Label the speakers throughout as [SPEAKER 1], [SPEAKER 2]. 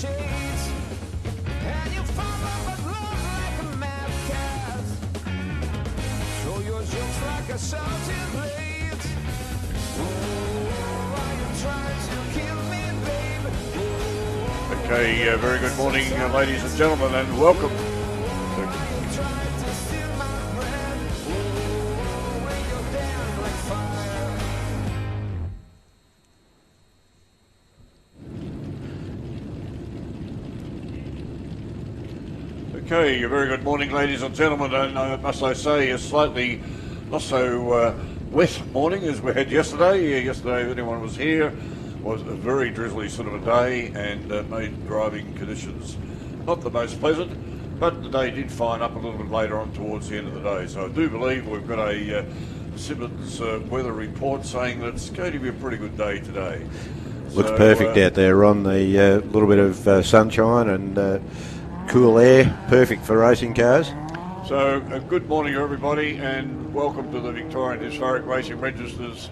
[SPEAKER 1] shades, and you fall off a love like a mad cat. Throw your jokes like a salted blade. Oh, are you trying to kill me, babe?
[SPEAKER 2] Okay, very good morning, ladies and gentlemen, and welcome. Okay, a very good morning, ladies and gentlemen, and must I say, a slightly not so wet morning as we had yesterday. Yesterday, if anyone was here, was a very drizzly sort of a day and made driving conditions not the most pleasant, but the day did fine up a little bit later on towards the end of the day. So I do believe we've got a Simmons weather report saying that it's going to be a pretty good day today.
[SPEAKER 3] Looks perfect out there, Ron. The little bit of sunshine and cool air, perfect for racing cars.
[SPEAKER 2] So good morning everybody and welcome to the Victorian Historic Racing Registers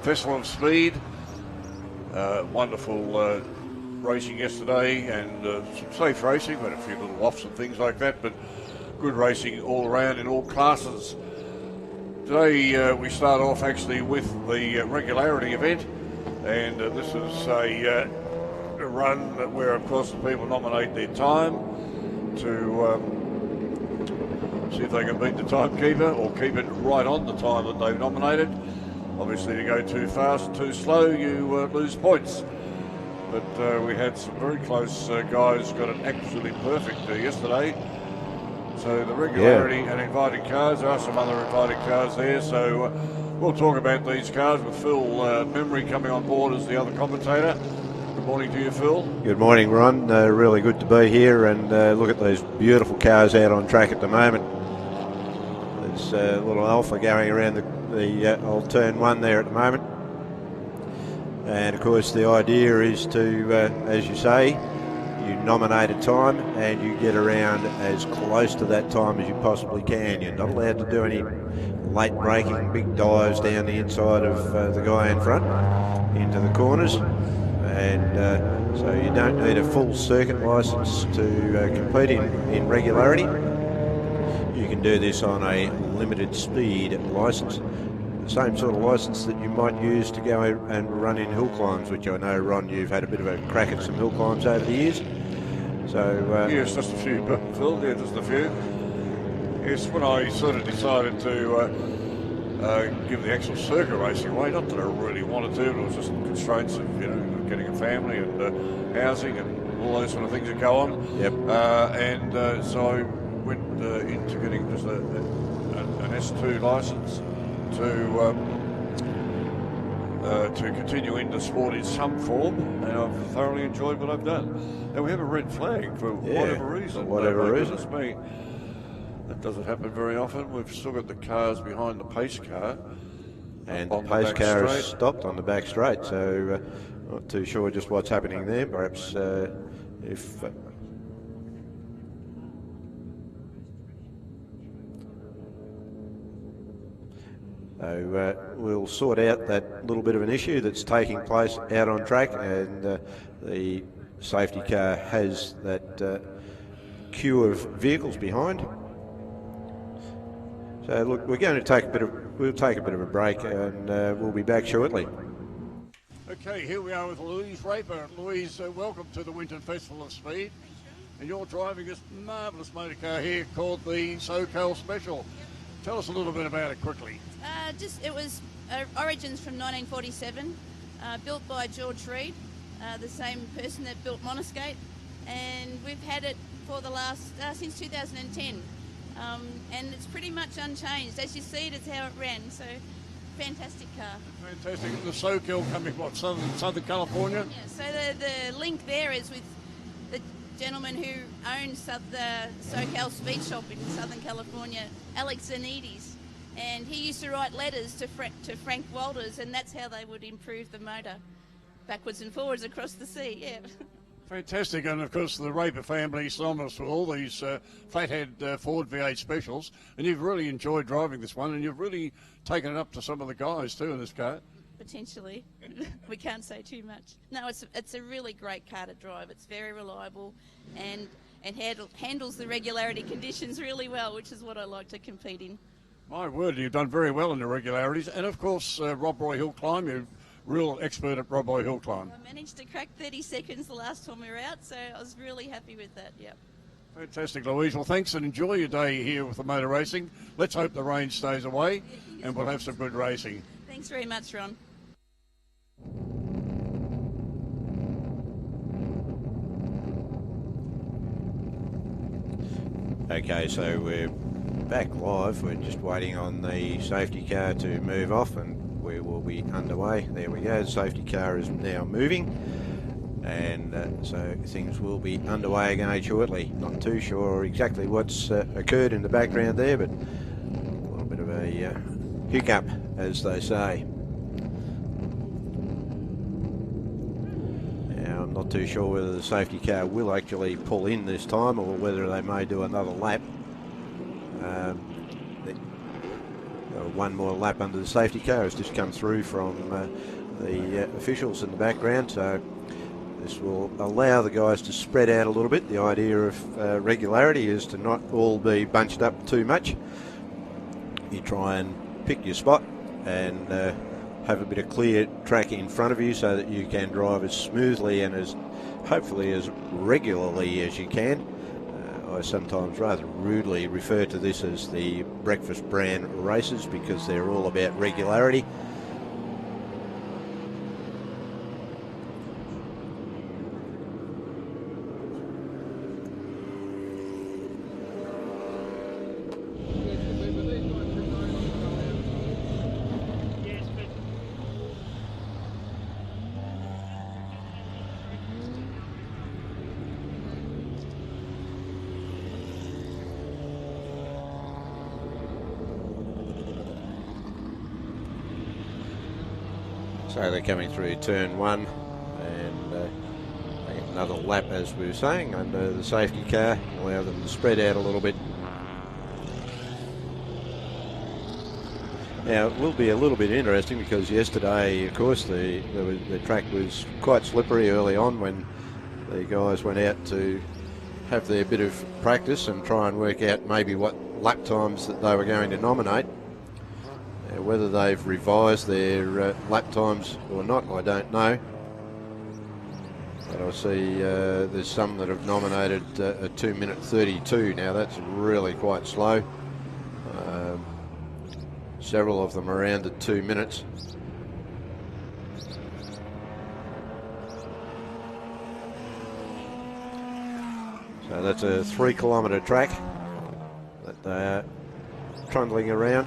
[SPEAKER 2] Festival of Speed. Wonderful racing yesterday and some safe racing, but a few little offs and things like that, but good racing all around in all classes. Today we start off actually with the regularity event, and this is a run where of course the people nominate their time to see if they can beat the timekeeper or keep it right on the time that they've nominated. Obviously, to go too fast, too slow, you lose points. But we had some very close guys got it absolutely perfect yesterday. So the regularity and invited cars, there are some other invited cars there. So we'll talk about these cars with Phil Memory coming on board as the other commentator. Good morning to you, Phil.
[SPEAKER 3] Good morning, Ron. Really good to be here and look at these beautiful cars out on track at the moment. There's a little Alfa going around the old turn one there at the moment. And of course the idea is to, as you say, you nominate a time and you get around as close to that time as you possibly can. You're not allowed to do any late braking, big dives down the inside of the guy in front into the corners. And so you don't need a full circuit licence to compete in regularity. You can do this on a limited speed licence, the same sort of licence that you might use to go and run in hill climbs, which I know, Ron, you've had a bit of a crack at some hill climbs over the years. So
[SPEAKER 2] yes, just a few, Phil. Yeah, just a few. Yes, when I sort of decided to give the actual circuit racing away, not that I really wanted to, but it was just constraints of getting a family and housing and all those sort of things that go on.
[SPEAKER 3] Yep.
[SPEAKER 2] And so I went into getting just an S2 licence to continue into sport in some form, and I've thoroughly enjoyed what I've done. Now we have a red flag for whatever reason. Goodness me. That doesn't happen very often. We've still got the cars behind the pace car.
[SPEAKER 3] And the pace car has stopped on the back straight, so not too sure just what's happening there. Perhaps if... So we'll sort out that little bit of an issue that's taking place out on track, and the safety car has that queue of vehicles behind. So look, we're going to take we'll take a bit of a break, and we'll be back shortly.
[SPEAKER 2] Okay, here we are with Louise Raper. Louise, welcome to the Winton Festival of Speed, and you're driving this marvellous motor car here called the SoCal Special. Tell us a little bit about it quickly.
[SPEAKER 4] It was origins from 1947, built by George Reed, the same person that built Monoskate, and we've had it for the last since 2010, and it's pretty much unchanged. As you see, it's how it ran. So, fantastic car.
[SPEAKER 2] Fantastic. The SoCal coming what, Southern California?
[SPEAKER 4] Yeah. So the link there is with the gentleman who owns the SoCal Speed Shop in Southern California, Alex Zanides. And he used to write letters to Frank Walters, and that's how they would improve the motor backwards and forwards across the sea. Yeah.
[SPEAKER 2] Fantastic, and of course the Raper family synonymous with all these flathead Ford V8 specials, and you've really enjoyed driving this one, and you've really taken it up to some of the guys too in this car.
[SPEAKER 4] potentially. We can't say too much. No, it's a really great car to drive. It's very reliable and handles the regularity conditions really well, which is what I like to compete in.
[SPEAKER 2] My word, you've done very well in the regularities. And of course, Rob Roy Hill Climb, you're a real expert at Rob Roy Hill Climb.
[SPEAKER 4] I managed to crack 30 seconds the last time we were out, so I was really happy with that, yep.
[SPEAKER 2] Fantastic, Louise. Well, thanks and enjoy your day here with the motor racing. Let's hope the rain stays away and we'll have some good racing.
[SPEAKER 4] Thanks very much, Ron.
[SPEAKER 3] Okay, so we're back live. We're just waiting on the safety car to move off and we will be underway. There we go. The safety car is now moving, and so things will be underway again shortly. Not too sure exactly what's occurred in the background there, but a little bit of a hiccup, as they say. Now, I'm not too sure whether the safety car will actually pull in this time or whether they may do another lap. One more lap under the safety car has just come through from the officials in the background, so this will allow the guys to spread out a little bit. The idea of regularity is to not all be bunched up too much. You try and pick your spot and have a bit of clear track in front of you so that you can drive as smoothly and as hopefully as regularly as you can. I sometimes rather rudely refer to this as the breakfast brand races because they're all about regularity. So they're coming through turn one and another lap, as we were saying, under the safety car, allow them to spread out a little bit. Now it will be a little bit interesting because yesterday, of course, the track was quite slippery early on when the guys went out to have their bit of practice and try and work out maybe what lap times that they were going to nominate. Whether they've revised their lap times or not, I don't know. But I see there's some that have nominated a 2-minute 32. Now that's really quite slow. Several of them around at 2 minutes. So that's a 3-kilometre track that they are trundling around.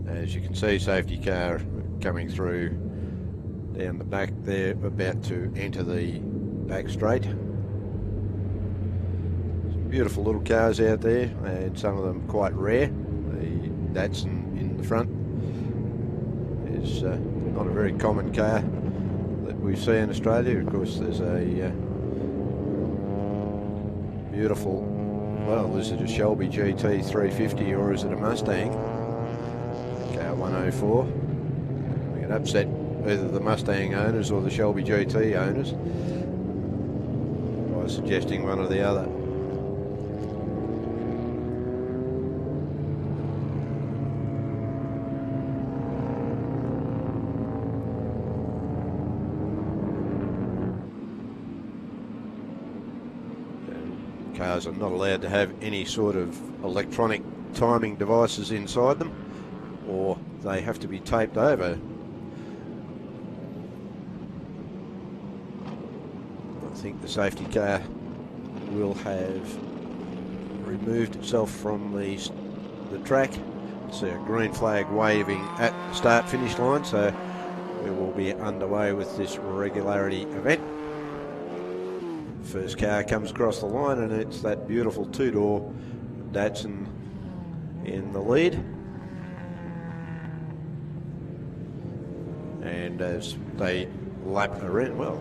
[SPEAKER 3] As you can see, safety car coming through down the back there, about to enter the back straight. Some beautiful little cars out there, and some of them quite rare. The Datsun in the front is not a very common car that we see in Australia. Of course, there's a beautiful, well, is it a Shelby GT 350 or is it a Mustang? Car 104. We can upset either the Mustang owners or the Shelby GT owners by suggesting one or the other. Cars are not allowed to have any sort of electronic timing devices inside them, or they have to be taped over. I think the safety car will have removed itself from the track. See a green flag waving at the start-finish line, so we will be underway with this regularity event. First car comes across the line, and it's that beautiful two-door Datsun in the lead. And as they lap around, well,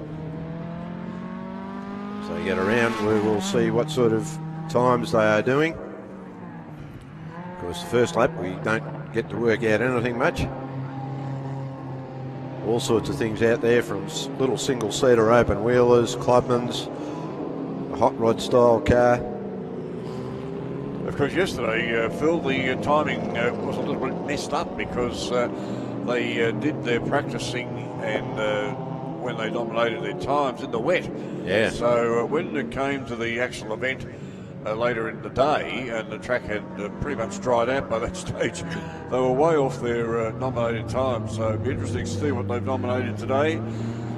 [SPEAKER 3] as they get around, we will see what sort of times they are doing. Of course, the first lap we don't get to work out anything much. All sorts of things out there, from little single-seater open wheelers, clubmans, a hot rod style car.
[SPEAKER 2] Of course, yesterday, Phil, the timing was a little bit messed up because they did their practicing and when they nominated their times in the wet.
[SPEAKER 3] Yeah.
[SPEAKER 2] So when it came to the actual event later in the day, and the track had pretty much dried out by that stage, they were way off their nominated time. So it'd be interesting to see what they've nominated today.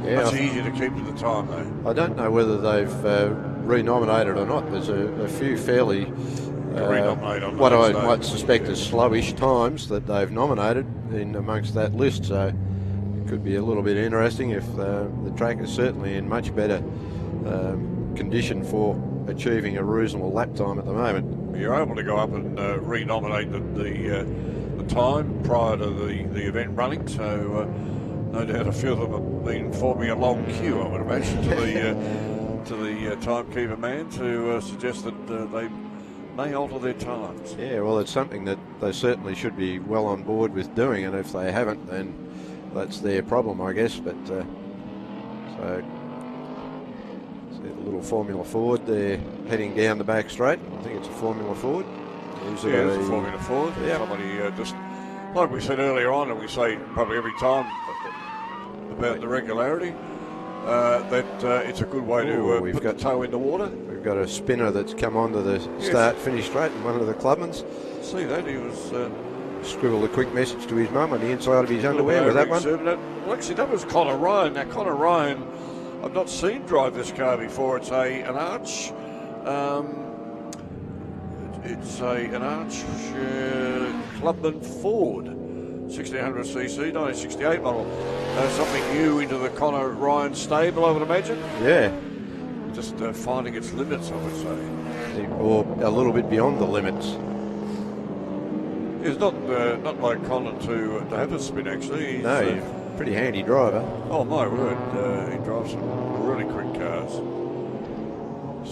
[SPEAKER 3] Yeah,
[SPEAKER 2] Much easier to keep to the time, though.
[SPEAKER 3] I don't know whether they've renominated or not. There's a few fairly what I might suspect as slowish times that they've nominated in amongst that list, so it could be a little bit interesting if the track is certainly in much better condition for achieving a reasonable lap time at the moment.
[SPEAKER 2] You're able to go up and renominate the time prior to the event running, so no doubt a few of them have been forming a long queue, I would imagine, to the timekeeper man to suggest that they may alter their times.
[SPEAKER 3] Yeah, well, it's something that they certainly should be well on board with doing, and if they haven't, then that's their problem, I guess. But so see the little Formula Ford there heading down the back straight. I think it's a Formula Ford.
[SPEAKER 2] It's a Formula Ford. Yeah. Somebody just, like we said earlier on, and we say probably every time about the regularity, that it's a good way to put the toe in the water.
[SPEAKER 3] We've got a spinner that's come onto the start-finish straight, and one of the clubmans.
[SPEAKER 2] See that? He was...
[SPEAKER 3] scribbled a quick message to his mum on the inside of his underwear with that one.
[SPEAKER 2] Well, actually, that was Connor Ryan. Now, Connor Ryan, I've not seen drive this car before. It's an Arch. It's an Arch Clubman Ford, 1600cc, 1968 model. Something new into the Connor Ryan stable, I would imagine.
[SPEAKER 3] Yeah.
[SPEAKER 2] Just finding its limits, I would say.
[SPEAKER 3] Or a little bit beyond the limits.
[SPEAKER 2] It's not like Colin to have a spin, actually.
[SPEAKER 3] No, he's a pretty handy driver.
[SPEAKER 2] Oh, my word. He drives some really quick cars.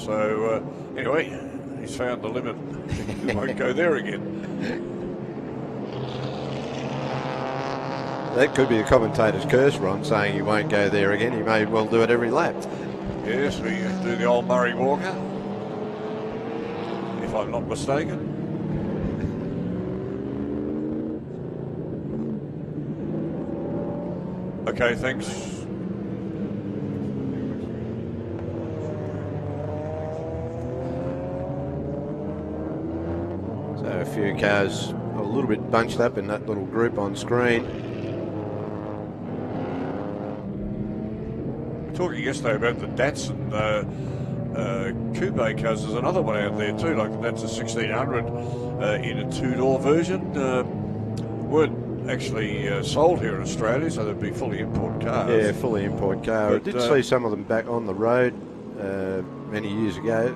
[SPEAKER 2] So, anyway, he's found the limit. He won't go there again.
[SPEAKER 3] That could be a commentator's curse, Ron, saying he won't go there again. He may well do it every lap.
[SPEAKER 2] Yes, we do the old Murray Walker, if I'm not mistaken. Okay, thanks.
[SPEAKER 3] So a few cars a little bit bunched up in that little group on screen.
[SPEAKER 2] Talking yesterday about the Datsun Coupe cars, there's another one out there too, like the Datsun 1600 in a two-door version. Weren't actually sold here in Australia, so they'd be fully import cars.
[SPEAKER 3] Yeah, fully import car.
[SPEAKER 2] But,
[SPEAKER 3] I did see some of them back on the road many years ago.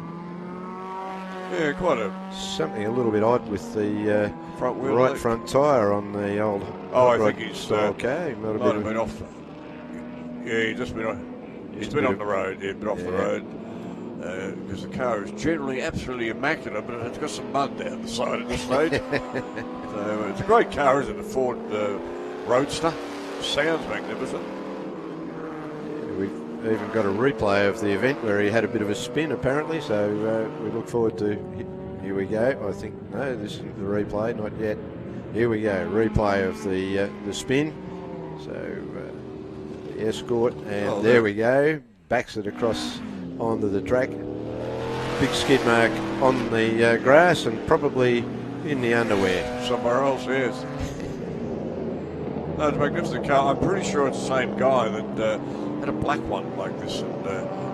[SPEAKER 2] Yeah, quite
[SPEAKER 3] something a little bit odd with the
[SPEAKER 2] front wheel
[SPEAKER 3] right front tyre on the old.
[SPEAKER 2] I think he's
[SPEAKER 3] okay.
[SPEAKER 2] Might have been off. Yeah, he's just been on. He's been on the road. Yeah, been off the road because the car is generally absolutely immaculate, but it's got some mud down the side at this stage. So it's a great car, isn't it? The Ford Roadster. Sounds magnificent.
[SPEAKER 3] We've even got a replay of the event where he had a bit of a spin apparently, so we look forward to, here we go. I think, no, this isn't the replay, not yet. Here we go, replay of the spin. So the escort, and there we go, backs it across onto the track. Big skid mark on the grass and probably in the underwear.
[SPEAKER 2] Somewhere else, yes. No, it's a magnificent car. I'm pretty sure it's the same guy that had a black one like this, and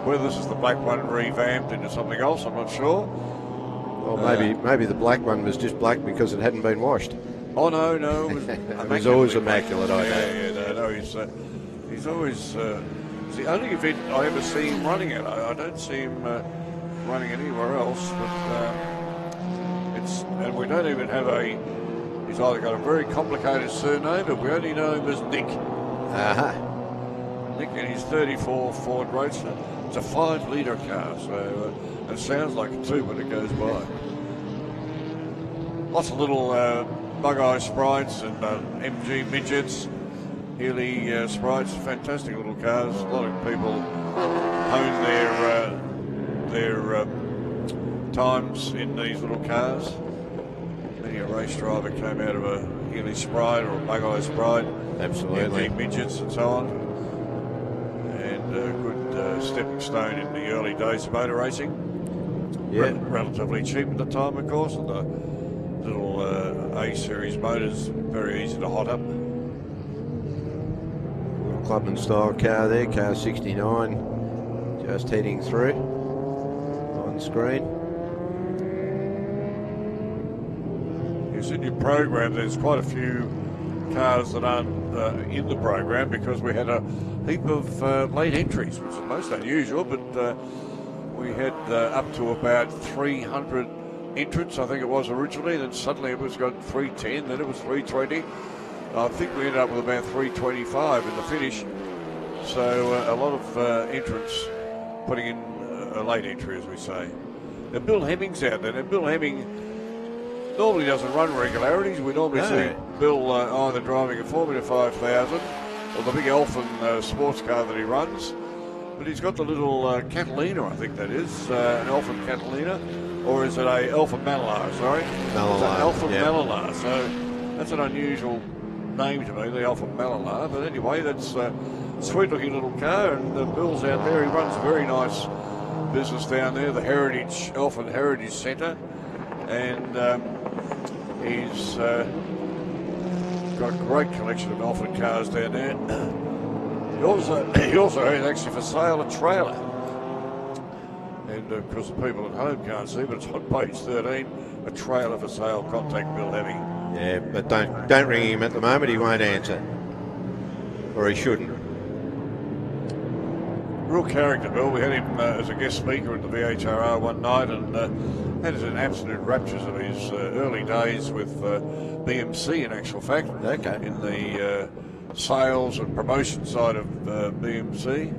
[SPEAKER 2] whether this is the black one revamped into something else, I'm not sure.
[SPEAKER 3] Well, maybe the black one was just black because it hadn't been washed.
[SPEAKER 2] Oh no, it was
[SPEAKER 3] it was always immaculate. I know.
[SPEAKER 2] Yeah, no, He's always it's the only event I ever see him running at. I don't see him running anywhere else. But and we don't even have a. He's either got a very complicated surname, but we only know him as Nick. Nick in his 34 Ford Roadster. It's a 5-litre car, so it sounds like a 2 when it goes by. Lots of little bug-eye sprites and MG midgets, Healy sprites, fantastic little cars. A lot of people hone their times in these little cars. Many a race driver came out of a Healy sprite or a bug-eye sprite.
[SPEAKER 3] Absolutely.
[SPEAKER 2] MG midgets and so on. And a good stepping stone in the early days of motor racing.
[SPEAKER 3] Yeah.
[SPEAKER 2] Relatively cheap at the time, of course, and the little A-series motors, very easy to hot up.
[SPEAKER 3] Little Clubman style car there, car 69, just heading through on screen.
[SPEAKER 2] Yes, in your program, there's quite a few cars that aren't in the program because we had a heap of late entries, which is most unusual, but we had up to about 300 entrants, I think it was originally, then suddenly it was got 310, then it was 320. I think we ended up with about 325 in the finish. So a lot of entrants putting in a late entry, as we say. Now Bill Hemming's out there. Now Bill Hemming normally doesn't run regularities. We normally see Bill either driving a Formula 5000 or the big Elfin sports car that he runs. But he's got the little Catalina, I think that is, an Elfin Catalina. Or is it a Alfa Malilar, sorry?
[SPEAKER 3] Malilar,
[SPEAKER 2] it's an Alfa
[SPEAKER 3] yeah.
[SPEAKER 2] Malilar. So that's an unusual name to me, the Alfa Malilar. But anyway, that's a sweet-looking little car, and Bill's out there. He runs a very nice business down there, the Elfin Heritage Centre. And he's got a great collection of Elfin cars down there. He also has actually for sale a trailer. And of course the people at home can't see, but it's on page 13, a trailer for sale. Contact Bill Hemming.
[SPEAKER 3] Yeah, but don't ring him at the moment, he won't answer. Or he shouldn't.
[SPEAKER 2] Real character, Bill. We had him as a guest speaker at the VHRR one night, and had an absolute raptures of his early days with BMC, in actual fact.
[SPEAKER 3] Okay.
[SPEAKER 2] In the sales and promotion side of BMC.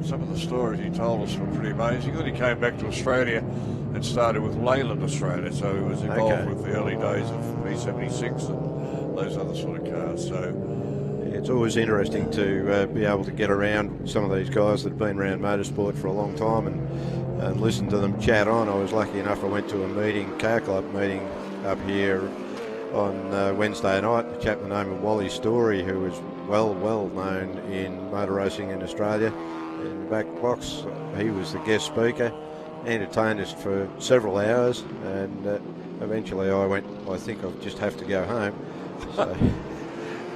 [SPEAKER 2] Some of the stories he told us were pretty amazing. Then he came back to Australia and started with Leyland Australia, so he was involved with the early days of P76 and those other sort of cars. So
[SPEAKER 3] it's always interesting to be able to get around some of these guys that have been around motorsport for a long time and listen to them chat on. I was lucky enough, I went to a meeting, car club meeting up here on Wednesday night. A chap by the name of Wally Story, who was well known in motor racing in Australia. In the back box, he was the guest speaker, entertained us for several hours, and eventually I went, I think I just have to go home. So,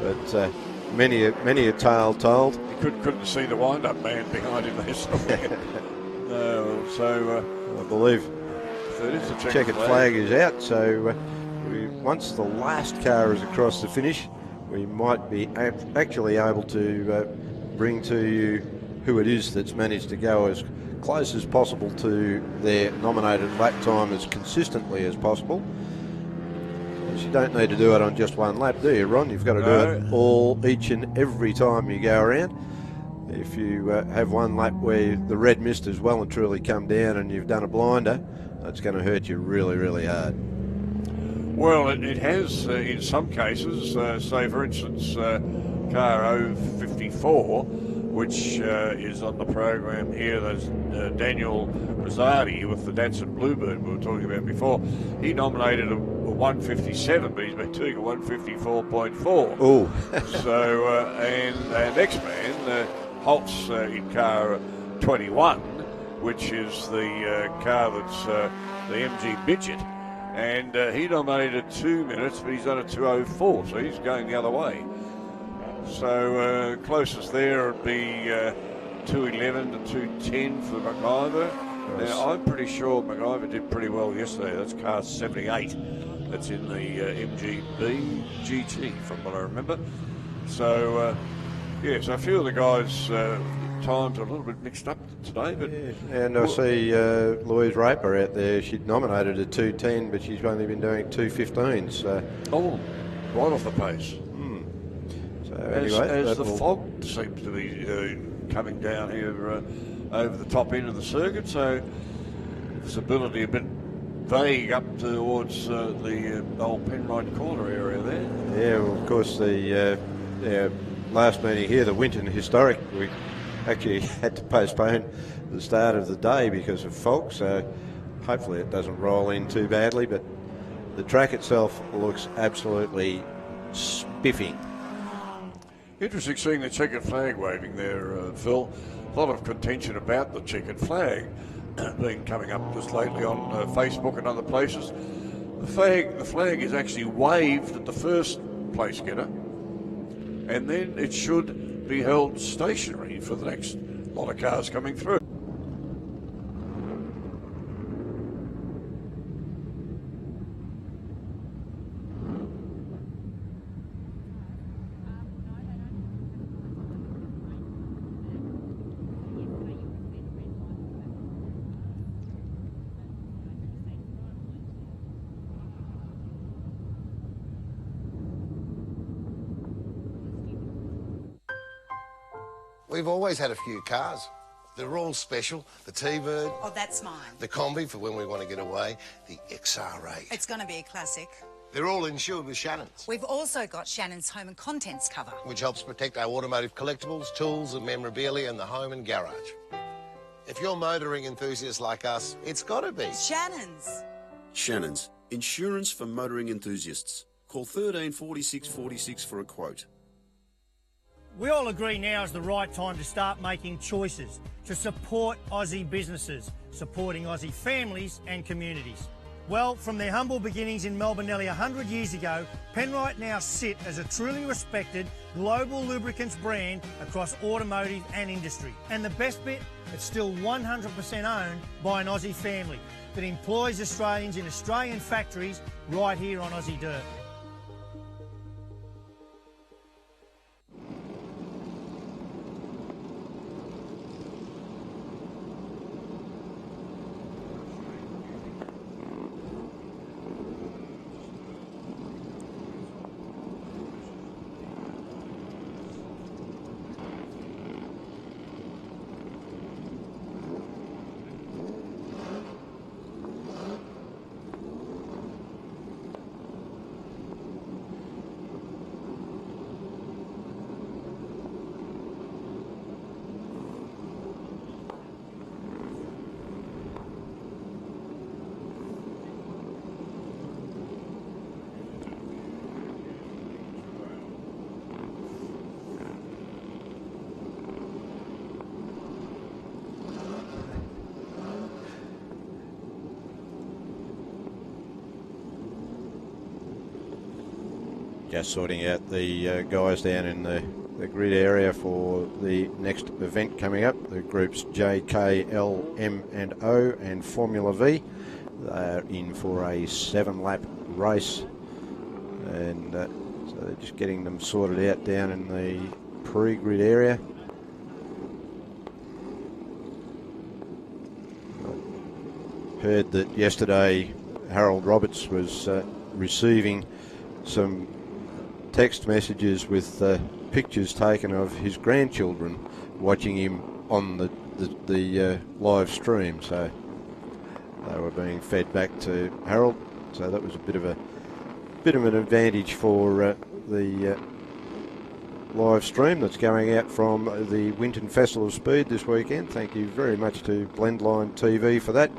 [SPEAKER 3] but many a tale told.
[SPEAKER 2] you couldn't see the wind-up man behind him there somewhere. No, so
[SPEAKER 3] I believe
[SPEAKER 2] so it is the
[SPEAKER 3] checkered flag is out, so once the last car is across the finish, we might be actually able to bring to you who it is that's managed to go as close as possible to their nominated lap time as consistently as possible. Because you don't need to do it on just one lap, do you, Ron? You've got to do it each and every time you go around. If you have one lap where the red mist has well and truly come down and you've done a blinder, that's going to hurt you really hard.
[SPEAKER 2] Well, it has in some cases. Say, for instance, car 054, which is on the program here. There's Daniel Rosardi with the Datsun Bluebird we were talking about before. He nominated a 157, but he's been doing a 154.4.
[SPEAKER 3] Oh.
[SPEAKER 2] So, and next man, Holtz in car 21, which is the car that's the MG Midget. And he nominated 2 minutes, but he's done a 2:04, so he's going the other way. So closest there would be 2:11 to 2:10 for MacGyver. Now I'm pretty sure MacGyver did pretty well yesterday. That's car 78. That's in the MGB GT, from what I remember. So Yes, a few of the guys' times are a little bit mixed up today, but
[SPEAKER 3] And I see Louise Raper out there. She'd nominated a 2:10, but she's only been doing 2:15. So,
[SPEAKER 2] right off the pace.
[SPEAKER 3] So
[SPEAKER 2] As
[SPEAKER 3] anyway,
[SPEAKER 2] the fog seems to be coming down here over the top end of the circuit, so visibility a bit vague up towards the old Penrite corner area there.
[SPEAKER 3] Yeah, well, of course, the last meeting here, the Winton Historic, we actually had to postpone the start of the day because of fog, so hopefully it doesn't roll in too badly, but the track itself looks absolutely spiffing.
[SPEAKER 2] Interesting seeing the checkered flag waving there, Phil. A lot of contention about the checkered flag being coming up just lately on Facebook and other places. The flag is actually waved at the first place getter, and then it should be held stationary for the next lot of cars coming through.
[SPEAKER 5] We've always had a few cars. They're all special. The T-Bird.
[SPEAKER 6] Oh, that's mine.
[SPEAKER 5] The Combi for when we want to get away. The XR8.
[SPEAKER 6] It's going to be a classic.
[SPEAKER 5] They're all insured with Shannons,
[SPEAKER 6] We've also got Shannon's home and contents cover.
[SPEAKER 5] which helps protect our automotive collectibles, tools and memorabilia in the home and garage. If you're motoring enthusiasts like us, it's got to be.
[SPEAKER 6] Shannon's.
[SPEAKER 7] Shannons, insurance for motoring enthusiasts. Call 13 46 46 for a quote.
[SPEAKER 8] We all agree now is the right time to start making choices to support Aussie businesses, supporting Aussie families and communities. Well, from their humble beginnings in Melbourne nearly 100 years ago, Penrite now sit as a truly respected global lubricants brand across automotive and industry. And the best bit, it's still 100% owned by an Aussie family that employs Australians in Australian factories right here on Aussie dirt.
[SPEAKER 3] Just sorting out the guys down in the grid area for the next event coming up. The groups J, K, L, M and O and Formula Vee. They're in for a 7-lap race, and so they're just getting them sorted out down in the pre-grid area. Heard that yesterday Harold Roberts was receiving some text messages with pictures taken of his grandchildren watching him on the live stream, so they were being fed back to Harold, so that was a bit of an advantage for the live stream that's going out from the Winton Festival of Speed this weekend. Thank you very much to Blendline TV for that.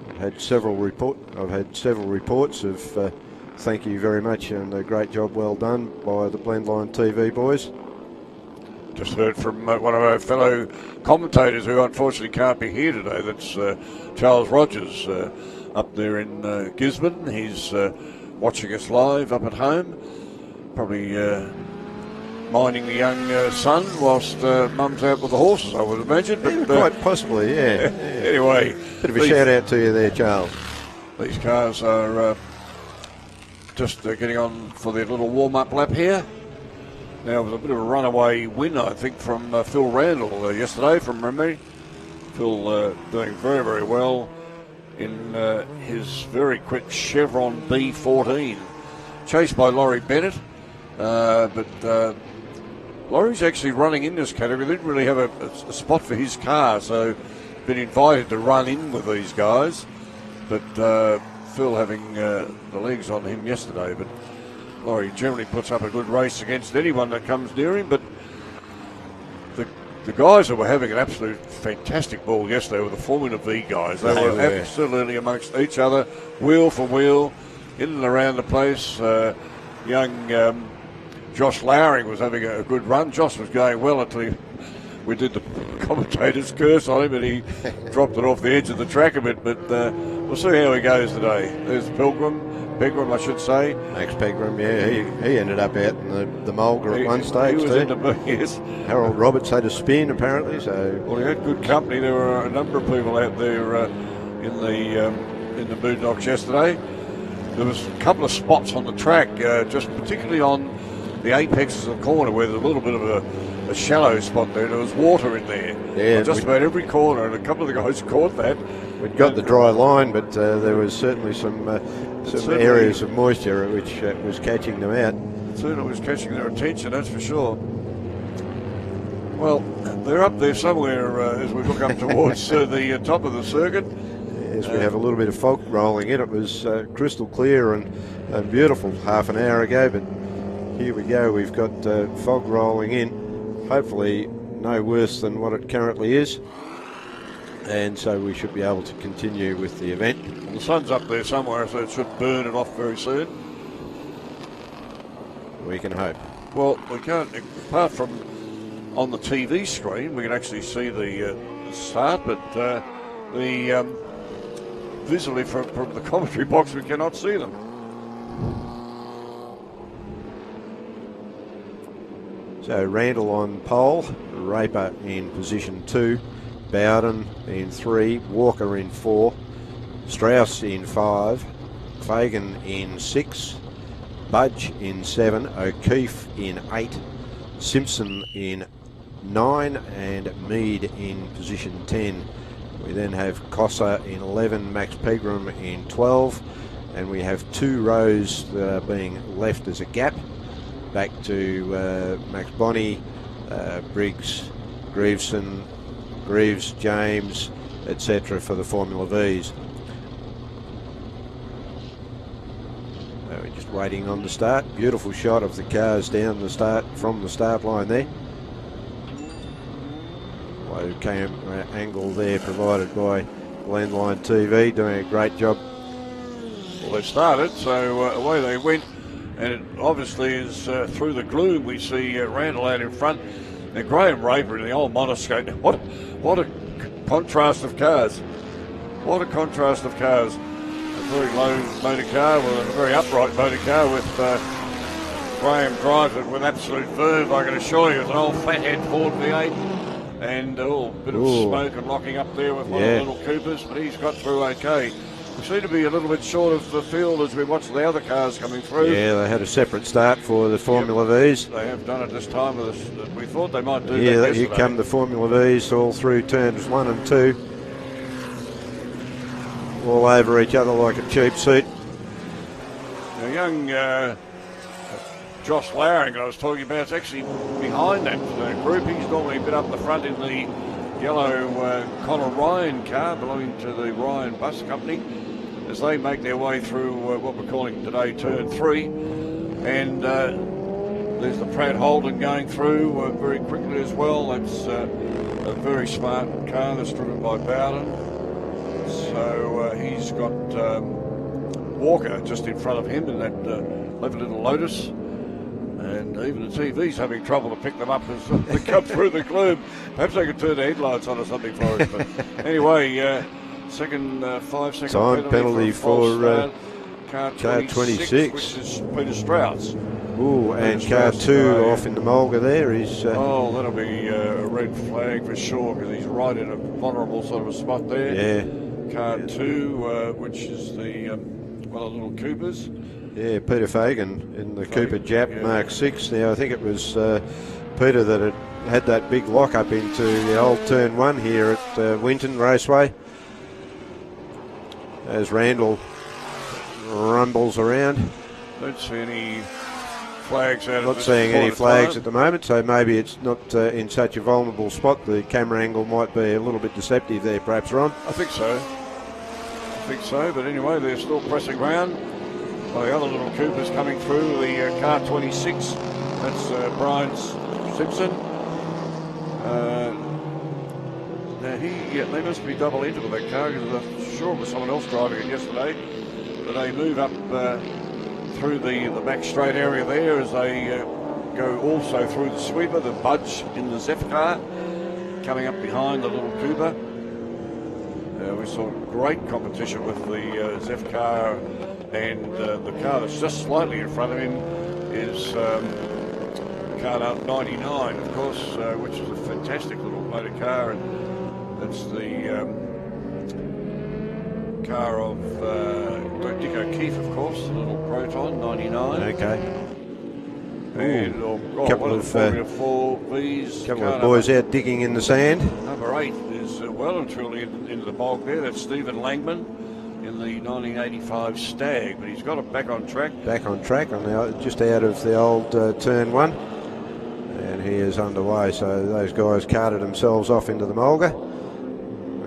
[SPEAKER 3] I've had several reports of thank you very much and a great job well done by the Blendline TV boys.
[SPEAKER 2] Just heard from one of our fellow commentators who unfortunately can't be here today. That's Charles Rogers up there in Gisborne. He's watching us live up at home, probably minding the young son whilst mum's out with the horses, I would imagine. But,
[SPEAKER 3] quite possibly, yeah.
[SPEAKER 2] Anyway.
[SPEAKER 3] Bit of a shout out to you there, Charles.
[SPEAKER 2] These cars are just getting on for their little warm-up lap here. Now, it was a bit of a runaway win, I think, from Phil Randall yesterday from Remy. Phil doing very, very well in his very quick Chevron B14. Chased by Laurie Bennett, but Laurie's actually running in this category. They didn't really have a spot for his car, so been invited to run in with these guys. But Phil having the legs on him yesterday, but Laurie generally puts up a good race against anyone that comes near him. But the guys that were having an absolute fantastic ball yesterday were the Formula Vee guys. They were absolutely amongst each other, wheel for wheel, in and around the place. Young Josh Lowering was having a good run. Josh was going well until we did the commentator's curse on him, and he dropped it off the edge of the track a bit. But we'll see how he goes today. There's Pegram, I should say.
[SPEAKER 3] Max Pegram, yeah, he ended up out in the mulga at one stage too.
[SPEAKER 2] Yes.
[SPEAKER 3] Harold Roberts had a spin apparently, so.
[SPEAKER 2] Well, he had good company. There were a number of people out there in the Boondocks yesterday. There was a couple of spots on the track, just particularly on the apexes of the corner where there's a little bit of a shallow spot there. There was water in there.
[SPEAKER 3] Yeah,
[SPEAKER 2] just about every corner, and a couple of the guys caught that.
[SPEAKER 3] We'd got the dry line, but there was certainly some areas of moisture which was catching them out.
[SPEAKER 2] Certainly was catching their attention, that's for sure. Well, they're up there somewhere as we look up towards the top of the circuit.
[SPEAKER 3] Yes, we have a little bit of fog rolling in. It was crystal clear and beautiful half an hour ago, but here we go. We've got fog rolling in. Hopefully no worse than what it currently is. And so we should be able to continue with the event.
[SPEAKER 2] Well, the sun's up there somewhere, so it should burn it off very soon.
[SPEAKER 3] We can hope.
[SPEAKER 2] Well, we can't, apart from on the TV screen, we can actually see the start, but visibly from the commentary box, we cannot see them.
[SPEAKER 3] So Randall on pole, Raper in position 2, Bowden in 3, Walker in 4, Strauss in 5, Fagan in 6, Budge in 7, O'Keefe in 8, Simpson in 9, and Mead in position 10. We then have Cossa in 11, Max Pegram in 12, and we have 2 rows that are being left as a gap back to Max Bonney, Briggs, Greaves, James, etc. for the Formula Vees. So we're just waiting on the start. Beautiful shot of the cars down the start from the start line there. Low camera angle there provided by Landline TV, doing a great job.
[SPEAKER 2] Well, they started, so away they went, and it obviously is through the gloom. We see Randall out in front, and Graham Raper in the old monoskate. What a contrast of cars! What a contrast of cars! A very low motor car with a very upright motor car with Graham drives it with absolute verve. I can assure you, it's an old flathead Ford V8, and a bit of smoke and locking up there with one of the little Coopers, but he's got through okay. We seem to be a little bit short of the field as we watch the other cars coming through.
[SPEAKER 3] Yeah, they had a separate start for the Formula Vees.
[SPEAKER 2] They have done it this time with us. We thought they might do that
[SPEAKER 3] yesterday.
[SPEAKER 2] Yeah,
[SPEAKER 3] here come the Formula Vees all through turns 1 and 2. All over each other like a cheap seat.
[SPEAKER 2] Now, young Josh Lowering I was talking about is actually behind that group. He's normally a bit up the front in the yellow Conor Ryan car belonging to the Ryan Bus Company as they make their way through what we're calling today turn 3, and there's the Pratt Holden going through very quickly as well. That's a very smart car that's driven by Bowden, so he's got Walker just in front of him in that lovely little Lotus. And even the TV's having trouble to pick them up as they come through the gloom. Perhaps they could turn the headlights on or something for us. But anyway, second 5-second
[SPEAKER 3] time penalty for
[SPEAKER 2] car
[SPEAKER 3] 26,
[SPEAKER 2] which is Peter Strauss.
[SPEAKER 3] Ooh, and car 2 off in the mulga there is...
[SPEAKER 2] oh, that'll be a red flag for sure, because he's right in a vulnerable sort of a spot there.
[SPEAKER 3] Yeah.
[SPEAKER 2] Car 2, which is the one of the little Coopers.
[SPEAKER 3] Yeah, Peter Fagan in the Cooper Jap
[SPEAKER 2] yeah.
[SPEAKER 3] Mark 6. Now, I think it was Peter that had that big lock up into the old turn 1 here at Winton Raceway. As Randall rumbles around.
[SPEAKER 2] Don't see any flags out of
[SPEAKER 3] Not
[SPEAKER 2] this
[SPEAKER 3] seeing any
[SPEAKER 2] point of
[SPEAKER 3] flags
[SPEAKER 2] time.
[SPEAKER 3] at the moment, so maybe it's not in such a vulnerable spot. The camera angle might be a little bit deceptive there, perhaps, Ron.
[SPEAKER 2] I think so. But anyway, they're still pressing round. The other little Coopers coming through, the car 26. That's Brian Simpson. They must be double entered with that car, because I'm sure it was someone else driving it yesterday. But they move up through the back straight area there as they go also through the sweeper, the Budge in the Zeph car, coming up behind the little Cooper. We saw great competition with the Zeph car, and the car that's just slightly in front of him is car 99, of course, which is a fantastic little motor car, and that's the car of Dick O'Keefe, of course, the little Proton 99.
[SPEAKER 3] Okay.
[SPEAKER 2] And
[SPEAKER 3] couple
[SPEAKER 2] one
[SPEAKER 3] of
[SPEAKER 2] the Formula 4 V's.
[SPEAKER 3] Couple of boys out digging in the sand.
[SPEAKER 2] Number 8 is well and truly into the bog there. That's Stephen Langman in the 1985 Stag, but he's got it back on track.
[SPEAKER 3] Back on track, just out of the old turn 1. And he is underway, so those guys carted themselves off into the mulga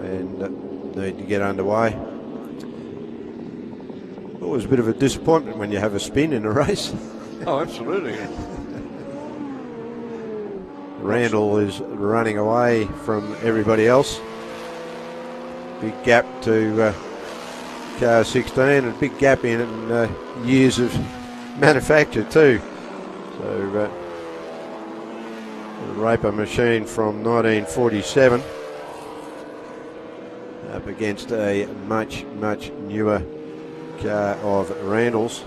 [SPEAKER 3] and need to get underway. Always a bit of a disappointment when you have a spin in a race.
[SPEAKER 2] Oh, absolutely.
[SPEAKER 3] Randall is running away from everybody else. Big gap to car 16, and a big gap in years of manufacture too. So the Raper machine from 1947 up against a much newer car of Randall's.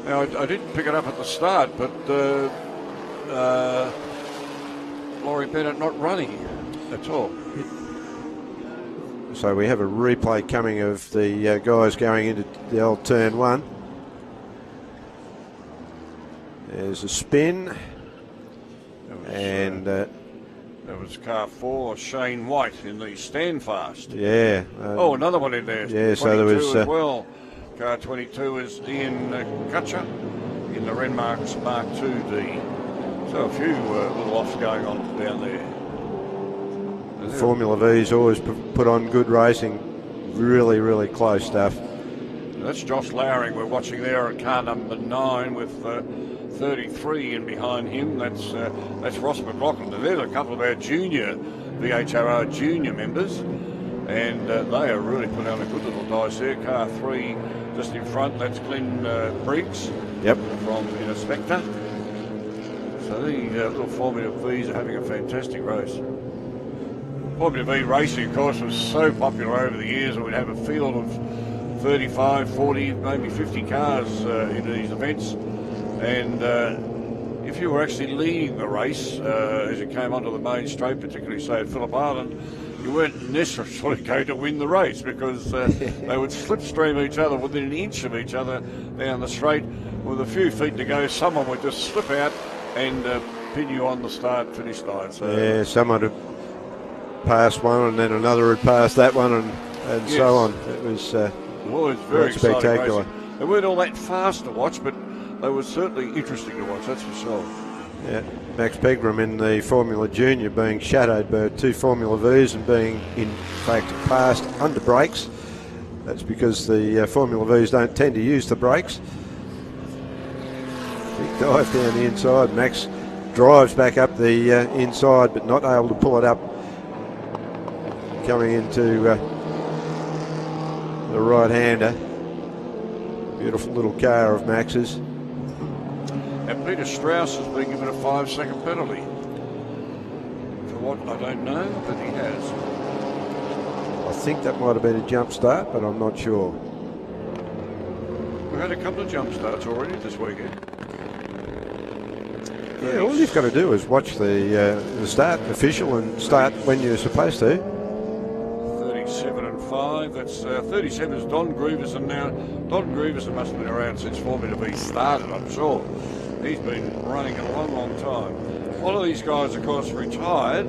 [SPEAKER 2] Now, I didn't pick it up at the start, but Laurie Bennett not running at all.
[SPEAKER 3] So we have a replay coming of the guys going into the old turn 1. There's a spin. And
[SPEAKER 2] that was car 4, Shane White in the Standfast.
[SPEAKER 3] Yeah.
[SPEAKER 2] Another one in there.
[SPEAKER 3] Yeah, so there was
[SPEAKER 2] as well. Car 22 is Ian Kutcher in the Renmark's Mark 2D. So a few little offs going on down there.
[SPEAKER 3] Formula Vee's always put on good racing. Really close stuff.
[SPEAKER 2] That's Josh Lowering we're watching there at car number 9 with 33 in behind him. That's Ross McLaughlin. There's a couple of our junior VHRR junior members, and they are really putting on a good little dice there. Car 3 just in front, that's Glenn Briggs.
[SPEAKER 3] Yep.
[SPEAKER 2] From Inspector. So the little Formula Vees are having a fantastic race. Formula Vee Racing, of course, was so popular over the years that we'd have a field of 35, 40, maybe 50 cars in these events. And if you were actually leading the race as you came onto the main straight, particularly say at Phillip Island, you weren't necessarily going to win the race, because they would slipstream each other within an inch of each other down the straight. With a few feet to go, someone would just slip out and pin you on the start-finish line. So
[SPEAKER 3] yeah, someone would pass one and then another would pass that one, and yes, so on. It was
[SPEAKER 2] very
[SPEAKER 3] spectacular.
[SPEAKER 2] Racing. They weren't all that fast to watch, but they were certainly interesting to watch, that's for sure.
[SPEAKER 3] Yeah, Max Pegram in the Formula Junior being shadowed by 2 Formula V's and being in fact passed under brakes. That's because the Formula V's don't tend to use the brakes. Big dive down the inside. Max drives back up the inside, but not able to pull it up. Coming into the right-hander. Beautiful little car of Max's.
[SPEAKER 2] And Peter Strauss has been given a 5-second penalty. For what, I don't know, but he has.
[SPEAKER 3] I think that might have been a jump start, but I'm not sure.
[SPEAKER 2] We've had a couple of jump starts already this weekend.
[SPEAKER 3] Yeah, all you've got to do is watch the start official and start when you're supposed to.
[SPEAKER 2] 37 and 5 35. That's 37 is Don Grievous, and now Don Grievous must have been around since Formula Vee started, I'm sure. He's been running a long, long time. One of these guys, of course, retired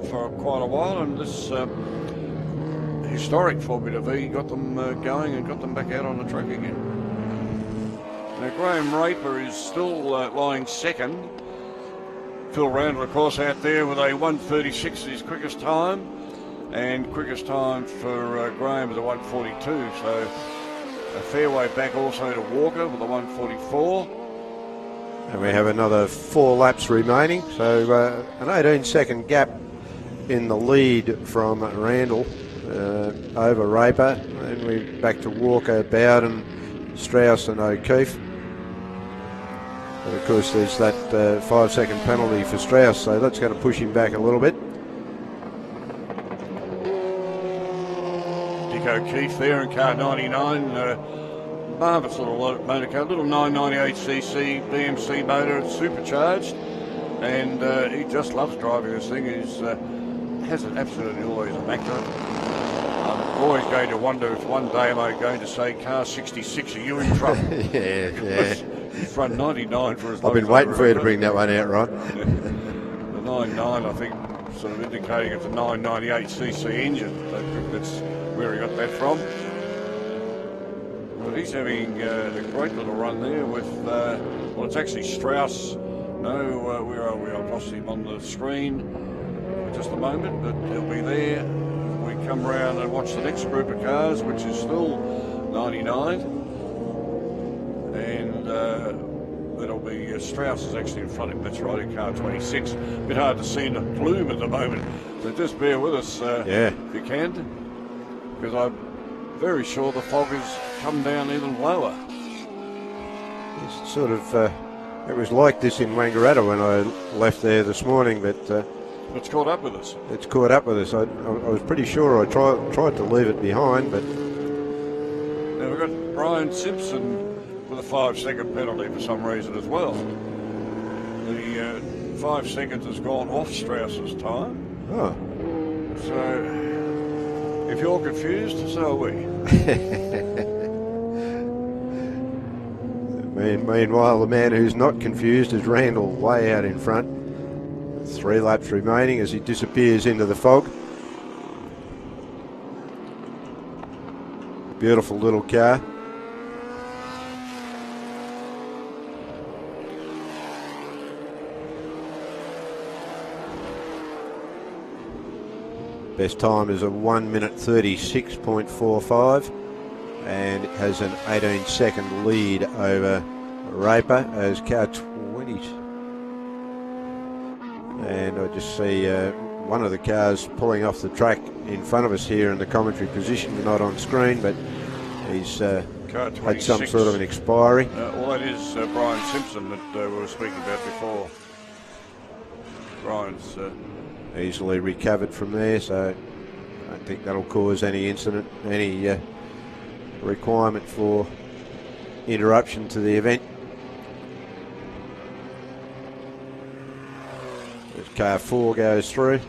[SPEAKER 2] for quite a while, and this historic Formula Vee got them going and got them back out on the track again. Now, Graham Raper is still lying second. Phil Randall, of course, out there with a 1:36 his quickest time, and quickest time for Graham with a 1:42. So a fair way back also to Walker with a 1:44.
[SPEAKER 3] And we have another 4 laps remaining, so an 18-second gap in the lead from Randall over Raper. And we're back to Walker, Bowden, Strauss and O'Keefe. And of course there's that 5-second penalty for Strauss, so that's going to push him back a little bit.
[SPEAKER 2] Dick O'Keefe there in car 99. Marvellous little motor car, little 998cc BMC motor, it's supercharged, and he just loves driving this thing. He has it absolutely always immaculate. I'm always going to wonder if one day am I going to say car 66, are you in trouble?
[SPEAKER 3] yeah.
[SPEAKER 2] He's run 99 for as long
[SPEAKER 3] I've been
[SPEAKER 2] as
[SPEAKER 3] waiting for you to bring that one out, right?
[SPEAKER 2] The 99, I think, sort of indicating it's a 998cc engine. I think that's where he got that from. But he's having a great little run there with, well, it's actually Strauss. No, where are we? I've lost him on the screen for just a moment, but he'll be there. We come round and watch the next group of cars, which is still 99. And that'll be Strauss is actually in front of him. That's right, in car 26. A bit hard to see in the plume at the moment, so just bear with us if you can, because I'm very sure the fog has come down even lower.
[SPEAKER 3] It's sort of, it was like this in Wangaratta when I left there this morning, but
[SPEAKER 2] it's caught up with us.
[SPEAKER 3] It's caught up with us. I was pretty sure I tried to leave it behind, but
[SPEAKER 2] now we've got Brian Simpson with a 5-second penalty for some reason as well. The 5 seconds has gone off Strauss's time.
[SPEAKER 3] Oh.
[SPEAKER 2] So if you're confused, so are we.
[SPEAKER 3] Meanwhile, the man who's not confused is Randall, way out in front. 3 laps remaining as he disappears into the fog. Beautiful little car. Best time is a 1:36.45, and it has an 18-second lead over Raper as car 20. And I just see one of the cars pulling off the track in front of us here in the commentary position, not on screen, but he's had some sort of an expiry.
[SPEAKER 2] Well, that is Brian Simpson that we were speaking about before. Brian's
[SPEAKER 3] easily recovered from there, so I don't think that'll cause any incident, any requirement for interruption to the event. As car 4 goes through.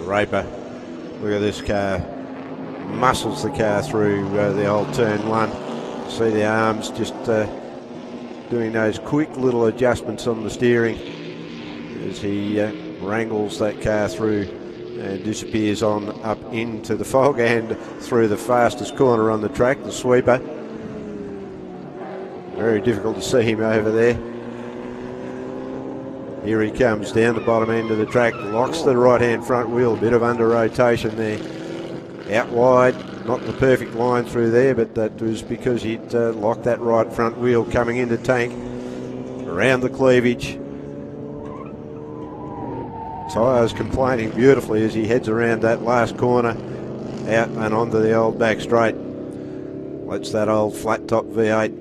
[SPEAKER 3] Raper, look at this car, muscles the car through the old turn 1. See the arms just doing those quick little adjustments on the steering as he wrangles that car through and disappears on up into the fog and through the fastest corner on the track, the sweeper. Very difficult to see him over there. Here he comes down the bottom end of the track, locks the right-hand front wheel, bit of under rotation there. Out wide, not the perfect line through there, but that was because he'd locked that right front wheel coming into tank. Around the cleavage. Tyres complaining beautifully as he heads around that last corner, out and onto the old back straight. Lets that old flat top V8.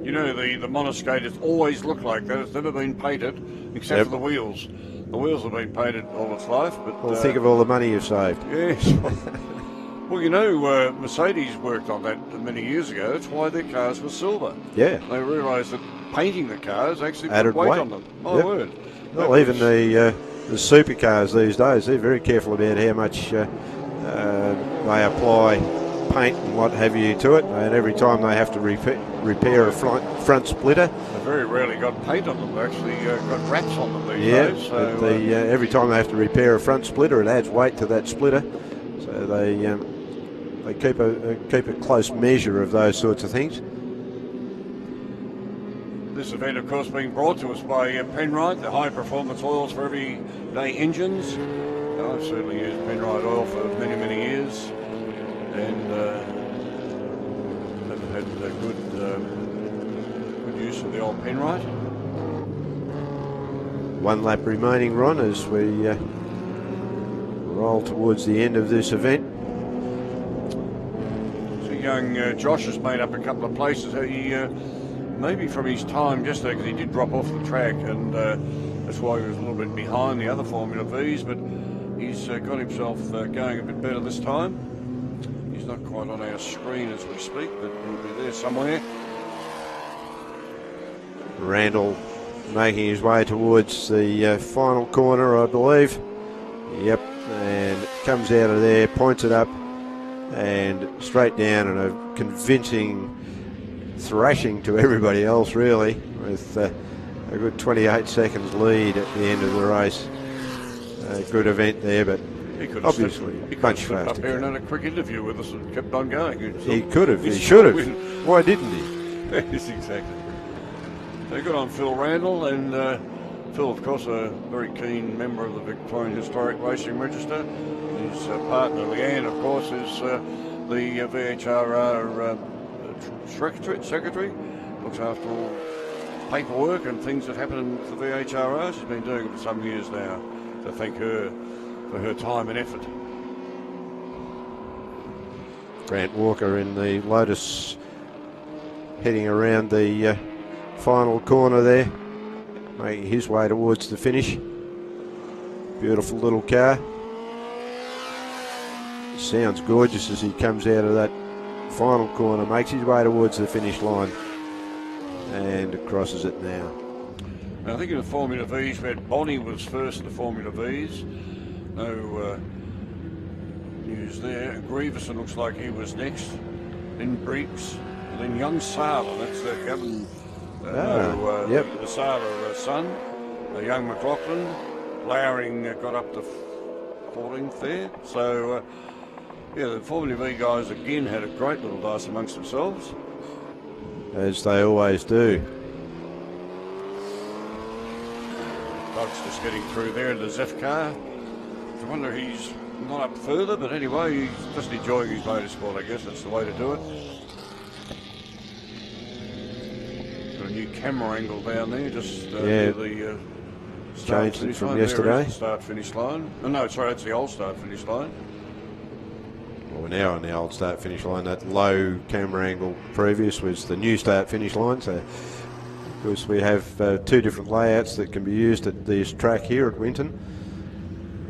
[SPEAKER 2] You know, the monoskate has always looked like that. It's never been painted, except for the wheels. The wheels have been painted all its life. But
[SPEAKER 3] Well, think of all the money you've saved.
[SPEAKER 2] Yes. Well, you know, Mercedes worked on that many years ago. That's why their cars were silver.
[SPEAKER 3] Yeah.
[SPEAKER 2] They realised that painting the cars actually
[SPEAKER 3] Added
[SPEAKER 2] put weight
[SPEAKER 3] weight.
[SPEAKER 2] on them. My
[SPEAKER 3] Yep.
[SPEAKER 2] word.
[SPEAKER 3] Well, even the supercars these days, they're very careful about how much they apply paint and what have you to it. And every time they have to repair a front splitter.
[SPEAKER 2] They very rarely got paint on them. They actually got wraps on them these
[SPEAKER 3] Yeah,
[SPEAKER 2] days. So,
[SPEAKER 3] but every time they have to repair a front splitter, it adds weight to that splitter. So they keep a close measure of those sorts of things.
[SPEAKER 2] this event, of course, being brought to us by Penrite, the high-performance oils for everyday engines. I've certainly used Penrite oil for many, many years, and have had good use of the old Penrite.
[SPEAKER 3] 1 lap remaining, Ron, as we roll towards the end of this event.
[SPEAKER 2] So young Josh has made up a couple of places. He maybe from his time yesterday, because he did drop off the track, and that's why he was a little bit behind the other Formula Vees, but he's got himself going a bit better this time. He's not quite on our screen as we speak, but he'll be there somewhere.
[SPEAKER 3] Randall making his way towards the final corner, I believe. Yep, and comes out of there, points it up, and straight down, and a convincing thrashing to everybody else, really, with a good 28 seconds lead at the end of the race. A good event there, but
[SPEAKER 2] He could have
[SPEAKER 3] obviously
[SPEAKER 2] stepped, he could
[SPEAKER 3] much
[SPEAKER 2] have stepped up
[SPEAKER 3] faster.
[SPEAKER 2] here and had a quick interview with us and kept on going.
[SPEAKER 3] He could have, he
[SPEAKER 2] He's
[SPEAKER 3] should have.
[SPEAKER 2] win.
[SPEAKER 3] Why didn't he?
[SPEAKER 2] Yes, exactly. So good on Phil Randall, and Phil, of course, a very keen member of the Victorian Historic Racing Register. His partner, Leanne, of course, is the VHRR secretary, looks after all paperwork and things that happen for the VHRR. She's been doing it for some years now. So thank her for her time and effort.
[SPEAKER 3] Grant Walker in the Lotus heading around the final corner there, making his way towards the finish. Beautiful little car. Sounds gorgeous as he comes out of that final corner, makes his way towards the finish line and crosses it now.
[SPEAKER 2] Now, I think in the Formula Vees, we had Bonnie was first in the Formula Vees. No news there. Grieverson looks like he was next. Then Breeks, and then young Sala. That's Gavin.
[SPEAKER 3] Yep.
[SPEAKER 2] The Sala son. Young McLaughlin. Lowering got up to 14th there. So, yeah, the Formula V guys again had a great little dice amongst themselves.
[SPEAKER 3] As they always do.
[SPEAKER 2] Doug's just getting through there in the Zef car. I wonder he's not up further, but anyway, he's just enjoying his motorsport, I guess. That's the way to do it. Got a new camera angle down there, just near the
[SPEAKER 3] changed it from yesterday.
[SPEAKER 2] Start-finish line. Oh, no, sorry, that's the old start-finish line.
[SPEAKER 3] Well, we're now on the old start-finish line. That low camera angle previous was the new start-finish line. So, of course, we have two different layouts that can be used at this track here at Winton.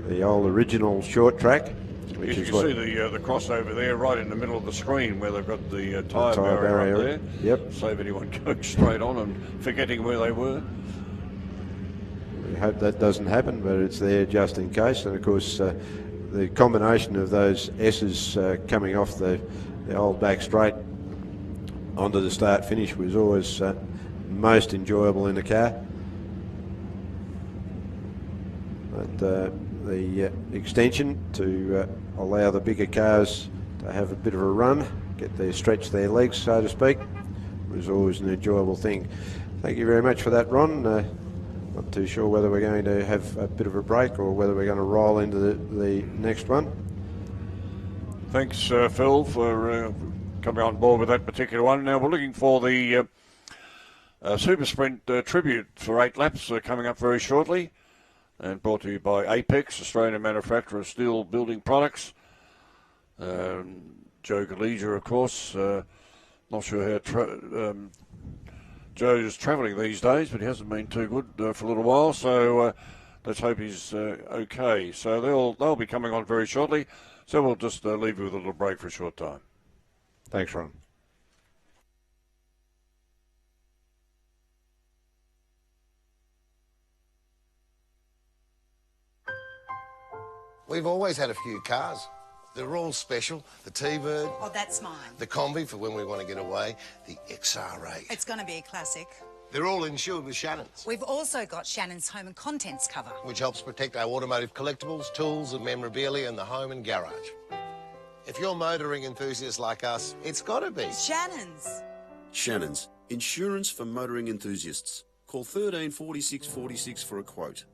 [SPEAKER 3] The old original short track, which
[SPEAKER 2] you
[SPEAKER 3] is
[SPEAKER 2] can see the crossover there right in the middle of the screen where they've got the tyre barrier up there.
[SPEAKER 3] Yep.
[SPEAKER 2] Save anyone going straight on and forgetting where they were.
[SPEAKER 3] We hope that doesn't happen, but it's there just in case. And of course, the combination of those S's coming off the old back straight onto the start finish was always most enjoyable in the car. But the extension to allow the bigger cars to have a bit of a run, stretch their legs, so to speak, was always an enjoyable thing. Thank you very much for that, Ron. Not too sure whether we're going to have a bit of a break or whether we're going to roll into the next one.
[SPEAKER 2] Thanks, Phil, for coming on board with that particular one. Now we're looking for the Super Sprint tribute for 8 laps coming up very shortly, and brought to you by Apex, Australian manufacturer of steel building products. Joe Galegia, of course. Not sure how Joe's travelling these days, but he hasn't been too good for a little while, so let's hope he's okay. So they'll be coming on very shortly. So we'll just leave you with a little break for a short time.
[SPEAKER 3] Thanks, Ron.
[SPEAKER 5] We've always had a few cars. They're all special. The T-Bird,
[SPEAKER 6] Oh, that's mine.
[SPEAKER 5] the Combi for when we want to get away, the XR8.
[SPEAKER 6] It's going to be a classic.
[SPEAKER 5] They're all insured with Shannons,
[SPEAKER 6] We've also got Shannons home and contents cover.
[SPEAKER 5] which helps protect our automotive collectibles, tools and memorabilia in the home and garage. If you're motoring enthusiasts like us, it's got to be.
[SPEAKER 6] Shannons.
[SPEAKER 7] Shannons, insurance for motoring enthusiasts. Call 13 46 46 for a quote.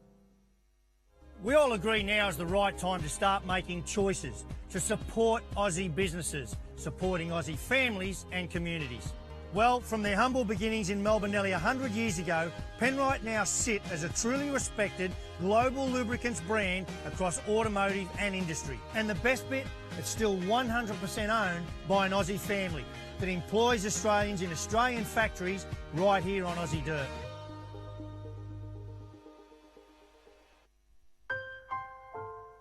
[SPEAKER 8] We all agree now is the right time to start making choices to support Aussie businesses, supporting Aussie families and communities. Well, from their humble beginnings in Melbourne nearly 100 years ago, Penrite now sit as a truly respected global lubricants brand across automotive and industry. And the best bit, it's still 100% owned by an Aussie family that employs Australians in Australian factories right here on Aussie dirt.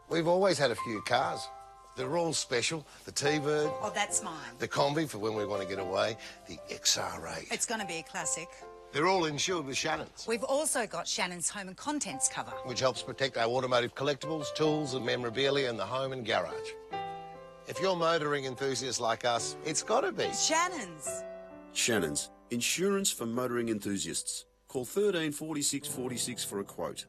[SPEAKER 5] We've always had a few cars. They're all special. The T-Bird,
[SPEAKER 6] Oh, that's mine.
[SPEAKER 5] the Combi for when we want to get away, the XR8.
[SPEAKER 6] It's going to be a classic.
[SPEAKER 5] They're all insured with Shannons,
[SPEAKER 6] We've also got Shannons home and contents cover.
[SPEAKER 5] which helps protect our automotive collectibles, tools and memorabilia in the home and garage. If you're motoring enthusiasts like us, it's got to be.
[SPEAKER 6] Shannons.
[SPEAKER 7] Shannons, insurance for motoring enthusiasts. Call 13 46 46 for a quote.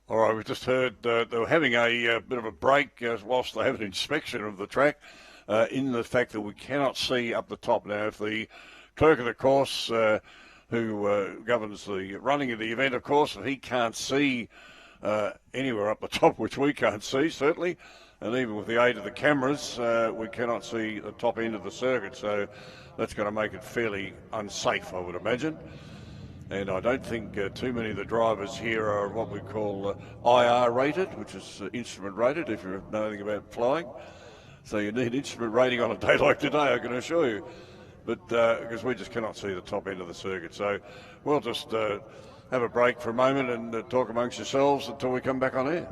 [SPEAKER 2] All right, we've just heard they were having a bit of a break whilst they have an inspection of the track in the fact that we cannot see up the top. Now, if the clerk of the course who governs the running of the event, of course, if he can't see anywhere up the top, which we can't see, certainly, and even with the aid of the cameras, we cannot see the top end of the circuit, so that's going to make it fairly unsafe, I would imagine. And I don't think too many of the drivers here are what we call IR rated, which is instrument rated, if you know anything about flying. So you need instrument rating on a day like today, I can assure you. But because we just cannot see the top end of the circuit. So we'll just have a break for a moment and talk amongst yourselves until we come back on air.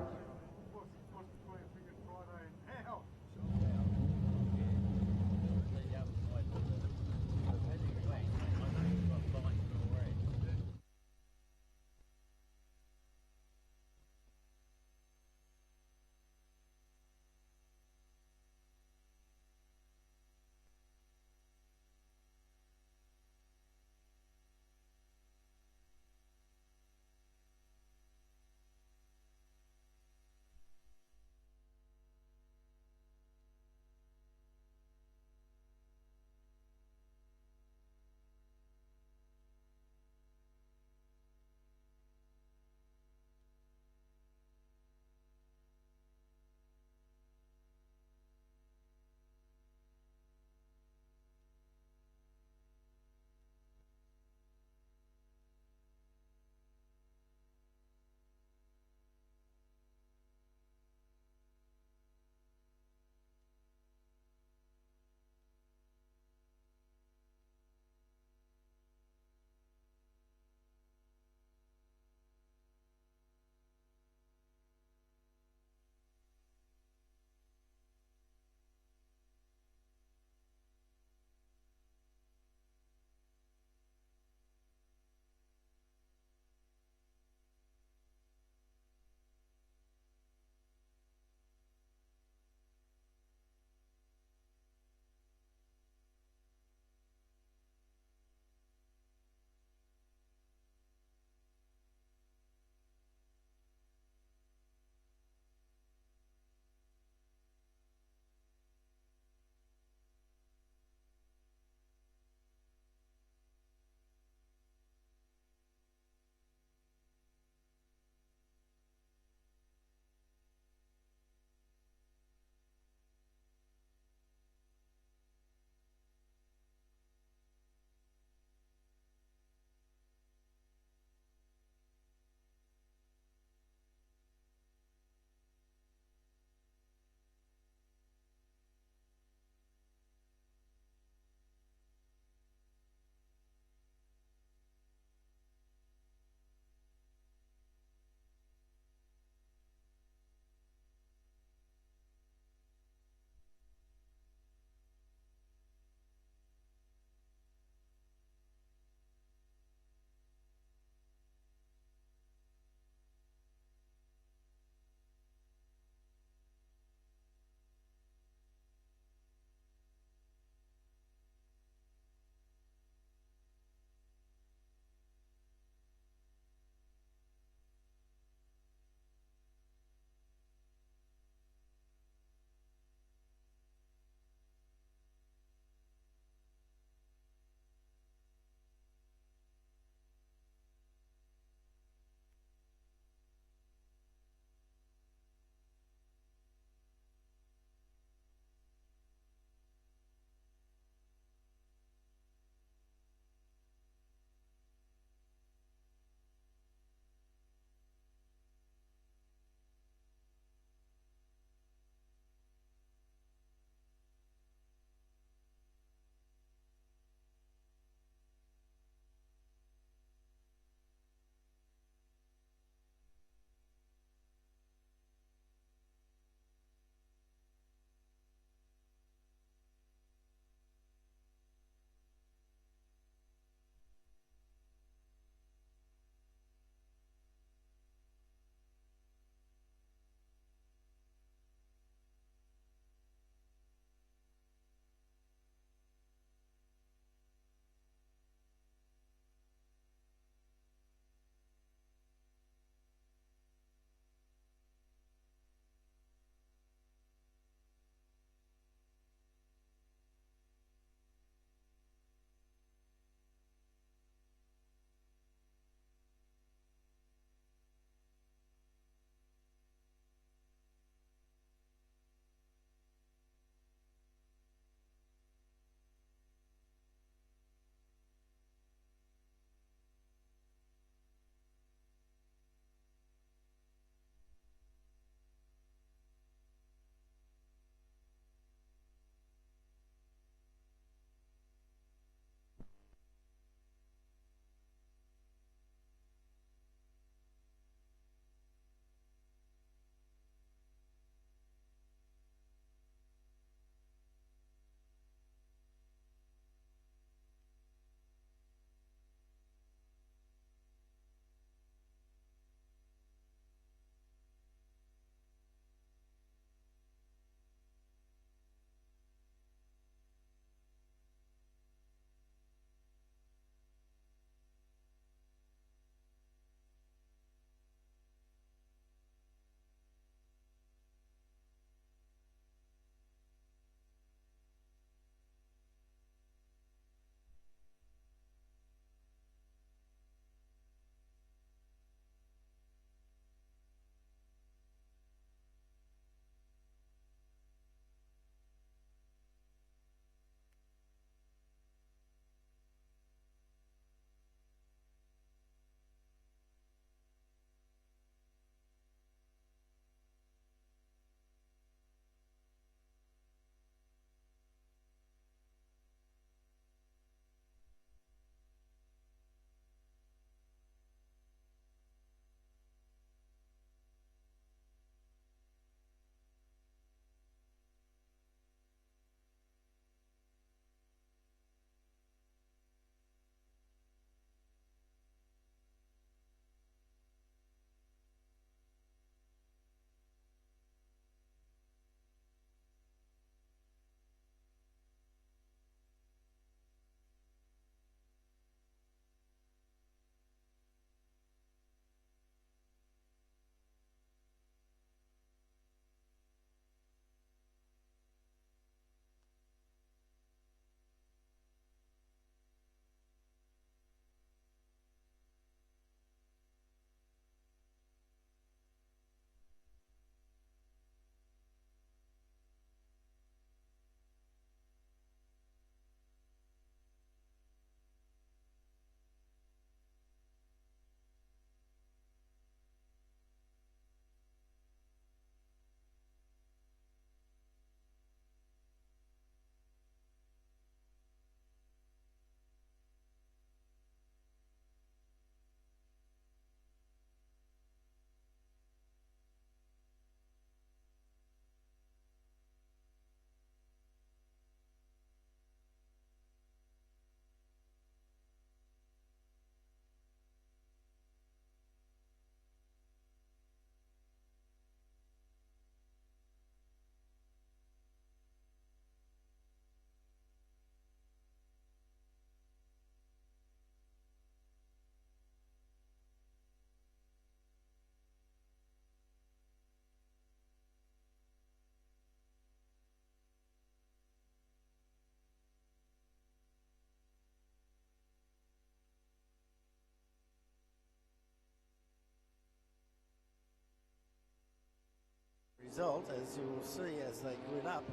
[SPEAKER 9] result, as you will see as they grid up.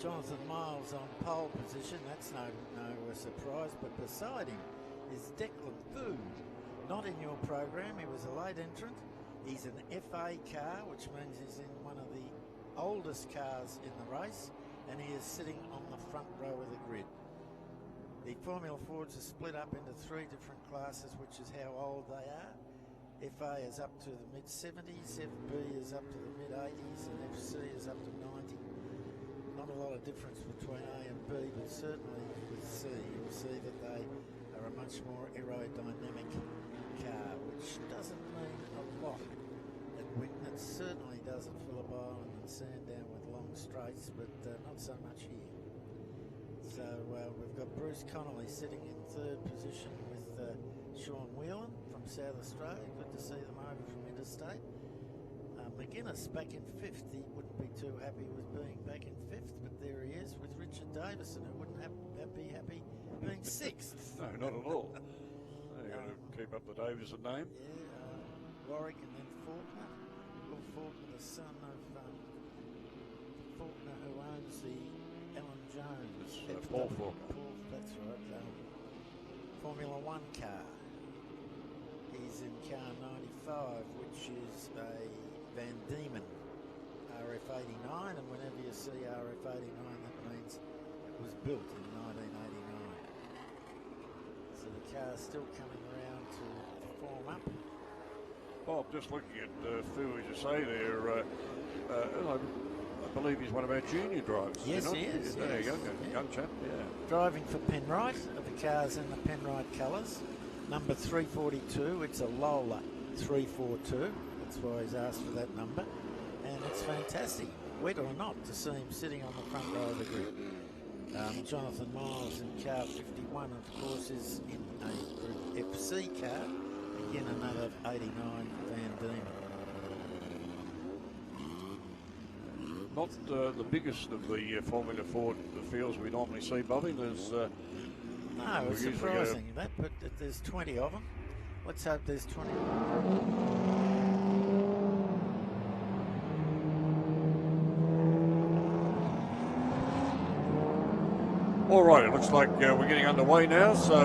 [SPEAKER 9] Jonathan Miles on pole position, that's no surprise, but beside him is Declan Fu. Not in your program, he was a late entrant. He's an FA car, which means he's in one of the oldest cars in the race, and he is sitting on the front row of the grid. The Formula Fords are split up into 3 different classes, which is how old they are. FA is up to the mid-70s, FB is up to the mid-80s, and FC is up to 90. Not a lot of difference between A and B, but certainly with C, you'll see that they are a much more aerodynamic car, which doesn't mean a lot at Winton. It certainly does at Phillip Island and Sandown with long straights, but not so much here. So we've got Bruce Connolly sitting in 3rd position with Sean Whelan from South Australia. Good to see them over from Interstate. McGuinness back in 5th. He wouldn't be too happy with being back in 5th, but there he is with Richard Davison, who wouldn't be happy being 6th.
[SPEAKER 2] No, not at all. You've got to keep up the Davison name.
[SPEAKER 9] Yeah, Warwick and then Faulkner. Will Faulkner, the son of Faulkner, who owns the Alan Jones.
[SPEAKER 2] It's Paul Faulkner.
[SPEAKER 9] That's right. Formula One car. He's in car 95, which is a Van Diemen RF89, and whenever you see RF89, that means it was built in 1989. So the car's still coming around to form up.
[SPEAKER 2] Bob, just looking at Phil, as you say there, I believe he's one of our junior drivers.
[SPEAKER 9] Yes, he is.
[SPEAKER 2] Yes. Young chap, yeah.
[SPEAKER 9] Driving for Penrite, the car's in the Penrite colours. Number 342, it's a Lola 342. That's why he's asked for that number. And it's fantastic, wet or not, to see him sitting on the front row of the grid. Jonathan Miles in car 51, of course, is in a Group FC car. Again, another 89 Van Diemen.
[SPEAKER 2] Not the biggest of the Formula Ford fields we normally see, Bobby. There's
[SPEAKER 9] no, it's surprising that, but there's 20 of them. Let's hope there's 20.
[SPEAKER 2] All right, it looks like we're getting underway now, so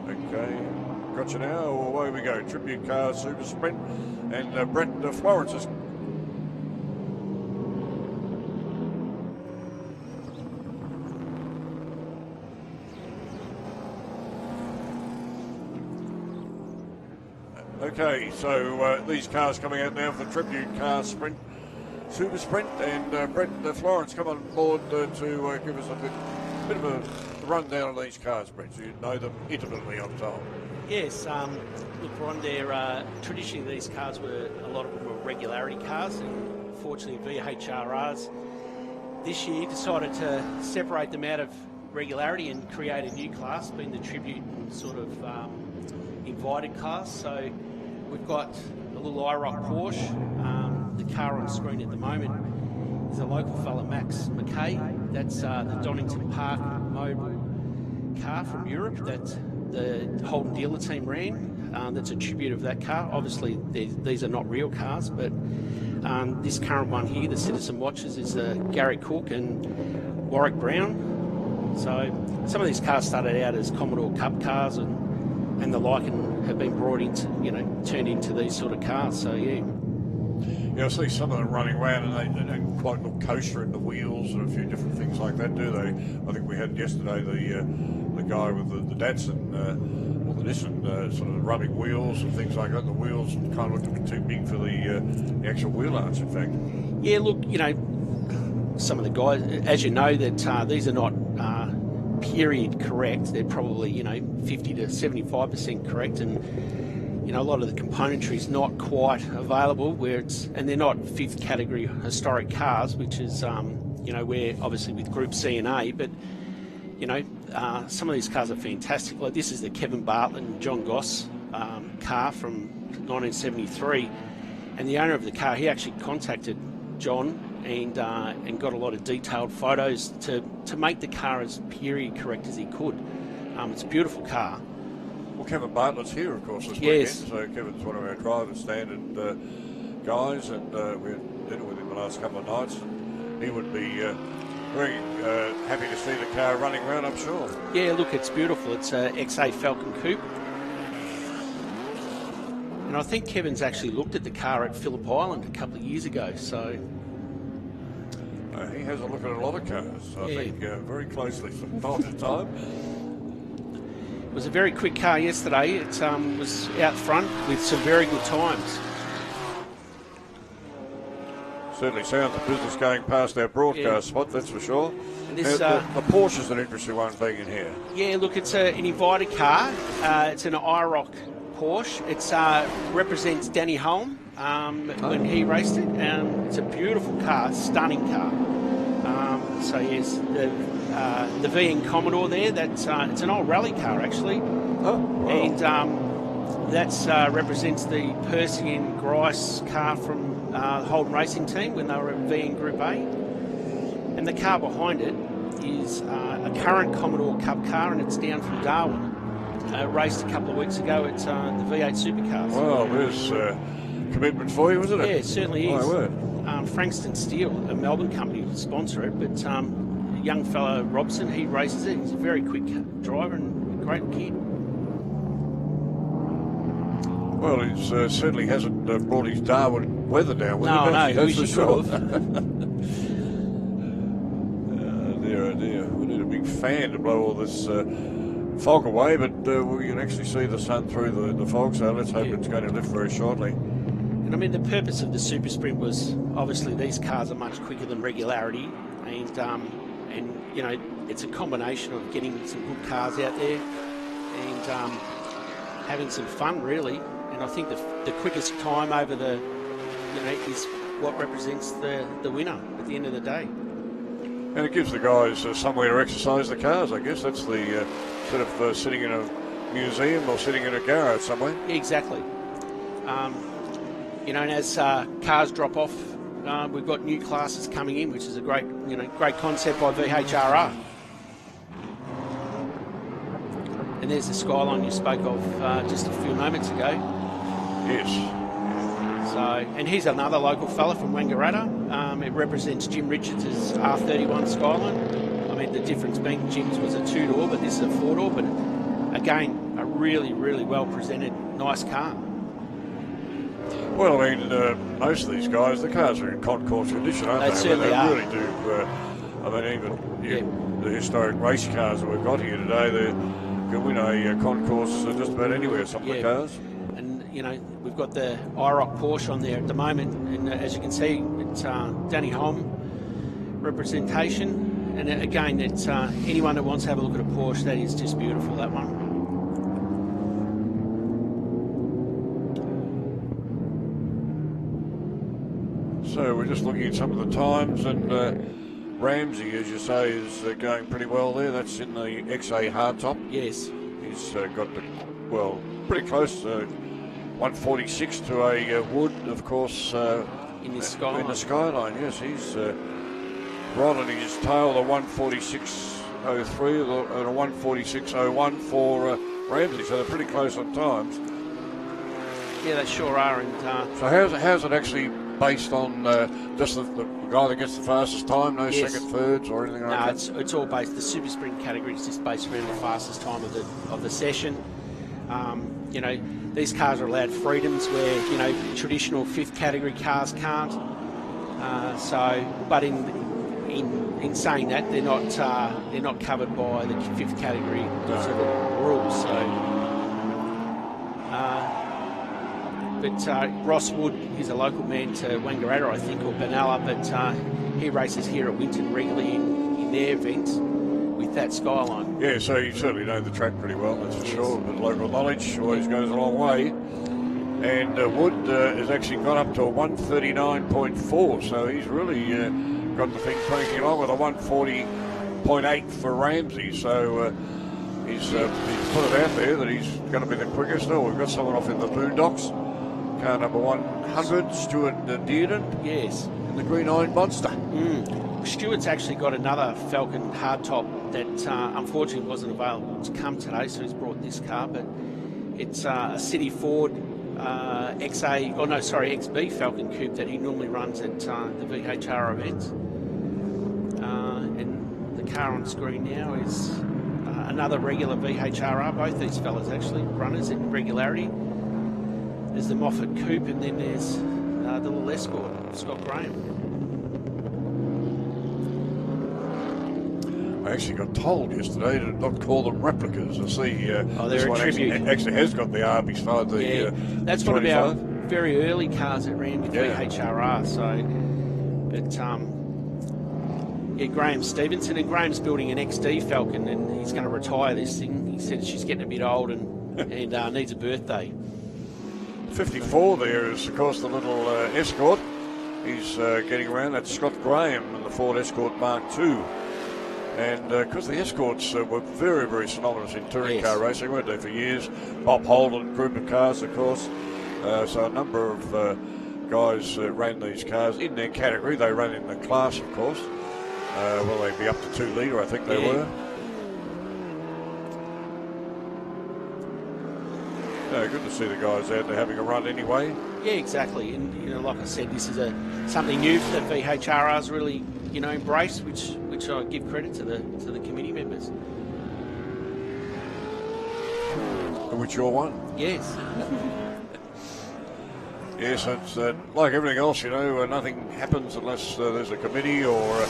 [SPEAKER 2] okay, gotcha now, away we go. Tribute car, Super Sprint, and Brett Florence is okay, so these cars coming out now for the Tribute car Sprint, Super Sprint, and Brett Florence come on board to give us a bit of a rundown of these cars, Brett. So you know them intimately, I'm told.
[SPEAKER 10] Yes, look, Ron, traditionally these cars a lot of them were regularity cars, and fortunately VHRRs this year decided to separate them out of regularity and create a new class, being the Tribute sort of invited class. So we've got a little IROC Porsche. The car on screen at the moment is a local fella, Max McKay. That's the Donington Park mobile car from Europe that the Holden dealer team ran. That's a tribute of that car. Obviously, these are not real cars, but this current one here, the Citizen Watches, is Gary Cook and Warwick Brown. So some of these cars started out as Commodore Cup cars and the like, and have been brought into, turned into these sort of cars. So yeah.
[SPEAKER 2] Yeah, I see some of them running around, and they don't quite look kosher in the wheels and a few different things like that, do they? I think we had yesterday the guy with the Datsun, or the Nissan, sort of rubbing wheels and things like that. The wheels kind of looked a bit too big for the actual wheel arch, in fact.
[SPEAKER 10] Yeah, look, some of the guys, as you know, that these are not period correct. They're probably 50 to 75% correct, and a lot of the componentry is not quite available and they're not 5th category historic cars, which is where obviously with Group C and A, but some of these cars are fantastic. Like this is the Kevin Bartlett and John Goss car from 1973, and the owner of the car, he actually contacted John and got a lot of detailed photos to make the car as period correct as he could. It's a beautiful car.
[SPEAKER 2] Well, Kevin Bartlett's here, of course, this
[SPEAKER 10] Yes.
[SPEAKER 2] weekend. So Kevin's one of our drivers, standard guys, and we had dinner with him the last couple of nights. He would be very happy to see the car running around, I'm sure.
[SPEAKER 10] Yeah, look, it's beautiful. It's a XA Falcon Coupe. And I think Kevin's actually looked at the car at Phillip Island a couple of years ago, so...
[SPEAKER 2] He has a look at a lot of cars, I think, very closely from time to time.
[SPEAKER 10] It was a very quick car yesterday. It was out front with some very good times.
[SPEAKER 2] Certainly sounds the business going past our broadcast spot, that's for sure.
[SPEAKER 10] And this,
[SPEAKER 2] the Porsche's an interesting one being in here.
[SPEAKER 10] Yeah, look, it's an invited car. It's an IROC Porsche. It represents Danny Holm when he raced it. It's a beautiful car, stunning car. So yes, the VN Commodore there. That's it's an old rally car actually.
[SPEAKER 2] Oh, wow.
[SPEAKER 10] And that's represents the Percy and Grice car from the Holden Racing team when they were at VN Group A. And the car behind it is a current Commodore Cup car, and it's down from Darwin. Raced a couple of weeks ago at the V8 Supercars.
[SPEAKER 2] Well, there's commitment for you, wasn't it?
[SPEAKER 10] Yeah, it certainly is.
[SPEAKER 2] My word.
[SPEAKER 10] Frankston Steel, a Melbourne company, would sponsor it, but a young fellow, Robson, he races it. He's a very quick driver and a great kid.
[SPEAKER 2] Well, he certainly hasn't brought his Darwin weather down with him.
[SPEAKER 10] No,
[SPEAKER 2] That's
[SPEAKER 10] we
[SPEAKER 2] for
[SPEAKER 10] should
[SPEAKER 2] sure.
[SPEAKER 10] have.
[SPEAKER 2] Oh dear. We need a big fan to blow all this fog away, but we can actually see the sun through the fog, so let's hope it's going to lift very shortly.
[SPEAKER 10] And I mean, the purpose of the Super Sprint was obviously these cars are much quicker than Regularity, and you know, it's a combination of getting some good cars out there and having some fun, really. And I think the quickest time over the, is what represents the winner at the end of the day.
[SPEAKER 2] And it gives the guys somewhere to exercise the cars, I guess. That's the sort of sitting in a museum or sitting in a garage somewhere.
[SPEAKER 10] Exactly. And as cars drop off, we've got new classes coming in, which is a great concept by VHRR. And there's the skyline you spoke of just a few moments ago.
[SPEAKER 2] Yes.
[SPEAKER 10] So, and here's another local fella from Wangaratta. It represents Jim Richards' R31 Skyline. I mean, the difference being Jim's was a two-door, but this is a four-door. But again, a really, really well-presented, nice car.
[SPEAKER 2] Well, I mean, most of these guys, the cars are in concourse condition, aren't they?
[SPEAKER 10] They certainly are.
[SPEAKER 2] They really do. I mean, even the historic race cars that we've got here today, they can win a concourse just about anywhere, some of the cars.
[SPEAKER 10] And, we've got the IROC Porsche on there at the moment. And as you can see, it's Danny Holm representation. And again, it's anyone that wants to have a look at a Porsche, that is just beautiful, that one.
[SPEAKER 2] So we're just looking at some of the times, and Ramsey, as you say, is going pretty well there. That's in the XA hardtop.
[SPEAKER 10] Yes.
[SPEAKER 2] He's got pretty close, 146 to a Wood, of course.
[SPEAKER 10] In the Skyline.
[SPEAKER 2] In the Skyline, yes. He's right on his tail, the 146.03 and a 146.01 for Ramsey, so they're pretty close on times.
[SPEAKER 10] Yeah, they sure are. And
[SPEAKER 2] so how's it actually based on just the guy that gets the fastest time, no second, thirds or anything like that?
[SPEAKER 10] No, it's all based, the Super Sprint category is just based around the fastest time of the session. These cars are allowed freedoms where, traditional fifth category cars can't. But in saying that, they're not covered by the fifth category sort of rules. But Ross Wood, he's a local man to Wangaratta, I think, or Benalla, but he races here at Winton regularly in their events with that Skyline.
[SPEAKER 2] Yeah, so you certainly know the track pretty well, that's for sure, but local knowledge always goes a long way. And Wood has actually gone up to a 139.4, so he's really got the thing cranking along with a 140.8 for Ramsey, so he's put it out there that he's going to be the quickest. Oh, we've got someone off in the Boondocks. Car number 100, Stuart Dearden.
[SPEAKER 10] Yes.
[SPEAKER 2] And the Green Iron Monster.
[SPEAKER 10] Stuart's actually got another Falcon hardtop that unfortunately wasn't available to come today, so he's brought this car. But It's a City Ford XB Falcon Coupe that he normally runs at the VHR events. And the car on screen now is another regular VHRR, both these fellas actually, runners in Regularity. There's the Moffat Coupe, and then there's the little Escort, Scott Graham.
[SPEAKER 2] I actually got told yesterday to not call them replicas. I see
[SPEAKER 10] they're
[SPEAKER 2] this
[SPEAKER 10] a
[SPEAKER 2] one
[SPEAKER 10] tribute.
[SPEAKER 2] actually has got the R beside the
[SPEAKER 10] that's one of
[SPEAKER 2] 25.
[SPEAKER 10] our very early cars that ran with VHRR. So, but Graham Stevenson, and Graham's building an XD Falcon, and he's going to retire this thing. He said she's getting a bit old and needs a birthday.
[SPEAKER 2] 54 there is, of course, the little Escort. He's getting around. That's Scott Graham and the Ford Escort Mark II. And because the Escorts were very, very synonymous in touring car racing, weren't they, for years? Bob Holden, group of cars, of course. So a number of guys ran these cars in their category. They ran in the class, of course. Well, they'd be up to 2 litre, I think they were. Good to see the guys out there having a run anyway.
[SPEAKER 10] Yeah, exactly. And like I said, this is something new that VHRR's really embraced, which I give credit to the committee members.
[SPEAKER 2] Which you're one.
[SPEAKER 10] Yes.
[SPEAKER 2] Yes, it's like everything else, nothing happens unless there's a committee or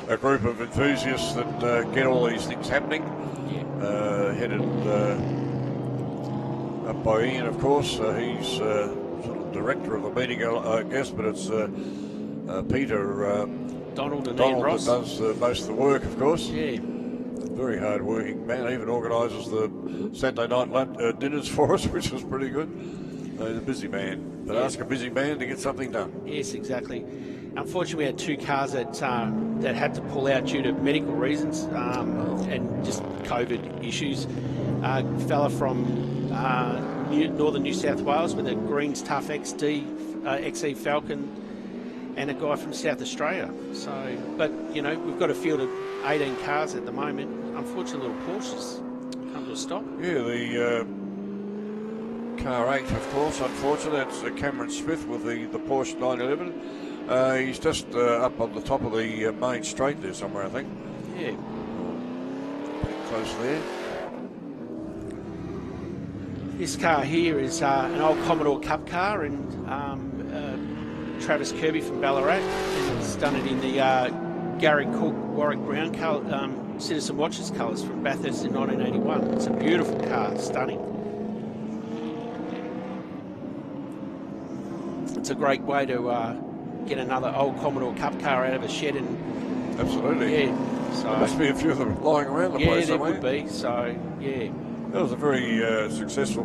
[SPEAKER 2] a group of enthusiasts that get all these things happening. Yeah. Headed up by Ian, of course. He's sort of director of the meeting, I guess, but it's Peter
[SPEAKER 10] Donald and
[SPEAKER 2] Donald
[SPEAKER 10] Ian Ross
[SPEAKER 2] that does most of the work, of course.
[SPEAKER 10] Yeah.
[SPEAKER 2] Very hard-working man. Even organises the Saturday night dinners for us, which is pretty good. He's a busy man. But ask a busy man to get something done.
[SPEAKER 10] Yes, exactly. Unfortunately, we had 2 cars that had to pull out due to medical reasons and just COVID issues. A fella from northern New South Wales with a Greens Tough XE Falcon, and a guy from South Australia. So, but we've got a field of 18 cars at the moment. Unfortunately, little Porsches come to a stop. Yeah,
[SPEAKER 2] the car 8, of course. Unfortunately, that's Cameron Smith with the Porsche 911. He's just up on the top of the main straight there somewhere, I think.
[SPEAKER 10] Yeah.
[SPEAKER 2] Pretty close there.
[SPEAKER 10] This car here is an old Commodore Cup car, and Travis Kirby from Ballarat, and he's done it in the Gary Cook Warwick Brown Citizen Watches colours from Bathurst in 1981. It's a beautiful car, stunning. It's a great way to get another old Commodore Cup car out of a shed. And
[SPEAKER 2] absolutely.
[SPEAKER 10] Yeah. So
[SPEAKER 2] there must be a few of them lying around the place.
[SPEAKER 10] Yeah, there would be. So, yeah.
[SPEAKER 2] That was a very successful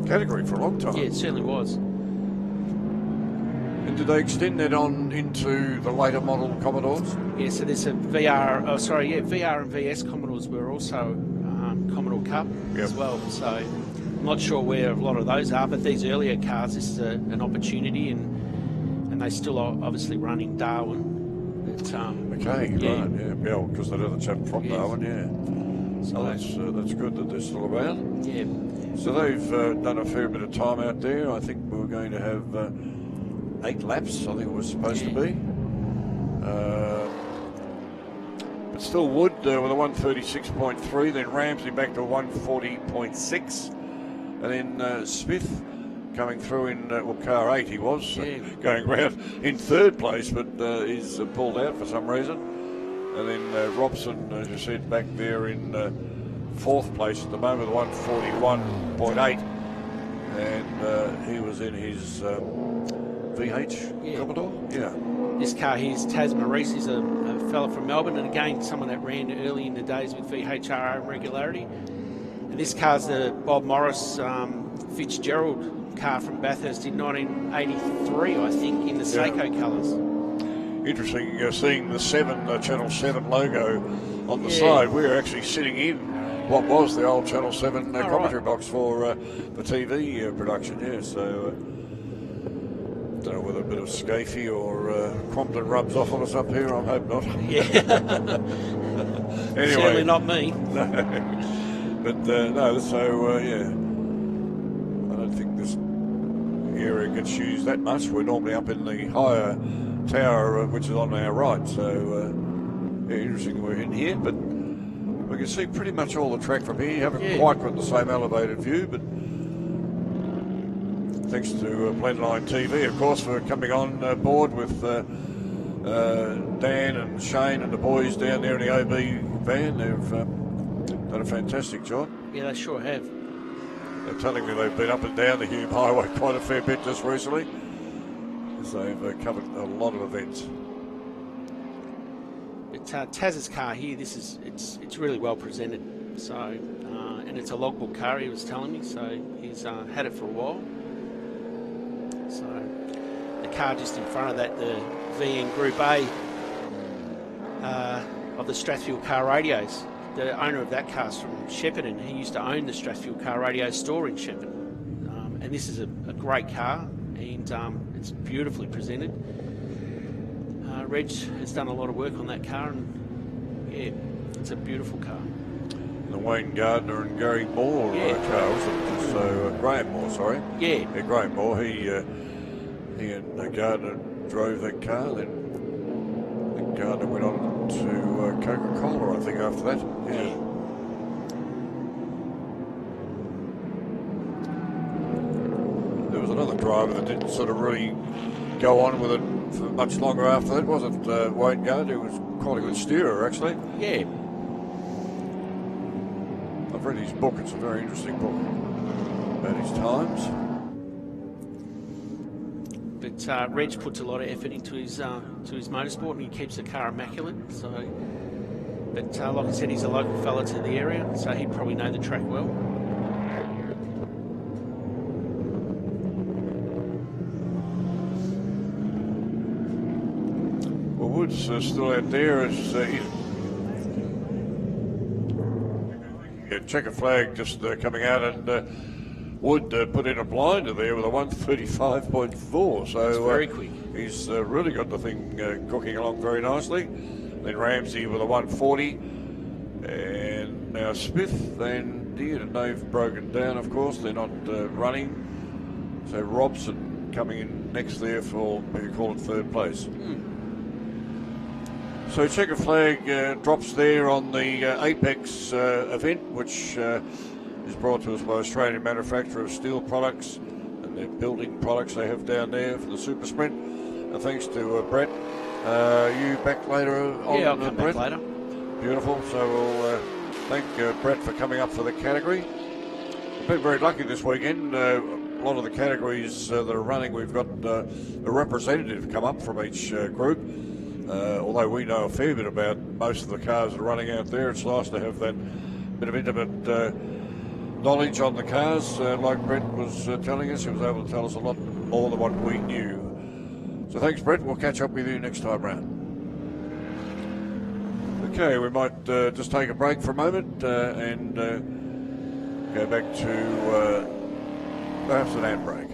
[SPEAKER 2] category for a long time.
[SPEAKER 10] Yeah, it certainly was.
[SPEAKER 2] And did they extend that on into the later model Commodores?
[SPEAKER 10] Yeah, so there's a VR and VS Commodores were also Commodore Cup as well. So I'm not sure where a lot of those are, but these earlier cars, this is an opportunity, and they still are obviously running Darwin. But,
[SPEAKER 2] okay, right, yeah, because they did the chap from Darwin, yeah. So that's good that they're still about.
[SPEAKER 10] Yeah.
[SPEAKER 2] So they've done a fair bit of time out there. I think we were going to have 8 laps, I think it was supposed to be. But still Wood with a 136.3, then Ramsey back to 140.6, and then Smith coming through in car 8 he was, going around in 3rd place, but he's pulled out for some reason. And then Robson, as you said, back there in 4th place at the moment, 141.8. And he was in his VH Commodore? Yeah.
[SPEAKER 10] This car here is Taz Maurice. He's a fella from Melbourne, and again, someone that ran early in the days with VHRR and Regularity. And this car's the Bob Morris Fitzgerald car from Bathurst in 1983, I think, in the SoCal colours.
[SPEAKER 2] Interesting seeing the Channel 7 logo on the side. We're actually sitting in what was the old Channel 7 commentary box for the TV production, so don't know whether a bit of Scafie or Crompton rubs off on us up here. I hope not.
[SPEAKER 10] Yeah.
[SPEAKER 2] Anyway.
[SPEAKER 10] Certainly not me.
[SPEAKER 2] No. But no, so don't think this area gets used that much. We're normally up in the higher tower, which is on our right. So interesting we're in here, but we can see pretty much all the track from here. You haven't quite got the same elevated view, but thanks to Blendline TV, of course, for coming on board with Dan and Shane and the boys down there in the OB van. They've done a fantastic job.
[SPEAKER 10] Yeah, they sure have.
[SPEAKER 2] They're telling me they've been up and down the Hume Highway quite a fair bit just recently, as they've covered a lot of events.
[SPEAKER 10] But Taz's car here, it's really well presented. So, and it's a logbook car, he was telling me, so he's had it for a while. So the car just in front of that, the VN Group A of the Strathfield Car Radios. The owner of that car's from Shepparton. He used to own the Strathfield Car Radio store in Shepparton. And this is a great car, and it's beautifully presented. Reg has done a lot of work on that car, and yeah, it's a beautiful car.
[SPEAKER 2] The Wayne Gardner and Gary Moore car, wasn't it? So Graham Moore, sorry.
[SPEAKER 10] Yeah,
[SPEAKER 2] Graham Moore. He and Gardner drove that car. Then Gardner went on to Coca-Cola, I think, after that. Yeah. There was another driver that didn't sort of really go on with it for much longer after that, wasn't Wayne Gardner, who was quite a good steerer, actually.
[SPEAKER 10] Yeah.
[SPEAKER 2] I've read his book. It's a very interesting book about his times.
[SPEAKER 10] But Reg puts a lot of effort into his motorsport, and he keeps the car immaculate. So, but like I said, he's a local fella to the area, so he'd probably know the track well.
[SPEAKER 2] Well, Wood's still out there. Checker flag just coming out, and Wood put in a blinder there with a 135.4. So
[SPEAKER 10] it's very quick.
[SPEAKER 2] He's really got the thing cooking along very nicely. Then Ramsey with a 140, and now Smith and Deere, and they've broken down. Of course, they're not running. So Robson coming in next there for, you call it, third place. So checker flag drops there on the Apex event, which is brought to us by Australian manufacturer of steel products and their building products they have down there for the Super Sprint. Thanks to Brett. You back later on?
[SPEAKER 10] Yeah, I'll come back later.
[SPEAKER 2] Beautiful. So we'll thank Brett for coming up for the category. We've been very lucky this weekend. A lot of the categories that are running, we've got a representative come up from each group. Although we know a fair bit about most of the cars that are running out there, it's nice to have that bit of intimate knowledge on the cars. Like Brett was telling us, he was able to tell us a lot more than what we knew. So thanks, Brett. We'll catch up with you next time round. Okay, we might just take a break for a moment and go back to perhaps an ad break.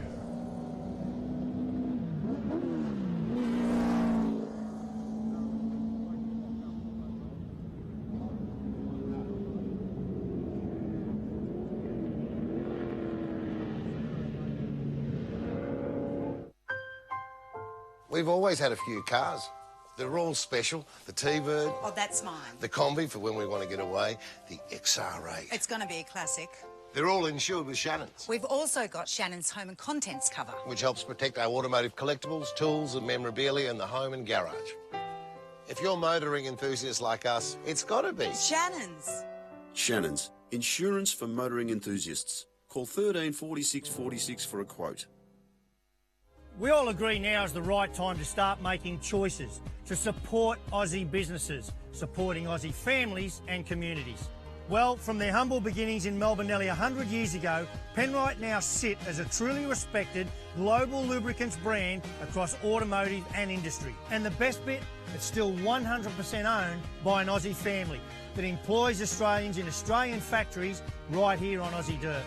[SPEAKER 5] We've always had a few cars. They're all special. The T-Bird.
[SPEAKER 6] Oh, that's mine.
[SPEAKER 5] The Combi for when we want to get away. The XR8.
[SPEAKER 6] It's going to be a classic.
[SPEAKER 5] They're all insured with Shannons,
[SPEAKER 6] We've also got Shannons home and contents cover,
[SPEAKER 5] which helps protect our automotive collectibles, tools and memorabilia in the home and garage. If you're motoring enthusiasts like us, it's got to be
[SPEAKER 6] Shannons.
[SPEAKER 7] Shannons, insurance for motoring enthusiasts. Call 13 46 46 for a quote.
[SPEAKER 8] We all agree now is the right time to start making choices to support Aussie businesses, supporting Aussie families and communities. Well, from their humble beginnings in Melbourne nearly 100 years ago, Penrite now sit as a truly respected global lubricants brand across automotive and industry. And the best bit, it's still 100% owned by an Aussie family that employs Australians in Australian factories right here on Aussie dirt.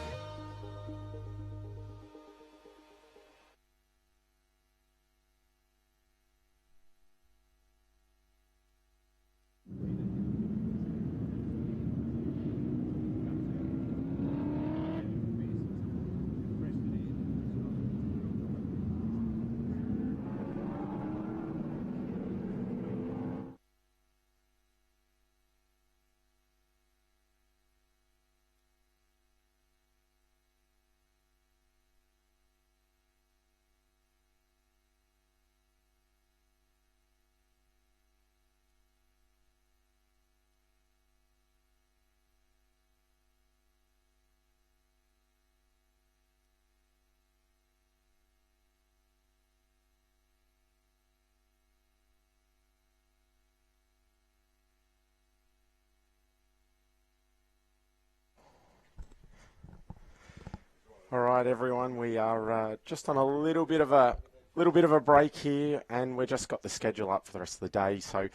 [SPEAKER 11] All right, everyone. We are just on a little bit of a break here, and we've just got the schedule up for the rest of the day. So,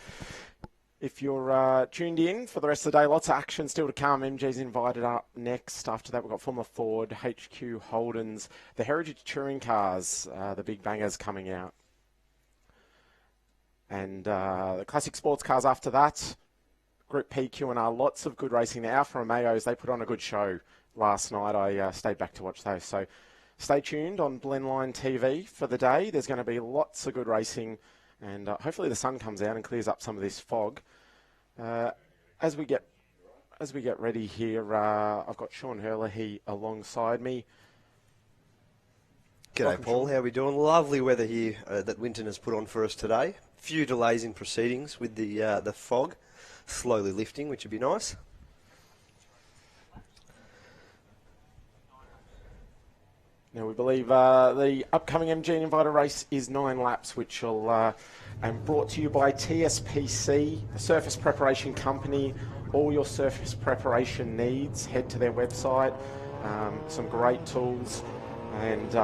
[SPEAKER 11] if you're tuned in for the rest of the day, lots of action still to come. MG's invited up next. After that, we've got Formula Ford, HQ Holdens, the Heritage Touring Cars, the big bangers coming out, and the classic sports cars after that. Group P, Q&R, lots of good racing. The Alfa Romeos, they put on a good show last night. I stayed back to watch those. So stay tuned on Blendline TV for the day. There's going to be lots of good racing, and hopefully the sun comes out and clears up some of this fog. As we get ready here, I've got Sean Herlihy alongside me.
[SPEAKER 12] G'day,
[SPEAKER 11] Welcome,
[SPEAKER 12] Paul.
[SPEAKER 11] Sean.
[SPEAKER 12] How are we doing? Lovely weather here that Winton has put on for us today. Few delays in proceedings with the fog slowly lifting, which would be nice.
[SPEAKER 11] Now, we believe the upcoming MG Invited race is 9 laps, which will and brought to you by TSPC, the surface preparation company. All your surface preparation needs, head to their website. Some great tools, and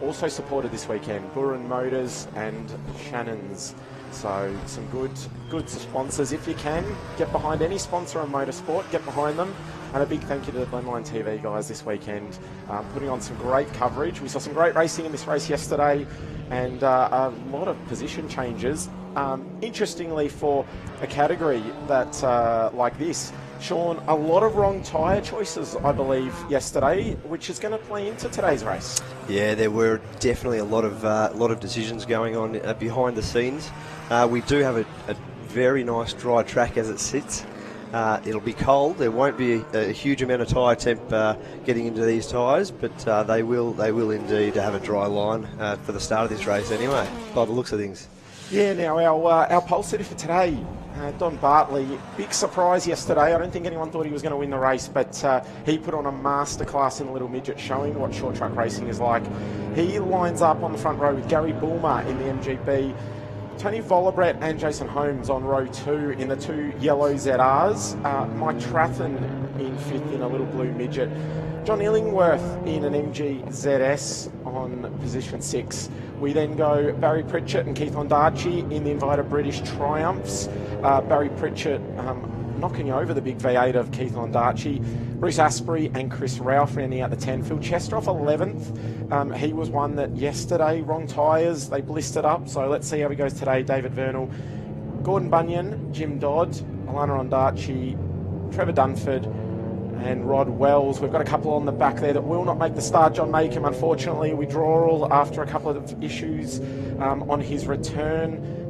[SPEAKER 11] also supported this weekend, Burren Motors and Shannons. So some good sponsors. If you can, get behind any sponsor of motorsport, get behind them. And a big thank you to the Blendline TV guys this weekend, putting on some great coverage. We saw some great racing in this race yesterday, and a lot of position changes. Interestingly, for a category that like this, Sean, a lot of wrong tyre choices, I believe, yesterday, which is going to play into today's race.
[SPEAKER 12] Yeah, there were definitely a lot of decisions going on behind the scenes. We do have a very nice dry track as it sits. It'll be cold. There won't be a huge amount of tyre temp getting into these tyres, but they will indeed have a dry line for the start of this race anyway, by the looks of things.
[SPEAKER 11] Yeah, now our pole sitter for today, Don Bartley, big surprise yesterday. I don't think anyone thought he was going to win the race, but he put on a masterclass in the little midget, showing what short track racing is like. He lines up on the front row with Gary Bulmer in the MGB, Tony Vollebrett and Jason Holmes on row 2 in the 2 yellow ZRs, Mike Trathen in 5th in a little blue midget, John Illingworth in an MG ZS on position 6. We then go Barry Pritchett and Keith Ondarchi in the Invited British Triumphs. Barry Pritchett knocking over the big V8 of Keith Ondarchi. Bruce Asprey and Chris Ralph rounding out the 10. Phil Chester off 11th. He was one that yesterday, wrong tyres, they blistered up. So let's see how he goes today. David Vernal, Gordon Bunyan, Jim Dodd, Alana Ondarchi, Trevor Dunford, and Rod Wells. We've got a couple on the back there that will not make the start. John Makem, unfortunately, withdrawal after a couple of issues on his return.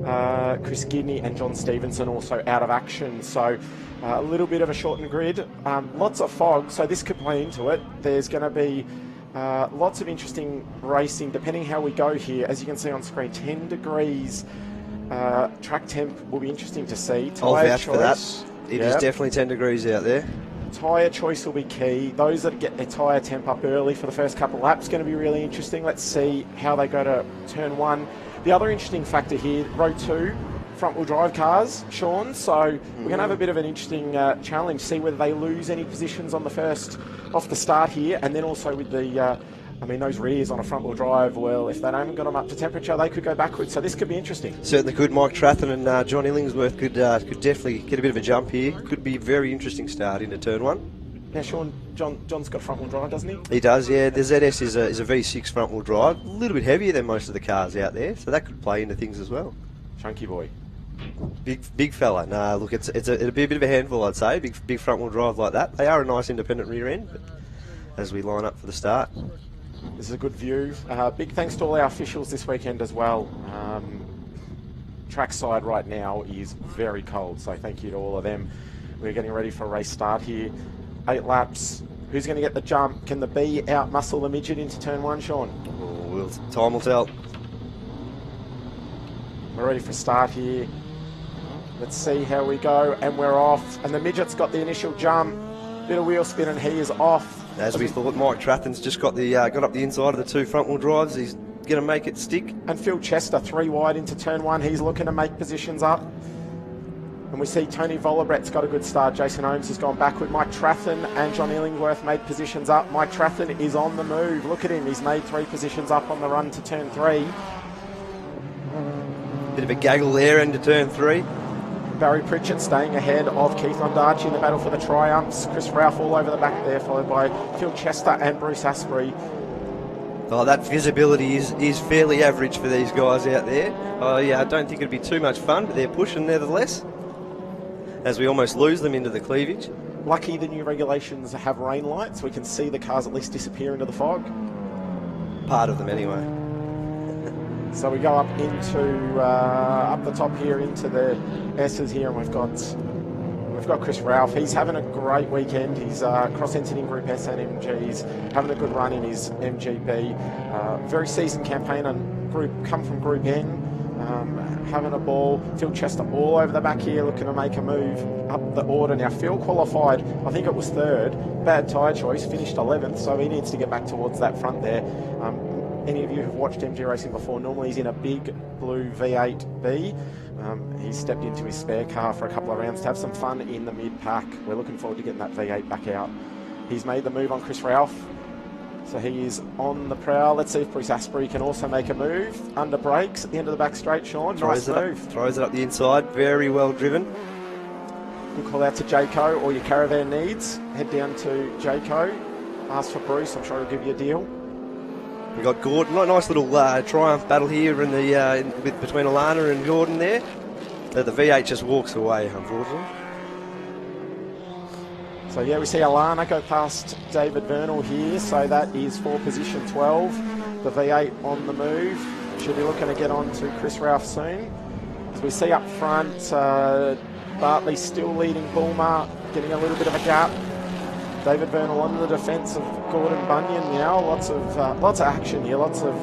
[SPEAKER 11] Chris Gidney and John Stevenson also out of action. So a little bit of a shortened grid. Lots of fog, so this could play into it. There's going to be lots of interesting racing depending how we go here. As you can see on screen, 10 degrees. Track temp will be interesting to see.
[SPEAKER 12] I'll vouch for that. It is definitely 10 degrees out there.
[SPEAKER 11] Tyre choice will be key. Those that get their tyre temp up early for the first couple of laps is going to be really interesting. Let's see how they go to turn 1. The other interesting factor here, row 2, front-wheel drive cars, Sean. So we're going to have a bit of an interesting challenge, see whether they lose any positions on the first, off the start here, and then also with the, those rears on a front-wheel drive, well, if they haven't got them up to temperature, they could go backwards. So this could be interesting.
[SPEAKER 12] Certainly could. Mike Trathen and John Illingsworth could definitely get a bit of a jump here. Could be a very interesting start into turn 1.
[SPEAKER 11] Now, Sean, John's got front-wheel drive, doesn't he?
[SPEAKER 12] He does, yeah. The ZS is a V6 front-wheel drive, a little bit heavier than most of the cars out there, so that could play into things as well.
[SPEAKER 11] Chunky boy.
[SPEAKER 12] Big fella. Nah, look, it'll be a bit of a handful, I'd say. Big front-wheel drive like that. They are a nice independent rear end, but as we line up for the start.
[SPEAKER 11] This is a good view. Big thanks to all our officials this weekend as well. Trackside right now is very cold, so thank you to all of them. We're getting ready for a race start here. 8 laps. Who's going to get the jump? Can the B out-muscle the midget into turn 1, Sean?
[SPEAKER 12] Time will tell.
[SPEAKER 11] We're ready for start here. Let's see how we go, and we're off. And the midget's got the initial jump. Bit of wheel spin, and he is off.
[SPEAKER 12] As we thought, Mike Trathen's just got up the inside of the 2 front-wheel drives. He's going to make it stick.
[SPEAKER 11] And Phil Chester, 3 wide into turn 1. He's looking to make positions up. And we see Tony Volabret's got a good start. Jason Holmes has gone backward. Mike Trathen and John Illingworth made positions up. Mike Trathen is on the move. Look at him. He's made 3 positions up on the run to turn 3.
[SPEAKER 12] Bit of a gaggle there into turn 3.
[SPEAKER 11] Barry Pritchett staying ahead of Keith Ondarchi in the battle for the triumphs. Chris Ralph all over the back there, followed by Phil Chester and Bruce Asprey.
[SPEAKER 12] Oh, that visibility is fairly average for these guys out there. Oh, yeah, I don't think it'd be too much fun, but they're pushing nevertheless, as we almost lose them into the cleavage.
[SPEAKER 11] Lucky the new regulations have rain lights. We can see the cars at least disappear into the fog.
[SPEAKER 12] Part of them anyway.
[SPEAKER 11] So we go up into up the top here into the S's here, and we've got Chris Ralph. He's having a great weekend. He's cross-entered in Group S and MG. He's having a good run in his MGB. Very seasoned campaigner. Come from Group N. Having a ball. Phil Chester all over the back here, looking to make a move up the order. Now Phil qualified, I think it was 3rd. Bad tyre choice, finished 11th, so he needs to get back towards that front there. Any of you who've watched MG racing before, normally he's in a big blue V8B. He's stepped into his spare car for a couple of rounds to have some fun in the mid-pack. We're looking forward to getting that V8 back out. He's made the move on Chris Ralph, so he is on the prowl. Let's see if Bruce Asprey can also make a move. Under brakes at the end of the back straight, Sean. Nice move.
[SPEAKER 12] Throws it up the inside. Very well driven.
[SPEAKER 11] Good call out to Jayco. All your caravan needs, head down to Jayco. Ask for Bruce. I'm sure he'll give you a deal.
[SPEAKER 12] We got Gordon. Nice little triumph battle here in the between Alana and Gordon there. The V8 just walks away, unfortunately.
[SPEAKER 11] So yeah, we see Alana go past David Vernal here. So that is for position 12. The V8 on the move. Should be looking to get on to Chris Ralph soon. As we see up front, Bartley still leading Bulmer, getting a little bit of a gap. David Vernal on the defence of Gordon Bunyan now. Lots of action here. Lots of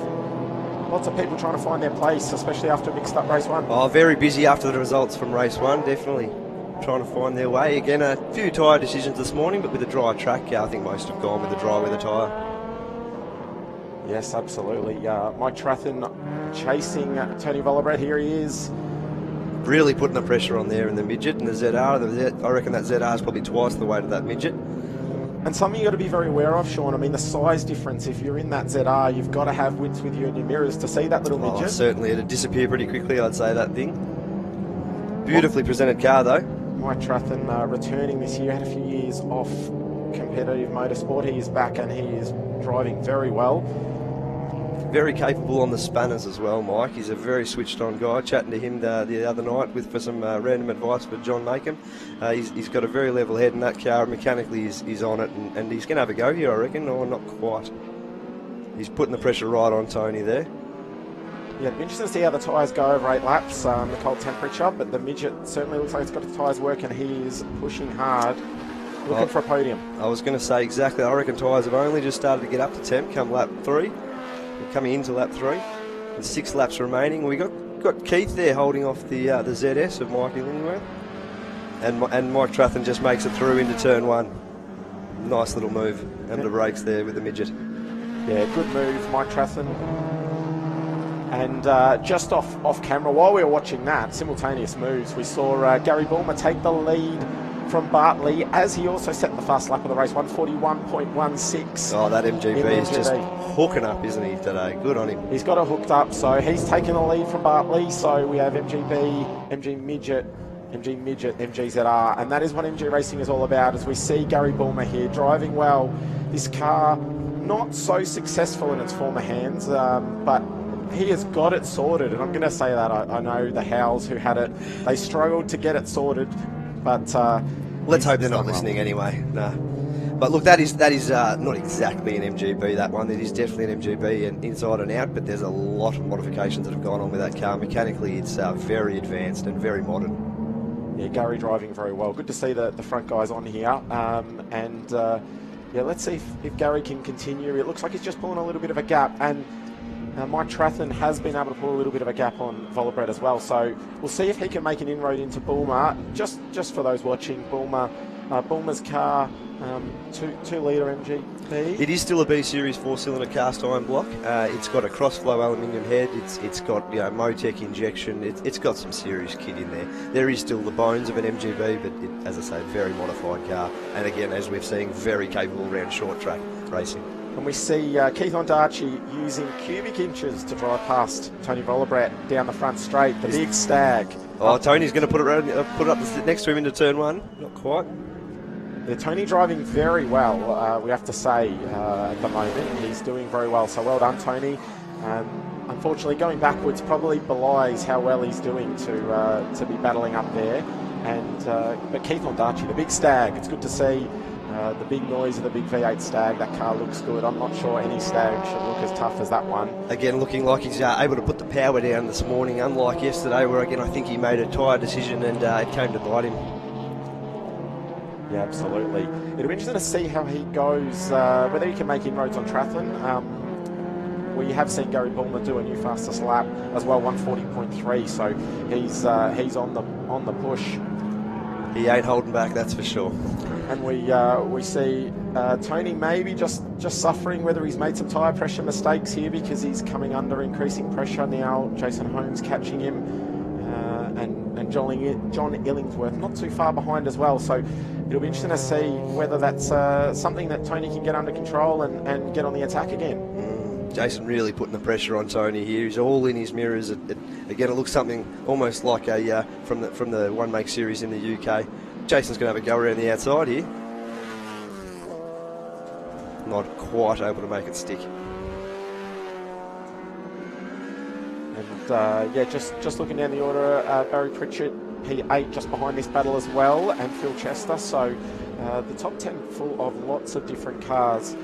[SPEAKER 11] people trying to find their place, especially after a mixed up race 1.
[SPEAKER 12] Oh, very busy after the results from race 1. Definitely trying to find their way. Again, a few tyre decisions this morning, but with a dry track, I think most have gone with the dry weather tyre.
[SPEAKER 11] Yes, absolutely. Mike Trathen chasing Tony Volabret. Here he is.
[SPEAKER 12] Really putting the pressure on there in the midget and the ZR. I reckon that ZR is probably twice the weight of that midget.
[SPEAKER 11] And something you've got to be very aware of, Sean. I mean, the size difference. If you're in that ZR, you've got to have widths with you in your mirrors to see that little midget.
[SPEAKER 12] Certainly, it'd disappear pretty quickly, I'd say, that thing. Beautifully presented car, though.
[SPEAKER 11] Mike Trathen returning this year, had a few years off competitive motorsport. He is back and he is driving very well.
[SPEAKER 12] Very capable on the spanners as well, Mike. He's a very switched-on guy. Chatting to him the other night for some random advice for John Macon. He's got a very level head in that car. Mechanically, he's on it, and he's going to have a go here, I reckon, or not quite. He's putting the pressure right on Tony there.
[SPEAKER 11] Yeah, it'd be interesting to see how the tyres go over 8 laps, the cold temperature, but the midget certainly looks like it's got the tyres working. He is pushing hard, looking for a podium.
[SPEAKER 12] I was going to say exactly. I reckon tyres have only just started to get up to temp come lap 3. Coming into lap 3, with 6 laps remaining. We got Keith there holding off the ZS of Mike Illingworth, and Mike Trathen just makes it through into turn 1. Nice little move under the brakes there with the midget.
[SPEAKER 11] Yeah, good move, Mike Trathen. And just off camera, while we were watching that, simultaneous moves, we saw Gary Bulmer take the lead from Bartley, as he also set the fast lap of the race, 141.16.
[SPEAKER 12] Oh, that MGB is just hooking up, isn't he, today? Good on him.
[SPEAKER 11] He's got it hooked up, so he's taken the lead from Bartley. So we have MGB, MG Midget, MGZR, and that is what MG Racing is all about, as we see Gary Bulmer here driving well. This car, not so successful in its former hands, but he has got it sorted, and I'm going to say that. I know the Howells who had it, they struggled to get it sorted, but
[SPEAKER 12] let's hope they're not listening anyway. No. But look, that is not exactly an MGB, that one. It is definitely an MGB and inside and out, but there's a lot of modifications that have gone on with that car. Mechanically, it's very advanced and very modern.
[SPEAKER 11] Yeah, Gary driving very well. Good to see the front guys on here. Yeah, let's see if Gary can continue. It looks like he's just pulling a little bit of a gap, and Mike Trathen has been able to pull a little bit of a gap on Volabret as well. So we'll see if he can make an inroad into Bulmer. Just for those watching, Bulmer's car 2 litre MGB.
[SPEAKER 12] It is still a B Series 4-cylinder cast iron block. It's got a cross-flow aluminium head. It's got Motec injection. It's got some serious kit in there. There is still the bones of an MGB, but as I say, very modified car. And again, as we've seen, very capable around short track racing.
[SPEAKER 11] And we see Keith Ondarchi using cubic inches to drive past Tony Vollerbrat down the front straight, the big stag.
[SPEAKER 12] Oh, Tony's going to put it up next to him into turn 1. Not quite.
[SPEAKER 11] Yeah, Tony driving very well, we have to say, at the moment. He's doing very well, so well done, Tony. Unfortunately, going backwards probably belies how well he's doing to be battling up there. But Keith Ondarchi, the big stag, it's good to see the big noise of the big V8 stag. That car looks good. I'm not sure any stag should look as tough as that one. Again,
[SPEAKER 12] looking like he's able to put the power down this morning, unlike yesterday where, again, I think he made a tyre decision and it came to bite him.
[SPEAKER 11] Yeah, absolutely. It'll be interesting to see how he goes, whether he can make inroads on Trathlin. We have seen Gary Bulmer do a new fastest lap as well, 140.3, so he's on the push.
[SPEAKER 12] He ain't holding back, that's for sure.
[SPEAKER 11] And we see Tony maybe just suffering, whether he's made some tyre pressure mistakes here because he's coming under increasing pressure now. Jason Holmes catching him, and John Illingsworth not too far behind as well. So it'll be interesting to see whether that's something that Tony can get under control and get on the attack again.
[SPEAKER 12] Jason really putting the pressure on Tony here. He's all in his mirrors. Again, it looks something almost like a from the One Make series in the UK. Jason's going to have a go around the outside here. Not quite able to make it stick.
[SPEAKER 11] And just looking down the order, Barry Pritchard, P8 just behind this battle as well, and Phil Chester. So the top 10 full of lots of different cars.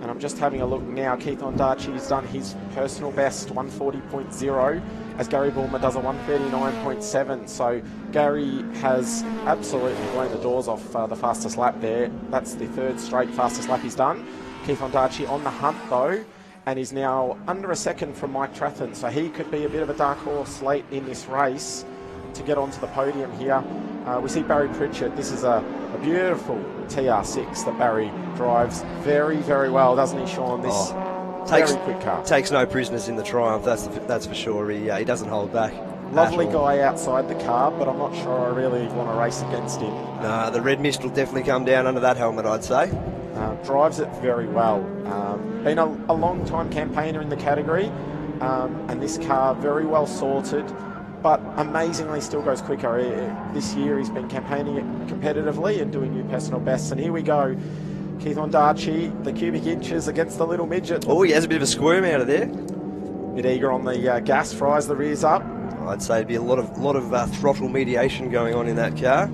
[SPEAKER 11] And I'm just having a look now. Keith Ondarchi's done his personal best, 140.0, as Gary Bulmer does a 139.7. So Gary has absolutely blown the doors off the fastest lap there. That's the 3rd straight fastest lap he's done. Keith Ondarchi on the hunt though, and is now under a second from Mike Trathlin. So he could be a bit of a dark horse late in this race to get onto the podium here. We see Barry Pritchard. This is a beautiful TR6 that Barry drives very, very well, doesn't he, Sean? This very quick car.
[SPEAKER 12] Takes no prisoners in the Triumph, that's for sure. He doesn't hold back.
[SPEAKER 11] Lovely guy outside the car, but I'm not sure I really want to race against him.
[SPEAKER 12] No, the red mist will definitely come down under that helmet, I'd say.
[SPEAKER 11] Drives it very well. Been a long time campaigner in the category, and this car very well sorted, but amazingly still goes quicker. This year he's been campaigning it competitively and doing new personal bests. And here we go. Keith Ondarchi, the cubic inches against the little midget.
[SPEAKER 12] Oh, he has a bit of a squirm out of there.
[SPEAKER 11] Bit eager on the gas, fries the rears up.
[SPEAKER 12] I'd say there'd be a lot of throttle mediation going on in that car.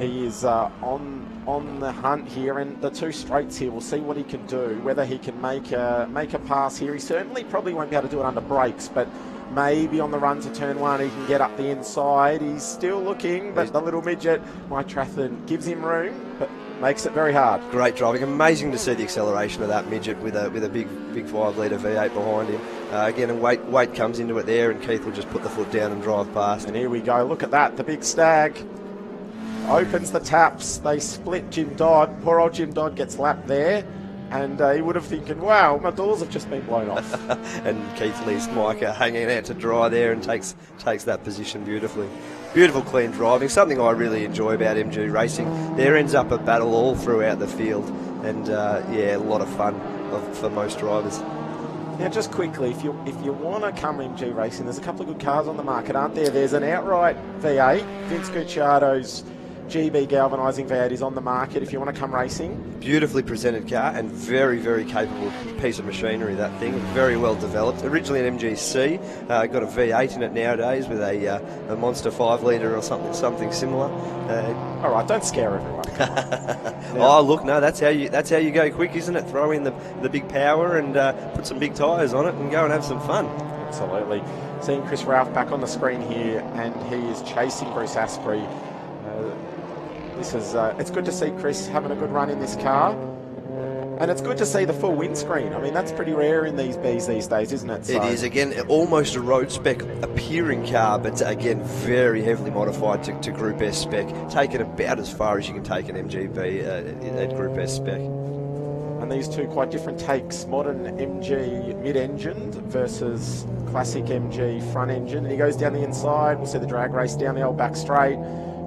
[SPEAKER 11] He is on the hunt here, and the 2 straights here, we'll see what he can do, whether he can make a pass here. He certainly probably won't be able to do it under brakes, but maybe on the run to turn 1 he can get up the inside. He's still looking, but the little midget, Mike Trathlin, gives him room, but makes it very hard.
[SPEAKER 12] Great driving. Amazing to see the acceleration of that midget with a big 5-litre V8 behind him. Again, and weight comes into it there, and Keith will just put the foot down and drive past.
[SPEAKER 11] And here we go. Look at that. The big stag opens the taps. They split Jim Dodd. Poor old Jim Dodd gets lapped there. And he would have thinking, wow, my doors have just been blown off.
[SPEAKER 12] And Keith leaves Micah hanging out to dry there and takes that position beautifully. Beautiful, clean driving, something I really enjoy about MG racing. There ends up a battle all throughout the field, and a lot of fun for most drivers.
[SPEAKER 11] Now, just quickly, if you want to come MG racing, there's a couple of good cars on the market, aren't there? There's an outright V8, Vince Gucciardo's GB galvanising V8 is on the market if you want to come racing.
[SPEAKER 12] Beautifully presented car and very, very capable piece of machinery, that thing. Very well developed. Originally an MGC, got a V8 in it nowadays with a monster 5-litre or something similar.
[SPEAKER 11] All right, don't scare everyone.
[SPEAKER 12] Oh, look, no, that's how you go quick, isn't it? Throw in the big power and put some big tyres on it and go and have some fun.
[SPEAKER 11] Absolutely. Seeing Chris Ralph back on the screen here, and he is chasing Bruce Asprey. It's good to see Chris having a good run in this car. And it's good to see the full windscreen. I mean, that's pretty rare in these Bees these days, isn't it?
[SPEAKER 12] It is, again, almost a road spec appearing car, but again, very heavily modified to Group S spec. Taken about as far as you can take an MGB at Group S spec.
[SPEAKER 11] And these two quite different takes. Modern MG mid-engined versus classic MG front-engine. And he goes down the inside. We'll see the drag race down the old back straight.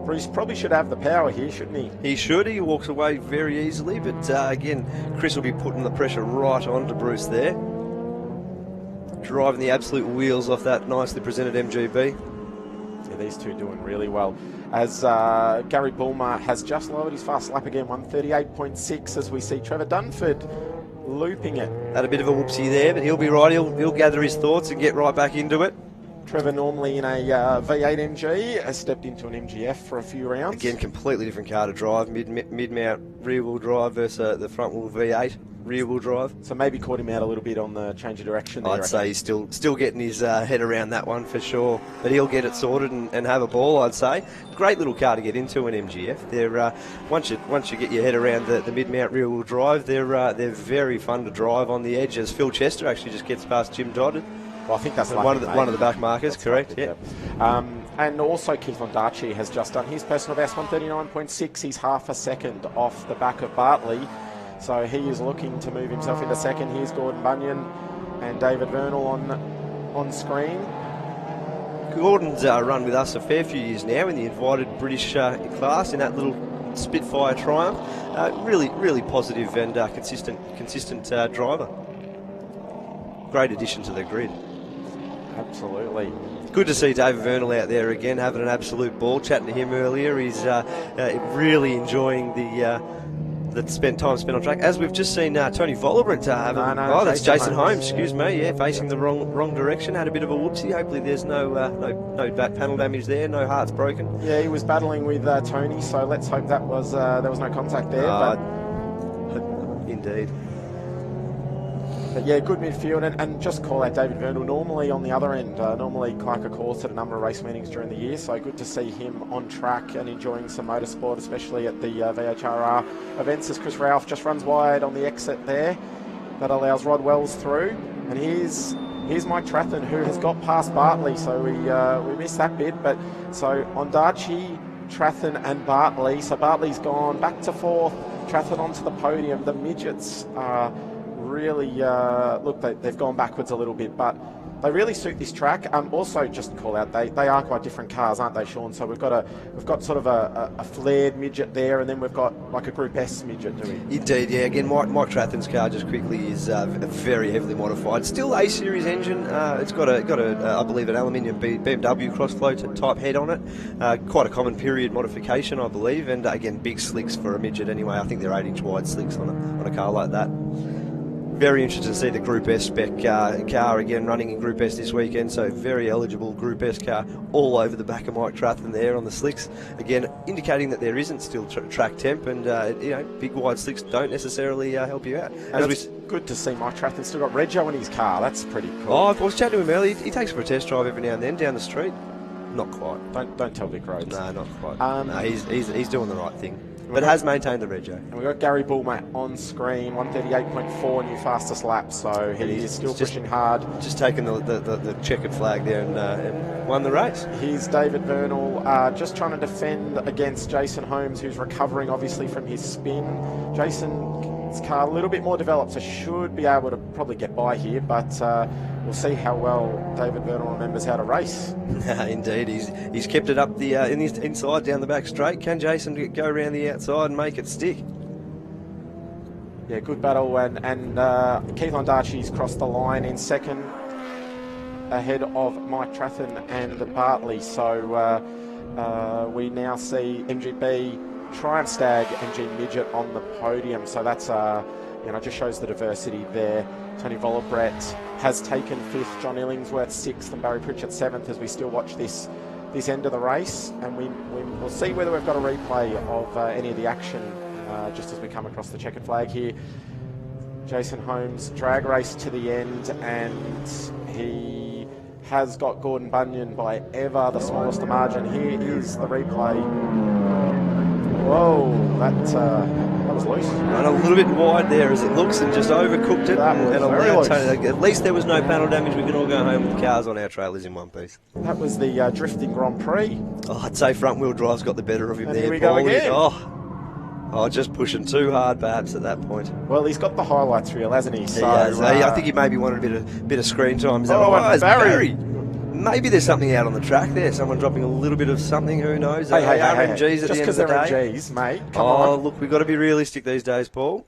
[SPEAKER 11] Bruce probably should have the power here, shouldn't he?
[SPEAKER 12] He should. He walks away very easily, but again, Chris will be putting the pressure right onto Bruce there. Driving the absolute wheels off that nicely presented MGB.
[SPEAKER 11] Yeah, these two doing really well. As Gary Bulmer has just lowered his fast lap again, 138.6, as we see Trevor Dunford looping it.
[SPEAKER 12] Had a bit of a whoopsie there, but he'll be right. He'll gather his thoughts and get right back into it.
[SPEAKER 11] Trevor, normally in a V8 MG, has stepped into an MGF for a few rounds.
[SPEAKER 12] Again, completely different car to drive. Mid-mount rear-wheel drive versus the front-wheel V8 rear-wheel drive.
[SPEAKER 11] So maybe caught him out a little bit on the change of direction there.
[SPEAKER 12] I'd say he's still getting his head around that one for sure. But he'll get it sorted and have a ball, I'd say. Great little car to get into an MGF. They're once you get your head around the mid-mount rear-wheel drive, they're very fun to drive on the edge. As Phil Chester actually just gets past Jim Dodd.
[SPEAKER 11] Well, I think that's
[SPEAKER 12] one of the back markers, that's correct? Lucky,
[SPEAKER 11] yeah. And also Keith Ondarchi has just done his personal best, 139.6. He's half a second off the back of Bartley, so he is looking to move himself into second. Here's Gordon Bunyan and David Vernal on screen.
[SPEAKER 12] Gordon's run with us a fair few years now in the invited British class in that little Spitfire Triumph. Really positive and consistent driver. Great addition to the grid.
[SPEAKER 11] Absolutely.
[SPEAKER 12] Good to see David Vernal out there again, having an absolute ball. Chatting to him earlier, he's really enjoying the time spent on track. As we've just seen Tony Vollebrant having...
[SPEAKER 11] No,
[SPEAKER 12] that's Jason Holmes, excuse me. Yeah, facing the wrong direction. Had a bit of a whoopsie. Hopefully there's no back panel damage there, no hearts broken.
[SPEAKER 11] Yeah, he was battling with Tony, so let's hope that was there was no contact there.
[SPEAKER 12] Indeed.
[SPEAKER 11] But yeah, good midfield, and just call out David Vernal. Normally on the other end, normally Clark calls at a number of race meetings during the year, so good to see him on track and enjoying some motorsport, especially at the VHRR events, as Chris Ralph just runs wide on the exit there. That allows Rod Wells through, and here's Mike Trathen, who has got past Bartley, so we missed that bit. But so Ondarchi, Trathen and Bartley, so Bartley's gone back to fourth, Trathen onto the podium. The midgets are really look, they've gone backwards a little bit, but they really suit this track. Also, just to call out, they are quite different cars, aren't they, Sean? So we've got sort of a flared midget there, and then we've got like a Group S midget, do we?
[SPEAKER 12] Indeed, yeah. Again, Mike Trathen's car just quickly is very heavily modified. Still A series engine. It's got a I believe an aluminium BMW crossflow type head on it. Quite a common period modification, I believe, and again, big slicks for a midget anyway. I think they're 8-inch wide slicks on a car like that. Very interested to see the Group S spec car again running in Group S this weekend, so very eligible Group S car all over the back of Mike Trathen there on the slicks. Again, indicating that there isn't still track temp, and big wide slicks don't necessarily help you out.
[SPEAKER 11] And it's good to see Mike Trathen still got Reggio in his car. That's pretty cool.
[SPEAKER 12] Oh, I was chatting to him earlier. He takes for a test drive every now and then down the street. Not quite.
[SPEAKER 11] Don't tell Vic Rhodes.
[SPEAKER 12] No, not quite. No, he's doing the right thing. But has maintained the Reggio.
[SPEAKER 11] And we've got Gary Bulmer on screen, 138.4, new fastest lap, so he is still pushing hard.
[SPEAKER 12] Just taking the checkered flag there and won the race.
[SPEAKER 11] Here's David Vernal just trying to defend against Jason Holmes, who's recovering obviously from his spin. Jason's car a little bit more developed, so should be able to probably get by here, but we'll see how well David Vernal remembers how to race.
[SPEAKER 12] Indeed, he's kept it up the inside down the back straight. Can Jason go around the outside and make it stick?
[SPEAKER 11] Yeah, good battle, and Keith Ondarchi's crossed the line in second, ahead of Mike Trathen and Bartley. So we now see MGB Triumph Stag MG Midget on the podium. So that's just shows the diversity there. Tony Vollebrant has taken fifth, John Illingsworth sixth, and Barry Pritchett seventh, as we still watch this end of the race, and we'll see whether we've got a replay of any of the action just as we come across the checkered flag here. Jason Holmes drag race to the end, and he has got Gordon Bunyan by ever the smallest margin. Here is the replay. Whoa, that was loose.
[SPEAKER 12] Run a little bit wide there as it looks and just overcooked it.
[SPEAKER 11] That was
[SPEAKER 12] and
[SPEAKER 11] very
[SPEAKER 12] allowed
[SPEAKER 11] loose.
[SPEAKER 12] Tony, at least there was no panel damage. We can all go home with cars on our trailers in one piece.
[SPEAKER 11] That was the drifting Grand Prix.
[SPEAKER 12] Oh, I'd say front wheel drive's got the better of him
[SPEAKER 11] And
[SPEAKER 12] there.
[SPEAKER 11] here we go
[SPEAKER 12] Paul.
[SPEAKER 11] again.
[SPEAKER 12] Oh, just pushing too hard perhaps at that point.
[SPEAKER 11] Well, he's got the highlights reel, hasn't he? So,
[SPEAKER 12] I think he maybe wanted a bit of screen time. Is that
[SPEAKER 11] and Barry.
[SPEAKER 12] Maybe there's something out on the track there. Someone dropping a little bit of something. Who knows?
[SPEAKER 11] Hey,
[SPEAKER 12] RMGs at
[SPEAKER 11] just
[SPEAKER 12] the end
[SPEAKER 11] because
[SPEAKER 12] of the
[SPEAKER 11] they're
[SPEAKER 12] day.
[SPEAKER 11] MGs, mate. Come on.
[SPEAKER 12] Oh, look, we've got to be realistic these days, Paul.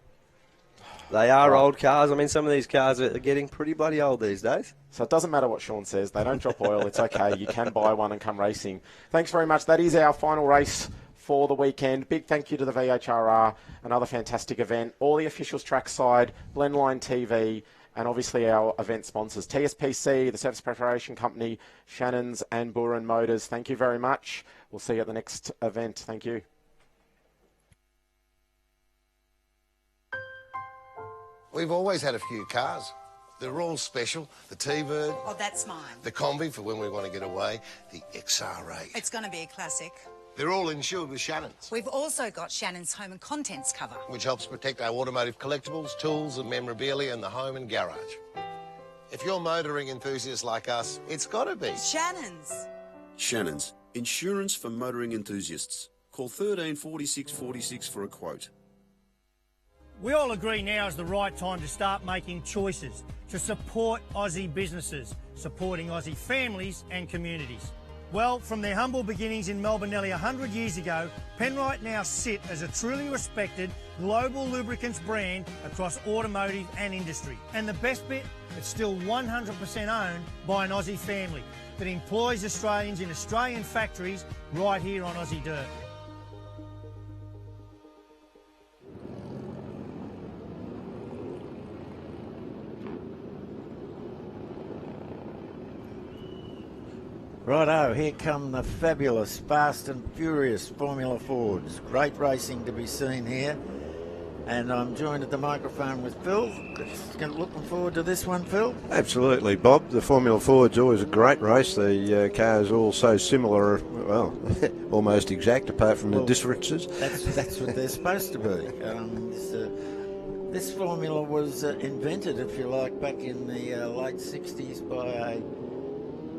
[SPEAKER 12] They are old cars. I mean, some of these cars are getting pretty bloody old these days.
[SPEAKER 11] So it doesn't matter what Sean says. They don't drop oil. It's okay. You can buy one and come racing. Thanks very much. That is our final race for the weekend. Big thank you to the VHRR, another fantastic event. All the officials trackside, Blendline TV, and obviously our event sponsors, TSPC, the Service Preparation Company, Shannons and Buren Motors. Thank you very much. We'll see you at the next event. Thank you.
[SPEAKER 5] We've always had a few cars. They're all special. The T-Bird.
[SPEAKER 6] Oh, that's mine.
[SPEAKER 5] The Combi for when we want to get away. The XR8.
[SPEAKER 6] It's going to be a classic.
[SPEAKER 5] They're all insured with Shannons,
[SPEAKER 6] We've also got Shannons Home and Contents cover,
[SPEAKER 5] which helps protect our automotive collectibles, tools and memorabilia in the home and garage. If you're motoring enthusiasts like us, it's got to be
[SPEAKER 6] Shannons.
[SPEAKER 7] Shannons, insurance for motoring enthusiasts. Call 13 46 46 for a quote.
[SPEAKER 8] We all agree now is the right time to start making choices to support Aussie businesses, supporting Aussie families and communities. Well, from their humble beginnings in Melbourne nearly 100 years ago, Penrite now sit as a truly respected global lubricants brand across automotive and industry. And the best bit, it's still 100% owned by an Aussie family that employs Australians in Australian factories right here on Aussie dirt.
[SPEAKER 9] Righto, here come the fabulous, fast and furious Formula Fords. Great racing to be seen here. And I'm joined at the microphone with Phil. Looking forward to this one, Phil?
[SPEAKER 3] Absolutely, Bob. The Formula Ford's always a great race. The cars all so similar, well, almost exact, apart from the differences.
[SPEAKER 9] That's what they're supposed to be. This formula was invented, if you like, back in the late 60s by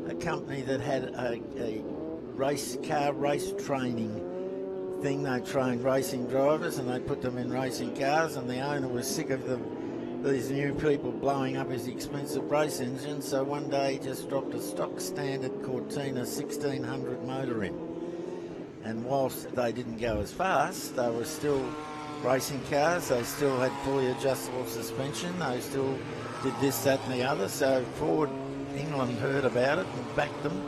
[SPEAKER 9] a company that had a car race training thing. They trained racing drivers and they put them in racing cars, and the owner was sick of these new people blowing up his expensive race engine, so one day he just dropped a stock standard Cortina 1600 motor in. And whilst they didn't go as fast, they were still racing cars. They still had fully adjustable suspension. They still did this, that and the other. So Ford England heard about it and backed them,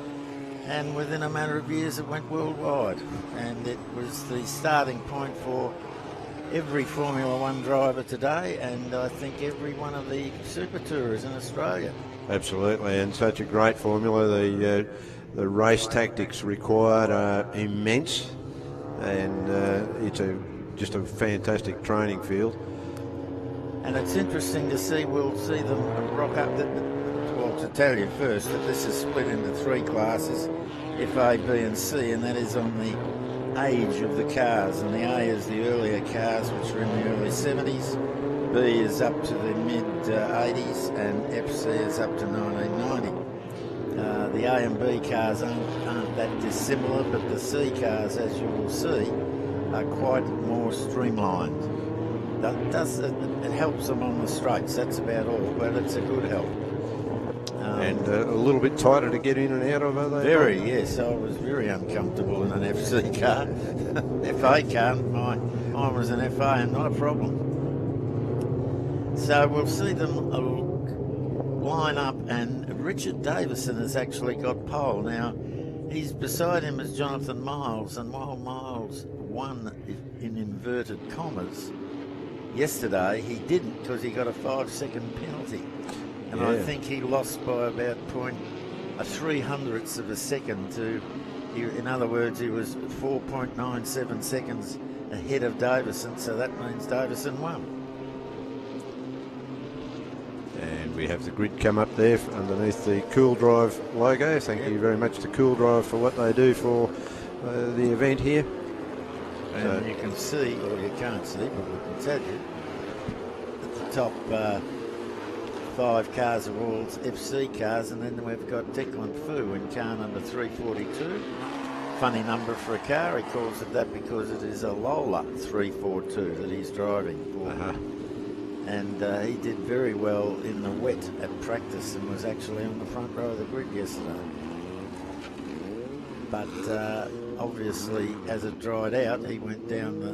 [SPEAKER 9] and within a matter of years it went worldwide, and it was the starting point for every Formula One driver today, and I think every one of the super tourers in Australia.
[SPEAKER 3] Absolutely, and such a great formula. The race tactics required are immense, and it's just a fantastic training field.
[SPEAKER 9] And it's interesting to see, we'll see them rock up. Well, to tell you first that this is split into three classes, FA, B and C, and that is on the age of the cars. And the A is the earlier cars, which are in the early 70s. B is up to the mid-80s, and FC is up to 1990. The A and B cars aren't that dissimilar, but the C cars, as you will see, are quite more streamlined. It helps them on the straights, that's about all, but it's a good help.
[SPEAKER 3] And a little bit tighter to get in and out of, are they?
[SPEAKER 9] Very, yes. I was very uncomfortable in an FC car. FA car, mine was an FA and not a problem. So we'll see them line up, and Richard Davison has actually got pole. Now, he's beside him is Jonathan Miles, and while Miles won in inverted commas yesterday, he didn't because he got a 5-second penalty. And I think he lost by about 0.03 of a second to, in other words, he was 4.97 seconds ahead of Davison, so that means Davison won.
[SPEAKER 3] And we have the grid come up there underneath the Cool Drive logo. Thank you very much to Cool Drive for what they do for the event here.
[SPEAKER 9] And you can see, or you can't see, but we can tell you, that the top 5 cars are all FC cars, and then we've got Declan Fu in car number 342. Funny number for a car. He calls it that because it is a Lola 342 that he's driving for. And he did very well in the wet at practice and was actually on the front row of the grid yesterday. But obviously, as it dried out, he went down the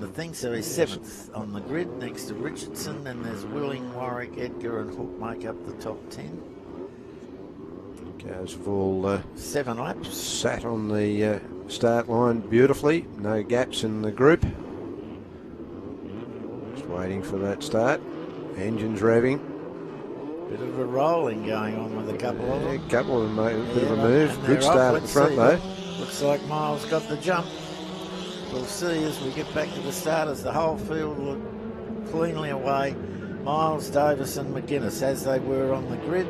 [SPEAKER 9] thing. So he's 7th on the grid next to Richardson, and there's Willing, Warwick, Edgar, and Hook make up the top 10.
[SPEAKER 3] Cars have all
[SPEAKER 9] 7 laps.
[SPEAKER 3] Sat on the start line beautifully. No gaps in the group. Just waiting for that start. Engines revving.
[SPEAKER 9] Bit of a rolling going on with a couple of them.
[SPEAKER 3] A couple of them made a bit of a move. Good start at the front though.
[SPEAKER 9] Looks like Miles got the jump. We'll see as we get back to the starters. The whole field look cleanly away. Miles, Davison, McGuinness as they were on the grid.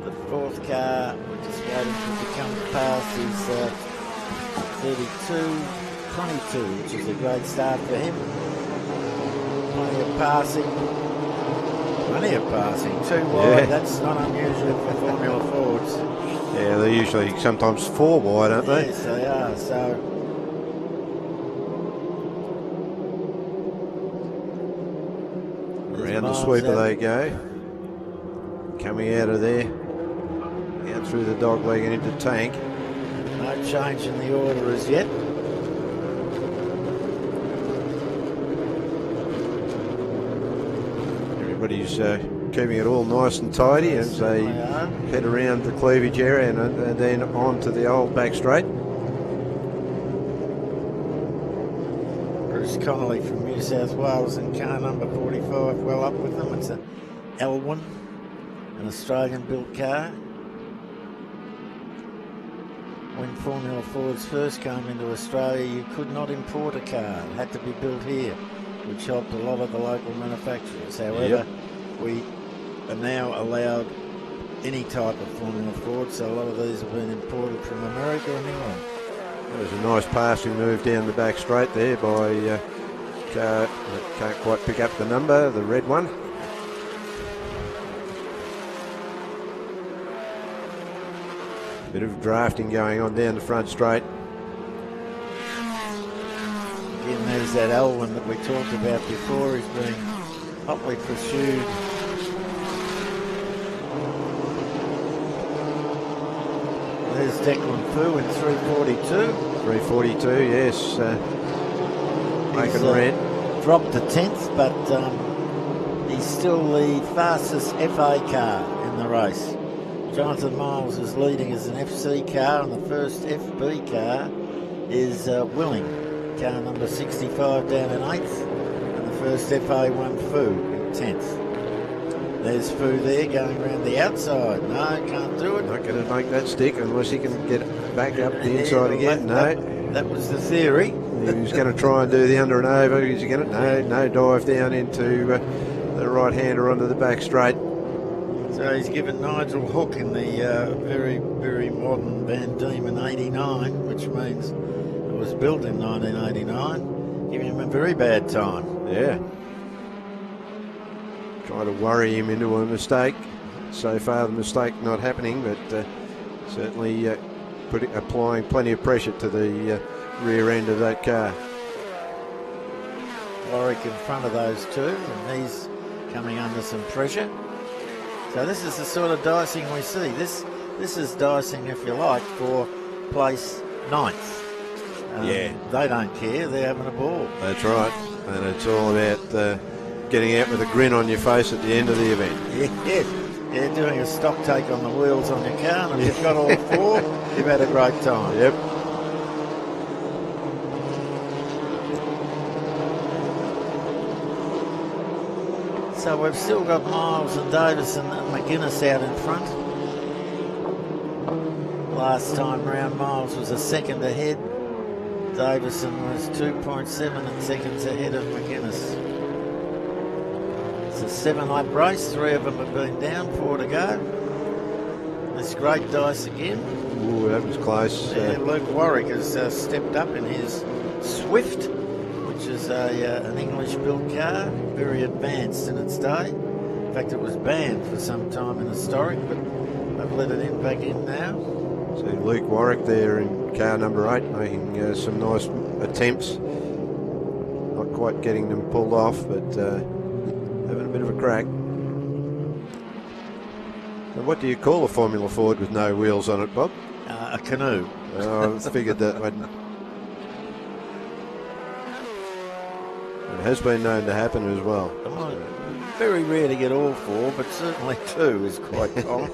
[SPEAKER 9] The 4th car, we're just waiting for it to come past, is 32-22, which is a great start for him. Plenty of passing. Too wide, that's not unusual for Formula Fords.
[SPEAKER 3] Yeah, they're usually sometimes 4 wide, aren't they?
[SPEAKER 9] Yes, they are. So
[SPEAKER 3] around the sweeper they go. Coming out of there. Out through the dog leg and into tank.
[SPEAKER 9] No change in the order as yet.
[SPEAKER 3] Everybody's keeping it all nice and tidy as they head around the cleavage area and then on to the old back straight.
[SPEAKER 9] Bruce Connolly from New South Wales in car number 45, well up with them. It's an L1, an Australian-built car. When Formula Fords first came into Australia, you could not import a car. It had to be built here, which helped a lot of the local manufacturers. However, we are now allowed any type of Formula Ford, so a lot of these have been imported from America and England.
[SPEAKER 3] There's a nice passing move down the back straight there by car that can't quite pick up the number, the red one. Bit of drafting going on down the front straight.
[SPEAKER 9] Again, there's that Elwin that we talked about before. He's being hotly pursued. There's Declan Fu in 342.
[SPEAKER 3] 342, yes. Making red.
[SPEAKER 9] Dropped to 10th, but he's still the fastest FA car in the race. Jonathan Miles is leading as an FC car, and the first FB car is Willing, car number 65 down in 8th, and the first FA1 Fu in 10th. There's Fu there going around the outside. No, can't do it.
[SPEAKER 3] Not going to make that stick unless he can get back up the inside again.
[SPEAKER 9] That was the theory.
[SPEAKER 3] He was going to try and do the under and over. He's going to no dive down into the right hander onto the back straight.
[SPEAKER 9] So he's given Nigel Hook in the very, very modern Van Diemen 89, which means it was built in 1989, giving him a very bad time.
[SPEAKER 3] Yeah. Trying to worry him into a mistake. So far the mistake not happening, but certainly applying plenty of pressure to the rear end of that car.
[SPEAKER 9] Warwick in front of those two, and he's coming under some pressure. So this is the sort of dicing we see. This is dicing, if you like, for place 9th. They don't care. They're having a ball.
[SPEAKER 3] That's right. And it's all about getting out with a grin on your face at the end of the event.
[SPEAKER 9] Yeah, doing a stock take on the wheels on your car, and if you've got all 4, you've had a great time.
[SPEAKER 3] Yep.
[SPEAKER 9] So we've still got Miles and Davison and McGuinness out in front. Last time round, Miles was a second ahead. Davison was 2.7 seconds ahead of McGuinness. It's a 7-lap race. 3 of them have been down, 4 to go. this great dice again.
[SPEAKER 3] Ooh, that was close.
[SPEAKER 9] Yeah, Luke Warwick has stepped up in his Swift, which is an English-built car, very advanced in its day. In fact, it was banned for some time in historic, but they've let it in back in now.
[SPEAKER 3] So Luke Warwick there in car number 8, making some nice attempts. Not quite getting them pulled off, but having a bit of a crack. And what do you call a Formula Ford with no wheels on it, Bob?
[SPEAKER 9] A canoe.
[SPEAKER 3] I figured that one. It has been known to happen as well.
[SPEAKER 9] Oh, very rare to get all 4, but certainly 2 is quite common.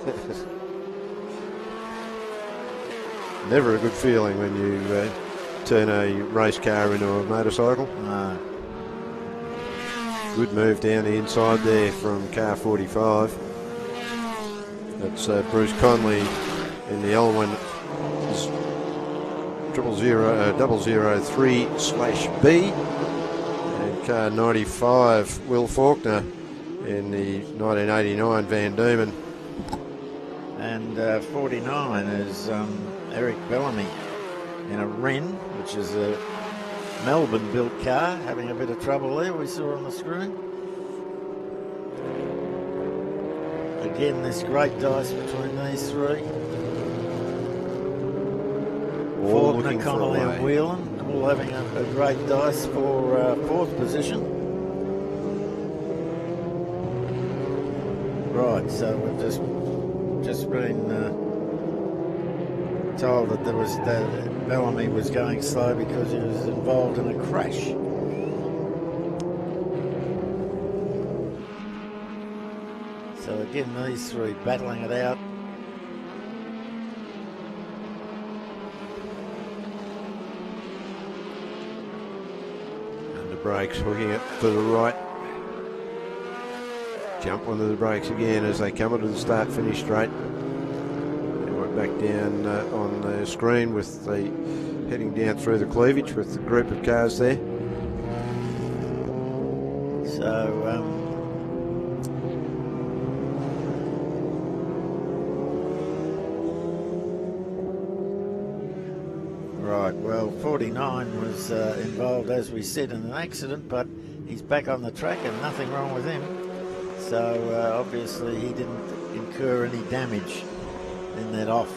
[SPEAKER 3] Never a good feeling when you turn a race car into a motorcycle.
[SPEAKER 9] No.
[SPEAKER 3] Good move down the inside there from car 45. That's Bruce Conley in the L1 003/B, and car 95 Will Faulkner in the 1989 Van Diemen.
[SPEAKER 9] And 49 is Eric Bellamy in a Wren, which is a Melbourne-built car, having a bit of trouble there, we saw on the screen. Again, this great dice between these 3. Faulkner, Connolly and Whelan, all having a great dice for 4th position. Right, so we've just been told that Bellamy was going slow because he was involved in a crash. So again, these 3 battling it out.
[SPEAKER 3] Under brakes, hooking it to the right. Jump onto the brakes again as they come onto the start-finish straight. Back down on the screen with the heading down through the cleavage with the group of cars there.
[SPEAKER 9] So right, well, 49 was involved, as we said, in an accident, but he's back on the track and nothing wrong with him. So obviously he didn't incur any damage in that off.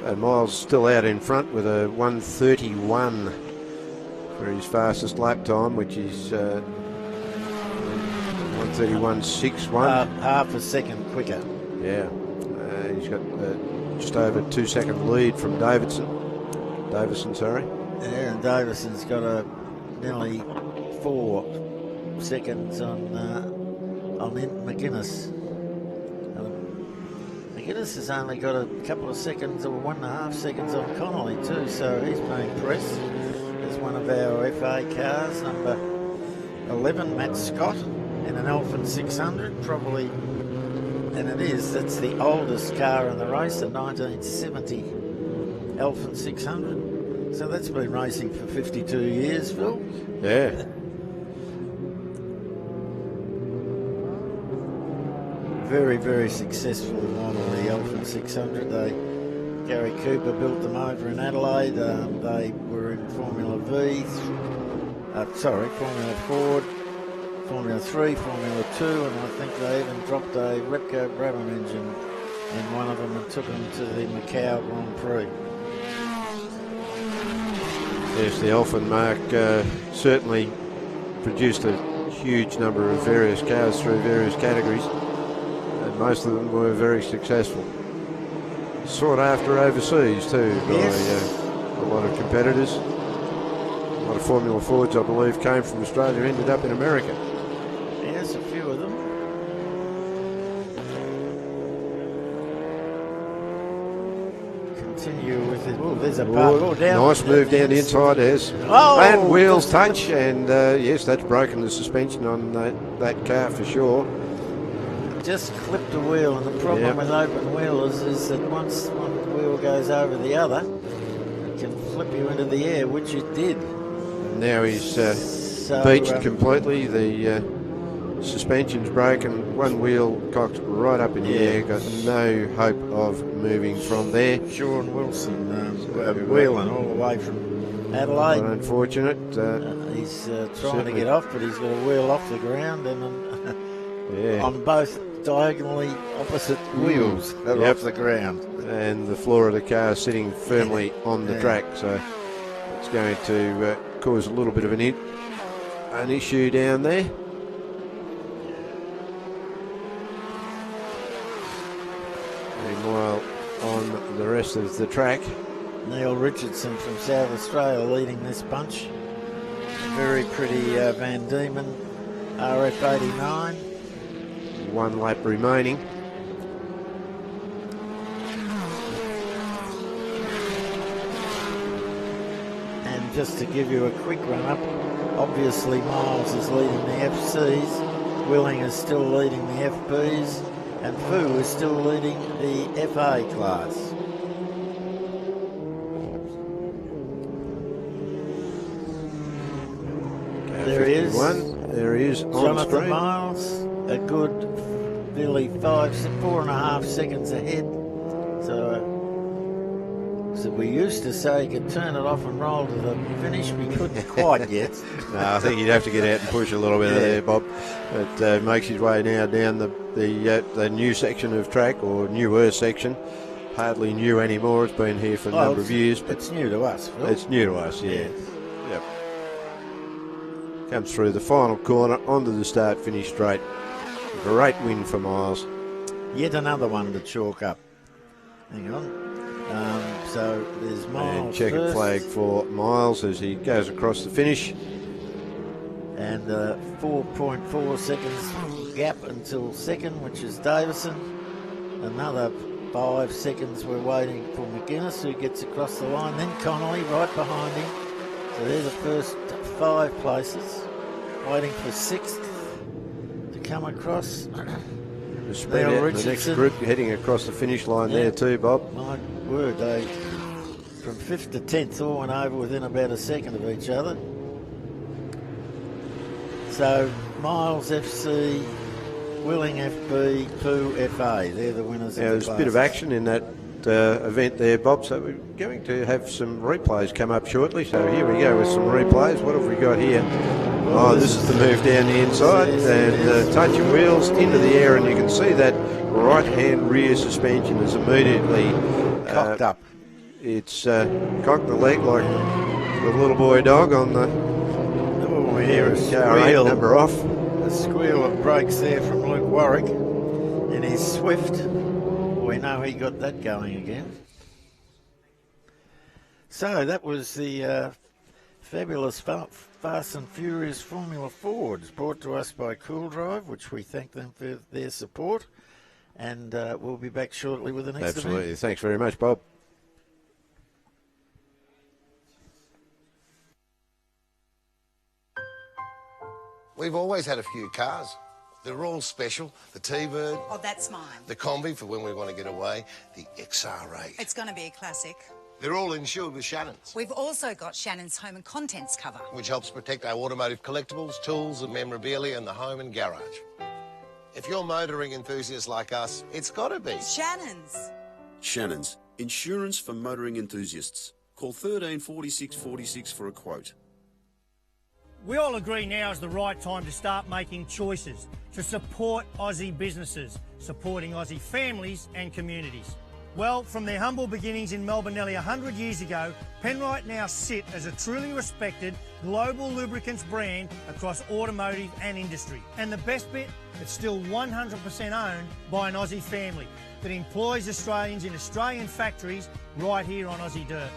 [SPEAKER 3] So Miles still out in front with a 1:31 for his fastest lap time, which is 1:31.61.
[SPEAKER 9] Half a second quicker.
[SPEAKER 3] Yeah, he's got just over 2 second lead from Davison, sorry.
[SPEAKER 9] Yeah, and Davison's got a nearly 4 seconds on McGuinness. McGuinness has only got a couple of seconds or 1.5 seconds on Connolly too, so he's being pressed. There's one of our FA cars, number 11, Matt Scott, in an Alfa 600, probably, and it is, that's the oldest car in the race, the 1970 Alfa 600. So that's been racing for 52 years, Phil.
[SPEAKER 3] Yeah.
[SPEAKER 9] Very, very successful model, the Alfa 600. Gary Cooper built them over in Adelaide. They were in Formula Vee, Formula Ford, Formula 3, Formula 2, and I think they even dropped a Repco Brabham engine in one of them and took them to the Macau Grand Prix.
[SPEAKER 3] Yes, the Elfin Mark certainly produced a huge number of various cars through various categories. Most of them were very successful. Sought after overseas too by a lot of competitors. A lot of Formula Fords, I believe, came from Australia, ended up in America.
[SPEAKER 9] Yes, a few of them. Continue with it. Oh, there's a bar down.
[SPEAKER 3] Nice move down the inside, yes.
[SPEAKER 9] Oh,
[SPEAKER 3] and wheels touch, and yes, that's broken the suspension on that car for sure.
[SPEAKER 9] Just clipped a wheel, and the problem with open wheelers is that once one wheel goes over the other, it can flip you into the air, which it did.
[SPEAKER 3] And now he's beached completely. The suspension's broken, one wheel cocked right up in the air, got no hope of moving from there.
[SPEAKER 9] Sean Wilson wheeling all the way from Adelaide.
[SPEAKER 3] But unfortunate.
[SPEAKER 9] He's trying to get off, but he's got to wheel off the ground and on both diagonally opposite wheels off the ground.
[SPEAKER 3] And the floor of the car sitting firmly on the track, so it's going to cause a little bit of an issue down there. Meanwhile, on the rest of the track,
[SPEAKER 9] Neil Richardson from South Australia leading this bunch. Very pretty Van Diemen RF89.
[SPEAKER 3] 1 lap remaining.
[SPEAKER 9] And just to give you a quick run-up, obviously Miles is leading the FCs, Willing is still leading the FBs, and Fu is still leading the FA class. There he is.
[SPEAKER 3] There he is on
[SPEAKER 9] Jonathan
[SPEAKER 3] screen.
[SPEAKER 9] Miles, a good nearly 4.5 seconds ahead. So we used to say he could turn it off and roll to the finish. We couldn't quite yet.
[SPEAKER 3] No, I think he'd have to get out and push a little bit there, Bob. But makes his way now down the new section of track, or newer section. Hardly new anymore. It's been here for a number of years. But
[SPEAKER 9] it's new to us, Phil.
[SPEAKER 3] It's new to us, yeah. Yep. Comes through the final corner onto the start-finish straight. Great win for Miles.
[SPEAKER 9] Yet another one to chalk up. Hang on. So there's Miles
[SPEAKER 3] and checkered
[SPEAKER 9] first.
[SPEAKER 3] flag for Miles as he goes across the finish.
[SPEAKER 9] And 4.4 seconds gap until second, which is Davison. Another 5 seconds we're waiting for McGuinness, who gets across the line. Then Connolly right behind him. So they're the first 5 places. Waiting for 6th to come across.
[SPEAKER 3] The next group heading across the finish line there too, Bob.
[SPEAKER 9] My word, they from 5th to 10th all went over within about a second of each other. So Miles FC, Willing FB, Pooh FA, they're the winners.
[SPEAKER 3] Yeah, there's a bit of action in that event there, Bob, so we're going to have some replays come up shortly. So here we go with some replays. What have we got here? Oh, this is the move down the inside and touching wheels into the air, and you can see that right-hand rear suspension is immediately
[SPEAKER 9] cocked up.
[SPEAKER 3] It's cocked the leg like the little boy dog on the
[SPEAKER 9] we hear a
[SPEAKER 3] car 8 number off.
[SPEAKER 9] A squeal of brakes there from Luke Warwick in his Swift. We know he got that going again. So that was the fabulous Fast and Furious Formula Fords, brought to us by Cool Drive, which we thank them for their support. And we'll be back shortly with the next
[SPEAKER 3] Absolutely.
[SPEAKER 9] event.
[SPEAKER 3] Thanks very much, Bob.
[SPEAKER 5] We've always had a few cars. They're all special. The T-Bird.
[SPEAKER 6] Oh, that's mine.
[SPEAKER 5] The Combi for when we want to get away. The XR8.
[SPEAKER 6] It's going to be a classic.
[SPEAKER 5] They're all insured with Shannons,
[SPEAKER 6] We've also got Shannons Home and Contents cover,
[SPEAKER 5] which helps protect our automotive collectibles, tools and memorabilia in the home and garage. If you're motoring enthusiasts like us, it's got to be
[SPEAKER 6] Shannons.
[SPEAKER 7] Shannons, insurance for motoring enthusiasts. Call 13 46 46 for a quote.
[SPEAKER 8] We all agree now is the right time to start making choices to support Aussie businesses, supporting Aussie families and communities. Well, from their humble beginnings in Melbourne nearly 100 years ago, Penrite now sit as a truly respected global lubricants brand across automotive and industry. And the best bit, it's still 100% owned by an Aussie family that employs Australians in Australian factories right here on Aussie dirt.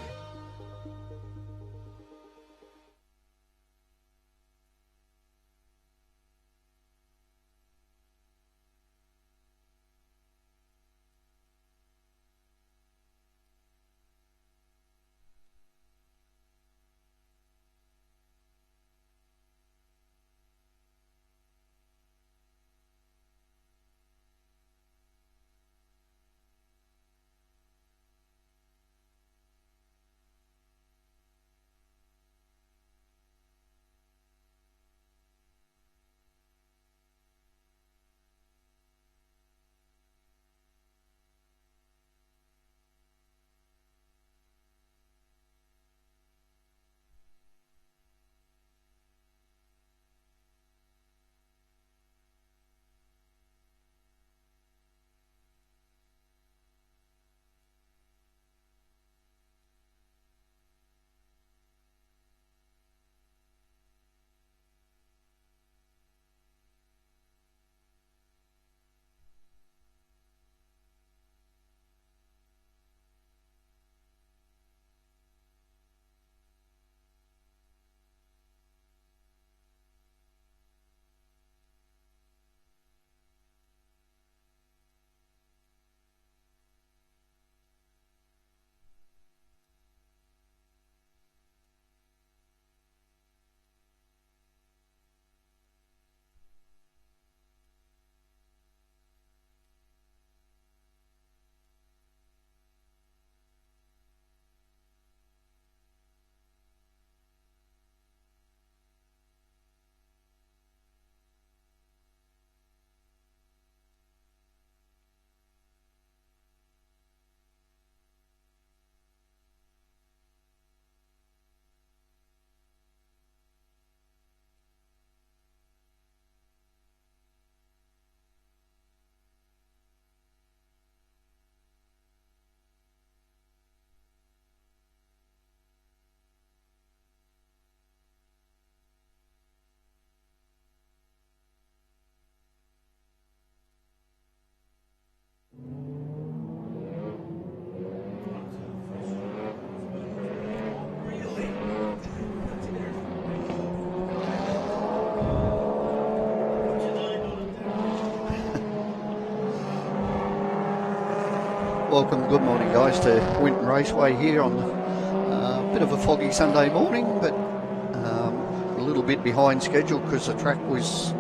[SPEAKER 13] Welcome, good morning guys to Winton Raceway here on a bit of a foggy Sunday morning, but a little bit behind schedule because the track was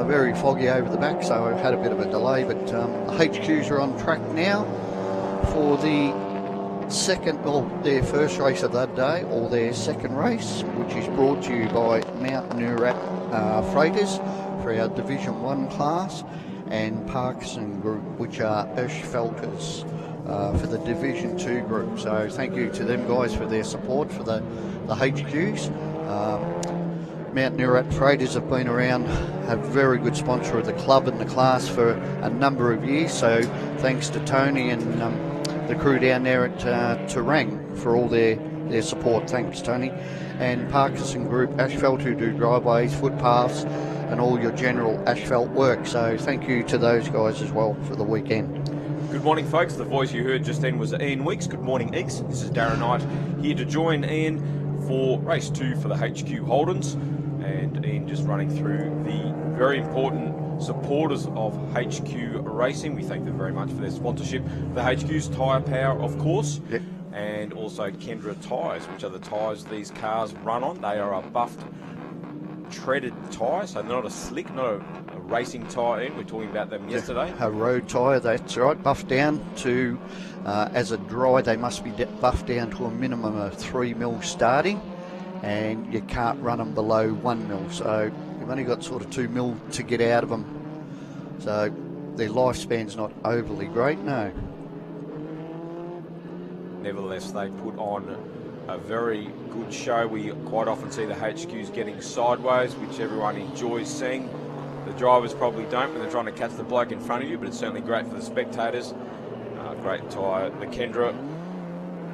[SPEAKER 13] very foggy over the back, so I had a bit of a delay, but the HQs are on track now for the their first race of that day, or their second race, which is brought to you by Mount Noorat Freighters for our Division 1 class, and Parkinson Group, which are asphalters for the Division 2 group. So thank you to them guys for their support for the HQs. Mount Noorat Freighters have been around, a very good sponsor of the club and the class for a number of years, so thanks to Tony and the crew down there at Terang for all their support. Thanks, Tony. And Parkinson Group Asphalt, who do driveways, footpaths and all your general asphalt work. So thank you to those guys as well for the weekend.
[SPEAKER 14] Good morning, folks. The voice you heard just then was Ian Weeks. Good morning, Eeks. This is Darren Knight here to join Ian for race 2 for the HQ Holdens. And Ian just running through the very important supporters of HQ Racing. We thank them very much for their sponsorship. The HQ's Tyre Power, of course,
[SPEAKER 13] yep.
[SPEAKER 14] And also Kendra Tyres, which are the tyres these cars run on. They are a buffed, treaded tyre, so not a slick, not a racing tyre. We were talking about them yesterday.
[SPEAKER 13] A road tyre, that's right, buffed down to, as a dry, they must be buffed down to a minimum of 3 mil starting, and you can't run them below 1 mil, so you've only got sort of 2 mil to get out of them, so their lifespan's not overly great, no.
[SPEAKER 14] Nevertheless, they put on a very good show. We quite often see the HQs getting sideways, which everyone enjoys seeing. The drivers probably don't when they're trying to catch the bloke in front of you, but it's certainly great for the spectators. Great tyre, the Kendra.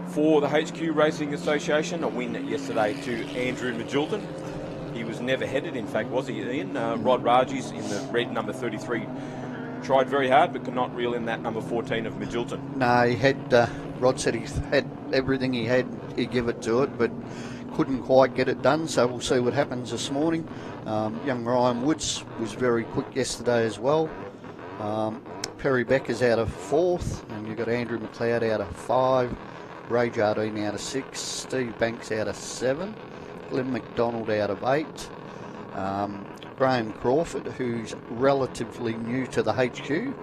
[SPEAKER 14] For the HQ Racing Association, a win yesterday to Andrew Magilton. He was never headed, in fact, was he, Ian? Rod Raji's in the red number 33 tried very hard, but could not reel in that number 14 of Magilton.
[SPEAKER 13] No, he had, Rod said he had everything he had, he gave it to it, but couldn't quite get it done, so we'll see what happens this morning. Young Ryan Woods was very quick yesterday as well. Perry Becker's out of 4th, and you've got Andrew McLeod out of 5, Ray Jardine out of 6, Steve Banks out of 7, Glenn McDonald out of 8, Graham Crawford, who's relatively new to the HQ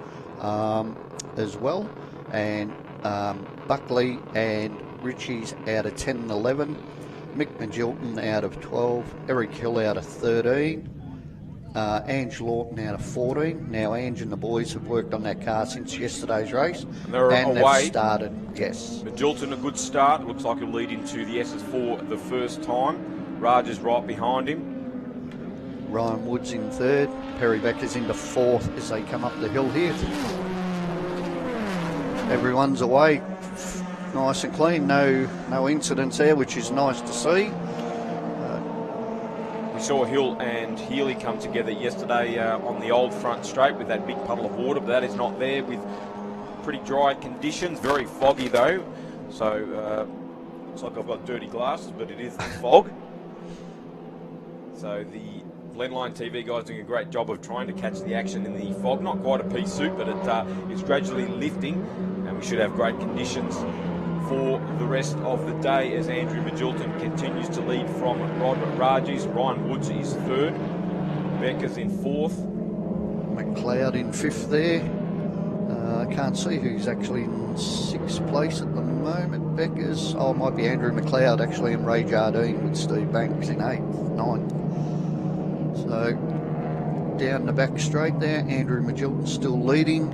[SPEAKER 13] as well, and Buckley and Richie's out of 10 and 11, Mick Magilton out of 12, Eric Hill out of 13, Ange Lawton out of 14. Now Ange and the boys have worked on that car since yesterday's race, and they've started, yes.
[SPEAKER 14] Magilton, a good start. Looks like he'll lead into the SS4 the first time. Raj is right behind him.
[SPEAKER 13] Ryan Woods in 3rd, Perry Becker's into 4th as they come up the hill here. Everyone's away, nice and clean, no incidents there, which is nice to see.
[SPEAKER 14] We saw Hill and Healy come together yesterday on the old front straight with that big puddle of water, but that is not there with pretty dry conditions, very foggy though, so looks like I've got dirty glasses, but it is the fog. So the Glenline TV guys doing a great job of trying to catch the action in the fog. Not quite a pea soup, but it's gradually lifting, and we should have great conditions for the rest of the day as Andrew Magilton continues to lead from Rod Raji's. Ryan Woods is 3rd, Becker's in 4th.
[SPEAKER 13] McLeod in 5th there. I can't see who's actually in 6th place at the moment. Becker's, it might be Andrew McLeod actually, and Ray Jardine with Steve Banks in 8th, 9th. So down the back straight there, Andrew Magilton still leading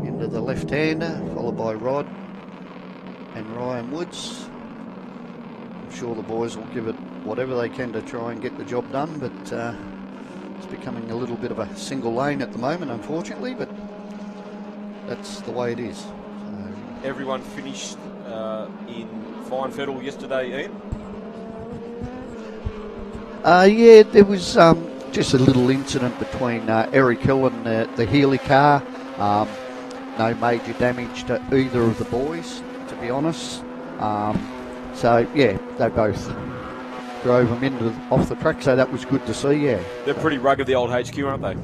[SPEAKER 13] into the left-hander, followed by Rod and Ryan Woods. I'm sure the boys will give it whatever they can to try and get the job done, but it's becoming a little bit of a single lane at the moment, unfortunately, but that's the way it is. So.
[SPEAKER 14] Everyone finished in fine fettle yesterday, Ian?
[SPEAKER 13] Yeah, there was just a little incident between Eric Hill and the Healy car. No major damage to either of the boys, to be honest. So, yeah, they both drove them off the track, so that was good to see, yeah.
[SPEAKER 14] They're pretty rugged, the old HQ, aren't they?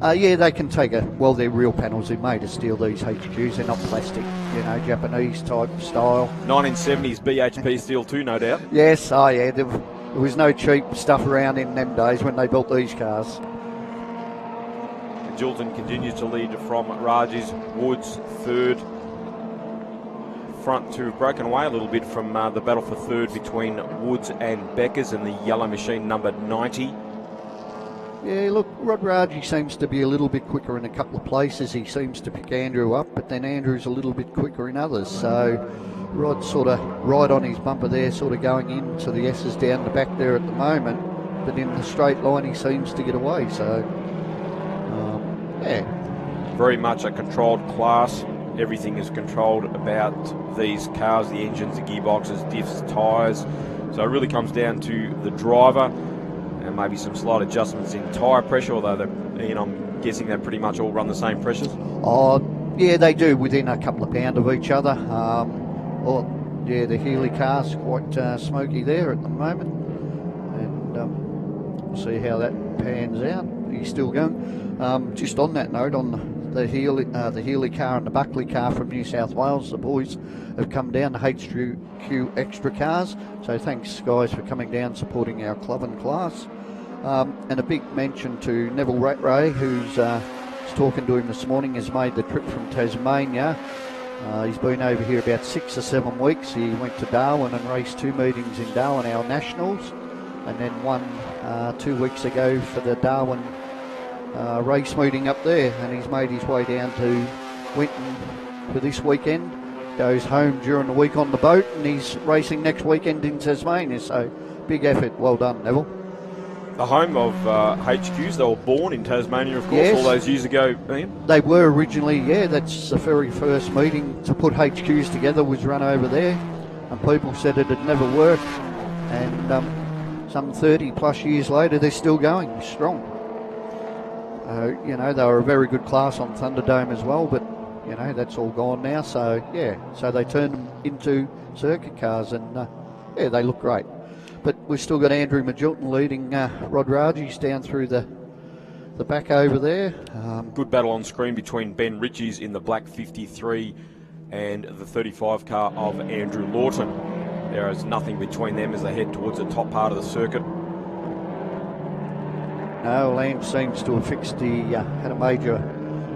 [SPEAKER 13] Yeah, they can take well, they're real panels. They're made of steel, these HQs. They're not plastic, you know, Japanese type style.
[SPEAKER 14] 1970s BHP steel too, no doubt.
[SPEAKER 13] Yes, oh yeah, there was no cheap stuff around in them days when they built these cars.
[SPEAKER 14] Jilton continues to lead from Raji's. Woods third. Front two have broken away a little bit from the battle for third between Woods and Beckers and the yellow machine number 90.
[SPEAKER 13] Yeah, look, Rod Raji seems to be a little bit quicker in a couple of places. He seems to pick Andrew up, but then Andrew's a little bit quicker in others. So Rod's sort of right on his bumper there, sort of going into the S's down the back there at the moment. But in the straight line, he seems to get away. So, yeah.
[SPEAKER 14] Very much a controlled class. Everything is controlled about these cars, the engines, the gearboxes, diffs, tyres. So it really comes down to the driver and maybe some slight adjustments in tyre pressure, although I'm guessing they pretty much all run the same pressures.
[SPEAKER 13] Oh, yeah, they do within a couple of pound of each other. Yeah, the Healy car's quite smoky there at the moment. And we'll see how that pans out. He's still going. Just on that note, on the Healy car and the Buckley car from New South Wales, the boys have come down to HQ Extra Cars. So thanks, guys, for coming down, supporting our club and class. And a big mention to Neville Rattray, who's talking to him this morning, has made the trip from Tasmania. He's been over here about 6 or 7 weeks. He went to Darwin and raced 2 meetings in Darwin, our nationals, and then one 2 weeks ago for the Darwin race meeting up there, and he's made his way down to Winton for this weekend. Goes home during the week on the boat, and he's racing next weekend in Tasmania. So big effort. Well done, Neville.
[SPEAKER 14] The home of HQs. They were born in Tasmania, of course,
[SPEAKER 13] yes.
[SPEAKER 14] All those years ago, Ian.
[SPEAKER 13] They were originally, yeah, that's the very first meeting to put HQs together was run over there, and people said it had never worked, and some 30 plus years later they're still going strong. You know, they were a very good class on Thunderdome as well, but you know, that's all gone now. So yeah, so they turned them into circuit cars, and yeah, they look great. But we've still got Andrew Magilton leading Rod Raji's down through the back over there.
[SPEAKER 14] Good battle on screen between Ben Ritchie's in the black 53 and the 35 car of Andrew Lawton. There is nothing between them as they head towards the top part of the circuit.
[SPEAKER 13] No, Lamb seems to have fixed had a major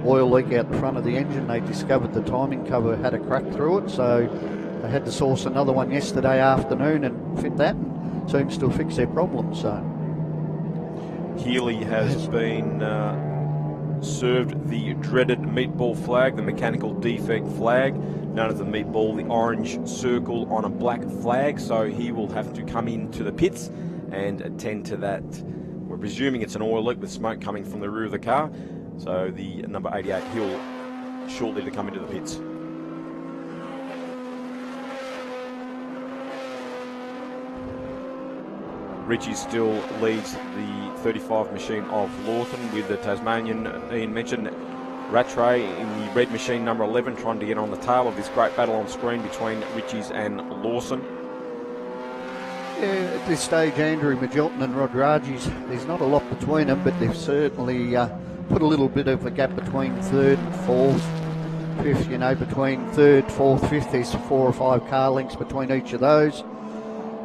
[SPEAKER 13] oil leak out the front of the engine. They discovered the timing cover had a crack through it, so they had to source another one yesterday afternoon and fit that, and seems to have fixed their problem. So
[SPEAKER 14] Healy has been served the dreaded meatball flag, the mechanical defect flag, known as the meatball, the orange circle on a black flag, so he will have to come into the pits and attend to that. We're presuming it's an oil leak with smoke coming from the rear of the car, so the number 88 Hill shortly to come into the pits. Ritchie still leads the 35 machine of Lawton with the Tasmanian, Ian mentioned, Rattray in the red machine number 11 trying to get on the tail of this great battle on screen between Ritchie's and Lawson.
[SPEAKER 13] Yeah, at this stage, Andrew Magilton and Rod Raji's, there's not a lot between them, but they've certainly put a little bit of a gap between third and fourth, fifth. You know, between third, fourth, fifth, there's 4 or 5 car lengths between each of those.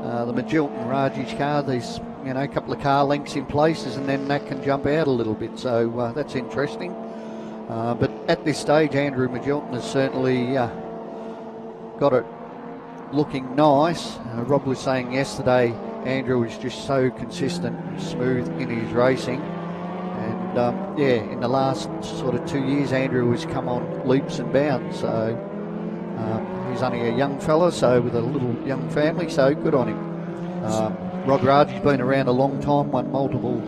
[SPEAKER 13] The Magilton Raji's car, there's a couple of car lengths in places, and then that can jump out a little bit. So that's interesting. But at this stage, Andrew Magilton has certainly got it looking nice. Rob was saying yesterday, Andrew is just so consistent and smooth in his racing. And yeah, in the last sort of 2 years, Andrew has come on leaps and bounds. So he's only a young fella, so with a little young family, so good on him. Rod Raji's been around a long time, won multiple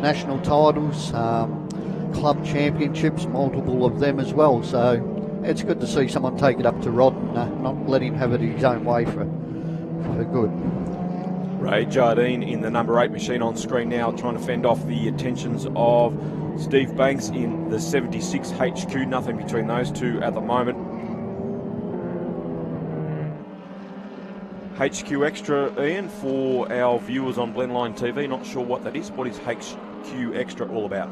[SPEAKER 13] national titles, club championships, multiple of them as well. So it's good to see someone take it up to Rod and not let him have it his own way for good.
[SPEAKER 14] Ray Jardine in the number 8 machine on screen now, trying to fend off the attentions of Steve Banks in the 76 HQ. Nothing between those two at the moment. HQ Extra, Ian, for our viewers on Blendline TV, not sure what that is. What is HQ Extra all about?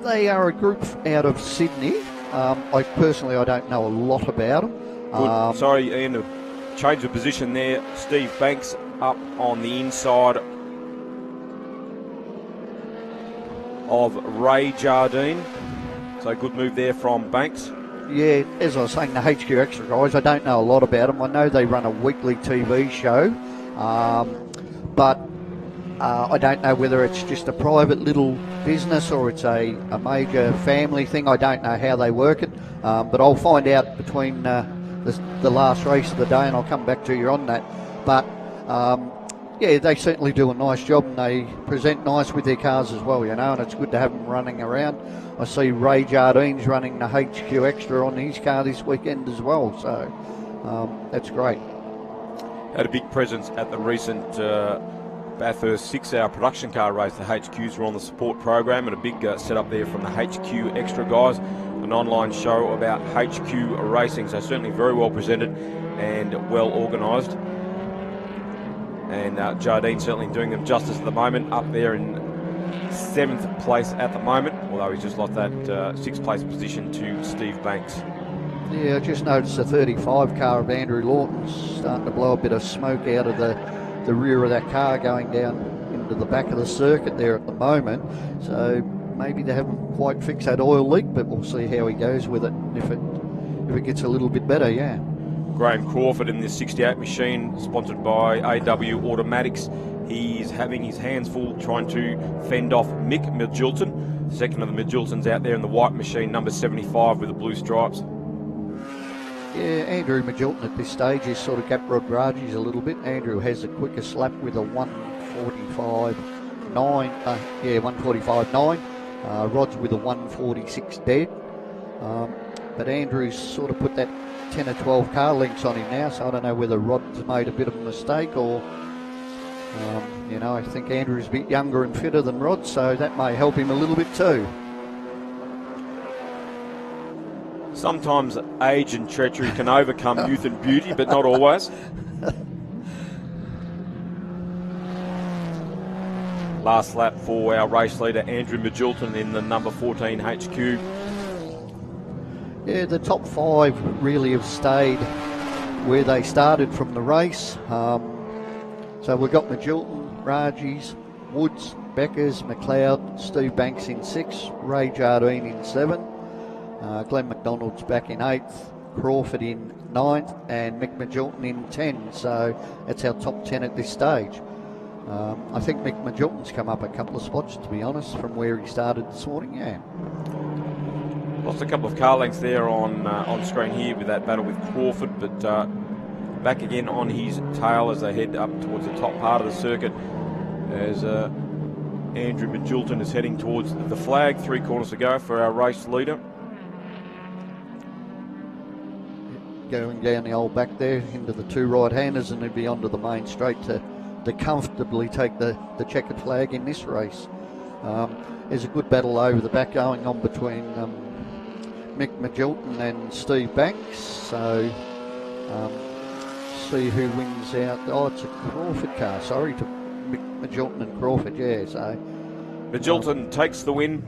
[SPEAKER 13] They are a group out of Sydney. I don't know a lot about them.
[SPEAKER 14] Good. Sorry, Ian, to change the position there. Steve Banks up on the inside of Ray Jardine. So good move there from Banks.
[SPEAKER 13] Yeah, as I was saying, the HQ Extra guys, I don't know a lot about them. I know they run a weekly TV show, but I don't know whether it's just a private little business or it's a major family thing. I don't know how they work it, but I'll find out between the last race of the day, and I'll come back to you on that. But yeah, they certainly do a nice job, and they present nice with their cars as well, and it's good to have them running around. I see Ray Jardine's running the HQ Extra on his car this weekend as well, so that's great.
[SPEAKER 14] Had a big presence at the recent Bathurst 6-hour production car race. The HQs were on the support program, and a big setup there from the HQ Extra guys, an online show about HQ racing, so certainly very well presented and well organised. And Jardine certainly doing them justice at the moment, up there in 7th place at the moment, although he's just lost that 6th place position to Steve Banks.
[SPEAKER 13] Yeah, I just noticed the 35 car of Andrew Lawton's starting to blow a bit of smoke out of the rear of that car going down into the back of the circuit there at the moment. So maybe they haven't quite fixed that oil leak, but we'll see how he goes with it. If it gets a little bit better, yeah.
[SPEAKER 14] Graham Crawford in this 68 machine, sponsored by AW Automatics. He's having his hands full trying to fend off Mick Midgilton, second of the Midgiltons out there in the white machine, number 75 with the blue stripes.
[SPEAKER 13] Yeah, Andrew Midgilton at this stage is sort of gap Rod Raji's a little bit. Andrew has the quickest lap with a 1:45.9. 1:45.9. Rod's with a 1:46 dead. But Andrew's sort of put that 10 or 12 car lengths on him now, so I don't know whether Rod's made a bit of a mistake or, I think Andrew's a bit younger and fitter than Rod, so that may help him a little bit too.
[SPEAKER 14] Sometimes age and treachery can overcome youth and beauty, but not always. Last lap for our race leader, Andrew Midgilton, in the number 14 HQ.
[SPEAKER 13] Yeah, the top 5 really have stayed where they started from the race. So we've got Midgilton, Raji's, Woods, Beckers, McLeod, Steve Banks in 6, Ray Jardine in 7, Glenn McDonald's back in 8th, Crawford in 9th, and Mick Midgilton in 10. So that's our top 10 at this stage. I think Mick Midgilton's come up a couple of spots, to be honest, from where he started this morning, yeah.
[SPEAKER 14] Lost a couple of car lengths there on screen here with that battle with Crawford, but back again on his tail as they head up towards the top part of the circuit as Andrew Midgilton is heading towards the flag. 3 corners to go for our race leader.
[SPEAKER 13] Going down the old back there into the 2 right-handers, and he'll be onto the main straight to comfortably take the checkered flag in this race. There's a good battle over the back going on between Mick Midgilton and Steve Banks, so see who wins out. Oh, it's a Crawford car, sorry, to Mick Midgilton and Crawford, yeah. So
[SPEAKER 14] Midgilton takes the win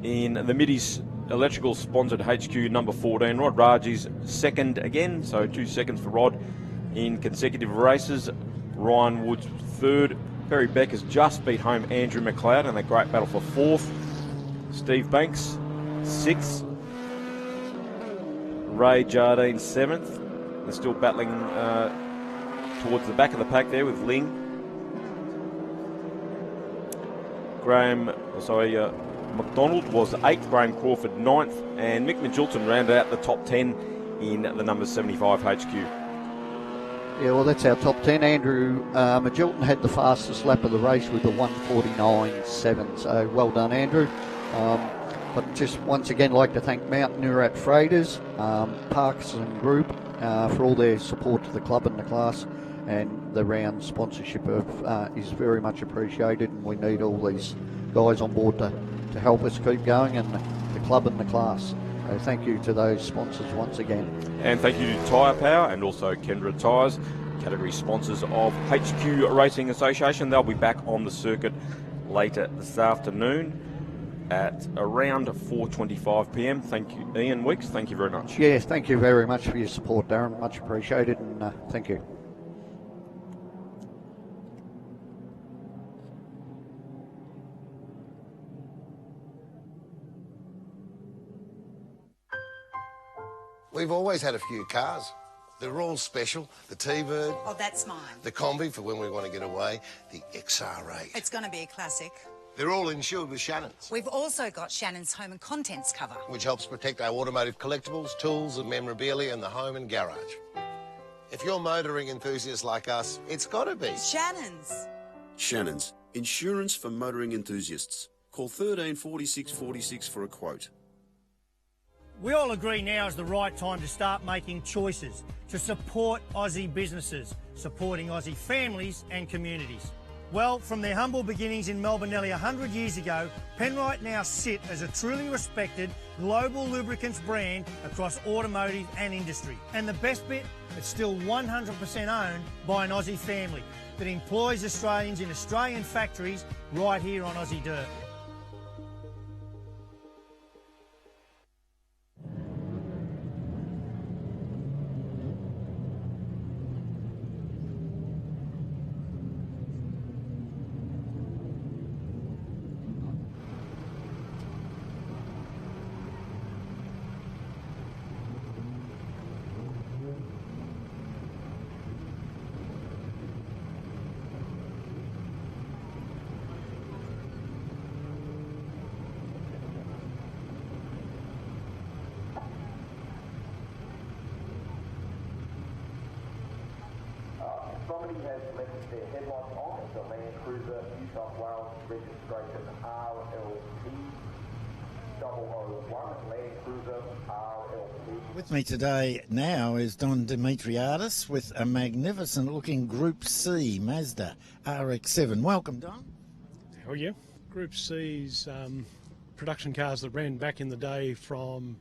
[SPEAKER 14] in the Middies Electrical sponsored HQ number 14. Rod Raji's second again, so 2 seconds for Rod in consecutive races. Ryan Woods third. Barry Becker's just beat home Andrew McLeod in a great battle for 4th. Steve Banks 6th. Ray Jardine 7th. They're still battling towards the back of the pack there with Ling. McDonald was 8th, Graham Crawford 9th, and Mick Midgilton rounded out the top 10 in the number 75 HQ.
[SPEAKER 13] Yeah, well, that's our top 10. Andrew Midgilton had the fastest lap of the race with a 1:49.7, so well done, Andrew. But just once again like to thank Mount Nurat Freighters, Parkinson Group for all their support to the club and the class, and the round sponsorship is very much appreciated, and we need all these guys on board to help us keep going, and the club and the class. So thank you to those sponsors once again.
[SPEAKER 14] And thank you to Tyre Power and also Kendra Tyres, category sponsors of HQ Racing Association. They'll be back on the circuit later this afternoon. at around 4:25 p.m. Thank you, Ian Weeks. Thank you very much.
[SPEAKER 13] Yes, thank you very much for your support, Darren. Much appreciated, and thank you.
[SPEAKER 5] We've always had a few cars. They're all special. The T-Bird.
[SPEAKER 6] Oh, that's mine.
[SPEAKER 5] The Combi for when we want to get away. The XR8.
[SPEAKER 6] It's going to be a classic.
[SPEAKER 5] They're all insured with Shannons,
[SPEAKER 6] We've also got Shannons home and contents cover,
[SPEAKER 5] which helps protect our automotive collectibles, tools and memorabilia in the home and garage. If you're motoring enthusiasts like us, it's got to be
[SPEAKER 6] Shannons.
[SPEAKER 7] Shannons, insurance for motoring enthusiasts. Call 13 46 46 for a quote.
[SPEAKER 8] We all agree now is the right time to start making choices to support Aussie businesses, supporting Aussie families and communities. Well, from their humble beginnings in Melbourne nearly 100 years ago, Penrite now sit as a truly respected global lubricants brand across automotive and industry. And the best bit, it's still 100% owned by an Aussie family that employs Australians in Australian factories right here on Aussie dirt.
[SPEAKER 15] Somebody has left their headlights on. It's a Land Cruiser New South Wales registration RLP 001 Land Cruiser RLP.
[SPEAKER 9] With me today now is Don Dimitriadis with a magnificent looking Group C Mazda RX-7. Welcome, Don.
[SPEAKER 16] How are you? Group C's production cars that ran back in the day from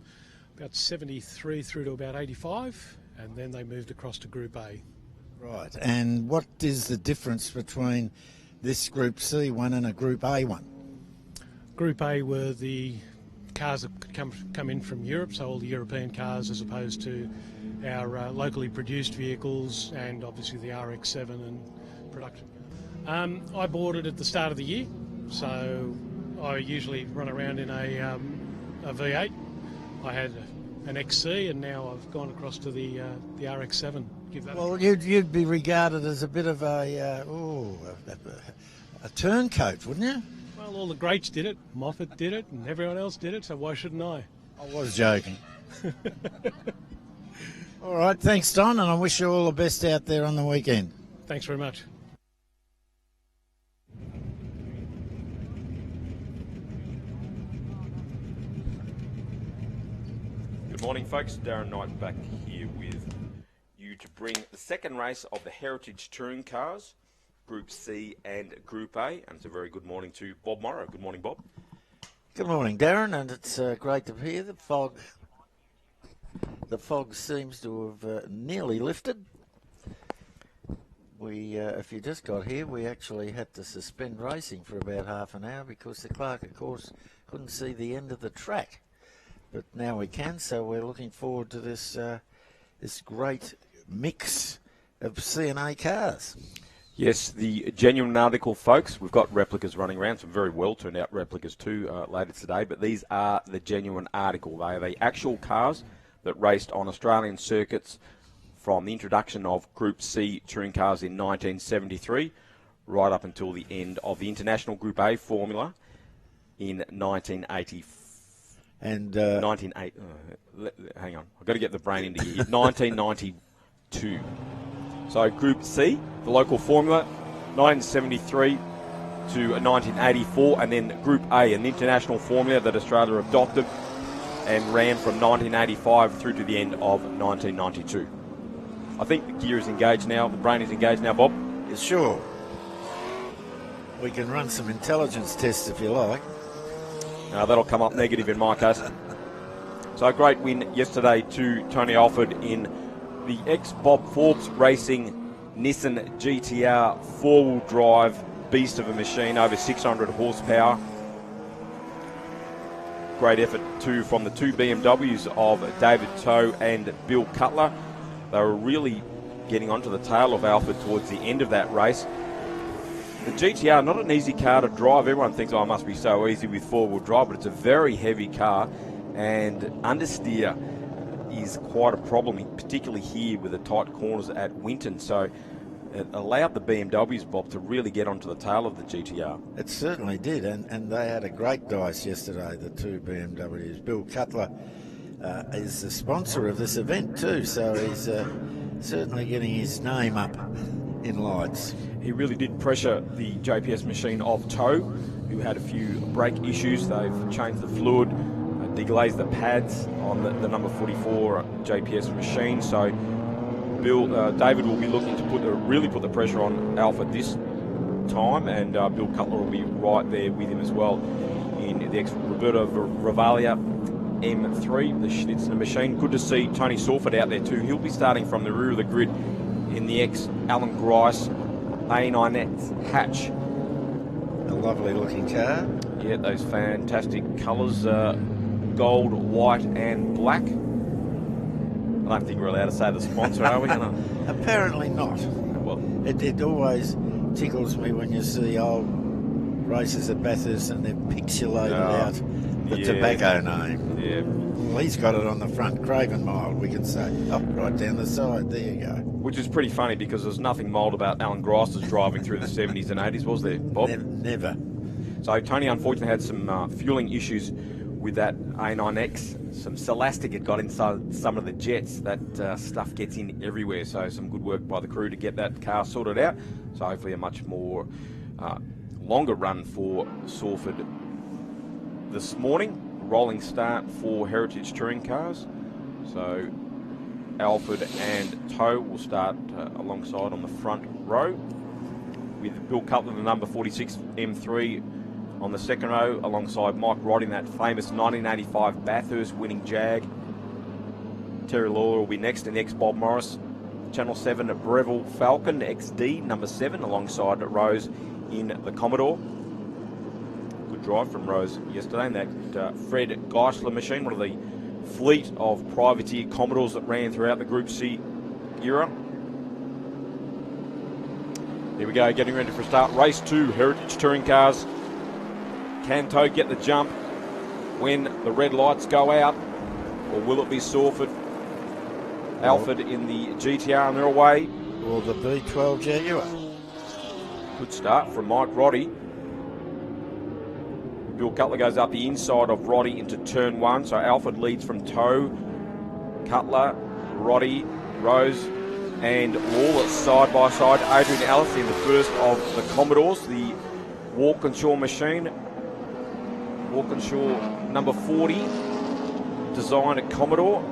[SPEAKER 16] about 73 through to about 85, and then they moved across to Group A.
[SPEAKER 9] Right, and what is the difference between this Group C one and a Group A one?
[SPEAKER 16] Group A were the cars that could come in from Europe, so all the European cars as opposed to our locally produced vehicles and obviously the RX-7 and production. I bought it at the start of the year, so I usually run around in a V8. I had an XC and now I've gone across to the RX-7.
[SPEAKER 9] Well, you'd be regarded as a bit of a turncoat, wouldn't you?
[SPEAKER 16] Well, all the greats did it. Moffat did it, and everyone else did it, so why shouldn't I?
[SPEAKER 9] I was joking. All right, thanks, Don, and I wish you all the best out there on the weekend.
[SPEAKER 16] Thanks very much.
[SPEAKER 14] Good morning, folks. Darren Knight back here with you to bring the second race of the Heritage Touring Cars, Group C and Group A. And it's a very good morning to Bob Morrow. Good morning, Bob.
[SPEAKER 9] Good morning, Darren, and it's great to hear the fog. The fog seems to have nearly lifted. If you just got here, we actually had to suspend racing for about half an hour because the clerk, of course, couldn't see the end of the track. But now we can, so we're looking forward to this this great mix of C&A cars.
[SPEAKER 14] Yes, the genuine article, folks. We've got replicas running around, some very well turned out replicas too later today, but these are the genuine article. They are the actual cars that raced on Australian circuits from the introduction of Group C touring cars in 1973 right up until the end of the International Group A Formula in 1984.
[SPEAKER 9] And
[SPEAKER 14] 1980. Hang on, I've got to get the brain into here. 1992. So Group C, the local formula, 1973 to 1984, and then Group A, an international formula that Australia adopted and ran from 1985 through to the end of 1992. I think the gear is engaged now. The brain is engaged now, Bob.
[SPEAKER 9] Yeah, sure. We can run some intelligence tests if you like.
[SPEAKER 14] That'll come up negative in my case. So a great win yesterday to Tony Alford in the ex-Bob Forbes Racing Nissan GTR four-wheel drive beast of a machine, over 600 horsepower. great effort too from the two BMWs of David Toe and Bill Cutler. They were really getting onto the tail of Alfa towards the end of that race. The GTR, not an easy car to drive. Everyone thinks, oh, it must be so easy with four-wheel drive, but it's a very heavy car, and understeer is quite a problem, particularly here with the tight corners at Winton. So it allowed the BMWs, Bob, to really get onto the tail of the GTR.
[SPEAKER 9] It certainly did, and they had a great dice yesterday, the two BMWs. Bill Cutler is the sponsor of this event too, so he's certainly getting his name up in lights.
[SPEAKER 14] He really did pressure the JPS machine of Toe, who had a few brake issues. They've changed the fluid, deglazed the pads on the number 44 JPS machine. So David will be looking to really put the pressure on Alfa this time, and Bill Cutler will be right there with him as well in the ex-Roberto Ravalia M3, the Schnitzler machine. Good to see Tony Sawford out there too. He'll be starting from the rear of the grid in the ex-Alan Grice A9X hatch.
[SPEAKER 9] A lovely looking car.
[SPEAKER 14] Yeah, those fantastic colours, gold, white and black. I don't think we're allowed to say the sponsor, are we?
[SPEAKER 9] Apparently not.
[SPEAKER 14] Well,
[SPEAKER 9] it always tickles me when you see old races at Bathurst and they've pixelated out the tobacco name.
[SPEAKER 14] Yeah.
[SPEAKER 9] Well, he's got it on the front, Craven Mild, we can say. Oh, right down the side, there you go.
[SPEAKER 14] Which is pretty funny because there's nothing mild about Alan Grice's driving through the 70s and 80s, was there, Bob?
[SPEAKER 9] Never.
[SPEAKER 14] So Tony unfortunately had some fueling issues with that A9X. Some Celastic had got inside some of the jets. That stuff gets in everywhere, so some good work by the crew to get that car sorted out. So hopefully a much more longer run for Sawford this morning. Rolling start for Heritage Touring Cars. So Alfred and Toe will start alongside on the front row, with Bill Cutler, the number 46 M3, on the second row, alongside Mike Roddy in that famous 1985 Bathurst winning Jag. Terry Lawler will be next, and ex-Bob Morris, Channel 7 Breville Falcon XD, number 7, alongside Rose in the Commodore. Good drive from Rose yesterday in that Fred Geisler machine, one of the fleet of privateer Commodores that ran throughout the Group C era. Here we go, getting ready for a start. Race 2, Heritage Touring Cars. Can Toe get the jump when the red lights go out, or will it be Sawford? Alfred in the GTR on their way.
[SPEAKER 9] Or the B12 Jaguar.
[SPEAKER 14] Good start from Mike Roddy. Bill Cutler goes up the inside of Roddy into turn 1, so Alfred leads from Toe. Cutler, Roddy, Rose and Lawler side by side. Adrian Allison in the first of the Commodores, the Walkinshaw machine. Walkinshaw number 40, designed at Commodore.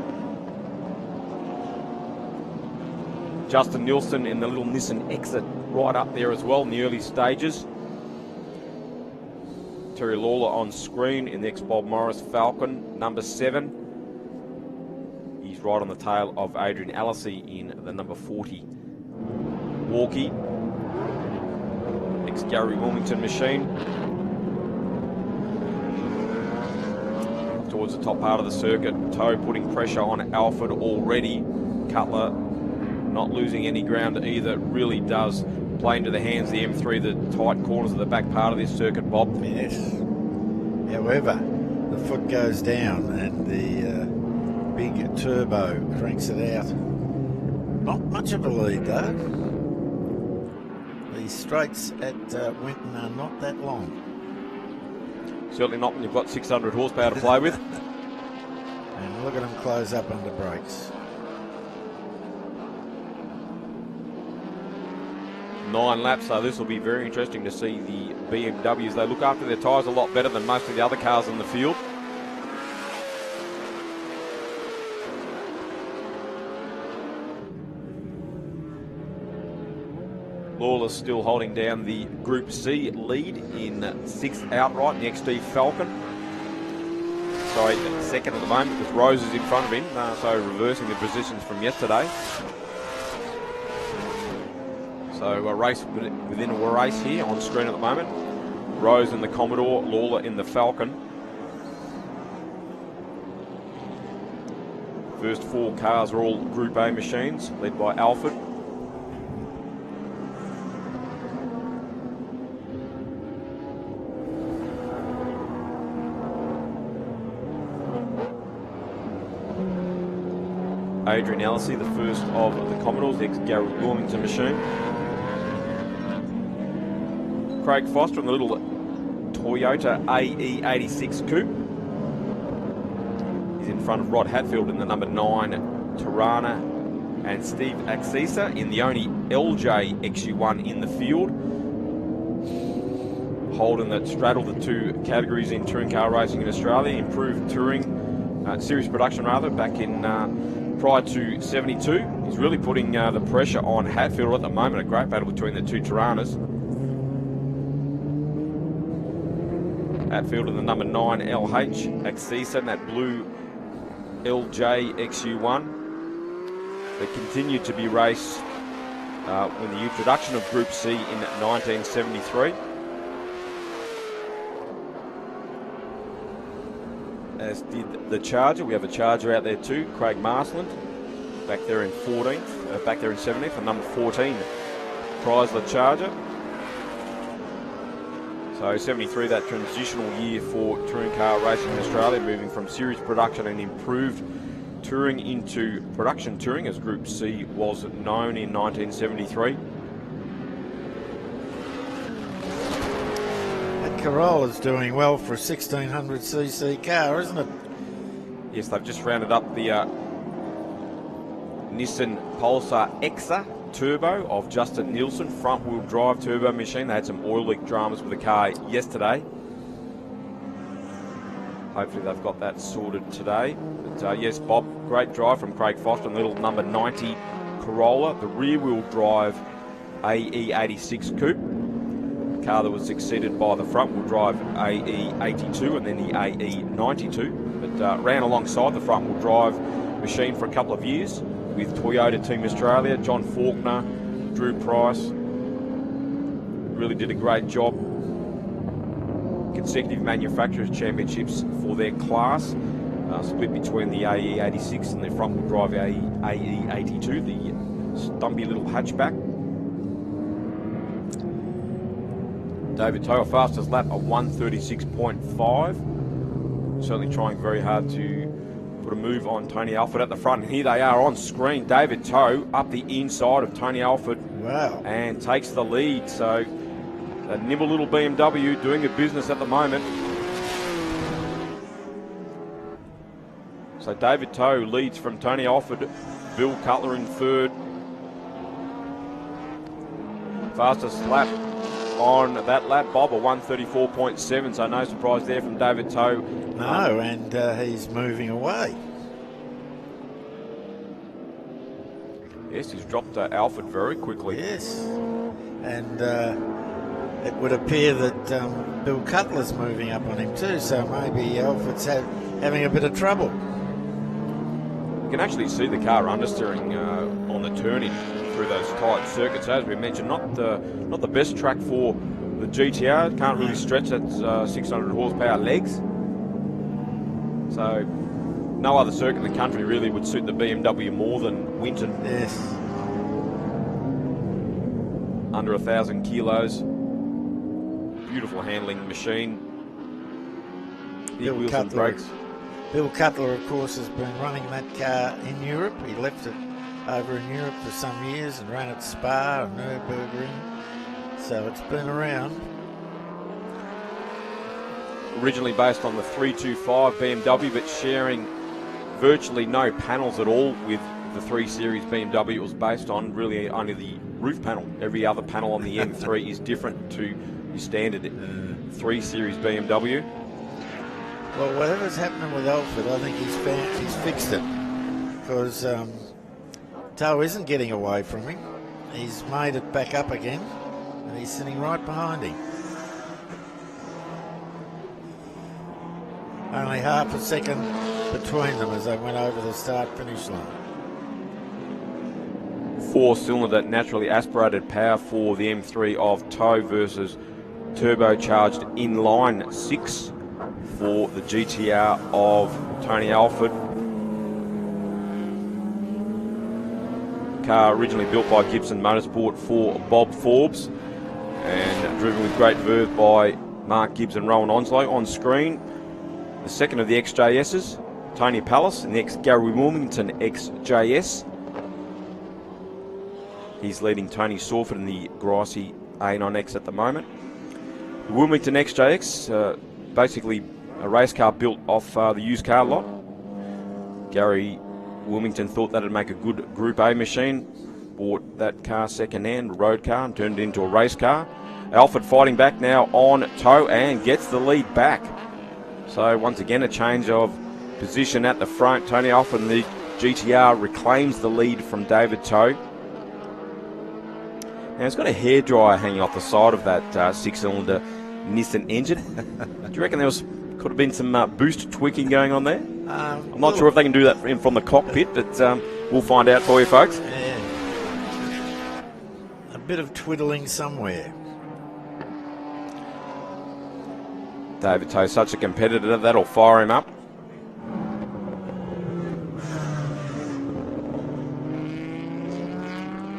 [SPEAKER 14] Justin Nielsen in the little Nissan Exit right up there as well in the early stages. Terry Lawler on screen in the ex-Bob Morris Falcon, number 7. He's right on the tail of Adrian Alesi in the number 40 Walkie. Ex-Gary Wilmington machine. Towards the top part of the circuit, Toe putting pressure on Alfred already. Cutler not losing any ground either. Really does play into the hands of the M3, the tight corners of the back part of this circuit, Bob.
[SPEAKER 9] Yes. However, the foot goes down and the big turbo cranks it out. Not much of a lead though. The straights at Winton are not that long.
[SPEAKER 14] Certainly not when you've got 600 horsepower to play with.
[SPEAKER 9] And look at them close up under brakes.
[SPEAKER 14] 9 laps, so this will be very interesting to see the BMWs. They look after their tyres a lot better than most of the other cars in the field. Lawler's still holding down the Group C lead in 6th outright in the XD Falcon. Sorry, second at the moment because Rose is in front of him, so reversing the positions from yesterday. So a race within a race here on screen at the moment. Rose in the Commodore, Lawler in the Falcon. First 4 cars are all Group A machines, led by Alfred. Adrian Ellisy, the first of the Commodores, the ex-Gary Wilmington machine. Craig Foster in the little Toyota AE86 Coupe. He's in front of Rod Hatfield in the number 9 Tirana and Steve Axisa in the only LJ XU1 in the field. Holden that straddled the 2 categories in touring car racing in Australia, improved touring, series production rather, back in prior to 72. He's really putting the pressure on Hatfield at the moment. A great battle between the 2 Tiranas. Hatfield in the number 9 LH, Axisa in that blue LJ XU1. They continued to be raced with the introduction of Group C in 1973. As did the Charger. We have a Charger out there too, Craig Marsland, back there in 14th, back there in 17th, and number 14, Chrysler Charger. So 73, that transitional year for touring car racing in Australia, moving from series production and improved touring into production touring, as Group C was known in 1973.
[SPEAKER 9] Corolla's doing well for a 1600cc car, isn't it?
[SPEAKER 14] Yes, they've just rounded up the Nissan Pulsar Exa Turbo of Justin Nielsen, front-wheel drive turbo machine. They had some oil leak dramas with the car yesterday. Hopefully they've got that sorted today. But yes, Bob, great drive from Craig Foster, little number 90 Corolla, the rear-wheel drive AE86 Coupe. Car that was succeeded by the front-wheel drive AE82 and then the AE92, but ran alongside the front-wheel drive machine for a couple of years with Toyota Team Australia, John Faulkner, Drew Price. Really did a great job. Consecutive manufacturers championships for their class, split between the AE86 and the front-wheel drive AE82, the stumpy little hatchback. David Toe, fastest lap, a 136.5. Certainly trying very hard to put a move on Tony Alford at the front. And here they are on screen. David Toe up the inside of Tony Alford.
[SPEAKER 9] Wow.
[SPEAKER 14] And takes the lead. So a nimble little BMW doing a business at the moment. So David Toe leads from Tony Alford. Bill Cutler in third. Fastest lap on that lap, Bob, a 134.7, so no surprise there from David Toe.
[SPEAKER 9] No, and he's moving away.
[SPEAKER 14] Yes, he's dropped Alford very quickly.
[SPEAKER 9] Yes, and it would appear that Bill Cutler's moving up on him too, so maybe Alford's having a bit of trouble.
[SPEAKER 14] You can actually see the car understeering on the turning through those tight circuits. As we mentioned, not the best track for the GTR. Can't really stretch that 600 horsepower legs. So no other circuit in the country really would suit the BMW more than Winton.
[SPEAKER 9] Yes.
[SPEAKER 14] Under 1,000 kilos. Beautiful handling machine. Big wheels and brakes.
[SPEAKER 9] Bill Cutler, of course, has been running that car in Europe. He left it over in Europe for some years and ran at Spa and Nürburgring. So it's been around.
[SPEAKER 14] Originally based on the 325 BMW, but sharing virtually no panels at all with the 3 Series BMW it was based on. Really only the roof panel. Every other panel on the M3 is different to your standard 3 Series BMW.
[SPEAKER 9] Well, whatever's happening with Alford, I think he's fixed it. Because Toe isn't getting away from him. He's made it back up again. And he's sitting right behind him. Only half a second between them as they went over the start-finish line.
[SPEAKER 14] 4-cylinder naturally aspirated power for the M3 of Toe versus turbocharged inline 6 for the GTR of Tony Alford. car originally built by Gibson Motorsport for Bob Forbes and driven with great verve by Mark Gibbs and Rowan Onslow. On screen, the second of the XJSs, Tony Pallas, and the ex-Gary Wilmington XJS. He's leading Tony Sawford in the Grassy A9X at the moment. The Wilmington XJX, basically a race car built off the used car lot. Gary Wilmington thought that'd make a good Group A machine, bought that car second-hand, road car, and turned it into a race car. Alfred fighting back now on tow and gets the lead back. So once again a change of position at the front. Tony Alfred in the GTR reclaims the lead from David Toe. Now it's got a hairdryer hanging off the side of that six-cylinder Nissan engine. Do you reckon could have been some boost tweaking going on there? I'm not sure if they can do that from the cockpit, but we'll find out for you, folks.
[SPEAKER 9] Yeah. A bit of twiddling somewhere.
[SPEAKER 14] David Toe, such a competitor, that'll fire him up.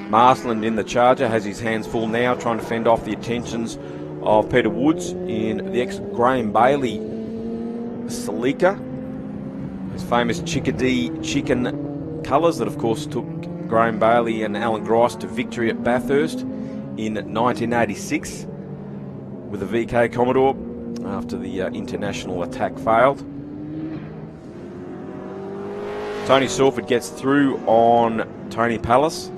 [SPEAKER 14] Marsland in the Charger has his hands full now, trying to fend off the attentions of Peter Woods in the ex-Graham Bailey Celica. His famous Chickadee chicken colours that, of course, took Graham Bailey and Alan Grice to victory at Bathurst in 1986 with the VK Commodore after the international attack failed. Tony Sawford gets through on Tony Pallas.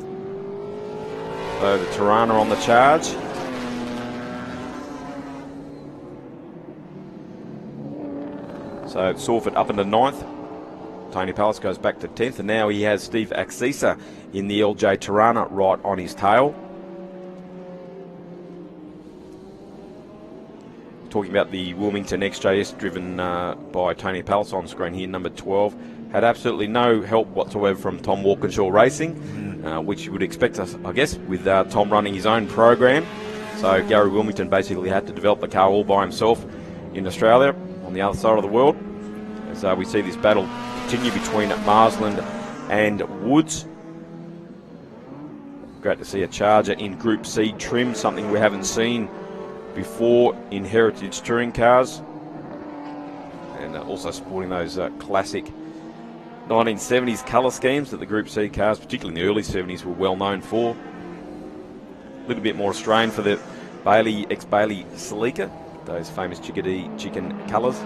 [SPEAKER 14] So the Tirana on the charge. So Sawford up into 9th. Tony Pallas goes back to 10th, and now he has Steve Axisa in the LJ Tirana right on his tail. Talking about the Wilmington XJS driven by Tony Pallas on screen here, number 12. Had absolutely no help whatsoever from Tom Walkinshaw Racing, which you would expect, I guess, with Tom running his own program. So Gary Wilmington basically had to develop the car all by himself in Australia, on the other side of the world. As we see this battle continue between Marsland and Woods. Great to see a Charger in Group C trim, something we haven't seen before in heritage touring cars. And also sporting those classic 1970s colour schemes that the Group C cars, particularly in the early 70s, were well known for. A little bit more Australian for the Bailey, ex-Bailey Celica, those famous Chickadee chicken colours.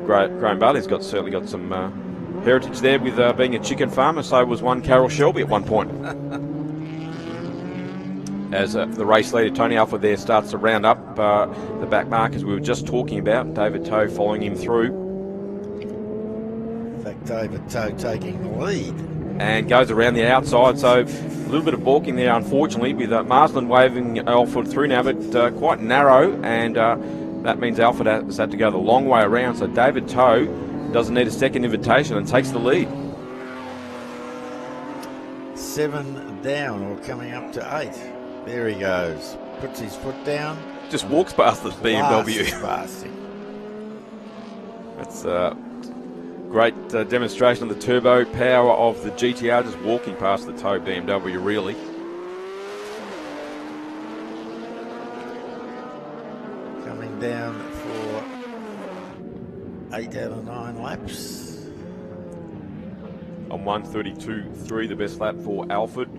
[SPEAKER 14] Graham Bailey's certainly got some heritage there with being a chicken farmer. So was one Carroll Shelby at one point. As the race leader, Tony Alfa, there starts to round up the back markers we were just talking about. David Toe following him through.
[SPEAKER 9] In fact, David Toe taking the lead.
[SPEAKER 14] And goes around the outside, so a little bit of balking there, unfortunately, with Marsland waving Alford through now, but quite narrow, and that means Alford has had to go the long way around, so David Toe doesn't need a second invitation and takes the lead.
[SPEAKER 9] 7 down, or coming up to 8. There he goes. Puts his foot down.
[SPEAKER 14] Just walks past the BMW.
[SPEAKER 9] Past him.
[SPEAKER 14] That's a great demonstration of the turbo power of the GTR, just walking past the Toe BMW, really.
[SPEAKER 9] Coming down for 8 out of 9 laps.
[SPEAKER 14] On 1:32.3, the best lap for Alford.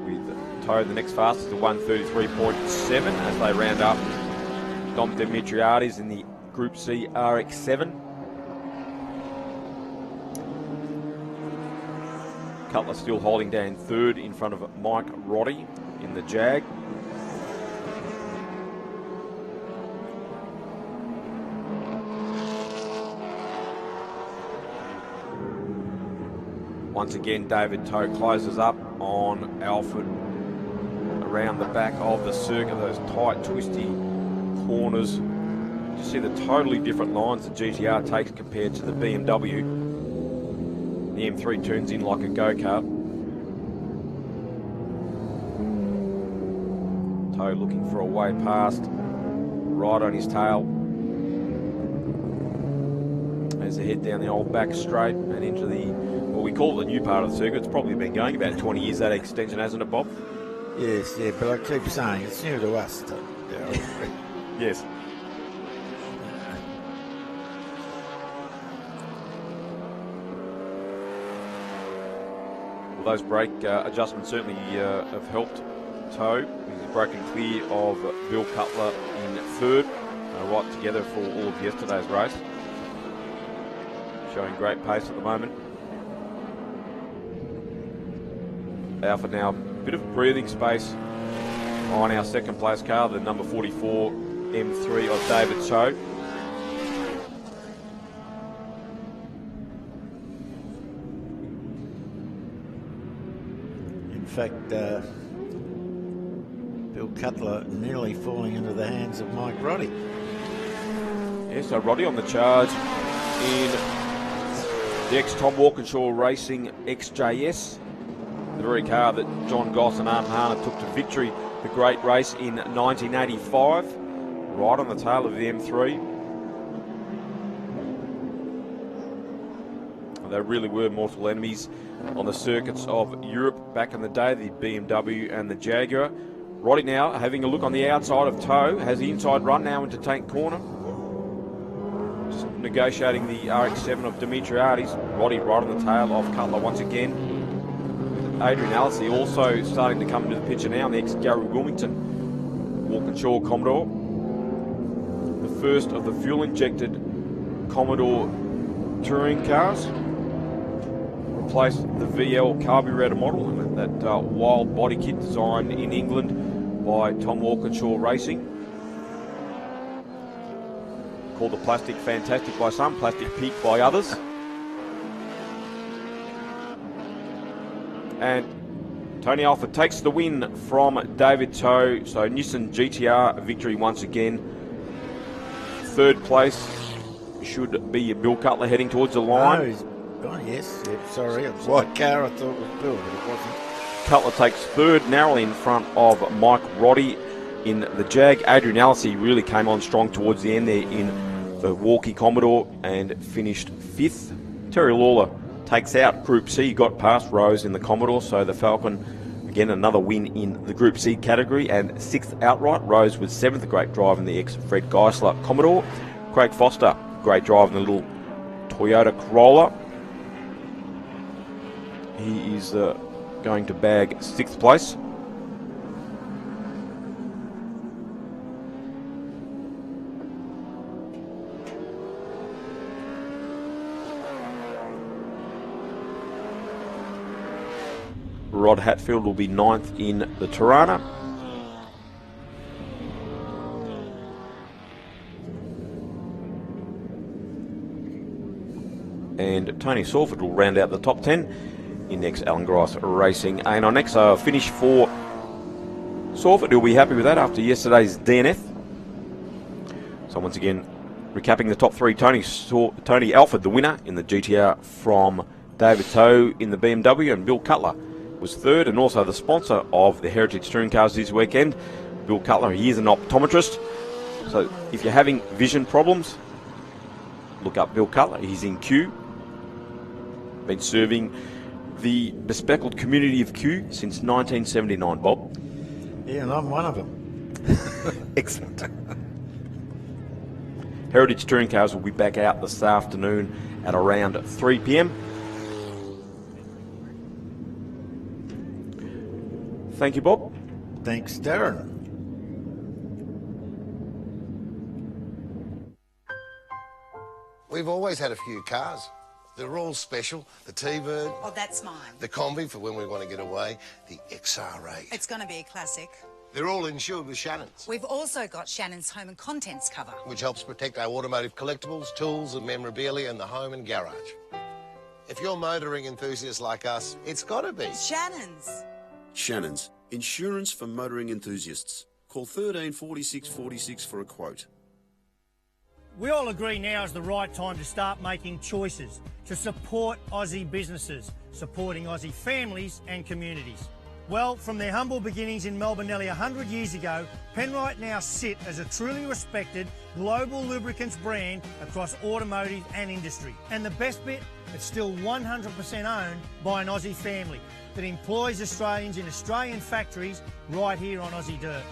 [SPEAKER 14] With Toe the next fastest at 1:33.7 as they round up Dom Dimitriades in the Group C RX-7. Cutler still holding down third in front of Mike Roddy in the Jag. Once again, David Toe closes up on Alford around the back of the circuit, those tight, twisty corners. You see the totally different lines the GTR takes compared to the BMW. The M3 turns in like a go-kart. Toe looking for a way past, right on his tail. As as they head down the old back straight and into the, well, we call it the new part of the circuit. It's probably been going about 20 years, that extension, hasn't it, Bob?
[SPEAKER 9] Yes, yeah, but I keep saying it's new to us.
[SPEAKER 14] Yes. Well, those brake adjustments certainly have helped Toe. He's broken clear of Bill Cutler in third, right together for all of yesterday's race. Showing great pace at the moment. Alfa now a bit of breathing space on our second place car, the number 44 M3 of David Toe.
[SPEAKER 9] In fact, Bill Cutler nearly falling into the hands of Mike Roddy.
[SPEAKER 14] Yeah, so Roddy on the charge in the ex-Tom Walkinshaw Racing XJS, the very car that John Goss and Art Harner took to victory, the great race in 1985, right on the tail of the M3. They really were mortal enemies on the circuits of Europe back in the day, the BMW and the Jaguar. Roddy now having a look on the outside of Toe, has the inside run now into Tank Corner. Just negotiating the RX-7 of Dimitriades. Roddy right on the tail of Cutler once again. Adrian Alesi also starting to come into the picture now, next Gary Wilmington, Walkinshaw Commodore. The first of the fuel-injected Commodore touring cars. Replaced the VL carburetor model, and that wild body kit designed in England by Tom Walkinshaw Racing. Called the Plastic Fantastic by some, Plastic Peak by others. And Tony Alfa takes the win from David Toe. So Nissan GTR victory once again. Third place should be Bill Cutler heading towards the line.
[SPEAKER 9] Oh, yes. Yeah, sorry, it was white car. I thought it was Bill, but it wasn't.
[SPEAKER 14] Cutler takes third, narrowly in front of Mike Roddy in the Jag. Adrian Alesi really came on strong towards the end there in the Walkie Commodore and finished fifth. Terry Lawler takes out Group C, got past Rose in the Commodore, so the Falcon, again, another win in the Group C category, and sixth outright. Rose was seventh, a great drive in the ex-Fred Geisler Commodore. Craig Foster, great drive in the little Toyota Corolla. He is going to bag sixth place. Rod Hatfield will be ninth in the Tirana. And Tony Salford will round out the top 10 in next Alan Grice Racing. And our next finish for Salford, who'll be happy with that after yesterday's DNF. So once again, recapping the top three, Tony Alford, the winner in the GTR from David Toe in the BMW, and Bill Cutler was third, and also the sponsor of the Heritage Touring Cars this weekend. Bill Cutler, he is an optometrist, so if you're having vision problems, look up Bill Cutler. He's in Kew, been serving the bespeckled community of Kew since 1979, Bob.
[SPEAKER 9] Yeah, and I'm one of them.
[SPEAKER 14] Excellent. Heritage Touring Cars will be back out this afternoon at around 3 p.m. Thank you, Bob.
[SPEAKER 9] Thanks, Darren.
[SPEAKER 5] We've always had a few cars. They're all special. The T-Bird.
[SPEAKER 6] Oh, that's mine.
[SPEAKER 5] The Combi for when we want to get away. The XR8.
[SPEAKER 6] It's going to be a classic.
[SPEAKER 5] They're all insured with Shannons,
[SPEAKER 6] We've also got Shannons Home and Contents cover,
[SPEAKER 5] which helps protect our automotive collectibles, tools and memorabilia in the home and garage. If you're motoring enthusiasts like us, it's got to be
[SPEAKER 6] Shannons.
[SPEAKER 7] Shannons, insurance for motoring enthusiasts. Call 13 46 46 for a quote.
[SPEAKER 8] We all agree now is the right time to start making choices to support Aussie businesses, supporting Aussie families and communities. Well, from their humble beginnings in Melbourne nearly 100 years ago, Penrite now sit as a truly respected global lubricants brand across automotive and industry. And the best bit, it's still 100% owned by an Aussie family that employs Australians in Australian factories right here on Aussie dirt.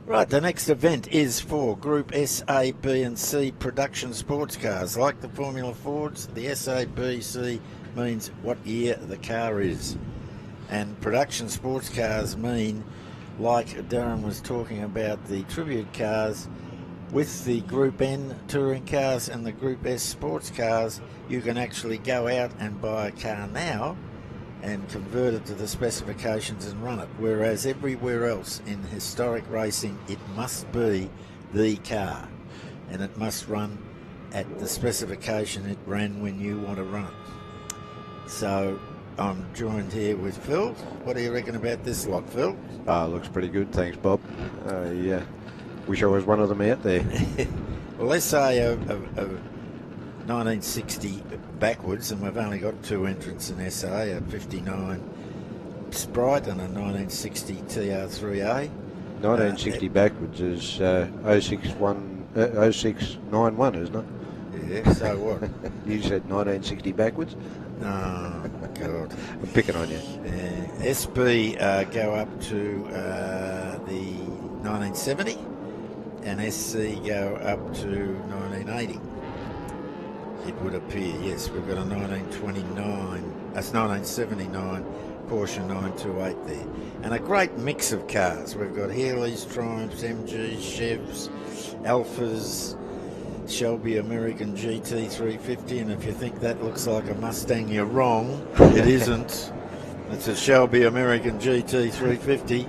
[SPEAKER 9] Right, the next event is for Group S, A, B and C production sports cars. Like the Formula Fords, the S, A, B, C means what year the car is. And production sports cars mean, like Darren was talking about, the tribute cars with the Group N touring cars and the Group S sports cars, you can actually go out and buy a car now and convert it to the specifications and run it. Whereas everywhere else in historic racing, it must be the car and it must run at the specification it ran when you want to run it. So I'm joined here with Phil. What do you reckon about this lot, Phil?
[SPEAKER 3] Looks pretty good, thanks, Bob. I wish I was one of them out there.
[SPEAKER 9] Well, let's say a 1960 backwards, and we've only got two entrants in SA, a 59 Sprite and a 1960 TR3A.
[SPEAKER 3] 1960 backwards is 0691, isn't it?
[SPEAKER 9] Yeah, so what?
[SPEAKER 3] You said 1960 backwards?
[SPEAKER 9] Oh, God.
[SPEAKER 3] I'm picking on you.
[SPEAKER 9] SB go up to the 1970, and SC go up to 1980. It would appear, yes. We've got a 1929, that's 1979 Porsche 928 there. And a great mix of cars. We've got Healey's, Triumphs, MGs, Chevs, Alphas, Shelby American GT350, and if you think that looks like a Mustang, you're wrong. It isn't. It's a Shelby American GT350,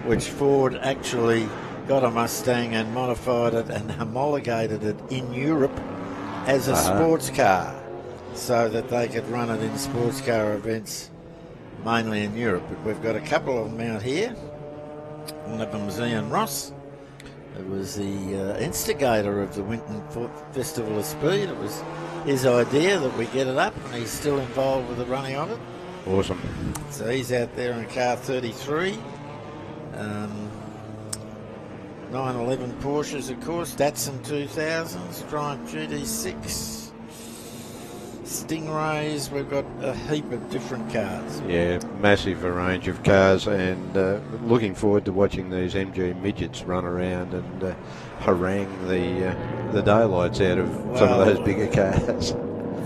[SPEAKER 9] which Ford actually got a Mustang and modified it and homologated it in Europe as a sports car so that they could run it in sports car events mainly in Europe. But we've got a couple of them out here. One of them is Ian Ross. It was the instigator of the Winton Festival of Speed. It was his idea that we get it up, and he's still involved with the running of it.
[SPEAKER 3] Awesome.
[SPEAKER 9] So he's out there in car 33. 911 Porsches, of course, Datsun 2000s, Triumph GT6, Stingrays. We've got a heap of different cars.
[SPEAKER 3] Yeah, massive range of cars, and looking forward to watching these MG midgets run around and harangue the daylights out of some of those bigger cars.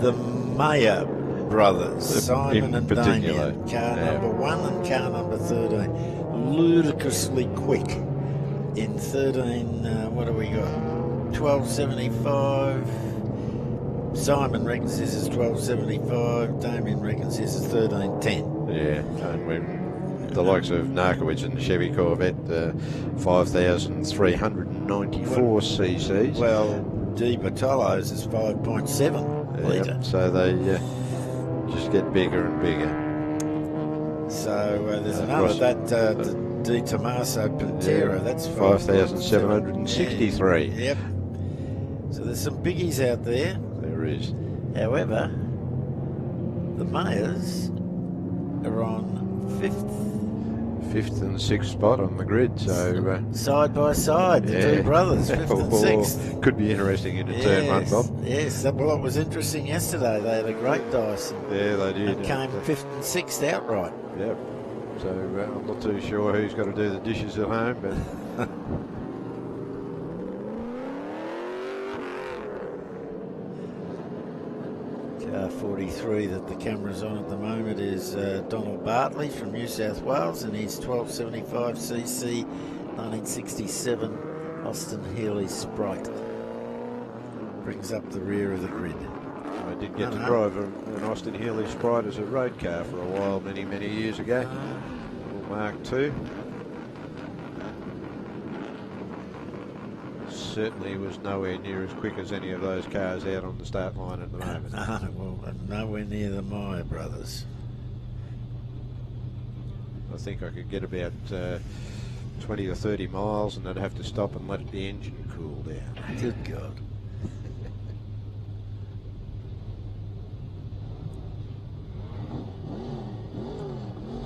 [SPEAKER 9] The Mayer brothers, Simon and
[SPEAKER 3] particular.
[SPEAKER 9] Damien, car number 1 and car number 13, ludicrously quick. In 13, what do we got? 1275. Simon reckons this is 1275. Damien reckons this is 1310.
[SPEAKER 3] Yeah, and when the likes of Narkowitz and the Chevy Corvette, 5,394 cc's.
[SPEAKER 9] Well, Di Bartolo's is 5.7 litre.
[SPEAKER 3] So they just get bigger and bigger.
[SPEAKER 9] So there's another, that Di Tommaso Pantera, that's
[SPEAKER 3] 5,763.
[SPEAKER 9] Yep. So there's some biggies out there.
[SPEAKER 3] There is.
[SPEAKER 9] However, the Mayors are on
[SPEAKER 3] fifth and sixth spot on the grid, so
[SPEAKER 9] side by side, the two brothers, fifth and sixth.
[SPEAKER 3] Could be interesting into turn one, Bob.
[SPEAKER 9] Yes, well, it was interesting yesterday. They had a great dice.
[SPEAKER 3] Yeah, they did.
[SPEAKER 9] And came fifth and sixth outright.
[SPEAKER 3] Yep. So I'm not too sure who's got to do the dishes at home, but.
[SPEAKER 9] Car 43 that the camera's on at the moment is Donald Bartley from New South Wales, and his 1275cc 1967 Austin Healey Sprite brings up the rear of the grid.
[SPEAKER 3] I did get to drive an Austin Healey Sprite as a road car for a while, many years ago. Little Mark II. Certainly was nowhere near as quick as any of those cars out on the start line at the moment.
[SPEAKER 9] Well, nowhere near the Meyer brothers.
[SPEAKER 3] I think I could get about 20 or 30 miles and I'd have to stop and let the engine cool down.
[SPEAKER 9] Good God.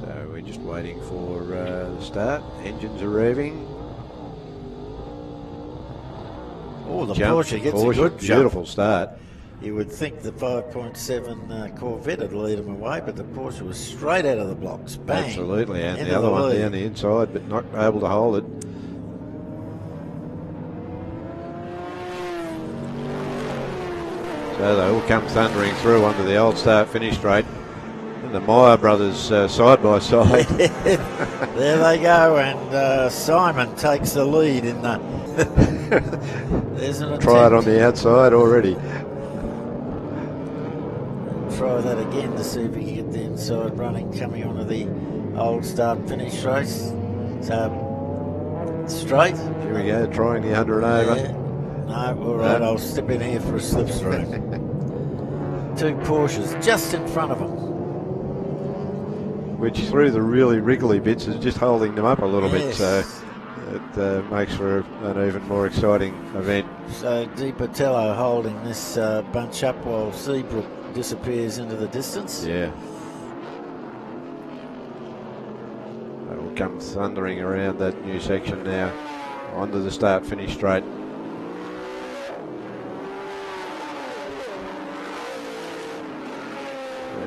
[SPEAKER 3] So we're just waiting for the start. Engines are revving.
[SPEAKER 9] Oh, the Porsche gets a good jump.
[SPEAKER 3] Beautiful start.
[SPEAKER 9] You would think the 5.7 Corvette would lead them away, but the Porsche was straight out of the blocks. Bang.
[SPEAKER 3] Absolutely, and
[SPEAKER 9] Into
[SPEAKER 3] the other one
[SPEAKER 9] lead.
[SPEAKER 3] down the inside, but not able to hold it. So they all come thundering through onto the old start-finish straight. And the Meyer brothers side by side.
[SPEAKER 9] There they go, and Simon takes the lead in the... There's an attempt.
[SPEAKER 3] Try it on the outside already.
[SPEAKER 9] Try that again to see if he can get the inside running coming onto the old start-finish race. So, straight.
[SPEAKER 3] Here we go, trying the under and over.
[SPEAKER 9] Yeah. No, all right, I'll step in here for a slipstream. Two Porsches just in front of them.
[SPEAKER 3] Which through the really wriggly bits is just holding them up a little bit, so it makes for an even more exciting event.
[SPEAKER 9] So Di Patello holding this bunch up while Seabrook disappears into the distance.
[SPEAKER 3] Yeah. They will come thundering around that new section now, onto the start-finish straight.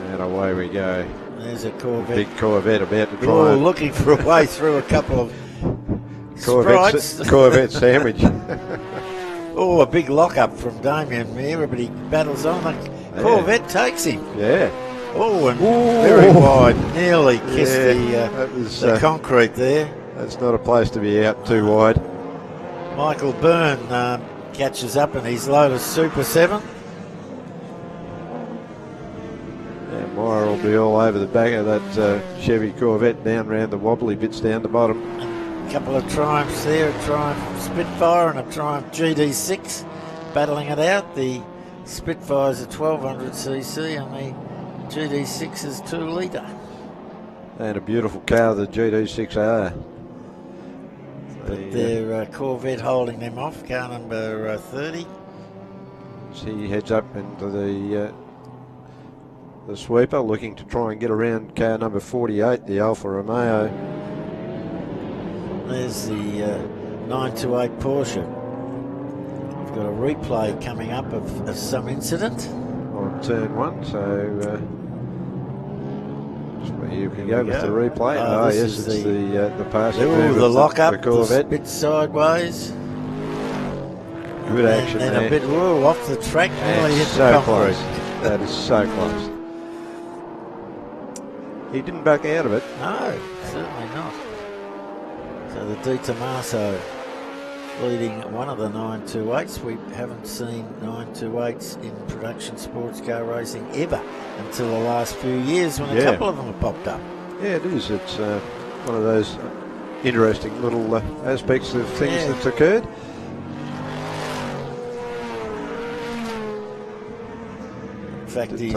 [SPEAKER 3] And away we go.
[SPEAKER 9] There's a Corvette.
[SPEAKER 3] Big Corvette about to try.
[SPEAKER 9] Oh, looking for a way through a couple of
[SPEAKER 3] Corvette sandwich.
[SPEAKER 9] Oh, a big lock-up from Damien here, but he battles on. The Corvette takes him.
[SPEAKER 3] Yeah.
[SPEAKER 9] Oh, and very wide. Nearly kissed the concrete there.
[SPEAKER 3] That's not a place to be out too wide.
[SPEAKER 9] Michael Byrne catches up in his Lotus Super 7.
[SPEAKER 3] Meyer will be all over the back of that Chevy Corvette, down around the wobbly bits down the bottom.
[SPEAKER 9] A couple of Triumphs there, a Triumph Spitfire and a Triumph GD6 battling it out. The Spitfire's a 1200cc and the GD6 is 2 litre.
[SPEAKER 3] And a beautiful car, the GD6R.
[SPEAKER 9] But their Corvette holding them off, car number 30.
[SPEAKER 3] As he heads up into the sweeper, looking to try and get around car number 48, the Alfa Romeo.
[SPEAKER 9] There's the 928 Porsche. We've got a replay coming up of some incident.
[SPEAKER 3] On turn one, so here we go with the replay. Yes, it's the passing move
[SPEAKER 9] the
[SPEAKER 3] of
[SPEAKER 9] lock-up,
[SPEAKER 3] the Corvette.
[SPEAKER 9] a bit sideways.
[SPEAKER 3] Good action
[SPEAKER 9] and
[SPEAKER 3] there.
[SPEAKER 9] a bit off the track, nearly hit
[SPEAKER 3] so
[SPEAKER 9] the concrete.
[SPEAKER 3] close. That is so close. He didn't back out of it.
[SPEAKER 9] No, certainly not. So the Di Tommaso leading one of the 928s. We haven't seen 928s in production sports car racing ever until the last few years when a couple of them have popped up.
[SPEAKER 3] Yeah, it is. It's one of those interesting little aspects of things that's occurred.
[SPEAKER 9] In fact, he's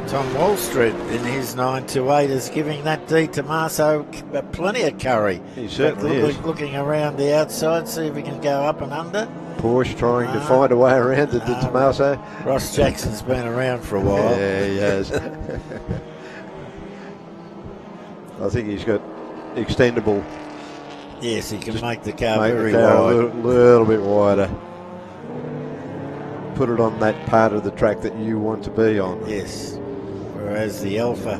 [SPEAKER 9] Tom Wallstreet in his 928 is giving that D. Tommaso plenty of curry.
[SPEAKER 3] He certainly is.
[SPEAKER 9] Looking around the outside, see if he can go up and under.
[SPEAKER 3] Porsche trying to find a way around the Tommaso.
[SPEAKER 9] Ross Jackson's been around for a while.
[SPEAKER 3] Yeah, he has. I think he's got extendable.
[SPEAKER 9] Yes, he can make the car
[SPEAKER 3] Make
[SPEAKER 9] very
[SPEAKER 3] the car
[SPEAKER 9] wide.
[SPEAKER 3] a little bit wider. Put it on that part of the track that you want to be on.
[SPEAKER 9] Yes. Whereas the Alfa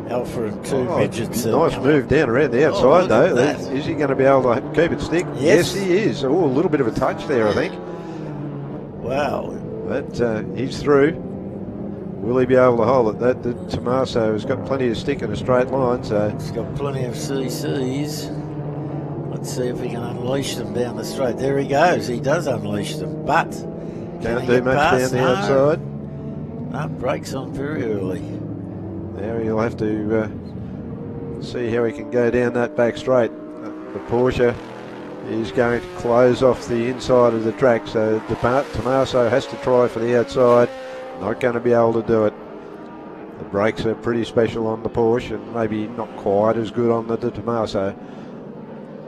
[SPEAKER 9] and two midgets.
[SPEAKER 3] Nice move down around the outside though. Is he going to be able to keep it stick? Yes, he is. Oh, a little bit of a touch there, I think.
[SPEAKER 9] Wow.
[SPEAKER 3] But he's through. Will he be able to hold it? The Tommaso has got plenty of stick in a straight line, so
[SPEAKER 9] he's got plenty of CCs. Let's see if he can unleash them down the straight. There he goes. He does unleash them, but
[SPEAKER 3] can't do much down the outside.
[SPEAKER 9] No, brakes on very early.
[SPEAKER 3] Now he'll have to see how he can go down that back straight. The Porsche is going to close off the inside of the track, so Tommaso has to try for the outside. Not going to be able to do it. The brakes are pretty special on the Porsche and maybe not quite as good on the Tommaso.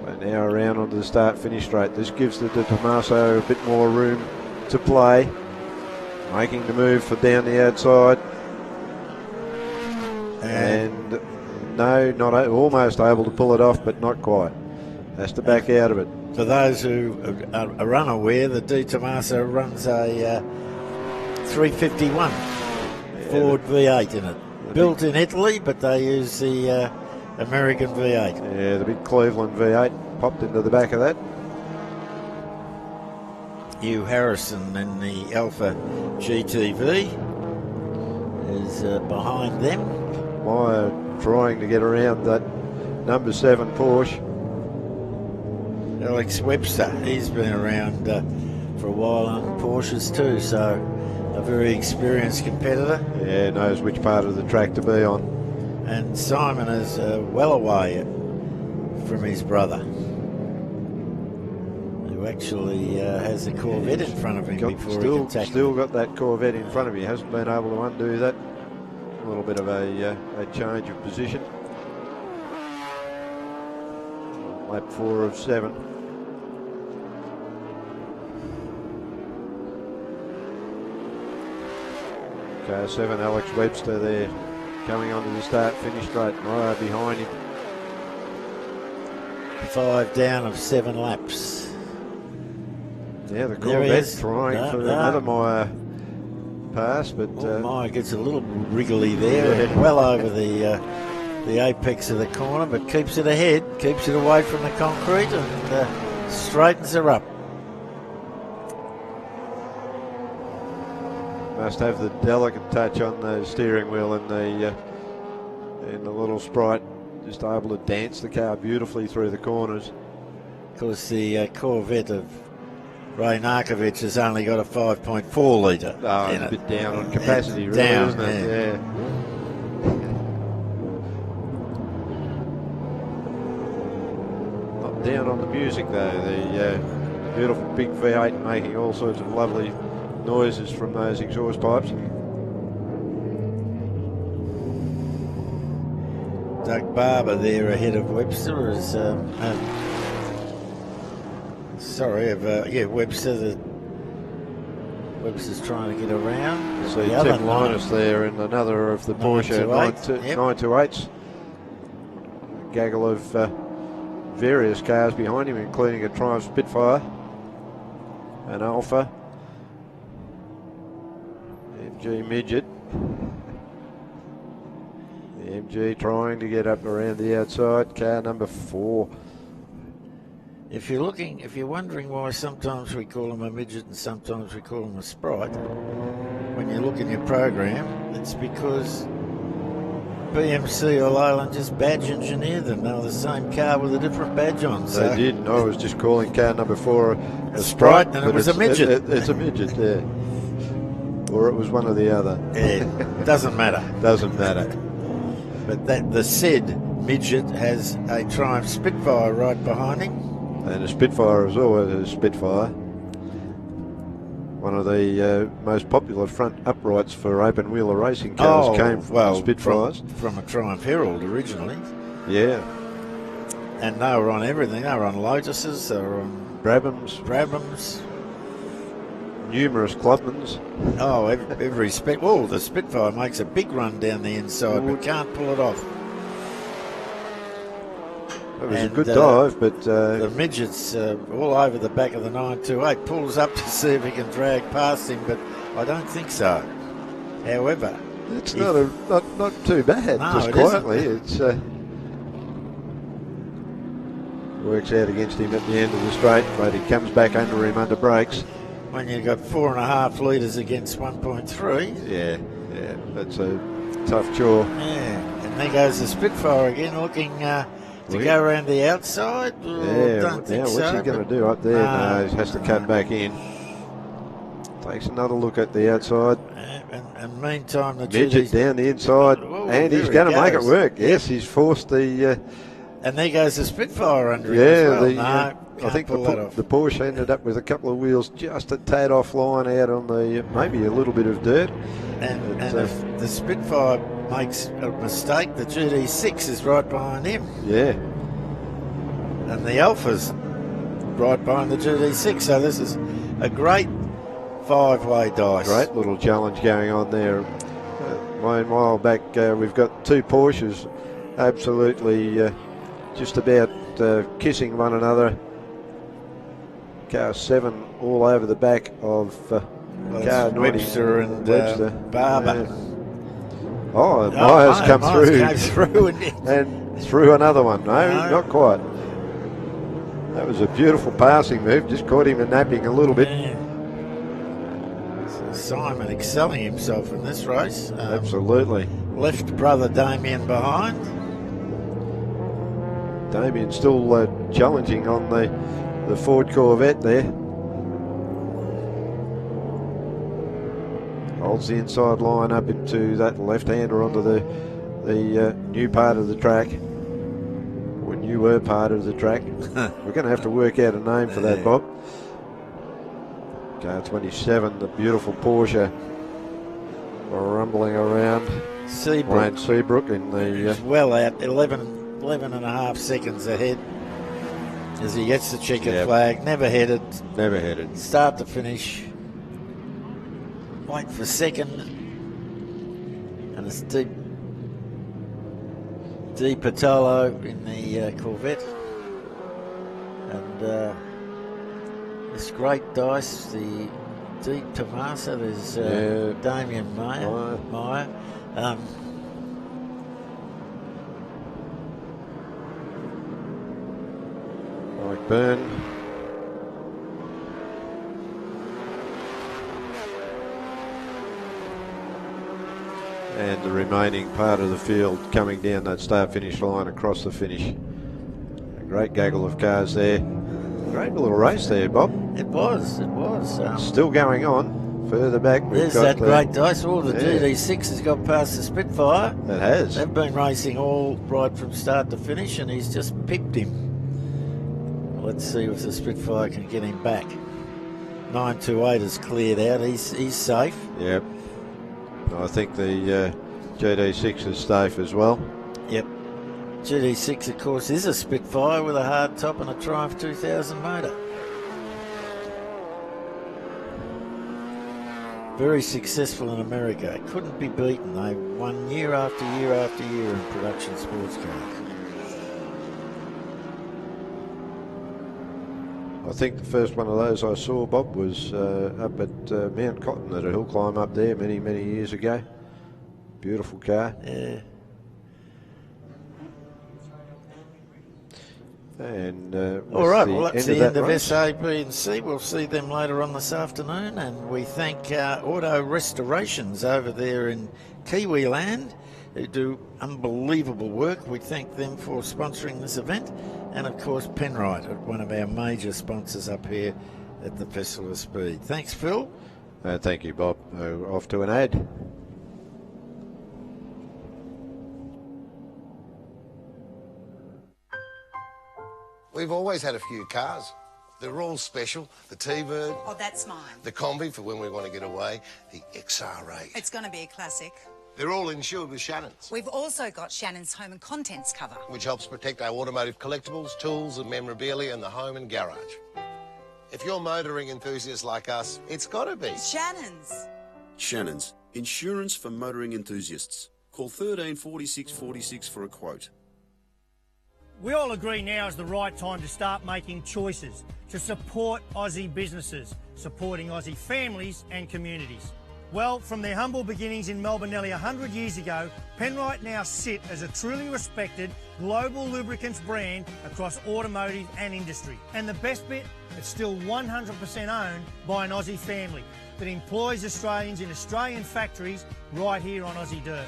[SPEAKER 3] But now around onto the start-finish straight. This gives the Tommaso a bit more room to play. Making the move for down the outside. And no, not almost able to pull it off, but not quite. Has to back out of it.
[SPEAKER 9] For those who are unaware, the D. Tommaso runs a 351 Ford V8 in it. Built in Italy, but they use the American V8.
[SPEAKER 3] Yeah, the big Cleveland V8 popped into the back of that.
[SPEAKER 9] Hugh Harrison in the Alfa GTV is behind them.
[SPEAKER 3] Meyer trying to get around that number 7 Porsche.
[SPEAKER 9] Alex Webster, he's been around for a while on Porsches too, so a very experienced competitor.
[SPEAKER 3] Yeah, knows which part of the track to be on.
[SPEAKER 9] And Simon is well away from his brother, who actually has a Corvette in front of him before he can tackle.
[SPEAKER 3] Still got that Corvette in front of him. Hasn't been able to undo that. A little bit of a change of position. Lap 4 of 7. Car 7, Alex Webster there, coming onto the start, finish straight, right behind him.
[SPEAKER 9] 5 down of 7 laps.
[SPEAKER 3] Yeah, the Corvette trying for another Meyer pass, but
[SPEAKER 9] Meyer gets a little wriggly there, well over the apex of the corner, but keeps it ahead, keeps it away from the concrete, and straightens her up.
[SPEAKER 3] Must have the delicate touch on the steering wheel and the little Sprite, just able to dance the car beautifully through the corners.
[SPEAKER 9] Of course, the Corvette of Ray Narkovich has only got a 5.4 litre.
[SPEAKER 3] Oh, it's a bit down on capacity, really,
[SPEAKER 9] down,
[SPEAKER 3] isn't it? Yeah. Not down on the music though. The beautiful big V8 making all sorts of lovely noises from those exhaust pipes.
[SPEAKER 9] Doug Barber there ahead of Webster is Webster's trying to get around.
[SPEAKER 3] So Tim Linus there in another of the Porsche 928s. Gaggle of various cars behind him, including a Triumph Spitfire, an Alfa, MG Midget. The MG trying to get up around the outside, car number 4.
[SPEAKER 9] If you're wondering why sometimes we call them a midget and sometimes we call them a Sprite, when you look in your program, it's because BMC or Leyland just badge engineered them. They were the same car with a different badge on. So.
[SPEAKER 3] They did. I was just calling car number 4
[SPEAKER 9] a Sprite, and it was a midget.
[SPEAKER 3] It's a midget, yeah. Or it was one or the other.
[SPEAKER 9] Yeah, doesn't matter.
[SPEAKER 3] Doesn't matter.
[SPEAKER 9] But the said midget has a Triumph Spitfire right behind him.
[SPEAKER 3] And a Spitfire is always a Spitfire. one of the most popular front uprights for open wheeler racing cars came from the Spitfires.
[SPEAKER 9] From a Triumph Herald originally.
[SPEAKER 3] Yeah.
[SPEAKER 9] And they were on everything. They were on Lotuses, they were on Brabhams.
[SPEAKER 3] Numerous Clubmans.
[SPEAKER 9] Oh, every the Spitfire makes a big run down the inside, but can't pull it off.
[SPEAKER 3] It was a good dive, but...
[SPEAKER 9] the midget's all over the back of the 928, pulls up to see if he can drag past him, but I don't think so. However...
[SPEAKER 3] It's not too bad,
[SPEAKER 9] no,
[SPEAKER 3] just quietly. It's works out against him at the end of the straight, but he comes back under him under brakes.
[SPEAKER 9] When you've got 4.5 litres against 1.3.
[SPEAKER 3] Yeah, that's a tough chore.
[SPEAKER 9] Yeah, and there goes the Spitfire again, looking to go around the outside. Don't think so.
[SPEAKER 3] What's he going to do up there? No, he has to cut back in. Takes another look at the outside.
[SPEAKER 9] And meantime, the
[SPEAKER 3] midget down the inside, and he's going to make it work. Yes, he's forced the...
[SPEAKER 9] and there goes the Spitfire under him as well.
[SPEAKER 3] I think the Porsche ended up with a couple of wheels just a tad offline out on the maybe a little bit of dirt.
[SPEAKER 9] And if the Spitfire makes a mistake, the GD6 is right behind him.
[SPEAKER 3] Yeah.
[SPEAKER 9] And the Alfa's right behind the GD6, so this is a great five-way dice.
[SPEAKER 3] Great little challenge going on there. Meanwhile, back we've got two Porsches absolutely just about kissing one another. Car 7 all over the back of car
[SPEAKER 9] Webster and Barber.
[SPEAKER 3] Myers come through.
[SPEAKER 9] Came through
[SPEAKER 3] and through another one. No, not quite. That was a beautiful passing move. Just caught him napping a little bit.
[SPEAKER 9] So Simon excelling himself in this race.
[SPEAKER 3] Absolutely.
[SPEAKER 9] Left brother Damien behind.
[SPEAKER 3] Damien still challenging on the Ford Corvette there. Holds the inside line up into that left-hander onto the new part of the track. Or newer part of the track. We're going to have to work out a name for that, Bob. Car 27, the beautiful Porsche, rumbling around. Seabrook in the...
[SPEAKER 9] well out, 11 and a half seconds ahead. As he gets the checkered flag, never headed. Start to finish. Wait for second. And it's Di Patolo in the Corvette. And this great dice, the Di Tomasa, there's Damien Meyer.
[SPEAKER 3] Burn. And the remaining part of the field coming down that start-finish line across the finish. A great gaggle of cars there. Great little race there, Bob.
[SPEAKER 9] It was.
[SPEAKER 3] Still going on. Further back,
[SPEAKER 9] there's that great dice. The GD6 has got past the Spitfire.
[SPEAKER 3] It has.
[SPEAKER 9] They've been racing all right from start to finish, and he's just pipped him. Let's see if the Spitfire can get him back. 928 is cleared out. He's safe.
[SPEAKER 3] Yep. I think the GD6 is safe as well.
[SPEAKER 9] Yep. GD6, of course, is a Spitfire with a hard top and a Triumph 2000 motor. Very successful in America. Couldn't be beaten. They won year after year after year in production sports cars.
[SPEAKER 3] I think the first one of those I saw, Bob, was up at Mount Cotton at a hill climb up there many, many years ago. Beautiful car.
[SPEAKER 9] Yeah.
[SPEAKER 3] And
[SPEAKER 9] all right, well, that's the end of SAB and C. We'll see them later on this afternoon, and we thank Auto Restorations over there in Kiwiland, who do unbelievable work. We thank them for sponsoring this event, and of course Penrite, one of our major sponsors up here at the Festival of Speed. Thanks, Phil.
[SPEAKER 3] Thank you, Bob. Off to an ad.
[SPEAKER 5] We've always had a few cars. They're all special. The T-Bird,
[SPEAKER 6] Oh, that's mine.
[SPEAKER 5] the Combi for when we want to get away, the XR8.
[SPEAKER 6] It's going to be a classic.
[SPEAKER 5] They're all insured with Shannons,
[SPEAKER 6] We've also got Shannons Home and Contents cover.
[SPEAKER 5] which helps protect our automotive collectibles, tools and memorabilia in the home and garage. If you're motoring enthusiasts like us, it's got to be
[SPEAKER 6] Shannons.
[SPEAKER 7] Shannons, insurance for motoring enthusiasts. Call 134646 for a quote.
[SPEAKER 8] We all agree now is the right time to start making choices to support Aussie businesses, supporting Aussie families and communities. Well, from their humble beginnings in Melbourne nearly 100 years ago, Penrite now sit as a truly respected global lubricants brand across automotive and industry. And the best bit, it's still 100% owned by an Aussie family that employs Australians in Australian factories right here on Aussie dirt.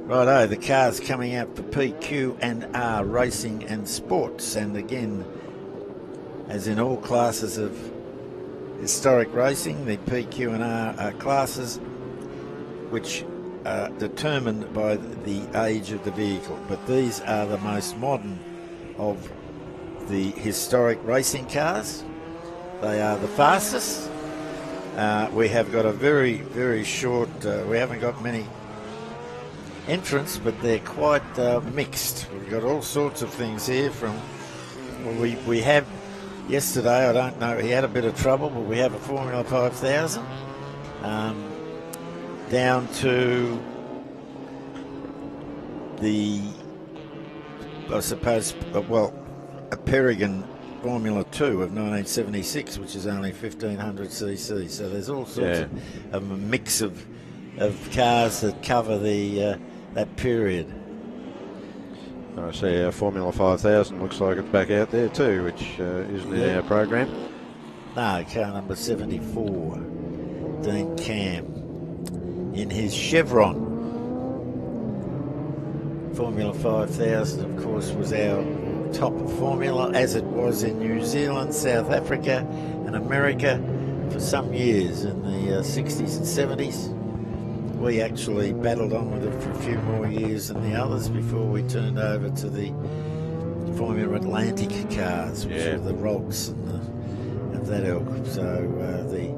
[SPEAKER 9] Righto, the cars coming out for PQ and R Racing and Sports, and again, as in all classes of historic racing, the PQ and R are classes which are determined by the age of the vehicle, but these are the most modern of the historic racing cars. They are the fastest. We have got a very, very short, we haven't got many entrants, but they're quite mixed. We've got all sorts of things here from, well, we have yesterday, I don't know, he had a bit of trouble, but we have a Formula 5000 down to the, I suppose, well, a Peregrine Formula 2 of 1976, which is only 1500cc. So there's all sorts of a mix of cars that cover the that period.
[SPEAKER 3] I see our Formula 5000 looks like it's back out there too, which isn't in our program.
[SPEAKER 9] No, car number 74, Dean Cam, in his Chevron. Formula 5000, of course, was our top formula, as it was in New Zealand, South Africa and America for some years in the 60s and 70s. We actually battled on with it for a few more years than the others before we turned over to the Formula Atlantic cars, which are the Rogs and of that ilk. So the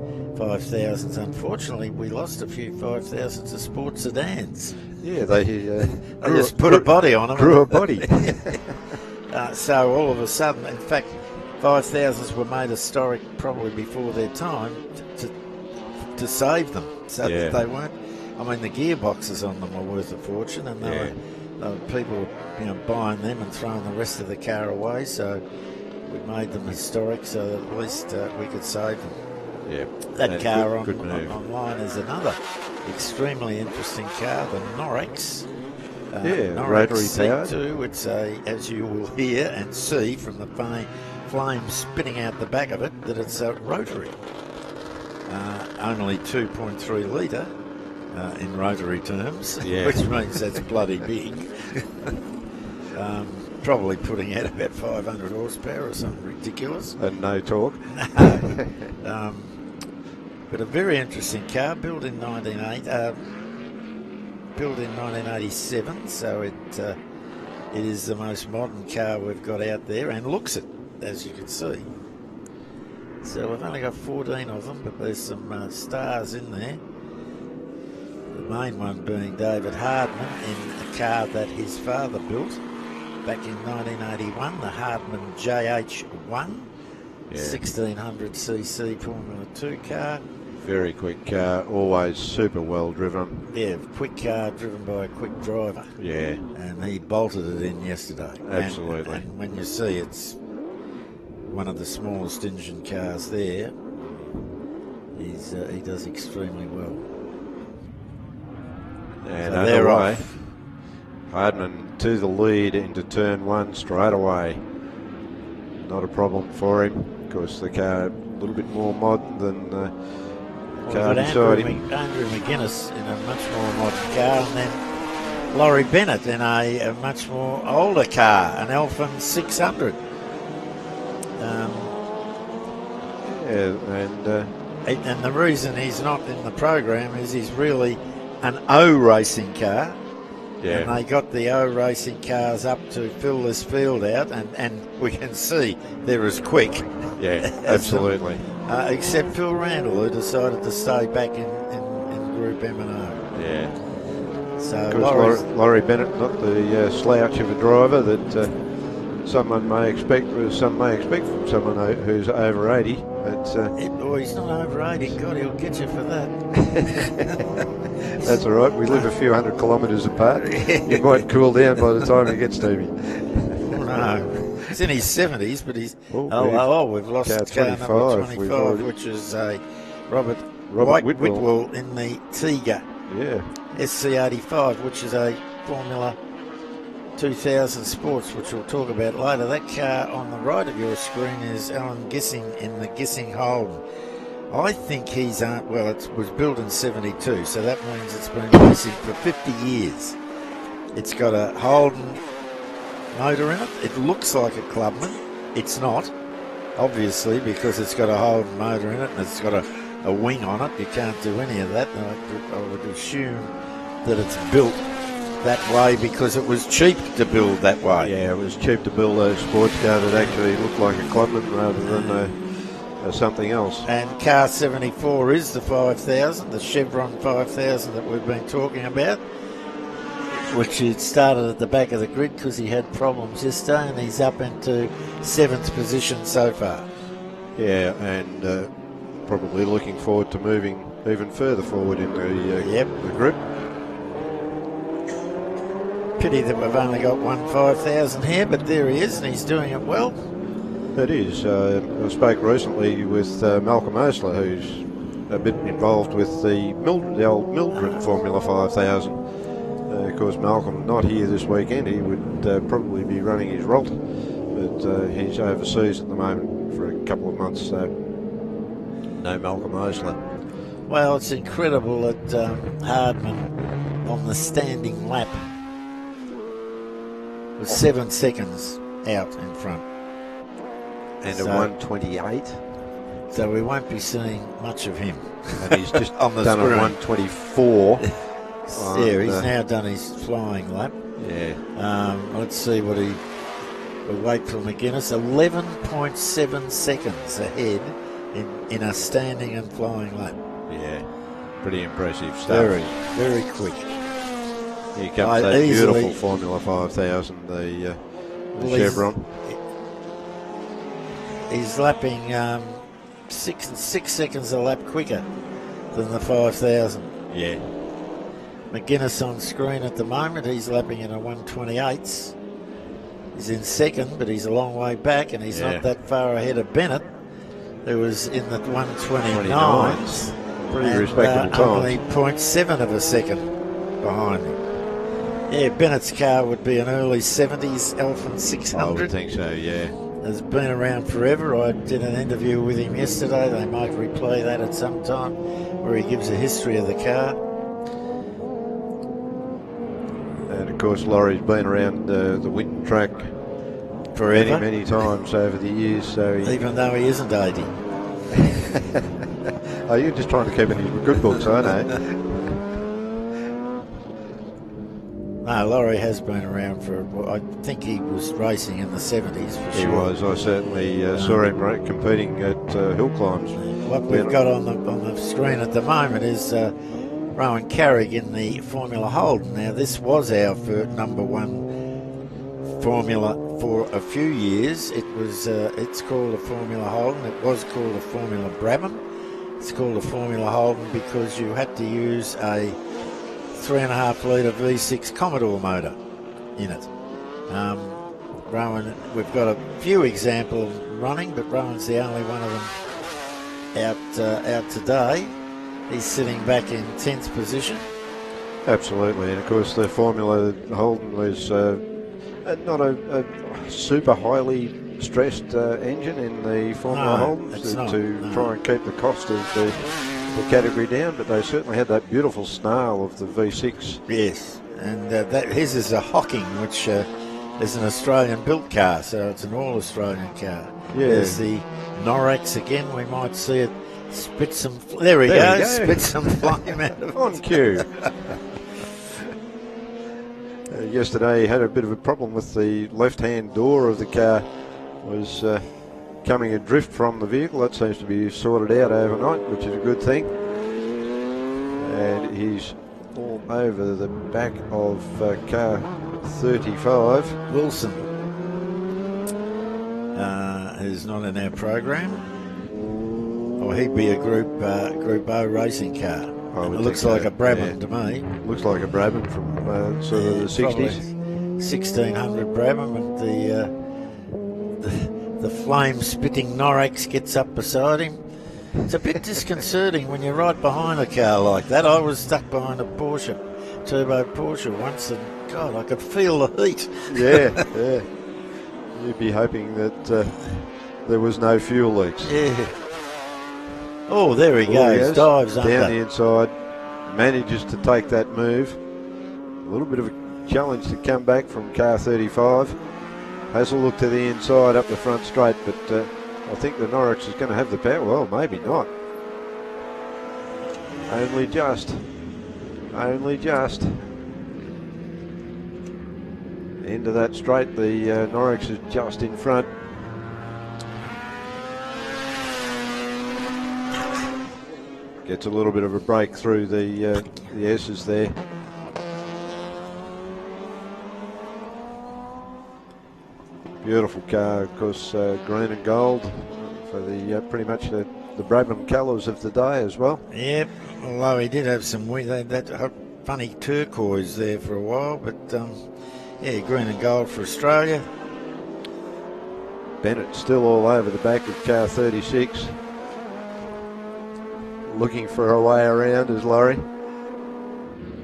[SPEAKER 9] 5000s, unfortunately, we lost a few 5000s to Sports Sedans.
[SPEAKER 3] Yeah, they
[SPEAKER 9] just put a body on them.
[SPEAKER 3] Grew a body.
[SPEAKER 9] So all of a sudden, in fact, 5000s were made historic probably before their time to save them, so that they weren't. I mean, the gearboxes on them were worth a fortune, and they were people were, buying them and throwing the rest of the car away. So we made them historic, so that at least we could save them.
[SPEAKER 3] Yeah,
[SPEAKER 9] that car online is another extremely interesting car, the Norrex.
[SPEAKER 3] Rotary powered.
[SPEAKER 9] C2. It's as you will hear and see from the flames spitting out the back of it, that it's a rotary. Only 2.3 litre. In rotary terms, which means that's bloody big. Probably putting out about 500 horsepower or something ridiculous.
[SPEAKER 3] And no torque.
[SPEAKER 9] But a very interesting car, built in 1987, so it is the most modern car we've got out there, and looks it, as you can see. So we've only got 14 of them, but there's some stars in there. The main one being David Hardman in a car that his father built back in 1981, the Hardman JH1, 1600cc Formula 2 car.
[SPEAKER 3] Very quick car, always super well driven.
[SPEAKER 9] Yeah, quick car driven by a quick driver.
[SPEAKER 3] Yeah.
[SPEAKER 9] And he bolted it in yesterday.
[SPEAKER 3] Absolutely.
[SPEAKER 9] And when you see it's one of the smallest engine cars there, he does extremely well.
[SPEAKER 3] And
[SPEAKER 9] so they're
[SPEAKER 3] away.
[SPEAKER 9] off.
[SPEAKER 3] Hardman to the lead into turn one straight away. Not a problem for him. Of course, the car a little bit more modern than
[SPEAKER 9] We've got Andrew McGuinness in a much more modern car, and then Laurie Bennett in a much more older car, an Elfin 600. And the reason he's not in the program is he's really an O racing car.
[SPEAKER 3] Yeah.
[SPEAKER 9] And they got the O racing cars up to fill this field out, and we can see they're as quick.
[SPEAKER 3] Yeah, absolutely.
[SPEAKER 9] Except Phil Randall, who decided to stay back in Group M&O.
[SPEAKER 3] Yeah.
[SPEAKER 9] So
[SPEAKER 3] Laurie Bennett, not the slouch of a driver that some may expect from someone who's over 80. But,
[SPEAKER 9] he's not over 80. God, he'll get you for that.
[SPEAKER 3] That's all right. We live a few hundred kilometres apart. He might cool down by the time he gets to me.
[SPEAKER 9] No. He's in his 70s, but he's... we've lost car number 25, which is Robert Whitwell in the Tiga.
[SPEAKER 3] Yeah.
[SPEAKER 9] SC85, which is a Formula 2000 Sports, which we'll talk about later. That car on the right of your screen is Alan Gissing in the Gissing Holden. I think it was built in 72, so that means it's been racing for 50 years. It's got a Holden motor in it. It looks like a Clubman. It's not, obviously, because it's got a Holden motor in it and it's got a wing on it. You can't do any of that. I would assume that it's built that way because it was cheap to build that way.
[SPEAKER 3] Yeah, it was cheap to build a sports car that actually looked like a Clubman rather than something else.
[SPEAKER 9] And car 74 is the 5000, the Chevron 5000 that we've been talking about, which he started at the back of the grid because he had problems yesterday, and he's up into 7th position so far.
[SPEAKER 3] Yeah, and probably looking forward to moving even further forward in the group.
[SPEAKER 9] Pity that we've only got one 5000 here, but there he is, and he's doing it well.
[SPEAKER 3] It is. I spoke recently with Malcolm Osler, who's a bit involved with the old Mildred Formula 5000. Of course, Malcolm not here this weekend. He would probably be running his Rolt, but he's overseas at the moment for a couple of months, so no Malcolm Osler.
[SPEAKER 9] Well, it's incredible that Hardman on the standing lap was 7 seconds out in front.
[SPEAKER 3] And a 128.
[SPEAKER 9] So we won't be seeing much of him.
[SPEAKER 3] And he's just
[SPEAKER 9] on the
[SPEAKER 3] done
[SPEAKER 9] screen.
[SPEAKER 3] a 124.
[SPEAKER 9] Yeah, he's now done his flying lap.
[SPEAKER 3] Yeah.
[SPEAKER 9] Let's see what we'll wait for McGuinness. 11.7 seconds ahead in a standing and flying lap.
[SPEAKER 3] Yeah. Pretty impressive stuff.
[SPEAKER 9] Very, very quick.
[SPEAKER 3] Here comes that beautiful Formula 5000, the Chevron.
[SPEAKER 9] He's lapping 6 seconds a lap quicker than the 5000.
[SPEAKER 3] Yeah.
[SPEAKER 9] McGuinness on screen at the moment. He's lapping in a 128. He's in second, but he's a long way back, and he's not that far ahead of Bennett, who was in the 129s.
[SPEAKER 3] Pretty respectable time.
[SPEAKER 9] Only 0.7 of a second behind him. Yeah, Bennett's car would be an early 70s Elfin 600.
[SPEAKER 3] I would think so, yeah.
[SPEAKER 9] Has been around forever. I did an interview with him yesterday. They might replay that at some time, where he gives a history of the car.
[SPEAKER 3] And of course, Laurie's been around the Winton track
[SPEAKER 9] forever,
[SPEAKER 3] many times over the years. So
[SPEAKER 9] even though he isn't 80.
[SPEAKER 3] Oh, you're just trying to keep in his good books, I know.
[SPEAKER 9] No, Laurie has been around for, I think he was racing in the 70s for sure.
[SPEAKER 3] He was. I certainly saw him competing at hill climbs.
[SPEAKER 9] What we've got on the screen at the moment is Rowan Carrick in the Formula Holden. Now, this was our number one Formula for a few years. It was. It's called a Formula Holden. It was called a Formula Brabham. It's called a Formula Holden because you had to use a 3.5 litre V6 Commodore motor in it. Rowan, we've got a few examples running, but Rowan's the only one of them out today. He's sitting back in 10th position.
[SPEAKER 3] Absolutely, and of course the Formula Holden was not a super highly stressed engine in the Formula Holdens to try and keep the cost of the the category down, but they certainly had that beautiful snarl of the V6.
[SPEAKER 9] Yes, and his is a Hocking, which is an Australian-built car, so it's an all-Australian car.
[SPEAKER 3] Yeah.
[SPEAKER 9] There's the Norex again. We might see it spit some... There we go. Spit some flame out of it.
[SPEAKER 3] On cue. Yesterday he had a bit of a problem with the left-hand door of the car. Was coming adrift from the vehicle. That seems to be sorted out overnight, which is a good thing. And he's all over the back of car 35.
[SPEAKER 9] Wilson, who's not in our program. Or he'd be a Group O racing car. It looks like a Brabham to me.
[SPEAKER 3] Looks like a Brabham from sort of the 60s.
[SPEAKER 9] 1600 Brabham, and the flame-spitting Norex gets up beside him. It's a bit disconcerting when you're right behind a car like that. I was stuck behind a Porsche, turbo Porsche once, and God, I could feel the heat.
[SPEAKER 3] Yeah. You'd be hoping that there was no fuel leaks.
[SPEAKER 9] Yeah. Oh, there he goes. Dives under.
[SPEAKER 3] Down the inside. Manages to take that move. A little bit of a challenge to come back from car 35. Has a look to the inside up the front straight, but I think the Norex is going to have the power. Well, maybe not. Only just. Into that straight, the Norex is just in front. Gets a little bit of a break through the S's there. Beautiful car, of course, green and gold for the pretty much the Brabham colours of the day as well.
[SPEAKER 9] Yep, although he did have some that funny turquoise there for a while, but yeah, green and gold for Australia.
[SPEAKER 3] Bennett still all over the back of car 36. Looking for a way around is Laurie.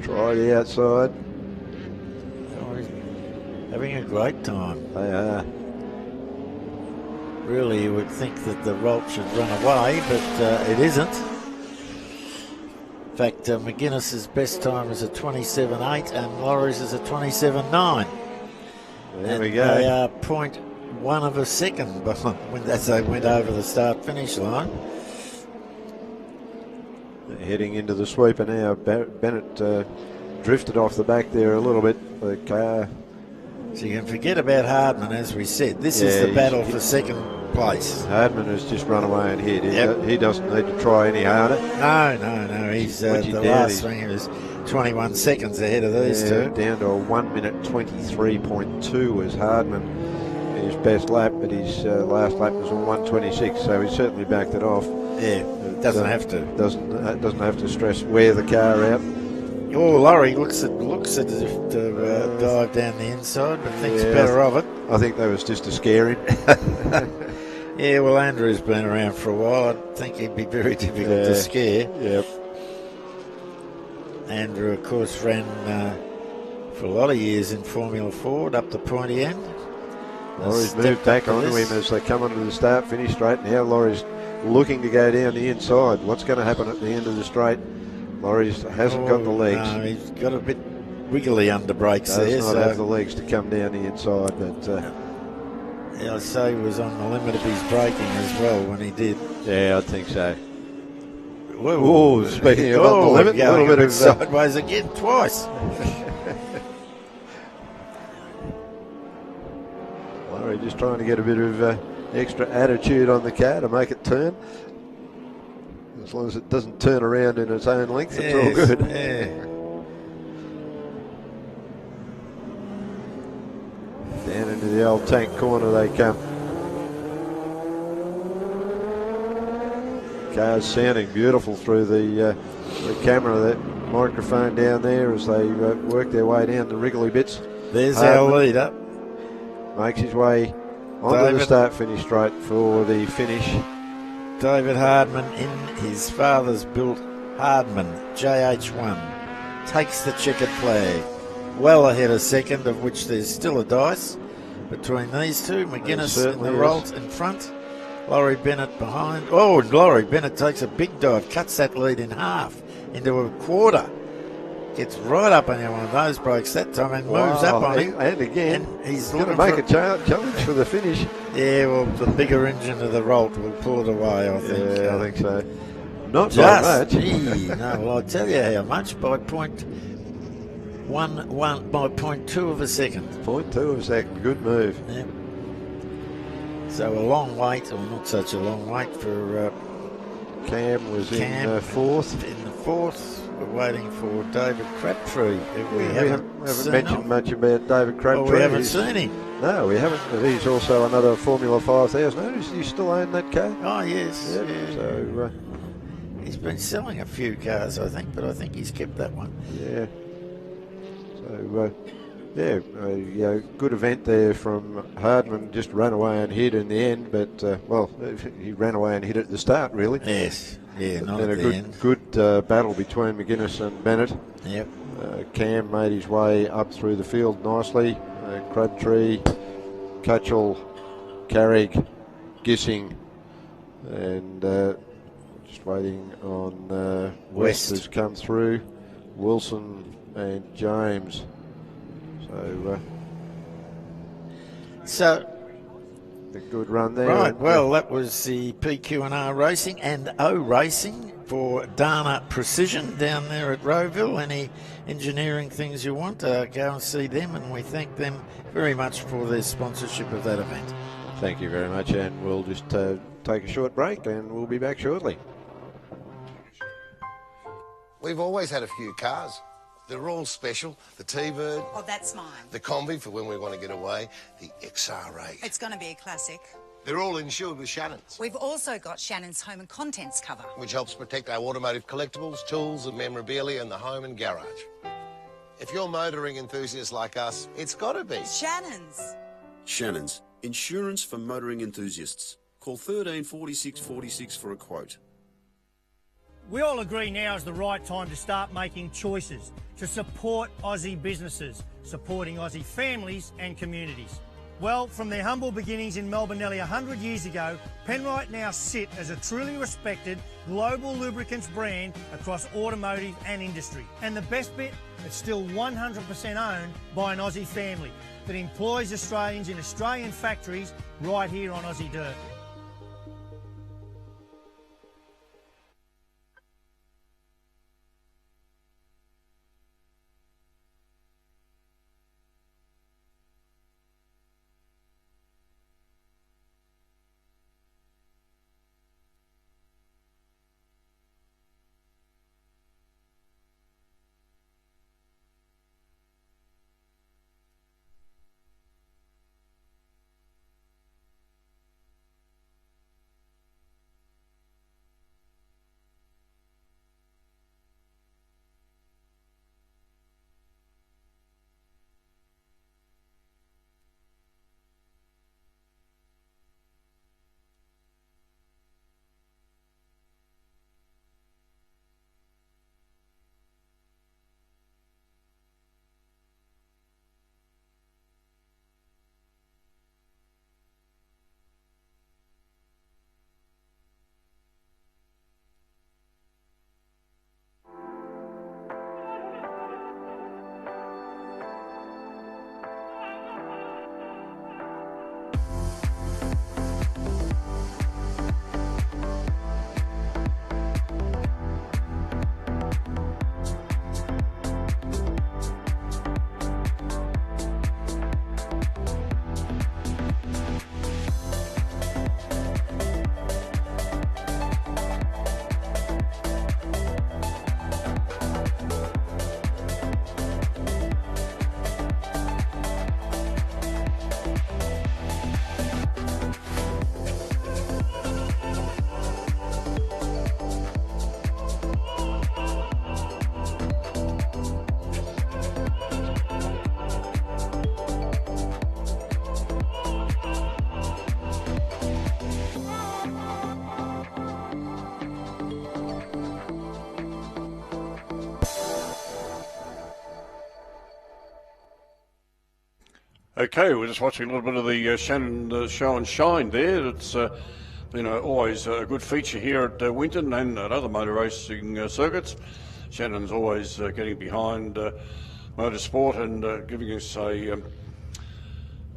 [SPEAKER 3] Try the outside.
[SPEAKER 9] Having a great time.
[SPEAKER 3] They are.
[SPEAKER 9] Really, you would think that the Rolt should run away, but it isn't. In fact, McGuinness's best time is a 27.8 and Laurie's is a 27.9.
[SPEAKER 3] There we go.
[SPEAKER 9] They are 0.1 of a second as they went over the start-finish line.
[SPEAKER 3] They're heading into the sweeper now. Bennett drifted off the back there a little bit. The car...
[SPEAKER 9] So you can forget about Hardman, as we said. This is the battle for second place.
[SPEAKER 3] Hardman has just run away and hit. He doesn't need to try any harder.
[SPEAKER 9] No. He's the last swing. He was 21 seconds ahead of these two.
[SPEAKER 3] Down to a 1 minute 23.2 was Hardman. His best lap, but his last lap was on 1:26, so he certainly backed it off.
[SPEAKER 9] Yeah, doesn't have to.
[SPEAKER 3] Doesn't have to stress wear the car out.
[SPEAKER 9] Oh, Laurie looks as if to dive down the inside, but thinks better of it.
[SPEAKER 3] I think that was just to scare him.
[SPEAKER 9] Yeah, well, Andrew's been around for a while. I think he'd be very difficult to scare.
[SPEAKER 3] Yep.
[SPEAKER 9] Andrew, of course, ran for a lot of years in Formula Ford up to Pointy End.
[SPEAKER 3] Laurie's moved back onto him as they come onto the start finish straight. Now Laurie's looking to go down the inside. What's going to happen at the end of the straight? Laurie hasn't got the legs.
[SPEAKER 9] No, he's got a bit wiggly under brakes there.
[SPEAKER 3] Does not have the legs to come down the inside. But
[SPEAKER 9] yeah, I'd say he was on the limit of his braking as well when he did.
[SPEAKER 3] Yeah, I think so.
[SPEAKER 9] Whoa.
[SPEAKER 3] Speaking of on the limit, a little bit of
[SPEAKER 9] sideways again twice.
[SPEAKER 3] Laurie just trying to get a bit of extra attitude on the car to make it turn. As long as it doesn't turn around in its own length, it's all good.
[SPEAKER 9] Yeah.
[SPEAKER 3] Down into the old tank corner they come. Car's sounding beautiful through the camera, that microphone down there as they work their way down the wriggly bits.
[SPEAKER 9] There's our leader.
[SPEAKER 3] Makes his way onto the start-finish straight for the finish.
[SPEAKER 9] David Hardman in his father's built Hardman JH1 takes the checkered flag. Well ahead of second, of which there's still a dice between these two. McGuinness in the Rolt in front. Laurie Bennett behind. Oh, and Laurie Bennett takes a big dive, cuts that lead in half into a quarter. Gets right up on one of those brakes that time and moves up on him.
[SPEAKER 3] And again,
[SPEAKER 9] and he's
[SPEAKER 3] going to
[SPEAKER 9] looking
[SPEAKER 3] make a challenge for the finish.
[SPEAKER 9] Yeah, well, the bigger engine of the Rolt will pull it away, I think.
[SPEAKER 3] Yeah, I think so. Not
[SPEAKER 9] just,
[SPEAKER 3] by much.
[SPEAKER 9] Gee, no, well, I'll tell you how much. By 0.2 of a second.
[SPEAKER 3] 0.2 of a second. Good move.
[SPEAKER 9] Yep. So a long wait, or not such a long wait for
[SPEAKER 3] Cam was in fourth.
[SPEAKER 9] In the fourth. We're waiting for David Crabtree.
[SPEAKER 3] We haven't mentioned much about David Crabtree.
[SPEAKER 9] Well, we haven't seen him.
[SPEAKER 3] No, we haven't. But he's also another Formula 5000. Oh, you still own that car?
[SPEAKER 9] Oh, yes.
[SPEAKER 3] Yep.
[SPEAKER 9] Yeah.
[SPEAKER 3] So
[SPEAKER 9] he's been selling a few cars, I think, but I think he's kept that one.
[SPEAKER 3] Yeah. So, good event there from Hardman. Just ran away and hit in the end, but, he ran away and hit at the start, really.
[SPEAKER 9] Yes. Yeah, not at
[SPEAKER 3] the
[SPEAKER 9] end.
[SPEAKER 3] Good battle between McGuinness and Bennett.
[SPEAKER 9] Yep.
[SPEAKER 3] Cam made his way up through the field nicely. Crabtree, Cutchell, Carrick, Gissing, and just waiting on West has come through. Wilson and James. So a good run there.
[SPEAKER 9] Right, well, that was the PQ&R Racing and O Racing for Dana Precision down there at Rowville. Any engineering things you want, go and see them, and we thank them very much for their sponsorship of that event.
[SPEAKER 3] Thank you very much, and we'll just take a short break, and we'll be back shortly.
[SPEAKER 5] We've always had a few cars. They're all special. The T-Bird.
[SPEAKER 6] Oh, that's mine.
[SPEAKER 5] The Combi for when we want to get away. The XR8.
[SPEAKER 6] It's going to be a classic.
[SPEAKER 5] They're all insured with Shannons,
[SPEAKER 6] We've also got Shannons Home and Contents cover,
[SPEAKER 5] which helps protect our automotive collectibles, tools and memorabilia in the home and garage. If you're motoring enthusiasts like us, it's got to be
[SPEAKER 6] Shannons.
[SPEAKER 7] Shannons, insurance for motoring enthusiasts. Call 134646 for a quote.
[SPEAKER 8] We all agree now is the right time to start making choices to support Aussie businesses, supporting Aussie families and communities. Well, from their humble beginnings in Melbourne nearly 100 years ago, Penrite now sit as a truly respected global lubricants brand across automotive and industry. And the best bit, it's still 100% owned by an Aussie family that employs Australians in Australian factories right here on Aussie dirt.
[SPEAKER 2] Okay, we're just watching a little bit of the Shannon show and shine there. It's been always a good feature here at Winton and at other motor racing circuits. Shannons always getting behind motorsport and giving us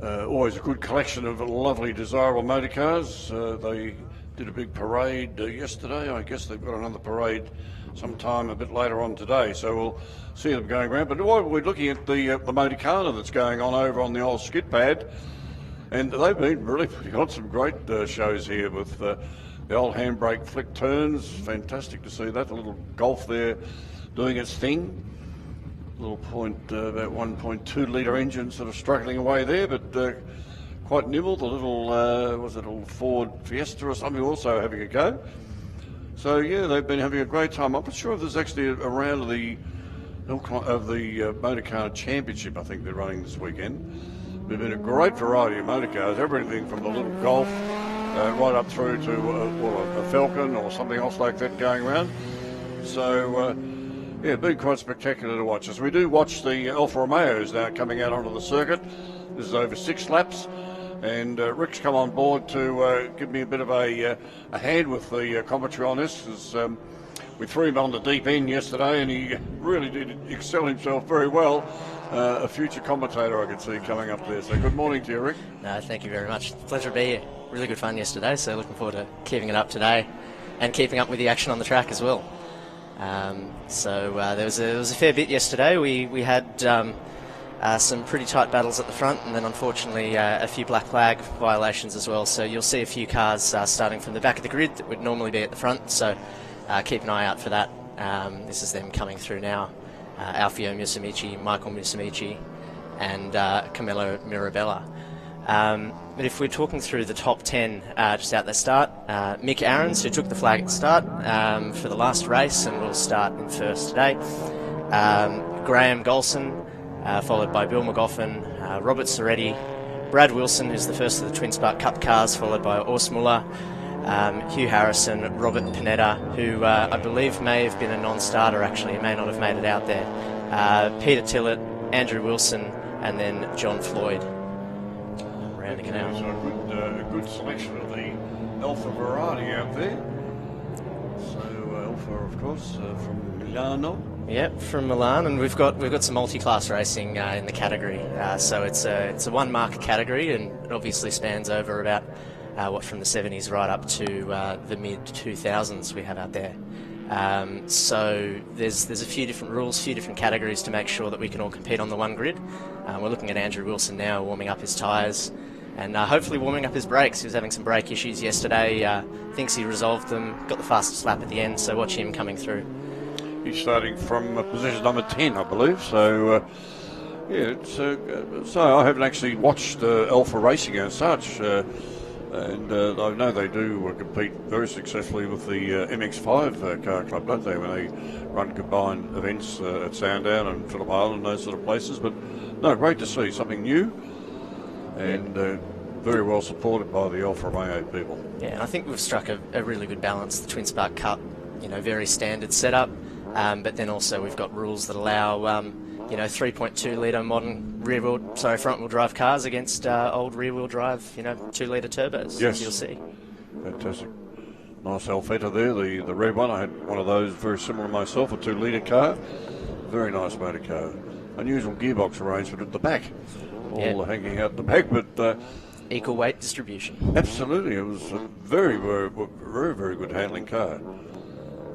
[SPEAKER 2] always a good collection of lovely, desirable motor cars. They did a big parade yesterday. I guess they've got another parade sometime a bit later on today, so we'll see them going around. But while we're looking at the motor carnival that's going on over on the old skid pad, and they've been really putting on some great shows here with the old handbrake flick turns. Fantastic to see that. The little Golf there doing its thing. Little about 1.2 litre engine sort of struggling away there, but quite nimble. The little, was it a little Ford Fiesta or something also having a go. So yeah, they've been having a great time. I'm not sure if there's actually a round of the Motor Car Championship I think they're running this weekend. There's been a great variety of motor cars, everything from the little Golf right up through to a Falcon or something else like that going around. So yeah, it's been quite spectacular to watch. As we do watch the Alfa Romeos now coming out onto the circuit. This is over 6 laps. And Rick's come on board to give me a bit of a hand with the commentary on this. As, we threw him on the deep end yesterday, and he really did excel himself very well. A future commentator I could see coming up there. So good morning to you, Rick.
[SPEAKER 17] No, thank you very much. Pleasure to be here. Really good fun yesterday, so looking forward to keeping it up today and keeping up with the action on the track as well. There was a fair bit yesterday. We had some pretty tight battles at the front, and then unfortunately a few black flag violations as well. So you'll see a few cars starting from the back of the grid that would normally be at the front, so keep an eye out for that. This is them coming through now. Alfio Musamichi, Michael Musamichi, and Camillo Mirabella. But if we're talking through the top 10 just out the start, Mick Aarons, who took the flag at the start for the last race and will start in first today. Graham Golson, followed by Bill McGoffin, Robert Soretti, Brad Wilson, who's the first of the Twin Spark Cup cars, followed by Urs Muller, Hugh Harrison, Robert Pineda, who I believe may have been a non-starter actually, he may not have made it out there, Peter Tillett, Andrew Wilson, and then John Floyd. Rounding it out.
[SPEAKER 2] So a good selection of the Alfa variety out there. So Alfa, of course, from Milano.
[SPEAKER 17] Yep, from Milan, and we've got some multi-class racing in the category. So it's a one marque category, and it obviously spans over about from the 70s right up to the mid 2000s we have out there. So there's a few different rules, a few different categories to make sure that we can all compete on the one grid. We're looking at Andrew Wilson now warming up his tyres and hopefully warming up his brakes. He was having some brake issues yesterday, thinks he resolved them, got the fastest lap at the end, so watch him coming through.
[SPEAKER 2] He's starting from position number 10, I believe. So, yeah, so I haven't actually watched Alfa Racing as such, and I know they do compete very successfully with the MX5 car club, don't they, when they run combined events at Sandown and Phillip Island and those sort of places. But no, great to see something new, and very well supported by the Alfa Romeo people.
[SPEAKER 17] Yeah, and I think we've struck a really good balance. The Twin Spark Cup, very standard setup. But then also we've got rules that allow, 3.2 litre modern front-wheel drive cars against old rear-wheel drive, 2-litre turbos.
[SPEAKER 2] Yes,
[SPEAKER 17] as you'll see.
[SPEAKER 2] Fantastic. Nice Alfetta there, the red one. I had one of those very similar to myself, a 2-litre car. Very nice motor car. Unusual gearbox arrangement at the back, all hanging out the back, but
[SPEAKER 17] equal weight distribution.
[SPEAKER 2] Absolutely, it was a very, very, very, very good handling car.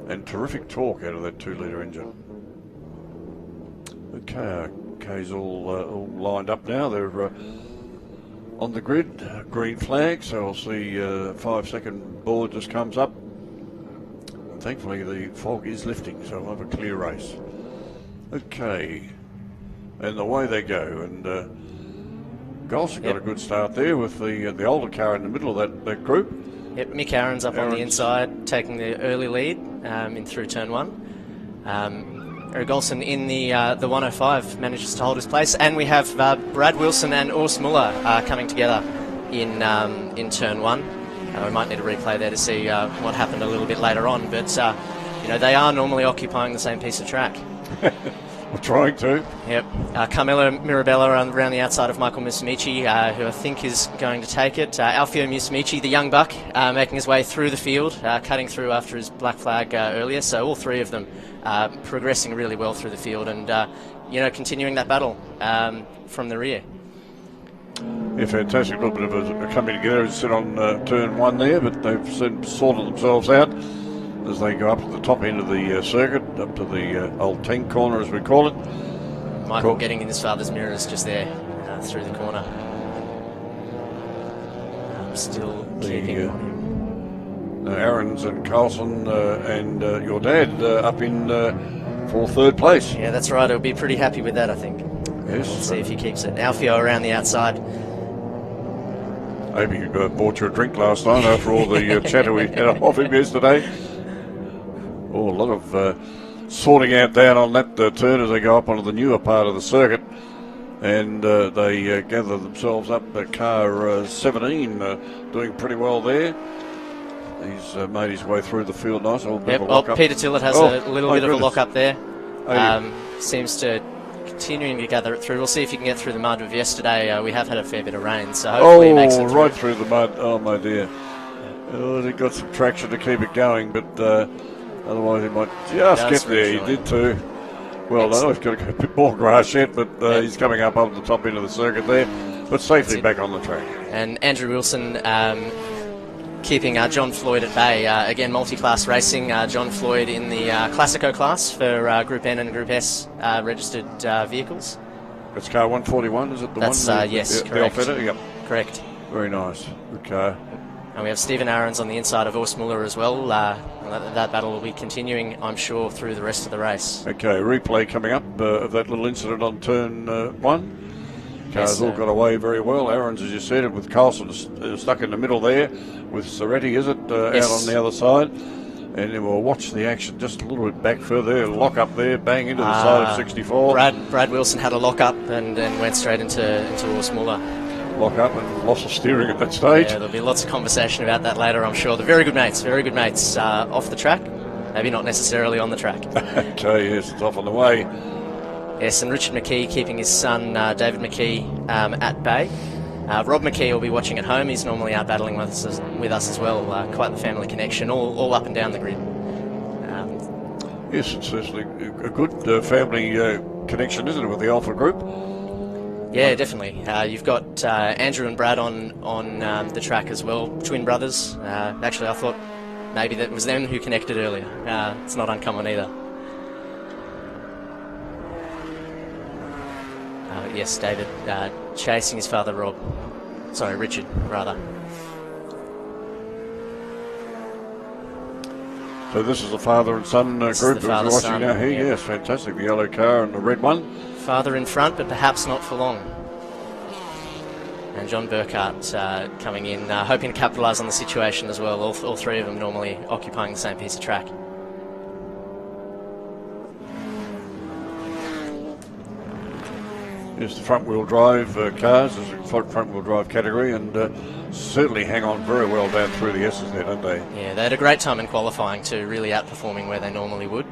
[SPEAKER 2] And terrific torque out of that 2-litre engine. Okay, K's all lined up now. They're on the grid, green flag, so we'll see 5-second board just comes up. And thankfully the fog is lifting, so we'll have a clear race. Okay, and away they go. And Golson got a good start there with the older car in the middle of that group.
[SPEAKER 17] Yep, Mick Aarons up on the inside, taking the early lead in through turn 1. Eric Golson in the 105 manages to hold his place, and we have Brad Wilson and Urs Muller coming together in turn 1. We might need a replay there to see what happened a little bit later on, but they are normally occupying the same piece of track.
[SPEAKER 2] We're trying to.
[SPEAKER 17] Yep. Carmelo Mirabella around the outside of Michael Musumeci, who I think is going to take it. Alfio Musumeci, the young buck, making his way through the field, cutting through after his black flag earlier. So all three of them progressing really well through the field and, continuing that battle from the rear.
[SPEAKER 2] Yeah, fantastic. A little bit of a coming together and sit on turn one there, but they've sorted themselves out as they go up to the top end of the circuit, up to the old tank corner, as we call it.
[SPEAKER 17] Michael getting in his father's mirrors just there through the corner. Still keeping on him.
[SPEAKER 2] Aarons and Carlson and your dad up in for third place.
[SPEAKER 17] Yeah, that's right. He'll be pretty happy with that, I think.
[SPEAKER 2] Yes.
[SPEAKER 17] We'll see if he keeps it. Alfio around the outside.
[SPEAKER 2] Maybe you bought you a drink last night after all the chatter we had off him yesterday. Oh, a lot of sorting out down on that turn as they go up onto the newer part of the circuit. And they gather themselves up. Car 17 doing pretty well there. He's made his way through the field nice.
[SPEAKER 17] Peter Tillett has a little bit of a lock up there. Seems to continuing to gather it through. We'll see if you can get through the mud. With yesterday, we have had a fair bit of rain, so hopefully he makes it through.
[SPEAKER 2] Right through the mud. Oh, my dear. Oh, he got some traction to keep it going, but otherwise he might just get there. He did too. Well, no, he's got a bit more grass yet, but he's coming up the top end of the circuit there, but safely back on the track.
[SPEAKER 17] And Andrew Wilson keeping John Floyd at bay. Again, multi-class racing. John Floyd in the Classico class for Group N and Group S registered vehicles.
[SPEAKER 2] That's car 141, is it the one?
[SPEAKER 17] Yes, correct.
[SPEAKER 2] The Alfetta? Yep.
[SPEAKER 17] Correct.
[SPEAKER 2] Very nice. Good car.
[SPEAKER 17] And we have Stephen Aarons on the inside of Urs Muller as well. That battle will be continuing, I'm sure, through the rest of the race.
[SPEAKER 2] Okay, replay coming up of that little incident on turn one. Cars all got away very well. Aarons, as you said, with Carlson stuck in the middle there, with Soretti, is it, out on the other side. And then we'll watch the action just a little bit back further. Lock up there, bang into the side of 64.
[SPEAKER 17] Brad Wilson had a lock up and went straight into Urs Muller.
[SPEAKER 2] Lock up and lost the steering at that stage.
[SPEAKER 17] Yeah, there'll be lots of conversation about that later, I'm sure. They're very good mates off the track, maybe not necessarily on the track.
[SPEAKER 2] Okay, yes, it's off on the way.
[SPEAKER 17] Yes, and Richard McKee keeping his son, David McKee, at bay. Rob McKee will be watching at home. He's normally out battling with us as well. Quite the family connection, all up and down the grid.
[SPEAKER 2] Yes, it's certainly a good family connection, isn't it, with the Alfa Group?
[SPEAKER 17] Yeah, definitely. You've got Andrew and Brad on the track as well, twin brothers. Actually, I thought maybe that was them who connected earlier. It's not uncommon either. Yes, David chasing his father, Richard, rather.
[SPEAKER 2] So this is the father and son group that we're watching now here.
[SPEAKER 17] Yep.
[SPEAKER 2] Yes, fantastic. The yellow car and the red one.
[SPEAKER 17] Father in front, but perhaps not for long. And John Burkhardt coming in, hoping to capitalise on the situation as well. All three of them normally occupying the same piece of track.
[SPEAKER 2] Yes, the front-wheel drive cars, is a front-wheel drive category, and certainly hang on very well down through the S's there, don't they?
[SPEAKER 17] Yeah, they had a great time in qualifying too, really outperforming where they normally would,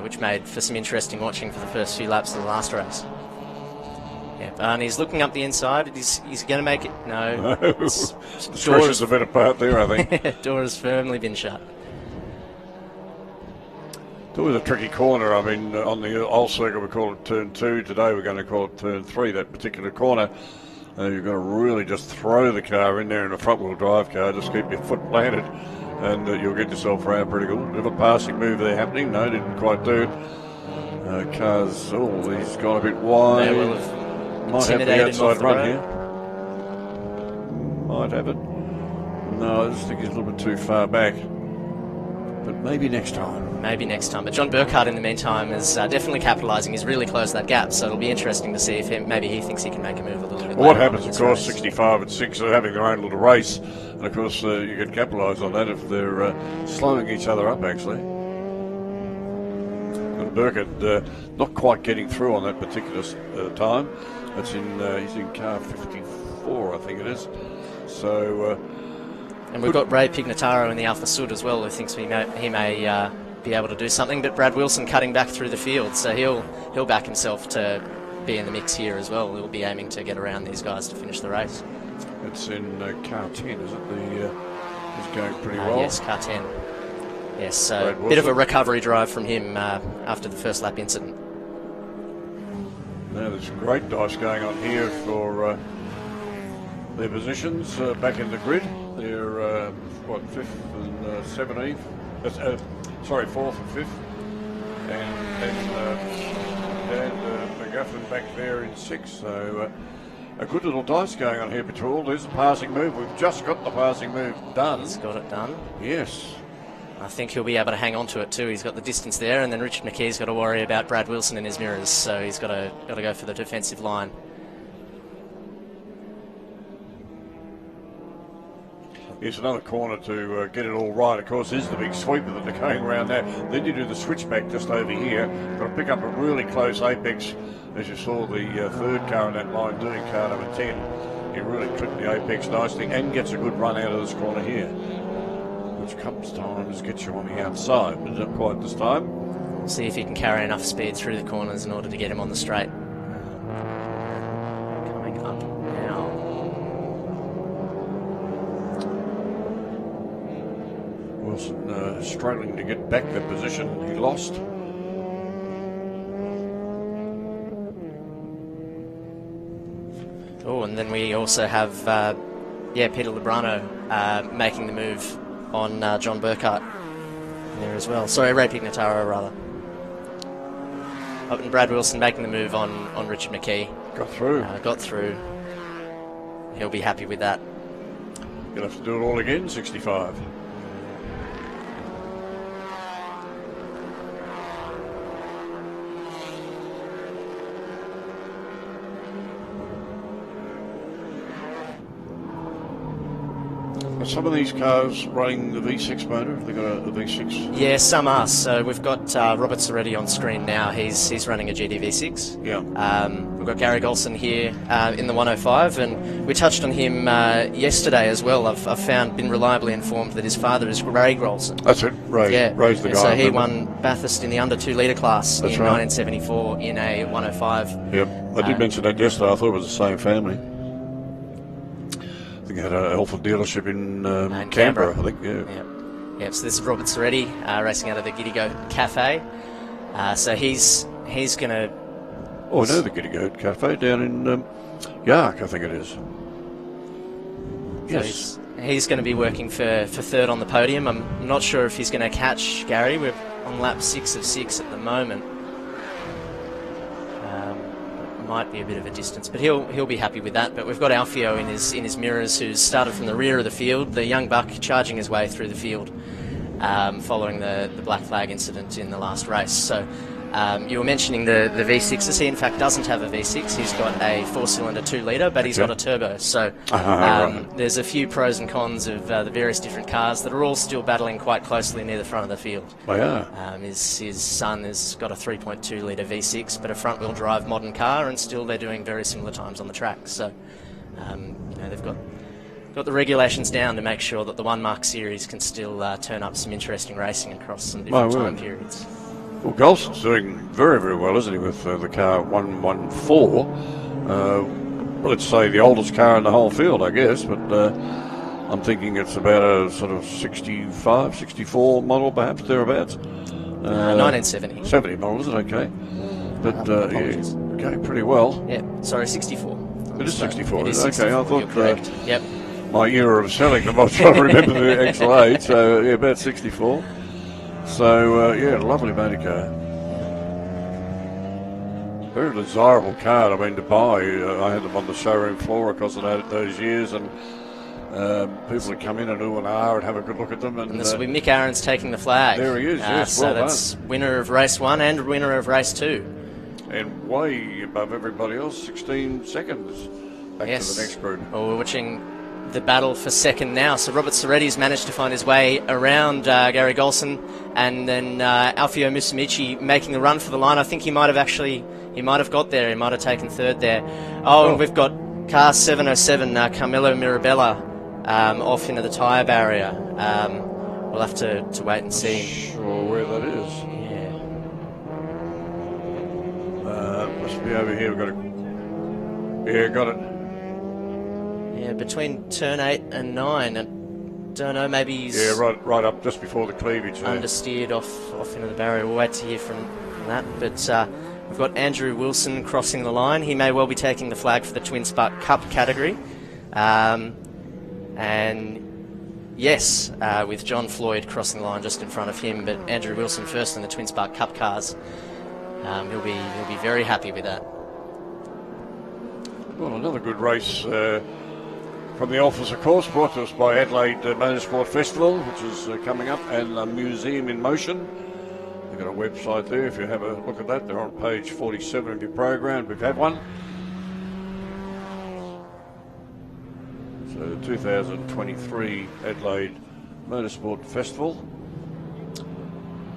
[SPEAKER 17] which made for some interesting watching for the first few laps of the last race. Yeah, Barney's looking up the inside. He's going to make it? No.
[SPEAKER 2] Discretion's a better part there, I think.
[SPEAKER 17] Door has firmly been shut.
[SPEAKER 2] It was a tricky corner. I mean, on the old circuit we call it turn 2. Today we're going to call it turn 3, that particular corner. You've got to really just throw the car in there in a front-wheel drive car, just keep your foot planted, and you'll get yourself around pretty good. Bit of a passing move there happening. No, didn't quite do it. Cars, he's gone a bit wide.
[SPEAKER 17] They will have
[SPEAKER 2] might have the outside run
[SPEAKER 17] road.
[SPEAKER 2] here. Might have it. No, I just think he's a little bit too far back. But maybe next time.
[SPEAKER 17] Maybe next time. But John Burkhardt, in the meantime, is definitely capitalising. He's really closed that gap, so it'll be interesting to see if maybe he thinks he can make a move a little bit.
[SPEAKER 2] Well, what happens, of course, 65 and 6 are having their own little race, and of course you can capitalise on that if they're slowing each other up, actually. And Burkhardt not quite getting through on that particular time. It's he's in car 54, I think it is. So.
[SPEAKER 17] And we've got Ray Pignataro in the Alfa Sud as well, who thinks he may be able to do something. But Brad Wilson cutting back through the field, so he'll back himself to be in the mix here as well. He'll be aiming to get around these guys to finish the race.
[SPEAKER 2] It's in car 10, is it? He's going pretty well.
[SPEAKER 17] Yes, car 10. Yes, so a bit of a recovery drive from him after the first lap incident.
[SPEAKER 2] Now there's great dice going on here for their positions back in the grid. They're fifth and 17th. Fourth and fifth, and Dan McGuffin back there in sixth. So a good little dice going on here, Patrol. There's the passing move. We've just got the passing move done.
[SPEAKER 17] He's got it done.
[SPEAKER 2] Yes.
[SPEAKER 17] I think he'll be able to hang on to it too. He's got the distance there, and then Richard McKee's got to worry about Brad Wilson in his mirrors, so he's got to go for the defensive line.
[SPEAKER 2] It's another corner to get it all right. Of course, there's the big sweeper that they're going around there. Then you do the switchback just over here. Got to pick up a really close apex, as you saw the third car in that line doing car number 10. He really clipped the apex nicely and gets a good run out of this corner here, which comes times gets you on the outside, but not quite this time.
[SPEAKER 17] We'll see if he can carry enough speed through the corners in order to get him on the straight. Coming up now.
[SPEAKER 2] Wilson struggling to get back the position he lost.
[SPEAKER 17] Oh, and then we also have, Peter Lebrano making the move on John Burkhart there as well. Sorry, Ray Pignataro, rather. And Brad Wilson making the move on Richard McKee.
[SPEAKER 2] Got through.
[SPEAKER 17] He'll be happy with that.
[SPEAKER 2] You'll have to do it all again, 65. Are some of these cars running the V6 motor? Have they got a V6?
[SPEAKER 17] Yeah, some are. So we've got Robert Soretti on screen now. He's running a GT-V6.
[SPEAKER 2] Yeah.
[SPEAKER 17] We've got Gary Golson here in the 105, and we touched on him yesterday as well. I've been reliably informed that his father is Ray Golson.
[SPEAKER 2] That's it, Ray.
[SPEAKER 17] Yeah.
[SPEAKER 2] Ray's the guy.
[SPEAKER 17] So he won Bathurst in the under 2 litre class
[SPEAKER 2] That's
[SPEAKER 17] in
[SPEAKER 2] right.
[SPEAKER 17] 1974 in a 105.
[SPEAKER 2] Yep. I did mention that yesterday. I thought it was the same family. I think they had an Alfa dealership in Canberra, I think, yeah.
[SPEAKER 17] Yep, so this is Robert Soretti racing out of the Giddy Goat Cafe. So he's going to...
[SPEAKER 2] Oh, I know the Giddy Goat Cafe down in Yark, I think it is. Yes.
[SPEAKER 17] So he's going to be working for third on the podium. I'm not sure if he's going to catch Gary. We're on lap 6 of 6 at the moment. Might be a bit of a distance, but he'll be happy with that. But we've got Alfio in his mirrors, who's started from the rear of the field. The young buck charging his way through the field following the black flag incident in the last race. So you were mentioning the V6s. He in fact doesn't have a V6. He's got a 4-cylinder 2 litre, but he's got a turbo. So
[SPEAKER 2] right.
[SPEAKER 17] There's a few pros and cons of the various different cars that are all still battling quite closely near the front of the field.
[SPEAKER 2] Oh, yeah.
[SPEAKER 17] His son has got a 3.2 litre V6, but a front-wheel drive modern car, and still they're doing very similar times on the track. So they've got the regulations down to make sure that the 1 Mark Series can still turn up some interesting racing across some different time periods.
[SPEAKER 2] Well, Golson's doing very, very well, isn't he, with the car 114. Let's say the oldest car in the whole field, I guess, but I'm thinking it's about a sort of 65, 64 model, perhaps, thereabouts.
[SPEAKER 17] 1970.
[SPEAKER 2] 70 model, is it? Okay. But, going pretty well.
[SPEAKER 17] Yeah, sorry, 64.
[SPEAKER 2] It is 64.
[SPEAKER 17] It is
[SPEAKER 2] Okay,
[SPEAKER 17] 64,
[SPEAKER 2] I thought...
[SPEAKER 17] you're correct. Yep.
[SPEAKER 2] My era of selling them, I was trying to remember the actual age, so yeah, about 64. So, lovely motor car. Very desirable car, I mean, to buy. I had them on the showroom floor across those years, and people would come in and ooh and ah and have a good look at them. And
[SPEAKER 17] this will be Mick Aaron's taking the flag.
[SPEAKER 2] There he is, yes,
[SPEAKER 17] so
[SPEAKER 2] well
[SPEAKER 17] that's
[SPEAKER 2] done.
[SPEAKER 17] winner of race 1 and winner of race 2.
[SPEAKER 2] And way above everybody else, 16 seconds back to the next group.
[SPEAKER 17] Well, we're watching the battle for second now. So Robert Soretti's managed to find his way around Gary Golson, and then Alfio Musamichi making the run for the line. I think he might have got there. He might have taken third there. And we've got car 707, Carmelo Mirabella, off into the tyre barrier. we'll have to wait and see.
[SPEAKER 2] Sure where that is.
[SPEAKER 17] Yeah.
[SPEAKER 2] Must be over here. We've got it. Yeah, got it.
[SPEAKER 17] Yeah, between turn 8 and 9. I don't know, maybe he's
[SPEAKER 2] right up just before the cleavage there.
[SPEAKER 17] Understeered off into the barrier. We'll wait to hear from that. But we've got Andrew Wilson crossing the line. He may well be taking the flag for the Twin Spark Cup category. And yes, with John Floyd crossing the line just in front of him, but Andrew Wilson first in the Twin Spark Cup cars. He'll be very happy with that.
[SPEAKER 2] Well, another good race from the Alphas, of course, brought to us by Adelaide Motorsport Festival, which is coming up, and the Museum in Motion. They've got a website there. If you have a look at that, they're on page 47 of your program. We've had one. So the 2023 Adelaide Motorsport Festival.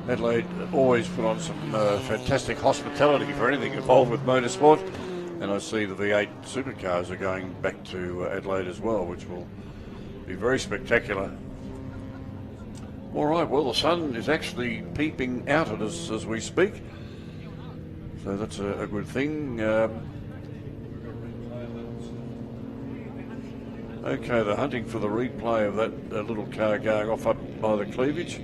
[SPEAKER 2] Adelaide always put on some fantastic hospitality for anything involved with motorsport. And I see the V8 supercars are going back to Adelaide as well, which will be very spectacular. All right, well, the sun is actually peeping out at us as we speak. So that's a good thing. Okay, they're hunting for the replay of that little car going off up by the cleavage.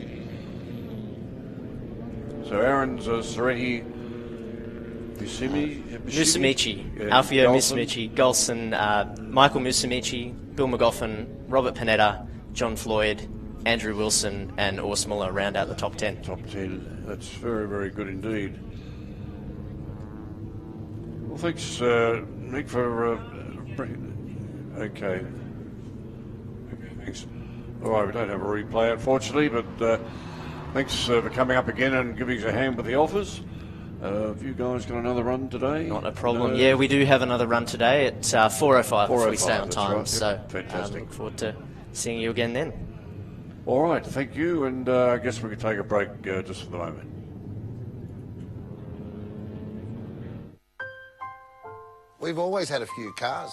[SPEAKER 2] So Aaron's Sereni
[SPEAKER 17] Musamichi, Alfio Musamichi, Golson, Michael Musamichi, Bill McGoffin, Robert Panetta, John Floyd, Andrew Wilson and Urs Muller round out the top 10.
[SPEAKER 2] Top 10, that's very, very good indeed. Well, thanks, Nick, for... okay. Thanks. All right, we don't have a replay, unfortunately, but thanks for coming up again and giving us a hand with the offers. Have you guys got another run today?
[SPEAKER 17] Not a problem. Yeah, we do have another run today at 4:05 if we stay on time.
[SPEAKER 2] Right.
[SPEAKER 17] So
[SPEAKER 2] fantastic.
[SPEAKER 17] Look forward to seeing you again then.
[SPEAKER 2] All right, thank you, and I guess we could take a break just for the moment.
[SPEAKER 5] We've always had a few cars.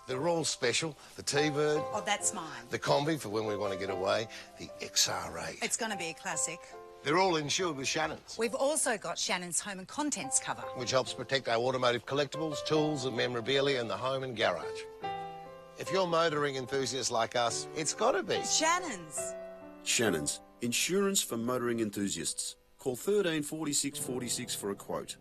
[SPEAKER 5] They're all special. The T-Bird.
[SPEAKER 6] Oh, that's mine.
[SPEAKER 5] The Combi for when we want to get away. The XR8.
[SPEAKER 6] It's going to be a classic.
[SPEAKER 5] They're all insured with Shannons,
[SPEAKER 6] We've also got Shannons Home and Contents cover,
[SPEAKER 5] which helps protect our automotive collectibles, tools and memorabilia in the home and garage. If you're motoring enthusiasts like us, it's got to be
[SPEAKER 6] Shannons.
[SPEAKER 7] Shannons, insurance for motoring enthusiasts. Call 13 46 46 for a quote.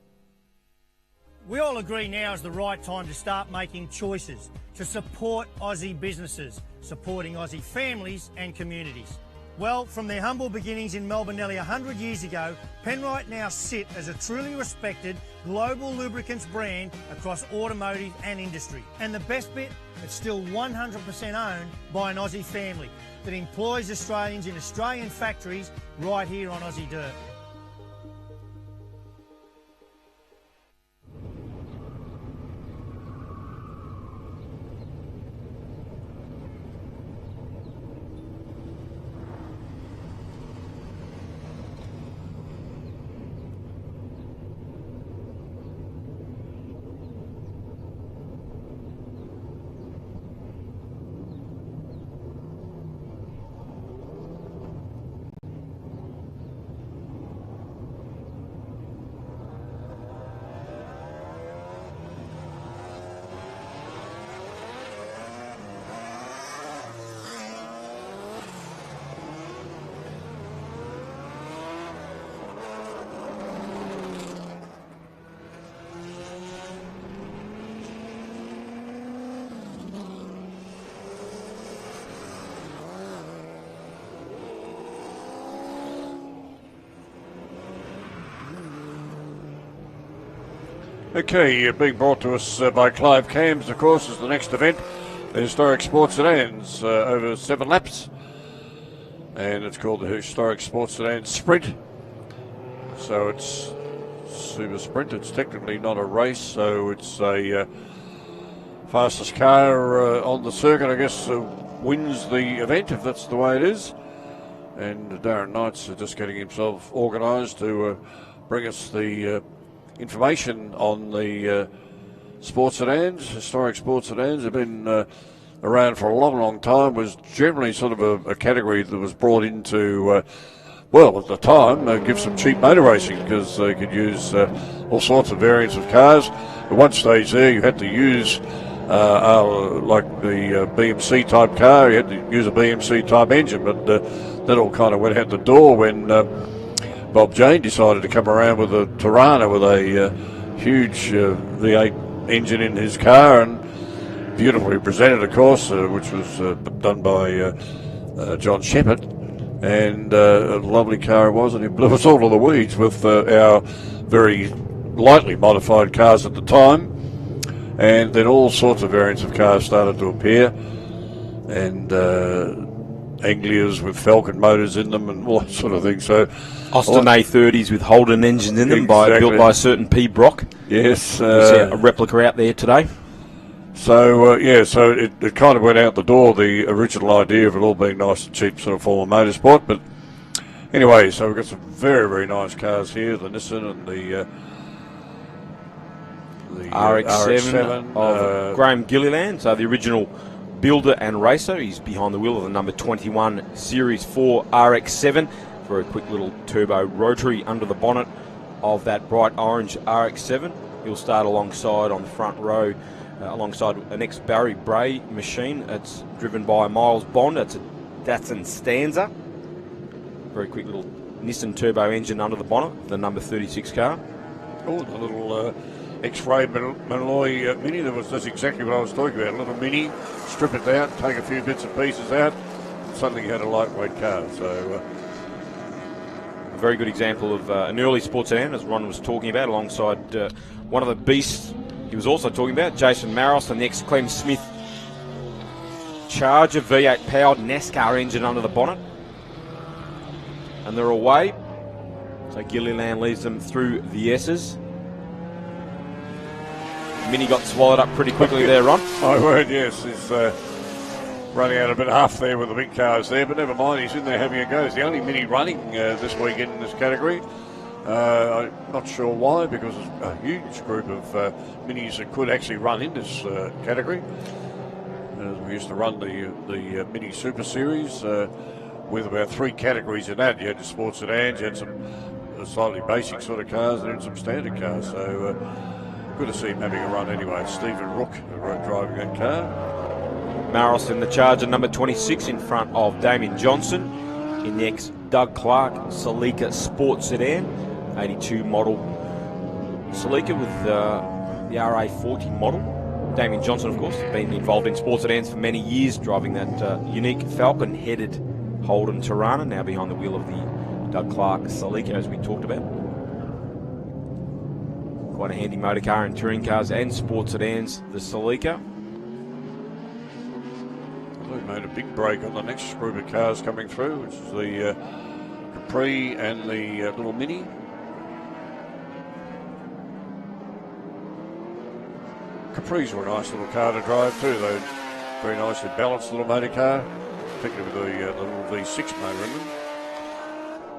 [SPEAKER 8] We all agree now is the right time to start making choices to support Aussie businesses, supporting Aussie families and communities. Well, from their humble beginnings in Melbourne nearly 100 years ago, Penrite now sit as a truly respected global lubricants brand across automotive and industry. And the best bit, it's still 100% owned by an Aussie family that employs Australians in Australian factories right here on Aussie dirt.
[SPEAKER 2] Okay, being brought to us by Clive Cams, of course, is the next event. The Historic Sports Sedans over 7 laps. And it's called the Historic Sports Sedans Sprint. So it's super sprint. It's technically not a race, so it's a fastest car on the circuit, I guess, wins the event, if that's the way it is. And Darren Knight's just getting himself organised to bring us the information on the sports sedans, historic sports sedans. They've been around for a long, long time, was generally sort of a category that was brought into, well, at the time, give some cheap motor racing, because they could use all sorts of variants of cars. At one stage there, you had to use, like the BMC type car, you had to use a BMC type engine, but that all kind of went out the door when Bob Jane decided to come around with a Tirana with a huge V8 engine in his car, and beautifully presented, of course, which was done by John Shepherd, and a lovely car it was, and it blew us all to the weeds with our very lightly modified cars at the time, and then all sorts of variants of cars started to appear, and Anglias with Falcon motors in them and all that sort of thing. So
[SPEAKER 14] Austin A30s with Holden engines in them, built by a certain P. Brock.
[SPEAKER 2] Yes.
[SPEAKER 14] There's a replica out there today.
[SPEAKER 2] So, so it kind of went out the door, the original idea of it all being nice and cheap sort of form of motorsport. But anyway, so we've got some very, very nice cars here, the Nissan and the
[SPEAKER 14] RX-7 of Graham Gilliland, so the original builder and racer. He's behind the wheel of the number 21 Series 4 RX-7 for a quick little turbo rotary under the bonnet of that bright orange RX-7. He'll start alongside on the front row, alongside an ex-Barry Bray machine. It's driven by Miles Bond. It's a Datsun Stanza. Very quick little Nissan turbo engine under the bonnet, the number 36 car.
[SPEAKER 2] Oh, the little X-ray Malloy Mini, that's exactly what I was talking about. A little Mini, strip it out, take a few bits and pieces out, and suddenly you had a lightweight car. So
[SPEAKER 14] a very good example of an early sports sedan, as Ron was talking about, alongside one of the beasts he was also talking about, Jason Maros, and the ex-Clem Smith Charger V8 powered NASCAR engine under the bonnet. And they're away. So Gilliland leads them through the S's. Mini got swallowed up pretty quickly there, Ron.
[SPEAKER 2] My word, yes. He's running out a bit half there with the big cars there, but never mind, he's in there having a go. It's the only Mini running this weekend in this category. I'm not sure why, because there's a huge group of Minis that could actually run in this category. We used to run the Mini Super Series with about 3 categories in that. You had the sports sedans, you had some slightly basic sort of cars, and then some standard cars. So good to see him having a run anyway. Stephen Rook driving that car.
[SPEAKER 14] Maros in the Charger number 26 in front of Damien Johnson in the ex-Doug Clark Celica Sports Sedan, 82 model Celica with the RA40 model. Damien Johnson, of course, has been involved in sports sedans for many years, driving that unique Falcon-headed Holden Tirana, now behind the wheel of the Doug Clark Celica, as we talked about. Quite a handy motor car in touring cars and sports sedans, the Celica.
[SPEAKER 2] We made a big break on the next group of cars coming through, which is the Capri and the little Mini. Capris were a nice little car to drive too. They're very nicely balanced little motor car, particularly with the little V6 motor in them.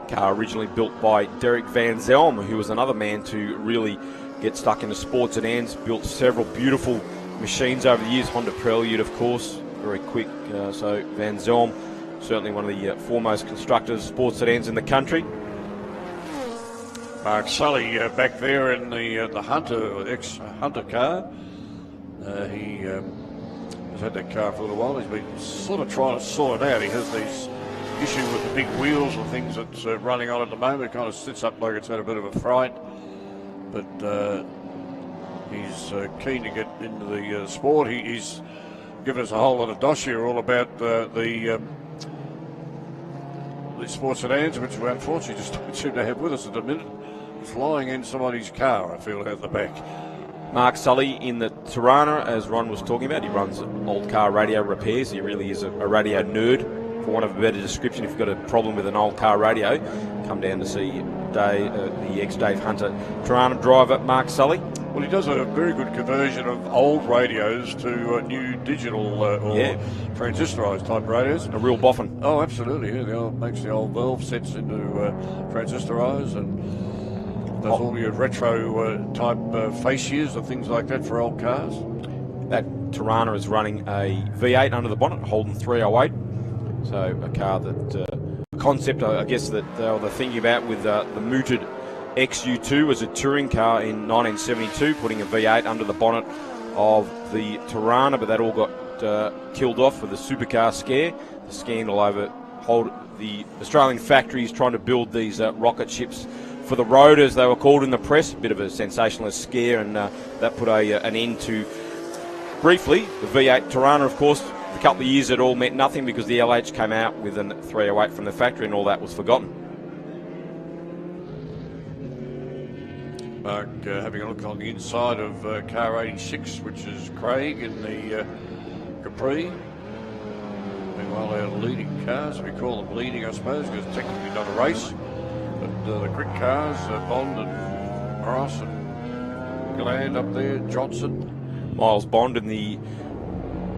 [SPEAKER 14] Car originally built by Derek Van Zelm, who was another man to really get stuck into sports sedans. Built several beautiful machines over the years. Honda Prelude, of course, very quick. So Van Zelm, certainly one of the foremost constructors of sports sedans in the country.
[SPEAKER 2] Mark Sully back there in the Hunter, ex-Hunter car. He has had that car for a little while. He's been sort of trying to sort it out. He has these issue with the big wheels and things that's running on at the moment. It kind of sits up like it's had a bit of a fright. But he's keen to get into the sport. He's given us a whole lot of dossier all about the sports sedans, which we unfortunately just don't seem to have with us at the minute. It's lying in somebody's car, I feel, out the back.
[SPEAKER 14] Mark Sully in the Tirana, as Ron was talking about. He runs old car radio repairs. He really is a radio nerd, for want of a better description. If you've got a problem with an old car radio, come down to see the ex-Dave Hunter Tirana driver, Mark Sully.
[SPEAKER 2] Well, he does a very good conversion of old radios to new digital or transistorized type radios.
[SPEAKER 14] A real boffin.
[SPEAKER 2] Oh, absolutely. Yeah, makes the old valve sets into transistorized and does all your retro type face shears and things like that for old cars.
[SPEAKER 14] That Tirana is running a V8 under the bonnet, Holden 308. So a car that, a concept I guess that they were thinking about with the mooted XU2 as a touring car in 1972, putting a V8 under the bonnet of the Tirana, but that all got killed off with the supercar scare, the scandal over the Australian factories trying to build these rocket ships for the road, as they were called in the press. A bit of a sensationalist scare, and that put an end to, briefly, the V8 Tirana. Of course, a couple of years it all meant nothing because the LH came out with a 308 from the factory and all that was forgotten.
[SPEAKER 2] Mark, having a look on the inside of car 86, which is Craig in the Capri. Meanwhile, our leading cars, we call them leading, I suppose, because it's technically not a race. But the quick cars, Bond and Morris and Gland up there, Johnson.
[SPEAKER 14] Miles Bond in the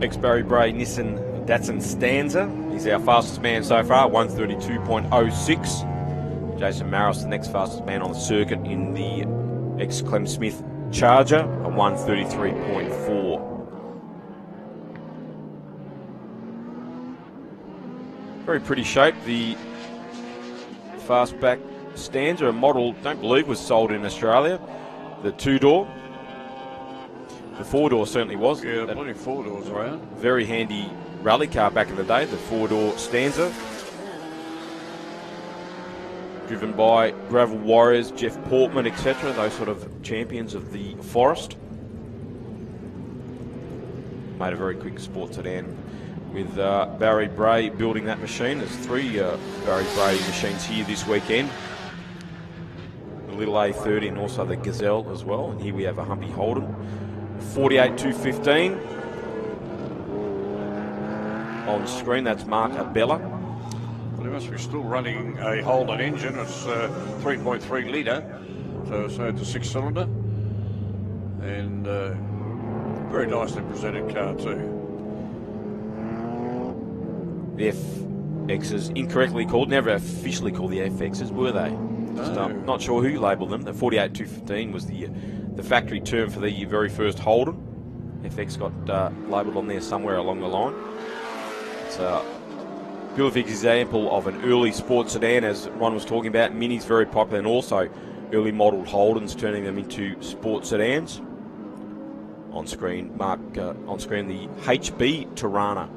[SPEAKER 14] ex-Barry Bray Nissan Datsun Stanza. He's our fastest man so far, 132.06. Jason Maris, the next fastest man on the circuit in the ex-Clem Smith Charger, a 133.4. Very pretty shape. The fastback Stanza, a model, don't believe was sold in Australia. The two-door. The four-door certainly was.
[SPEAKER 2] Yeah, plenty of four-doors around.
[SPEAKER 14] Very handy rally car back in the day, the four-door Stanza. Driven by Gravel Warriors, Jeff Portman, etc., those sort of champions of the forest. Made a very quick sports sedan with Barry Bray building that machine. There's three Barry Bray machines here this weekend. The little A30 and also the Gazelle as well. And here we have a Humpy Holden. 48.215. On screen, that's Mark Abella.
[SPEAKER 2] Well, he must be still running a Holden engine. It's 3.3 litre, so it's a 6-cylinder. And very nicely presented car too.
[SPEAKER 14] The FXs, incorrectly called, never officially called the FXs, were they?
[SPEAKER 2] No.
[SPEAKER 14] Not sure who labelled them. The 48.215 was the factory term for the very first Holden. FX got labelled on there somewhere along the line. It's a beautiful example of an early sports sedan, as Ron was talking about. Minis very popular, and also early modelled Holdens, turning them into sports sedans. On screen, Mark, on screen, the HB Tirana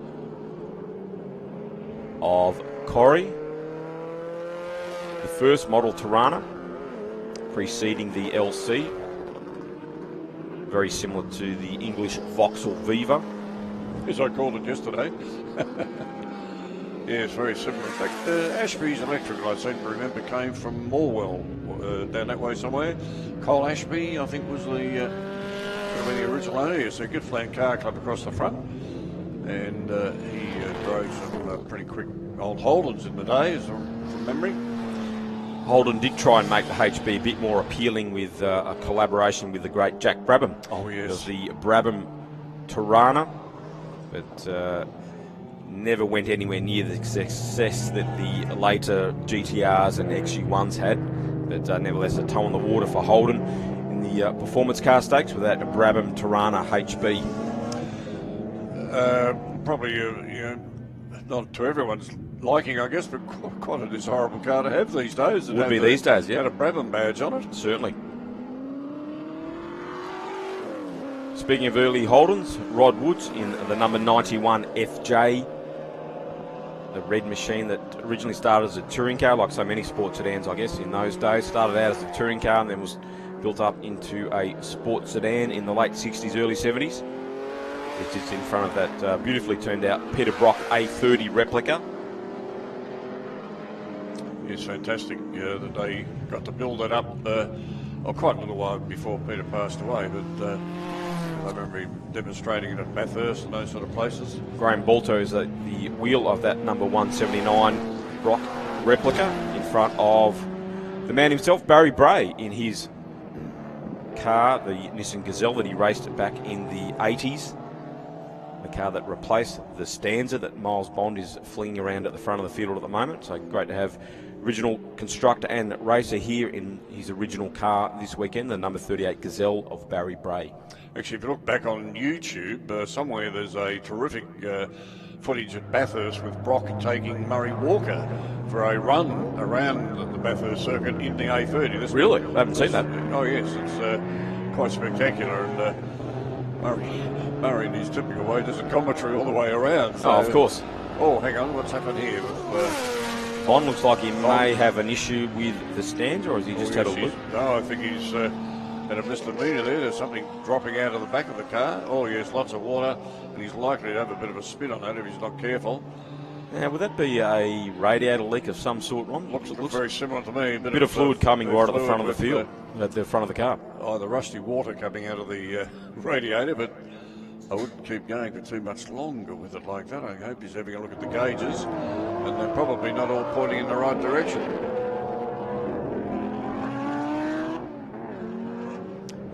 [SPEAKER 14] of Corrie, the first model Tirana, preceding the LC, very similar to the English Vauxhall Viva.
[SPEAKER 2] As I called it yesterday. Yeah, it's very similar. In fact, Ashby's electric, I seem to remember, came from Morwell, down that way somewhere. Cole Ashby, I think, was the original owner. It's a Gippsland Car Club across the front. And he drove some pretty quick old Holdens in the day, from memory.
[SPEAKER 14] Holden did try and make the HB a bit more appealing with a collaboration with the great Jack Brabham.
[SPEAKER 2] Oh, yes.
[SPEAKER 14] It was the Brabham Tirana, but never went anywhere near the success that the later GTRs and XU1s had. But nevertheless, a toe on the water for Holden in the performance car stakes with that Brabham Tirana HB.
[SPEAKER 2] Probably, not to everyone's liking, I guess, but quite a desirable car to have these days.
[SPEAKER 14] Would be these days, yeah.
[SPEAKER 2] Had a Brabham badge on it.
[SPEAKER 14] Certainly. Speaking of early Holdens, Rod Woods in the number 91 FJ, the red machine that originally started as a touring car, like so many sports sedans, I guess, in those days. Started out as a touring car and then was built up into a sports sedan in the late 60s, early 70s. It's just in front of that beautifully turned out Peter Brock A30 replica.
[SPEAKER 2] It's fantastic that they got to build that up quite a little while before Peter passed away, but I remember him demonstrating it at Bathurst and those sort of places.
[SPEAKER 14] Graham Balto is the wheel of that number 179 Brock replica in front of the man himself, Barry Bray, in his car, the Nissan Gazelle that he raced back in the 80s. The car that replaced the Stanza that Miles Bond is flinging around at the front of the field at the moment. So great to have original constructor and racer here in his original car this weekend, the number 38 Gazelle of Barry Bray.
[SPEAKER 2] Actually, if you look back on YouTube, somewhere there's a terrific footage at Bathurst with Brock taking Murray Walker for a run around the Bathurst circuit in the A30.
[SPEAKER 14] Really? I haven't seen that.
[SPEAKER 2] Oh, yes, it's quite spectacular. And Murray, in his typical way, does a commentary all the way around. So,
[SPEAKER 14] oh, of course.
[SPEAKER 2] Oh, hang on, what's happened here?
[SPEAKER 14] Bond looks like he may have an issue with the stands, or has he just had a look?
[SPEAKER 2] No, I think he's had a misdemeanor there. There's something dropping out of the back of the car. Oh, yes, lots of water, and he's likely to have a bit of a spin on that if he's not careful.
[SPEAKER 14] Now, would that be a radiator leak of some sort, Ron?
[SPEAKER 2] Looks very similar to me.
[SPEAKER 14] A bit of fluid coming right at the front of the field, at the front of the car.
[SPEAKER 2] Oh, the rusty water coming out of the radiator, but I wouldn't keep going for too much longer with it like that. I hope he's having a look at the gauges, and they're probably not all pointing in the right direction.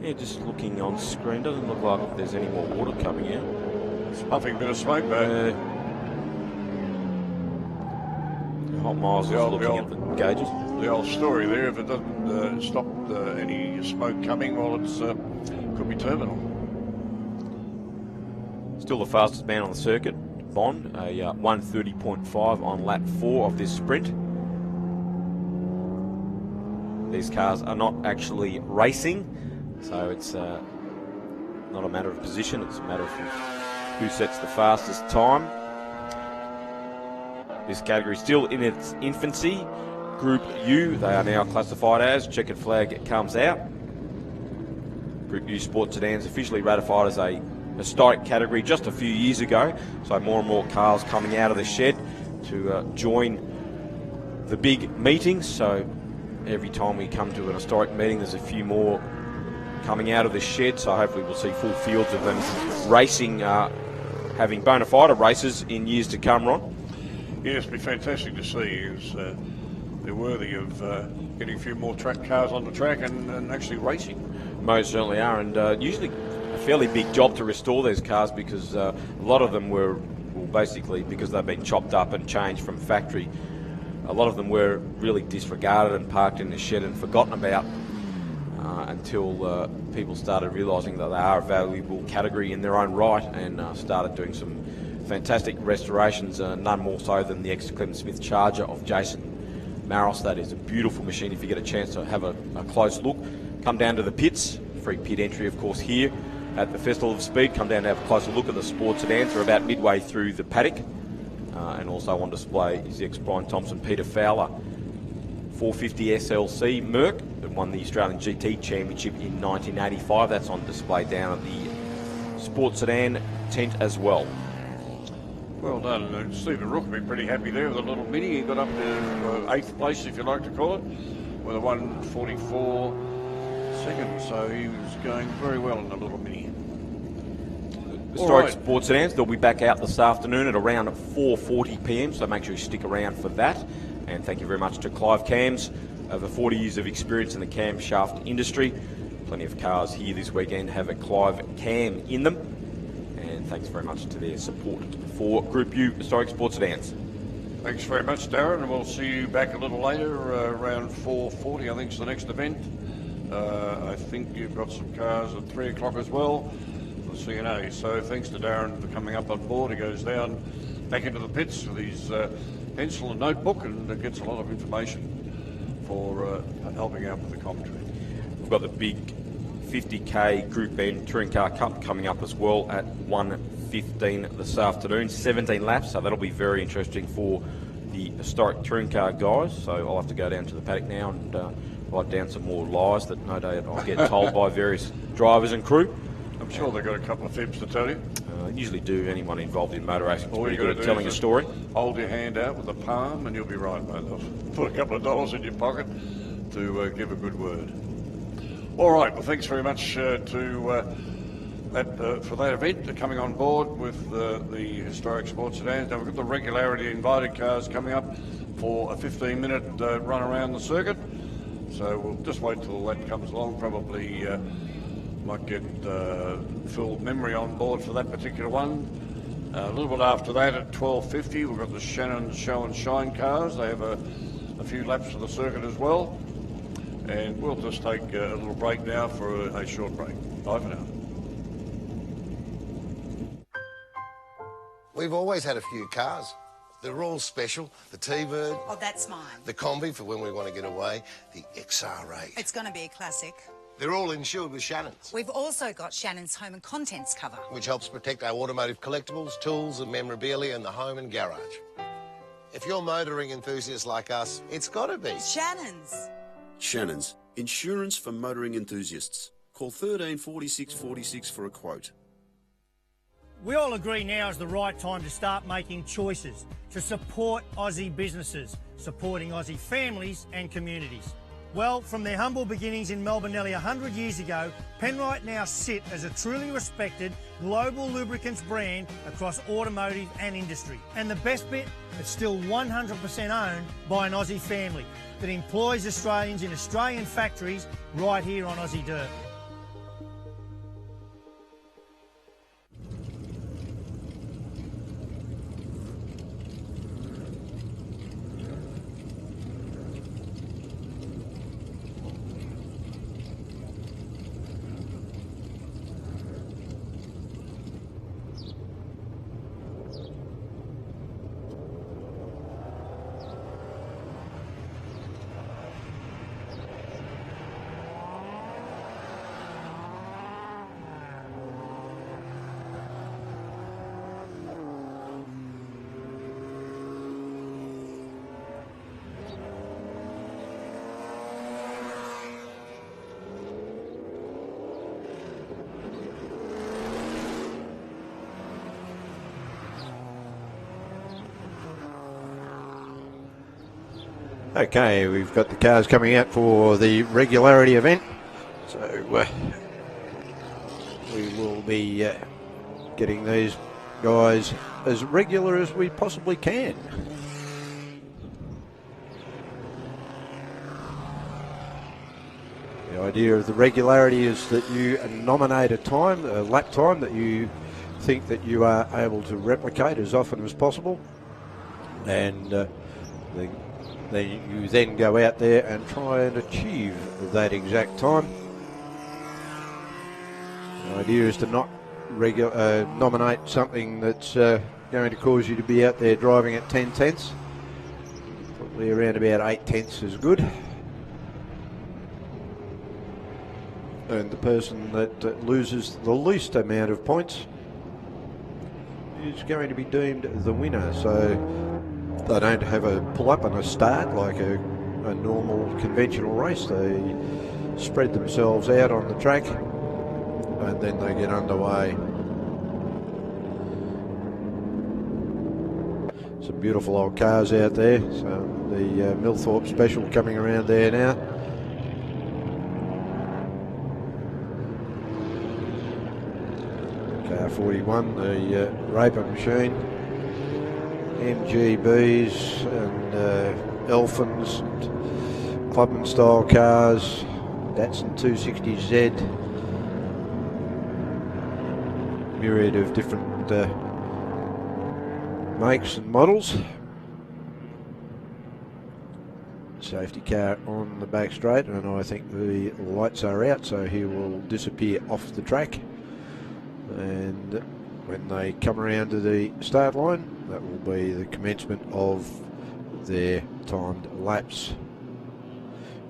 [SPEAKER 14] Yeah, just looking on screen, doesn't look like there's any more water coming out.
[SPEAKER 2] It's puffing a bit of smoke, though.
[SPEAKER 14] Hot Miles is looking at the gauges.
[SPEAKER 2] The old story there, if it doesn't stop any smoke coming, well, it's could be terminal.
[SPEAKER 14] Still the fastest man on the circuit, Bond, a 1:30.5 on lap 4 of this sprint. These cars are not actually racing, so it's not a matter of position, it's a matter of who sets the fastest time. This category still in its infancy. Group U, they are now classified as. Checkered flag comes out. Group U Sports Sedans officially ratified as a historic category just a few years ago. So more and more cars coming out of the shed to join the big meetings. So every time we come to an historic meeting, there's a few more coming out of the shed. So hopefully we'll see full fields of them racing, having bona fide races in years to come, Ron.
[SPEAKER 2] Yes, it'd be fantastic to see. They're worthy of getting a few more cars on the track and actually racing.
[SPEAKER 14] Most certainly are, and usually a fairly big job to restore these cars because a lot of them were, well, basically because they've been chopped up and changed from factory, a lot of them were really disregarded and parked in the shed and forgotten about until people started realising that they are a valuable category in their own right and started doing some fantastic restorations, none more so than the ex-Clem Smith Charger of Jason Maros. That is a beautiful machine if you get a chance to have a close look. Come down to the pits, free pit entry of course here at the Festival of Speed. Come down to have a closer look at the Sports Sedans. We're about midway through the paddock, and also on display is the ex-Brian Thompson Peter Fowler 450 SLC Merc that won the Australian GT Championship in 1985. That's on display down at the Sports Sedan tent as well.
[SPEAKER 2] Well done. Stephen Rook will be pretty happy there with a little mini. He got up to 8th place, if you like to call it, with a 1:44 seconds. So he was going very well in the little mini.
[SPEAKER 14] Historic Sports Sedans, they'll be back out this afternoon at around 4:40 p.m, so make sure you stick around for that. And thank you very much to Clive Cams, over 40 years of experience in the camshaft industry. Plenty of cars here this weekend have a Clive Cam in them. And thanks very much to their support for Group U Historic Sports Sedans.
[SPEAKER 2] Thanks very much, Darren, and we'll see you back a little later, around 4:40, I think is the next event. I think you've got some cars at 3 o'clock as well for CNA. So thanks to Darren for coming up on board. He goes down back into the pits with his pencil and notebook and gets a lot of information for helping out with the commentary.
[SPEAKER 14] We've got the big 50k Group N Touring Car Cup coming up as well at 1:15 this afternoon. 17 laps, so that'll be very interesting for the historic touring car guys. So I'll have to go down to the paddock now and write down some more lies that no doubt I'll get told by various drivers and crew.
[SPEAKER 2] I'm sure they've got a couple of fibs to tell you.
[SPEAKER 14] Usually do. Anyone involved in motor racing is pretty good at telling a story.
[SPEAKER 2] Hold your hand out with the palm and you'll be right, mate. Put a couple of dollars in your pocket to give a good word. All right, well, thanks very much for that event, coming on board with the historic Sports Sedans. Now we've got the Regularity Invited Cars coming up for a 15-minute run around the circuit. So we'll just wait till that comes along. Probably might get Phil Memory on board for that particular one. A little bit after that at 12:50, we've got the Shannons Show and Shine cars. They have a a few laps of the circuit as well. And we'll just take a little break now for a short break. Bye for now.
[SPEAKER 5] We've always had a few cars. They're all special. The T-Bird.
[SPEAKER 6] Oh, that's mine.
[SPEAKER 5] The Combi for when we want to get away. The XR8.
[SPEAKER 6] It's going to be a classic.
[SPEAKER 5] They're all insured with Shannons,
[SPEAKER 6] We've also got Shannons home and contents cover.
[SPEAKER 5] which helps protect our automotive collectibles, tools and memorabilia in the home and garage. If you're motoring enthusiasts like us, it's got to be
[SPEAKER 6] Shannons.
[SPEAKER 7] Shannons, insurance for motoring enthusiasts. Call 13 46 46 for a quote.
[SPEAKER 8] We all agree now is the right time to start making choices to support Aussie businesses, supporting Aussie families and communities. Well, from their humble beginnings in Melbourne nearly 100 years ago, Penrite now sit as a truly respected global lubricants brand across automotive and industry. And the best bit, it's still 100% owned by an Aussie family that employs Australians in Australian factories right here on Aussie dirt.
[SPEAKER 3] Okay, we've got the cars coming out for the regularity event, so we will be getting these guys as regular as we possibly can. The idea of the regularity is that you nominate a time, a lap time that you think that you are able to replicate as often as possible, and you then go out there and try and achieve that exact time. The idea is to not nominate something that's going to cause you to be out there driving at 10 tenths. Probably around about 8 tenths is good. And the person that loses the least amount of points is going to be deemed the winner. So they don't have a pull-up and a start like a normal conventional race. They spread themselves out on the track and then they get underway. Some beautiful old cars out there. So the Millthorpe Special coming around there now. Car 41, the Raper machine. MGBs and Elfins, and Clubman style cars, Datsun 260Z, myriad of different makes and models. Safety car on the back straight, and I think the lights are out, so he will disappear off the track. And when they come around to the start line, that will be the commencement of their timed laps.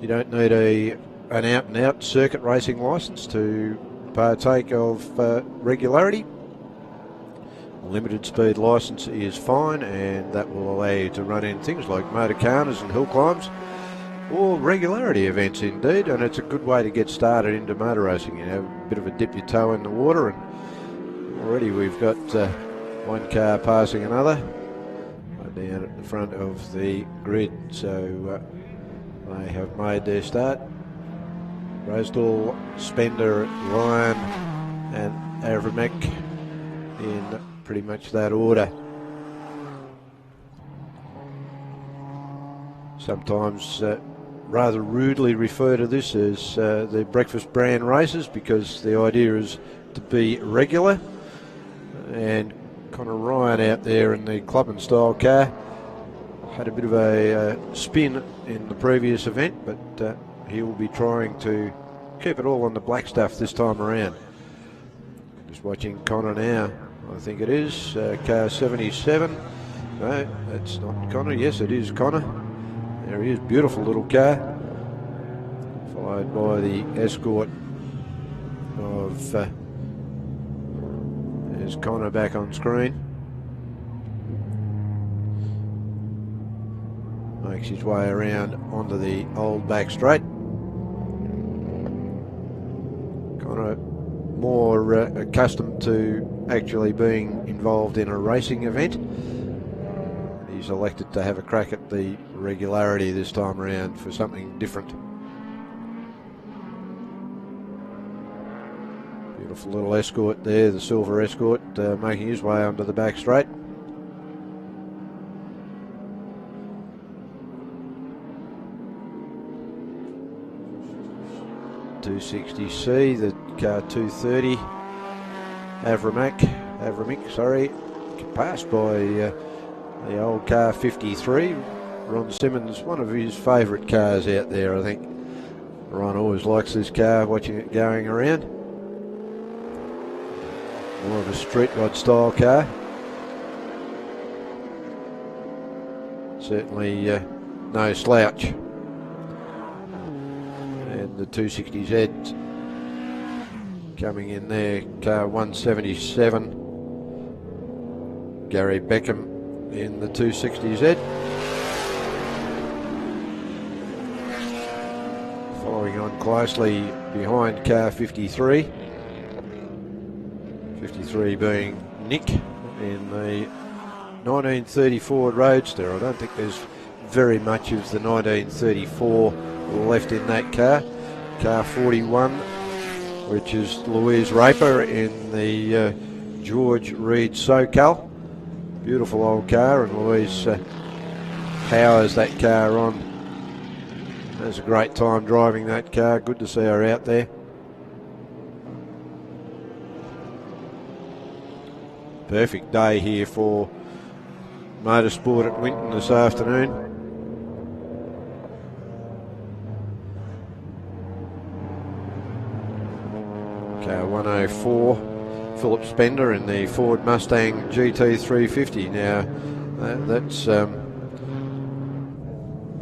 [SPEAKER 3] You don't need an out-and-out circuit racing licence to partake of regularity. A limited speed licence is fine, and that will allow you to run in things like motorcanas and hill climbs, or regularity events indeed, and it's a good way to get started into motor racing. You have a bit of a dip your toe in the water, and already we've got one car passing another down at the front of the grid, so they have made their start. Rosedale, Spender, Ryan and Avramek in pretty much that order. Sometimes rather rudely refer to this as the breakfast brand races, because the idea is to be regular. And Connor Ryan out there in the club and style car had a bit of a spin in the previous event, but he will be trying to keep it all on the black stuff this time around. Just watching Connor now, I think it is, car 77. No, that's not Connor. Yes, it is Connor. There he is, beautiful little car. Followed by the escort of, there's Connor back on screen. Makes his way around onto the old back straight. Connor more accustomed to actually being involved in a racing event. He's elected to have a crack at the regularity this time around for something different. Beautiful little escort there, the silver escort, making his way onto the back straight. .260C, the car 230, Avramic, sorry, passed by the old car 53. Ron Simmons, one of his favourite cars out there, I think. Ron always likes this car, watching it going around. More of a street rod style car. Certainly no slouch. And the 260Z coming in there, car 177. Gary Beckham in the 260Z. Following on closely behind car 53. 53 being Nick in the 1930 Ford Roadster. I don't think there's very much of the 1934 left in that car. Car 41, which is Louise Raper in the George Reed SoCal. Beautiful old car, and Louise powers that car on. Has a great time driving that car. Good to see her out there. Perfect day here for motorsport at Winton this afternoon. Car 104, Philip Spender in the Ford Mustang GT350. Now that's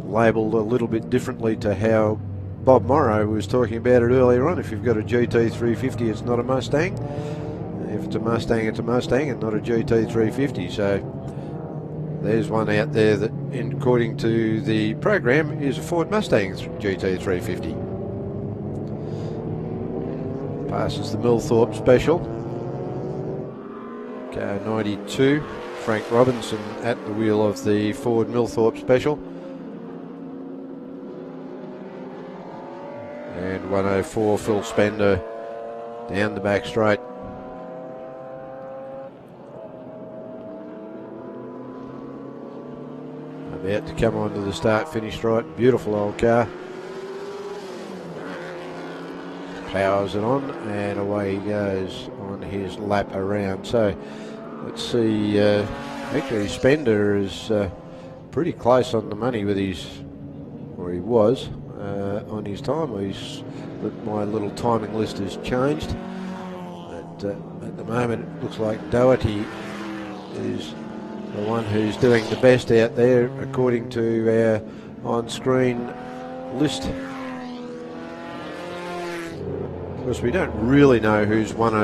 [SPEAKER 3] labelled a little bit differently to how Bob Morrow was talking about it earlier on. If you've got a GT350, it's not a Mustang. If it's a Mustang, it's a Mustang and not a GT350. So there's one out there that, according to the program, is a Ford Mustang GT350. Passes the Millthorpe Special. Car 92, Frank Robinson at the wheel of the Ford Millthorpe Special. And 104, Phil Spender down the back straight. About to come onto the start-finish straight. Beautiful old car. Powers it on, and away he goes on his lap around. So let's see. Actually, Spender is pretty close on the money with his, or he was on his time. My little timing list has changed. But at the moment, it looks like Doherty is the one who's doing the best out there, according to our on-screen list. Of course, we don't really know who's won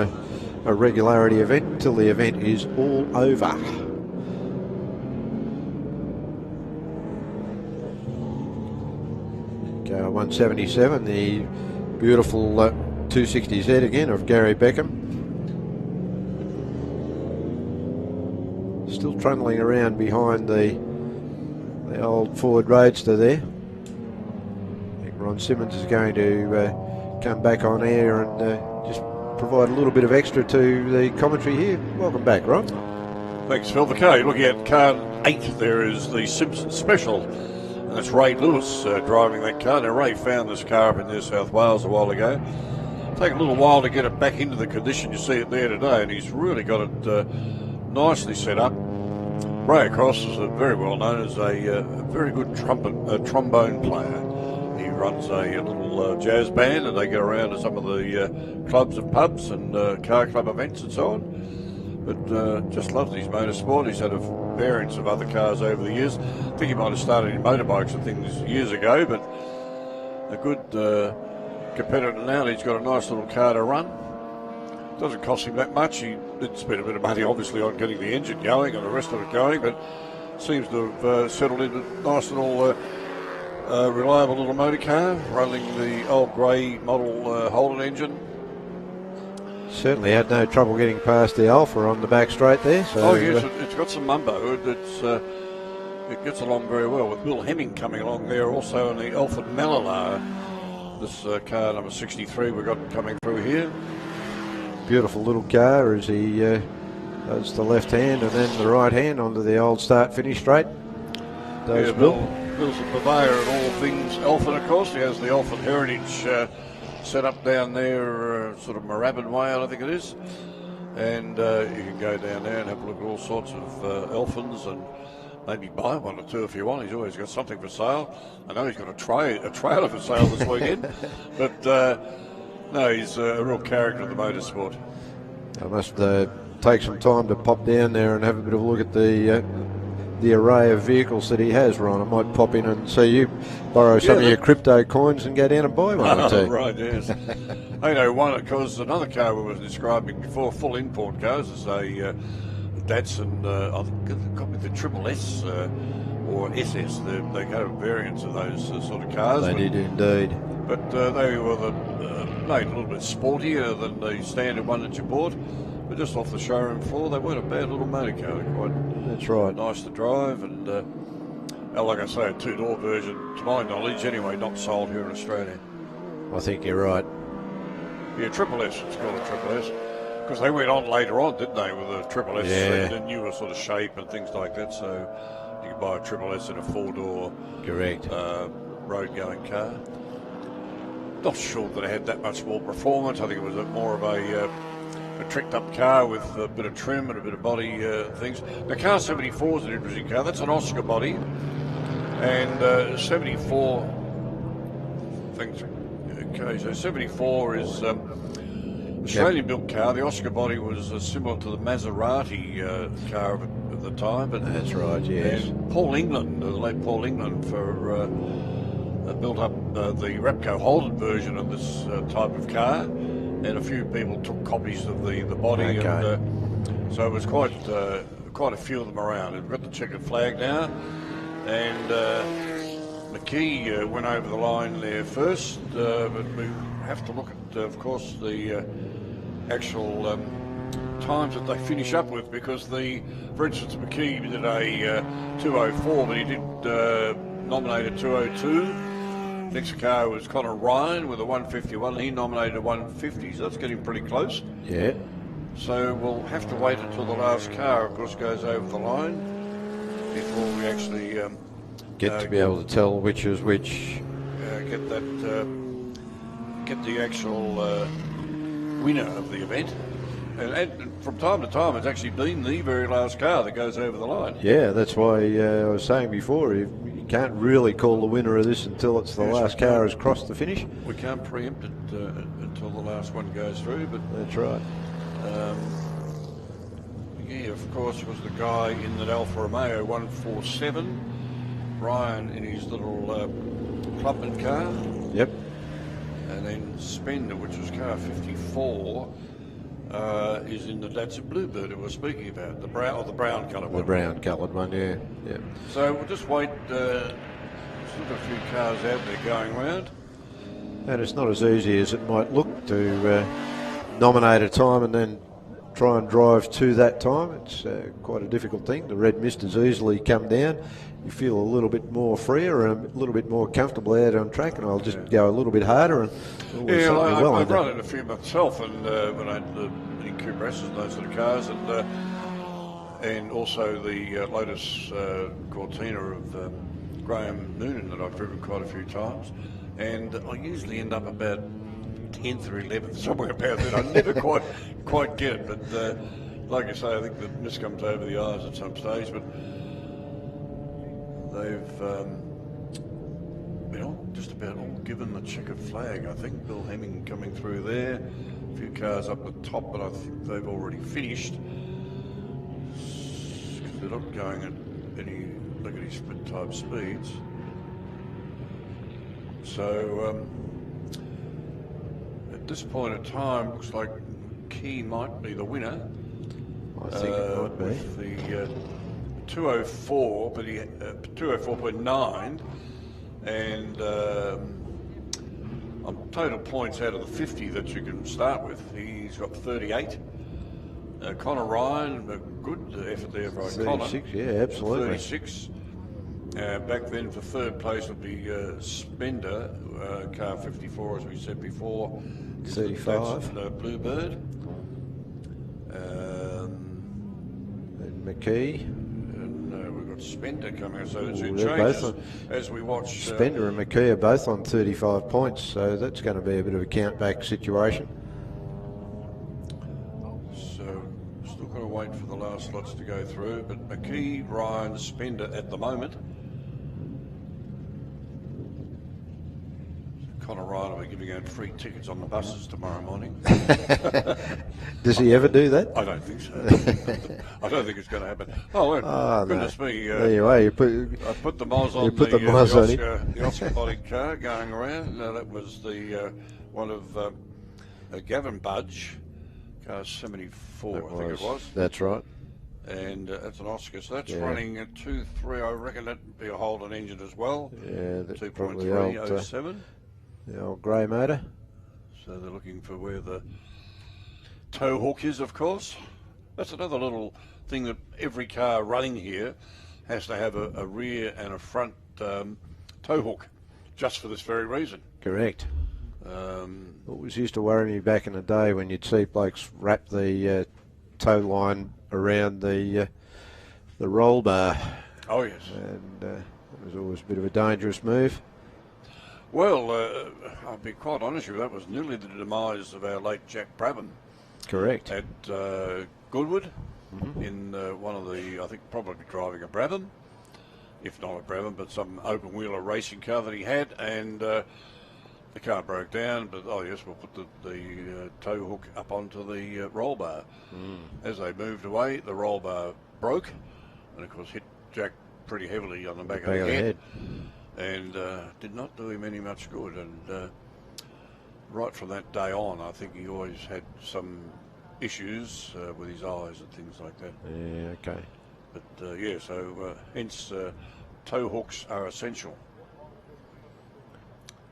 [SPEAKER 3] a regularity event until the event is all over. Car 177, the beautiful 260Z again of Gary Beckham. Still trundling around behind the old Ford Roadster there. I think Ron Simmons is going to come back on air and just provide a little bit of extra to the commentary here. Welcome back, Ron.
[SPEAKER 2] Thanks, Phil. Okay, looking at car 8, there is the Simpson Special. And that's Ray Lewis driving that car. Now, Ray found this car up in New South Wales a while ago. Take a little while to get it back into the condition you see it there today, and he's really got it nicely set up. Ray Cross is very well known as a very good trombone player. He runs a little jazz band, and they get around to some of the clubs and pubs and car club events and so on. But just loves his motorsport. He's had a variance of other cars over the years. I think he might have started in motorbikes and things years ago, but a good competitor now. He's got a nice little car to run. Doesn't cost him that much. He did spend a bit of money, obviously, on getting the engine going and the rest of it going, but seems to have settled into a nice little reliable little motor car, running the old grey model Holden engine.
[SPEAKER 3] Certainly had no trouble getting past the Alfa on the back straight there. So,
[SPEAKER 2] yes, it's got some mumbo. It gets along very well, with Bill Hemming coming along there also in the Alfa Romeo. This car number 63 we've got coming through here.
[SPEAKER 3] Beautiful little car as he does the left hand and then the right hand onto the old start-finish straight. Does Bill.
[SPEAKER 2] Bill's a purveyor of all things Alfa, of course. He has the Alfa Heritage set up down there, sort of Moorabbin Way, I think it is. And you can go down there and have a look at all sorts of Alphans and maybe buy one or two if you want. He's always got something for sale. I know he's got a trailer for sale this weekend. But no, he's a real character of the motorsport.
[SPEAKER 3] I must take some time to pop down there and have a bit of a look at the array of vehicles that he has, Ron. I might pop in and see you borrow some of your crypto coins and go down and buy one or two.
[SPEAKER 2] Right, yes. I know one, because another car we were describing before, full import cars, is a Datsun, I think they've got with the Triple S or SS. They have variants of those sort of cars.
[SPEAKER 3] They did indeed.
[SPEAKER 2] But they were made a little bit sportier than the standard one that you bought. But just off the showroom floor, they weren't a bad little motor car. They're quite
[SPEAKER 3] That's right.
[SPEAKER 2] nice to drive. And like I say, a two-door version, to my knowledge anyway, not sold here in Australia.
[SPEAKER 3] I think you're right.
[SPEAKER 2] Yeah, Triple S, it's called a Triple S. Because they went on later on, didn't they, with a Triple S,
[SPEAKER 3] Yeah.
[SPEAKER 2] the newer sort of shape and things like that. So you could buy a Triple S in a four-door
[SPEAKER 3] Correct.
[SPEAKER 2] road-going car. Not sure that it had that much more performance. I think it was more of a tricked-up car with a bit of trim and a bit of body things. The car 74 is an interesting car. That's an Oscar body. And 74 things. Okay, so 74 is Australian-built car. The Oscar body was similar to the Maserati car of the time. But
[SPEAKER 3] that's right, yes.
[SPEAKER 2] And Paul England, the late Paul England, built up the Repco Holden version of this type of car, and a few people took copies of the body.
[SPEAKER 3] Okay.
[SPEAKER 2] And so it was quite a few of them around. We've got the checkered flag now, and McKee went over the line there first, but we have to look at, of course, the actual times that they finish up with, because for instance, McKee did a 2:04, but he did nominate a 2:02. Next car was Connor Ryan with a 1:51. He nominated a 1:50, so that's getting pretty close.
[SPEAKER 3] Yeah.
[SPEAKER 2] So we'll have to wait until the last car, of course, goes over the line before we actually
[SPEAKER 3] get to be able to tell which is which.
[SPEAKER 2] Get the actual winner of the event. And from time to time, it's actually been the very last car that goes over the line.
[SPEAKER 3] Yeah, that's why I was saying before, you can't really call the winner of this until it's the last car has crossed the finish.
[SPEAKER 2] We can't preempt it until the last one goes through, but
[SPEAKER 3] that's right.
[SPEAKER 2] Yeah, of course, was the guy in that Alfa Romeo 147, Ryan in his little Clubman car.
[SPEAKER 3] Yep.
[SPEAKER 2] And then Spender, which was car 54, is in the Datsun Bluebird that we're speaking about, the brown coloured one.
[SPEAKER 3] The brown coloured one, yeah.
[SPEAKER 2] So we'll just wait. There's a few cars out there going round.
[SPEAKER 3] And it's not as easy as it might look to nominate a time and then try and drive to that time. It's quite a difficult thing. The red mist has easily come down. You feel a little bit more freer and a little bit more comfortable out on track, and I'll just go a little bit harder. And
[SPEAKER 2] I've run it a few myself, and when I had the Cupresses and those sort of cars, and also the Lotus Cortina of Graham Noonan that I've driven quite a few times, and I usually end up about 10th or 11th, somewhere about that. I never quite get it, but like I say, I think the mist comes over the eyes at some stage, but they've been all, just about all given the checkered flag. I think Bill Hemming coming through there, a few cars up the top, but I think they've already finished because they're not going at any lickety split type speeds. So at this point in time, looks like Key might be the winner.
[SPEAKER 3] I think it might be.
[SPEAKER 2] With the 204, but he 204.9, and on total points out of the 50 that you can start with, he's got 38. Connor Ryan, a good effort there by
[SPEAKER 3] 36,
[SPEAKER 2] Connor.
[SPEAKER 3] yeah, absolutely.
[SPEAKER 2] 36. Back then for third place would be Spender, car 54, as we said before.
[SPEAKER 3] 35.
[SPEAKER 2] Bluebird.
[SPEAKER 3] And McKee.
[SPEAKER 2] And we've got Spender coming, so the two
[SPEAKER 3] they're
[SPEAKER 2] changes
[SPEAKER 3] both on,
[SPEAKER 2] as we watch.
[SPEAKER 3] Spender and McKee are both on 35 points, so that's going to be a bit of a count-back situation.
[SPEAKER 2] So still got to wait for the last slots to go through, but McKee, Ryan, Spender at the moment. Connor Ryan will be giving out free tickets on the buses tomorrow morning.
[SPEAKER 3] Does he ever do that?
[SPEAKER 2] I don't think so. I don't think it's going to happen. Oh, well, goodness me.
[SPEAKER 3] There you are.
[SPEAKER 2] I put the Moz on the Oscar body car going around. That was the one of Gavin Budge, car 74, I think it was.
[SPEAKER 3] That's right.
[SPEAKER 2] And that's an Oscar, so that's running at 2.3. I reckon that'd be a Holden engine as well.
[SPEAKER 3] Yeah, that's
[SPEAKER 2] 2.307.
[SPEAKER 3] The old grey motor.
[SPEAKER 2] So they're looking for where the tow hook is, of course. That's another little thing that every car running here has to have a rear and a front tow hook, just for this very reason.
[SPEAKER 3] Correct. Always used to worry me back in the day when you'd see blokes wrap the tow line around the roll bar.
[SPEAKER 2] Oh, yes.
[SPEAKER 3] And it was always a bit of a dangerous move.
[SPEAKER 2] Well, I'll be quite honest with you, that was nearly the demise of our late Jack Brabham.
[SPEAKER 3] Correct.
[SPEAKER 2] At Goodwood, in one of the, I think probably driving a Brabham, if not a Brabham, but some open wheeler racing car that he had, and the car broke down, but oh yes, we'll put the tow hook up onto the roll bar. As they moved away, the roll bar broke, and of course hit Jack pretty heavily on the back of the head. And did not do him any much good. And right from that day on, I think he always had some issues with his eyes and things like that.
[SPEAKER 3] Yeah, okay.
[SPEAKER 2] But yeah, so hence tow hooks are essential.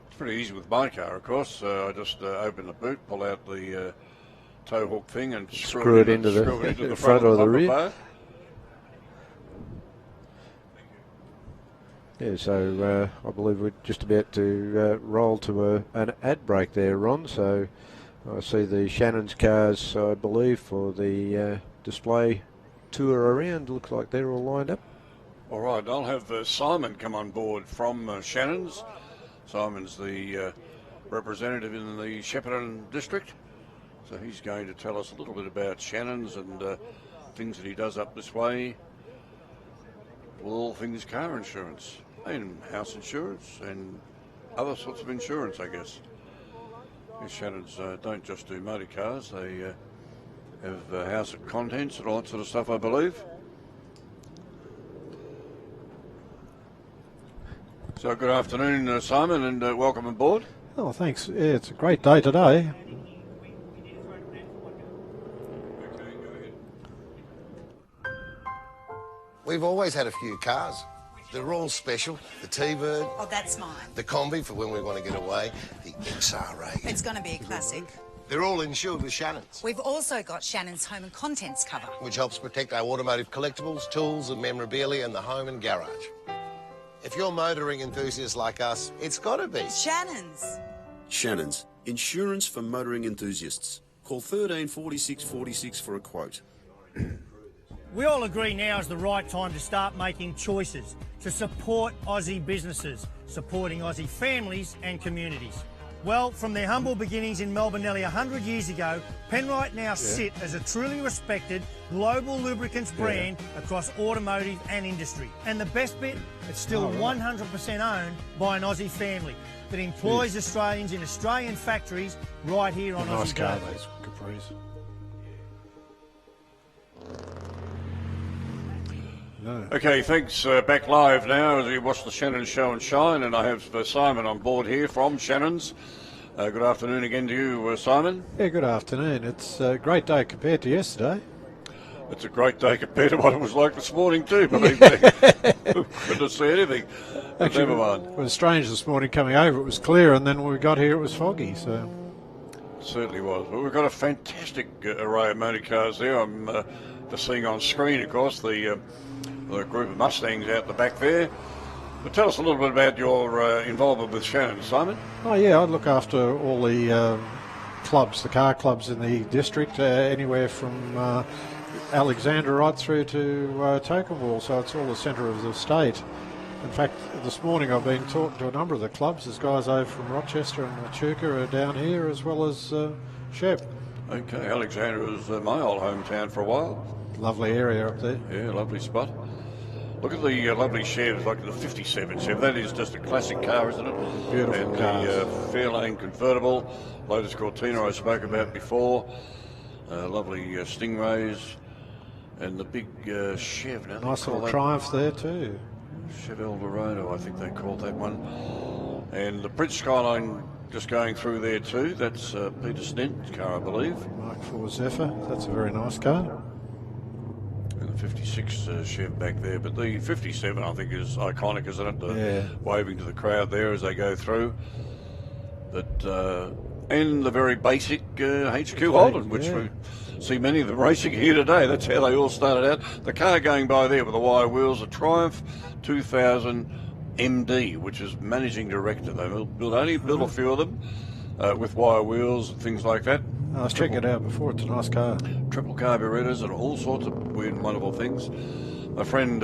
[SPEAKER 2] It's pretty easy with my car, of course. I just open the boot, pull out the tow hook thing, and screw it into the front of the rear. Bar.
[SPEAKER 3] Yeah, so I believe we're just about to roll to an ad break there, Ron. So I see the Shannons cars, I believe, for the display tour around. Looks like they're all lined up.
[SPEAKER 2] All right, I'll have Simon come on board from Shannons. Simon's the representative in the Shepparton district. So he's going to tell us a little bit about Shannons and things that he does up this way. All things car insurance and house insurance and other sorts of insurance, I guess. These Shannons don't just do motor cars, they have house of contents and all that sort of stuff, I believe. So good afternoon, Simon, and welcome aboard.
[SPEAKER 18] Oh, thanks. Yeah, it's a great day today.
[SPEAKER 5] We've always had a few cars. The Royal Special, the T-Bird.
[SPEAKER 6] Oh, that's mine.
[SPEAKER 5] The Combi for when we want to get away, the XRA.
[SPEAKER 6] It's going to be a classic.
[SPEAKER 5] They're all insured with Shannons,
[SPEAKER 6] We've also got Shannons Home and Contents cover,
[SPEAKER 5] which helps protect our automotive collectibles, tools and memorabilia in the home and garage. If you're motoring enthusiasts like us, it's got to be
[SPEAKER 6] Shannons.
[SPEAKER 7] Shannons, insurance for motoring enthusiasts. Call 13 46 46 for a quote.
[SPEAKER 8] We all agree now is the right time to start making choices to support Aussie businesses, supporting Aussie families and communities. Well, from their humble beginnings in Melbourne nearly 100 years ago, Penrite now sit as a truly respected global lubricants brand across automotive and industry. And the best bit, it's still 100% owned by an Aussie family that employs Australians in Australian factories right here on
[SPEAKER 18] Nice
[SPEAKER 8] Aussie
[SPEAKER 18] car,
[SPEAKER 8] Go.
[SPEAKER 18] those Capris. No.
[SPEAKER 2] Okay, thanks. Back live now as we watch the Shannons show and shine, and I have Simon on board here from Shannons. Good afternoon again to you, Simon.
[SPEAKER 18] Yeah, good afternoon. It's a great day compared to yesterday.
[SPEAKER 2] It's a great day compared to what it was like this morning too, believe me. Couldn't see anything. But
[SPEAKER 18] Actually,
[SPEAKER 2] never mind.
[SPEAKER 18] it was strange this morning coming over. It was clear, and then when we got here, it was foggy. So
[SPEAKER 2] It certainly was. But we've got a fantastic array of motor cars there. I'm just seeing on screen, of course, the group of Mustangs out the back there. But tell us a little bit about your involvement with Shannon, Simon.
[SPEAKER 18] Oh yeah, I look after all the clubs, the car clubs in the district, anywhere from Alexandra right through to Tokawall, so it's all the centre of the state. In fact, this morning I've been talking to a number of the clubs. There's guys over from Rochester and Echuca are down here, as well as Shep.
[SPEAKER 2] Okay, Alexandra was my old hometown for a while.
[SPEAKER 18] Lovely area up there.
[SPEAKER 2] Yeah, lovely spot. Look at the lovely Chevs, like the 57 Chev. That is just a classic car, isn't it?
[SPEAKER 18] Beautiful
[SPEAKER 2] and
[SPEAKER 18] car.
[SPEAKER 2] The Fairlane convertible, Lotus Cortina I spoke about before. Lovely Stingrays. And the big Chev. Now
[SPEAKER 18] Nice little Triumph there too.
[SPEAKER 2] Chev Eldorado, I think they called that one. And the Bridge Skyline just going through there too. That's Peter Sned's car, I believe.
[SPEAKER 18] Mark IV Zephyr. That's a very nice car.
[SPEAKER 2] And the 56 Chev back there, but the 57 I think is iconic, isn't it? Waving to the crowd there as they go through. But and the very basic HQ Holden, which we see many of them racing here today. That's how they all started out. The car going by there with the wire wheels, a Triumph 2000 MD, which is managing director. They only built a few of them with wire wheels and things like that.
[SPEAKER 18] I was checking it out before. It's a nice car.
[SPEAKER 2] Triple carburetors and all sorts of weird and wonderful things. My friend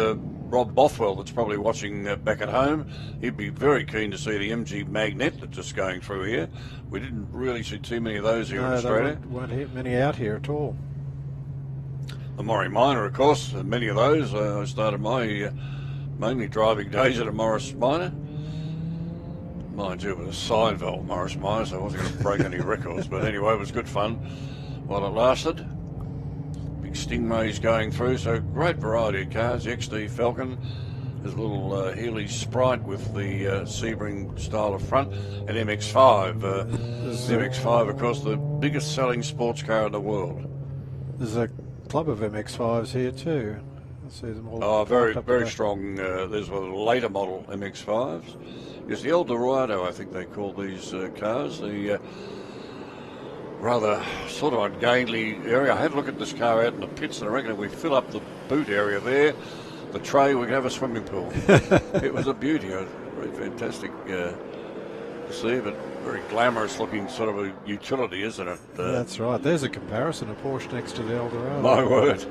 [SPEAKER 2] Rob Bothwell, that's probably watching back at home, he'd be very keen to see the MG Magnet that's just going through here. We didn't really see too many of those here in Australia.
[SPEAKER 18] There weren't many out here at all.
[SPEAKER 2] The Murray Minor, of course, many of those. I started my mainly driving days at a Morris Minor. Mind you, it was a side valve Morris Minor, so I wasn't going to break any records. But anyway, it was good fun while it lasted. Big Stingrays going through, so great variety of cars. The XD Falcon, there's a little Healy Sprite with the Sebring style of front, and MX-5. The MX-5, of course, the biggest selling sports car in the world.
[SPEAKER 18] There's a club of MX-5s here too. I see them all.
[SPEAKER 2] Oh, very strong. There's a later model MX-5s. It's the Eldorado, I think they call these cars. The rather sort of ungainly area. I had a look at this car out in the pits, and I reckon if we fill up the boot area there, the tray, we could have a swimming pool. It was a beauty. It was very fantastic to see, but very glamorous looking sort of a utility, isn't it?
[SPEAKER 18] That's right. There's a comparison, a Porsche next to the Eldorado.
[SPEAKER 2] My word.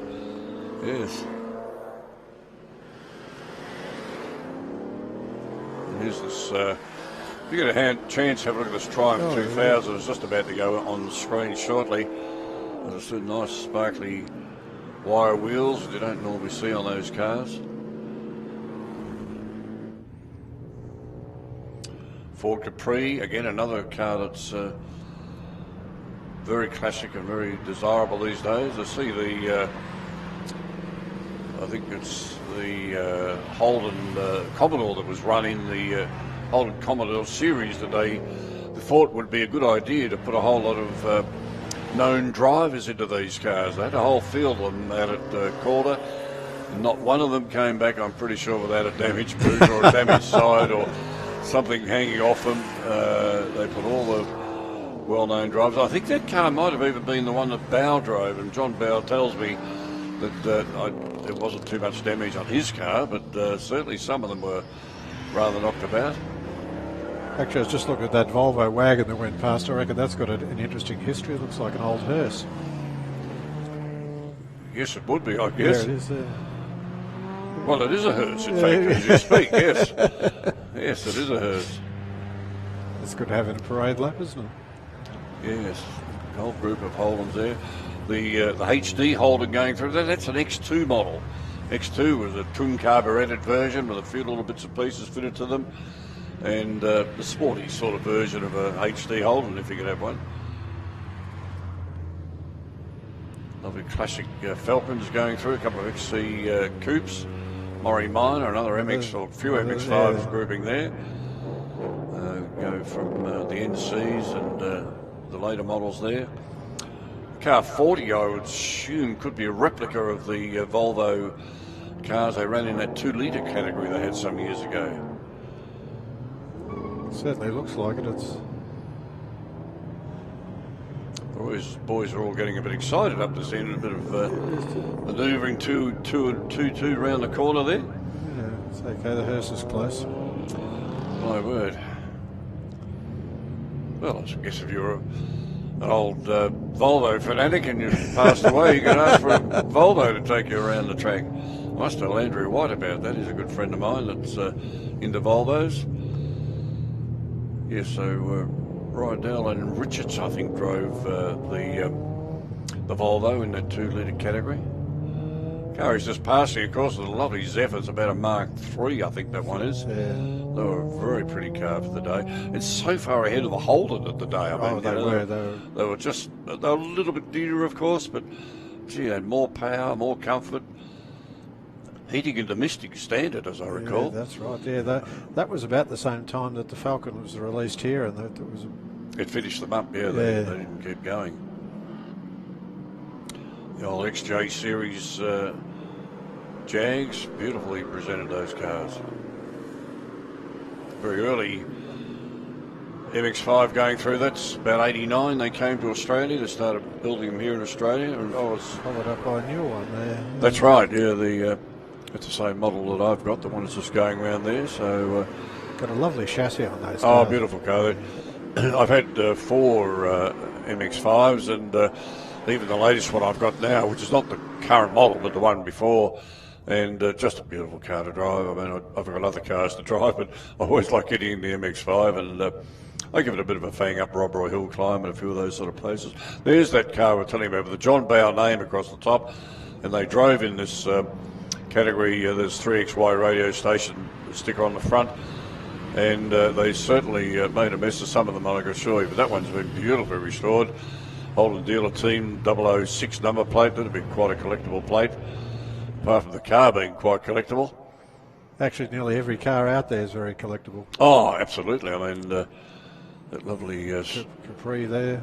[SPEAKER 2] Yes. Here's this, if you get a chance, have a look at this Triumph 2000. It's just about to go on the screen shortly. There's some nice sparkly wire wheels that you don't normally see on those cars. Ford Capri, again another car that's very classic and very desirable these days. I see the, I think it's the Holden Commodore that was run in the Holden Commodore series that they thought would be a good idea to put a whole lot of known drivers into these cars. They had a whole field of them out at Calder. Not one of them came back, I'm pretty sure, without a damaged boot or a damaged side or something hanging off them. They put all the well-known drivers. I think that car might have even been the one that Bow drove, and John Bow tells me that there wasn't too much damage on his car, but certainly some of them were rather knocked about.
[SPEAKER 18] Actually, I was just looking at that Volvo wagon that went past. I reckon that's got an interesting history. It looks like an old hearse.
[SPEAKER 2] Yes, it would be, I guess.
[SPEAKER 18] There it is there.
[SPEAKER 2] Well, it is a hearse, in fact, as you speak, yes. Yes, it is a hearse.
[SPEAKER 18] It's good having a parade lap, isn't it?
[SPEAKER 2] Yes, a whole group of Holdens there. The HD Holden going through, that's an X2 model. X2 was a twin carburetted version with a few little bits and pieces fitted to them, and the sporty sort of version of a HD Holden, if you could have one. Lovely classic Falcons going through, a couple of XC coupes, Murray Minor, another MX, or a few MX5s grouping there. Go from the NCs and the later models there. Car 40, I would assume, could be a replica of the Volvo cars they ran in that 2-litre category they had some years ago.
[SPEAKER 18] It certainly looks like it. It's
[SPEAKER 2] boys are all getting a bit excited up this end, a bit of manoeuvring two round the corner there.
[SPEAKER 18] Yeah, it's okay, the hearse is close.
[SPEAKER 2] My word. Well, I guess if you're an old Volvo fanatic and you've passed away, you can ask for a Volvo to take you around the track. I must tell Andrew White about that. He's a good friend of mine that's into Volvos. Yeah, so Rydell and Richards, I think, drove the Volvo in that 2-litre category. Car is just passing, of course, with a lovely Zephyr. It's about a Mark III, I think that one is.
[SPEAKER 18] Yeah.
[SPEAKER 2] They were a very pretty car for the day. It's so far ahead of the Holden at the day. I mean,
[SPEAKER 18] they were
[SPEAKER 2] a little bit dearer, of course, but gee, they had more power, more comfort. Heating and domestic standard, as I recall.
[SPEAKER 18] Yeah, that's right. Yeah, that was about the same time that the Falcon was released here, and that was.
[SPEAKER 2] It finished them up. Yeah, they didn't keep going. The old XJ series Jags, beautifully presented those cars. Very early MX5 going through. That's about 89. They came to Australia. They started building them here in Australia, and I was
[SPEAKER 18] followed up by a new one there.
[SPEAKER 2] That's right. Yeah, it's the same model that I've got, the one that's just going around there. So
[SPEAKER 18] got a lovely chassis on those
[SPEAKER 2] cars.
[SPEAKER 18] Oh,
[SPEAKER 2] beautiful car. I've had 4 MX5s, and even the latest one I've got now, which is not the current model, but the one before, and just a beautiful car to drive. I mean, I've got other cars to drive, but I always like getting in the MX5, and I give it a bit of a fang up Rob Roy Hill climb and a few of those sort of places. There's that car we're telling you about with the John Bowe name across the top, and they drove in this category. There's 3XY radio station sticker on the front, and they certainly made a mess of some of them, I can assure you, but that one's been beautifully restored. Holden dealer team 006 number plate. That'd have been quite a collectible plate, apart from the car being quite collectible.
[SPEAKER 18] Actually, nearly every car out there is very collectible.
[SPEAKER 2] Oh, absolutely. I mean, that lovely
[SPEAKER 18] Capri there.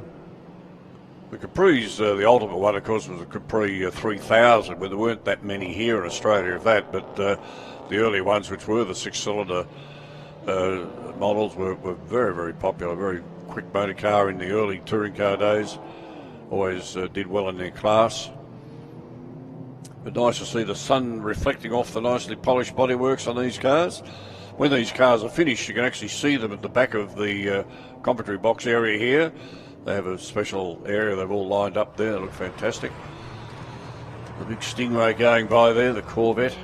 [SPEAKER 2] The Capri's the ultimate one, of course, was the Capri 3000, where there weren't that many here in Australia of that, but the early ones, which were the 6-cylinder models, were very, very popular. Very quick motor car in the early touring car days. Always did well in their class. But nice to see the sun reflecting off the nicely polished bodyworks on these cars. When these cars are finished, you can actually see them at the back of the commentary box area here. They have a special area they've all lined up there. They look fantastic. The big Stingray going by there, the Corvette.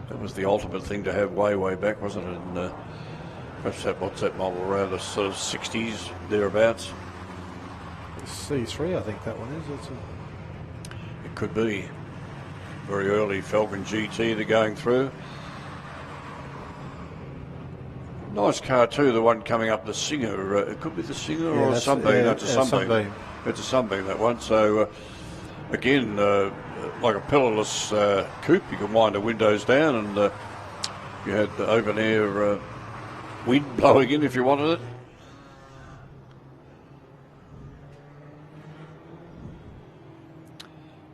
[SPEAKER 2] That was the ultimate thing to have way, way back, wasn't it? And perhaps what's that model, around the sort of 60s, thereabouts?
[SPEAKER 18] C3, I think that one is.
[SPEAKER 2] It could be. Very early Falcon GT they're going through. Nice car too, the one coming up, the Singer. It could be the Singer or a Sunbeam.
[SPEAKER 18] Yeah,
[SPEAKER 2] That's a Sunbeam. It's a Sunbeam, that one. So, again, like a pillarless coupe, you can wind the windows down, and you had the open air wind blowing in if you wanted it.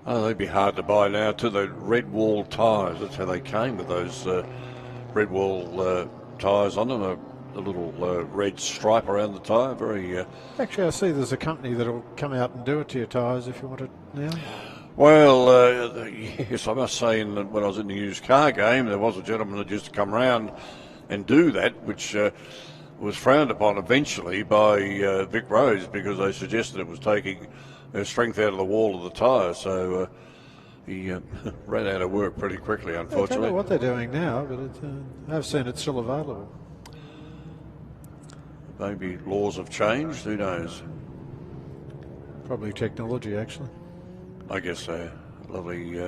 [SPEAKER 2] Oh, they'd be hard to buy now too. The red wall tyres, that's how they came with those red wall tyres on them. A little red stripe around the tyre. Very.
[SPEAKER 18] Actually, I see there's a company that'll come out and do it to your tyres if you want it now.
[SPEAKER 2] Well, yes, I must say, when I was in the used car game, there was a gentleman that used to come round and do that, which was frowned upon eventually by Vic Rose, because they suggested it was taking strength out of the wall of the tyre. So he ran out of work pretty quickly, unfortunately.
[SPEAKER 18] I don't know what they're doing now, but I've seen it's still available.
[SPEAKER 2] Maybe laws have changed, who knows?
[SPEAKER 18] Probably technology, actually.
[SPEAKER 2] I guess so. Lovely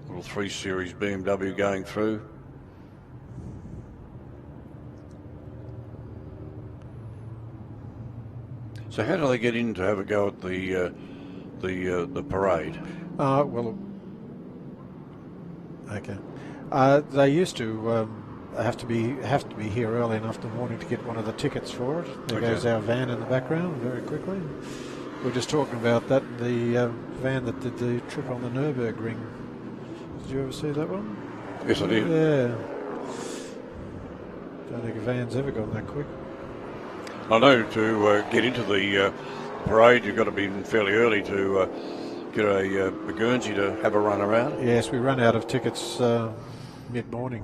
[SPEAKER 2] little 3 Series BMW going through. So how do they get in to have a go at the parade?
[SPEAKER 18] Well, okay. They used to have to be here early enough in the morning to get one of the tickets for it. There goes our van in the background very quickly. We're just talking about that, the van that did the trip on the Nürburgring. Did you ever see that one?
[SPEAKER 2] Yes, I did.
[SPEAKER 18] Yeah. Don't think a van's ever gone that quick.
[SPEAKER 2] I know to get into the parade, you've got to be in fairly early to get a Guernsey to have a run around.
[SPEAKER 18] Yes, we run out of tickets mid-morning.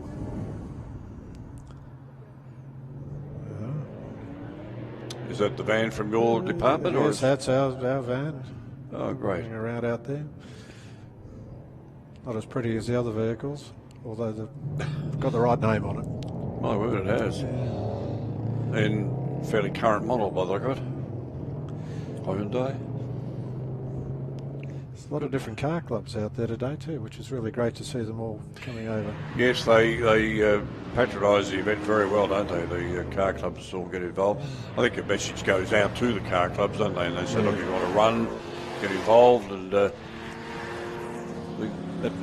[SPEAKER 2] Is that the van from your department?
[SPEAKER 18] Yes,
[SPEAKER 2] or is...
[SPEAKER 18] that's our van.
[SPEAKER 2] Oh, great.
[SPEAKER 18] Running around out there. Not as pretty as the other vehicles, although they've got the right name on it.
[SPEAKER 2] My word, it has. And fairly current model by the look of it. Hyundai.
[SPEAKER 18] There's a lot of different car clubs out there today too, which is really great to see them all coming over.
[SPEAKER 2] Yes, they patronise the event very well, don't they? The car clubs all get involved. I think a message goes out to the car clubs, don't they? And they say, look, you want to run, get involved, and that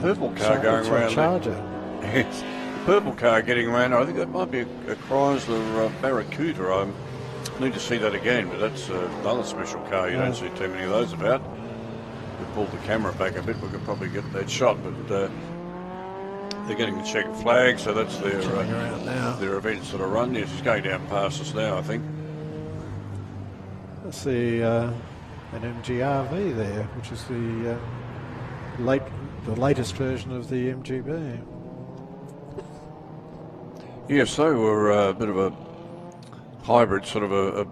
[SPEAKER 2] purple car going around.
[SPEAKER 18] Charger.
[SPEAKER 2] Yes, the purple car getting around. I think that might be a Chrysler Barracuda. I need to see that again, but that's another special car. You don't see too many of those about. We pulled the camera back a bit, we could probably get that shot, but they're getting the checkered flag, so that's their events that are run. Yes, it's going down past us now, I think.
[SPEAKER 18] Let's see, an MGRV there, which is the latest version of the MGB.
[SPEAKER 2] Yes, so we're a bit of a hybrid, sort of a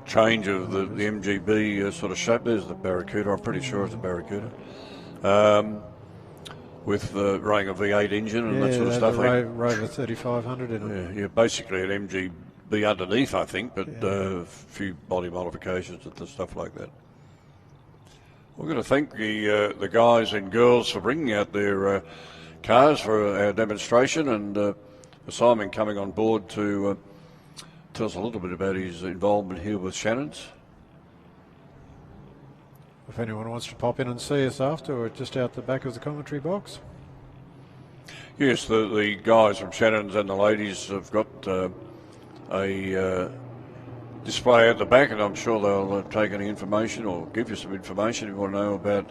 [SPEAKER 2] change of the MGB sort of shape. There's the Barracuda, I'm pretty sure it's a Barracuda. With running a V8 engine and that sort of stuff.
[SPEAKER 18] Rover 3500 in it.
[SPEAKER 2] Yeah, basically an MGB underneath, I think, but a few body modifications and stuff like that. We're going to thank the guys and girls for bringing out their cars for our demonstration, and for Simon coming on board to tell us a little bit about his involvement here with Shannons.
[SPEAKER 18] If anyone wants to pop in and see us after, or just out the back of the commentary box.
[SPEAKER 2] Yes, the guys from Shannons and the ladies have got a display at the back, and I'm sure they'll take any information or give you some information if you want to know about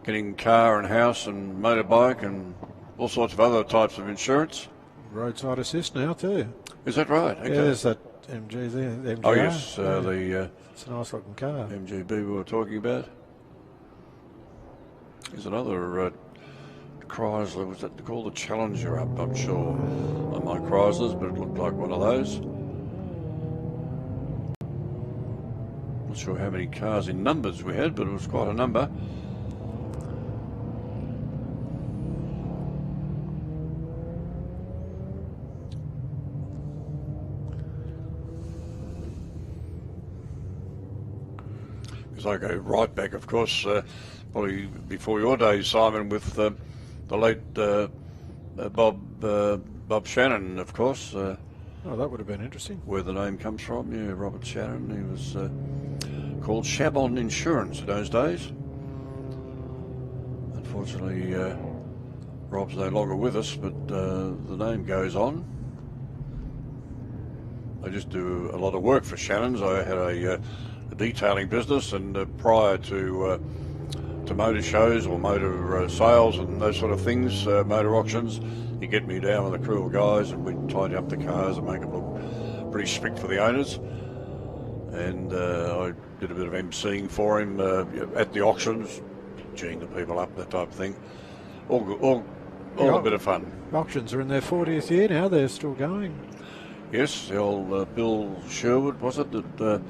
[SPEAKER 2] getting car and house and motorbike and all sorts of other types of insurance.
[SPEAKER 18] Roadside assist now too.
[SPEAKER 2] Is that right? Okay.
[SPEAKER 18] Yeah, there's that MG there. MGR.
[SPEAKER 2] Oh yes,
[SPEAKER 18] it's a nice looking car.
[SPEAKER 2] MGB we were talking about. There's another Chrysler, was that called the Challenger up? I'm sure on my Chryslers, but it looked like one of those. Not sure how many cars in numbers we had, but it was quite a number. I go right back, of course, probably before your days, Simon, with the late Bob Shannon, of course.
[SPEAKER 18] Oh, that would have been interesting.
[SPEAKER 2] Where the name comes from, yeah, Robert Shannon. He was called Chabon Insurance in those days. Unfortunately, Rob's no longer with us, but the name goes on. I just do a lot of work for Shannons. I had a detailing business, and prior to motor shows or motor sales and those sort of things, motor auctions, he'd get me down with a crew of guys and we'd tidy up the cars and make them look pretty strict for the owners. And I did a bit of emceeing for him at the auctions, geeing the people up, that type of thing. All a bit of fun.
[SPEAKER 18] Auctions are in their 40th year now. They're still going.
[SPEAKER 2] Yes, the old Bill Sherwood, was it, that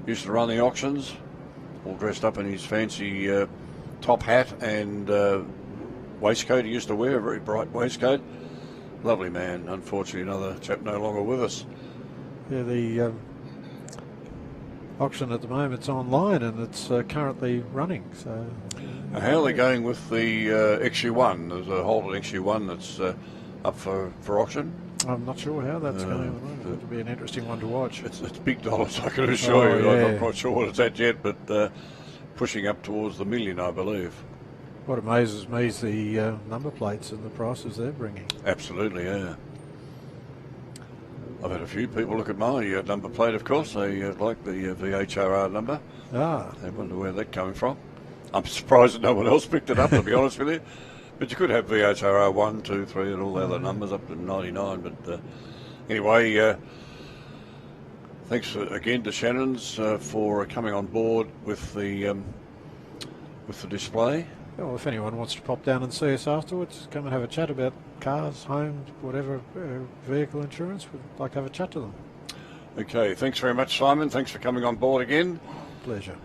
[SPEAKER 2] used to run the auctions, all dressed up in his fancy top hat and waistcoat he used to wear, a very bright waistcoat. Lovely man. Unfortunately, another chap no longer with us.
[SPEAKER 18] Yeah, the auction at the moment's online and it's currently running. So,
[SPEAKER 2] how are they going with the XU1? There's a Holden XU1 that's up for auction.
[SPEAKER 18] I'm not sure how that's going at the moment. It'll be an interesting one to watch.
[SPEAKER 2] It's big dollars, I can assure you.
[SPEAKER 18] Yeah.
[SPEAKER 2] I'm not quite sure what it's at yet, but pushing up towards the $1 million, I believe.
[SPEAKER 18] What amazes me is the number plates and the prices they're bringing.
[SPEAKER 2] Absolutely, yeah. I've had a few people look at my number plate, of course. They like the VHRR number.
[SPEAKER 18] Ah.
[SPEAKER 2] They wonder where that's coming from. I'm surprised that no one else picked it up, to be honest with you. But you could have VHRR 1, 2, 3 and all the other numbers up to 99. But anyway, thanks again to Shannons for coming on board with the display.
[SPEAKER 18] Well, if anyone wants to pop down and see us afterwards, come and have a chat about cars, homes, whatever, vehicle insurance. We'd like to have a chat to them.
[SPEAKER 2] Okay, thanks very much, Simon. Thanks for coming on board again.
[SPEAKER 18] Pleasure.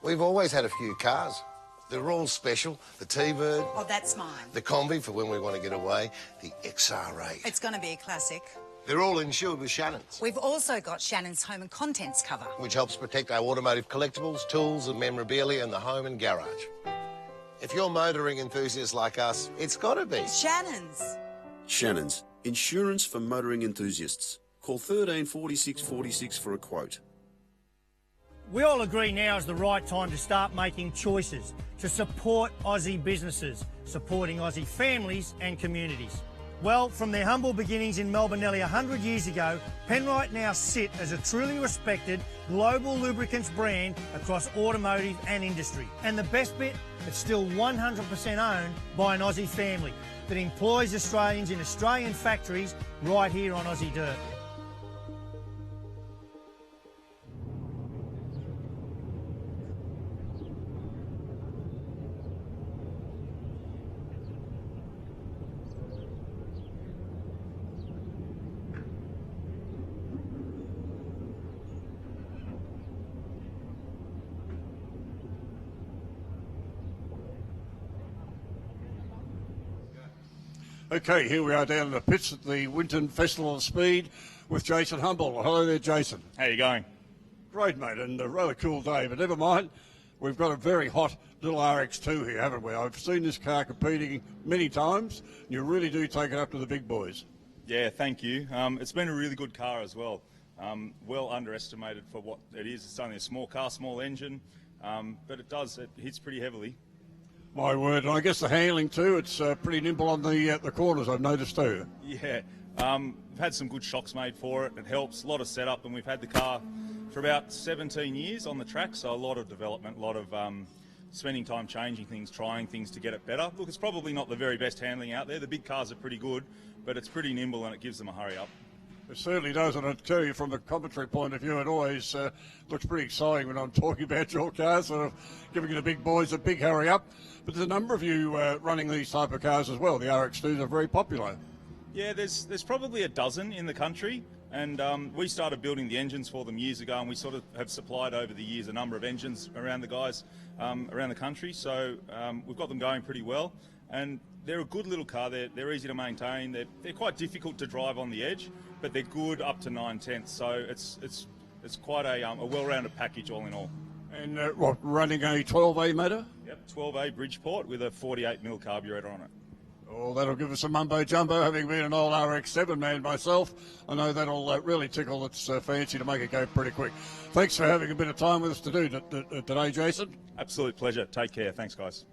[SPEAKER 5] We've always had a few cars. They're all special. The T-Bird.
[SPEAKER 6] Oh, that's mine.
[SPEAKER 5] The Combi for when we want to get away. The XR8.
[SPEAKER 6] It's going to be a classic.
[SPEAKER 5] They're all insured with Shannons,
[SPEAKER 6] We've also got Shannons Home and Contents cover,
[SPEAKER 5] which helps protect our automotive collectibles, tools and memorabilia in the home and garage. If you're motoring enthusiasts like us, it's got to be
[SPEAKER 6] Shannons.
[SPEAKER 7] Shannons, insurance for motoring enthusiasts. Call 13 46 46 for a quote.
[SPEAKER 8] We all agree now is the right time to start making choices to support Aussie businesses, supporting Aussie families and communities. Well, from their humble beginnings in Melbourne nearly 100 years ago, Penrite now sit as a truly respected global lubricants brand across automotive and industry. And the best bit, it's still 100% owned by an Aussie family that employs Australians in Australian factories right here on Aussie dirt.
[SPEAKER 2] Okay, here we are down in the pits at the Winton Festival of Speed with Jason Humble. Hello there, Jason.
[SPEAKER 19] How you going?
[SPEAKER 2] Great, mate, and a rather cool day, but never mind. We've got a very hot little RX2 here, haven't we? I've seen this car competing many times. You really do take it up to the big boys.
[SPEAKER 19] Yeah, thank you. It's been a really good car as well. Well underestimated for what it is. It's only a small car, small engine, but it hits pretty heavily.
[SPEAKER 2] My word, and I guess the handling too, it's pretty nimble on the corners, I've noticed too.
[SPEAKER 19] Yeah, we've had some good shocks made for it. It helps, a lot of setup, and we've had the car for about 17 years on the track, so a lot of development, a lot of spending time changing things, trying things to get it better. Look, it's probably not the very best handling out there. The big cars are pretty good, but it's pretty nimble and it gives them a hurry up.
[SPEAKER 2] It certainly does, and I tell you, from the commentary point of view, it always looks pretty exciting when I'm talking about your cars, sort of giving the big boys a big hurry up. But there's a number of you running these type of cars as well. The RX2s are very popular.
[SPEAKER 19] Yeah, there's probably a dozen in the country, and we started building the engines for them years ago, and we sort of have supplied over the years a number of engines around the guys around the country. So we've got them going pretty well, and they're a good little car. They're easy to maintain. They're quite difficult to drive on the edge, but they're good up to 9/10. So it's quite a well-rounded package all in all.
[SPEAKER 2] And running a 12A motor?
[SPEAKER 19] Yep, 12A Bridgeport with a 48mm carburetor on it.
[SPEAKER 2] Oh, that'll give us a mumbo jumbo. Having been an old RX-7 man myself, I know that'll really tickle its fancy to make it go pretty quick. Thanks for having a bit of time with us to do today, Jason.
[SPEAKER 19] Absolute pleasure. Take care. Thanks, guys.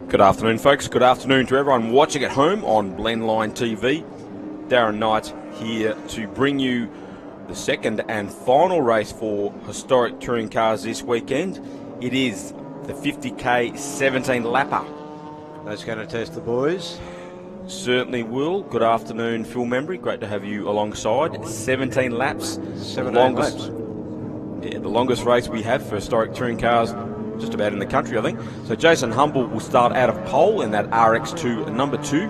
[SPEAKER 14] Good afternoon, folks. Good afternoon to everyone watching at home on Blendline TV. Darren Knight here to bring you the second and final race for historic touring cars this weekend. It is the 50k 17 lapper.
[SPEAKER 3] That's going to test the boys.
[SPEAKER 14] Certainly will. Good afternoon, Phil Membry. Great to have you alongside. 17 laps.
[SPEAKER 3] 17
[SPEAKER 14] laps.
[SPEAKER 3] Yeah,
[SPEAKER 14] the longest race we have for historic touring cars just about in the country, I think. So Jason Humble will start out of pole in that RX2 number 2,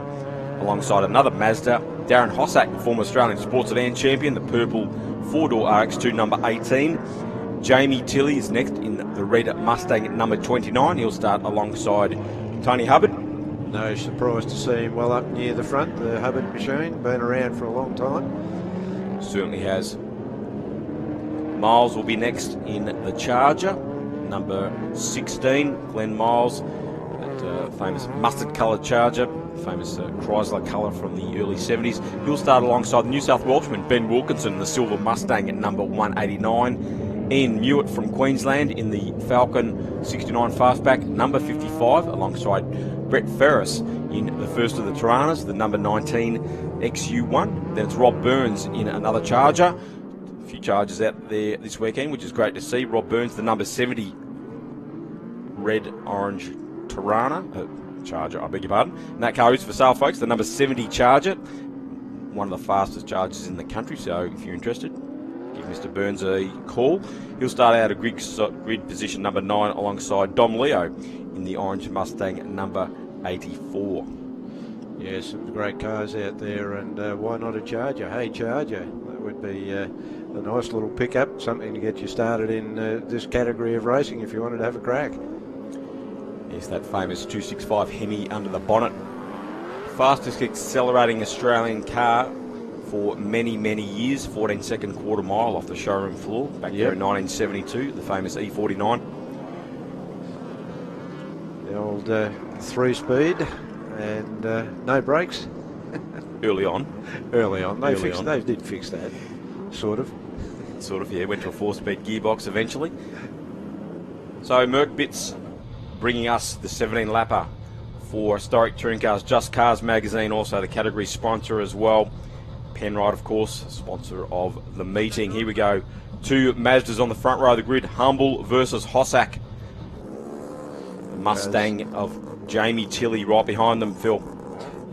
[SPEAKER 14] alongside another Mazda. Darren Hossack, the former Australian Sports Sedan champion, the purple 4-door RX2 number 18. Jamie Tilley is next in the red Mustang number 29. He'll start alongside Tony Hubbard.
[SPEAKER 3] No surprise to see him well up near the front. The Hubbard machine, been around for a long time.
[SPEAKER 14] Certainly has. Miles will be next in the Charger, number 16. Glenn Miles, that famous mustard-coloured Charger, famous Chrysler colour from the early 70s. He'll start alongside the New South Welshman Ben Wilkinson, the silver Mustang at number 189. Ian Mewett from Queensland in the Falcon 69 Fastback, number 55, alongside Brett Ferris in the first of the Tiranas, the number 19 XU1. Then it's Rob Burns in another Charger. A few Chargers out there this weekend, which is great to see. Rob Burns, the number 70 red-orange Tirana, Charger, I beg your pardon. And that car is for sale, folks, the number 70 Charger, one of the fastest Chargers in the country, so if you're interested, give Mr. Burns a call. He'll start out at grid position number 9 alongside Dom Leo in the orange Mustang number 84.
[SPEAKER 3] Yeah, some great cars out there, and why not a Charger? Hey, Charger, that would be a nice little pickup, something to get you started in this category of racing if you wanted to have a crack.
[SPEAKER 14] Yes, that famous 265 Hemi under the bonnet. Fastest accelerating Australian car for many, many years. 14-second quarter mile off the showroom floor back there in 1972, the famous E49.
[SPEAKER 3] The old 3-speed and no brakes.
[SPEAKER 14] Early on.
[SPEAKER 3] They did fix that, sort of.
[SPEAKER 14] Sort of, yeah. Went to a 4-speed gearbox eventually. So Merc Bits bringing us the 17-lapper for Historic Touring Cars, Just Cars magazine, also the category sponsor as well. Penrite, of course, sponsor of the meeting. Here we go. Two Mazdas on the front row of the grid. Humble versus Hossack. The Mustang of Jamie Tilley right behind them, Phil.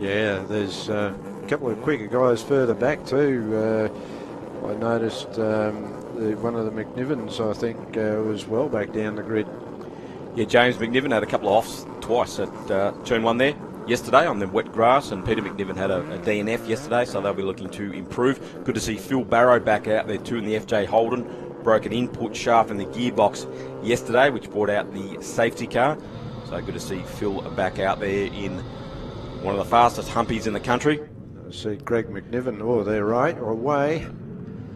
[SPEAKER 3] Yeah, there's a couple of quicker guys further back too. I noticed one of the McNivens, I think, was well back down the grid.
[SPEAKER 14] Yeah, James McNiven had a couple of offs twice at turn 1 there yesterday on the wet grass, and Peter McNiven had a DNF yesterday, so they'll be looking to improve. Good to see Phil Barrow back out there too in the FJ Holden. Broke an input shaft in the gearbox yesterday, which brought out the safety car. So good to see Phil back out there in one of the fastest humpies in the country.
[SPEAKER 3] I see Greg McNiven, they're right, or away.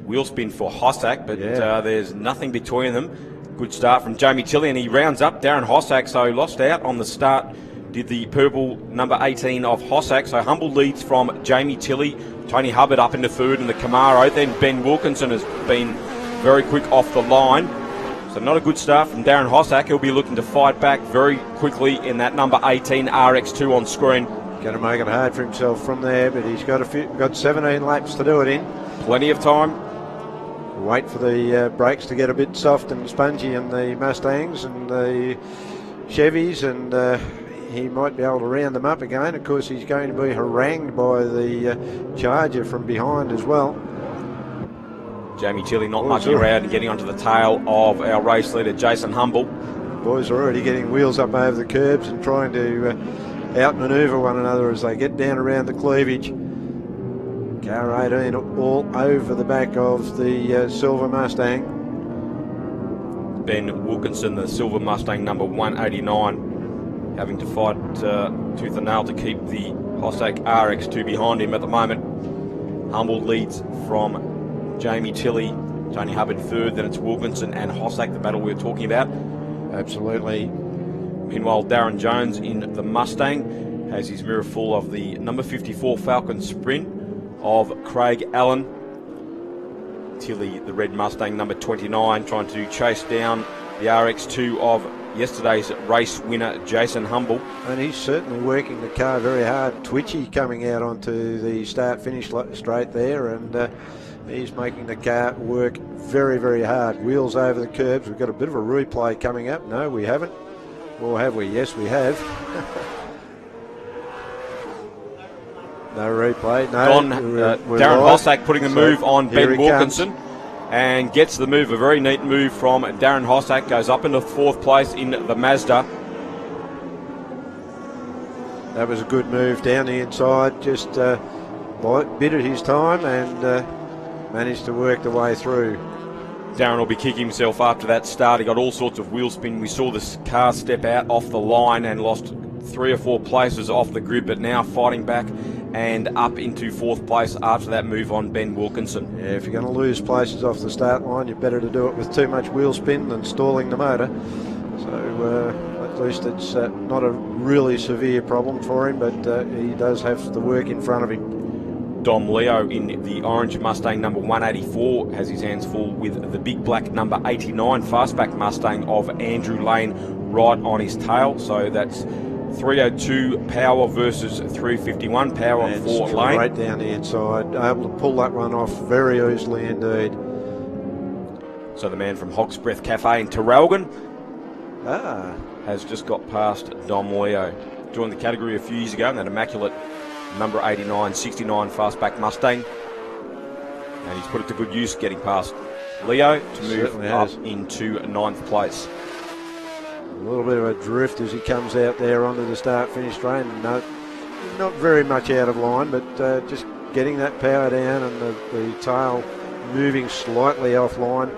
[SPEAKER 14] Wheel spin for Hossack, but there's nothing between them. Good start from Jamie Tilley, and he rounds up Darren Hossack, so lost out on the start. Did the purple number 18 of Hossack, so Humble leads from Jamie Tilley. Tony Hubbard up into third in the Camaro. Then Ben Wilkinson has been very quick off the line. So not a good start from Darren Hossack. He'll be looking to fight back very quickly in that number 18 RX2 on screen.
[SPEAKER 3] Going to make it hard for himself from there, but he's got 17 laps to do it in.
[SPEAKER 14] Plenty of time.
[SPEAKER 3] Wait for the brakes to get a bit soft and spongy in the Mustangs and the Chevys, and he might be able to round them up again. Of course, he's going to be harangued by the Charger from behind as well.
[SPEAKER 14] Jamie Tilley not mucking around and getting onto the tail of our race leader, Jason Humble.
[SPEAKER 3] Boys are already getting wheels up over the curbs and trying to outmaneuver one another as they get down around the cleavage. Car 18 all over the back of the silver Mustang.
[SPEAKER 14] Ben Wilkinson, the silver Mustang number 189, having to fight tooth and nail to keep the Hossack RX2 behind him at the moment. Humble leads from Jamie Tilley, Tony Hubbard third, then it's Wilkinson and Hossack, the battle we were talking about.
[SPEAKER 3] Absolutely.
[SPEAKER 14] Meanwhile, Darren Jones in the Mustang has his mirror full of the number 54 Falcon Sprint of Craig Allen. Tilley, the red Mustang number 29, trying to chase down the RX2 of yesterday's race winner, Jason Humble.
[SPEAKER 3] And he's certainly working the car very hard. Twitchy coming out onto the start-finish straight there, and he's making the car work very, very hard. Wheels over the curbs. We've got a bit of a replay coming up. No, we haven't. Or have we? Yes, we have. No replay. No.
[SPEAKER 14] Darren Hossack putting the move on Ben Wilkinson and gets the move. A very neat move from Darren Hossack. Goes up into 4th place in the Mazda.
[SPEAKER 3] That was a good move down the inside. Just bided his time and managed to work the way through.
[SPEAKER 14] Darren will be kicking himself after that start. He got all sorts of wheel spin. We saw this car step out off the line and lost 3 or 4 places off the grid, but now fighting back and up into 4th place after that move on Ben Wilkinson.
[SPEAKER 3] Yeah, if you're going to lose places off the start line, you're better to do it with too much wheel spin than stalling the motor. So at least it's not a really severe problem for him, but he does have the work in front of him.
[SPEAKER 14] Dom Leo in the orange Mustang number 184 has his hands full with the big black number 89 fastback Mustang of Andrew Lane right on his tail. So that's 302 power versus 351 power
[SPEAKER 3] and
[SPEAKER 14] for Lane.
[SPEAKER 3] Right down the inside, able to pull that one off very easily indeed.
[SPEAKER 14] So the man from Hog's Breath Cafe in Terralgan has just got past Dom Leo. Joined the category a few years ago in that immaculate number 89, 69 fastback Mustang. And he's put it to good use getting past Leo to move up into 9th place.
[SPEAKER 3] A little bit of a drift as he comes out there onto the start-finish straight. No, not very much out of line, but just getting that power down and the tail moving slightly offline.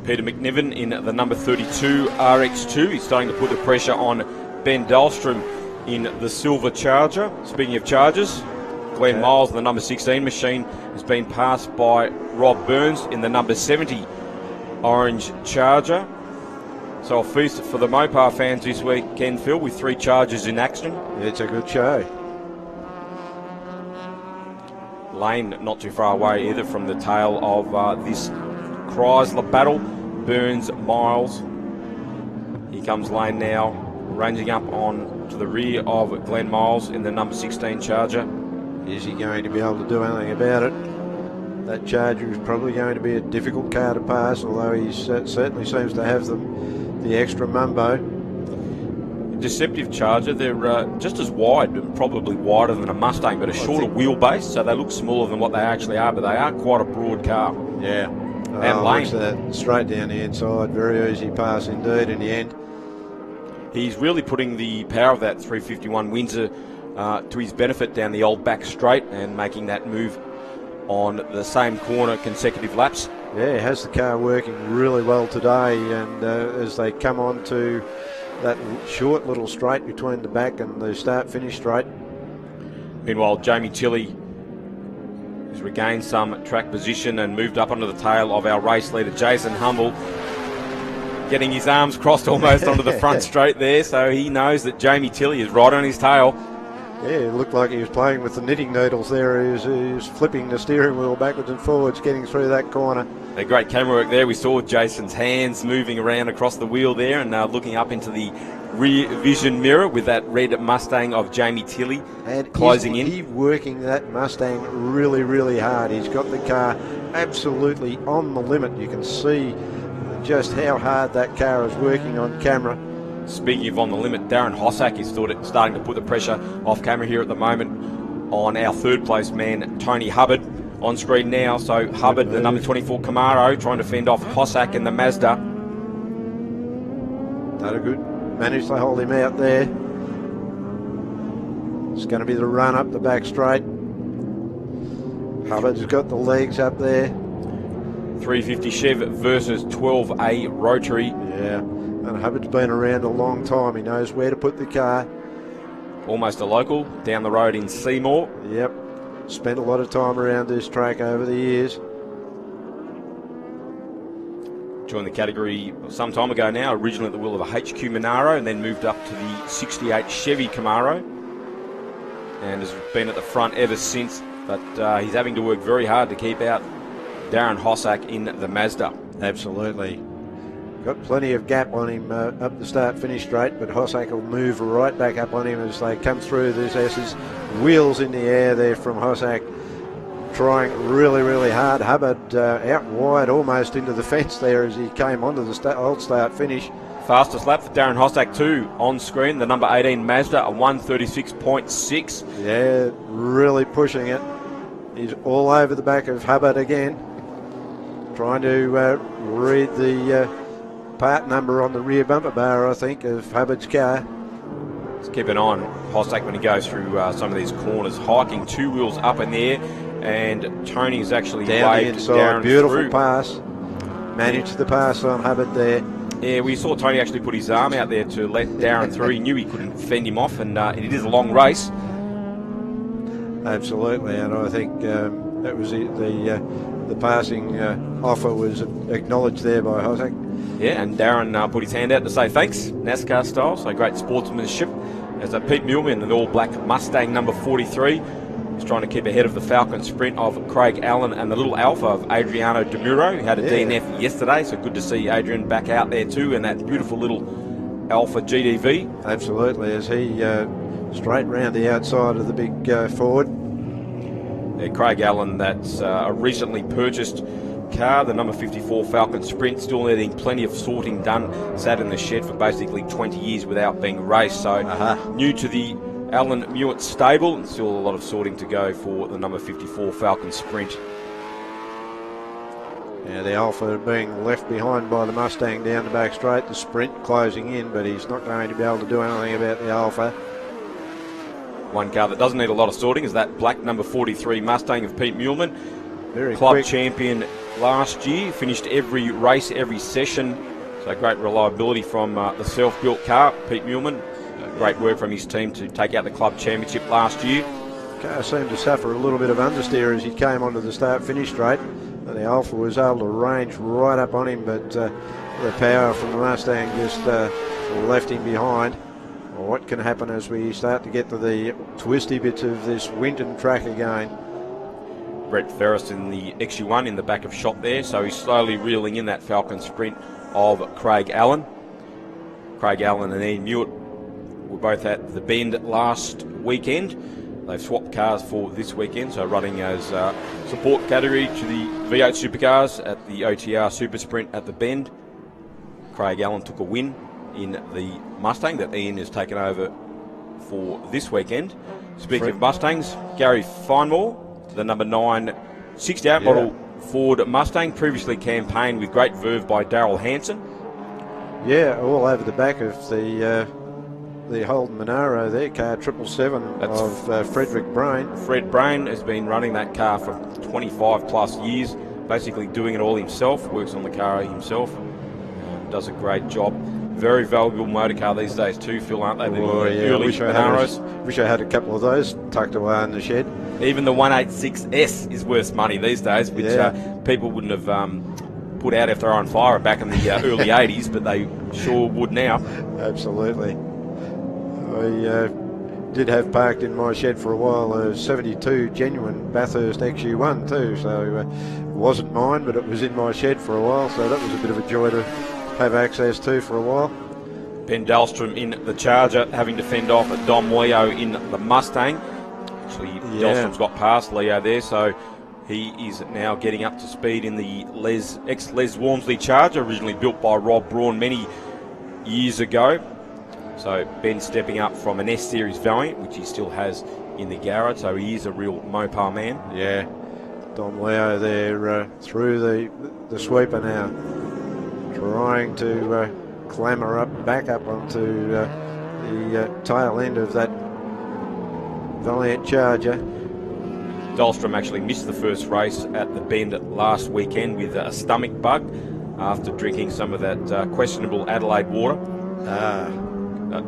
[SPEAKER 14] Peter McNiven in the number 32 RX2. He's starting to put the pressure on Ben Dahlstrom in the silver Charger. Speaking of Chargers, Glenn Miles, the number 16 machine, has been passed by Rob Burns in the number 70 orange Charger. So a feast for the Mopar fans this weekend, Phil, with 3 Chargers in action.
[SPEAKER 3] It's a good show.
[SPEAKER 14] Lane not too far away either from the tail of this Chrysler battle. Burns, Miles. Here comes Lane now, ranging up on to the rear of Glenn Miles in the number 16 Charger.
[SPEAKER 3] Is he going to be able to do anything about it? That Charger is probably going to be a difficult car to pass, although he certainly seems to have the extra mumbo.
[SPEAKER 14] Deceptive Charger, they're just as wide, probably wider than a Mustang, but a shorter wheelbase, so they look smaller than what they actually are, but they are quite a broad car.
[SPEAKER 3] Yeah.
[SPEAKER 14] And Lane.
[SPEAKER 3] That straight down the inside, very easy pass indeed in the end.
[SPEAKER 14] He's really putting the power of that 351 Windsor to his benefit down the old back straight and making that move on the same corner consecutive laps.
[SPEAKER 3] Yeah, has the car working really well today, and as they come on to that short little straight between the back and the start-finish straight.
[SPEAKER 14] Meanwhile, Jamie Tilley has regained some track position and moved up onto the tail of our race leader, Jason Humble, getting his arms crossed almost onto the front straight there, so he knows that Jamie Tilley is right on his tail.
[SPEAKER 3] Yeah, it looked like he was playing with the knitting needles there. He was flipping the steering wheel backwards and forwards, getting through that corner.
[SPEAKER 14] A great camera work there. We saw Jason's hands moving around across the wheel there and looking up into the rear vision mirror with that red Mustang of Jamie Tilley
[SPEAKER 3] and
[SPEAKER 14] closing in.
[SPEAKER 3] He's working that Mustang really, really hard. He's got the car absolutely on the limit. You can see just how hard that car is working on camera.
[SPEAKER 14] Speaking of on the limit, Darren Hossack is starting to put the pressure off camera here at the moment on our 3rd place man, Tony Hubbard. On screen now, so Hubbard, the number 24 Camaro, trying to fend off Hossack and the Mazda.
[SPEAKER 3] Not a good. Managed to hold him out there. It's going to be the run up the back straight. Hubbard's got the legs up there.
[SPEAKER 14] 350 Chev versus 12A Rotary.
[SPEAKER 3] Yeah, and Hubbard's been around a long time. He knows where to put the car.
[SPEAKER 14] Almost a local, down the road in Seymour.
[SPEAKER 3] Yep, spent a lot of time around this track over the years.
[SPEAKER 14] Joined the category some time ago now, originally at the wheel of a HQ Monaro and then moved up to the 68 Chevy Camaro and has been at the front ever since, but he's having to work very hard to keep out Darren Hossack in the Mazda.
[SPEAKER 3] Absolutely. Got plenty of gap on him up the start-finish straight, but Hossack will move right back up on him as they come through this S's. Wheels in the air there from Hossack, trying really, really hard. Hubbard out wide, almost into the fence there as he came onto the old start-finish.
[SPEAKER 14] Fastest lap for Darren Hossack too on screen, the number 18 Mazda, a 1:36.6.
[SPEAKER 3] Yeah, really pushing it. He's all over the back of Hubbard again, trying to read the part number on the rear bumper bar, I think, of Hubbard's car.
[SPEAKER 14] Let's keep an eye on Hossack when he goes through some of these corners, hiking 2 wheels up in the air, and Tony's actually
[SPEAKER 3] down
[SPEAKER 14] waved
[SPEAKER 3] the inside.
[SPEAKER 14] Darren
[SPEAKER 3] Beautiful
[SPEAKER 14] through.
[SPEAKER 3] pass. Managed the pass on Hubbard there.
[SPEAKER 14] Yeah, we saw Tony actually put his arm out there to let Darren through. He knew he couldn't fend him off, and it is a long race.
[SPEAKER 3] Absolutely, and I think that was the passing offer was acknowledged there by Hossack.
[SPEAKER 14] Yeah, and Darren put his hand out to say thanks, NASCAR style, so great sportsmanship. As Pete Millman, an all-black Mustang number 43, is trying to keep ahead of the Falcon Sprint of Craig Allen and the little Alpha of Adriano De Muro, who had a DNF yesterday, so good to see Adrian back out there too, and that beautiful little Alpha GDV.
[SPEAKER 3] Absolutely, as he straight round the outside of the big Ford.
[SPEAKER 14] Yeah, Craig Allen, that's a recently purchased car, the number 54 Falcon Sprint, still needing plenty of sorting done, sat in the shed for basically 20 years without being raced, so new to the Alan Mewett stable, and still a lot of sorting to go for the number 54 Falcon Sprint.
[SPEAKER 3] Yeah, the Alpha being left behind by the Mustang down the back straight, the Sprint closing in, but he's not going to be able to do anything about the Alpha.
[SPEAKER 14] One car that doesn't need a lot of sorting is that black number 43 Mustang of Pete Muhlman.
[SPEAKER 3] Very
[SPEAKER 14] Club
[SPEAKER 3] quick.
[SPEAKER 14] champion last year, finished every race, every session, so great reliability from the self-built car, Pete Muhlman. Great work from his team to take out the club championship last year.
[SPEAKER 3] Car seemed to suffer a little bit of understeer as he came onto the start-finish straight. The Alpha was able to range right up on him, but the power from the Mustang just left him behind. Well, what can happen as we start to get to the twisty bits of this Winton track again?
[SPEAKER 14] Brett Ferris in the XU1 in the back of shot there, so he's slowly reeling in that Falcon Sprint of Craig Allen. Craig Allen and Ian Mewett were both at the Bend last weekend. They've swapped cars for this weekend, so running as support category to the V8 Supercars at the OTR Super Sprint at the Bend. Craig Allen took a win in the Mustang that Ian has taken over for this weekend. Speaking of Mustangs, Gary Finemore, the number 9 68 model Ford Mustang, previously campaigned with great verve by Darrell Hanson.
[SPEAKER 3] Yeah, all over the back of the Holden Monaro there, car 777 of Frederick Brain.
[SPEAKER 14] Fred Brain has been running that car for 25 plus years, basically doing it all himself, works on the car himself, does a great job. Very valuable motor car these days too, Phil, aren't they? Early
[SPEAKER 3] wish I had a couple of those tucked away in the shed.
[SPEAKER 14] Even the 186S is worth money these days, which people wouldn't have put out if they're on fire back in the early 80s, but they sure would now.
[SPEAKER 3] Absolutely. I did have parked in my shed for a while a 72 genuine Bathurst XU1 too, so it wasn't mine, but it was in my shed for a while, so that was a bit of a joy to have access to for a while.
[SPEAKER 14] Ben Dahlstrom in the Charger, having to fend off Dom Leo in the Mustang. Actually, Dahlstrom's got past Leo there, so he is now getting up to speed in the ex-Les Walmsley Charger, originally built by Rob Braun many years ago. So Ben stepping up from an S-Series Valiant, which he still has in the garage, so he is a real Mopar man.
[SPEAKER 3] Yeah, Dom Leo there through the sweeper now, trying to clamber back up onto the tail end of that Valiant Charger.
[SPEAKER 14] Dahlstrom actually missed the first race at the Bend last weekend with a stomach bug after drinking some of that questionable Adelaide water.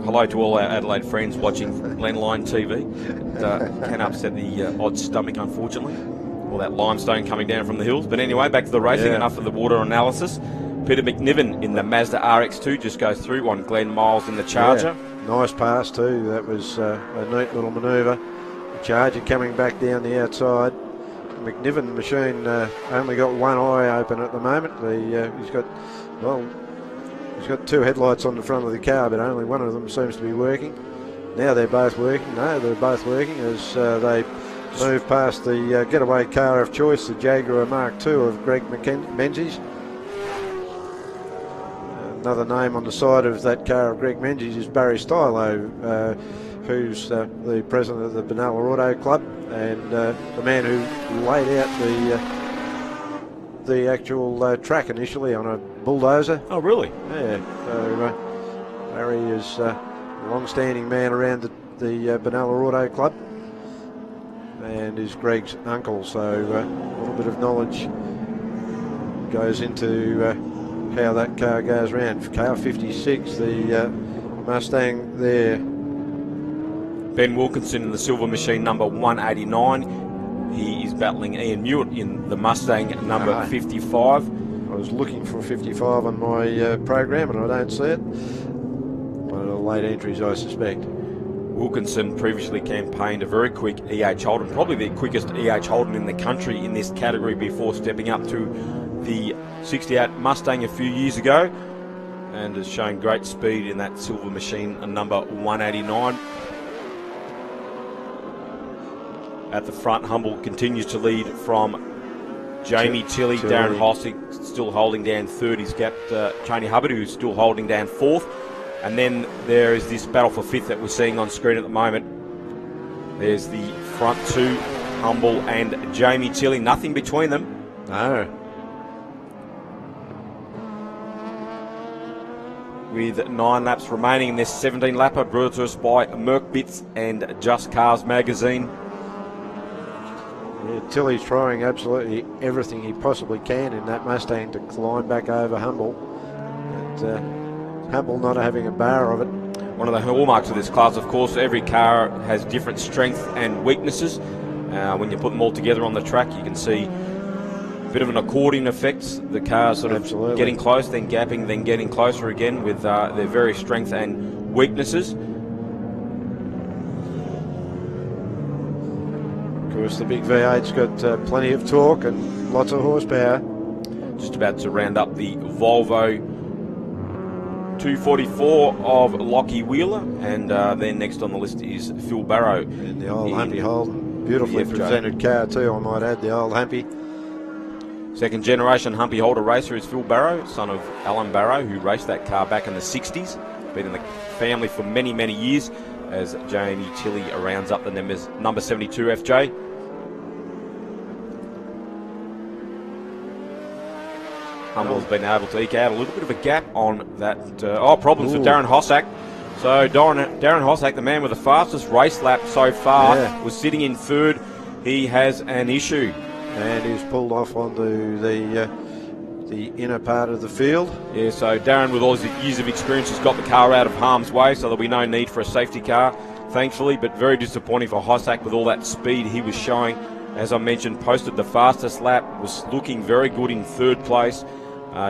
[SPEAKER 14] Hello to all our Adelaide friends watching Landline TV. It can upset the odd stomach, unfortunately. All that limestone coming down from the hills. But anyway, back to the racing. Enough of the water analysis. Peter McNiven in the Mazda RX2 just goes through on Glenn Miles in the Charger.
[SPEAKER 3] Yeah, nice pass too. That was a neat little manoeuvre. The Charger coming back down the outside. McNiven machine only got one eye open at the moment. He's got two headlights on the front of the car, but only one of them seems to be working. Now they're both working. No, they're both working as they move past the getaway car of choice, the Jaguar Mark II of Greg Menzies. Another name on the side of that car of Greg Menzies is Barry Stylo, who's the president of the Benalla Auto Club and the man who laid out the actual track initially on a bulldozer.
[SPEAKER 20] Oh, really?
[SPEAKER 3] Yeah. So Barry is a long-standing man around the Benalla Auto Club and is Greg's uncle. So a little bit of knowledge goes into how that car goes around. Car 56, the Mustang there.
[SPEAKER 20] Ben Wilkinson in the silver machine number 189. He is battling Ian Mewett in the Mustang number 55.
[SPEAKER 3] I was looking for 55 on my program and I don't see it. One of the late entries, I suspect.
[SPEAKER 20] Wilkinson previously campaigned a very quick E.H. Holden, probably the quickest E.H. Holden in the country in this category before stepping up to the 68 Mustang a few years ago, and has shown great speed in that silver machine number 189. At the front, Humble continues to lead from Jamie Tilley. Darren Hossick still holding down third. He's got Tony Hubbard, who's still holding down fourth. And then there is this battle for fifth that we're seeing on screen at the moment. There's the front two, Humble and Jamie Tilley. Nothing between them.
[SPEAKER 3] No.
[SPEAKER 20] With 9 laps remaining in this 17-lapper, brought to us by Merc Bits and Just Cars magazine.
[SPEAKER 3] Yeah, Tilley's trying absolutely everything he possibly can in that Mustang to climb back over Humble. And Humble not having a bar of it.
[SPEAKER 20] One of the hallmarks of this class, of course, every car has different strengths and weaknesses. When you put them all together on the track, you can see a bit of an accordion effect. The cars sort of getting close, then gapping, then getting closer again with their various strengths and weaknesses.
[SPEAKER 3] Of course, the big V8's got plenty of torque and lots of horsepower.
[SPEAKER 20] Just about to round up the Volvo 244 of Lockie Wheeler, and then next on the list is Phil Barrow.
[SPEAKER 3] And the old Humpy Holden, beautifully presented car too, I might add, the old Humpy.
[SPEAKER 20] Second generation Humpy Holder racer is Phil Barrow, son of Alan Barrow, who raced that car back in the 60s. Been in the family for many, many years as Jamie Tilley rounds up the number 72 FJ. Humble's been able to eke out a little bit of a gap on that. Problems for Darren Hossack. So Darren Hossack, the man with the fastest race lap so far, was sitting in third. He has an issue.
[SPEAKER 3] And he's pulled off onto the inner part of the field.
[SPEAKER 20] Yeah, so Darren, with all his years of experience, has got the car out of harm's way, so there'll be no need for a safety car, thankfully, but very disappointing for Hossack with all that speed he was showing. As I mentioned, posted the fastest lap, was looking very good in third place.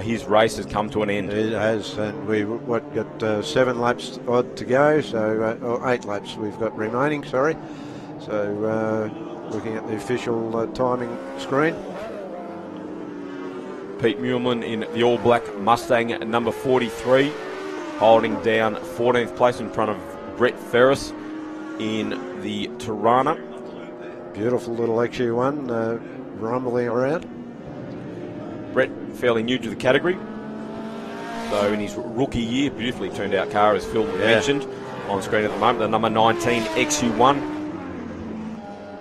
[SPEAKER 20] His race has come to an end.
[SPEAKER 3] It has, and we've got 7 laps odd to go, so or 8 laps we've got remaining, sorry. So looking at the official timing screen.
[SPEAKER 20] Pete Muhlman in the all-black Mustang number 43, holding down 14th place in front of Brett Ferris in the Tirana.
[SPEAKER 3] Beautiful little XU1 rumbling around.
[SPEAKER 20] Brett, fairly new to the category. So in his rookie year, beautifully turned out car, as Phil mentioned, on screen at the moment, the number 19 XU1.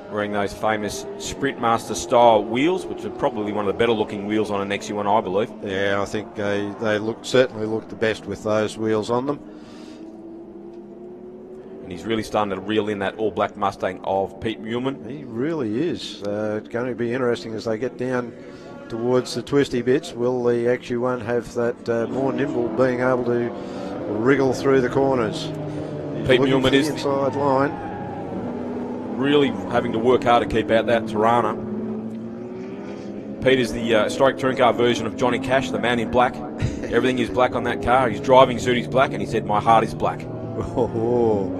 [SPEAKER 20] Wearing those famous Sprintmaster style wheels, which are probably one of the better looking wheels on an XU1, I believe.
[SPEAKER 3] Yeah, I think they certainly look the best with those wheels on them.
[SPEAKER 20] And he's really starting to reel in that all-black Mustang of Pete Muhlman.
[SPEAKER 3] He really is. It's going to be interesting as they get down towards the twisty bits. Will the XU1 have that more nimble, being able to wriggle through the corners?
[SPEAKER 20] Pete Muhlman is
[SPEAKER 3] inside line.
[SPEAKER 20] Really having to work hard to keep out that Tirana. Pete is the historic touring car version of Johnny Cash, the man in black. Everything is black on that car. His driving suit is black, and he said, "My heart is black."
[SPEAKER 3] Oh.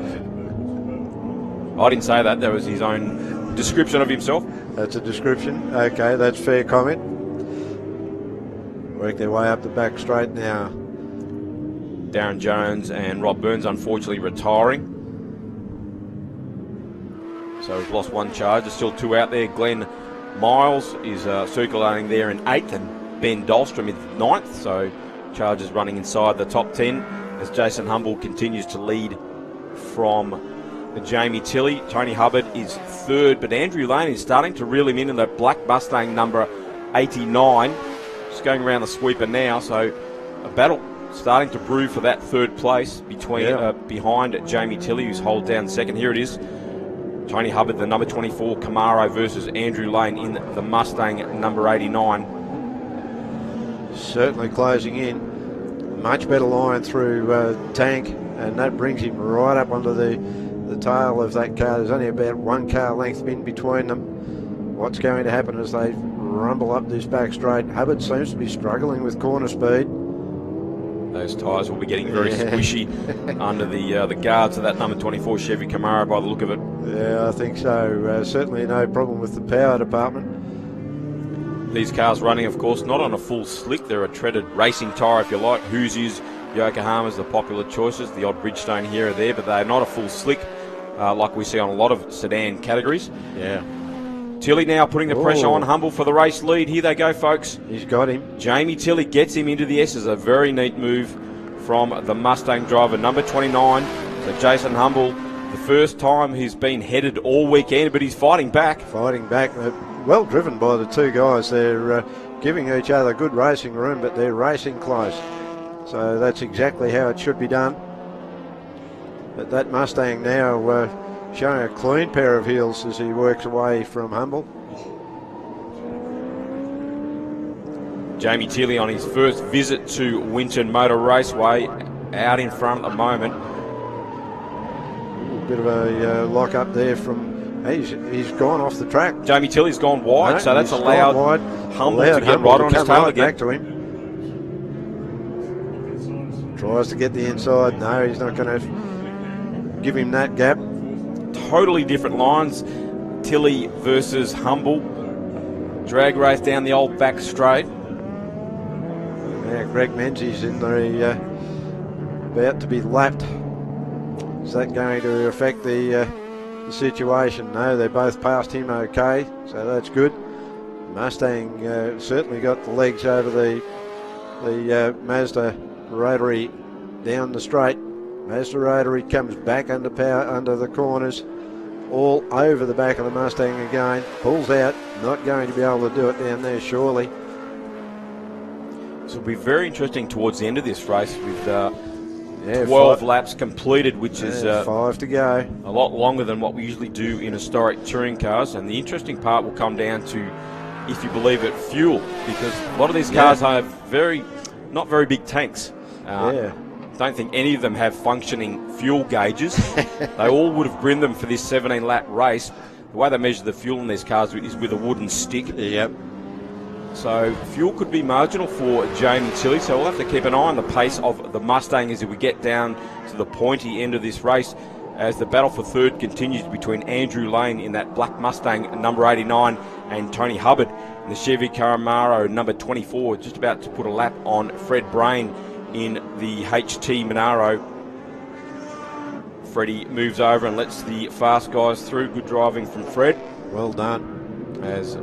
[SPEAKER 20] I didn't say that. That was his own description of himself.
[SPEAKER 3] That's a description. Okay, that's fair comment. Work their way up the back straight now.
[SPEAKER 20] Darren Jones and Rob Burns unfortunately retiring. So we've lost one charge. There's still two out there. Glenn Miles is circulating there in 8th, and Ben Dahlstrom in 9th. So charges running inside the top 10 as Jason Humble continues to lead from Jamie Tilley. Tony Hubbard is 3rd, but Andrew Lane is starting to reel him in that black Mustang number 89. Just going around the sweeper now, so a battle starting to brew for that 3rd place behind Jamie Tilley, who's hold down 2nd. Here it is. Tony Hubbard, the number 24 Camaro, versus Andrew Lane in the Mustang number 89.
[SPEAKER 3] Certainly closing in. Much better line through Tank, and that brings him right up onto the tail of that car. There's only about 1 car length in between them. What's going to happen as they rumble up this back straight? Hubbard seems to be struggling with corner speed.
[SPEAKER 20] Those tyres will be getting very squishy under the guards of that number 24 Chevy Camaro by the look of it.
[SPEAKER 3] Yeah, I think so. Certainly no problem with the power department.
[SPEAKER 20] These cars running, of course, not on a full slick. They're a treaded racing tyre, if you like. Hoosiers, Yokohamas, the popular choices. The odd Bridgestone here or there, but they're not a full slick like we see on a lot of sedan categories.
[SPEAKER 3] Yeah.
[SPEAKER 20] Tilley now putting the pressure on Humble for the race lead. Here they go, folks.
[SPEAKER 3] He's got him.
[SPEAKER 20] Jamie Tilley gets him into the S's. A very neat move from the Mustang driver, number 29. So Jason Humble, the first time he's been headed all weekend, but he's fighting back.
[SPEAKER 3] Fighting back. Well driven by the two guys. They're giving each other good racing room, but they're racing close. So that's exactly how it should be done. But that Mustang now showing a clean pair of heels as he works away from Humble.
[SPEAKER 20] Jamie Tilley on his first visit to Winton Motor Raceway, out in front at the moment.
[SPEAKER 3] A bit of a lock up there from... He's gone off the track.
[SPEAKER 20] Jamie Tilley's gone wide,
[SPEAKER 3] No,
[SPEAKER 20] so that's
[SPEAKER 3] he's
[SPEAKER 20] allowed
[SPEAKER 3] gone wide.
[SPEAKER 20] Humble
[SPEAKER 3] Allowed
[SPEAKER 20] to get
[SPEAKER 3] Humble
[SPEAKER 20] right
[SPEAKER 3] to
[SPEAKER 20] on his
[SPEAKER 3] come
[SPEAKER 20] tail
[SPEAKER 3] right
[SPEAKER 20] again.
[SPEAKER 3] back to him. Tries to get the inside. No, he's not going to give him that gap.
[SPEAKER 20] Totally different lines. Tilley versus Humble. Drag race down the old back straight.
[SPEAKER 3] Now Greg Menzies in the about to be lapped. Is that going to affect the situation? No, they both passed him okay, so that's good. Mustang certainly got the legs over the Mazda rotary down the straight. Mazda rotary comes back under power under the corners, all over the back of the Mustang again. Pulls out, not going to be able to do it down there surely.
[SPEAKER 20] So it'll be very interesting towards the end of this race with 12
[SPEAKER 3] 5
[SPEAKER 20] laps completed, which is
[SPEAKER 3] 5 to go.
[SPEAKER 20] A lot longer than what we usually do in historic touring cars. And the interesting part will come down to, if you believe it, fuel, because a lot of these cars have not very big tanks. Don't think any of them have functioning fuel gauges. They all would have grinned them for this 17-lap race. The way they measure the fuel in these cars is with a wooden stick.
[SPEAKER 3] Yep.
[SPEAKER 20] So fuel could be marginal for Jamie Tilley, so we'll have to keep an eye on the pace of the Mustang as we get down to the pointy end of this race, as the battle for third continues between Andrew Lane in that black Mustang number 89 and Tony Hubbard in the Chevy Camaro number 24, just about to put a lap on Fred Brain in the HT Monaro. Freddie moves over and lets the fast guys through. Good driving from Fred.
[SPEAKER 3] Well done.
[SPEAKER 20] As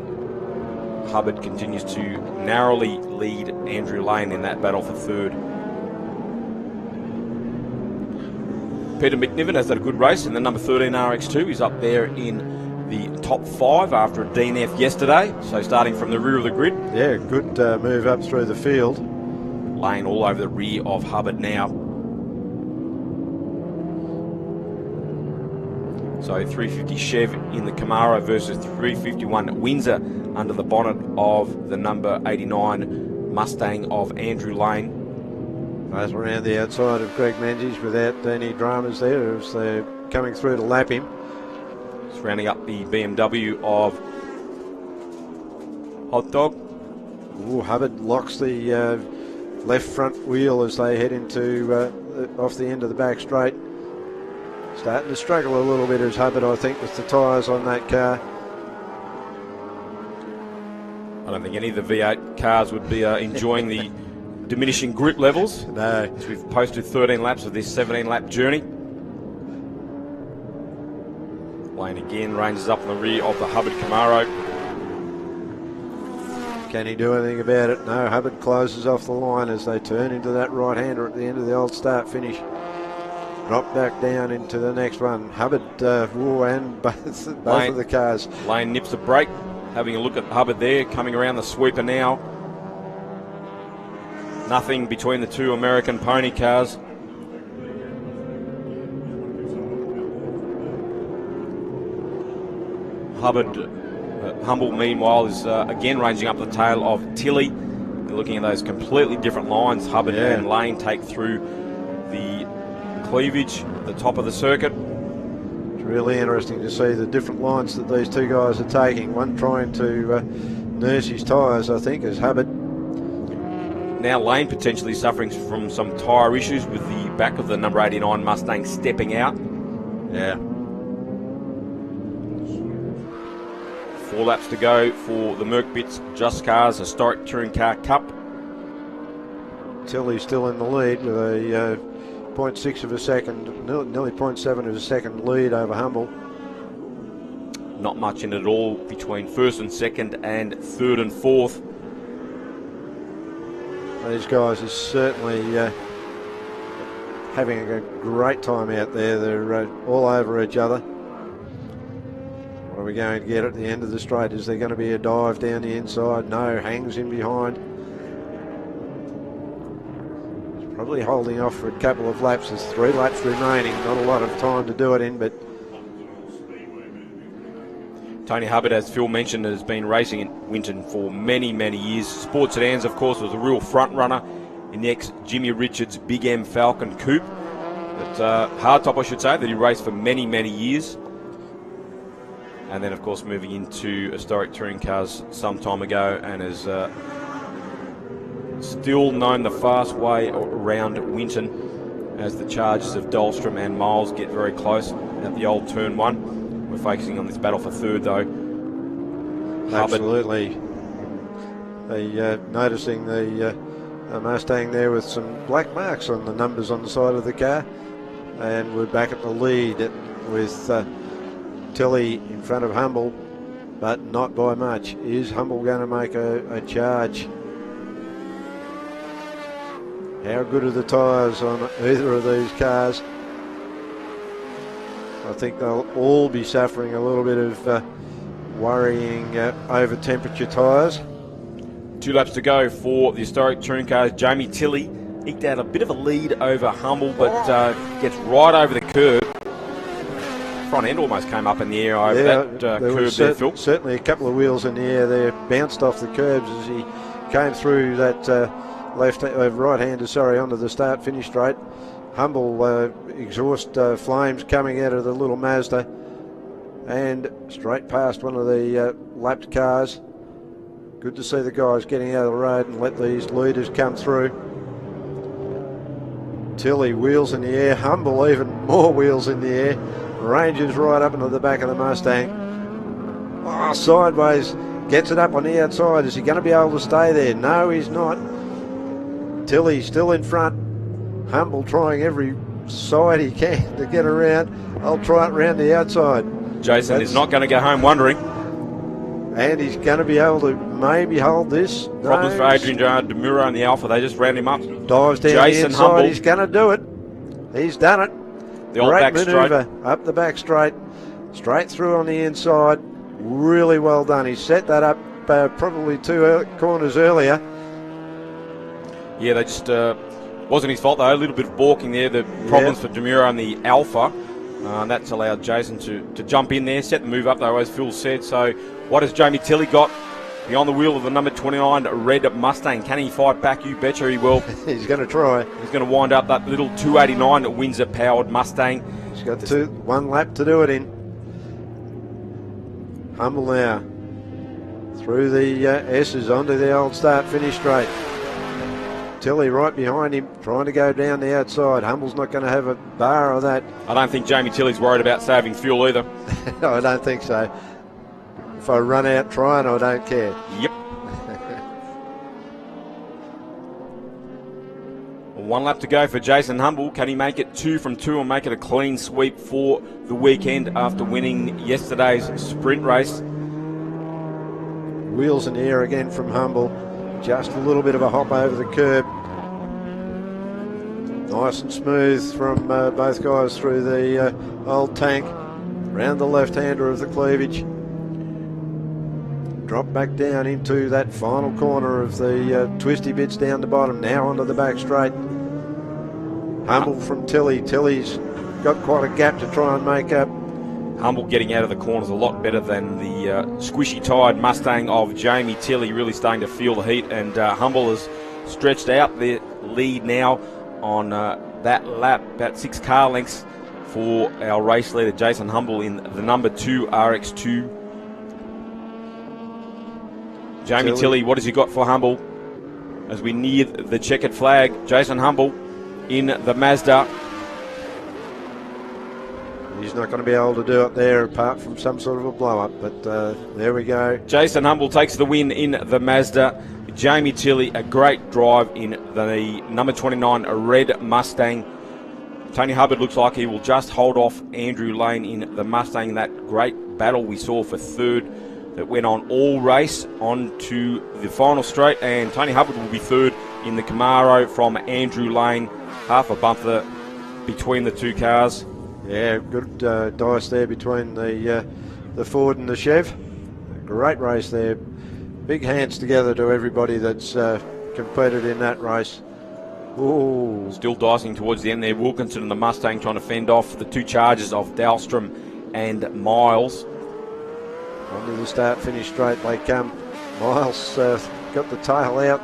[SPEAKER 20] Hubbard continues to narrowly lead Andrew Lane in that battle for third. Peter McNiven has had a good race in the number 13 RX2. He's up there in the top 5 after a DNF yesterday. So starting from the rear of the grid.
[SPEAKER 3] Yeah, good move up through the field.
[SPEAKER 20] Lane all over the rear of Hubbard now. So 350 Chev in the Camaro versus 351 Windsor under the bonnet of the number 89 Mustang of Andrew Lane.
[SPEAKER 3] Both around the outside of Greg Menzies without any dramas there as they're coming through to lap him.
[SPEAKER 20] Just rounding up the BMW of Hot Dog.
[SPEAKER 3] Ooh, Hubbard locks the left front wheel as they head into off the end of the back straight. Starting to struggle a little bit as Hubbard, I think, with the tyres on that car.
[SPEAKER 20] don't think any of the V8 cars would be enjoying the diminishing grip levels.
[SPEAKER 3] No.
[SPEAKER 20] As we've posted 13 laps of this 17-lap journey. Lane again ranges up in the rear of the Hubbard Camaro.
[SPEAKER 3] Can he do anything about it? No, Hubbard closes off the line as they turn into that right-hander at the end of the old start-finish. Drop back down into the next one. Hubbard and both of the cars.
[SPEAKER 20] Lane nips a break. Having a look at Hubbard there, coming around the sweeper now. Nothing between the two American pony cars. Hubbard, Humble, meanwhile, is again ranging up the tail of Tilley. You're looking at those completely different lines. Hubbard and Lane take through the cleavage at the top of the circuit.
[SPEAKER 3] It's really interesting to see the different lines that these two guys are taking. One trying to nurse his tyres, I think, is Hubbard.
[SPEAKER 20] Now Lane potentially suffering from some tyre issues with the back of the number 89 Mustang stepping out.
[SPEAKER 3] Yeah.
[SPEAKER 20] 4 laps to go for the Merc Bits Just Cars Historic Touring Car Cup.
[SPEAKER 3] Tilley's still in the lead with a 0.6 of a second, nearly 0.7 of a second lead over Humble.
[SPEAKER 20] Not much in it at all between first and second and third and fourth.
[SPEAKER 3] These guys are certainly having a great time out there. They're all over each other. What are we going to get at the end of the straight? Is there going to be a dive down the inside? No, hangs in behind. He's probably holding off for a couple of laps. There's 3 laps remaining. Not a lot of time to do it in, but
[SPEAKER 20] Tony Hubbard, as Phil mentioned, has been racing in Winton for many, many years. Sports Sedans, of course, was a real front runner in the ex-Jimmy Richards Big M Falcon Coupe. But hardtop, I should say, that he raced for many, many years. And then, of course, moving into historic touring cars some time ago, and has still known the fast way around Winton as the charges of Dahlstrom and Miles get very close at the old turn 1. We're focusing on this battle for third, though.
[SPEAKER 3] Absolutely. Noticing the Mustang there with some black marks on the numbers on the side of the car. And we're back at the lead with Tilley in front of Humble, but not by much. Is Humble going to make a charge? How good are the tyres on either of these cars? I think they'll all be suffering a little bit of worrying over temperature tyres.
[SPEAKER 20] 2 laps to go for the historic touring cars. Jamie Tilley eked out a bit of a lead over Humble, but gets right over the curb. Front end almost came up in the air over that curb there, Phil.
[SPEAKER 3] Certainly a couple of wheels in the air there, bounced off the curbs as he came through that right-hander, onto the start-finish straight. Humble exhaust flames coming out of the little Mazda and straight past one of the lapped cars. Good to see the guys getting out of the road and let these leaders come through. Tilley, wheels in the air. Humble, even more wheels in the air. Ranges right up into the back of the Mustang. Oh, sideways. Gets it up on the outside. Is he going to be able to stay there? No, he's not. Tilley still in front. Humble trying every side he can to get around. I'll try it round the outside.
[SPEAKER 20] Jason is not going to go home wondering.
[SPEAKER 3] And he's going to be able to maybe hold this.
[SPEAKER 20] Problems for Adrian DeMuro and the Alfa. They just ran him up.
[SPEAKER 3] Dives down
[SPEAKER 20] Jason
[SPEAKER 3] the inside.
[SPEAKER 20] Humble.
[SPEAKER 3] He's going to do it. He's done it.
[SPEAKER 20] The old
[SPEAKER 3] Great
[SPEAKER 20] back
[SPEAKER 3] manoeuvre
[SPEAKER 20] straight.
[SPEAKER 3] up the back straight. Straight through on the inside. Really well done. He set that up probably 2 corners earlier.
[SPEAKER 20] Yeah, they just wasn't his fault though. A little bit of balking there. The problems for DeMuro and the Alfa. That's allowed Jason to jump in there, set the move up though, as Phil said. So what has Jamie Tilley got behind the wheel of the number 29 red Mustang? Can he fight back? You betcha he will.
[SPEAKER 3] He's going to try.
[SPEAKER 20] He's going to wind up that little 289 Windsor powered Mustang.
[SPEAKER 3] He's got 1 lap to do it in. Humble now through the S's onto the old start finish straight. Tilley right behind him, trying to go down the outside. Humble's not going to have a bar of that.
[SPEAKER 20] I don't think Jamie Tilley's worried about saving fuel either.
[SPEAKER 3] No, I don't think so. If I run out trying, I don't care.
[SPEAKER 20] Yep. 1 lap to go for Jason Humble. Can he make it 2 from 2 and make it a clean sweep for the weekend after winning yesterday's sprint race?
[SPEAKER 3] Wheels in the air again from Humble. Just a little bit of a hop over the curb. Nice and smooth from both guys through the old tank. Round the left-hander of the cleavage. Drop back down into that final corner of the twisty bits down the bottom. Now onto the back straight. Humble from Tilly. Tilly's got quite a gap to try and make up.
[SPEAKER 20] Humble getting out of the corners a lot better than the squishy-tired Mustang of Jamie Tilly, really starting to feel the heat, and Humble has stretched out the lead now on that lap, about 6 car lengths for our race leader Jason Humble in the number 2 RX2. Jamie Tilly, what has he got for Humble as we near the checkered flag? Jason Humble in the Mazda.
[SPEAKER 3] He's not going to be able to do it there apart from some sort of a blow-up, but there we go.
[SPEAKER 20] Jason Humble takes the win in the Mazda. Jamie Tilly, a great drive in the number 29 red Mustang. Tony Hubbard looks like he will just hold off Andrew Lane in the Mustang. That great battle we saw for third that went on all race on to the final straight, and Tony Hubbard will be third in the Camaro from Andrew Lane. Half a bumper between the two cars.
[SPEAKER 3] Yeah, good dice there between the Ford and the Chev. Great race there. Big hands together to everybody that's competed in that race. Ooh.
[SPEAKER 20] Still dicing towards the end there. Wilkinson and the Mustang trying to fend off the 2 charges of Dahlstrom and Miles.
[SPEAKER 3] Onto the start-finish straight they come. Miles got the tail out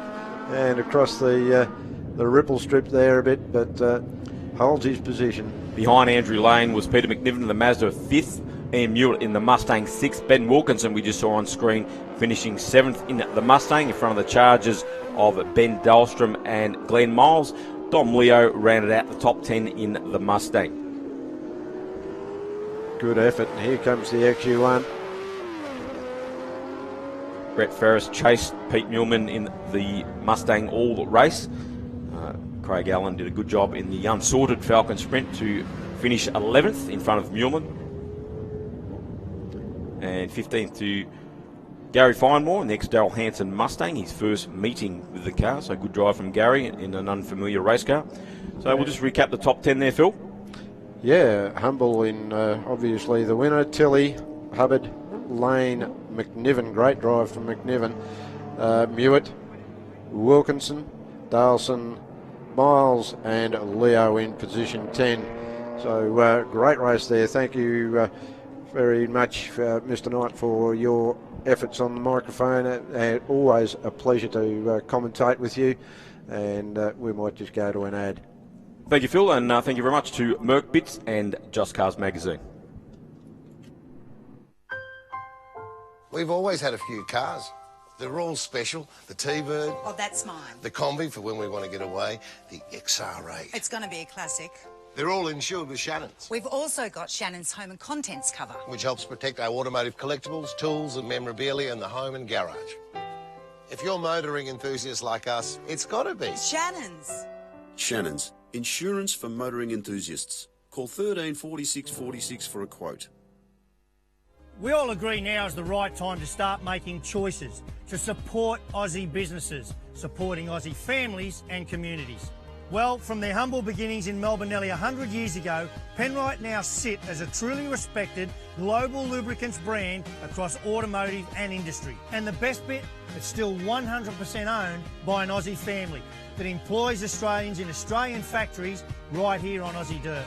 [SPEAKER 3] and across the ripple strip there a bit, but holds his position.
[SPEAKER 20] Behind Andrew Lane was Peter McNiven in the Mazda 5th, Ian Mewett in the Mustang 6th. Ben Wilkinson, we just saw on screen, finishing 7th in the Mustang in front of the charges of Ben Dahlstrom and Glenn Miles. Dom Leo rounded out the top 10 in the Mustang.
[SPEAKER 3] Good effort, and here comes the XU1.
[SPEAKER 20] Brett Ferris chased Pete Muhlman in the Mustang all race. Craig Allen did a good job in the unsorted Falcon Sprint to finish 11th in front of Muhlman. And 15th to Gary Finemore, next Darrell Hanson Mustang, his first meeting with the car. So good drive from Gary in an unfamiliar race car. So we'll just recap the top 10 there, Phil.
[SPEAKER 3] Yeah, Humble in obviously the winner. Tilly, Hubbard, Lane, McNiven, great drive from McNiven. Mewett, Wilkinson, Daleson, Miles and Leo in position 10. So great race there. Thank you very much, Mr. Knight, for your efforts on the microphone. Always a pleasure to commentate with you, and we might just go to an ad.
[SPEAKER 20] Thank you, Phil, and thank you very much to Merc Bits and Just Cars Magazine.
[SPEAKER 5] We've always had a few cars. They're all special. The T-Bird.
[SPEAKER 6] Oh, that's mine.
[SPEAKER 5] The Combi for when we want to get away. The XR8.
[SPEAKER 6] It's going to be a classic.
[SPEAKER 5] They're all insured with Shannons,
[SPEAKER 6] We've also got Shannons home and contents cover,
[SPEAKER 5] which helps protect our automotive collectibles, tools and memorabilia in the home and garage. If you're motoring enthusiasts like us, it's got to be
[SPEAKER 6] Shannons.
[SPEAKER 7] Shannons, insurance for motoring enthusiasts. Call 13 46 46 for a quote.
[SPEAKER 8] We all agree now is the right time to start making choices to support Aussie businesses, supporting Aussie families and communities. Well, from their humble beginnings in Melbourne nearly 100 years ago, Penrite now sit as a truly respected global lubricants brand across automotive and industry. And the best bit, it's still 100% owned by an Aussie family that employs Australians in Australian factories right here on Aussie dirt.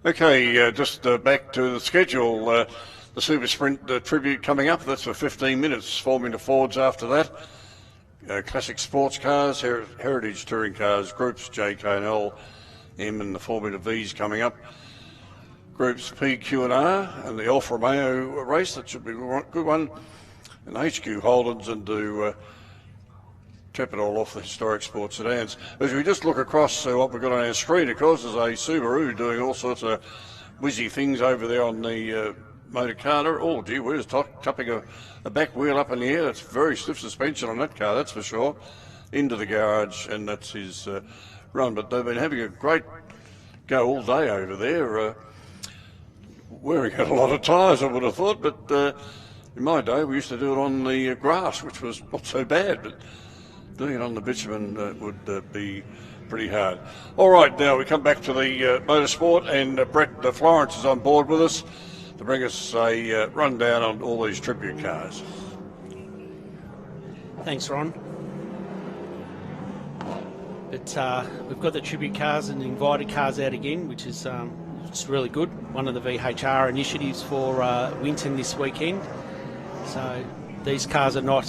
[SPEAKER 2] Okay, just back to the schedule. The Super Sprint tribute coming up. That's for 15 minutes. Formula Fords after that. Classic sports cars, heritage touring cars, groups J, K and L, M and the Formula Vees coming up. Groups P, Q and R and the Alfa Romeo race. That should be a good one. And HQ Holdens and to tap it all off the historic Sports Sedans. As we just look across what we've got on our screen, of course, there's a Subaru doing all sorts of whizzy things over there on the motor car. Oh, gee whiz, topping a back wheel up in the air. That's very stiff suspension on that car, that's for sure. Into the garage, and that's his run. But they've been having a great go all day over there. Wearing out a lot of tyres, I would have thought, but in my day we used to do it on the grass, which was not so bad, but doing it on the bitumen would be pretty hard. All right, now we come back to the motorsport, and Brett Florence is on board with us to bring us a rundown on all these tribute cars.
[SPEAKER 10] Thanks, Ron. But we've got the tribute cars and the invited cars out again, which is it's really good. One of the VHR initiatives for Winton this weekend. So these cars are not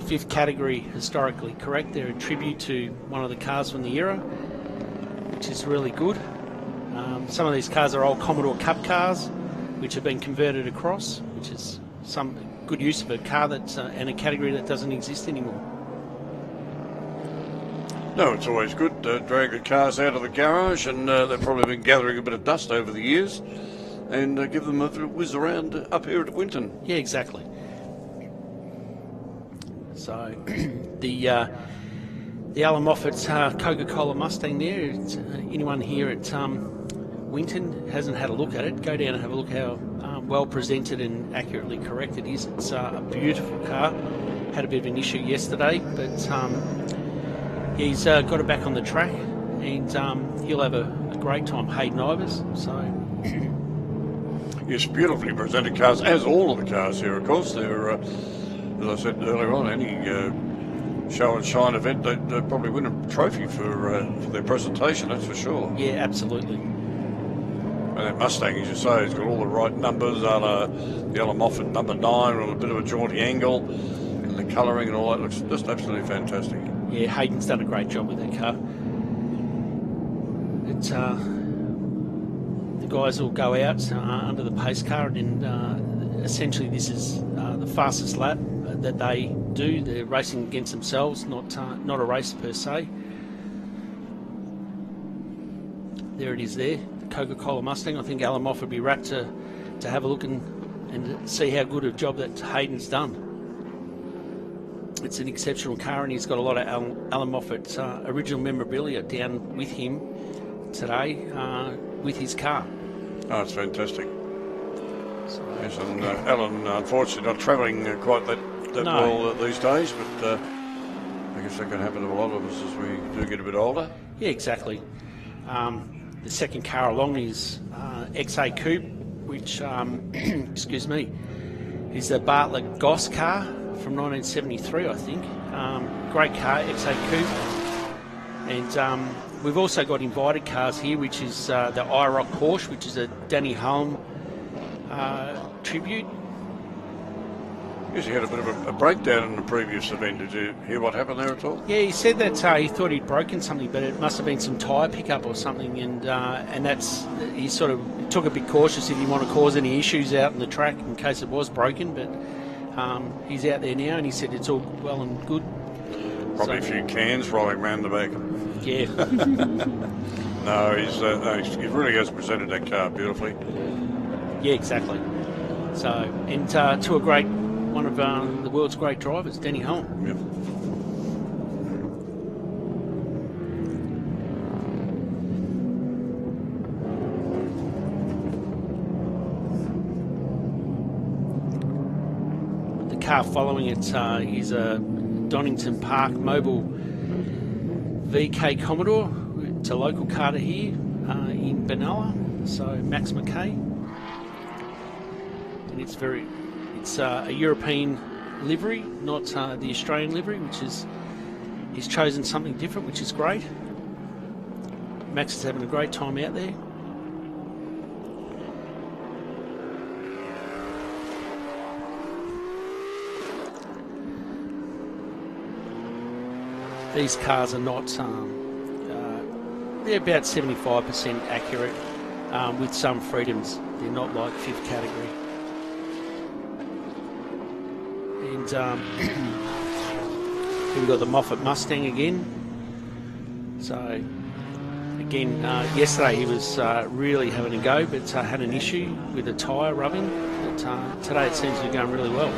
[SPEAKER 10] fifth category historically correct. They're a tribute to one of the cars from the era, which is really good. Some of these cars are old Commodore Cup cars, which have been converted across, which is some good use of a car that's in a category that doesn't exist anymore.
[SPEAKER 2] No, it's always good to drag the cars out of the garage, and they've probably been gathering a bit of dust over the years, and give them a whiz around up here at Winton.
[SPEAKER 10] Yeah, exactly. So the Alan Moffat's Coca-Cola Mustang there, anyone here at Winton hasn't had a look at it, go down and have a look how well presented and accurately correct it is. It's a beautiful car. Had a bit of an issue yesterday, but he's got it back on the track, and he'll have a great time. Hayden Ivers, so
[SPEAKER 2] yes, beautifully presented cars, as all of the cars here, of course. They're, as I said earlier on, any show and shine event, they'd probably win a trophy for their presentation, that's for sure.
[SPEAKER 10] Yeah, absolutely.
[SPEAKER 2] And that Mustang, as you say, has got all the right numbers, the Alan Moffat number 9 on a bit of a jaunty angle, and the colouring and all that looks just absolutely fantastic.
[SPEAKER 10] Yeah, Hayden's done a great job with that car. It's the guys will go out under the pace car, and essentially this is the fastest lap that they do. They're racing against themselves, not a race per se. There it is there, the Coca-Cola Mustang. I think Alan Moffat would be rapt to have a look and see how good a job that Hayden's done. It's an exceptional car, and he's got a lot of Alan Moffat's original memorabilia down with him today with his car.
[SPEAKER 2] Oh, it's fantastic. So, yes, and Alan, unfortunately, not travelling quite that well these days, but I guess that can happen to a lot of us as we do get a bit older.
[SPEAKER 10] Yeah, exactly. The second car along is XA Coupe, which, excuse me, is the Bartlett Goss car from 1973, I think. Great car, XA Coupe. And we've also got invited cars here, which is the IROC Porsche, which is a Danny Hulme tribute.
[SPEAKER 2] Yes, he had a bit of a breakdown in the previous event. Did you hear what happened there at all?
[SPEAKER 10] Yeah, he said that he thought he'd broken something, but it must have been some tyre pickup or something, and that's, he sort of took a bit cautious. He didn't want to cause any issues out in the track in case it was broken, but he's out there now, and he said it's all well and good.
[SPEAKER 2] Probably a few cans rolling around the back.
[SPEAKER 10] Yeah.
[SPEAKER 2] No, he really has presented that car beautifully.
[SPEAKER 10] Yeah, exactly. So, and to a great, one of the world's great drivers, Danny Hulme.
[SPEAKER 2] Yep.
[SPEAKER 10] The car following it is a Donington Park Mobile VK Commodore. It's a local car to here in Benalla, so Max McKay. And it's a European livery, not the Australian livery, which is, he's chosen something different, which is great. Max is having a great time out there. these cars are not, they're about 75% accurate with some freedoms. They're not like fifth category. And here we've got the Moffat Mustang again. So again, yesterday he was really having a go, but had an issue with the tyre rubbing. But today it seems to be going really well.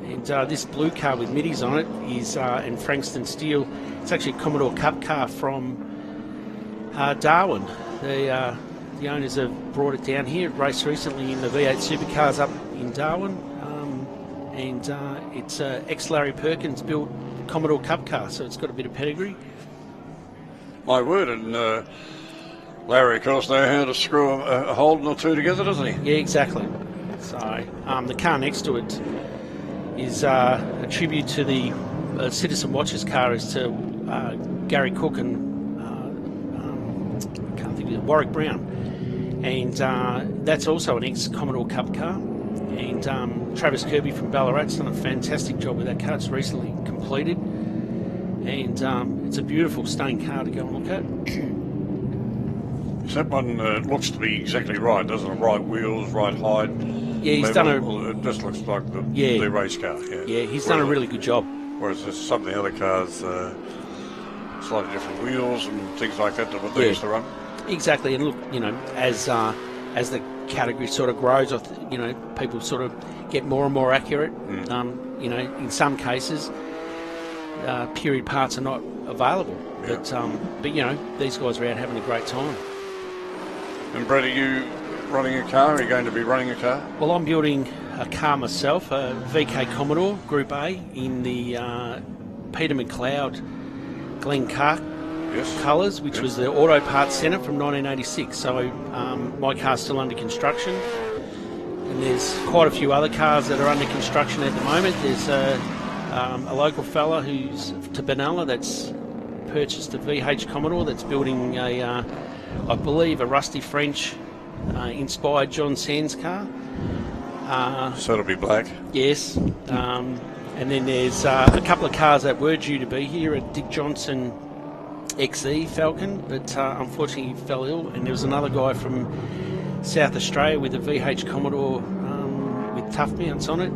[SPEAKER 10] And this blue car with middies on it is in Frankston Steel. It's actually a Commodore Cup car from Darwin. The owners have brought it down here. It raced recently in the V8 Supercars up in Darwin. And it's a ex-Larry Perkins built Commodore Cup car, so it's got a bit of pedigree.
[SPEAKER 2] My word, and Larry, of course, knows how to screw a Holden or two together, doesn't he?
[SPEAKER 10] Yeah, exactly. So the car next to it is a tribute to the Citizen Watches car, is to Gary Cook and I can't think of it, Warwick Brown, and that's also an ex-Commodore Cup car. And Travis Kirby from Ballarat's done a fantastic job with that car. It's recently completed, and it's a beautiful stained car to go and look at.
[SPEAKER 2] That one looks to be exactly right, doesn't it? Right wheels, right height.
[SPEAKER 10] Yeah, he's
[SPEAKER 2] level.
[SPEAKER 10] done a...
[SPEAKER 2] It just looks like the race car.
[SPEAKER 10] Yeah, he's done a really good job.
[SPEAKER 2] Whereas some of the other cars, slightly different wheels and things like that what they used to run.
[SPEAKER 10] Exactly, and look, as the category sort of grows, people sort of get more and more accurate. In some cases, period parts are not available.
[SPEAKER 2] Yeah.
[SPEAKER 10] But these guys are out having a great time.
[SPEAKER 2] And Brett, are you running a car? Are you going to be running a car?
[SPEAKER 10] Well, I'm building a car myself, a VK Commodore Group A in the Peter McLeod Glen Clark colours, which was the Auto Parts Centre from 1986. So my car's still under construction, and there's quite a few other cars that are under construction at the moment. There's a local fella who's to Benalla that's purchased a VH Commodore that's building I believe a Rusty French inspired John Sands car.
[SPEAKER 2] So it'll be black?
[SPEAKER 10] Yes. And then there's a couple of cars that were due to be here, a Dick Johnson XE Falcon, but unfortunately he fell ill. And there was another guy from South Australia with a VH Commodore with tough mounts on it.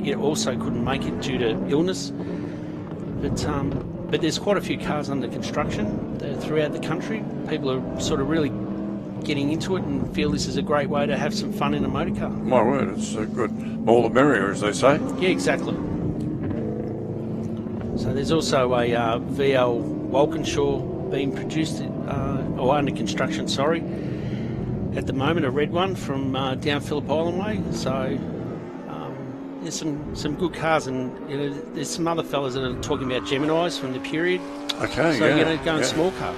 [SPEAKER 10] It also couldn't make it due to illness. But there's quite a few cars under construction throughout the country. People are sort of really getting into it and feel this is a great way to have some fun in a motor car.
[SPEAKER 2] My word, it's good. All the merrier, as they say.
[SPEAKER 10] Yeah, exactly. So there's also a VL Walkinshaw being produced, or under construction, sorry, at the moment, a red one from down Phillip Island way. So there's some good cars, and there's some other fellas that are talking about Geminis from the period.
[SPEAKER 2] Okay,
[SPEAKER 10] so going small car.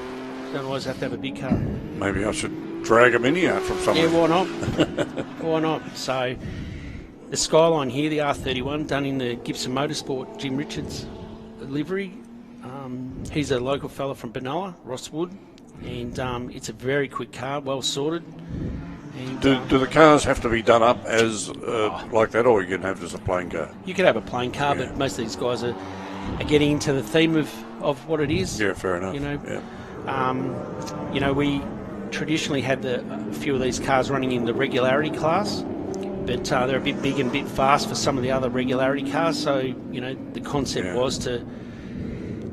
[SPEAKER 10] Don't always have to have a big car.
[SPEAKER 2] Maybe I should drag a mini out from somewhere.
[SPEAKER 10] Yeah, why not? Why not? So the Skyline here, the R31, done in the Gibson Motorsport Jim Richards livery. He's a local fella from Benalla, Ross Wood, and it's a very quick car, well sorted. And,
[SPEAKER 2] do the cars have to be done up as like that, or you can have just a plain car?
[SPEAKER 10] You could have a plain car, but most of these guys are getting into the theme of what it is.
[SPEAKER 2] Yeah, fair enough.
[SPEAKER 10] We traditionally had a few of these cars running in the regularity class, but they're a bit big and a bit fast for some of the other regularity cars. So the concept was to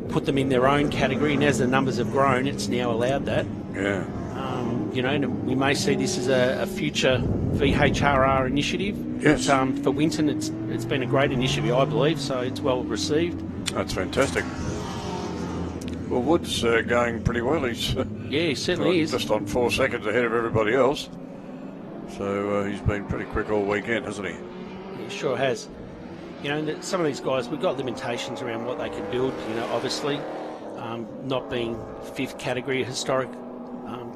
[SPEAKER 10] put them in their own category, and as the numbers have grown, it's now allowed that.
[SPEAKER 2] Yeah.
[SPEAKER 10] We may see this as a future VHRR initiative.
[SPEAKER 2] Yes.
[SPEAKER 10] But, for Winton, it's been a great initiative, I believe, so it's well received.
[SPEAKER 2] That's fantastic. Well, Wood's going pretty well. He
[SPEAKER 10] certainly is.
[SPEAKER 2] Just on 4 seconds ahead of everybody else. So he's been pretty quick all weekend, hasn't he?
[SPEAKER 10] He sure has. Some of these guys, we've got limitations around what they can build, obviously, not being fifth category historic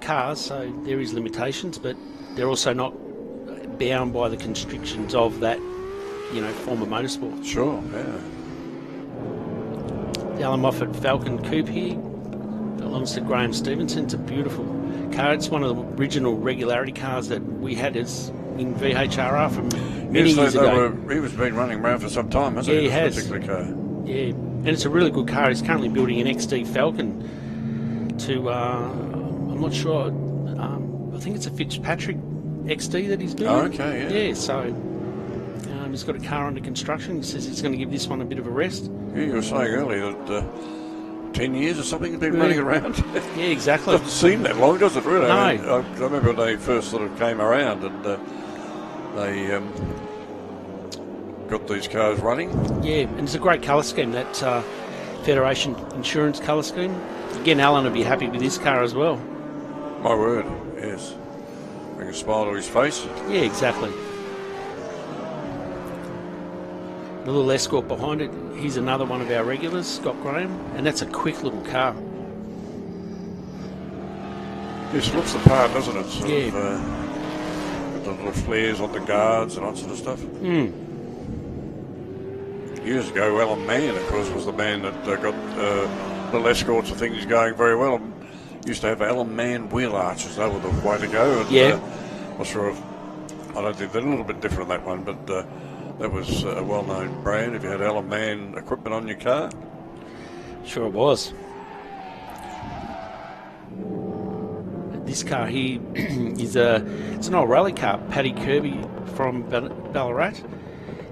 [SPEAKER 10] cars, so there is limitations, but they're also not bound by the constrictions of that, form of motorsport.
[SPEAKER 2] Sure, yeah.
[SPEAKER 10] The Alan Moffat Falcon Coupe here belongs to Graham Stevenson. It's a beautiful car. It's one of the original regularity cars that we had as in VHRR from many years ago.
[SPEAKER 2] He was been running around for some time, hasn't he?
[SPEAKER 10] He has.
[SPEAKER 2] This particular car.
[SPEAKER 10] Yeah, and it's a really good car. He's currently building an XD Falcon to, I'm not sure, I think it's a Fitzpatrick XD that he's building.
[SPEAKER 2] Oh, okay, yeah.
[SPEAKER 10] Yeah, so he's got a car under construction. He says he's going to give this one a bit of a rest.
[SPEAKER 2] Yeah, you were saying earlier that 10 years or something he's been running around.
[SPEAKER 10] Yeah, exactly.
[SPEAKER 2] Doesn't seem that long, does it, really?
[SPEAKER 10] No.
[SPEAKER 2] I mean, I remember when they first sort of came around and they got these cars running.
[SPEAKER 10] Yeah, and it's a great colour scheme, that Federation Insurance colour scheme. Again, Alan will be happy with this car as well.
[SPEAKER 2] My word, yes. Bring a smile to his face.
[SPEAKER 10] Yeah, exactly. A little Escort behind it. He's another one of our regulars, Scott Graham, and that's a quick little car.
[SPEAKER 2] This looks the part, doesn't it? Sort
[SPEAKER 10] Yeah.
[SPEAKER 2] of, with the little flares on the guards and that sort of stuff. Years ago, L M&O, of course, was the man that got little Escorts and things going very well. Used to have L M&O wheel arches. They were the way to go. And,
[SPEAKER 10] yeah.
[SPEAKER 2] Not sure if, I don't think they're a little bit different, that one, but that was a well-known brand if you had L M&O equipment on your car.
[SPEAKER 10] Sure it was. This car here is it's an old rally car. Paddy Kirby from Ballarat.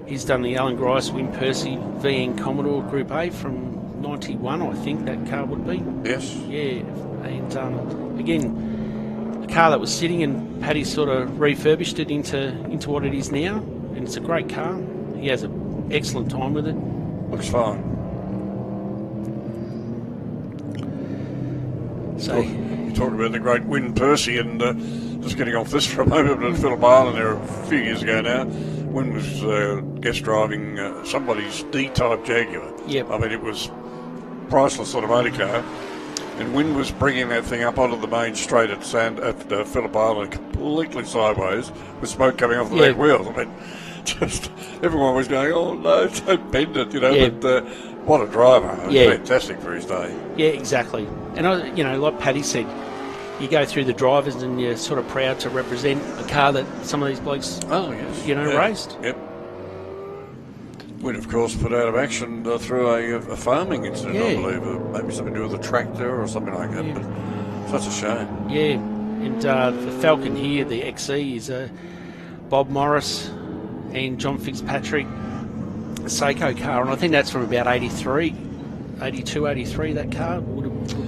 [SPEAKER 10] He's done the Alan Grice, Win Percy, VN Commodore Group A from 91, I think that car would be.
[SPEAKER 2] Yes.
[SPEAKER 10] Yeah, and again, a car that was sitting and Paddy sort of refurbished it into what it is now, and it's a great car. He has an excellent time with it.
[SPEAKER 2] Looks fine.
[SPEAKER 10] So
[SPEAKER 2] you talked about the great Win Percy, and just getting off this for a moment, but at Phillip Island there a few years ago now, Win was guest driving somebody's D-type Jaguar.
[SPEAKER 10] Yep.
[SPEAKER 2] I mean, it was priceless sort of motor car. And Win was bringing that thing up onto the main straight at Phillip Island completely sideways with smoke coming off the back wheels. I mean, just everyone was going, oh no, don't bend it, you know.
[SPEAKER 10] Yeah.
[SPEAKER 2] But what a driver. It was fantastic for his day.
[SPEAKER 10] Yeah, exactly. And, like Paddy said, you go through the drivers and you're sort of proud to represent a car that some of these blokes, raced.
[SPEAKER 2] Yep. Win, of course, put out of action through a farming incident, I believe. Maybe something to do with a tractor or something like that. But such a shame.
[SPEAKER 10] Yeah, and the Falcon here, the XE, is Bob Morris and John Fitzpatrick, a SoCal car, and I think that's from about 82, 83, that car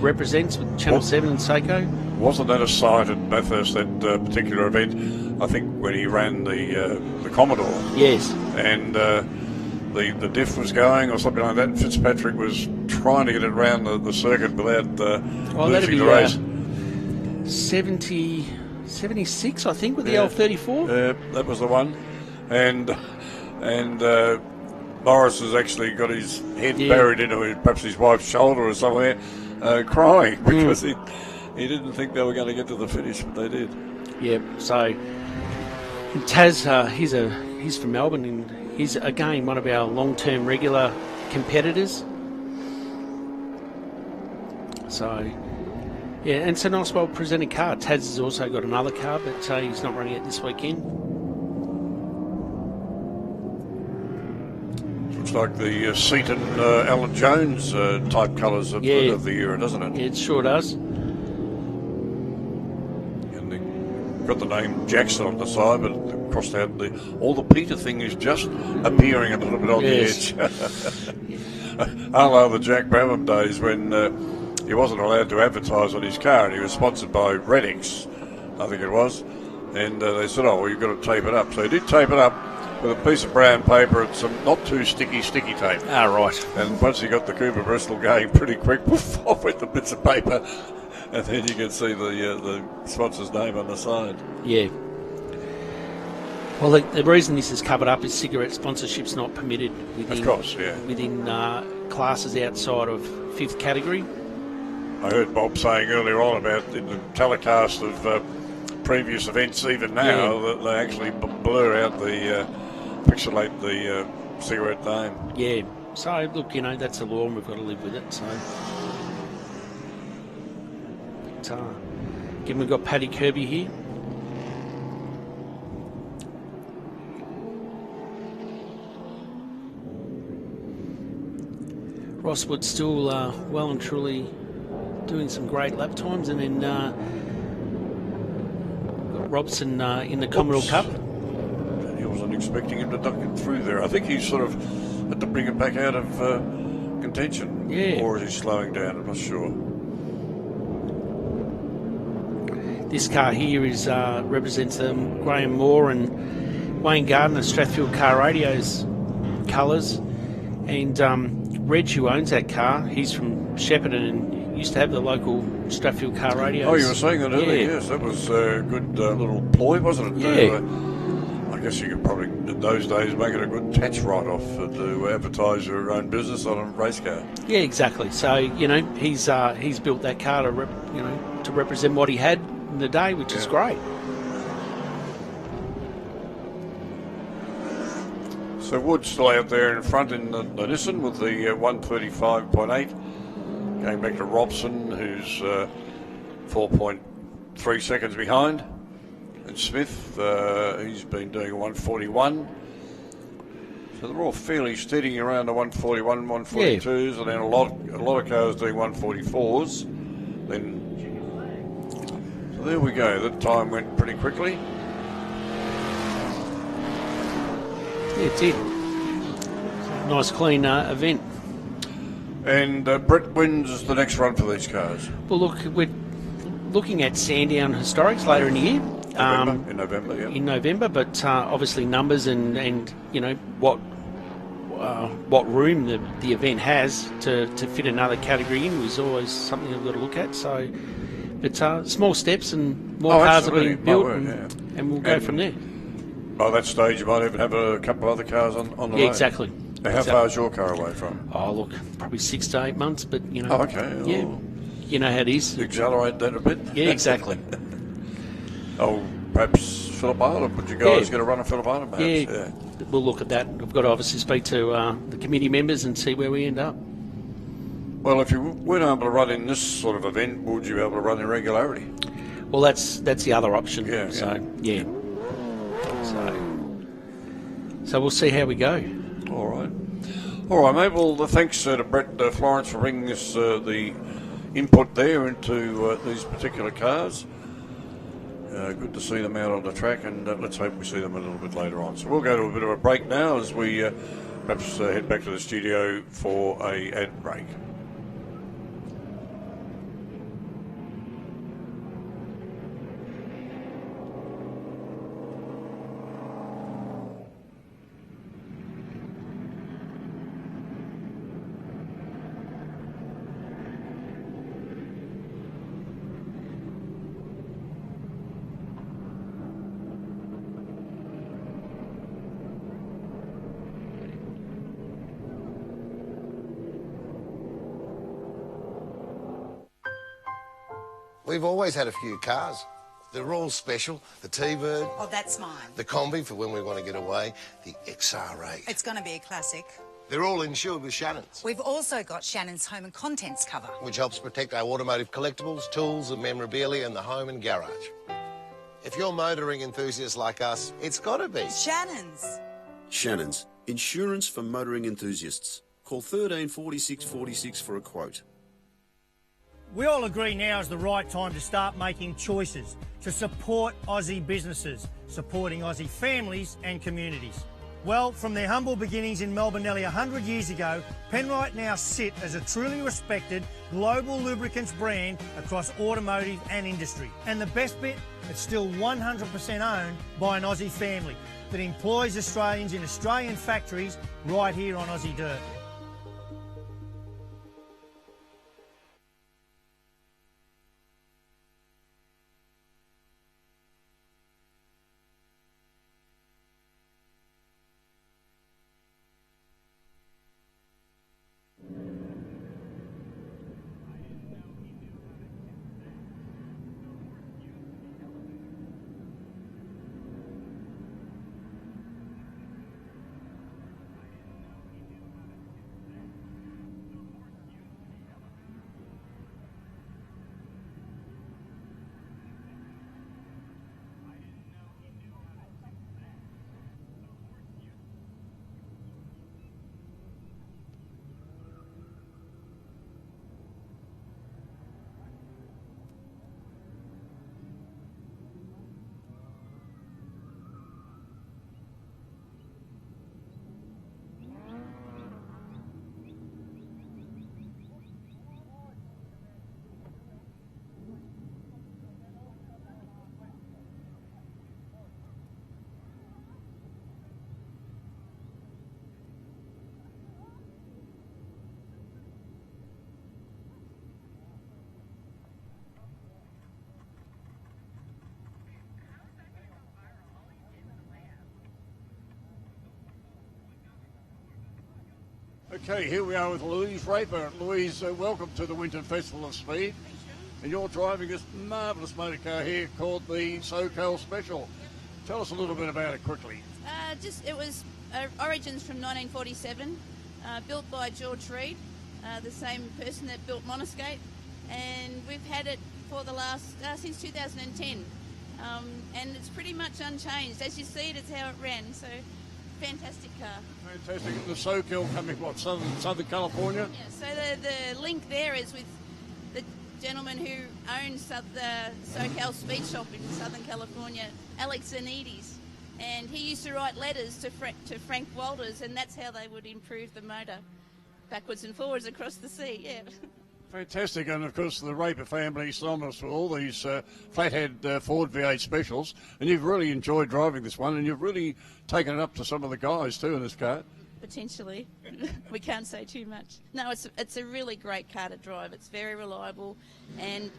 [SPEAKER 10] represents with Channel 7 and SoCal.
[SPEAKER 2] Wasn't that a sight at Bathurst, that particular event? I think when he ran the Commodore.
[SPEAKER 10] Yes.
[SPEAKER 2] And the diff was going or something like that. Fitzpatrick was trying to get it around the circuit without losing the race.
[SPEAKER 10] 76, I think, with the L34.
[SPEAKER 2] That was the one. And Morris has actually got his head buried into perhaps his wife's shoulder or somewhere, crying because he didn't think they were going to get to the finish, but they did.
[SPEAKER 10] Yep. So Taz, he's from Melbourne, and he's again one of our long-term regular competitors. So yeah, and it's a nice, well-presented car. Taz has also got another car, but he's not running it this weekend.
[SPEAKER 2] Looks like the Seaton Alan Jones type colours of the era, doesn't it?
[SPEAKER 10] Yeah, it sure does.
[SPEAKER 2] And they've got the name Jackson on the side, but across out all the Peter thing is just appearing a little bit on the edge. I love the Jack Brabham days when he wasn't allowed to advertise on his car, and he was sponsored by Reddix, I think it was. And they said, oh, well, you've got to tape it up. So he did tape it up with a piece of brown paper and some not too sticky tape.
[SPEAKER 10] Ah, right.
[SPEAKER 2] And once he got the Cooper Bristol going pretty quick, poof, off with the bits of paper, and then you can see the sponsor's name on the side.
[SPEAKER 10] Yeah. Well, the reason this is covered up is cigarette sponsorship's not permitted within,
[SPEAKER 2] of course,
[SPEAKER 10] within classes outside of 5th category.
[SPEAKER 2] I heard Bob saying earlier on about in the telecast of previous events, even now, that they actually blur out pixelate the cigarette name.
[SPEAKER 10] Yeah. So, look, that's the law and we've got to live with it. So, but, again, we've got Paddy Kirby here. Ross Wood's still well and truly doing some great lap times, and then got Robson in the Commonwealth Cup.
[SPEAKER 2] He wasn't expecting him to duck it through there. I think he sort of had to bring it back out of contention.
[SPEAKER 10] Yeah.
[SPEAKER 2] Or is he slowing down? I'm not sure.
[SPEAKER 10] This car here is represents Graham Moore and Wayne Gardner, Strathfield Car Radio's colours. And Reg, who owns that car, he's from Shepparton and used to have the local Strathfield Car Radios.
[SPEAKER 2] Oh, you were saying that earlier, yes. That was a good little ploy, wasn't it?
[SPEAKER 10] Yeah.
[SPEAKER 2] I guess you could probably, in those days, make it a good tax write-off to advertise your own business on a race car.
[SPEAKER 10] Yeah, exactly. So, he's built that car to represent what he had in the day, which is great.
[SPEAKER 2] So Wood's still out there in front in the Nissan with the 135.8. Going back to Robson, who's 4.3 seconds behind. And Smith, he's been doing a 141. So they're all fairly steady around the 141, 142s, and then a lot of cars doing 144s. Then, so there we go. That time went pretty quickly.
[SPEAKER 10] Yeah, it did. Nice, clean event.
[SPEAKER 2] And Brett wins the next run for these cars.
[SPEAKER 10] Well, look, we're looking at Sandown Historics later in the year.
[SPEAKER 2] In November, yeah.
[SPEAKER 10] In November, but obviously numbers and what room the event has to fit another category in is always something I've got to look at. So, but small steps and more cars are being built, and we'll go from there.
[SPEAKER 2] By that stage, you might even have a couple of other cars on the road.
[SPEAKER 10] Yeah, exactly.
[SPEAKER 2] Now, how far is your car away from?
[SPEAKER 10] Oh, look, probably 6 to 8 months, but
[SPEAKER 2] Oh, okay.
[SPEAKER 10] Yeah, you know how it is.
[SPEAKER 2] Accelerate that a bit.
[SPEAKER 10] Yeah, exactly.
[SPEAKER 2] Perhaps Phillip Island. Would you guys get a run of Phillip Island, perhaps?
[SPEAKER 10] Yeah, we'll look at that. I've got to obviously speak to the committee members and see where we end up.
[SPEAKER 2] Well, if you weren't able to run in this sort of event, would you be able to run in Regularity?
[SPEAKER 10] Well, that's the other option.
[SPEAKER 2] Yeah.
[SPEAKER 10] So we'll see how we go.
[SPEAKER 2] All right, mate. Well, thanks to Brett Florence for bringing us the input there into these particular cars. Good to see them out on the track, and let's hope we see them a little bit later on. So we'll go to a bit of a break now as we perhaps head back to the studio for a ad break.
[SPEAKER 5] We've always had a few cars. They're all special. The T-Bird.
[SPEAKER 6] Oh, that's mine.
[SPEAKER 5] The Combi for when we want to get away. The XR8.
[SPEAKER 6] It's going to be a classic.
[SPEAKER 5] They're all insured with Shannons,
[SPEAKER 6] We've also got Shannons home and contents cover,
[SPEAKER 5] which helps protect our automotive collectibles, tools and memorabilia in the home and garage. If you're motoring enthusiasts like us, it's got to be
[SPEAKER 6] Shannons.
[SPEAKER 7] Shannons, insurance for motoring enthusiasts. Call 13 46 46 for a quote.
[SPEAKER 8] We all agree now is the right time to start making choices to support Aussie businesses, supporting Aussie families and communities. Well, from their humble beginnings in Melbourne nearly 100 years ago, Penrite now sit as a truly respected global lubricants brand across automotive and industry. And the best bit, it's still 100% owned by an Aussie family that employs Australians in Australian factories right here on Aussie dirt.
[SPEAKER 2] Okay, here we are with Louise Raper. Louise, welcome to the Winton Festival of Speed. And you're driving this marvellous motor car here called the SoCal Special. Tell us a little bit about it quickly.
[SPEAKER 4] It was origins from 1947, built by George Reed, the same person that built Monoscape, and we've had it for the last since 2010, and it's pretty much unchanged. As you see it, it's how it ran. So, fantastic car.
[SPEAKER 2] Fantastic. The SoCal coming, what, Southern California?
[SPEAKER 4] Yeah. So the link there is with the gentleman who owns the SoCal Speed Shop in Southern California, Alex Zanides. And he used to write letters to Frank Walters, and that's how they would improve the motor backwards and forwards across the sea. Yeah.
[SPEAKER 2] Fantastic, and of course the Raper family synonymous with all these flathead Ford V8 specials, and you've really enjoyed driving this one, and you've really taken it up to some of the guys too in this car.
[SPEAKER 4] Potentially. We can't say too much. No, it's a really great car to drive. It's very reliable and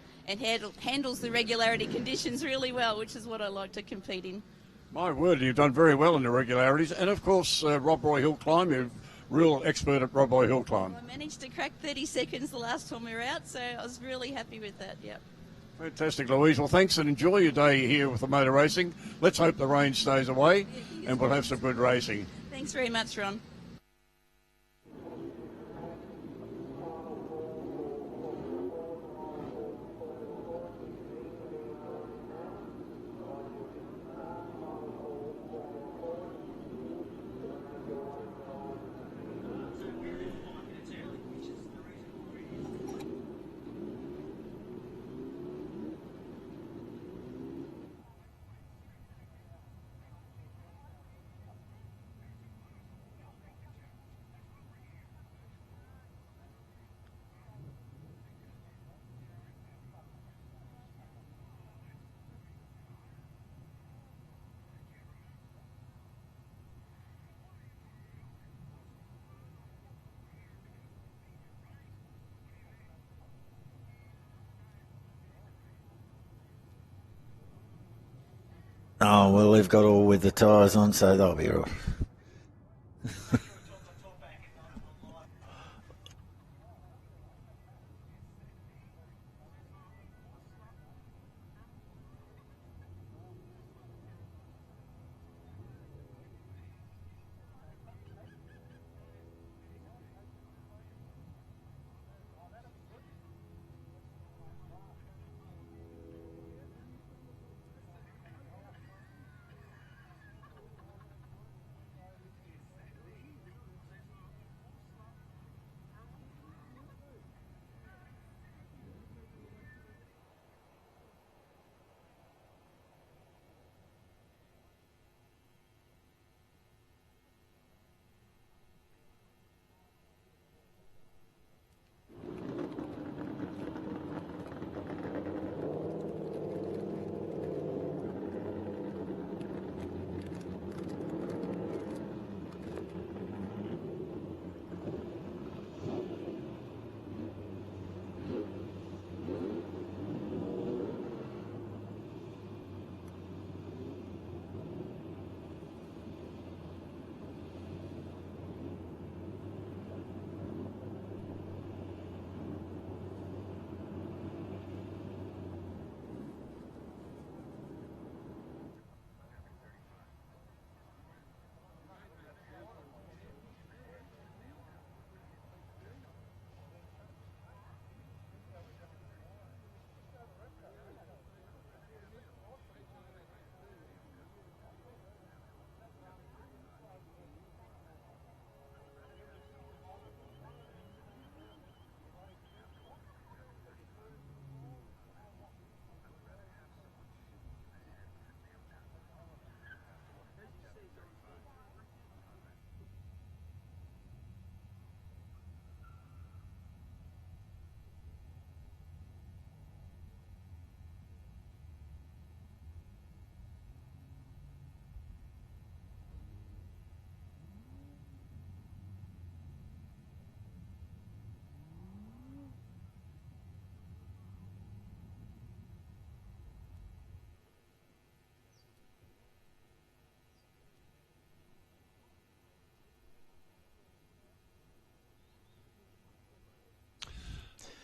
[SPEAKER 4] handles the regularity conditions really well, which is what I like to compete in.
[SPEAKER 2] My word, you've done very well in the regularities, and of course Rob Roy Hill Climb, you're a real expert at Rob Roy Hill Climb.
[SPEAKER 4] I managed to crack 30 seconds the last time we were out, so I was really happy with that, yep.
[SPEAKER 2] Fantastic, Louise. Well, thanks, and enjoy your day here with the motor racing. Let's hope the rain stays away, and we'll have some good racing.
[SPEAKER 4] Thanks very much, Ron.
[SPEAKER 9] Oh, well, they've got all with the tyres on, so they'll be all right.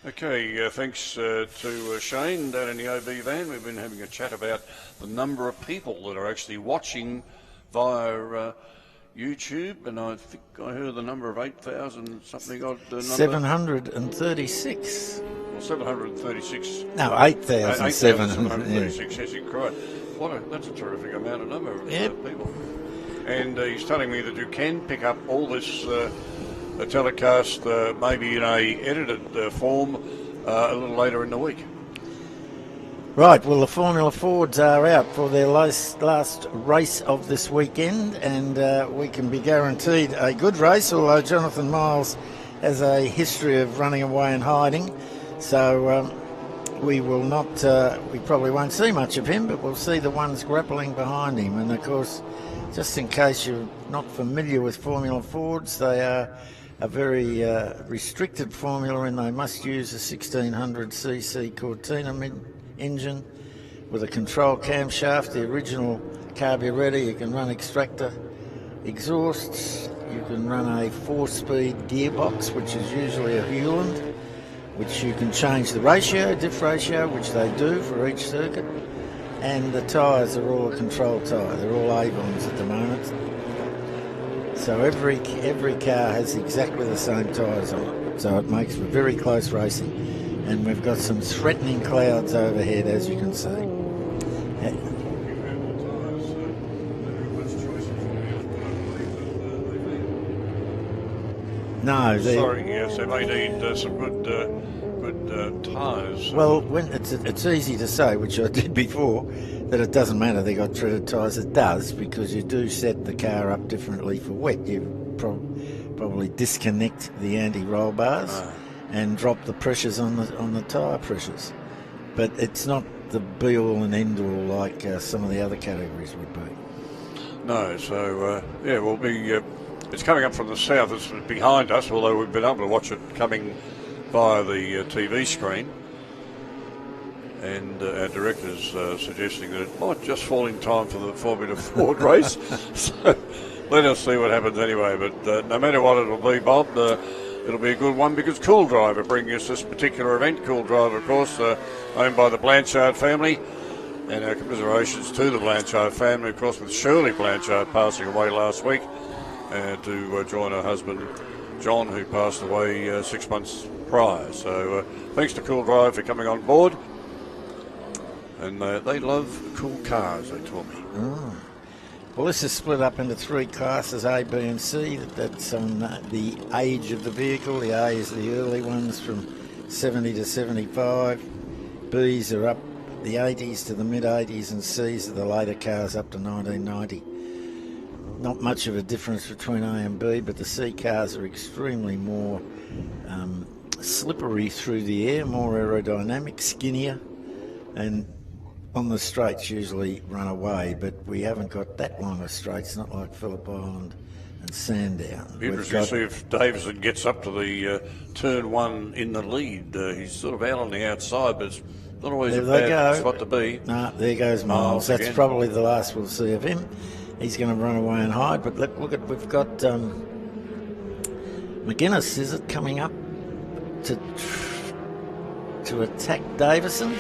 [SPEAKER 2] Okay, thanks to Shane down in the OB van. We've been having a chat about the number of people that are actually watching via YouTube, and I think I heard the number of 8,000 something odd number.
[SPEAKER 9] 736.
[SPEAKER 2] Well, 736.
[SPEAKER 9] No, 8,736.
[SPEAKER 2] Yes, you're correct. That's a terrific amount of number of people. And he's telling me that you can pick up all this telecast maybe in a edited form a little later in the week.
[SPEAKER 9] Right, well, the Formula Fords are out for their last race of this weekend, and we can be guaranteed a good race, although Jonathan Miles has a history of running away and hiding. So we will not, we probably won't see much of him, but we'll see the ones grappling behind him. And, of course, just in case you're not familiar with Formula Fords, they are a very restricted formula, and they must use a 1600cc Cortina engine with a control camshaft, the original carburettor. You can run extractor exhausts. You can run a 4-speed gearbox, which is usually a Hewland, which you can change the ratio, diff ratio, which they do for each circuit. And the tyres are all a control tyre. They're all Avons at the moment. So every car has exactly the same tyres on it. So it makes for very close racing. And we've got some threatening clouds overhead, as you can see. No,
[SPEAKER 2] sorry, yes, they may need some good tyres.
[SPEAKER 9] Well, when it's easy to say, which I did before, that it doesn't matter they got treaded tyres. It does, because you do set the car up differently for wet. You probably disconnect the anti-roll bars and drop the pressures on the tyre pressures. But it's not the be-all and end-all like some of the other categories would be.
[SPEAKER 2] No, so, we'll be... it's coming up from the south. It's behind us, although we've been able to watch it coming via the TV screen. And our director's suggesting that it might just fall in time for the Formula Ford race. So let us see what happens anyway. But no matter what it'll be, Bob, it'll be a good one, because Cool Drive are bringing us this particular event. Cool Drive, of course, owned by the Blanchard family. And our commiserations to the Blanchard family, of course, with Shirley Blanchard passing away last week, to join her husband, John, who passed away 6 months prior. So thanks to Cool Drive for coming on board. And they love cool cars, they told me.
[SPEAKER 9] Oh. Well, this is split up into 3 classes, A, B and C. That's on the age of the vehicle. The A is the early ones from 70 to 75. Bs are up the 80s to the mid-80s, and Cs are the later cars up to 1990. Not much of a difference between A and B, but the C cars are extremely more slippery through the air, more aerodynamic, skinnier, and on the straights usually run away, but we haven't got that long a straights, not like Phillip Island and Sandown.
[SPEAKER 2] Be interesting to see if Davison gets up to the turn 1 in the lead. He's sort of out on the outside, but it's not always a bad spot to be.
[SPEAKER 9] No, there goes Miles. That's
[SPEAKER 2] again.
[SPEAKER 9] Probably the last we'll see of him. He's going to run away and hide, but look at, we've got McGuinness, is it, coming up to attack Davison?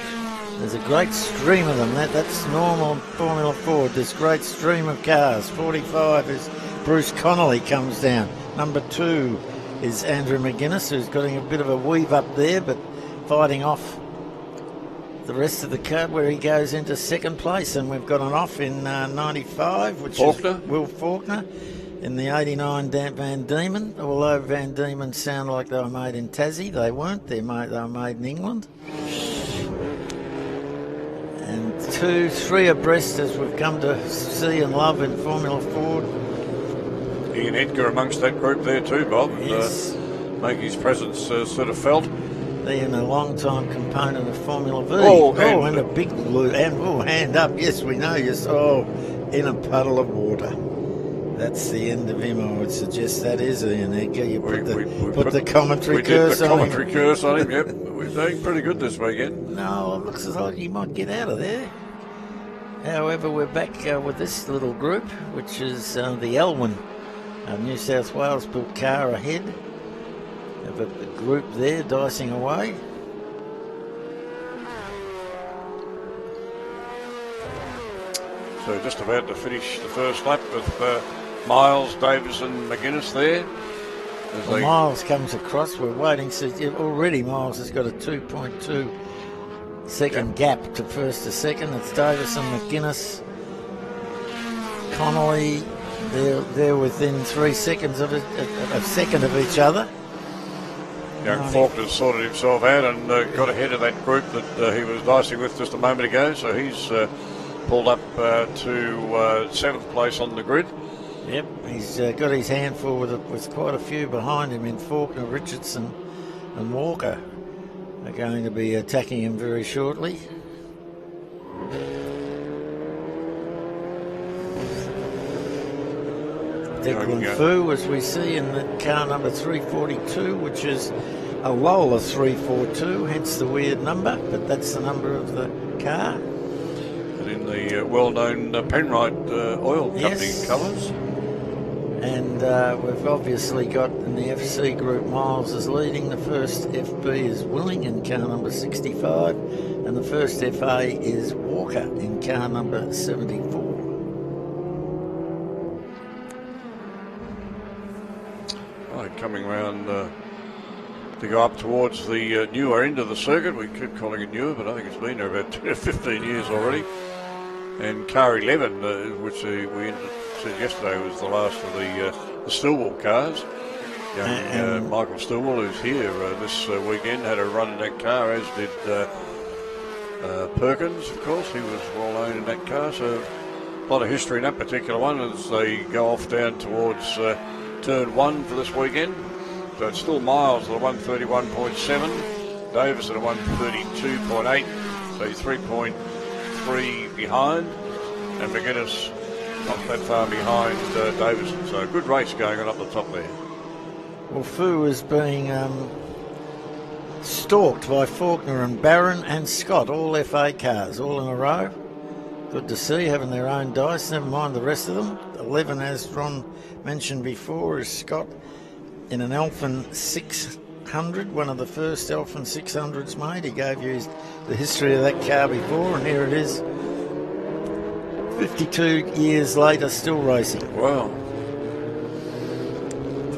[SPEAKER 9] There's a great stream of them. That's normal Formula Ford. This great stream of cars. 45 is Bruce Connolly comes down. Number 2 is Andrew McGuinness, who's getting a bit of a weave up there, but fighting off the rest of the car where he goes into second place. And we've got an off in 95, which
[SPEAKER 2] Faulkner.
[SPEAKER 9] is Will Faulkner. In the 89 Van Diemen, although Van Diemen sound like they were made in Tassie, they weren't. They were made in England. And 2, 3 abreast, as we've come to see and love in Formula Ford.
[SPEAKER 2] Ian Edgar amongst that group there too, Bob.
[SPEAKER 9] Yes.
[SPEAKER 2] Make his presence sort of felt.
[SPEAKER 9] Being a long-time component of Formula Vee. And a big blue, and hand up. Yes, we know you saw in a puddle of water. That's the end of him, I would suggest. That is Ian Edgar. You put the commentary curse on him.
[SPEAKER 2] We did the commentary curse on him, yep. We're doing pretty good this weekend.
[SPEAKER 9] No, it looks as though he might get out of there. However, we're back with this little group, which is the Elwyn New South Wales built car ahead. Have a group there dicing away.
[SPEAKER 2] So just about to finish the first lap with Miles, Davis and McGuinness there.
[SPEAKER 9] Well, Miles comes across. We're waiting. So already Miles has got a 2.2 second gap to first to second. It's Davis and McGuinness. Connolly, they're within 3 seconds of a second of each other.
[SPEAKER 2] Young Faulkner sorted himself out and got ahead of that group that he was dicing with just a moment ago. So he's pulled up to 7th place on the grid.
[SPEAKER 9] Yep, he's got his handful with quite a few behind him in Faulkner, Richardson and Walker are going to be attacking him very shortly. Declan Fu, as we see in the car number 342, which is a Lola 342, hence the weird number, but that's the number of the car.
[SPEAKER 2] And in the well-known Penrite Oil Company colours.
[SPEAKER 9] And we've obviously got in the FC group, Miles is leading. The first FB is Willing in car number 65, and the first FA is Walker in car number 74.
[SPEAKER 2] Right, coming round to go up towards the newer end of the circuit. We keep calling it newer, but I think it's been there about 10 or 15 years already. And car 11, which we said yesterday was the last of the Stillwell cars. Young Michael Stillwell, who's here this weekend, had a run in that car, as did Perkins, of course. He was well known in that car, so a lot of history in that particular one as they go off down towards turn 1 for this weekend. So it's still Miles at a 131.7, Davis at a 132.8, so he's 3.3 behind, and McGuinness not that far behind Davison. So a good race going on up the top there.
[SPEAKER 9] Well, Fu is being stalked by Faulkner and Barron and Scott, all FA cars, all in a row. Good to see, having their own dice, never mind the rest of them. 11, as Ron mentioned before, is Scott in an Alpha 600, one of the first Alpha 600s made. He gave you the history of that car before, and here it is, 52 years later, still racing.
[SPEAKER 2] Wow.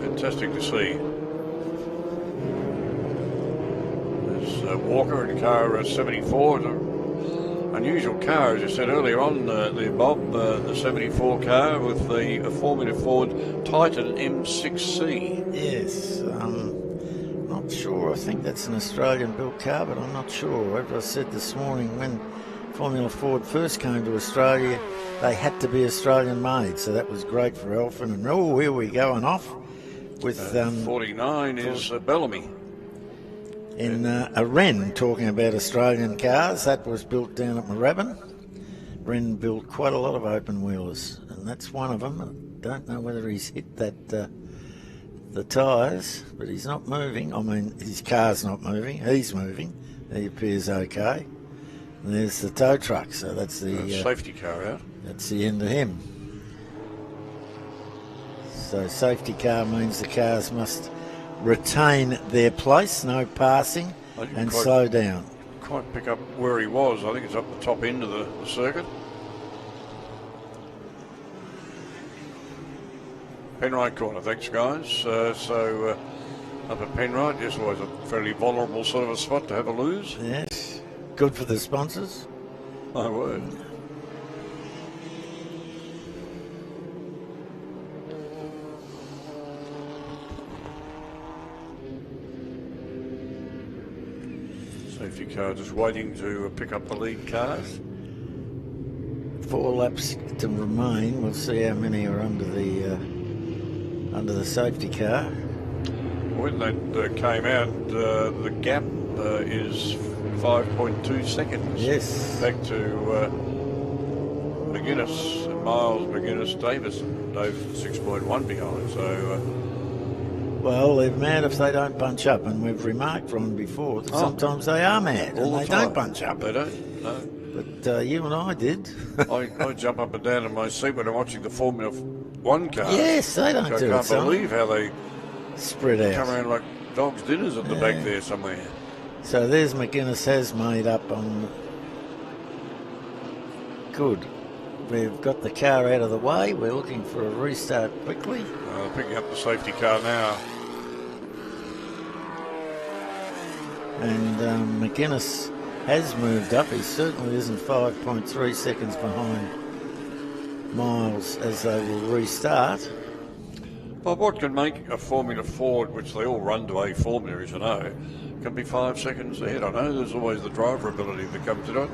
[SPEAKER 2] Fantastic to see. There's Walker in car 74. It's an unusual car, as you said earlier on there, Bob, the 74 car with the Formula Ford Titan M6C.
[SPEAKER 9] Yes, not sure. I think that's an Australian-built car, but I'm not sure. As I said this morning, when Formula Ford first came to Australia, they had to be Australian-made, so that was great for Alpha. And here we go and off with
[SPEAKER 2] 49 is Bellamy.
[SPEAKER 9] In a Wren, talking about Australian cars, that was built down at Moorabbin. Wren built quite a lot of open wheelers, and that's one of them. I don't know whether he's hit that the tyres, but he's not moving. I mean, his car's not moving. He's moving. He appears okay. And there's the tow truck, so that's the
[SPEAKER 2] safety car out.
[SPEAKER 9] That's the end of him. So safety car means the cars must retain their place, no passing, and slow down.
[SPEAKER 2] Quite pick up where he was. I think it's up the top end of the circuit. Penrite corner, thanks guys. Up at Penrite, just always a fairly vulnerable sort of a spot to have a lose.
[SPEAKER 9] Yes, good for the sponsors.
[SPEAKER 2] My word. Safety car just waiting to pick up the lead cars.
[SPEAKER 9] 4 laps to remain. We'll see how many are under the safety car.
[SPEAKER 2] When that came out, the gap is 5.2 seconds.
[SPEAKER 9] Yes.
[SPEAKER 2] Back to McGuinness, Miles, McGuinness, Davis 6.1 behind. So.
[SPEAKER 9] Well, they're mad if they don't bunch up, and we've remarked, Ron, before that sometimes they are mad and they don't bunch up.
[SPEAKER 2] They don't, no.
[SPEAKER 9] But you and I did.
[SPEAKER 2] I jump up and down in my seat when I'm watching the Formula 1 cars.
[SPEAKER 9] Yes, they don't do it.
[SPEAKER 2] I can't believe how they
[SPEAKER 9] spread out.
[SPEAKER 2] Come around like dogs' dinners at the back there somewhere.
[SPEAKER 9] So there's McGuinness has made up on good. we've got the car out of the way. We're looking for a restart quickly.
[SPEAKER 2] Picking up the safety car now.
[SPEAKER 9] And McGuinness has moved up. He certainly isn't 5.3 seconds behind Miles as they will restart.
[SPEAKER 2] Bob, what can make a Formula Ford, which they all run to a Formula, as you know, can be 5 seconds ahead? I know there's always the driver ability that comes into it.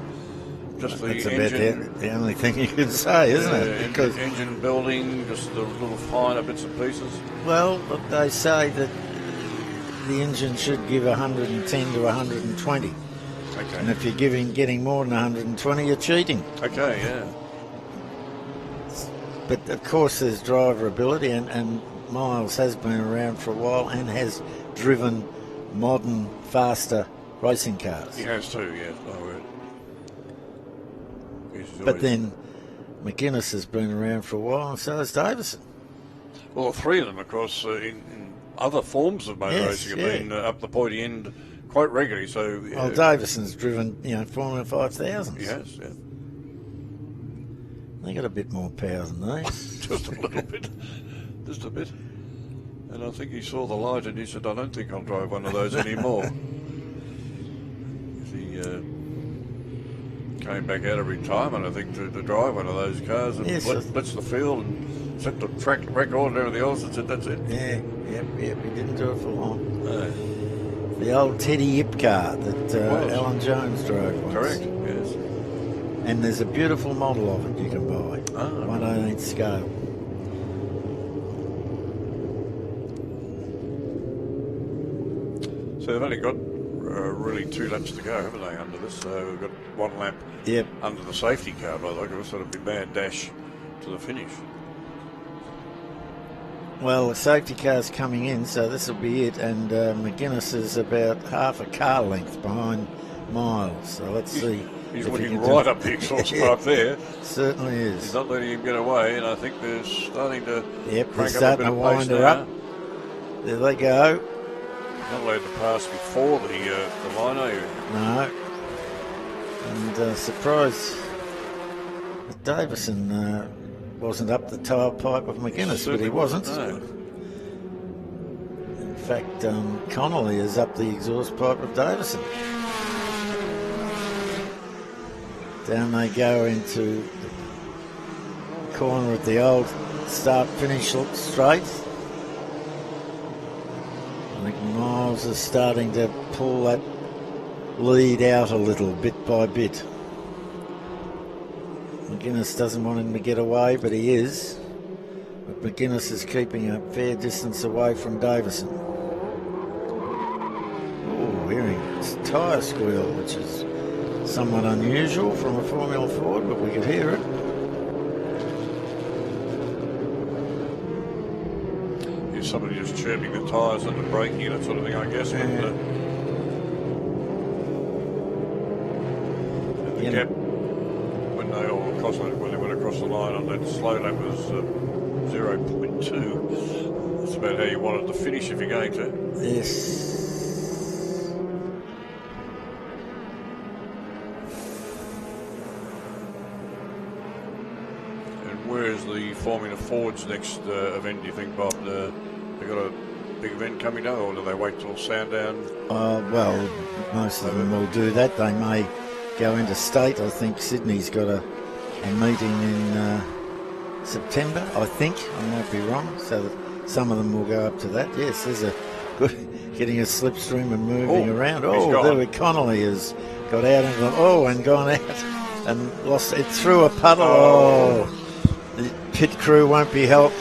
[SPEAKER 2] Just the
[SPEAKER 9] That's
[SPEAKER 2] engine,
[SPEAKER 9] about the only thing you can say, isn't it? Because
[SPEAKER 2] engine building, just the little finer bits and pieces.
[SPEAKER 9] well, look, they say that the engine should give 110 to 120.
[SPEAKER 2] Okay.
[SPEAKER 9] And if you're getting more than 120, you're cheating.
[SPEAKER 2] Okay, yeah.
[SPEAKER 9] But of course, there's driver ability, and Miles has been around for a while and has driven modern, faster racing cars.
[SPEAKER 2] He has too, yeah. Oh, right.
[SPEAKER 9] But then McGuinness has been around for a while, and so has Davison.
[SPEAKER 2] Well, three of them, of course, in other forms of motor racing have been up the pointy end quite regularly. So,
[SPEAKER 9] well, Davison's driven, Formula 5000s.
[SPEAKER 2] Yes, yeah.
[SPEAKER 9] They got a bit more power than these.
[SPEAKER 2] Just a little bit. Just a bit. And I think he saw the light and he said, I don't think I'll drive one of those anymore. He came back out of retirement, I think, to drive one of those cars and blitz the field and set the track record and everything else and said, that's it.
[SPEAKER 9] Yeah, yep, he didn't do it for long.
[SPEAKER 2] No.
[SPEAKER 9] The old Teddy Yip car that Alan Jones drove once.
[SPEAKER 2] Correct, yes.
[SPEAKER 9] And there's a beautiful model of it you can buy. 1/18 scale.
[SPEAKER 2] So they've only got really 2 laps to go, haven't they, under this? So we've got 1 lap under the safety car, by the way. It'll sort of be mad dash to the finish.
[SPEAKER 9] Well, the safety car's coming in, so this will be it. And McGuinness is about half a car length behind Miles. So let's see.
[SPEAKER 2] He's looking right up the exhaust pipe there.
[SPEAKER 9] Certainly is.
[SPEAKER 2] He's not letting him get away, and I think they're starting to crank up a bit of pace
[SPEAKER 9] wind her
[SPEAKER 2] now.
[SPEAKER 9] up. There they go.
[SPEAKER 2] Not allowed to pass before the line, are you?
[SPEAKER 9] No. And surprised that Davison wasn't up the tailpipe of McGuinness, but he wasn't.
[SPEAKER 2] No.
[SPEAKER 9] In fact, Connolly is up the exhaust pipe of Davison. Down they go into the corner at the old start-finish straight. I think Miles is starting to pull that lead out a little, bit by bit. McGuinness doesn't want him to get away, but he is. But McGuinness is keeping a fair distance away from Davison. Oh, hearing a tyre squeal, which is somewhat unusual from a Formula Ford, but we could hear it.
[SPEAKER 2] Is somebody just chirping the tyres and the braking and that sort of thing, I guess.
[SPEAKER 9] Yeah.
[SPEAKER 2] And the gap when they went across the line on that slow lap was 0.2. That's about how you want it to finish if you're going to.
[SPEAKER 9] Yes.
[SPEAKER 2] Where's the Formula Ford's next event, do you think, Bob? They got a big event coming down, or do they wait till Sandown?
[SPEAKER 9] Well, most of them will do that. They may go into state. I think Sydney's got a meeting in September, I think. I might be wrong. So that some of them will go up to that. Yes, there's a good getting a slipstream and moving around. There Connolly has got out into and gone out and lost it through a puddle. The pit crew won't be helped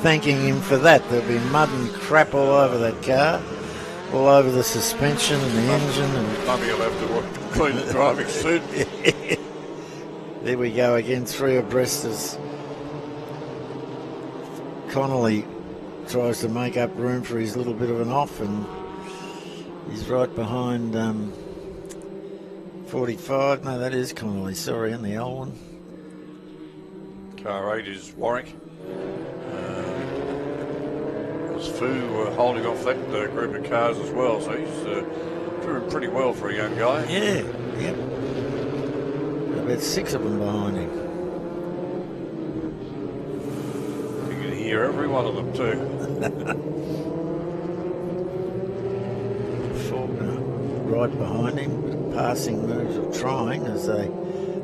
[SPEAKER 9] thanking him for that. There'll be mud and crap all over that car, all over the suspension and the engine. And
[SPEAKER 2] Maybe he'll have to clean the driving suit.
[SPEAKER 9] There we go again, 3 abreast as Connolly tries to make up room for his little bit of an off, and he's right behind 45. No, that is Connolly, sorry, and the old one.
[SPEAKER 2] Car 8 is Warwick. There's Fu holding off that group of cars as well, so he's doing pretty well for a young guy.
[SPEAKER 9] Yeah, yep. About 6 of them behind him.
[SPEAKER 2] hear every one of them too.
[SPEAKER 9] Right behind him, passing moves or trying as they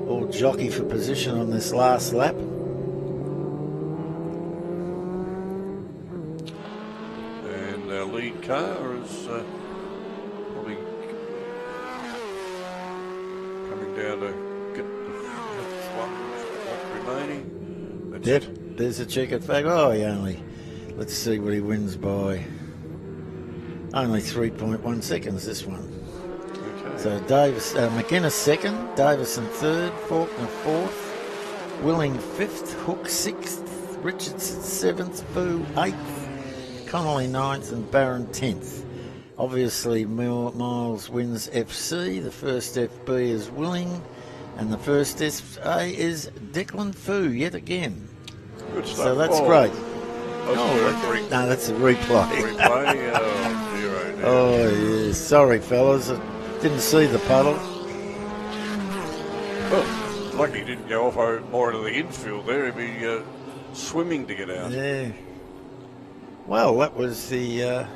[SPEAKER 9] all jockey for position on this last lap.
[SPEAKER 2] And our lead car is probably coming down to get the one remaining. That's
[SPEAKER 9] Yep, there's a checkered flag. Oh, he only, let's see what he wins by. Only 3.1 seconds, this one.
[SPEAKER 2] Okay.
[SPEAKER 9] So McGuinness second, Davison third, Faulkner fourth, Willing fifth, Hook sixth, Richardson seventh, Foo eighth, Connolly ninth, and Barron 10th. Obviously, Miles wins FC. The first FB is Willing, and the first SA is Declan Foo yet again.
[SPEAKER 2] Good stuff.
[SPEAKER 9] So that's great.
[SPEAKER 2] No,
[SPEAKER 9] that's a replay.
[SPEAKER 2] Zero.
[SPEAKER 9] Oh, yeah. Sorry, fellas. I didn't see the puddle.
[SPEAKER 2] Well, lucky he didn't go off more into the infield there. He'd be swimming to get out.
[SPEAKER 9] Yeah. Well, that was the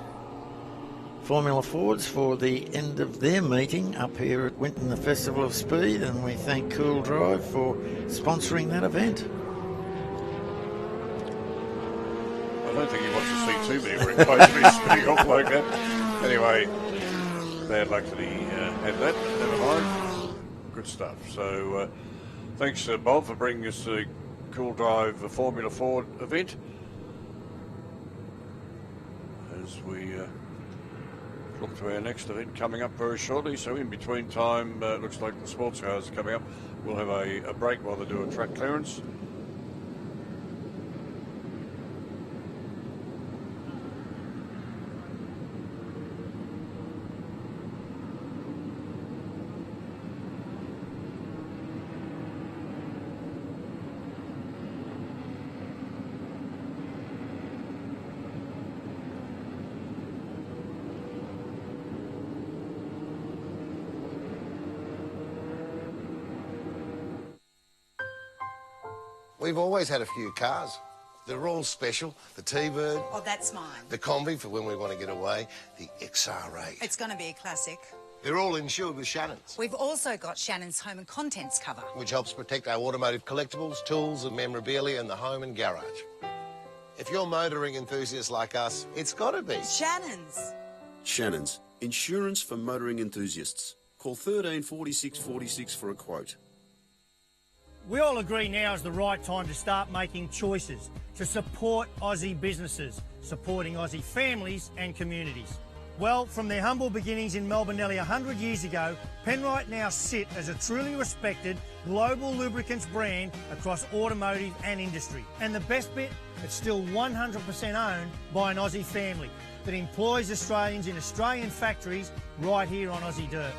[SPEAKER 9] Formula Fords for the end of their meeting up here at Winton, the Festival of Speed, and we thank Cool Drive for sponsoring that event.
[SPEAKER 2] I don't think he wants to see too many replays spinning off like that. Anyway, bad luck that he had that. Never mind. Good stuff. So, thanks, Bob, for bringing us to Cool Drive Formula Ford event. As we look to our next event coming up very shortly. So in between time, looks like the sports cars are coming up. We'll have a break while they do a track clearance.
[SPEAKER 5] We've always had a few cars. They're all special. The T-Bird.
[SPEAKER 6] Oh, that's mine.
[SPEAKER 5] The Combi for when we want to get away. The XR8.
[SPEAKER 6] It's going to be a classic.
[SPEAKER 5] They're all insured with Shannons,
[SPEAKER 6] We've also got Shannons home and contents cover.
[SPEAKER 5] which helps protect our automotive collectibles, tools and memorabilia in the home and garage. If you're motoring enthusiasts like us, it's got to be
[SPEAKER 6] Shannons.
[SPEAKER 7] Shannons, insurance for motoring enthusiasts. Call 13 46 46 for a quote.
[SPEAKER 8] We all agree now is the right time to start making choices to support Aussie businesses, supporting Aussie families and communities. Well, from their humble beginnings in Melbourne nearly 100 years ago, Penrite now sit as a truly respected global lubricants brand across automotive and industry. And the best bit, it's still 100% owned by an Aussie family that employs Australians in Australian factories right here on Aussie dirt.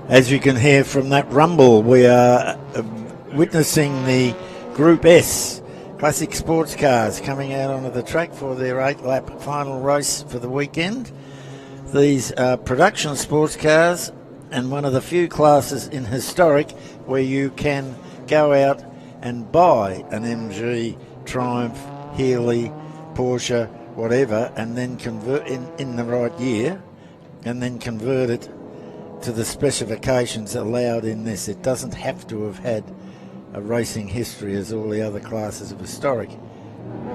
[SPEAKER 9] As you can hear from that rumble, we are witnessing the Group S Classic Sports Cars coming out onto the track for their 8-lap final race for the weekend. These are production sports cars and one of the few classes in historic where you can go out and buy an MG, Triumph, Healey, Porsche, whatever, and then convert in the right year, and then convert it to the specifications allowed in this. It doesn't have to have had a racing history as all the other classes of historic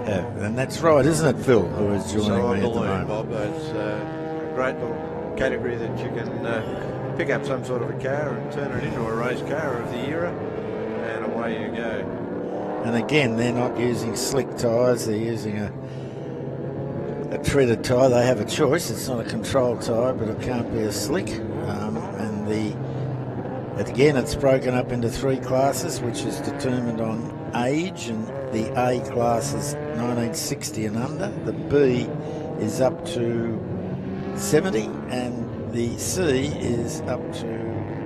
[SPEAKER 9] have. And that's right, isn't it, Phil, who is joining
[SPEAKER 3] So
[SPEAKER 9] me
[SPEAKER 3] I
[SPEAKER 9] at the
[SPEAKER 3] believe,
[SPEAKER 9] moment?
[SPEAKER 3] Bob, it's a great little category that you can pick up some sort of a car and turn it into a race car of the era, and away you go.
[SPEAKER 9] And again, they're not using slick tyres, they're using a treaded tyre. They have a choice. It's not a controlled tyre, but it can't be as slick. Again, it's broken up into 3 classes, which is determined on age, and the A class is 1960 and under. The B is up to 70, and the C is up to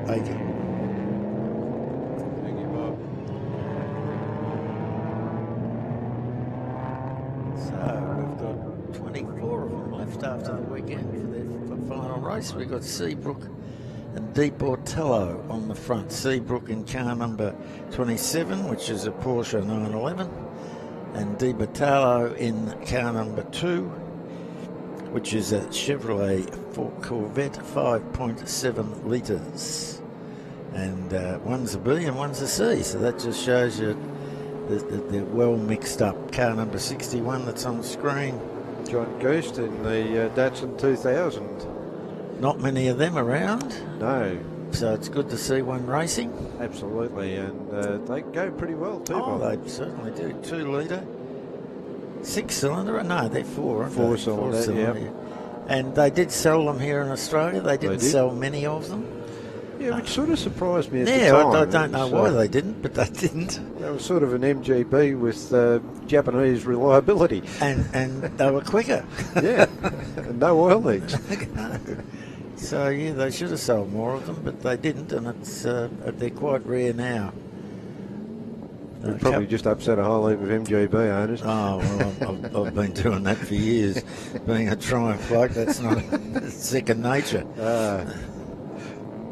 [SPEAKER 9] 80. After the weekend for their final race. We've got Seabrook and Di Portello on the front. Seabrook in car number 27, which is a Porsche 911, and Di Portello in car number 2, which is a Chevrolet Corvette 5.7 litres. And one's a B and one's a C, so that just shows you that they're well mixed up. Car number 61 that's on screen,
[SPEAKER 3] John Goost in the Datsun 2000.
[SPEAKER 9] Not many of them around.
[SPEAKER 3] No.
[SPEAKER 9] So it's good to see one racing.
[SPEAKER 3] Absolutely, and they go pretty well too.
[SPEAKER 9] Oh,
[SPEAKER 3] Bob.
[SPEAKER 9] they certainly do. 2 litre, 6-cylinder. No, they're 4. Aren't they?
[SPEAKER 3] 4-cylinder,
[SPEAKER 9] yeah. And they did sell them here in Australia. They didn't sell many of them.
[SPEAKER 3] Yeah, which sort of surprised me at the
[SPEAKER 9] Yeah,
[SPEAKER 3] time.
[SPEAKER 9] I don't know why they didn't, but they didn't.
[SPEAKER 3] They were sort of an MGB with Japanese reliability.
[SPEAKER 9] And they were quicker.
[SPEAKER 3] Yeah, and no oil leaks.
[SPEAKER 9] No. So, yeah, they should have sold more of them, but they didn't, and they're quite rare now.
[SPEAKER 3] They've probably just upset a whole heap of MGB owners.
[SPEAKER 9] Oh, well, I've been doing that for years. Being a Triumph bloke, that's not second nature.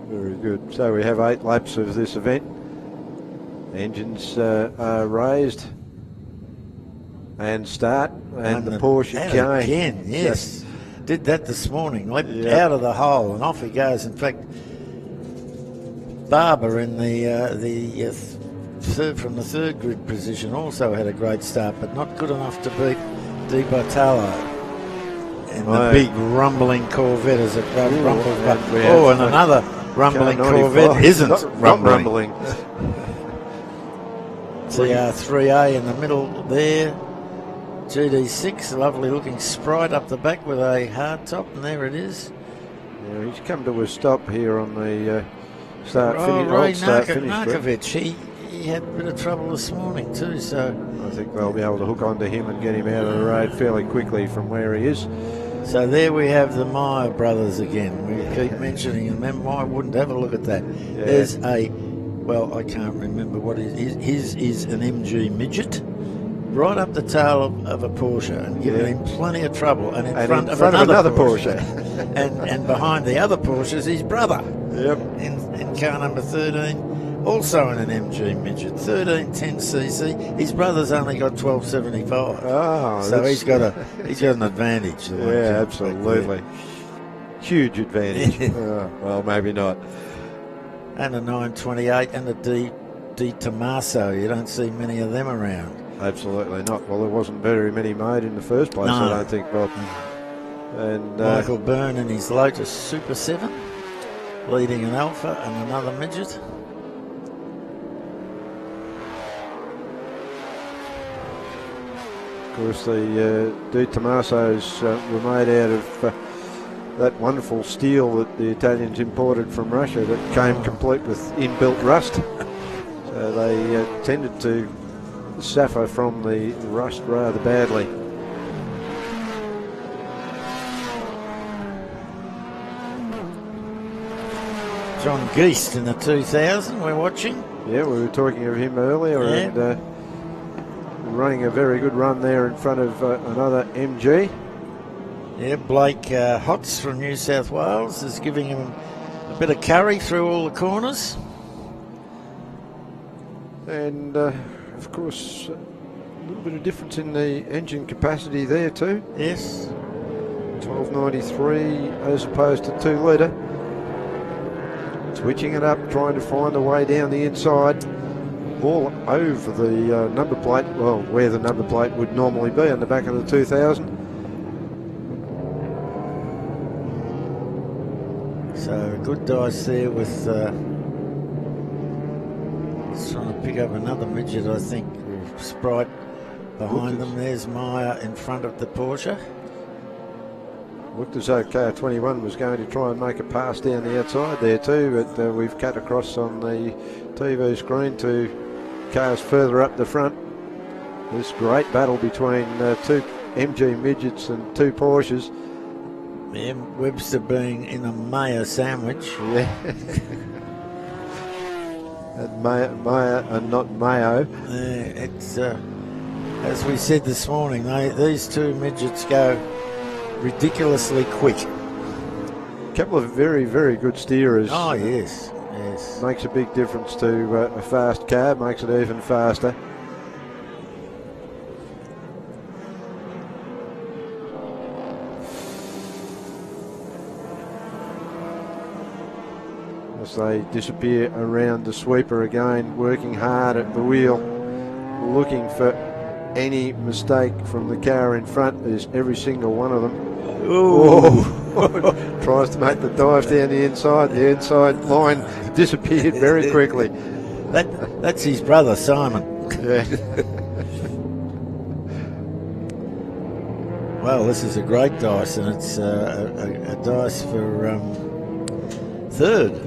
[SPEAKER 3] Very good. So we have 8 laps of this event. Engines are raised and start, and the Porsche going.
[SPEAKER 9] Again, yes. Did that this morning. Leapt out of the hole, and off he goes. In fact, Barber in the third from the third grid position also had a great start, but not good enough to beat Di Bartolo in the big rumbling Corvette as it rumbles back. And another rumbling Corvette isn't rumbling. CR3A in the middle there. GD6, lovely looking Sprite up the back with a hard top, and there it is.
[SPEAKER 3] Yeah, he's come to a stop here on the start finish.
[SPEAKER 9] Narkovic, he had a bit of trouble this morning too, so
[SPEAKER 3] I think they'll be able to hook onto him and get him out of the road fairly quickly from where he is.
[SPEAKER 9] So there we have the Meyer brothers again. We keep mentioning them. Why wouldn't have a look at that? Yeah. There's I can't remember what his is an MG midget, right up the tail of a Porsche and giving him plenty of trouble, and in front of another Porsche. and behind the other Porsche is his brother.
[SPEAKER 3] Yep.
[SPEAKER 9] In car number 13, also in an MG midget, 1310cc. His brother's only got 1275.
[SPEAKER 3] Oh,
[SPEAKER 9] so he's got an advantage.
[SPEAKER 3] Yeah, absolutely. Huge advantage. Well, maybe not.
[SPEAKER 9] And a 928 and a D Tommaso. You don't see many of them around.
[SPEAKER 3] Absolutely not. Well, there wasn't very many made in the first place, I don't think, Bob. And
[SPEAKER 9] Michael Byrne in his Lotus Super 7, leading an Alfa and another midget.
[SPEAKER 3] Of course, the Di Tommasos were made out of that wonderful steel that the Italians imported from Russia that came complete with inbuilt rust. So they tended to suffer from the rust rather badly.
[SPEAKER 9] John Geist in the 2000 we're watching.
[SPEAKER 3] Yeah, we were talking of him earlier, and running a very good run there in front of another MG.
[SPEAKER 9] Yeah, Blake Hotz from New South Wales is giving him a bit of curry through all the corners.
[SPEAKER 3] And, of course, a little bit of difference in the engine capacity there too.
[SPEAKER 9] Yes.
[SPEAKER 3] 1293 as opposed to 2 litre. Switching it up, trying to find a way down the inside. All over the number plate, well, where the number plate would normally be on the back of the 2000.
[SPEAKER 9] So good dice there with trying to pick up another midget, I think. Sprite behind them. There's Meyer in front of the Porsche.
[SPEAKER 3] Looked as though KR21 was going to try and make a pass down the outside there too, but we've cut across on the TV screen to cars further up the front. This great battle between 2 MG midgets and 2 Porsches.
[SPEAKER 9] Yeah, Webster being in a mayo sandwich.
[SPEAKER 3] Yeah. And mayo and not mayo.
[SPEAKER 9] It's as we said this morning, these 2 midgets go ridiculously quick.
[SPEAKER 3] A couple of very, very good steerers.
[SPEAKER 9] Oh, yes, yes.
[SPEAKER 3] Makes a big difference to a fast car, makes it even faster. As they disappear around the sweeper again, working hard at the wheel, looking for any mistake from the car in front. There's every single one of them. Oh. Tries to make the dive down the inside line disappeared very quickly.
[SPEAKER 9] That's his brother Simon.
[SPEAKER 3] Yeah.
[SPEAKER 9] Well, this is a great dice, and it's a dice for third.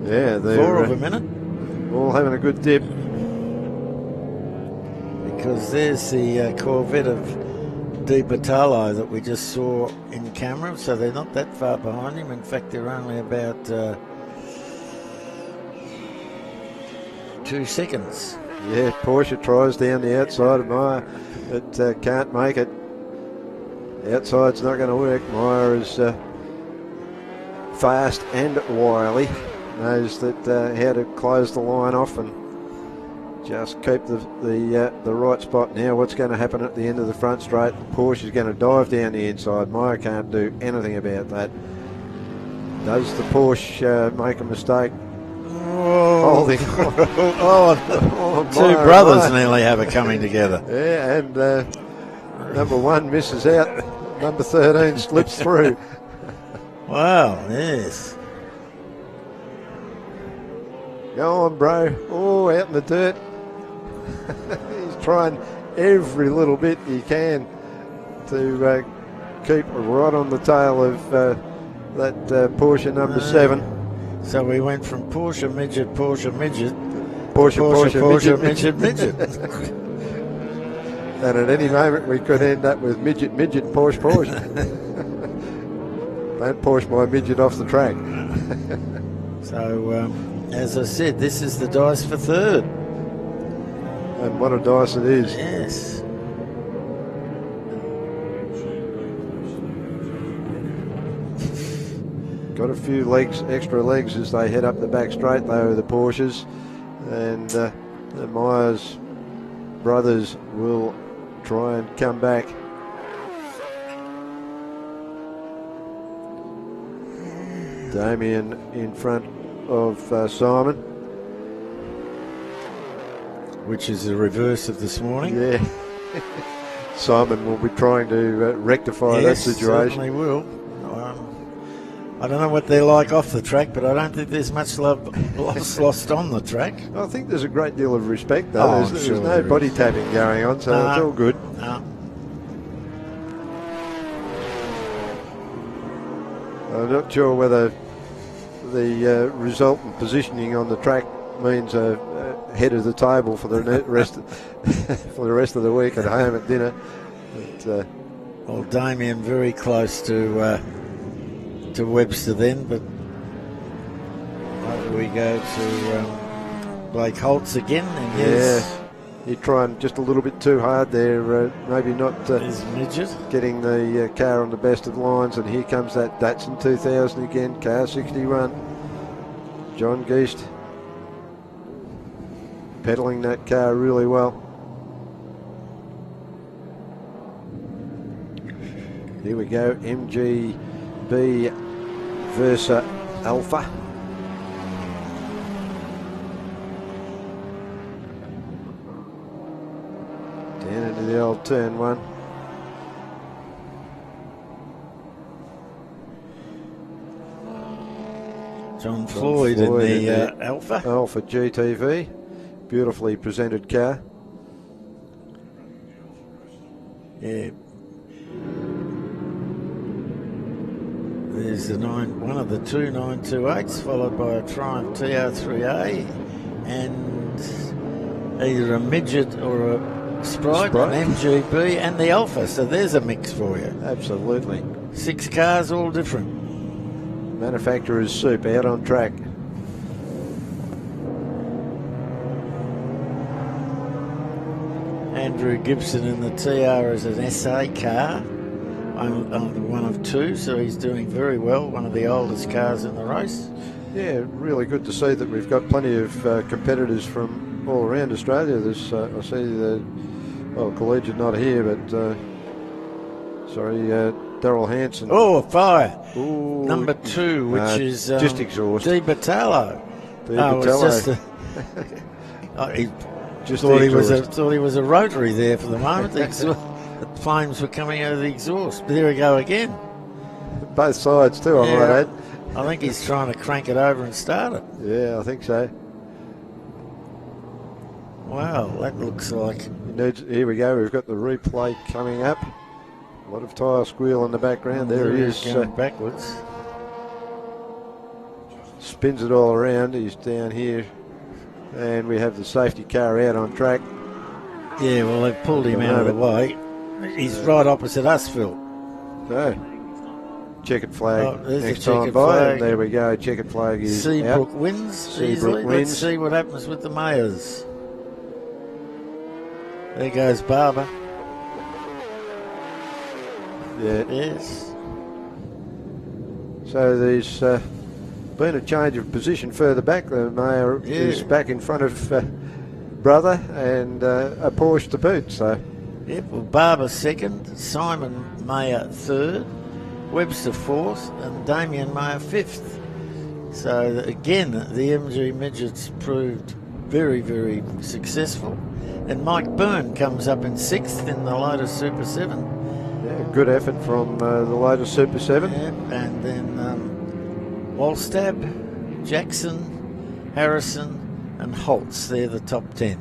[SPEAKER 3] Yeah, they're
[SPEAKER 9] 4 of a minute.
[SPEAKER 3] All having a good dip.
[SPEAKER 9] Because there's the Corvette of Di Bartolo that we just saw in camera, so they're not that far behind him. In fact, they're only about 2 seconds.
[SPEAKER 3] Yeah, Porsche tries down the outside of Meyer, but can't make it. The outside's not going to work. Meyer is fast and wily. Knows that how to close the line off and just keep the right spot. Now what's going to happen at the end of the front straight? Porsche is going to dive down the inside. Meyer can't do anything about that. Does the Porsche make a mistake? Holding on.
[SPEAKER 9] 2 brothers nearly have it coming together.
[SPEAKER 3] Yeah, and number 1 misses out. Number 13 slips through.
[SPEAKER 9] Wow, yes.
[SPEAKER 3] Go on, bro. Oh, out in the dirt. He's trying every little bit he can to keep right on the tail of that Porsche number 7.
[SPEAKER 9] So we went from Porsche midget, Porsche, midget, midget.
[SPEAKER 3] And at any moment we could end up with midget, Porsche. Don't Porsche my midget off the track.
[SPEAKER 9] So, as I said, this is the dice for third.
[SPEAKER 3] And what a dice it is.
[SPEAKER 9] Yes.
[SPEAKER 3] Got a few extra legs as they head up the back straight, though, the Porsches. And the Myers brothers will try and come back. Damien in front of Simon.
[SPEAKER 9] Which is the reverse of this morning.
[SPEAKER 3] Yeah. Simon will be trying to rectify that situation.
[SPEAKER 9] Certainly will. I don't know what they're like off the track, but I don't think there's much lost on the track.
[SPEAKER 3] I think there's a great deal of respect, though. There's no body tapping going on, so it's all good. I'm not sure whether the result and positioning on the track means head of the table for the rest for the rest of the week at home at dinner. But,
[SPEAKER 9] well, Damien very close to Webster then, but we go to Blake Holtz again, and his
[SPEAKER 3] You're trying just a little bit too hard there, maybe not
[SPEAKER 9] midget
[SPEAKER 3] getting the car on the best of lines, and here comes that Datsun 2000 again, car 61. John Geist pedaling that car really well. Here we go, MGB versus Alfa. Down into the old turn one.
[SPEAKER 9] John Floyd in the Alfa.
[SPEAKER 3] Alfa GTV. Beautifully presented car.
[SPEAKER 9] Yeah. There's one of the two 928s, followed by a Triumph TR3A, and either a midget or a Sprite, an MGB, and the Alfa. So there's a mix for you.
[SPEAKER 3] Absolutely.
[SPEAKER 9] 6 cars, all different.
[SPEAKER 3] Manufacturer's soup out on track.
[SPEAKER 9] Andrew Gibson in the TR is an SA car. I'm one of 2, so he's doing very well. One of the oldest cars in the race.
[SPEAKER 3] Yeah, really good to see that we've got plenty of competitors from all around Australia. There's, I see the collegiate not here, but Daryl Hanson.
[SPEAKER 9] Oh, a fire!
[SPEAKER 3] Ooh,
[SPEAKER 9] number 2, which is
[SPEAKER 3] just exhaust.
[SPEAKER 9] Di Battalo. He
[SPEAKER 3] just
[SPEAKER 9] thought he was a rotary there for the moment. The flames were coming out of the exhaust. But there we go again.
[SPEAKER 3] Both sides too, I might add.
[SPEAKER 9] I think he's trying to crank it over and start it.
[SPEAKER 3] Yeah, I think so.
[SPEAKER 9] Wow, that looks like...
[SPEAKER 3] Here we go, we've got the replay coming up. A lot of tyre squeal in the background. There he is.
[SPEAKER 9] Going backwards.
[SPEAKER 3] Spins it all around. He's down here. And we have the safety car out on track.
[SPEAKER 9] Yeah, well, they've pulled him out of the way. He's right opposite us, Phil.
[SPEAKER 3] So, checkered flag next
[SPEAKER 9] time
[SPEAKER 3] by. And there we go, checkered flag is
[SPEAKER 9] Seabrook
[SPEAKER 3] out.
[SPEAKER 9] wins.
[SPEAKER 3] Seabrook wins.
[SPEAKER 9] Let's see what happens with the Mayors. There goes Barber.
[SPEAKER 3] Yeah.
[SPEAKER 9] Yes.
[SPEAKER 3] So there's been a change of position further back. The Mayor is back in front of brother and a Porsche to boot. So.
[SPEAKER 9] Yep, well, Barber second, Simon Mayer third, Webster fourth, and Damien Mayer fifth. So again, the MG Midgets proved very, very successful. And Mike Byrne comes up in sixth in the Lotus Super 7.
[SPEAKER 3] Yeah, good effort from the Lotus Super 7.
[SPEAKER 9] Yep, and then Walstab, Jackson, Harrison, and Holtz. They're the top 10.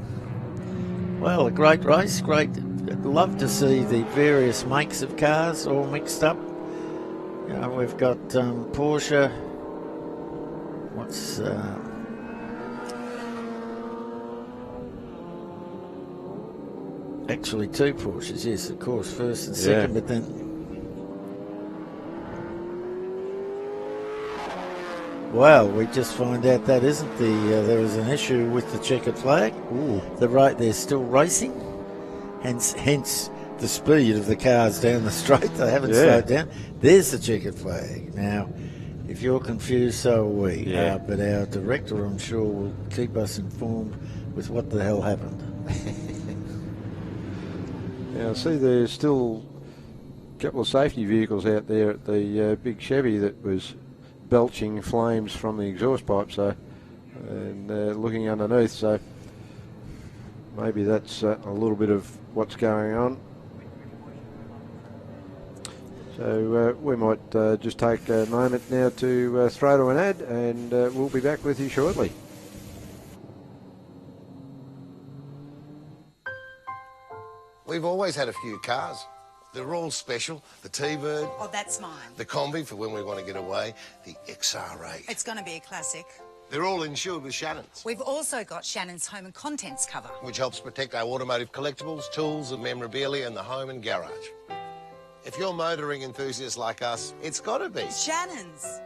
[SPEAKER 9] Well, a great race, great. I'd love to see the various makes of cars all mixed up. You know, we've got Porsche. What's actually 2 Porsches? Yes, of course, first and second, but then. Well, we just find out that isn't the. There was an issue with the checkered flag.
[SPEAKER 3] Ooh.
[SPEAKER 9] They're still racing. Hence the speed of the cars down the straight. They haven't slowed down. There's the checkered flag. Now, if you're confused, so are we.
[SPEAKER 3] Yeah.
[SPEAKER 9] But our director, I'm sure, will keep us informed with what the hell happened.
[SPEAKER 3] Now, I see there's still a couple of safety vehicles out there at the big Chevy that was belching flames from the exhaust pipe. So, and looking underneath. So. Maybe that's a little bit of what's going on. So we might just take a moment now to throw to an ad, and we'll be back with you shortly.
[SPEAKER 5] We've always had a few cars. They're all special. The T-Bird.
[SPEAKER 6] Oh, that's mine.
[SPEAKER 5] The Combi for when we want to get away. The XR8.
[SPEAKER 6] It's going to be a classic.
[SPEAKER 5] They're all insured with Shannons,
[SPEAKER 6] We've also got Shannons Home and Contents cover,
[SPEAKER 5] which helps protect our automotive collectibles, tools and memorabilia in the home and garage. If you're motoring enthusiasts like us, it's got to be
[SPEAKER 6] Shannons.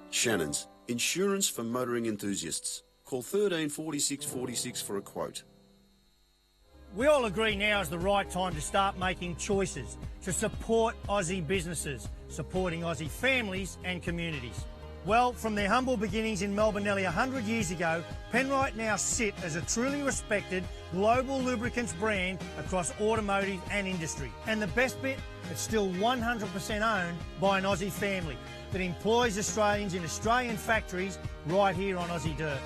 [SPEAKER 7] Shannons, Insurance for motoring enthusiasts. Call 13 46 46 for a quote.
[SPEAKER 8] We all agree now is the right time to start making choices to support Aussie businesses, supporting Aussie families and communities. Well, from their humble beginnings in Melbourne nearly 100 years ago, Penrite now sit as a truly respected global lubricants brand across automotive and industry. And the best bit, it's still 100% owned by an Aussie family that employs Australians in Australian factories right here on Aussie dirt.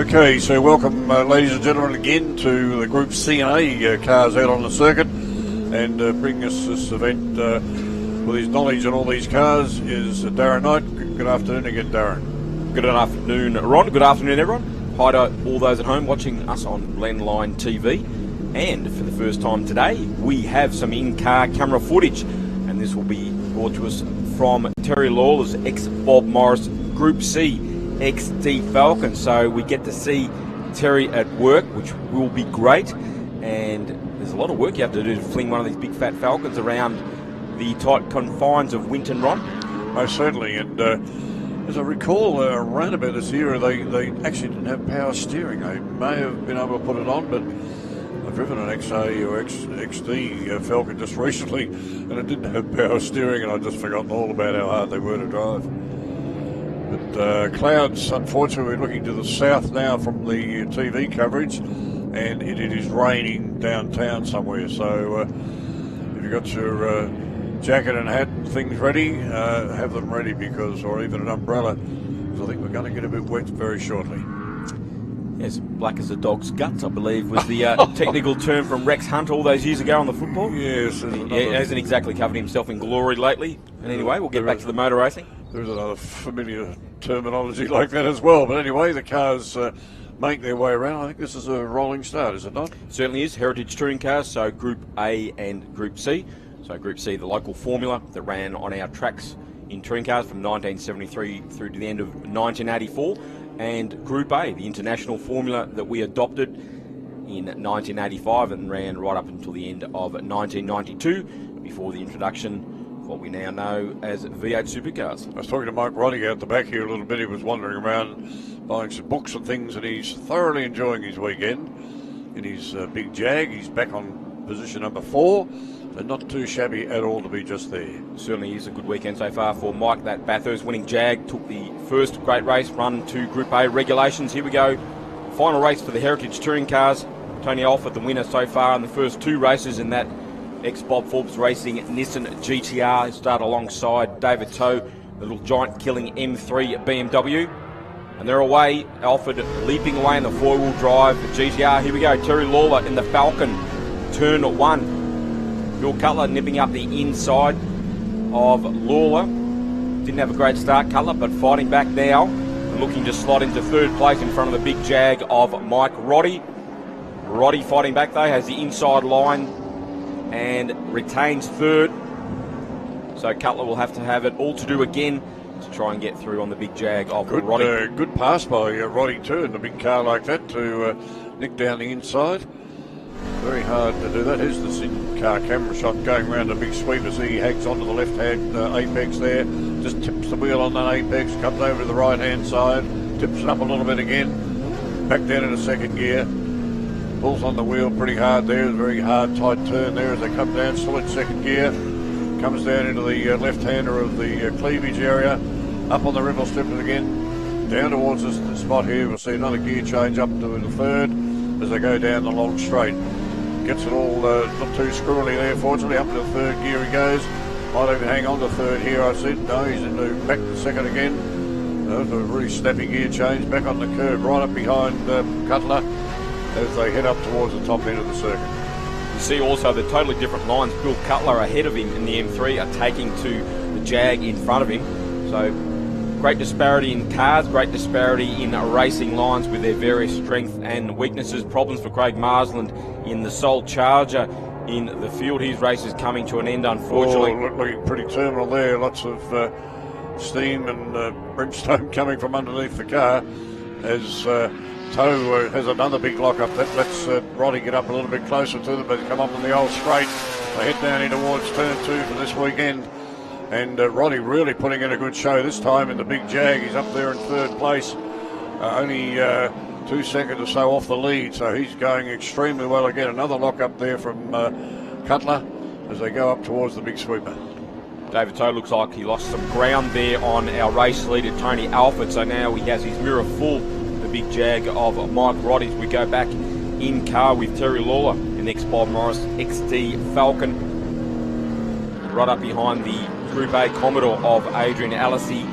[SPEAKER 2] Okay, so welcome, ladies and gentlemen, again to the Group C and A cars out on the circuit, and bringing us this event with his knowledge on all these cars is Darren Knight. Good afternoon again, Darren.
[SPEAKER 20] Good afternoon, Ron. Good afternoon, everyone. Hi to all those at home watching us on Blendline TV. And for the first time today, we have some in-car camera footage, and this will be brought to us from Terry Lawler's ex-Bob Morris Group C XD Falcon. So we get to see Terry at work, which will be great. And there's a lot of work you have to do to fling one of these big fat Falcons around the tight confines of Winton, Ron.
[SPEAKER 2] Most certainly, and as I recall, around about this era, they actually didn't have power steering. They may have been able to put it on, but I've driven an XA or XD Falcon just recently, and it didn't have power steering, and I'd just forgotten all about how hard they were to drive. But clouds, unfortunately, we're looking to the south now from the TV coverage, and it is raining downtown somewhere. So if you've got your jacket and hat and things ready, have them ready, or even an umbrella, because I think we're going to get a bit wet very shortly.
[SPEAKER 20] Yes, black as a dog's guts, I believe, was the technical term from Rex Hunt all those years ago on the football.
[SPEAKER 2] Yes.
[SPEAKER 20] He hasn't exactly covered himself in glory lately. And anyway, we'll get back to the motor racing.
[SPEAKER 2] There's another familiar terminology like that as well. But anyway, the cars make their way around. I think this is a rolling start, is it not?
[SPEAKER 20] Certainly is. Heritage Touring Cars, so Group A and Group C. So Group C, the local formula that ran on our tracks in touring cars from 1973 through to the end of 1984. And Group A, the international formula that we adopted in 1985 and ran right up until the end of 1992 before the introduction of what we now know as V8 supercars.
[SPEAKER 2] I was talking to Mike Roddy out the back here a little bit. He was wandering around buying some books and things, and he's thoroughly enjoying his weekend in his big Jag. He's back on position number 4. So not too shabby at all to be just there.
[SPEAKER 20] Certainly is a good weekend so far for Mike. That Bathurst winning Jag took the first great race run to Group A regulations. Here we go. Final race for the Heritage Touring Cars. Tony Alford, the winner so far in the first 2 races in that ex-Bob Forbes Racing Nissan GTR. Start alongside David Toe, the little giant killing M3 BMW. And they're away. Alford leaping away in the 4-wheel drive GTR. Here we go. Terry Lawler in the Falcon. Turn 1. Bill Cutler nipping up the inside of Lawler. Didn't have a great start, Cutler, but fighting back now and looking to slot into 3rd place in front of the big Jag of Mike Roddy. Roddy fighting back though, has the inside line and retains 3rd. So Cutler will have to have it all to do again to try and get through on the big Jag of Roddy.
[SPEAKER 2] Good pass by Roddy too in a big car like that to nick down the inside. Very hard to do that. Here's the in-car camera shot going around the big sweep as he hangs onto the left-hand apex there. Just tips the wheel on that apex, comes over to the right-hand side, tips it up a little bit again, back down into 2nd gear, pulls on the wheel pretty hard there. A very hard, tight turn there as they come down, still in 2nd gear. Comes down into the left-hander of the cleavage area, up on the ribbon strip again, down towards this spot here. We'll see another gear change up to the 3rd. As they go down the long straight. Gets it all not too screwy there, fortunately. Up to the 3rd gear he goes. Might even hang on to 3rd here, I said. No, he's into back to 2nd again. A really snappy gear change. Back on the curb, right up behind Cutler as they head up towards the top end of the circuit.
[SPEAKER 20] You see also the totally different lines. Bill Cutler ahead of him in the M3 are taking to the Jag in front of him. So great disparity in cars, great disparity in racing lines with their various strengths and weaknesses. Problems for Craig Marsland in the sole charger in the field. His race is coming to an end, unfortunately.
[SPEAKER 2] Looking pretty terminal there. Lots of steam and brimstone coming from underneath the car as Toe has another big lock up. That lets Roddy get up a little bit closer to them, but come up on the old straight. They head down in towards turn 2 for this weekend. And Roddy really putting in a good show this time in the big Jag. He's up there in 3rd place, only 2 seconds or so off the lead, so he's going extremely well again. Another lock up there from Cutler as they go up towards the big sweeper.
[SPEAKER 20] David Toe looks like he lost some ground there on our race leader Tony Alford, so now he has his mirror full, the big Jag of Mike Roddy. We go back in car with Terry Lawler in the ex-Bob Morris XD Falcon, right up behind the Group A Commodore of Adrian Alesi.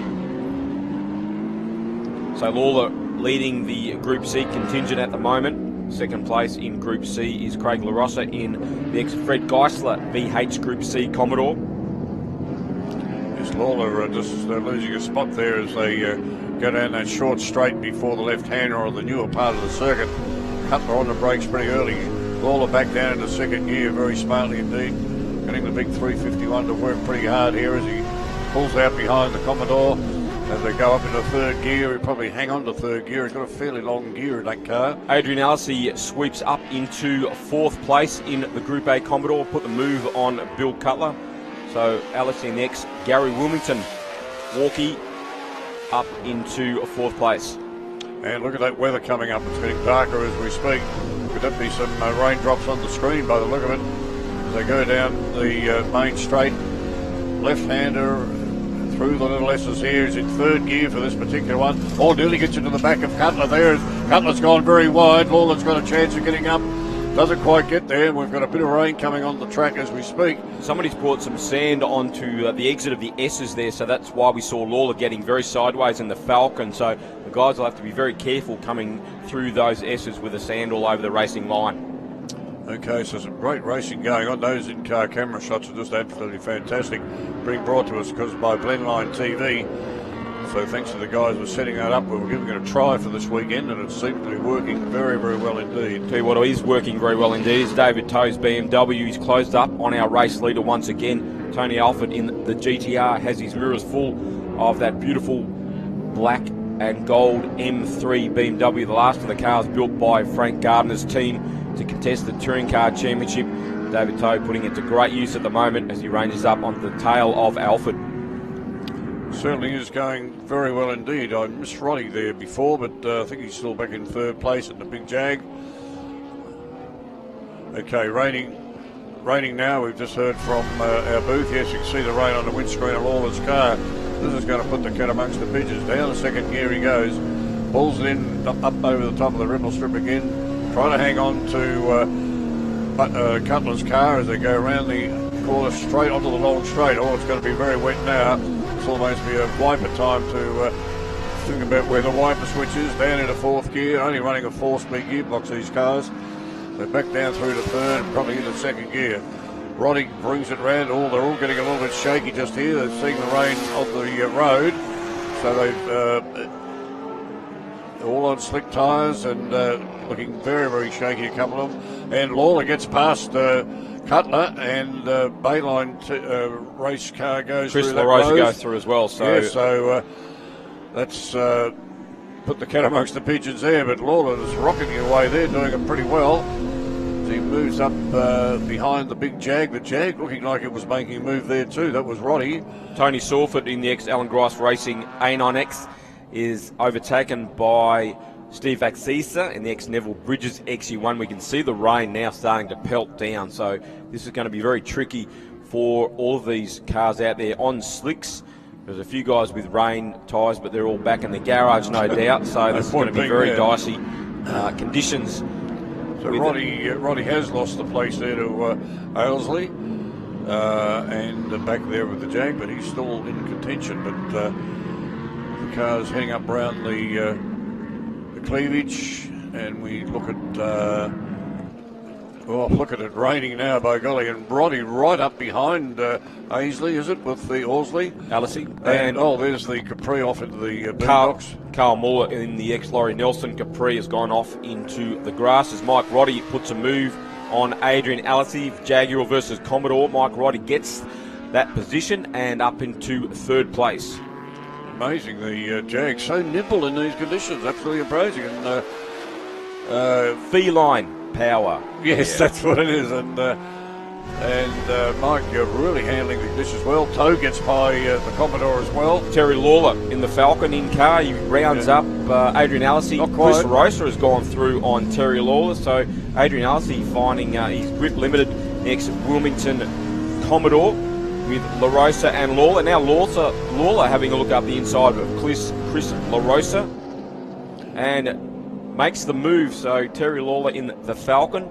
[SPEAKER 20] So Lawler leading the Group C contingent at the moment. Second place in Group C is Craig LaRossa in the ex-Fred Geisler VH Group C Commodore.
[SPEAKER 2] Yes, Lawler just losing a spot there as they go down that short straight before the left-hander on the newer part of the circuit. Cutler on the brakes pretty early. Lawler back down into second gear very smartly indeed. Getting the big 351 to work pretty hard here as he pulls out behind the Commodore. As they go up into third gear, he'll probably hang on to third gear. He's got a fairly long gear in that car.
[SPEAKER 20] Adrian Alesi sweeps up into fourth place in the Group A Commodore, put the move on Bill Cutler. So Alesi and the ex Gary Wilmington, Walkie up into fourth place.
[SPEAKER 2] And look at that weather coming up. It's getting darker as we speak. Could that be some raindrops on the screen by the look of it? As they go down the main straight, left-hander through the little S's here. He's in third gear for this particular one. Oh, nearly gets into the back of Cutler there. Cutler's gone very wide. Lawler's got a chance of getting up. Doesn't quite get there. We've got a bit of rain coming on the track as we speak.
[SPEAKER 20] Somebody's brought some sand onto the exit of the S's there, so that's why we saw Lawler getting very sideways in the Falcon. So the guys will have to be very careful coming through those S's with the sand all over the racing line.
[SPEAKER 2] Okay, so some great racing going on. Those in-car camera shots are just absolutely fantastic. Being brought to us because by Blendline TV. So thanks to the guys for setting that up. We were giving it a try for this weekend, and it seems to be working very, very well indeed.
[SPEAKER 20] Tell you what is working very well indeed is David Toe's BMW. He's closed up on our race leader once again. Tony Alford in the GTR has his mirrors full of that beautiful black and gold M3 BMW, the last of the cars built by Frank Gardner's team to contest the Touring Car Championship. David Toe putting it to great use at the moment as he ranges up onto the tail of Alford.
[SPEAKER 2] Certainly is going very well indeed. I missed Roddy there before, but I think he's still back in third place in the big Jag. Okay, raining now. We've just heard from our booth. Yes, you can see the rain on the windscreen of Lawler's car. This is going to put the cat amongst the pigeons. Down the second gear he goes. Pulls it in up over the top of the ripple strip again. Trying to hang on to Cutler's car as they go around the corner straight onto the long straight. Oh, it's going to be very wet now. It's almost be a wiper time to think about where the wiper switch is. Down into fourth gear, only running a 4-speed gearbox, these cars. They're back down through to third, probably into second gear. Roddy brings it round. Oh, they're all getting a little bit shaky just here. They're seeing the rain on the road. So they've all on slick tyres and looking very, very shaky, a couple of them. And Lawler gets past Cutler and Bayline race car goes
[SPEAKER 20] Chris
[SPEAKER 2] through. Chris
[SPEAKER 20] LaRosa goes through as well. So,
[SPEAKER 2] yeah, so that's put the cat amongst the pigeons there. But Lawler is rocketing away there, doing it pretty well. As he moves up behind the big Jag. The Jag looking like it was making a move there too. That was Roddy.
[SPEAKER 20] Tony Sawford in the ex-Alan Grice Racing A9X is overtaken by Steve Axisa in the ex-Neville Bridges XU1. We can see the rain now starting to pelt down, so this is going to be very tricky for all of these cars out there on slicks. There's a few guys with rain tyres, but they're all back in the garage, no doubt, so this is going to be very dicey conditions.
[SPEAKER 2] So Roddy has lost the place there to Ailsley, and back there with the Jag, but he's still in contention. But the car's heading up round the cleavage, and we look at look at it raining now, by golly, and Roddy right up behind Aisley, is it, with the Ausley?
[SPEAKER 20] Alesi.
[SPEAKER 2] And there's the Capri off into the box.
[SPEAKER 20] Carl Muller in the ex-Laurie Nelson Capri has gone off into the grass as Mike Roddy puts a move on Adrian Alesi. Jaguar versus Commodore. Mike Roddy gets that position and up into third place.
[SPEAKER 2] Amazing, the Jag so nimble in these conditions, absolutely amazing. And
[SPEAKER 20] feline power.
[SPEAKER 2] Yes, that's what it is. And Mike, you're really handling the conditions well. Toe gets by the Commodore as well.
[SPEAKER 20] Terry Lawler in the Falcon in car. He rounds up Adrian Alesi. Chris LaRosa has gone through on Terry Lawler. So Adrian Alesi finding his grip limited next to Wilmington Commodore with LaRosa and Lawler. Now Lawler having a look up the inside of Chris LaRosa and makes the move. So Terry Lawler in the Falcon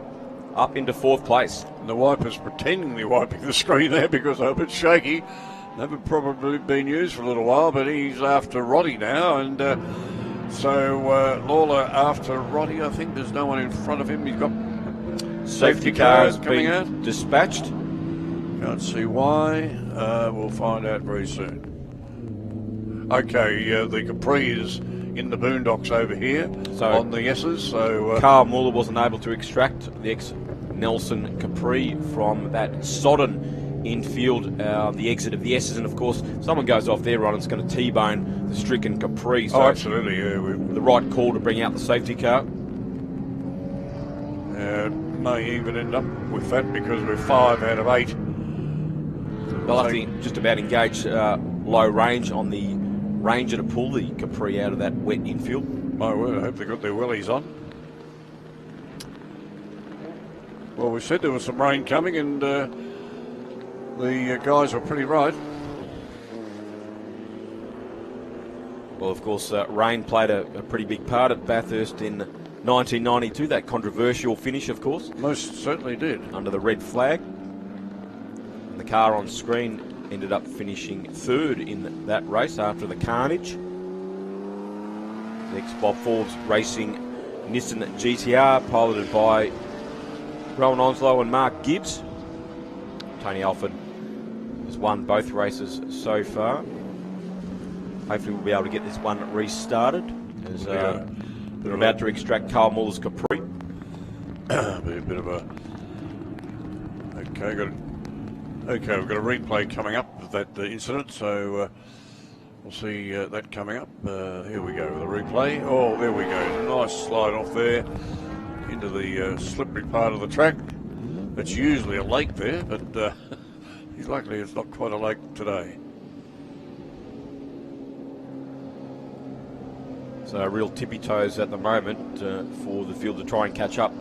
[SPEAKER 20] up into fourth place.
[SPEAKER 2] And the wipers pretending they're wiping the screen there because they're a bit shaky. They haven't probably been used for a little while, but he's after Roddy now, and So Lawler after Roddy, I think there's no one in front of him. He's got
[SPEAKER 20] Safety cars
[SPEAKER 2] coming
[SPEAKER 20] being
[SPEAKER 2] out.
[SPEAKER 20] dispatched.
[SPEAKER 2] Can't see why. We'll find out very soon. Okay, the Capri is in the boondocks over here on the S's. So
[SPEAKER 20] Carl Muller wasn't able to extract the ex-Nelson Capri from that sodden infield, the exit of the S's, and of course, if someone goes off there, Ron, it's going to T-bone the stricken Capri. So
[SPEAKER 2] absolutely, yeah.
[SPEAKER 20] The right call to bring out the safety car.
[SPEAKER 2] May even end up with that because we're 5 out of 8.
[SPEAKER 20] They'll have to just about engage low range on the Ranger to pull the Capri out of that wet infield.
[SPEAKER 2] My word, I hope they got their wellies on. Well, we said there was some rain coming, and the guys were pretty right.
[SPEAKER 20] Well, of course, rain played a pretty big part at Bathurst in 1992, that controversial finish, of course.
[SPEAKER 2] Most certainly did.
[SPEAKER 20] Under the red flag. And the car on screen ended up finishing third in that race after the carnage. Next, Bob Forbes Racing Nissan GTR, piloted by Rowan Onslow and Mark Gibbs. Tony Alford has won both races so far. Hopefully we'll be able to get this one restarted as they're about to extract Carl Muller's Capri.
[SPEAKER 2] Be a bit of a... Okay, we've got a replay coming up of that incident, so we'll see that coming up. Here we go with the replay. Oh, there we go. Nice slide off there into the slippery part of the track. It's usually a lake there, but luckily it's not quite a lake today.
[SPEAKER 20] So real tippy toes at the moment for the field to try and catch up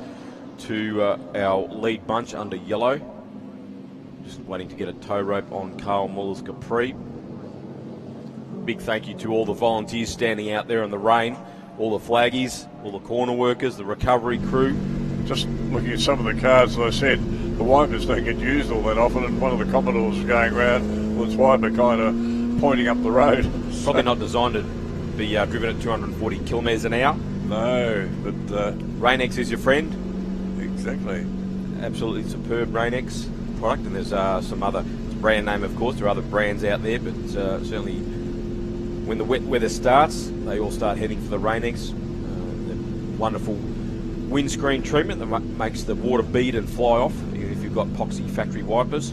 [SPEAKER 20] to our lead bunch under yellow. Just waiting to get a tow rope on Carl Muller's Capri. Big thank you to all the volunteers standing out there in the rain, all the flaggies, all the corner workers, the recovery crew.
[SPEAKER 2] Just looking at some of the cars, as I said, the wipers don't get used all that often, and one of the Commodores going around with its wiper kind of pointing up the road.
[SPEAKER 20] Probably not designed to be driven at 240 kilometres an hour.
[SPEAKER 2] No, but
[SPEAKER 20] Rain-X is your friend.
[SPEAKER 2] Exactly.
[SPEAKER 20] Absolutely superb Rain-X product, and there's some other brand name, of course. There are other brands out there, but certainly when the wet weather starts, they all start heading for the Rain-X. The wonderful windscreen treatment that makes the water bead and fly off, even if you've got epoxy factory wipers.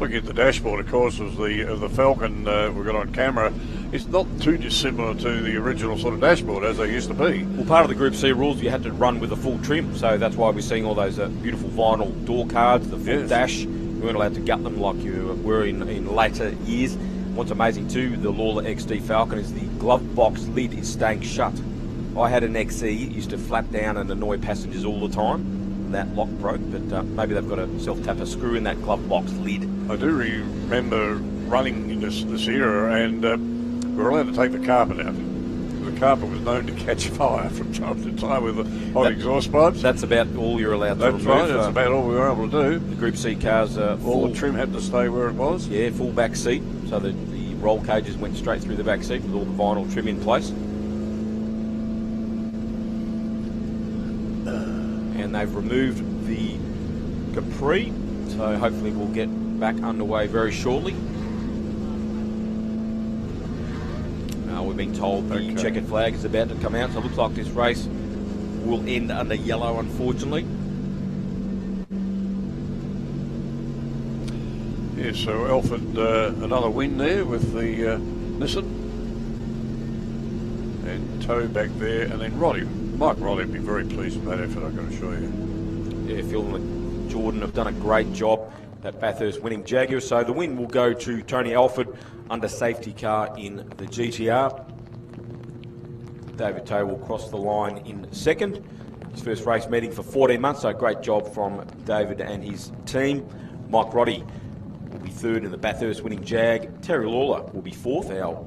[SPEAKER 2] Looking at the dashboard, of course, of the Falcon we've got on camera, it's not too dissimilar to the original sort of dashboard as they used to be.
[SPEAKER 20] Well, part of the Group C rules, you had to run with a full trim, so that's why we're seeing all those beautiful vinyl door cards, the full dash. You weren't allowed to gut them like you were in later years. What's amazing too, the Lawler XD Falcon, is the glove box lid is staying shut. I had an XE, it used to flap down and annoy passengers all the time. That lock broke, but maybe they've got a self-tapper screw in that glove box lid.
[SPEAKER 2] I do remember running in this era, and we were allowed to take the carpet out. The carpet was known to catch fire from time to time with the hot exhaust pipes.
[SPEAKER 20] That's about all you're allowed to remove.
[SPEAKER 2] That's right, that's about all we were able to do.
[SPEAKER 20] The Group C cars,
[SPEAKER 2] all the trim had to stay where it was.
[SPEAKER 20] Yeah, full back seat, so the roll cages went straight through the back seat with all the vinyl trim in place. And they've removed the Capri, so hopefully we'll get back underway very shortly. We've been told the checkered flag is about to come out, so it looks like this race will end under yellow, unfortunately.
[SPEAKER 2] Yeah, so Alfred, another win there with the Nissan. And Toe back there, and then Mike Roddy would be very pleased with that effort, I've got to assure you.
[SPEAKER 20] Yeah, Phil and Jordan have done a great job at Bathurst winning Jaguar. So the win will go to Tony Alford under safety car in the GTR. David Toe will cross the line in second. His first race meeting for 14 months, so great job from David and his team. Mike Roddy will be third in the Bathurst winning Jag. Terry Lawler will be fourth, our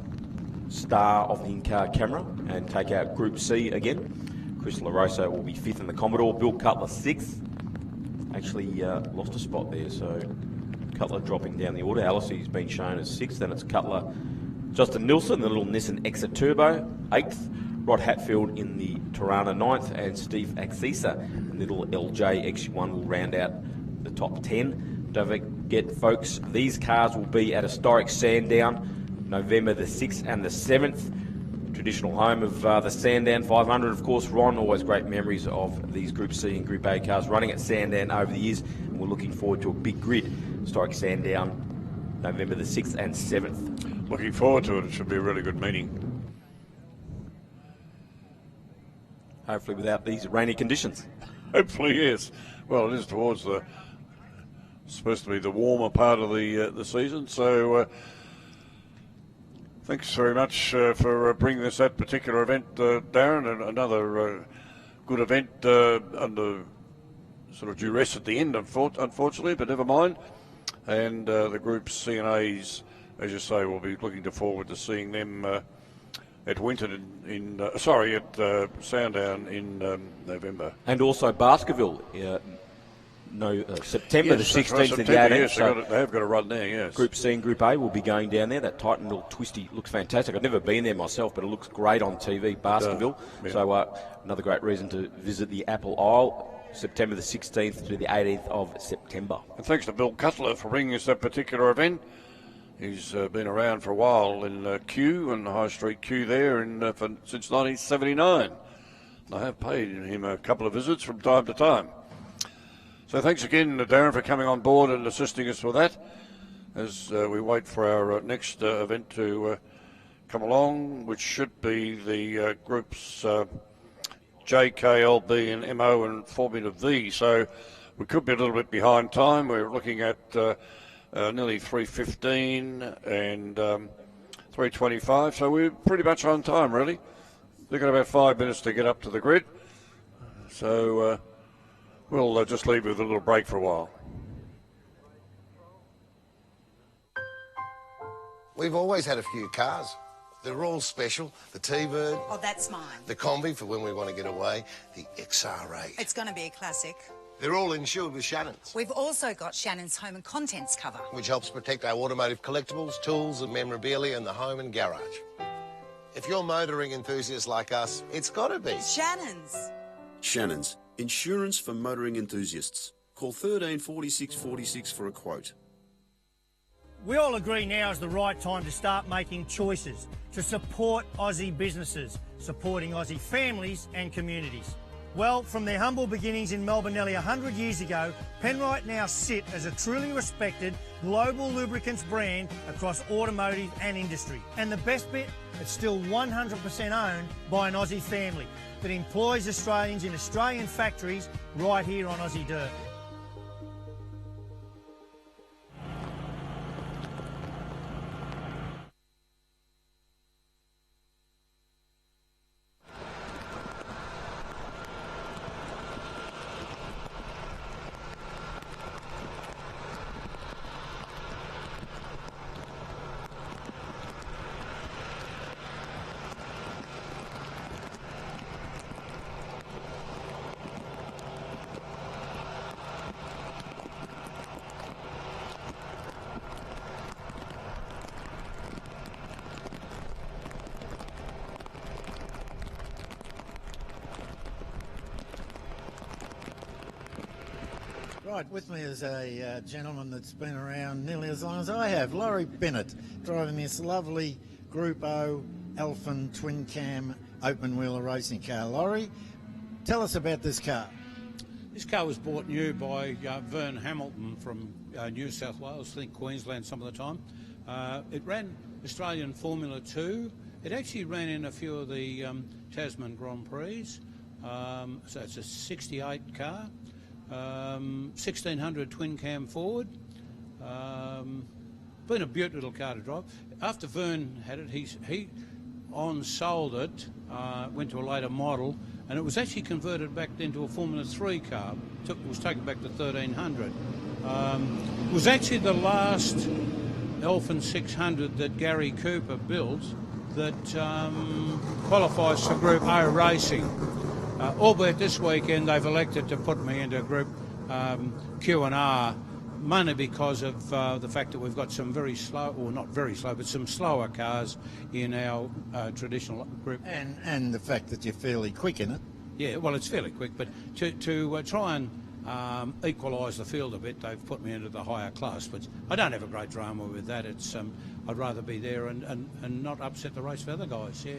[SPEAKER 20] star of the in-car camera, and take out Group C again. Chris LaRosa will be fifth in the Commodore. Bill Cutler sixth. Actually lost a spot there, so Cutler dropping down the order. Alice's been shown as sixth, then it's Cutler. Justin Nilsson, the little Nissan Exit Turbo, eighth. Rod Hatfield in the Tirana 9th, and Steve Axisa in the little LJ XU1 will round out the top 10. Don't forget, folks, these cars will be at historic Sandown, November the 6th and the 7th. Traditional home of the Sandown 500, of course. Ron, always great memories of these Group C and Group A cars running at Sandown over the years, and we're looking forward to a big grid. Historic Sandown, November the 6th and 7th.
[SPEAKER 2] Looking forward to it. It should be a really good meeting.
[SPEAKER 20] Hopefully without these rainy conditions.
[SPEAKER 2] Hopefully, yes. Well, it is towards the supposed to be the warmer part of the season, so thanks very much for bringing us that particular event, Darren, and another good event under sort of duress at the end, unfortunately, but never mind. And the Group C and A's, as you say, we'll be looking forward to seeing them at Winton at Sandown in November.
[SPEAKER 20] And also Baskerville, September
[SPEAKER 2] yes,
[SPEAKER 20] the 16th
[SPEAKER 2] right,
[SPEAKER 20] to the 18th.
[SPEAKER 2] Yes,
[SPEAKER 20] so
[SPEAKER 2] they have got a run there, yes.
[SPEAKER 20] Group C and Group A will be going down there. That Titan little twisty looks fantastic. I've never been there myself, but it looks great on TV, Baskerville.
[SPEAKER 2] Yeah.
[SPEAKER 20] So another great reason to visit the Apple Isle, September the 16th to the 18th of September.
[SPEAKER 2] And thanks to Bill Cutler for bringing us that particular event. He's been around for a while in Kew and the High Street Queue there since 1979. I have paid him a couple of visits from time to time. So thanks again, Darren, for coming on board and assisting us with that as we wait for our next event to come along, which should be the groups J, K, L, B and MO and Formula Vee. So we could be a little bit behind time. We're looking at nearly 3:15 and 3:25, so we're pretty much on time, really. They've got about 5 minutes to get up to the grid. So we'll just leave with a little break for a while.
[SPEAKER 5] We've always had a few cars. They're all special. The T-Bird.
[SPEAKER 6] Oh, that's mine.
[SPEAKER 5] The Combi for when we want to get away. The XR8.
[SPEAKER 6] It's going to be a classic.
[SPEAKER 5] They're all insured with Shannons,
[SPEAKER 6] We've also got Shannons Home and Contents cover,
[SPEAKER 5] which helps protect our automotive collectibles, tools and memorabilia in the home and garage. If you're motoring enthusiasts like us, it's got to be
[SPEAKER 6] Shannons.
[SPEAKER 7] Shannons, insurance for motoring enthusiasts. Call 13 46 46 for a quote.
[SPEAKER 8] We all agree now is the right time to start making choices to support Aussie businesses, supporting Aussie families and communities. Well, from their humble beginnings in Melbourne nearly 100 years ago, Penrite now sit as a truly respected global lubricants brand across automotive and industry. And the best bit, it's still 100% owned by an Aussie family that employs Australians in Australian factories right here on Aussie dirt. Right, with me is a gentleman that's been around nearly as long as I have, Laurie Bennett, driving this lovely Group O Alpha twin cam open wheeler racing car. Laurie, tell us about this car.
[SPEAKER 21] This car was bought new by Vern Hamilton from New South Wales, I think Queensland some of the time. It ran Australian Formula 2. It actually ran in a few of the Tasman Grand Prix. So it's a 68 car. 1600 twin cam forward. Been a beautiful little car to drive. After Vern had it, he on-sold it, went to a later model, and it was actually converted back into a Formula 3 car. It was taken back to 1300. It was actually the last Alfa 600 that Gary Cooper built that qualifies for Group O Racing. Albeit this weekend they've elected to put me into Group Q&R mainly because of the fact that we've got some very slow, or not very slow, but some slower cars in our traditional group.
[SPEAKER 9] And the fact that you're fairly quick in it.
[SPEAKER 21] Yeah, well, it's fairly quick, but to try and equalise the field a bit, they've put me into the higher class, but I don't have a great drama with that. It's I'd rather be there and not upset the race for other guys, yeah.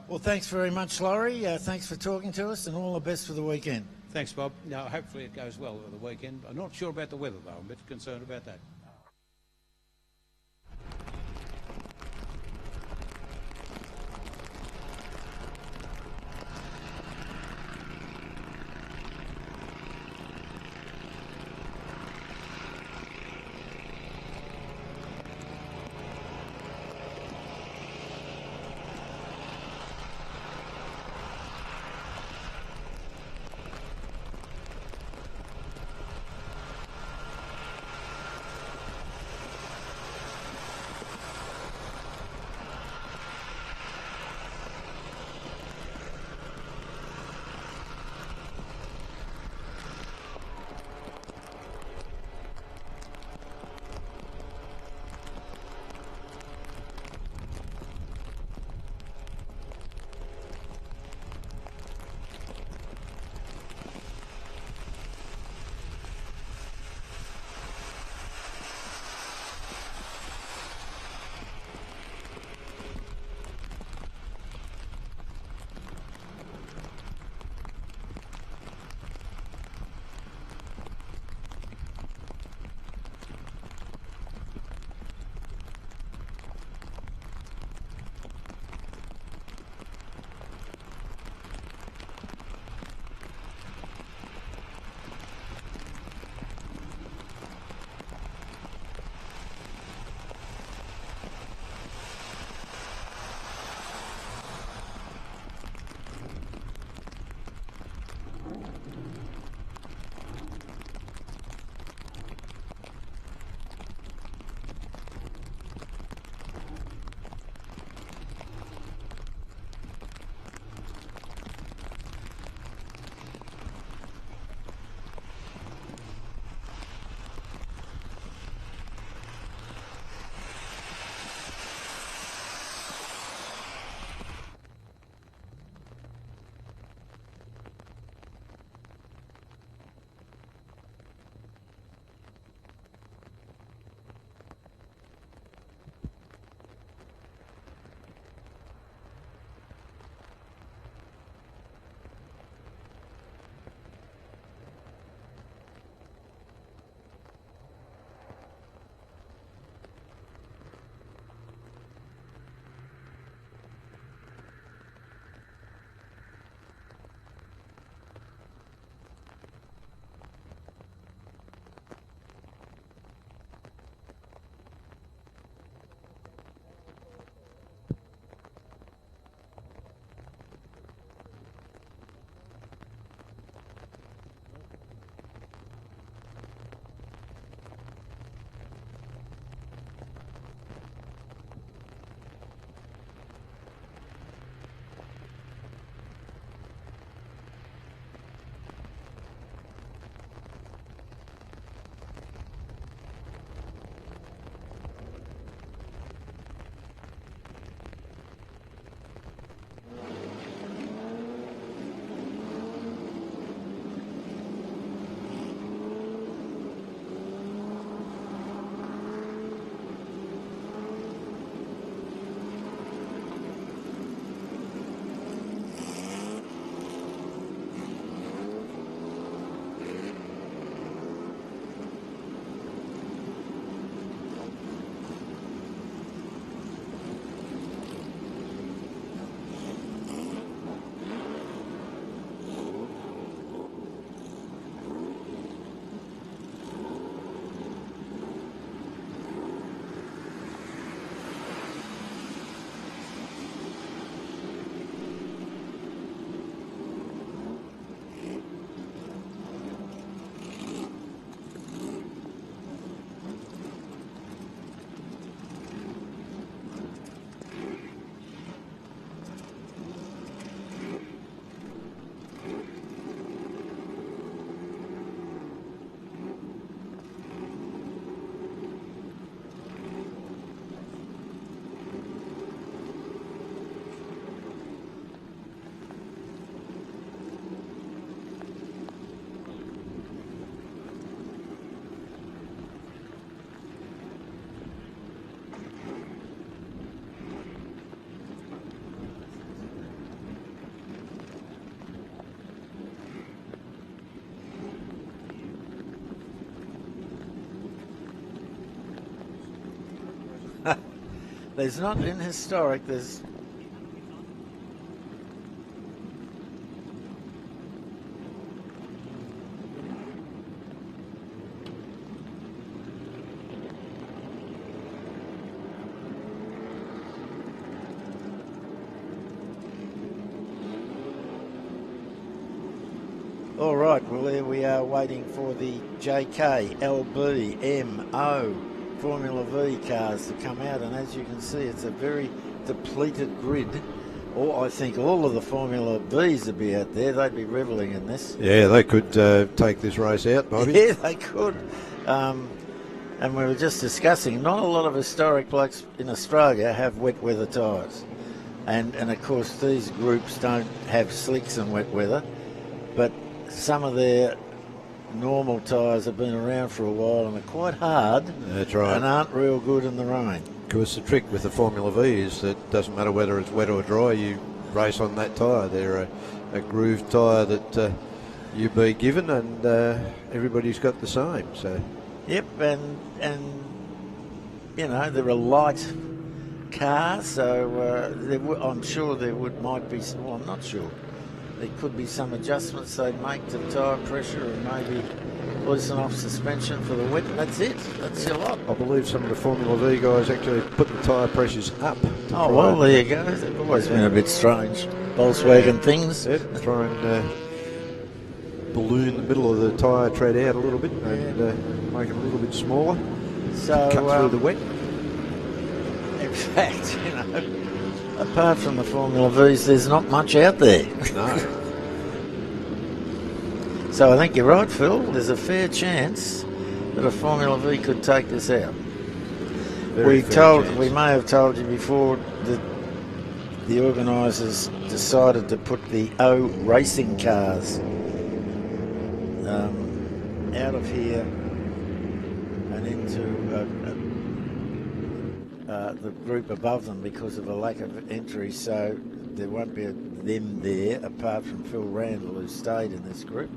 [SPEAKER 9] Well, thanks very much, Laurie. Thanks for talking to us, and all the best for the weekend.
[SPEAKER 21] Thanks, Bob. Now, hopefully it goes well over the weekend. I'm not sure about the weather, though. I'm a bit concerned about that.
[SPEAKER 9] There's not in historic, there's... All right, well, there we are waiting for the JK, LB, MO Formula Vee cars to come out, and as you can see, it's a very depleted grid. I think all of the Formula V's would be out there. They'd be revelling in this.
[SPEAKER 3] Yeah, they could take this race out, Bobby.
[SPEAKER 9] Yeah, they could. And we were just discussing, not a lot of historic blokes in Australia have wet weather tyres. And of course, these groups don't have slicks and wet weather, but some of their normal tyres have been around for a while and are quite hard.
[SPEAKER 3] That's right.
[SPEAKER 9] And aren't real good in the rain.
[SPEAKER 3] Of course, the trick with the Formula V is that it doesn't matter whether it's wet or dry, you race on that tyre. They're a grooved tyre that you be given, and everybody's got the same. So.
[SPEAKER 9] Yep, and you know, they're a light car, so I'm sure there might be, well, I'm not sure. There could be some adjustments they'd make to tyre pressure and maybe loosen off suspension for the wet. That's it. That's a lot.
[SPEAKER 3] I believe some of the Formula V guys actually put the tyre pressures up.
[SPEAKER 9] Oh, well, there you go. They've always been a bit strange. Volkswagen things.
[SPEAKER 3] Yeah, try and balloon the middle of the tyre tread out a little bit and make it a little bit smaller.
[SPEAKER 9] So
[SPEAKER 3] cut through the wet.
[SPEAKER 9] In fact, you know, apart from the Formula V's, there's not much out there.
[SPEAKER 3] No.
[SPEAKER 9] So I think you're right, Phil. There's a fair chance that a Formula V could take this out. We may have told you before that the organisers decided to put the O racing cars out of here and into the group above them because of a lack of entry, so there won't be them there apart from Phil Randall, who stayed in this group.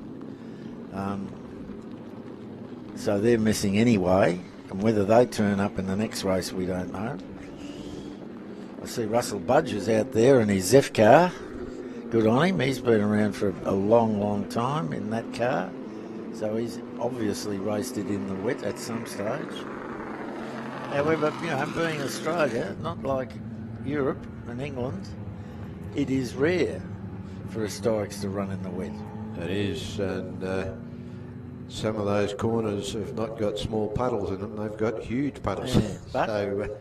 [SPEAKER 9] So they're missing anyway, and whether they turn up in the next race we don't know. I see Russell Budger's out there in his Zeph car. Good on him. He's been around for a long, long time in that car, so he's obviously raced it in the wet at some stage. However, you know, being Australia, not like Europe and England, it is rare for historics to run in the wet.
[SPEAKER 3] It is, and some of those corners have not got small puddles in them, they've got huge puddles.
[SPEAKER 9] Yeah, but
[SPEAKER 3] So,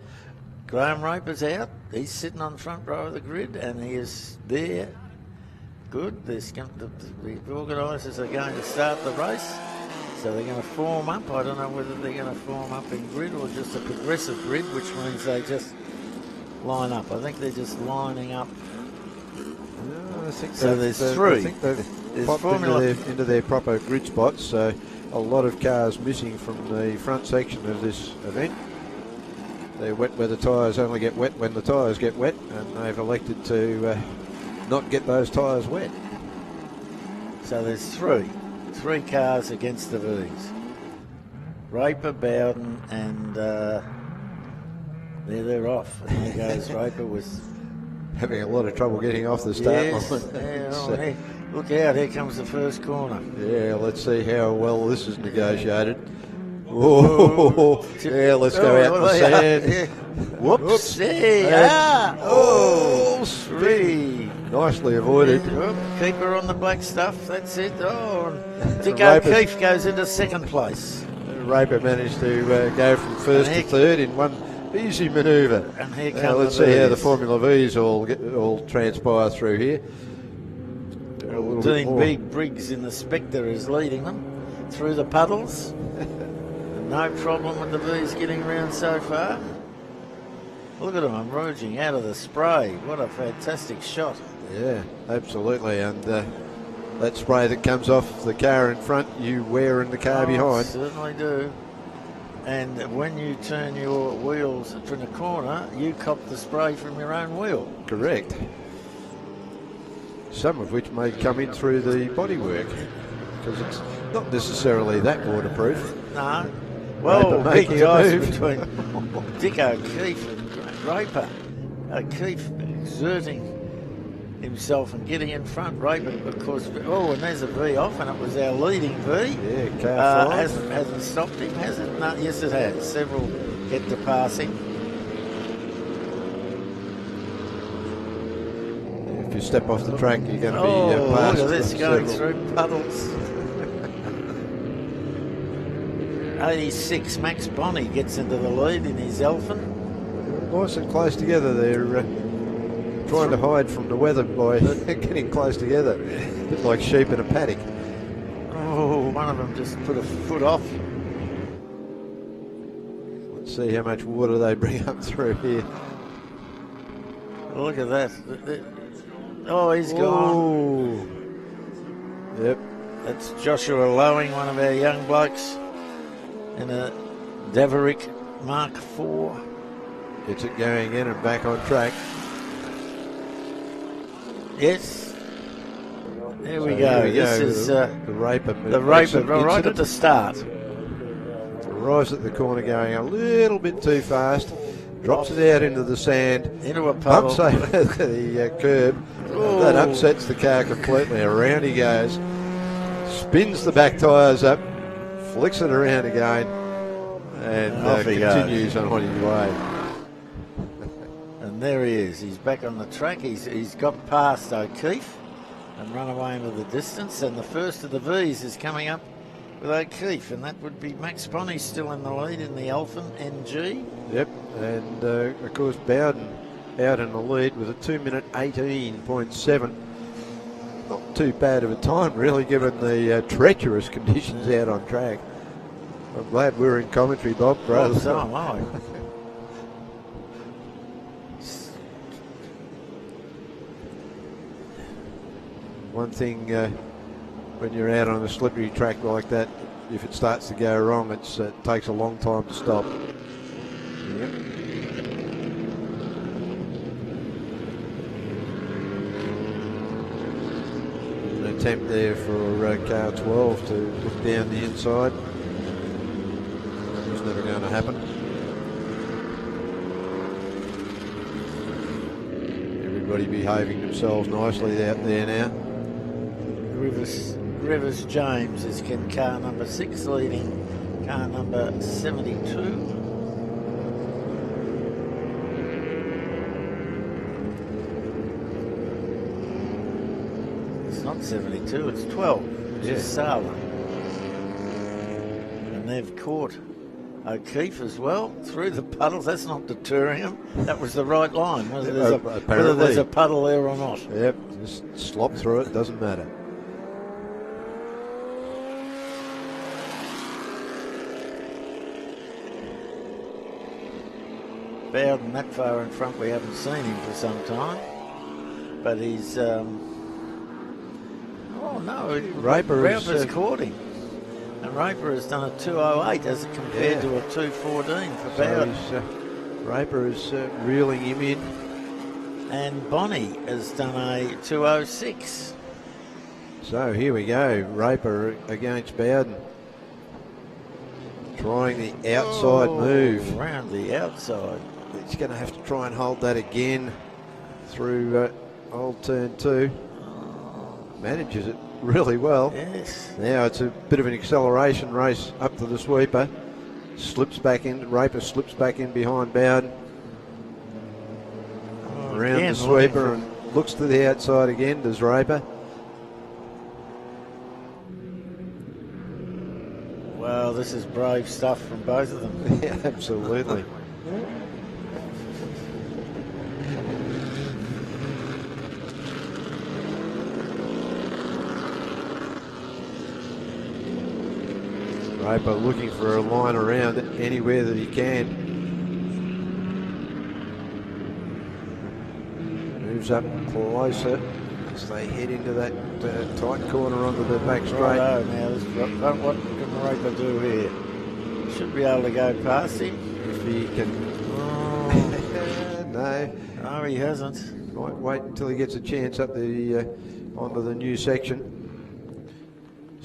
[SPEAKER 9] Graham Roper's out. He's sitting on the front row of the grid, and he is there. Good. The organisers are going to start the race, so they're going to form up. I don't know whether they're going to form up in grid or just a progressive grid, which means they just line up. I think they're just lining up.
[SPEAKER 3] I think
[SPEAKER 9] so there's three.
[SPEAKER 3] I think they've popped into their proper grid spots, so a lot of cars missing from the front section of this event. Their wet weather tyres only get wet when the tyres get wet, and they've elected to not get those tyres wet.
[SPEAKER 9] So there's three cars against the V's. Raper, Bowden, and they're off. And there goes Raper with
[SPEAKER 3] having a lot of trouble getting off the start
[SPEAKER 9] line. Yeah, look out, here comes the first corner.
[SPEAKER 3] Yeah, let's see how well this is negotiated. Oh, yeah, let's go out in the sand.
[SPEAKER 9] Yeah. Whoops. There. Three.
[SPEAKER 3] Nicely avoided.
[SPEAKER 9] Keep her on the black stuff. That's it. Oh, Dick O'Keefe goes into second place.
[SPEAKER 3] Raper managed to go from first to third in one easy manoeuvre.
[SPEAKER 9] And here comes
[SPEAKER 3] let's see how the Formula V's all transpire through here.
[SPEAKER 9] Dean Briggs in the Spectre is leading them through the puddles. No problem with the V's getting around so far. Look at them emerging out of the spray. What a fantastic shot.
[SPEAKER 3] Yeah, absolutely. And that spray that comes off the car in front, you wear in the car behind.
[SPEAKER 9] Certainly do. And when you turn your wheels from the corner, you cop the spray from your own wheel.
[SPEAKER 3] Correct. Some of which may come in through the bodywork, because it's not necessarily that waterproof.
[SPEAKER 9] No, Well,
[SPEAKER 3] Raper
[SPEAKER 9] big
[SPEAKER 3] making a
[SPEAKER 9] dice
[SPEAKER 3] move.
[SPEAKER 9] between Dick O'Keefe and Raper. O'Keefe exerting himself and getting in front. Raper, of course, and there's a V off, and it was our leading V.
[SPEAKER 3] Yeah, car 5.
[SPEAKER 9] Hasn't stopped him, has it? No, yes, it has. Several get to pass him.
[SPEAKER 3] If you step off the track, you're going to
[SPEAKER 9] Oh,
[SPEAKER 3] be passed.
[SPEAKER 9] look at this going
[SPEAKER 3] several.
[SPEAKER 9] through puddles. 86, Max Bonney gets into the lead in his Elfin.
[SPEAKER 3] Nice and close together. They're trying to hide from the weather by getting close together. A bit like sheep in a paddock.
[SPEAKER 9] Oh, one of them just put a foot off.
[SPEAKER 3] Let's see how much water they bring up through here.
[SPEAKER 9] Look at that. Oh, he's gone.
[SPEAKER 3] Oh. Yep.
[SPEAKER 9] That's Joshua Lowing, one of our young blokes, in a Daverick Mark IV.
[SPEAKER 3] Gets it going in and back on track.
[SPEAKER 9] Yes. There we
[SPEAKER 3] So
[SPEAKER 9] go.
[SPEAKER 3] here we
[SPEAKER 9] This
[SPEAKER 3] go.
[SPEAKER 9] is
[SPEAKER 3] the Raper.
[SPEAKER 9] the Raper right at the start.
[SPEAKER 3] Arrives at the corner going a little bit too fast. Drops it out into the sand.
[SPEAKER 9] Into a puddle.
[SPEAKER 3] Bumps over the curb.
[SPEAKER 9] Oh.
[SPEAKER 3] That upsets the car completely. Around he goes. Spins the back tyres up. Flicks it around again. And
[SPEAKER 9] Off he
[SPEAKER 3] continues on his way.
[SPEAKER 9] And there he is. He's back on the track. He's got past O'Keefe and run away into the distance. And the first of the V's is coming up with O'Keefe, and that would be Max Bonney still in the lead in the Elfin NG.
[SPEAKER 3] Yep, and of course Bowden out in the lead with a 2-minute 18.7. Not too bad of a time really, given the treacherous conditions out on track. I'm glad we're in commentary, Bob.
[SPEAKER 9] Well, so am I.
[SPEAKER 3] One thing, when you're out on a slippery track like that, if it starts to go wrong, it takes a long time to stop. Yep. An attempt there for car 12 to look down the inside. It's never going to happen. Everybody behaving themselves nicely out there now.
[SPEAKER 9] Rivers James is in car number 6, leading car number 72. It's not 72, it's 12, which is Sala. And they've caught O'Keefe as well through the puddles. That's not deterring them. That was the right line, whether there's a puddle there or not.
[SPEAKER 3] Yep, just slop through it, doesn't matter.
[SPEAKER 9] Bowden that far in front, we haven't seen him for some time. But he's Raper's caught him. And Raper has done a 2:08 as compared to a 2:14 for Bowden.
[SPEAKER 3] Raper is reeling him in.
[SPEAKER 9] And Bonney has done a 2:06.
[SPEAKER 3] So here we go, Raper against Bowden. Trying the outside move.
[SPEAKER 9] Around the outside.
[SPEAKER 3] He's going to have to try and hold that again through old turn 2. Manages it really well.
[SPEAKER 9] Yes.
[SPEAKER 3] Now it's a bit of an acceleration race up to the sweeper. Slips back in, Raper slips back in behind Bowden. Around the sweeper and looks to the outside again, does Raper.
[SPEAKER 9] Well, this is brave stuff from both of them.
[SPEAKER 3] Yeah, absolutely. Raper looking for a line around anywhere that he can. Moves up closer as they head into that tight corner onto the back straight.
[SPEAKER 9] Righto, now what can Raper do here? Should be able to go past him.
[SPEAKER 3] If he can. No.
[SPEAKER 9] No, he hasn't.
[SPEAKER 3] Might wait until he gets a chance up the onto the new section.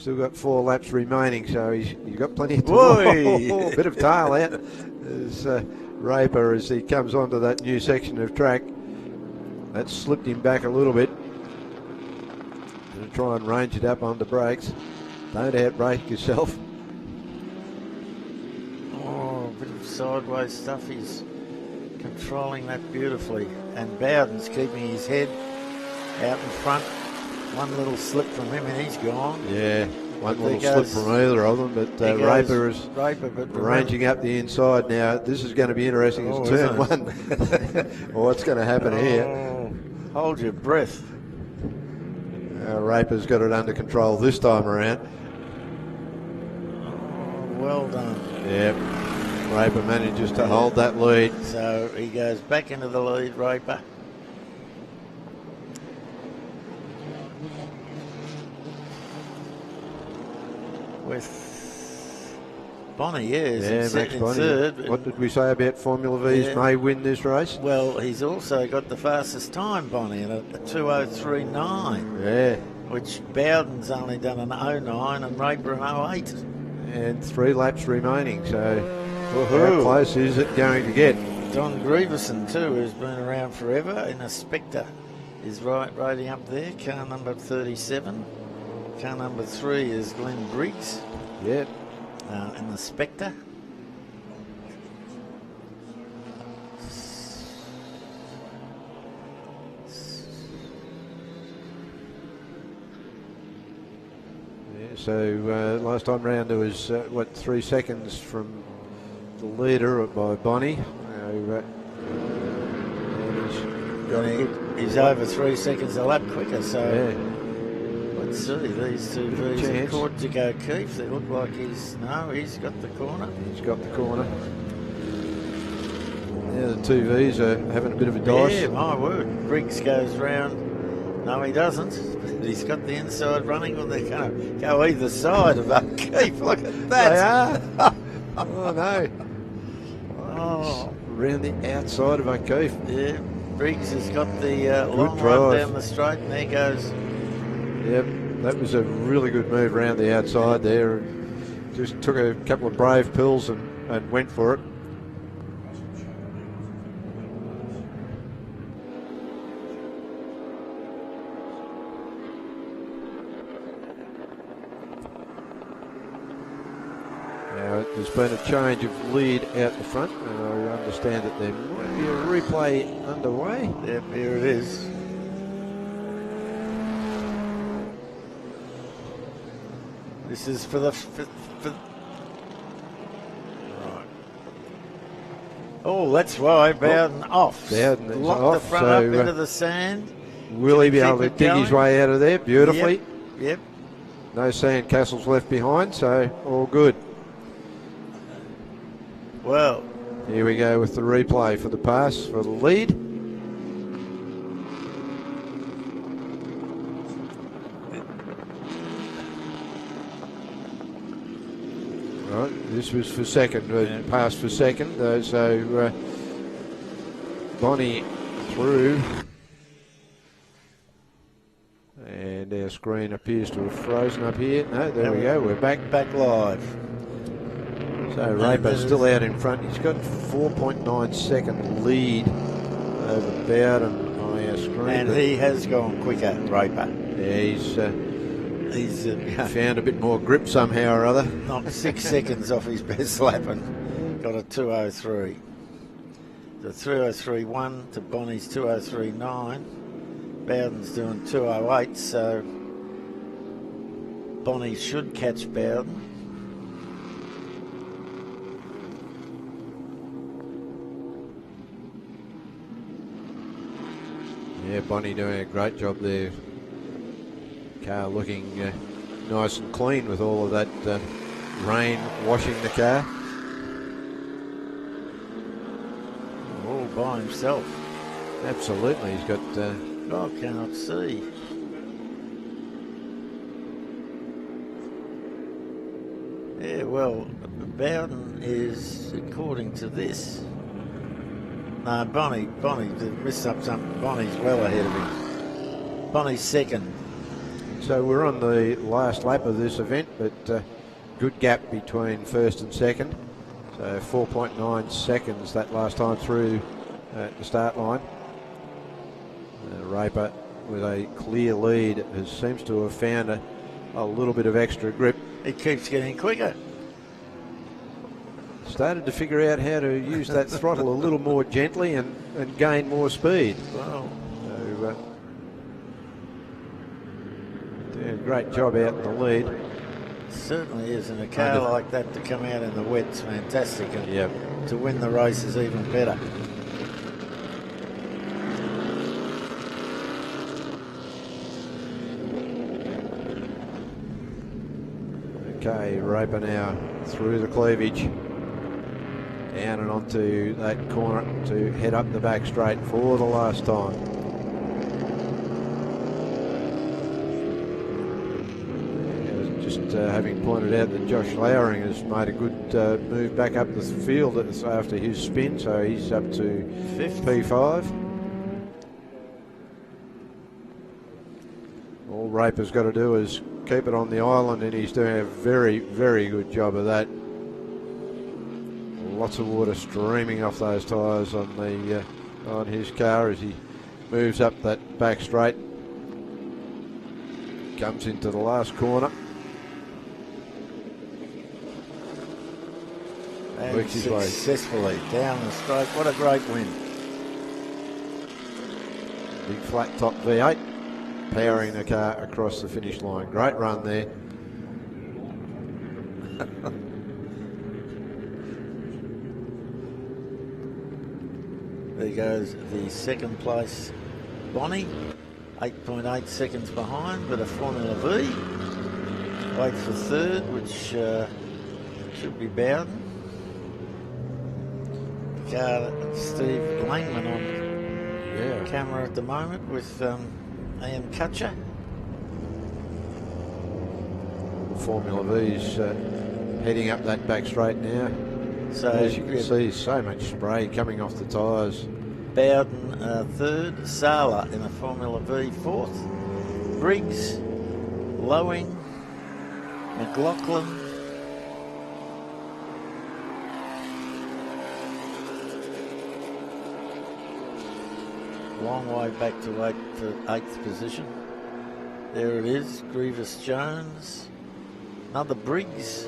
[SPEAKER 3] Still got 4 laps remaining, so he's got plenty of time.
[SPEAKER 9] Whoa!
[SPEAKER 3] Bit of tail out. There's Raper as he comes onto that new section of track. That slipped him back a little bit. Going to try and range it up on the brakes. Don't outbrake yourself.
[SPEAKER 9] Oh, a bit of sideways stuff. He's controlling that beautifully. And Bowden's keeping his head out in front. One little slip from him and he's gone.
[SPEAKER 3] Yeah, one little slip from either of them, but Raper is ranging up the inside now. This is going to be interesting. It's turn 1. What's going to happen here?
[SPEAKER 9] Hold your breath.
[SPEAKER 3] Raper's got it under control this time around.
[SPEAKER 9] Well done.
[SPEAKER 3] Yep. Raper manages to hold that lead.
[SPEAKER 9] So he goes back into the lead, Raper. With Bonnie,
[SPEAKER 3] Max Bonnie.
[SPEAKER 9] third.
[SPEAKER 3] What did we say about Formula V's may win this race?
[SPEAKER 9] Well, he's also got the fastest time, Bonnie, at a 2:03.9.
[SPEAKER 3] Yeah.
[SPEAKER 9] Which Bowden's only done an 09 and Raper an 08.
[SPEAKER 3] And 3 laps remaining, so how close is it going to get?
[SPEAKER 9] Don Grieverson, too, who's been around forever in a Spectre, is riding up there. Car number 37. Car number 3 is Glenn Briggs.
[SPEAKER 3] Yep.
[SPEAKER 9] In the Spectre.
[SPEAKER 3] So last time round there was 3 seconds from the leader by Bonnie.
[SPEAKER 9] He's over 3 seconds a lap quicker. So let's see, these two V's according to O'Keefe, they look like he's got the corner.
[SPEAKER 3] He's got the corner. Yeah, the 2 V's are having a bit of a dice.
[SPEAKER 9] Yeah, my word. Briggs goes round. No, he doesn't. But he's got the inside running. Well, they're going to go either side of O'Keefe. Look at that.
[SPEAKER 3] They are. Oh, no. Oh. Around the outside of O'Keefe.
[SPEAKER 9] Yeah, Briggs has got the long run down the straight, and there goes.
[SPEAKER 3] Yep, that was a really good move around the outside there. Just took a couple of brave pills and went for it. There's been a change of lead out the front, and I understand that there might be a replay underway.
[SPEAKER 9] Yep, here it is. This is for the... Right. Oh, that's why. Bowden off.
[SPEAKER 3] Bowden is
[SPEAKER 9] Locked
[SPEAKER 3] off.
[SPEAKER 9] the front up into the sand.
[SPEAKER 3] Will he be able to dig his way out of there beautifully?
[SPEAKER 9] Yep.
[SPEAKER 3] No sand castles left behind, so all good.
[SPEAKER 9] Well,
[SPEAKER 3] here we go with the replay for the pass for the lead. Right, this was for second, pass for second. So Bonnie through. And our screen appears to have frozen up here. No, there we go. We're back
[SPEAKER 9] live.
[SPEAKER 3] So Raper's still out in front. He's got 4.9 second lead over Bowden on our screen.
[SPEAKER 9] And he has gone quicker, Raper.
[SPEAKER 3] Yeah, he's found a bit more grip somehow or other.
[SPEAKER 9] Knocked 6 seconds off his best lap and got a 2:03. The 3:03.1 to Bonnie's 2:03.9. Bowden's doing 2:08, so Bonnie should catch Bowden.
[SPEAKER 3] Yeah, Bonnie doing a great job there. Car looking nice and clean with all of that rain washing the car.
[SPEAKER 9] All by himself.
[SPEAKER 3] Absolutely, he's got...
[SPEAKER 9] I cannot see. Yeah, well, Bowden is, according to this... No, Bonnie missed up something. Bonnie's well ahead of him. Bonnie's second.
[SPEAKER 3] So we're on the last lap of this event, but good gap between first and second. So 4.9 seconds that last time through at the start line. Raper with a clear lead seems to have found a little bit of extra grip.
[SPEAKER 9] It keeps getting quicker.
[SPEAKER 3] Started to figure out how to use that throttle a little more gently and gain more speed.
[SPEAKER 9] Wow.
[SPEAKER 3] So, doing a great job out in the lead.
[SPEAKER 9] Certainly is, and a car like that to come out in the wet's fantastic, and to win the race is even better.
[SPEAKER 3] Okay, Raper now through the cleavage, down and onto that corner to head up the back straight for the last time. Just having pointed out that Josh Lowering has made a good move back up the field after his spin, so he's up to P5. All Raper's got to do is keep it on the island, and he's doing a very, very good job of that. Lots of water streaming off those tyres on his car as he moves up that back straight. Comes into the last corner.
[SPEAKER 9] And
[SPEAKER 3] Works his way
[SPEAKER 9] successfully down the straight. What a great win.
[SPEAKER 3] Big flat top V8 powering the car across the finish line. Great run there.
[SPEAKER 9] There goes the second place Bonnie, 8.8 seconds behind, but a Formula Vee. Waits for third, which should be Bowden. Car Steve Langman on camera at the moment with Ian Kutcher.
[SPEAKER 3] Formula V's heading up that back straight now.
[SPEAKER 9] So
[SPEAKER 3] as you can see, so much spray coming off the tyres.
[SPEAKER 9] Bowden third, Sala in a Formula V fourth, Briggs, Lowing, McLaughlin, long way back to eighth position. There it is, Grievous Jones, another Briggs,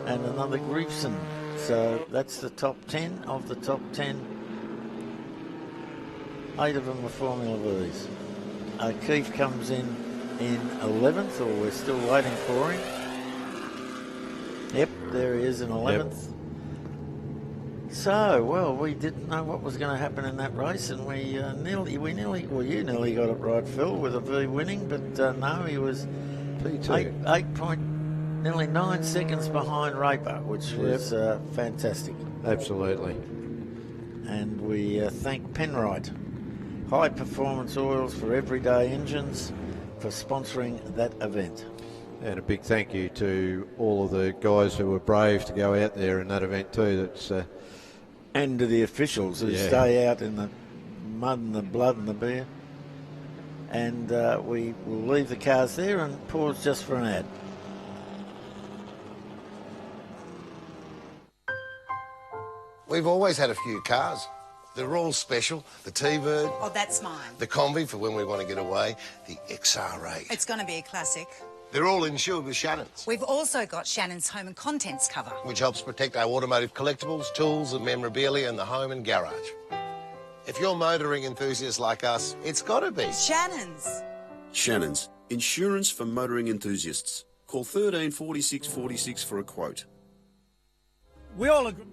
[SPEAKER 9] and another Griefson. So that's the top 10 of the top 10. 8 of them are Formula V's. O'Keefe comes in 11th, or we're still waiting for him. Yep, there he is in 11th. Yep. So, well, we didn't know what was going to happen in that race, and you nearly got it right, Phil, with a V winning, but no, he was nearly 9 seconds behind Raper, which was fantastic.
[SPEAKER 3] Absolutely.
[SPEAKER 9] And we thank Penrite, High Performance Oils for Everyday Engines, for sponsoring that event.
[SPEAKER 3] And a big thank you to all of the guys who were brave to go out there in that event too. That's
[SPEAKER 9] and to the officials who stay out in the mud and the blood and the beer. And we will leave the cars there and pause just for an ad.
[SPEAKER 5] We've always had a few cars. They're all special. The T-Bird.
[SPEAKER 6] Oh, that's mine.
[SPEAKER 5] The Combi for when we want to get away. The XR8.
[SPEAKER 6] It's going to be a classic.
[SPEAKER 5] They're all insured with Shannons.
[SPEAKER 6] We've also got Shannons home and contents cover,
[SPEAKER 5] which helps protect our automotive collectibles, tools and memorabilia in the home and garage. If you're motoring enthusiasts like us, it's got to be
[SPEAKER 6] Shannons.
[SPEAKER 7] Shannons. Insurance for motoring enthusiasts. Call 13 46 46 for a quote.
[SPEAKER 8] We all agree.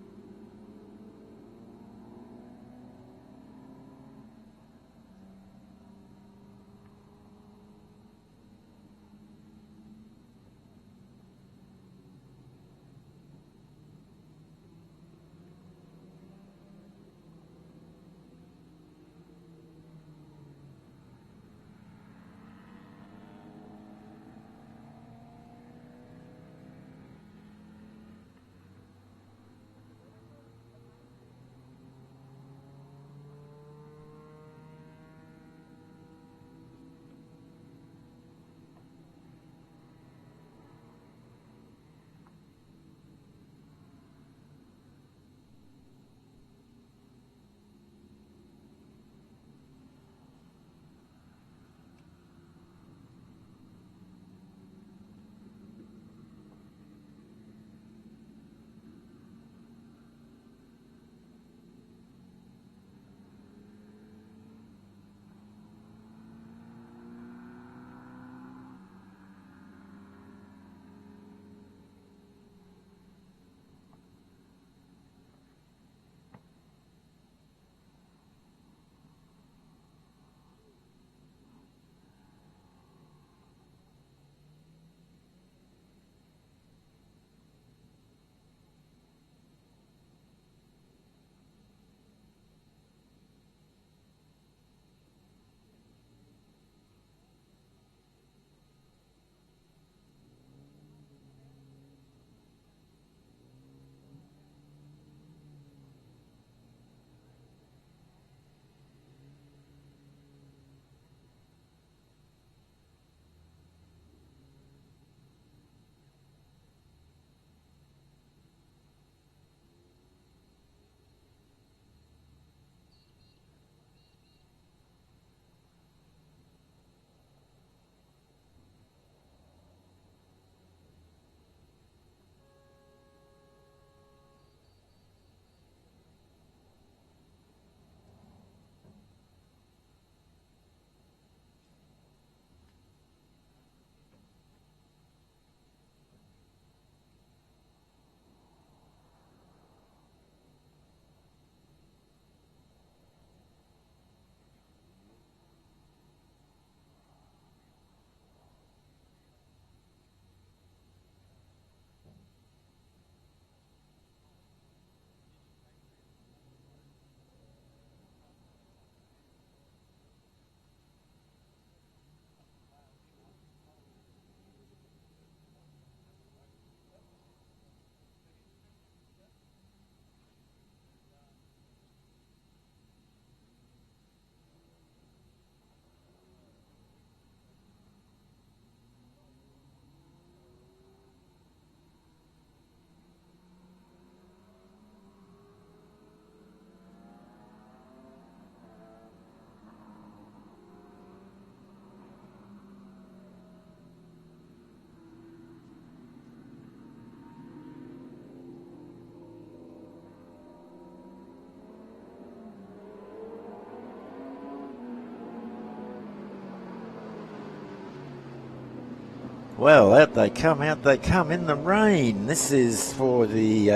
[SPEAKER 9] Well, out they come in the rain. This is for the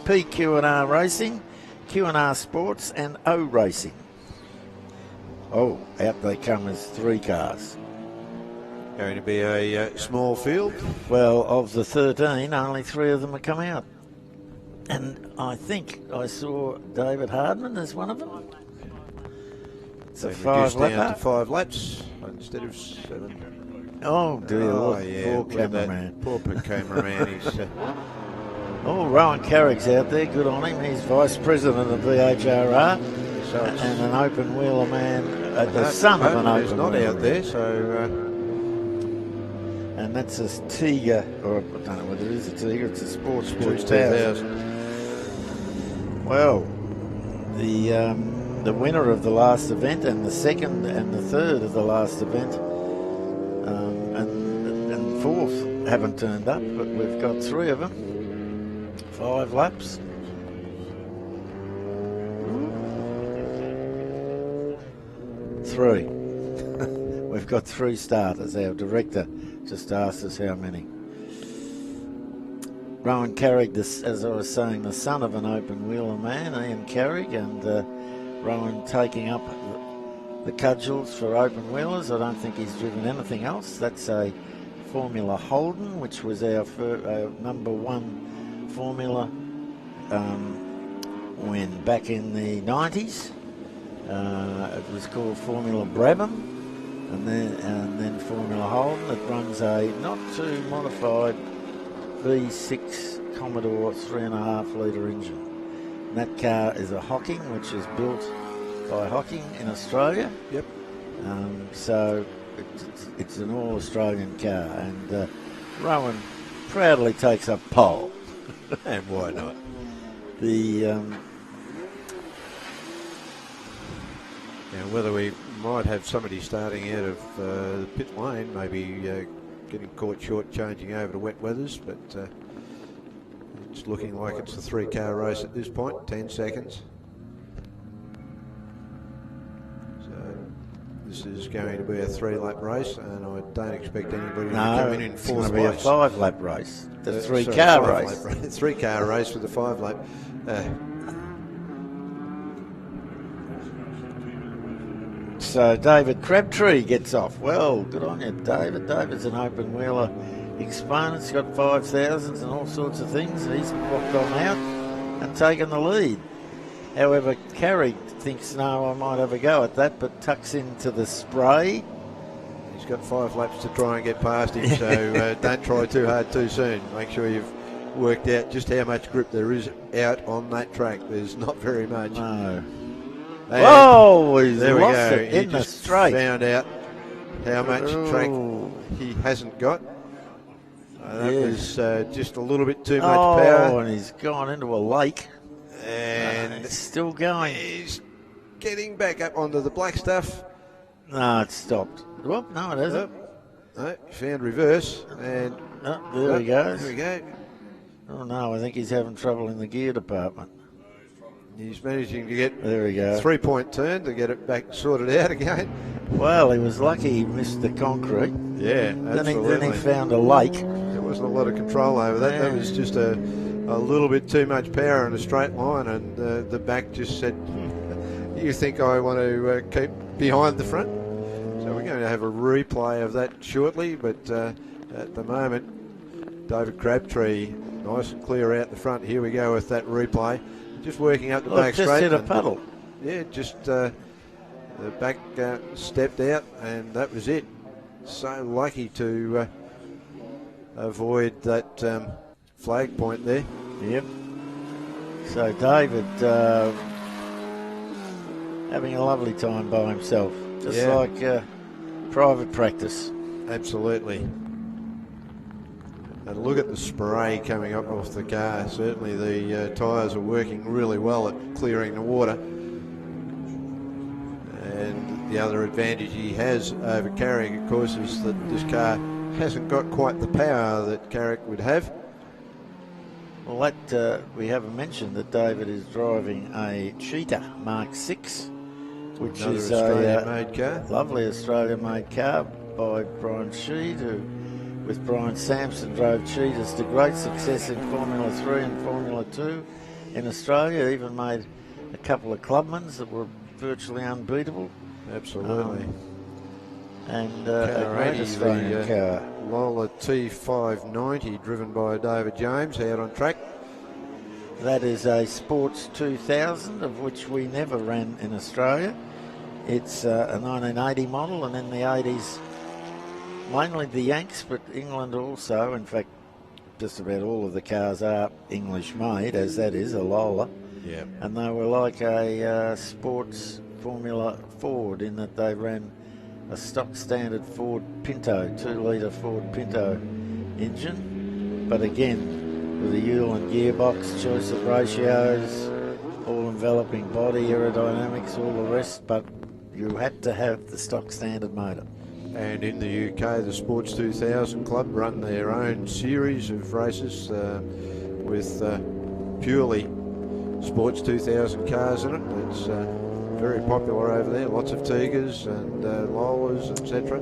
[SPEAKER 9] PQ&R Racing, Q&R Sports and O Racing. Oh, out they come as 3 cars.
[SPEAKER 3] Going to be a small field.
[SPEAKER 9] Well, of the 13, only 3 of them have come out. And I think I saw David Hardman as one of them. It's a 5 lap
[SPEAKER 3] down to 5 laps instead of 7.
[SPEAKER 9] Oh dear, look,
[SPEAKER 3] yeah,
[SPEAKER 9] poor cameraman.
[SPEAKER 3] Poor cameraman. He's,
[SPEAKER 9] oh, Rowan Carrick's out there, good on him. He's vice president of VHRR and an open wheeler man, the son of an open
[SPEAKER 3] not
[SPEAKER 9] wheeler
[SPEAKER 3] out there, so...
[SPEAKER 9] and that's a Tiga, or I don't know whether it is a Tiga, it's a Sports 2000. Well, the winner of the last event and the second and the third of the last event and fourth haven't turned up, but we've got 3 of them. 5 laps. Three. We've got 3 starters. Our director just asked us how many. Rowan Carrick, as I was saying, the son of an open wheeler man, Ian Carrick, and Rowan taking up the cudgels for open wheelers. I don't think he's driven anything else. That's a Formula Holden, which was our number 1 Formula when back in the 90s. It was called Formula Brabham, and then Formula Holden. It runs a not too modified V6 Commodore 3.5 litre engine. And that car is a Hocking, which is built by Hocking in Australia.
[SPEAKER 3] Yep.
[SPEAKER 9] So it's an all-Australian car, and Rowan proudly takes up pole.
[SPEAKER 3] And why not? Now, whether we might have somebody starting out of the pit lane, maybe getting caught short changing over to wet weathers, but it's looking like it's a 3-car race at this point, 10 seconds. So this is going to be a 3-lap race, and I don't expect anybody to come in 4th place.
[SPEAKER 9] It's going to be a 5-lap race. The 3-car race.
[SPEAKER 3] 3-car race with a 5-lap.
[SPEAKER 9] So David Crabtree gets off. Well, good on you, David. David's an open wheeler exponent. He's got 5,000s and all sorts of things. He's walked on out and taken the lead. However, Carrick thinks, no, I might have a go at that, but tucks into the spray.
[SPEAKER 3] He's got 5 laps to try and get past him, so don't try too hard too soon. Make sure you've worked out just how much grip there is out on that track. There's not very much.
[SPEAKER 9] No. Whoa, he's
[SPEAKER 3] there we
[SPEAKER 9] lost
[SPEAKER 3] go.
[SPEAKER 9] it in the straight.
[SPEAKER 3] Found out how much track he hasn't got. That was just a little bit too much power.
[SPEAKER 9] And he's gone into a lake.
[SPEAKER 3] And
[SPEAKER 9] it's still going.
[SPEAKER 3] He's getting back up onto the black stuff.
[SPEAKER 9] No, it's stopped. Well, no, it hasn't.
[SPEAKER 3] No, found reverse. And
[SPEAKER 9] there he goes.
[SPEAKER 3] There we go.
[SPEAKER 9] Oh, no, I think he's having trouble in the gear department.
[SPEAKER 3] He's managing to get
[SPEAKER 9] there we go.
[SPEAKER 3] 3-point turn to get it back sorted out again.
[SPEAKER 9] Well, he was lucky he missed the concrete.
[SPEAKER 3] Yeah, absolutely.
[SPEAKER 9] Then he found a lake.
[SPEAKER 3] There wasn't a lot of control over that. That was just a little bit too much power in a straight line, and the back just said, you think I want to keep behind the front? So we're going to have a replay of that shortly, but at the moment, David Crabtree nice and clear out the front. Here we go with that replay. Just working up the back straight.
[SPEAKER 9] Just hit a puddle.
[SPEAKER 3] Yeah, just the back stepped out, and that was it. So lucky to avoid that flag point there.
[SPEAKER 9] Yep. So David having a lovely time by himself, just like private practice.
[SPEAKER 3] Absolutely. And look at the spray coming up off the car. Certainly the tyres are working really well at clearing the water. And the other advantage he has over Carrick, of course, is that this car hasn't got quite the power that Carrick would have.
[SPEAKER 9] Well, that we haven't mentioned that David is driving a Cheetah Mark 6, which
[SPEAKER 3] Another
[SPEAKER 9] is
[SPEAKER 3] Australian-made car.
[SPEAKER 9] Lovely Australian-made car by Brian Sheed, who with Brian Sampson, drove Cheetahs to great success in Formula 3 and Formula 2 in Australia. Even made a couple of clubmans that were virtually unbeatable.
[SPEAKER 3] Absolutely.
[SPEAKER 9] And a great Australian car.
[SPEAKER 3] Lola T590, driven by David James, out on track.
[SPEAKER 9] That is a Sports 2000, of which we never ran in Australia. It's a 1980 model, and in the 80s, mainly the Yanks, but England also. In fact, just about all of the cars are English-made, as that is a Lola.
[SPEAKER 3] Yeah.
[SPEAKER 9] And they were like a sports Formula Ford in that they ran a stock standard Ford Pinto, 2-litre Ford Pinto engine. But again, with a Hewland gearbox, choice of ratios, all-enveloping body, aerodynamics, all the rest, but you had to have the stock standard motor.
[SPEAKER 3] And in the UK, the Sports 2000 Club run their own series of races with purely Sports 2000 cars in it. It's very popular over there. Lots of Tigers and Lolas, etc.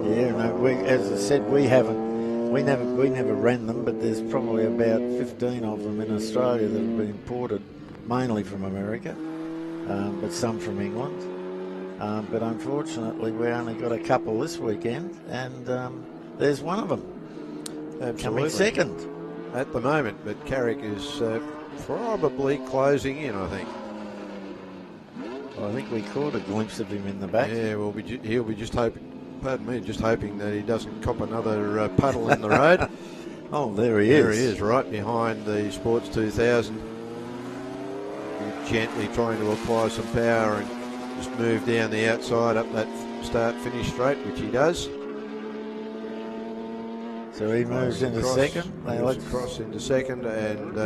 [SPEAKER 9] Yeah, no, as I said, we never ran them, but there's probably about 15 of them in Australia that have been imported, mainly from America, but some from England. But unfortunately, we only got a couple this weekend, and there's one of them coming second
[SPEAKER 3] at the moment. But Carrick is probably closing in, I think.
[SPEAKER 9] I think we caught a glimpse of him in the back.
[SPEAKER 3] Yeah, well, he'll be just hoping that he doesn't cop another puddle in the road.
[SPEAKER 9] Oh, there he is.
[SPEAKER 3] There he is, right behind the Sports 2000. Gently trying to apply some power and just move down the outside up that start-finish straight, which he does.
[SPEAKER 9] So he moves into second.
[SPEAKER 3] Moves across into second and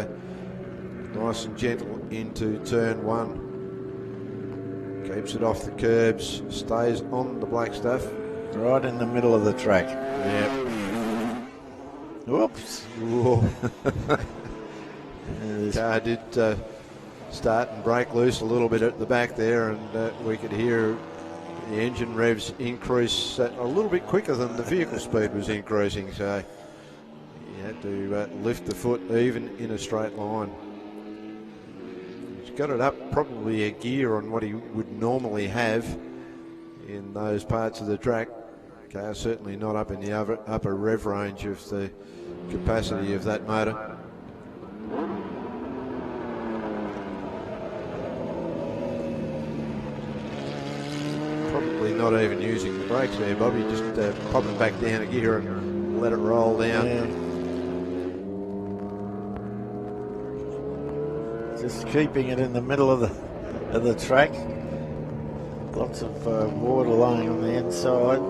[SPEAKER 3] nice and gentle into turn one. Keeps it off the curbs, stays on the black stuff.
[SPEAKER 9] Right in the middle of the track.
[SPEAKER 3] Yeah.
[SPEAKER 9] Whoops.
[SPEAKER 3] Car did start and break loose a little bit at the back there, and we could hear the engine revs increase a little bit quicker than the vehicle speed was increasing, so you had to lift the foot even in a straight line. Got it up probably a gear on what he would normally have in those parts of the track. Car certainly not up in the upper rev range of the capacity of that motor. Probably not even using the brakes there, Bobby, just popping back down a gear and let it roll down.
[SPEAKER 9] Yeah. Just keeping it in the middle of the track. Lots of water lying on the inside.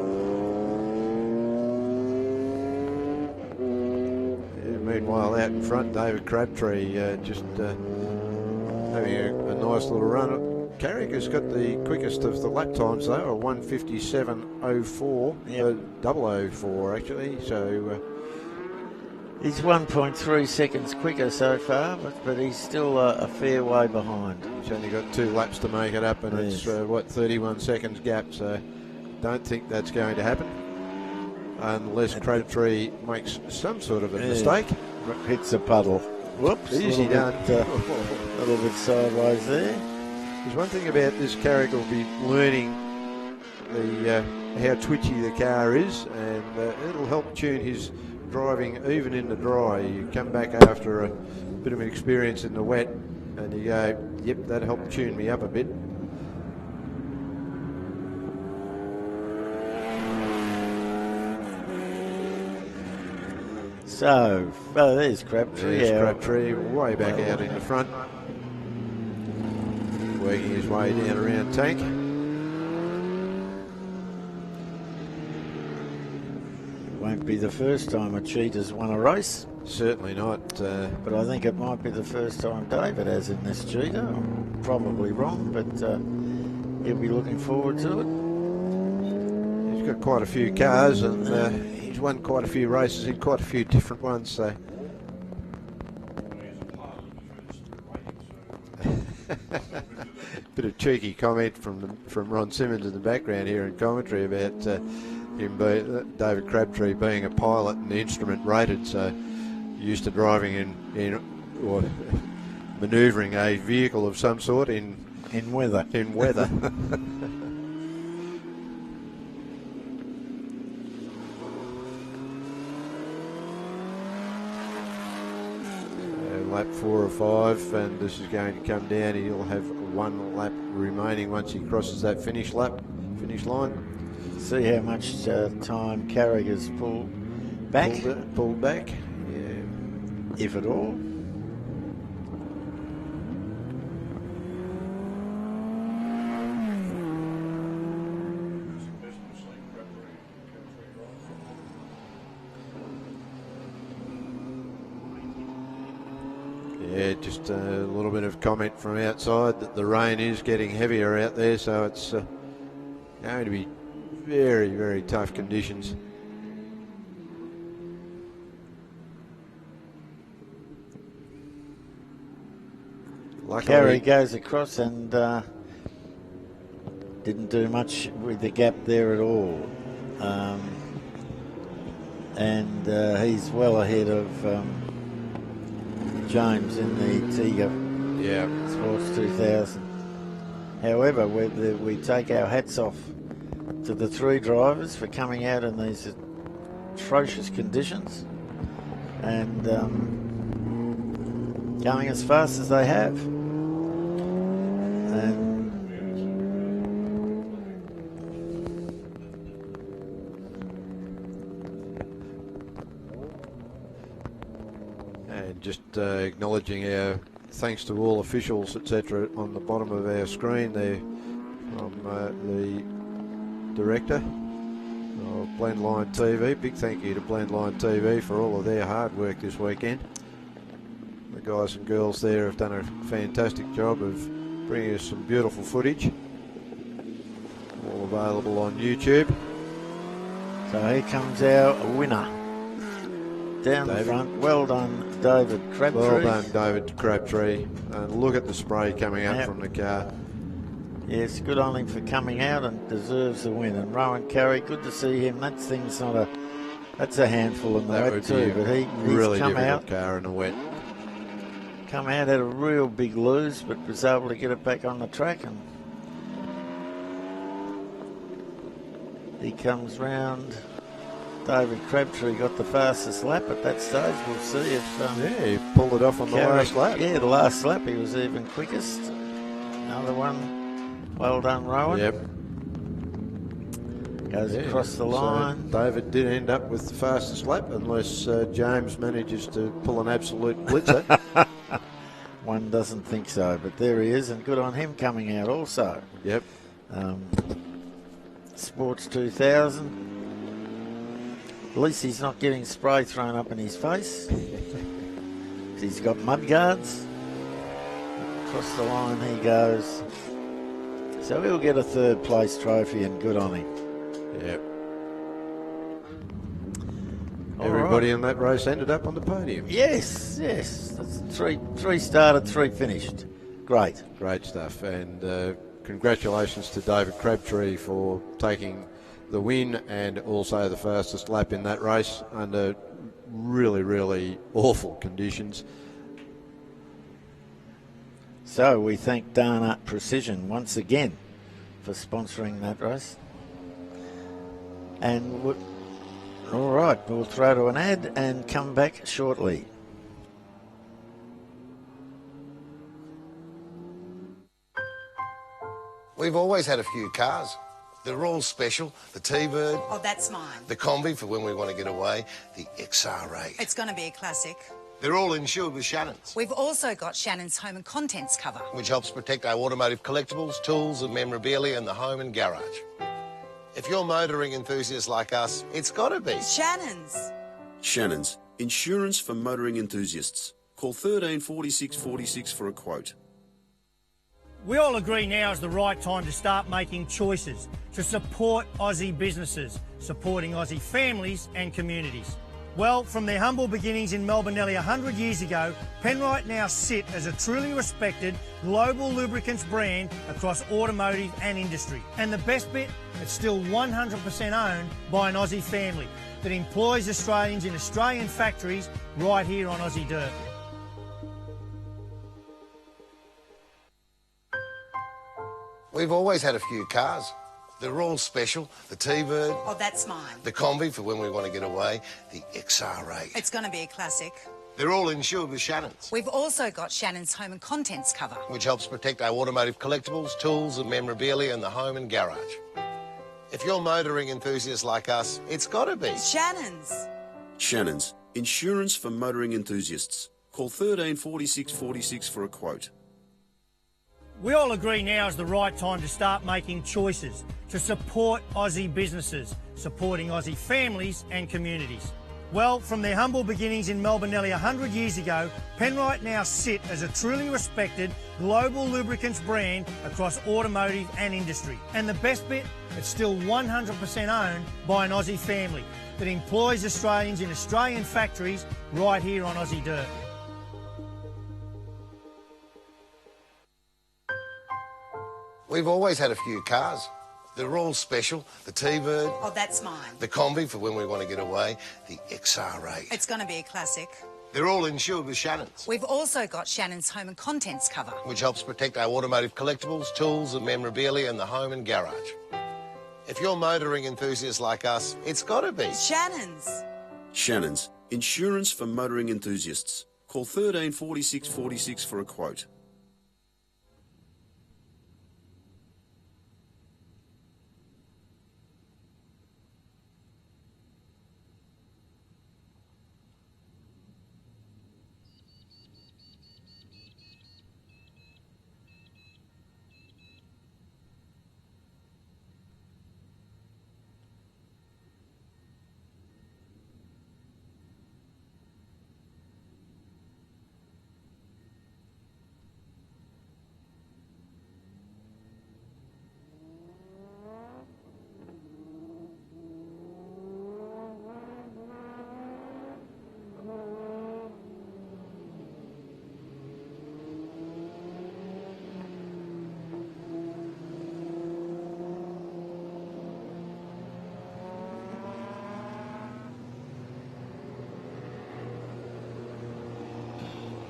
[SPEAKER 3] Yeah, meanwhile, out in front, David Crabtree just having a nice little run. Carrick has got the quickest of the lap times though, a 1:57.04,
[SPEAKER 9] Yep.
[SPEAKER 3] 004 actually. So.
[SPEAKER 9] He's 1.3 seconds quicker so far, but he's still a fair way behind.
[SPEAKER 3] He's only got 2 laps to make it up, and
[SPEAKER 9] yes.
[SPEAKER 3] It's 31 seconds gap, so don't think that's going to happen unless Crabtree makes some sort of a mistake.
[SPEAKER 9] Hits a puddle. Whoops.
[SPEAKER 3] Easy done.
[SPEAKER 9] A little bit sideways there.
[SPEAKER 3] There's one thing about this, Carrick will be learning how twitchy the car is, and it'll help tune his driving even in the dry. You come back after a bit of an experience in the wet and you go, yep, that helped tune me up a bit.
[SPEAKER 9] So, there's Crabtree.
[SPEAKER 3] There's Crabtree way back out in the front, working his way down around Tank.
[SPEAKER 9] Won't be the first time a Cheetah's won a race.
[SPEAKER 3] Certainly not.
[SPEAKER 9] But I think it might be the first time David has in this Cheetah. I'm probably wrong, but he'll be looking forward to it.
[SPEAKER 3] He's got quite a few cars, and he's won quite a few races in quite a few different ones. So. Bit of cheeky comment from Ron Simmons in the background here in commentary about David Crabtree being a pilot and instrument rated, so used to driving in or manoeuvring a vehicle of some sort in
[SPEAKER 9] weather.
[SPEAKER 3] In weather. Lap 4 or 5, and this is going to come down. He'll have 1 lap remaining once he crosses that finish line.
[SPEAKER 9] See how much time Carragher's pulled back.
[SPEAKER 3] Pulled back, yeah.
[SPEAKER 9] If at all.
[SPEAKER 3] Yeah, just a little bit of comment from outside that the rain is getting heavier out there, so it's going to be very, very tough conditions.
[SPEAKER 9] Carey goes across and didn't do much with the gap there at all. And he's well ahead of James in the Tiga Sports 2000. However, we take our hats off to the 3 drivers for coming out in these atrocious conditions and going as fast as they have.
[SPEAKER 3] And just acknowledging our thanks to all officials, etc., on the bottom of our screen there from the director of Blendline TV. Big thank you to Blendline TV for all of their hard work this weekend. The guys and girls there have done a fantastic job of bringing us some beautiful footage. All available on YouTube.
[SPEAKER 9] So here comes our winner. Down the front. Well done, David Crabtree.
[SPEAKER 3] Well done, David Crabtree. And look at the spray coming up from the car.
[SPEAKER 9] Yes, good on him for coming out and deserves the win. And Rowan Carey, good to see him. That thing's not that's a handful in the wet too. But he's
[SPEAKER 3] really
[SPEAKER 9] come
[SPEAKER 3] difficult
[SPEAKER 9] out.
[SPEAKER 3] Car in the wet.
[SPEAKER 9] Come out, had a real big lose, but was able to get it back on the track. And he comes round. David Crabtree got the fastest lap at that stage. We'll see if...
[SPEAKER 3] he pulled it off on the last lap.
[SPEAKER 9] Yeah, the last lap he was even quickest. Another one. Well done, Rowan.
[SPEAKER 3] Yep.
[SPEAKER 9] Goes across the line.
[SPEAKER 3] So David did end up with the fastest lap, unless James manages to pull an absolute blitzer.
[SPEAKER 9] One doesn't think so, but there he is, and good on him coming out also.
[SPEAKER 3] Yep.
[SPEAKER 9] Sports 2000. At least he's not getting spray thrown up in his face. He's got mud guards. Across the line he goes. So he'll get a 3rd place trophy, and good on him.
[SPEAKER 3] Yep. Everybody in that race ended up on the podium.
[SPEAKER 9] Yes. That's three started, 3 finished. Great.
[SPEAKER 3] Great stuff. And congratulations to David Crabtree for taking the win and also the fastest lap in that race under really, really awful conditions.
[SPEAKER 9] So we thank Dana Precision once again for sponsoring that race. And all right, we'll throw to an ad and come back shortly.
[SPEAKER 5] We've always had a few cars. They're all special. The T-Bird.
[SPEAKER 6] Oh, that's mine.
[SPEAKER 5] The Combi for when we want to get away. The XR8.
[SPEAKER 6] It's going to be a classic.
[SPEAKER 5] They're all insured with Shannons,
[SPEAKER 6] We've also got Shannons Home and Contents cover,
[SPEAKER 5] which helps protect our automotive collectibles, tools and memorabilia in the home and garage. If you're motoring enthusiasts like us, it's got to be
[SPEAKER 6] Shannons.
[SPEAKER 7] Shannons, insurance for motoring enthusiasts. Call 13 46 46 for a quote.
[SPEAKER 8] We all agree now is the right time to start making choices to support Aussie businesses, supporting Aussie families and communities. Well, from their humble beginnings in Melbourne nearly 100 years ago, Penrite now sit as a truly respected global lubricants brand across automotive and industry. And the best bit, it's still 100% owned by an Aussie family that employs Australians in Australian factories right here on Aussie dirt.
[SPEAKER 5] We've always had a few cars. They're all special. The T-Bird.
[SPEAKER 6] Oh, that's mine.
[SPEAKER 5] The Combi for when we want to get away. The XR8.
[SPEAKER 6] It's going to be a classic.
[SPEAKER 5] They're all insured with Shannons,
[SPEAKER 6] We've also got Shannons home and contents cover.
[SPEAKER 5] which helps protect our automotive collectibles, tools and memorabilia in the home and garage. If you're motoring enthusiasts like us, it's got to be.
[SPEAKER 6] Shannons.
[SPEAKER 7] Shannons, insurance for motoring enthusiasts. Call 13 46 46 for a quote.
[SPEAKER 8] We all agree now is the right time to start making choices to support Aussie businesses, supporting Aussie families and communities. Well, from their humble beginnings in Melbourne nearly 100 years ago, Penrite now sit as a truly respected global lubricants brand across automotive and industry. And the best bit, it's still 100% owned by an Aussie family that employs Australians in Australian factories right here on Aussie dirt.
[SPEAKER 5] We've always had a few cars. They're all special. The T-Bird.
[SPEAKER 6] Oh, that's mine.
[SPEAKER 5] The Combi for when we want to get away. The XR8.
[SPEAKER 6] It's going to be a classic.
[SPEAKER 5] They're all insured with Shannons,
[SPEAKER 6] We've also got Shannons home and contents cover.
[SPEAKER 5] which helps protect our automotive collectibles, tools and memorabilia in the home and garage. If you're motoring enthusiasts like us, it's got to be.
[SPEAKER 6] Shannons.
[SPEAKER 7] Shannons, insurance for motoring enthusiasts. Call 13 46 46 for a quote.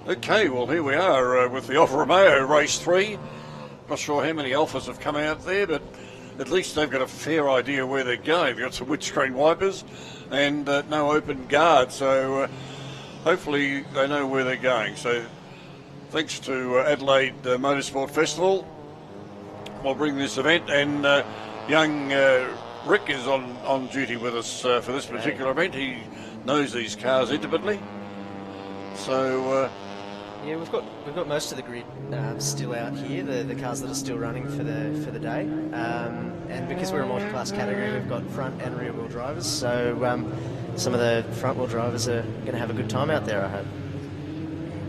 [SPEAKER 2] Okay, well here we are with the Alfa Romeo Race 3. Not sure how many Alphas have come out there, but at least they've got a fair idea where they're going. They've got some windscreen wipers and no open guard, so hopefully they know where they're going. So thanks to Adelaide Motorsport Festival, we'll bring this event, and young Rick is on duty with us for this particular event. He knows these cars intimately. So
[SPEAKER 17] yeah, we've got most of the grid still out here, the cars that are still running for the day, and because we're a multi-class category, we've got front and rear wheel drivers. So some of the front wheel drivers are going to have a good time out there, I hope.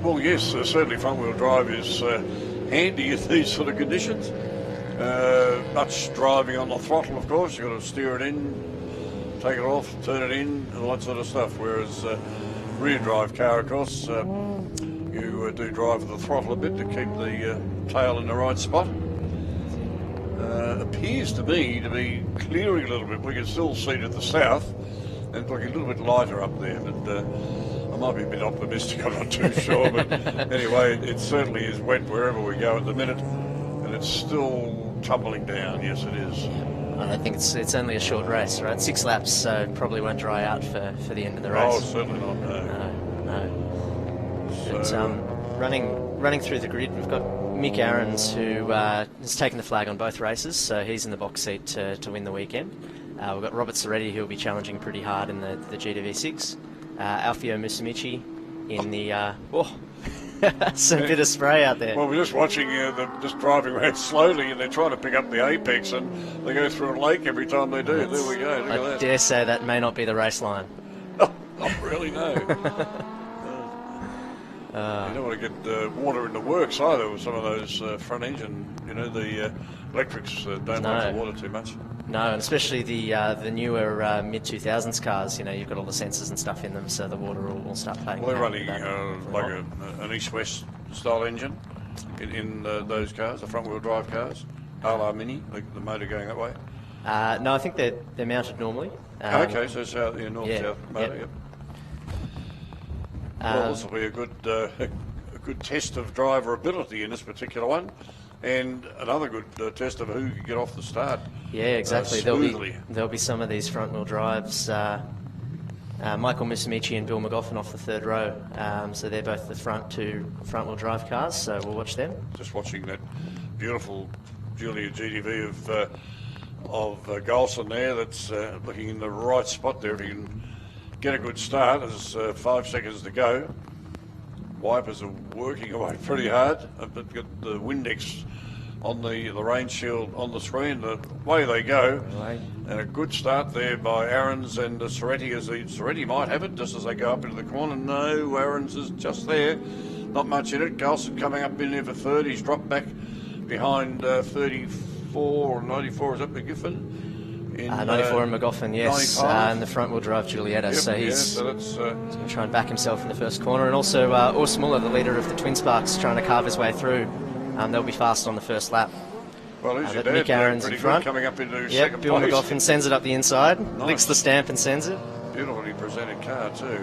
[SPEAKER 2] Well, yes, certainly front wheel drive is handy in these sort of conditions. Much driving on the throttle, of course. You've got to steer it in, take it off, turn it in, and all that sort of stuff. Whereas rear drive car, of course, you do drive with the throttle a bit to keep the tail in the right spot. Appears to me to be clearing a little bit. We can still see to the south and looking a little bit lighter up there, but I might be a bit optimistic, I'm not too sure. But anyway, it certainly is wet wherever we go at the minute, and it's still tumbling down. Yes, it is.
[SPEAKER 17] I think it's only a short race, right? 6 laps, so probably won't dry out for the end of the race.
[SPEAKER 2] Oh, certainly not, no.
[SPEAKER 17] But running through the grid, we've got Mick Aarons, who has taken the flag on both races, so he's in the box seat to win the weekend. We've got Robert Soretti, who'll be challenging pretty hard in the GTV6. Alfio Musamichi in the... some bit of spray out there.
[SPEAKER 2] Well, we're just watching them just driving around slowly, and they're trying to pick up the apex, and they go through a lake every time they do. There we go. Look at
[SPEAKER 17] I
[SPEAKER 2] that.
[SPEAKER 17] dare say that may not be the race line.
[SPEAKER 2] Not really, no. You don't want to get water in the works either with some of those front engine. You know, the electrics don't like the water too much.
[SPEAKER 17] No, and especially the newer mid-2000s cars, you know, you've got all the sensors and stuff in them, so the water will start playing.
[SPEAKER 2] Well, they're running an east-west style engine in those cars, the front-wheel drive cars, LR Mini, the motor going that way.
[SPEAKER 17] No, I think they're mounted normally.
[SPEAKER 2] Okay, so south, north-south motor. Yep. Well, this will be a good test of driver ability in this particular one, and another good test of who can get off the start.
[SPEAKER 17] Yeah, exactly.
[SPEAKER 2] Smoothly.
[SPEAKER 17] There'll be some of these front-wheel drives. Michael Musumeci and Bill McGoffin off the third row. So they're both the front-wheel drive cars. So we'll watch them.
[SPEAKER 2] Just watching that beautiful Julia GTV of Golson there. That's looking in the right spot there. If he can get a good start, there's 5 seconds to go. Wipers are working away pretty hard, but got the Windex on the rain shield on the screen. The way they go, and a good start there by Aarons and Soretti. Soretti might have it just as they go up into the corner. No, Aarons is just there, not much in it. Golson coming up in there for third. He's dropped back behind 34 or 94. Is that McGiffin?
[SPEAKER 17] 94 and McGoffin, yes, and the front-wheel drive Giulietta.
[SPEAKER 2] Yep,
[SPEAKER 17] so he's
[SPEAKER 2] going
[SPEAKER 17] to try and back himself in the first corner, and also Urs Muller, the leader of the Twin Sparks, trying to carve his way through. They'll be fast on the first lap.
[SPEAKER 2] Well, who's your dad?
[SPEAKER 17] Mick Aarons in front.
[SPEAKER 2] Coming up into
[SPEAKER 17] second
[SPEAKER 2] Bill
[SPEAKER 17] place. McGoffin sends it up the inside, licks the stamp and sends it.
[SPEAKER 2] Beautifully presented car too.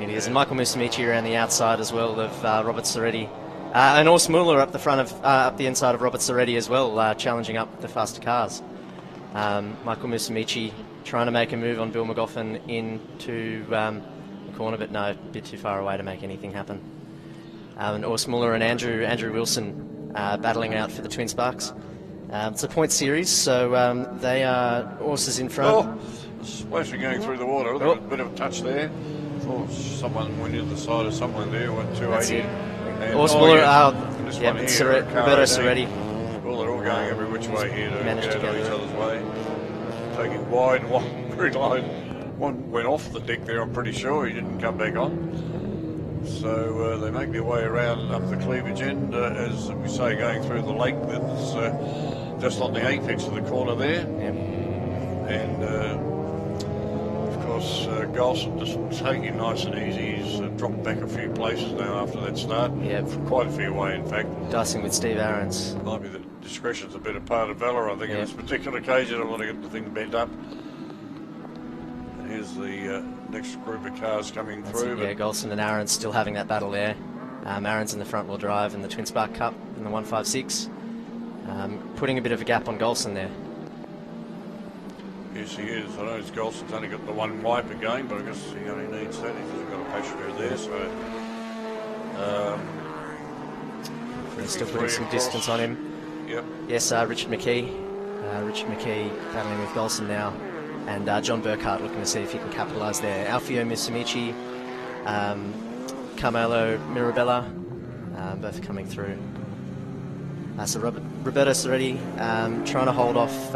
[SPEAKER 17] It is, and Michael Musumeci around the outside as well of Robert Soretti. And Urs Muller up the front of up the inside of Robert Soretti as well, challenging up the faster cars. Michael Musumeci trying to make a move on Bill McGoffin into the corner, but no, a bit too far away to make anything happen. And Urs Muller and Andrew Wilson battling out for the Twin Sparks. It's a point series, so they are Urs is in front.
[SPEAKER 2] Oh, splashing going through the water. There was a bit of a touch there. Thought someone went into the side of someone there, went 280.
[SPEAKER 17] Urs Muller,
[SPEAKER 2] Roberto
[SPEAKER 17] Soretti.
[SPEAKER 2] Well, they're all going every which way here to get out of each other's way. Taking wide, one very line. One went off the deck there, I'm pretty sure. He didn't come back on. So they make their way around up the cleavage end, as we say, going through the lake that's just on the apex of the corner there.
[SPEAKER 17] Yep.
[SPEAKER 2] And of course, Golson just taking nice and easy. He's dropped back a few places now after that start.
[SPEAKER 17] Yep.
[SPEAKER 2] Quite a fair way, in fact.
[SPEAKER 17] Dicing with Steve Aarons.
[SPEAKER 2] Might be that discretion's a better part of valour, I think, in this particular occasion. I want to get the thing bent up. Here's the next group of cars coming through.
[SPEAKER 17] Yeah, Golson and Aarons still having that battle there. Aarons in the front-wheel drive and the Twin Spark Cup in the 156. Putting a bit of a gap on Golson there.
[SPEAKER 2] Yes, he is. I know Golson's only got the one wiper going, but I guess he only needs that. He's got a passenger there, so...
[SPEAKER 17] He's still putting some distance on him.
[SPEAKER 2] Yep.
[SPEAKER 17] Yes, Richard McKee. Richard McKee battling with Golson now. And John Burkhart looking to see if he can capitalise there. Alfio Musumeci, Carmelo Mirabella, both coming through. So Roberto Soretti trying to hold off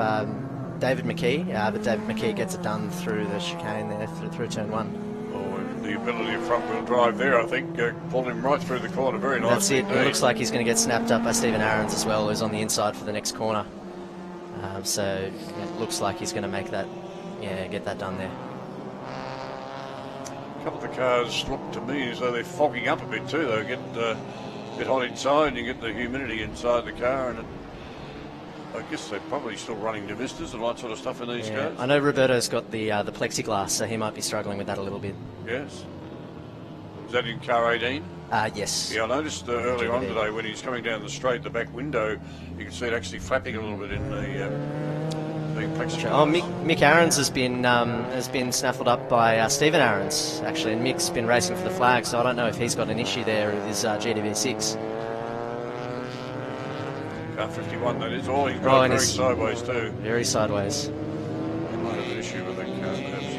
[SPEAKER 17] David McKee, but David McKee gets it done through the chicane there, through turn one.
[SPEAKER 2] Oh, the ability of front-wheel drive there, I think, pulled him right through the corner very nicely.
[SPEAKER 17] That's it. It looks like he's going to get snapped up by Stephen Aarons as well, who's on the inside for the next corner. So it looks like he's going to make that, get that done there.
[SPEAKER 2] A couple of the cars look to me as though they're fogging up a bit too. They get a bit hot inside, and you get the humidity inside the car, and I guess they're probably still running Divistas and all that sort of stuff in these cars.
[SPEAKER 17] I know Roberto's got the plexiglass, so he might be struggling with that a little bit.
[SPEAKER 2] Yes. Is that in car 18?
[SPEAKER 17] Yes.
[SPEAKER 2] Yeah, I noticed earlier on today when he's coming down the straight, the back window, you can see it actually flapping a little bit in the plexiglass.
[SPEAKER 17] Oh, Mick Aarons has been snaffled up by Stephen Aarons, actually, and Mick's been racing for the flag, so I don't know if he's got an issue there with his GTV6.
[SPEAKER 2] Car 51, that is. Oh, he's got very sideways too.
[SPEAKER 17] Very sideways.
[SPEAKER 2] He might have an issue with that car, perhaps.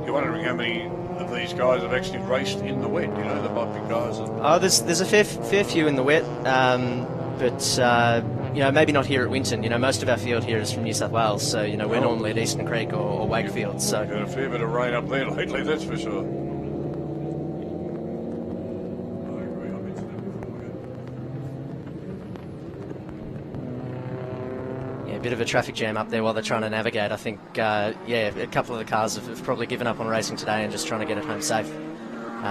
[SPEAKER 2] You're wondering how many of these guys have actually raced in the wet, there might be guys that...
[SPEAKER 17] There's a fair few in the wet, but maybe not here at Winton. Most of our field here is from New South Wales, so we're normally at Eastern Creek or Wakefield. So
[SPEAKER 2] got a fair bit of rain up there lately, that's for sure.
[SPEAKER 17] Yeah, a bit of a traffic jam up there while they're trying to navigate. I think, yeah, a couple of the cars have probably given up on racing today and just trying to get it home safe.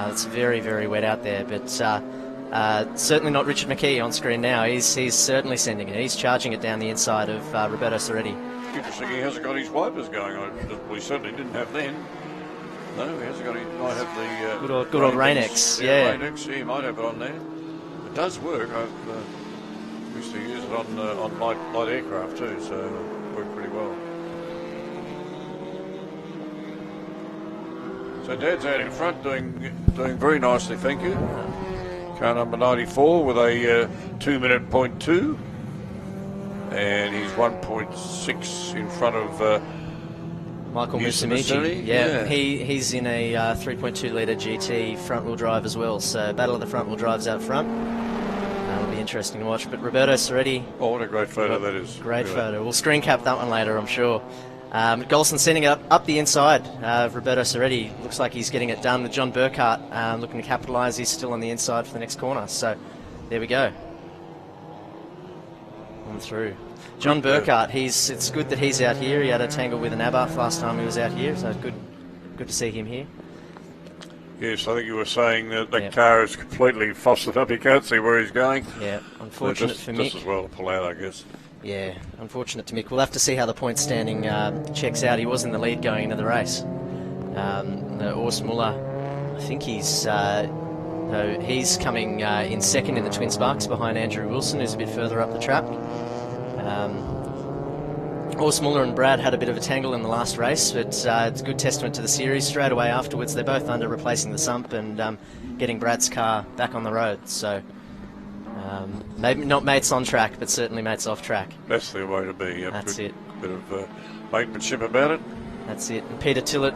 [SPEAKER 17] It's very, very wet out there, but certainly not Richard McKee on screen now. He's certainly sending it. He's charging it down the inside of Roberto Soretti.
[SPEAKER 2] Interesting, he hasn't got his wipers going on. Well, he certainly didn't have then. No, he hasn't got it. He might have the...
[SPEAKER 17] good old Rain-X, yeah.
[SPEAKER 2] Rain-X, yeah, he might have it on there. It does work. I used to use it on light aircraft too, so it worked pretty well. So Dad's out in front doing very nicely, thank you. Car number 94 with a 2-minute .2. And he's 1.6 in front of
[SPEAKER 17] Michael Musumeci. Yeah, he's in a 3.2 litre GT front-wheel drive as well. So battle of the front-wheel drives out front. That'll be interesting to watch. But Roberto Soretti.
[SPEAKER 2] Oh, what a great photo that is.
[SPEAKER 17] Great photo. We'll screen cap that one later, I'm sure. Golson sending it up the inside. Roberto Soretti looks like he's getting it done with John Burkhart looking to capitalise. He's still on the inside for the next corner. So there we go. On through. John Burkhart, it's good that he's out here. He had a tangle with an Abarth last time he was out here, so good to see him here.
[SPEAKER 2] Yes, I think you were saying that car is completely fostered up. You can't see where he's going.
[SPEAKER 17] Yeah, unfortunate for Mick.
[SPEAKER 2] Just as well to pull out, I guess.
[SPEAKER 17] Yeah, unfortunate to Mick. We'll have to see how the point standing checks out. He was in the lead going into the race. Urs Muller, I think he's coming in second in the Twin Sparks behind Andrew Wilson, who's a bit further up the track. Urs Muller and Brad had a bit of a tangle in the last race, but it's a good testament to the series. Straight away afterwards, they're both under replacing the sump and getting Brad's car back on the road. So maybe not mates on track, but certainly mates off track.
[SPEAKER 2] That's the way to be.
[SPEAKER 17] That's it.
[SPEAKER 2] Bit of matemanship about it.
[SPEAKER 17] That's it. And Peter Tillett,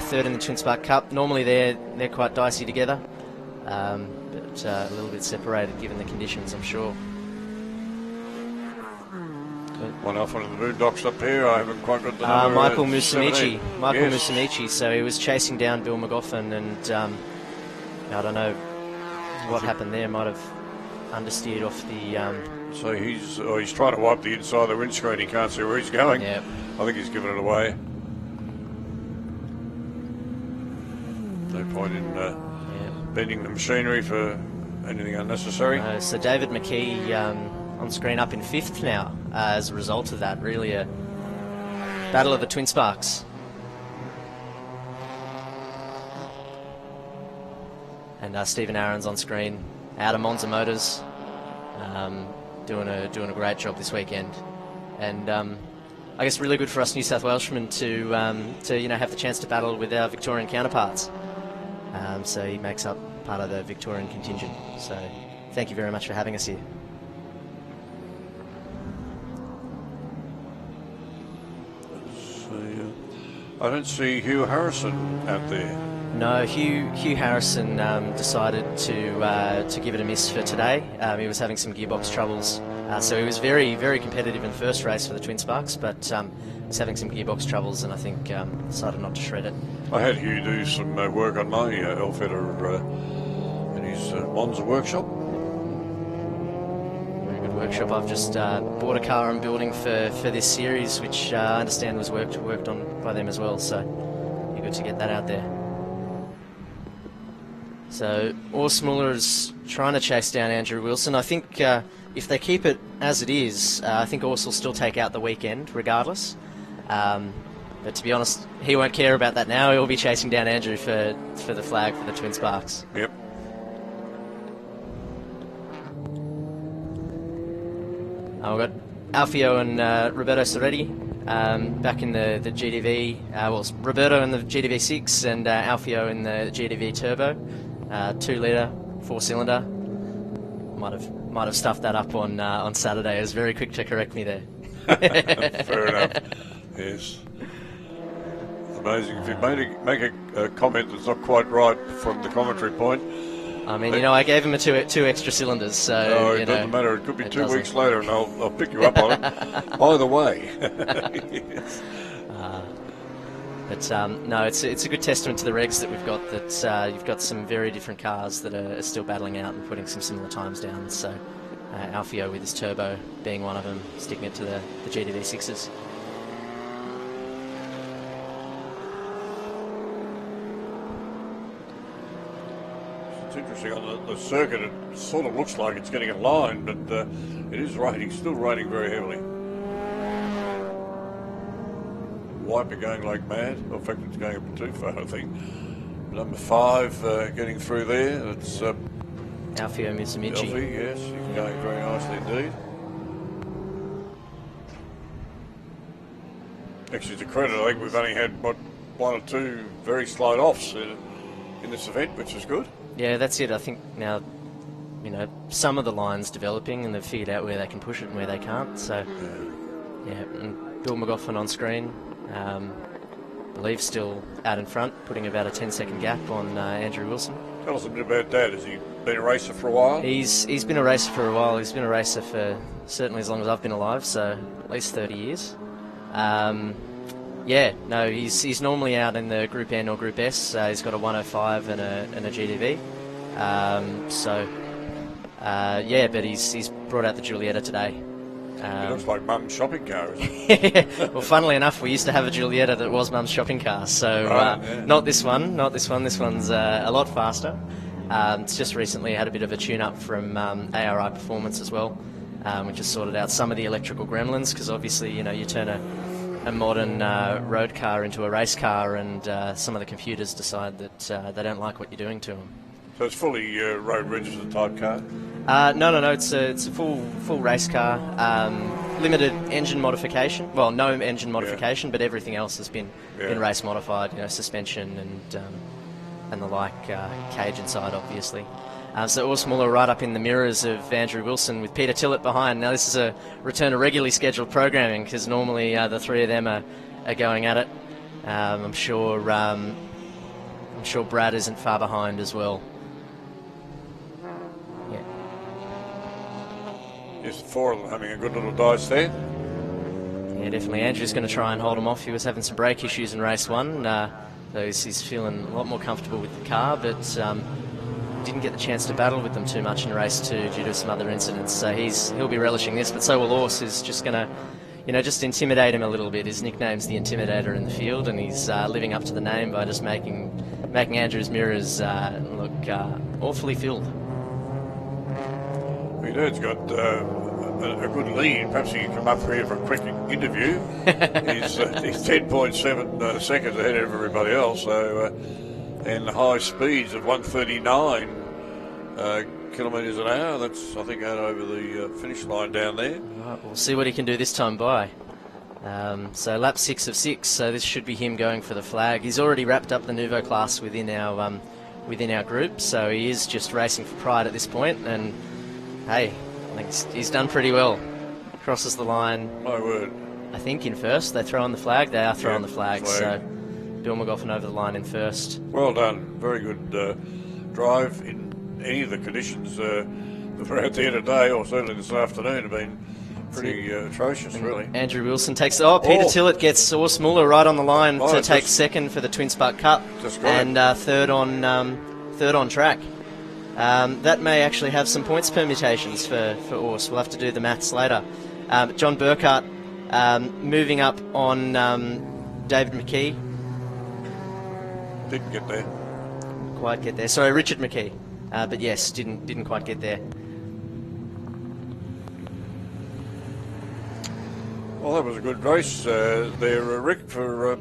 [SPEAKER 17] third in the Twin Spark Cup. Normally they're quite dicey together, but a little bit separated given the conditions, I'm sure.
[SPEAKER 2] One off one of the boondocks up here. I haven't quite got the number.
[SPEAKER 17] Michael Musumeci. Musumeci. So he was chasing down Bill McGoffin, and I don't know what happened there. Might have understeered off the.
[SPEAKER 2] So he's trying to wipe the inside of the windscreen. He can't see where he's going.
[SPEAKER 17] Yep.
[SPEAKER 2] I think he's given it away. No point in bending the machinery for anything unnecessary.
[SPEAKER 17] So David McKee on screen up in fifth now as a result of that. Really a battle of the Twin Sparks. And Stephen Aaron's on screen out of Monza Motors, doing a great job this weekend. And I guess really good for us New South Welshman to have the chance to battle with our Victorian counterparts. So he makes up part of the Victorian contingent. So thank you very much for having us here.
[SPEAKER 2] I don't see Hugh Harrison out there.
[SPEAKER 17] No, Hugh Harrison decided to give it a miss for today. He was having some gearbox troubles, so he was very, very competitive in the first race for the Twin Sparks, but was having some gearbox troubles, and I think decided not to shred it.
[SPEAKER 2] I had Hugh do some work on my Alfetta in his Monza workshop.
[SPEAKER 17] Very good workshop. I've just bought a car I'm building for this series, which I understand was worked on by them as well, so be good to get that out there. So Urs Muller is trying to chase down Andrew Wilson. I think if they keep it as it is, I think Urs will still take out the weekend regardless. But to be honest, he won't care about that now. He'll be chasing down Andrew for the flag for the Twin Sparks.
[SPEAKER 2] Yep.
[SPEAKER 17] We've got Alfio and Roberto Soretti back in the GDV. Roberto in the GDV6 and Alfio in the GDV Turbo. 2 litre, 4-cylinder. Might have stuffed that up on Saturday. I was very quick to correct me there.
[SPEAKER 2] Fair enough. Yes. Amazing. If you make a comment that's not quite right from the commentary point.
[SPEAKER 17] I mean, I gave him two extra cylinders, so
[SPEAKER 2] it doesn't matter. It could be 2 weeks later, and I'll pick you up on it. By the way. Yes.
[SPEAKER 17] But no, it's a good testament to the regs that we've got, that you've got some very different cars that are still battling out and putting some similar times down. So Alfio with his turbo being one of them, sticking it to the GTV6s.
[SPEAKER 2] It's interesting on the circuit. It sort of looks like it's getting in line, but it is raining, still raining very heavily. Wiper going like mad. In fact, it's going up too far, I think. Number 5 getting through there. That's
[SPEAKER 17] Alfio Mitsumichi.
[SPEAKER 2] Alfie, yes, he's going very nicely indeed. Actually, to credit, I think we've only had one or two very slight offs in this event, which is good.
[SPEAKER 17] Yeah, that's it. I think now, some of the lines developing and they've figured out where they can push it and where they can't. So, yeah, and Bill McGoffin on screen. I believe still out in front, putting about a 10-second gap on Andrew Wilson.
[SPEAKER 2] Tell us a bit about that. Has he been a racer for a while?
[SPEAKER 17] He's been a racer for a while. He's been a racer for certainly as long as I've been alive, so at least 30 years. He's normally out in the Group N or Group S. He's got a 105 and a GTV. But he's brought out the Giulietta today.
[SPEAKER 2] It looks like Mum's shopping car, isn't it?
[SPEAKER 17] Well, funnily enough, we used to have a Giulietta that was Mum's shopping car. So not this one. This one's a lot faster. It's just recently had a bit of a tune-up from ARI Performance as well, which has sorted out some of the electrical gremlins, because obviously, you turn a modern road car into a race car, and some of the computers decide that they don't like what you're doing to them.
[SPEAKER 2] So it's fully road registered type car?
[SPEAKER 17] No. It's a full race car. Limited engine modification. Well, no engine modification, but everything else has been race modified. Suspension and the like, cage inside, obviously. So all smaller, right up in the mirrors of Andrew Wilson with Peter Tillett behind. Now this is a return to regularly scheduled programming, because normally the three of them are going at it. I'm sure Brad isn't far behind as well.
[SPEAKER 2] Yes, 4 of them having a good little dice there.
[SPEAKER 17] Yeah, definitely. Andrew's going to try and hold him off. He was having some brake issues in race 1. So he's feeling a lot more comfortable with the car, but didn't get the chance to battle with them too much in race 2 due to some other incidents. So he'll be relishing this, but so will Ors, who's just going to, just intimidate him a little bit. His nickname's the Intimidator in the field, and he's living up to the name by just making Andrew's mirrors look awfully filled.
[SPEAKER 2] He's got a good lead. Perhaps he can come up here for a quick interview. He's 10.7 seconds ahead of everybody else. So, and high speeds of 139 kilometres an hour. That's, I think, out over the finish line down there.
[SPEAKER 17] Right, we'll see what he can do this time by. So lap 6 of 6. So this should be him going for the flag. He's already wrapped up the Nouveau class within our group. So he is just racing for pride at this point. And hey, I think he's done pretty well. Crosses the line.
[SPEAKER 2] My word.
[SPEAKER 17] I think in first. They throw on the flag. They are throwing the flag. So Bill McGoffin over the line in first.
[SPEAKER 2] Well done. Very good drive in any of the conditions that were out there today, or certainly this afternoon, have been pretty atrocious, really.
[SPEAKER 17] Andrew Wilson takes... Peter Tillett gets Urs Muller right on the line to take second for the Twin Spark Cup. And third on track. That may actually have some points permutations for Urs. We'll have to do the maths later. John Burkhart moving up on David McKee.
[SPEAKER 2] Didn't get there.
[SPEAKER 17] Quite get there. Sorry, Richard McKee. But yes, didn't quite get there.
[SPEAKER 2] Well, that was a good race there, Rick, for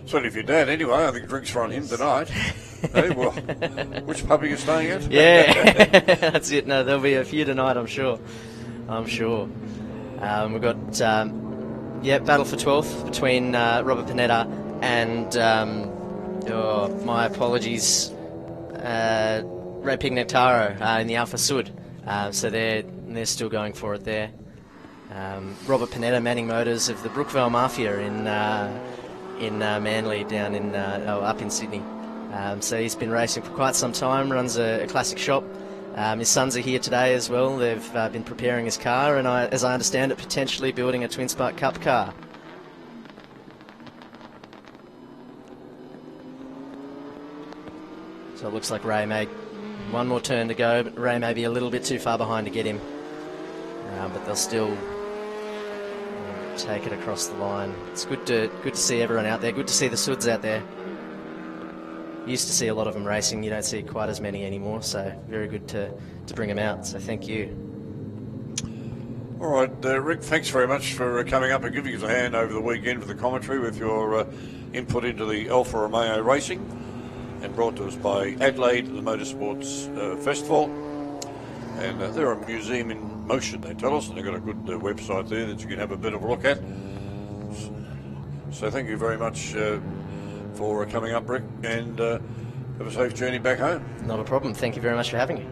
[SPEAKER 2] certainly for your dad anyway. I think drinks are on him tonight. Hey, well, which pub are you staying at?
[SPEAKER 17] Yeah, that's it. No, there'll be a few tonight, I'm sure. We've got, battle for 12th between Robert Panetta and, my apologies, Ray Pignataro in the Alfa Sud. So they're still going for it there. Robert Panetta, Manning Motors of the Brookvale Mafia in Manly, down in up in Sydney. So he's been racing for quite some time, runs a classic shop. His sons are here today as well. They've been preparing his car, and as I understand it, potentially building a Twin Spark Cup car. So it looks like Ray may one more turn to go, but Ray may be a little bit too far behind to get him. but they'll still take it across the line. It's good to see everyone out there. Good to see the Suds out there. Used to see a lot of them racing. You don't see quite as many anymore, so very good to bring them out. So thank you.
[SPEAKER 2] All right, Rick, thanks very much for coming up and giving us a hand over the weekend for the commentary with your input into the Alfa Romeo Racing, and brought to us by Adelaide, the Motorsports Festival. And they're a museum in motion, they tell us, and they've got a good website there that you can have a bit of a look at. So thank you very much for coming up, Rick, and have a safe journey back home.
[SPEAKER 17] Not a problem. Thank you very much for having me.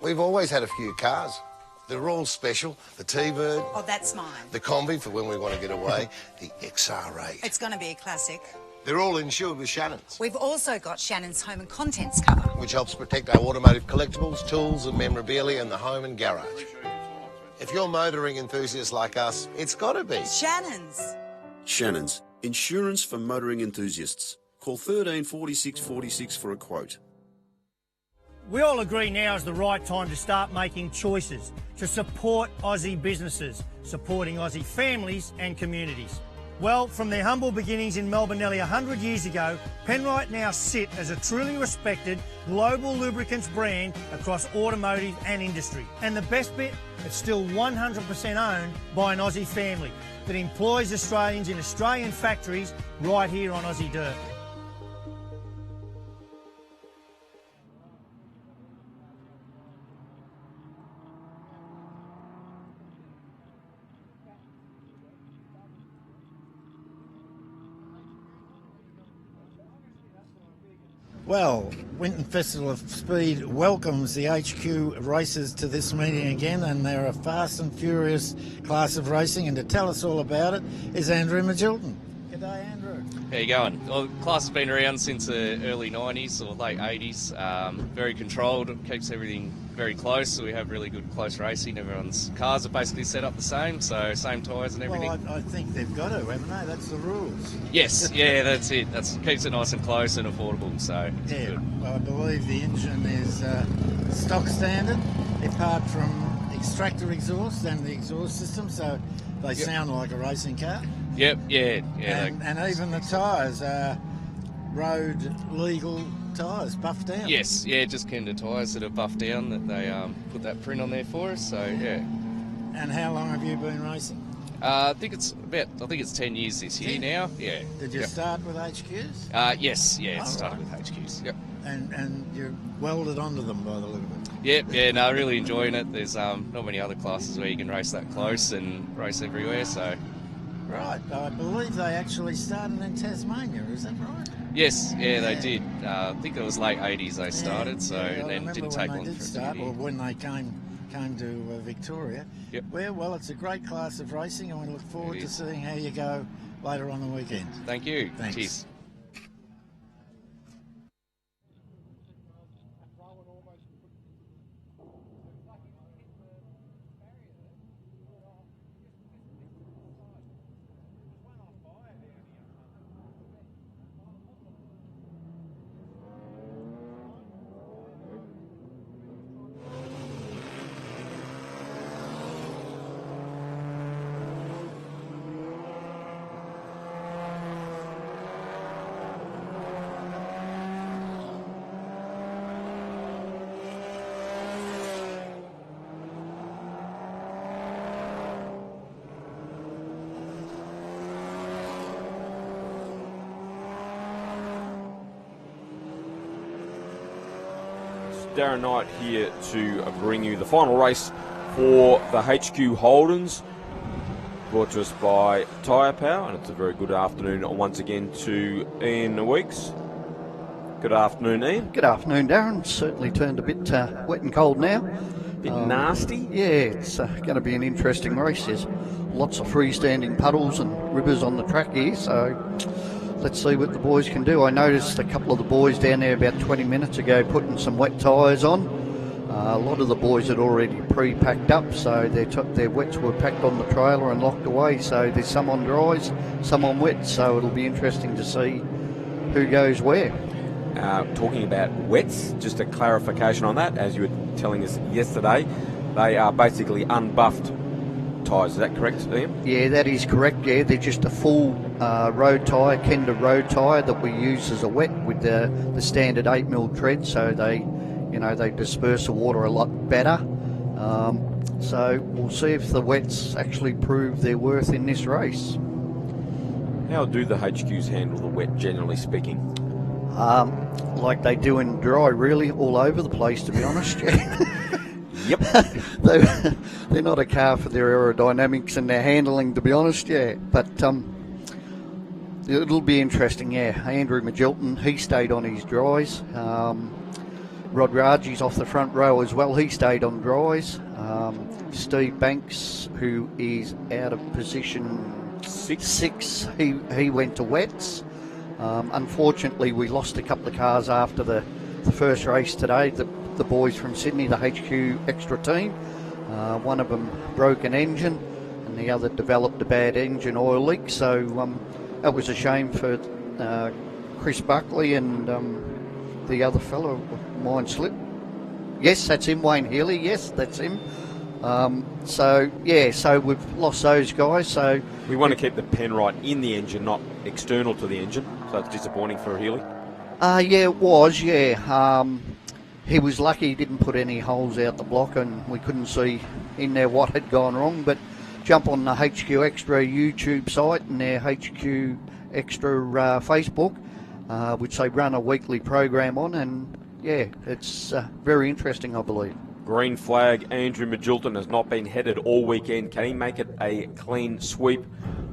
[SPEAKER 5] We've always had a few cars. They're all special. The T-Bird.
[SPEAKER 6] Oh, that's mine.
[SPEAKER 5] The Combi for when we want to get away. The XR8.
[SPEAKER 6] It's going to be a classic.
[SPEAKER 5] They're all insured with Shannons,
[SPEAKER 6] We've also got Shannons home and contents cover.
[SPEAKER 5] which helps protect our automotive collectibles, tools and memorabilia in the home and garage. If you're motoring enthusiasts like us, it's got to be
[SPEAKER 6] Shannons.
[SPEAKER 7] Shannons, insurance for motoring enthusiasts. Call 13 46 46 for a quote.
[SPEAKER 8] We all agree now is the right time to start making choices to support Aussie businesses, supporting Aussie families and communities. Well, from their humble beginnings in Melbourne nearly 100 years ago, Penrite now sit as a truly respected global lubricants brand across automotive and industry. And the best bit, it's still 100% owned by an Aussie family that employs Australians in Australian factories right here on Aussie dirt.
[SPEAKER 9] Well, Winton Festival of Speed welcomes the HQ racers to this meeting again, and they're a fast and furious class of racing, and to tell us all about it is Andrew Magilton. G'day, Andrew.
[SPEAKER 1] How you going? Well, the class has been around since the early 90s or late 80s. Very controlled, keeps everything very close, so we have really good close racing. Everyone's cars are basically set up the same, so same tyres and everything.
[SPEAKER 9] Well, I think they've got to, haven't they? That's the rules.
[SPEAKER 1] Yes, yeah, that's it. Keeps it nice and close and affordable, so it's
[SPEAKER 9] Yeah,
[SPEAKER 1] good.
[SPEAKER 9] well, I believe the engine is stock standard, apart from extractor exhaust and the exhaust system, so they sound like a racing car.
[SPEAKER 1] Yep, yeah.
[SPEAKER 9] And even the tyres are road legal tyres, buffed down.
[SPEAKER 1] Yes, yeah, just Kenda tyres that are buffed down, that they put that print on there for us, so yeah.
[SPEAKER 9] And how long have you been racing?
[SPEAKER 1] I think it's 10 years this year now. Yeah.
[SPEAKER 9] Did you start with HQs?
[SPEAKER 1] Yes, yeah, it started with HQs. Yep.
[SPEAKER 9] And you welded onto them by the look of it.
[SPEAKER 1] Yep, yeah, no, really enjoying it. There's not many other classes where you can race that close and race everywhere, so.
[SPEAKER 9] Right, I believe they actually started in Tasmania, is that right?
[SPEAKER 1] Yes, yeah, they did. I think it was late 80s they started, so then it didn't take long for it to be.
[SPEAKER 9] Or when they came to Victoria.
[SPEAKER 1] Yep.
[SPEAKER 9] Well, it's a great class of racing, and we look forward to seeing how you go later on the weekend.
[SPEAKER 1] Thank you.
[SPEAKER 9] Thanks.
[SPEAKER 1] Cheers.
[SPEAKER 20] Darren Knight here to bring you the final race for the HQ Holdens, brought to us by Tyre Power, and it's a very good afternoon once again to Ian Weeks. Good afternoon, Ian.
[SPEAKER 13] Good afternoon, Darren. Certainly turned a bit wet and cold now.
[SPEAKER 20] Bit nasty?
[SPEAKER 13] Yeah, it's going to be an interesting race. There's lots of freestanding puddles and rivers on the track here, so let's see what the boys can do. I noticed a couple of the boys down there about 20 minutes ago putting some wet tyres on. A lot of the boys had already pre-packed up, so their wets were packed on the trailer and locked away. So there's some on dries, some on wet, so it'll be interesting to see who goes where.
[SPEAKER 20] talking about wets, just a clarification on that, as you were telling us yesterday, they are basically unbuffed tyres, is that correct, Ian?
[SPEAKER 13] Yeah, that is correct. Yeah, they're just a full road tyre, Kenda road tyre that we use as a wet with the standard 8mm tread, so they disperse the water a lot better. So we'll see if the wets actually prove their worth in this race.
[SPEAKER 20] How do the HQs handle the wet, generally speaking?
[SPEAKER 13] Like they do in dry, really, all over the place, to be honest.
[SPEAKER 20] Yep.
[SPEAKER 13] They're not a car for their aerodynamics and their handling, to be honest, yeah. But it'll be interesting, yeah. Andrew Magilton, he stayed on his dries. Rod Raji's off the front row as well, he stayed on dries. Steve Banks, who is out of position six, he went to wets. Unfortunately, we lost a couple of cars after the first race today. The boys from Sydney, the HQ extra team, one of them broke an engine and the other developed a bad engine oil leak. So that was a shame for Chris Buckley and the other fellow, mine slipped. Yes, that's him, Wayne Healy. Yes, that's him. So we've lost those guys. So
[SPEAKER 20] we want to keep the pen right in the engine, not external to the engine. So it's disappointing for Healy.
[SPEAKER 13] Yeah, it was. Yeah, he was lucky he didn't put any holes out the block, and we couldn't see in there what had gone wrong. But jump on the HQ Extra YouTube site and their HQ Extra Facebook, which they run a weekly program on, and yeah, it's very interesting, I believe.
[SPEAKER 20] Green flag, Andrew Magilton has not been headed all weekend. Can he make it a clean sweep?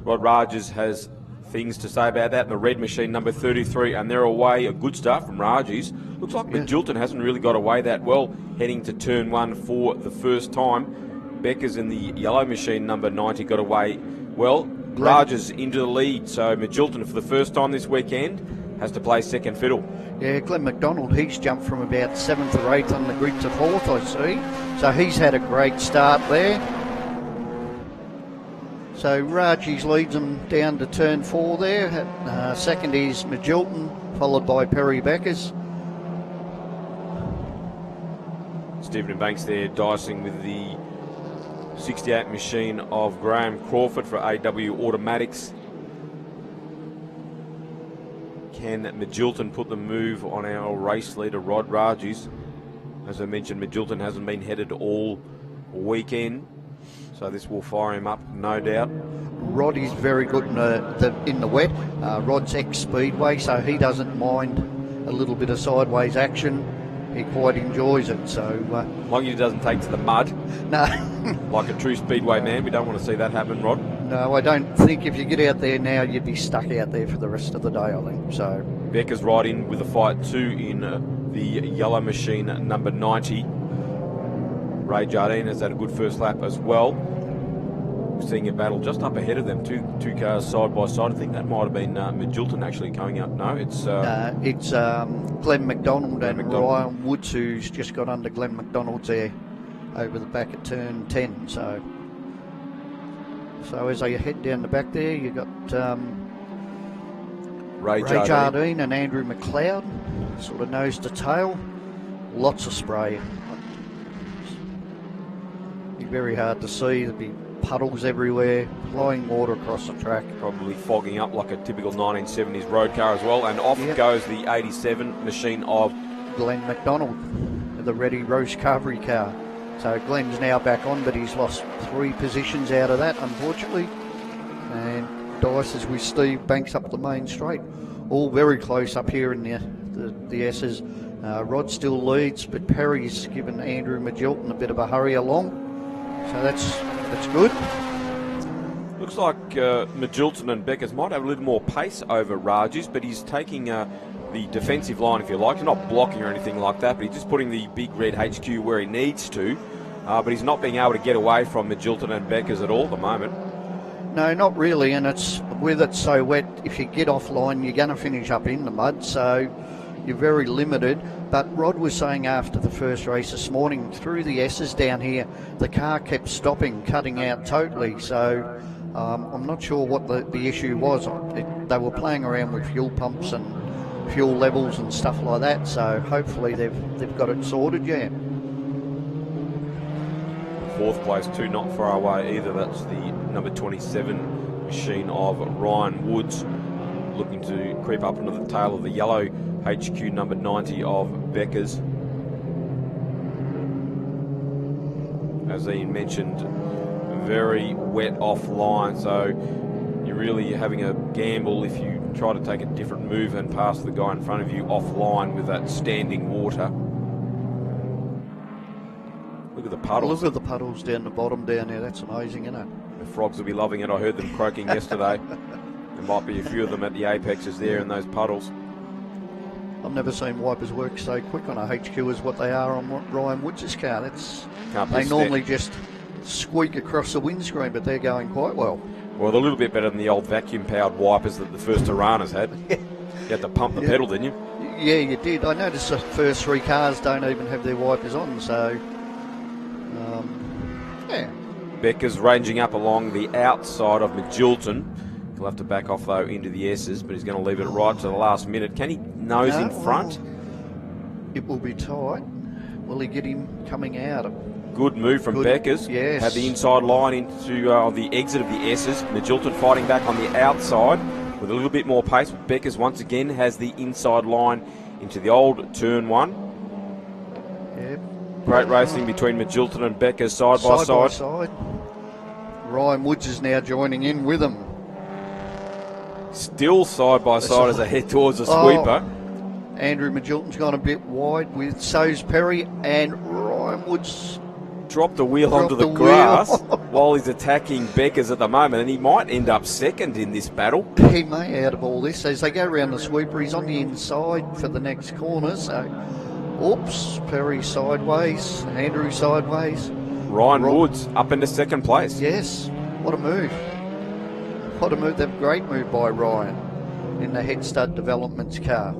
[SPEAKER 20] Rod Rajas has things to say about that. And the red machine, number 33, and they're away. A good start from Raji's. Looks like Magilton hasn't really got away that well, heading to turn one for the first time. Becker's in the yellow machine, number 90, got away well. Rajas into the lead, so Magilton for the first time this weekend has to play second fiddle.
[SPEAKER 13] Yeah, Glenn McDonald, he's jumped from about 7th or 8th on the grid to 4th, I see. So he's had a great start there. So Raji's leads them down to turn 4 there. Second is Magilton, followed by Perry Beckers.
[SPEAKER 20] Stephen Banks there dicing with the 68 machine of Graham Crawford for AW Automatics. Can Magilton put the move on our race leader, Rod Raji's? As I mentioned, Magilton hasn't been headed all weekend, so this will fire him up, no doubt.
[SPEAKER 13] Rod is very good in the wet. Rod's ex-Speedway, so he doesn't mind a little bit of sideways action. He quite enjoys it. So
[SPEAKER 20] long as he doesn't take to the mud.
[SPEAKER 13] No.
[SPEAKER 20] Like a true Speedway man, we don't want to see that happen, Rod.
[SPEAKER 13] No, I don't think if you get out there now, you'd be stuck out there for the rest of the day, I think. So
[SPEAKER 20] Becker's right in with a fight too in the yellow machine, number 90. Ray Jardine has had a good first lap as well. We're seeing a battle just up ahead of them, two cars side by side. I think that might have been Magilton actually coming up. No, it's
[SPEAKER 13] Glenn McDonald and Ryan Woods, who's just got under Glenn McDonald's there over the back at turn 10. So as they head down the back there, you've got Ray Jardine and Andrew McLeod, sort of nose to tail. Lots of spray. Be very hard to see. There'd be puddles everywhere, flowing water across the track.
[SPEAKER 20] Probably fogging up like a typical 1970s road car as well. And off goes the 87 machine of
[SPEAKER 13] Glenn McDonald, the Ready Roast Carvery car. So Glenn's now back on, but he's lost 3 positions out of that, unfortunately. And dices with Steve Banks up the main straight. All very close up here in the S's. Rod still leads, but Perry's given Andrew Magilton a bit of a hurry along. So that's good.
[SPEAKER 20] Looks like Magilton and Beckers might have a little more pace over Raji's, but he's taking the defensive line, if you like. He's not blocking or anything like that, but he's just putting the big red HQ where he needs to. But he's not being able to get away from Magilton and Beckers at all at the moment.
[SPEAKER 13] No, not really, and it's with it so wet, if you get offline, you're going to finish up in the mud, so you're very limited. But Rod was saying after the first race this morning, through the S's down here, the car kept stopping, cutting out totally. So I'm not sure what the issue was. They were playing around with fuel pumps and fuel levels and stuff like that. So hopefully they've got it sorted. Yeah.
[SPEAKER 20] Fourth place, too, not far away either. That's the number 27 machine of Ryan Woods, looking to creep up into the tail of the yellow HQ number 90 of Becker's. As Ian mentioned, very wet offline, so you're really having a gamble if you try to take a different move and pass the guy in front of you offline with that standing water. Look at the puddles.
[SPEAKER 13] Look at the puddles down the bottom down there. That's amazing, isn't it?
[SPEAKER 20] The frogs will be loving it. I heard them croaking yesterday. There might be a few of them at the apexes there in those puddles.
[SPEAKER 13] I've never seen wipers work so quick on a HQ as what they are on Ryan Woods' car. They normally just squeak across the windscreen, but they're going quite well.
[SPEAKER 20] Well, they're a little bit better than the old vacuum-powered wipers that the first Aranas had. You had to pump the pedal, didn't you?
[SPEAKER 13] Yeah, you did. I noticed the first three cars don't even have their wipers on, so... yeah.
[SPEAKER 20] Becker's ranging up along the outside of Magilton. He'll have to back off, though, into the S's, but he's going to leave it right to the last minute. Can he nose in front?
[SPEAKER 13] It will be tight. Will he get him coming out?
[SPEAKER 20] Good move from Becker's.
[SPEAKER 13] Yes.
[SPEAKER 20] Had the inside line into the exit of the S's. Magilton fighting back on the outside with a little bit more pace. Becker's once again has the inside line into the old turn one.
[SPEAKER 13] Yep.
[SPEAKER 20] Great racing between Magilton and Becker's side by side.
[SPEAKER 13] Ryan Woods is now joining in with them.
[SPEAKER 20] Still side by side as they head towards the sweeper.
[SPEAKER 13] Andrew Magilton's gone a bit wide with so's Perry, and Ryan Woods
[SPEAKER 20] dropped the wheel onto the grass while he's attacking Becker's at the moment, and he might end up second in this battle.
[SPEAKER 13] He may out of all this. As they go around the sweeper, he's on the inside for the next corner, so oops, Perry sideways, Andrew sideways.
[SPEAKER 20] Ryan Woods up into second place.
[SPEAKER 13] Yes, what a move. What a move. That great move by Ryan in the Head Stud Developments car.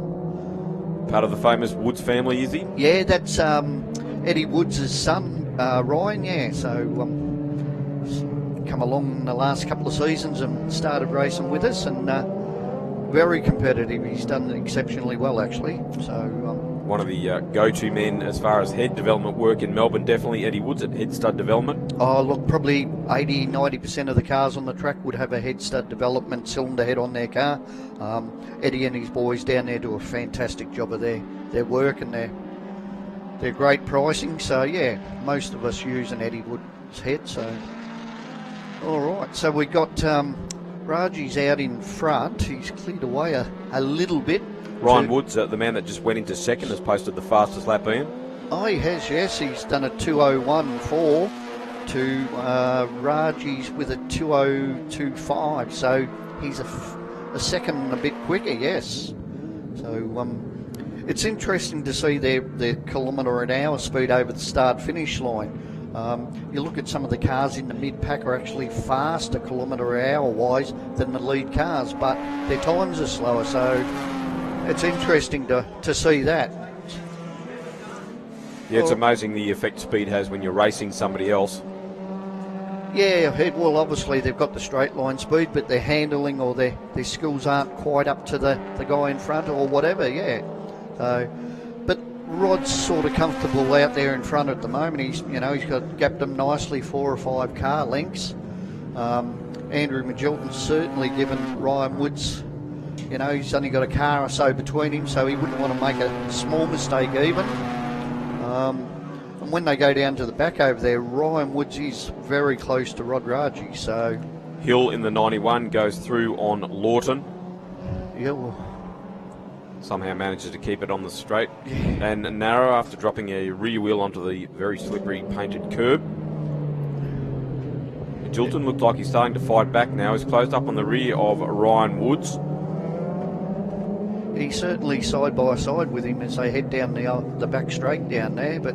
[SPEAKER 20] Part of the famous Woods family, is he?
[SPEAKER 13] Yeah, that's Eddie Woods' son, Ryan, yeah. So come along the last couple of seasons and started racing with us, and very competitive. He's done exceptionally well, actually. So
[SPEAKER 20] one of the go-to men as far as head development work in Melbourne, definitely Eddie Woods at Head Stud Development.
[SPEAKER 13] Oh, look, probably 80-90% of the cars on the track would have a Head Stud Development cylinder head on their car. Eddie and his boys down there do a fantastic job of their work, and their great pricing. So, yeah, most of us use an Eddie Woods head. So, all right. So we got Raji's out in front. He's cleared away a little bit.
[SPEAKER 20] Ryan Woods, the man that just went into second, has posted the fastest lap, Ian.
[SPEAKER 13] Oh, he has, yes. He's done a 2:01.4 to Raji's with a 2:02.5. So he's a second and a bit quicker, yes. So it's interesting to see their kilometre an hour speed over the start-finish line. You look at some of the cars in the mid-pack are actually faster kilometre hour-wise than the lead cars, but their times are slower, so it's interesting to see that.
[SPEAKER 20] Yeah, it's amazing the effect speed has when you're racing somebody else.
[SPEAKER 13] Yeah, well, obviously they've got the straight line speed, but their handling or their skills aren't quite up to the guy in front or whatever, yeah. So, but Rod's sort of comfortable out there in front at the moment. He's gapped them nicely 4 or 5 car lengths. Andrew Magilton's certainly given Ryan Woods, he's only got a car or so between him, so he wouldn't want to make a small mistake even. And when they go down to the back over there, Ryan Woods is very close to Rod Raji, so...
[SPEAKER 20] Hill in the 91 goes through on Lawton.
[SPEAKER 13] Yeah, well...
[SPEAKER 20] Somehow manages to keep it on the straight and narrow after dropping a rear wheel onto the very slippery painted curb. Magilton looked like he's starting to fight back now. He's closed up on the rear of Ryan Woods.
[SPEAKER 13] He's certainly side by side with him as they head down the back straight down there, but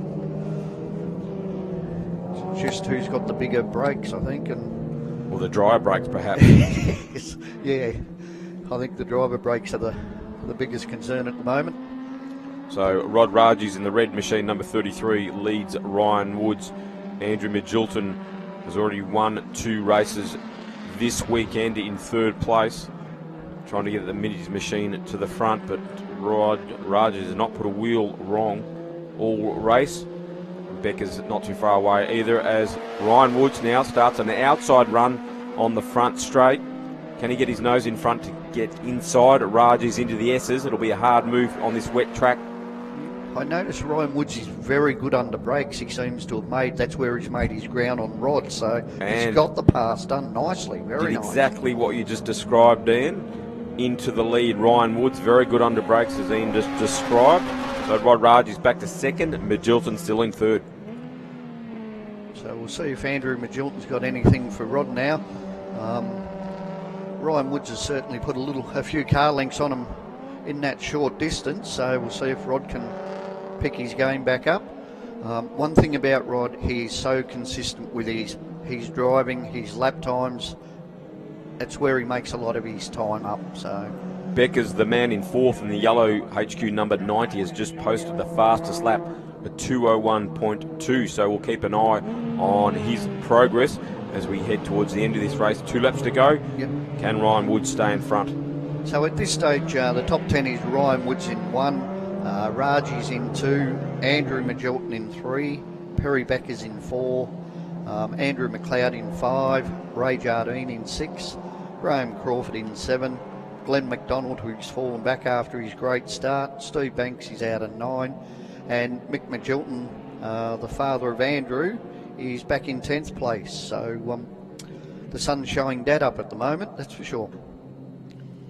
[SPEAKER 13] just who's got the bigger brakes, I think, and
[SPEAKER 20] or the driver brakes, perhaps.
[SPEAKER 13] Yes. Yeah, I think the driver brakes are the biggest concern at the moment.
[SPEAKER 20] So Rod Raji's in the red machine, number 33, leads Ryan Woods. Andrew Magilton has already won 2 races this weekend in 3rd place, trying to get the Minis machine to the front, but Rod Rogers has not put a wheel wrong all race. Becker's not too far away either, as Ryan Woods now starts an outside run on the front straight. Can he get his nose in front to get inside? Rogers into the S's. It'll be a hard move on this wet track.
[SPEAKER 13] I noticed Ryan Woods is very good under brakes. He seems to have made, that's where he's made his ground on Rod. So
[SPEAKER 20] And
[SPEAKER 13] he's got the pass done nicely, very
[SPEAKER 20] did
[SPEAKER 13] nice.
[SPEAKER 20] exactly what you just described, Ian. Into the lead, Ryan Woods, very good under brakes as Ian just described. So Rod Rogers back to second, Magilton still in third.
[SPEAKER 13] So we'll see if Andrew Magilton's got anything for Rod now. Ryan Woods has certainly put a few car lengths on him in that short distance, so we'll see if Rod can pick his game back up. One thing about Rod, he's so consistent with his driving, his lap times. That's where he makes a lot of his time up. So
[SPEAKER 20] Becker's the man in fourth, and the yellow HQ number 90 has just posted the fastest lap, a 2:01.2. So we'll keep an eye on his progress as we head towards the end of this race. 2 laps to go.
[SPEAKER 13] Yep.
[SPEAKER 20] Can Ryan Woods stay in front?
[SPEAKER 13] So at this stage, the top 10 is Ryan Woods in 1, Raji's in 2, Andrew Magilton in 3, Perry Becker's in 4, Andrew McLeod in 5, Ray Jardine in 6, Graham Crawford in 7, Glenn McDonald, who's fallen back after his great start, Steve Banks is out at 9, and Mick Magilton, the father of Andrew, is back in 10th place. So the sun's showing dad up at the moment, that's for sure.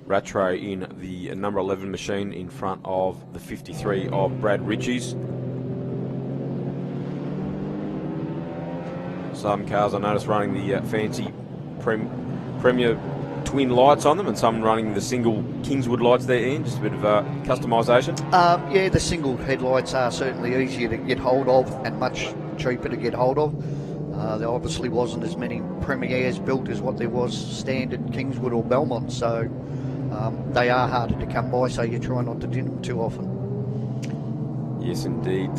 [SPEAKER 20] Rattray in the number 11 machine in front of the 53 of Brad Ritchie's. Some cars I noticed running the fancy Premier twin lights on them, and some running the single Kingswood lights there, Ian. Just a bit of customisation.
[SPEAKER 13] Yeah, the single headlights are certainly easier to get hold of and much cheaper to get hold of. There obviously wasn't as many Premiers built as what there was standard Kingswood or Belmont, so they are harder to come by, so you try not to do them too often.
[SPEAKER 20] Yes, indeed.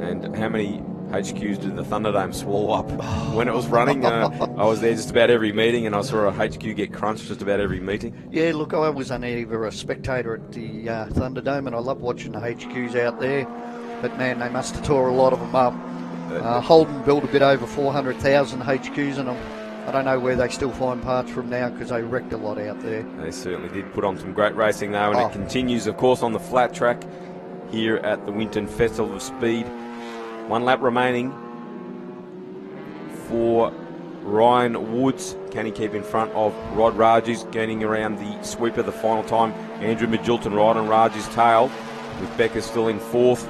[SPEAKER 20] And how many HQs did the Thunderdome swallow up when it was running? I was there just about every meeting, and I saw a HQ get crunched just about every meeting.
[SPEAKER 13] Yeah, look, I was only ever a spectator at the Thunderdome, and I love watching the HQs out there. But man, they must have tore a lot of them up. Holden built a bit over 400,000 HQs, and I don't know where they still find parts from now, because they wrecked a lot out there.
[SPEAKER 20] They certainly did put on some great racing though, and it continues, of course, on the flat track here at the Winton Festival of Speed. 1 lap remaining for Ryan Woods. Can he keep in front of Rod Rogers, gaining around the sweeper the final time? Andrew Magilton right on Rogers' tail, with Becker still in 4th.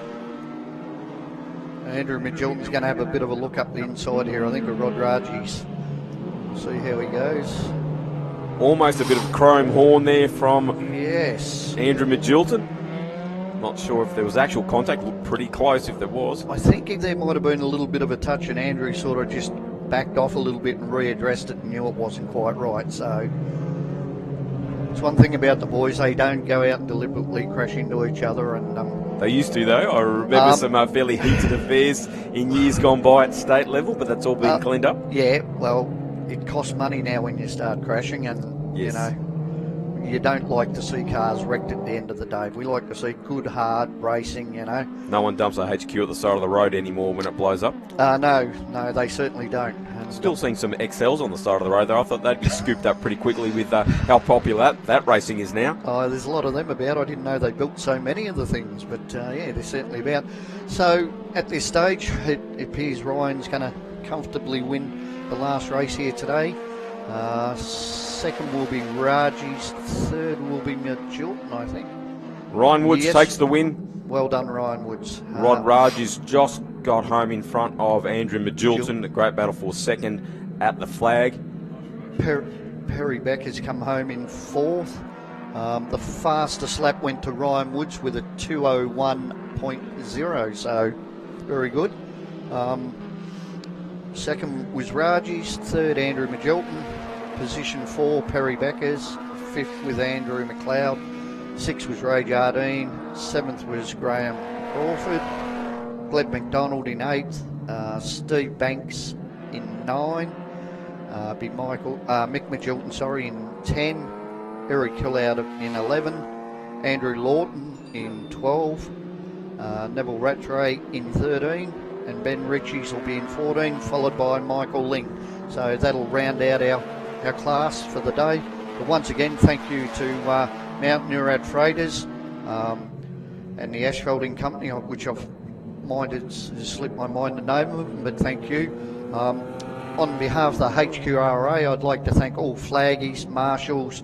[SPEAKER 13] Andrew Magilton's going to have a bit of a look up the inside here, I think, of Rod Rogers. See how he goes.
[SPEAKER 20] Almost a bit of chrome horn there from Andrew Magilton. Not sure if there was actual contact. Looked pretty close if there was.
[SPEAKER 13] I think there might have been a little bit of a touch, and Andrew sort of just backed off a little bit and readdressed it and knew it wasn't quite right. So it's one thing about the boys, they don't go out and deliberately crash into each other. And
[SPEAKER 20] they used to, though. I remember some fairly heated affairs in years gone by at state level, but that's all been cleaned up.
[SPEAKER 13] Yeah, well, it costs money now when you start crashing, and you know, you don't like to see cars wrecked at the end of the day. We like to see good, hard racing, you know.
[SPEAKER 20] No one dumps a HQ at the side of the road anymore when it blows up.
[SPEAKER 13] No, they certainly don't. And
[SPEAKER 20] still seeing some XLs on the side of the road, though. I thought they'd be scooped up pretty quickly with how popular that racing is now.
[SPEAKER 13] Oh, there's a lot of them about. I didn't know they built so many of the things, but yeah, they're certainly about. So at this stage, it appears Ryan's going to comfortably win the last race here today. Second will be Raji's, third will be Magilton, I think.
[SPEAKER 20] Ryan Woods takes the win.
[SPEAKER 13] Well done, Ryan Woods.
[SPEAKER 20] Rod Rogers just got home in front of Andrew Magilton. A great battle for second at the flag.
[SPEAKER 13] Perry Becker's come home in 4th. The fastest lap went to Ryan Woods with a 2:01.0, so very good. Second was Raji's, third Andrew Magilton, position 4 Perry Becker's, 5th with Andrew McLeod, 6th was Ray Jardine, 7th was Graham Crawford, Glenn McDonald in 8th, Steve Banks in 9, Mick Magilton in 10, Eric Killout in 11, Andrew Lawton in 12, Neville Rattray in 13, and Ben Ritchie's will be in 14, followed by Michael Ling. So that'll round out our class for the day. But once again, thank you to Mount Murad Freighters and the Asphalting Company, which I've slipped my mind the name of them, but thank you. On behalf of the HQRA, I'd like to thank all flaggies, marshals,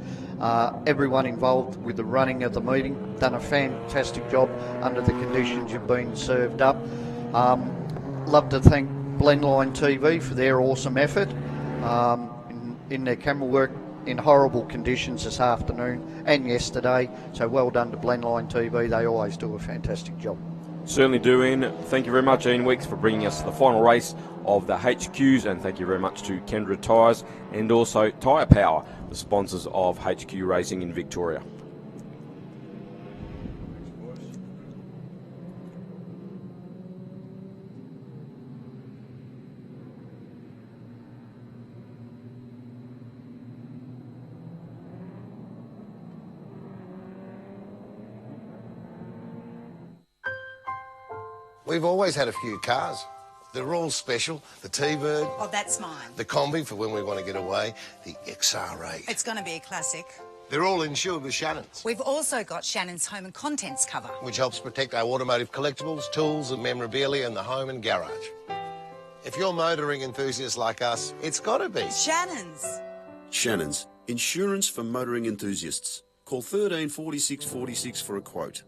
[SPEAKER 13] everyone involved with the running of the meeting. Done a fantastic job under the conditions you've been served up. Love to thank Blendline TV for their awesome effort in their camera work in horrible conditions this afternoon and yesterday. So well done to Blendline TV. They always do a fantastic job.
[SPEAKER 20] Certainly do, Ian. Thank you very much, Ian Weeks, for bringing us to the final race of the HQs, and thank you very much to Kendra Tyres and also Tyre Power, the sponsors of HQ Racing in Victoria.
[SPEAKER 5] We've always had a few cars. They're all special. The T-Bird.
[SPEAKER 6] Oh, that's mine.
[SPEAKER 5] The Combi for when we want to get away. The XR8.
[SPEAKER 6] It's going to be a classic.
[SPEAKER 5] They're all insured with Shannons,
[SPEAKER 6] We've also got Shannons home and contents cover.
[SPEAKER 5] which helps protect our automotive collectibles, tools and memorabilia in the home and garage. If you're motoring enthusiasts like us, it's got to be.
[SPEAKER 6] Shannons.
[SPEAKER 7] Shannons, insurance for motoring enthusiasts. Call 13 46 46 for a quote.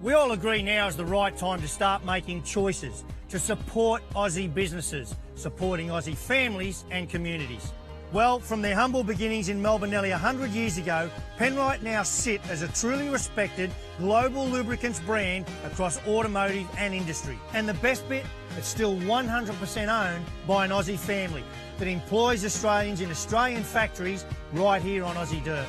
[SPEAKER 8] We all agree now is the right time to start making choices to support Aussie businesses, supporting Aussie families and communities. Well, from their humble beginnings in Melbourne nearly 100 years ago, Penrite now sit as a truly respected global lubricants brand across automotive and industry. And the best bit, it's still 100% owned by an Aussie family that employs Australians in Australian factories right here on Aussie dirt.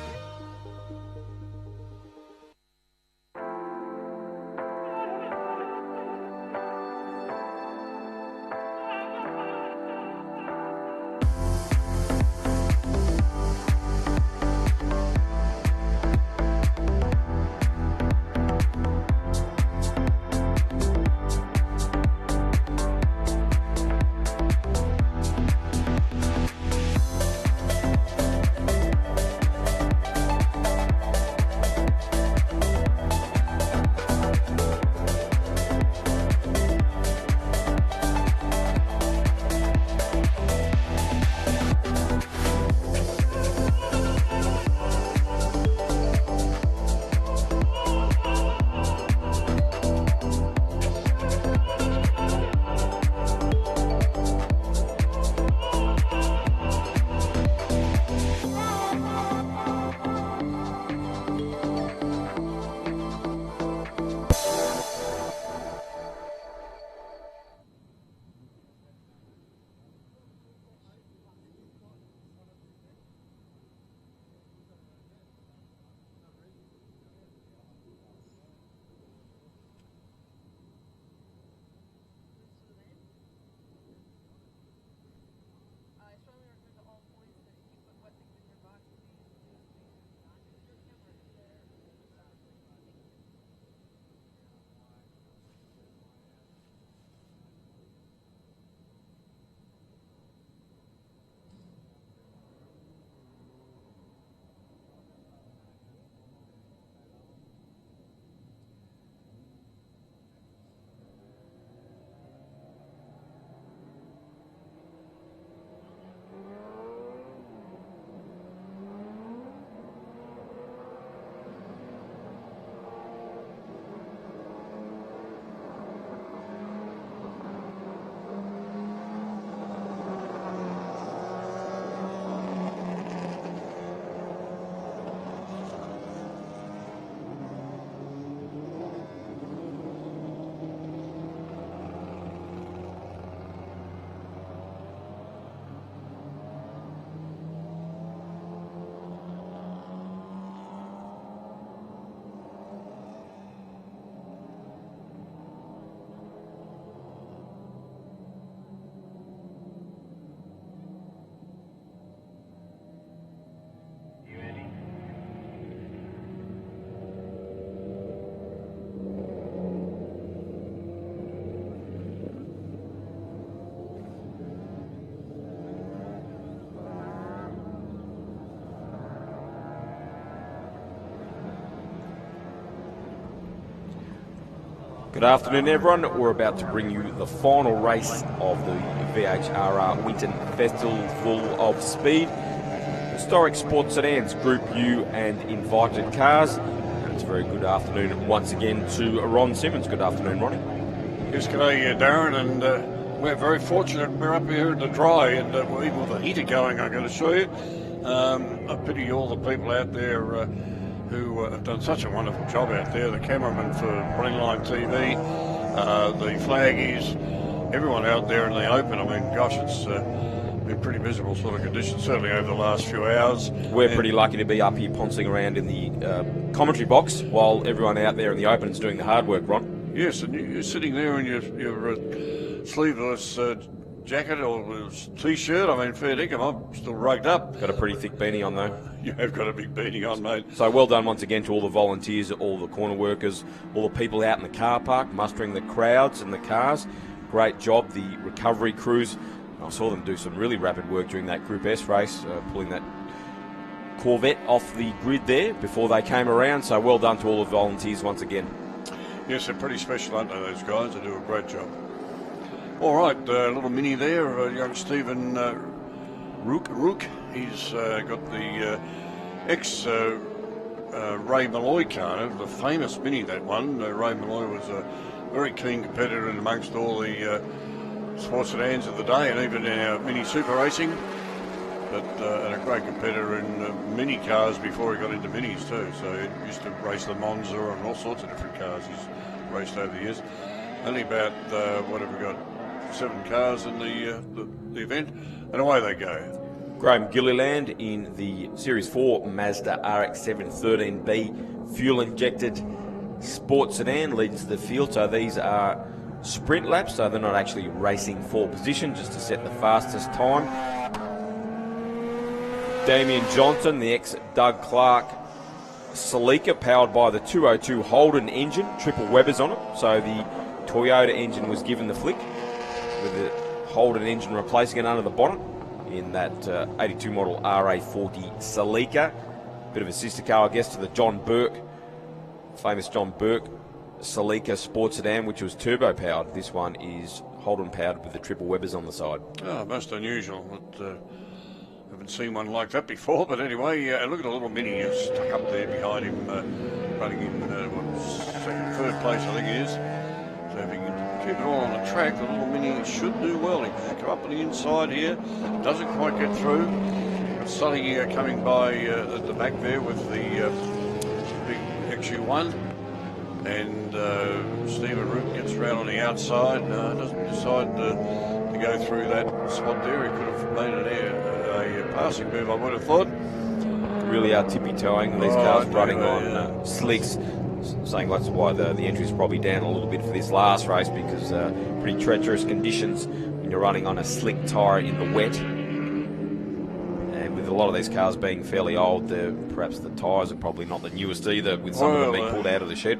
[SPEAKER 20] Good afternoon, everyone. We're about to bring you the final race of the VHRR Winton Festival full of speed. Historic Sports Sedans, Group U and Invited Cars. And it's a very good afternoon once again to Ron Simmons. Good afternoon, Ronnie.
[SPEAKER 2] Yes, g'day, Darren, and we're very fortunate. We're up here in the dry, and even with the heater going, I'm going to show you. I pity all the people out there who have done such a wonderful job out there. The cameraman for Running Line TV, the flaggies, everyone out there in the open. I mean, gosh, it's been pretty miserable sort of conditions, certainly over the last few hours.
[SPEAKER 20] We're pretty lucky to be up here poncing around in the commentary box while everyone out there in the open is doing the hard work, Ron.
[SPEAKER 2] Yes, and you're sitting there in your sleeveless jacket or T-shirt. I mean, fair dinkum, I'm still rugged up.
[SPEAKER 20] Got a pretty thick beanie on, though.
[SPEAKER 2] You have got a big beanie on, mate.
[SPEAKER 20] So well done once again to all the volunteers, all the corner workers, all the people out in the car park, mustering the crowds and the cars. Great job, the recovery crews. I saw them do some really rapid work during that Group S race, pulling that Corvette off the grid there before they came around. So well done to all the volunteers once again.
[SPEAKER 2] Yes, they're pretty special, aren't they, those guys? They do a great job. All right, little mini there, young Stephen Rook. He's got the ex-Ray Malloy car, the famous mini, that one. Ray Malloy was a very keen competitor in amongst all the sports sedans of the day, and even in our mini super racing. But and a great competitor in mini cars before he got into minis too. So he used to race the Monza and all sorts of different cars he's raced over the years. Only about, what have we got, 7 cars in the event, and away they go.
[SPEAKER 20] Graham Gilliland in the Series 4 Mazda RX-7 13B fuel-injected sports sedan leads the field. So these are sprint laps, so they're not actually racing for position, just to set the fastest time. Damien Johnson, the ex-Doug Clark Celica, powered by the 202 Holden engine, triple Webbers on it. So the Toyota engine was given the flick, with the Holden engine replacing it under the bonnet in that 82 model RA40 Celica. Bit of a sister car, I guess, to the John Burke, famous John Burke Celica sports sedan, which was turbo powered. This one is Holden powered with the triple Webbers on the side. Oh, most unusual. Haven't seen one like that before, but anyway, look at a little mini stuck up there behind him, running in second, third place, I think it is. So if he can keep it all on the track, the little mini should do well. He can come up on the inside here, doesn't quite get through. Got Sully coming by at the back there with the big XU1, and Stephen Root gets around on the outside. Doesn't decide to go through that spot there. He could have made a passing move, I would have thought. Really are tippy-toeing these cars, running on slicks. Saying that's why the entry's probably down a little bit for this last race, because pretty treacherous conditions when you're running on a slick tyre in the wet. And with a lot of these cars being fairly old, perhaps the tyres are probably not the newest either, with some of them being pulled out of the shed.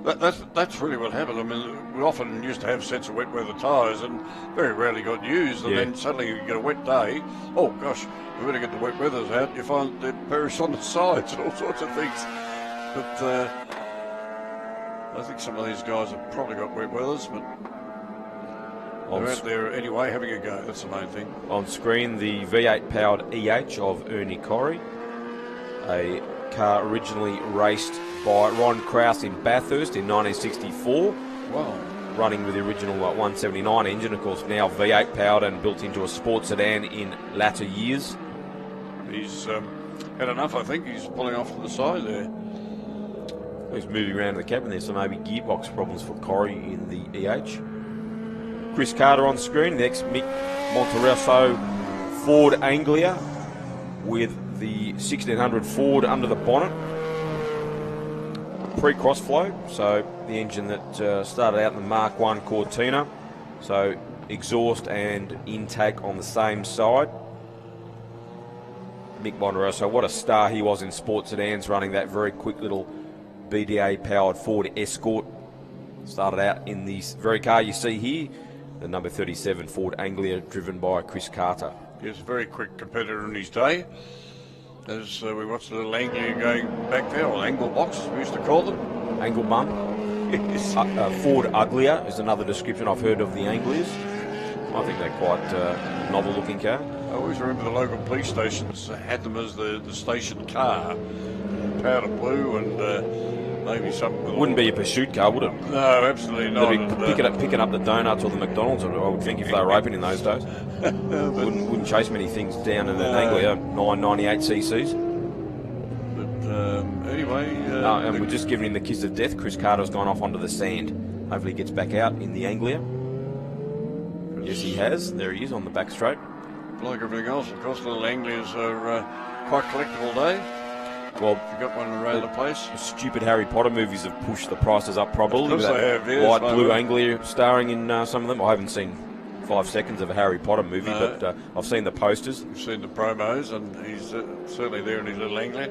[SPEAKER 20] That's really what happened. I mean, we often used to have sets of wet weather tyres and very rarely got used, and then suddenly you get a wet day. Oh gosh, we better get the wet weathers out, and you find they perish on the sides and all sorts of things. But I think some of these guys have probably got wet weathers, but they're out there anyway having a go. That's the main thing. On screen, the V8 powered EH of Ernie Corrie, a car originally raced by Ron Krause in Bathurst in 1964. Wow. Running with the original 179 engine, of course, now V8 powered and built into a sports sedan in latter years. He's had enough, I think. He's pulling off to the side there. He's moving around the cabin there, so maybe gearbox problems for Corrie in the EH. Chris Carter on screen, the ex-Mick Monterosso Ford Anglia with the 1600 Ford under the bonnet. Pre-crossflow, so the engine that started out in the Mark 1 Cortina. So exhaust and intake on the same side. Mick Monterosso, what a star he was in sports sedans, running that very quick little BDA-powered Ford Escort. Started out in this very car you see here, the number 37 Ford Anglia, driven by Chris Carter. He was a very quick competitor in his day. As we watched the little Anglia going back there, or angle box, we used to call them. Angle bump. Ford Uglier is another description I've heard of the Anglias. I think they're quite novel-looking car.
[SPEAKER 2] I always remember the local police stations had them as the station car, powder blue, and maybe something.
[SPEAKER 20] Wouldn't be a pursuit car, would it?
[SPEAKER 2] No, absolutely not.
[SPEAKER 20] Picking up the donuts or the McDonald's, I would think, if they were open in those days. wouldn't chase many things down in an Anglia 998 cc's.
[SPEAKER 2] But anyway,
[SPEAKER 20] and we're just giving him the kiss of death. Chris Carter's gone off onto the sand. Hopefully he gets back out in the Anglia. Yes, he has. There he is on the back straight.
[SPEAKER 2] Like everything else, of course, little Anglias are quite collectible day.
[SPEAKER 20] Well,
[SPEAKER 2] if you got one around the place.
[SPEAKER 20] The stupid Harry Potter movies have pushed the prices up probably.
[SPEAKER 2] Of course they have, yes.
[SPEAKER 20] Light blue Anglia starring in some of them. I haven't seen 5 seconds of a Harry Potter movie, but I've seen the posters.
[SPEAKER 2] You've seen the promos, and he's certainly there in his little Anglia.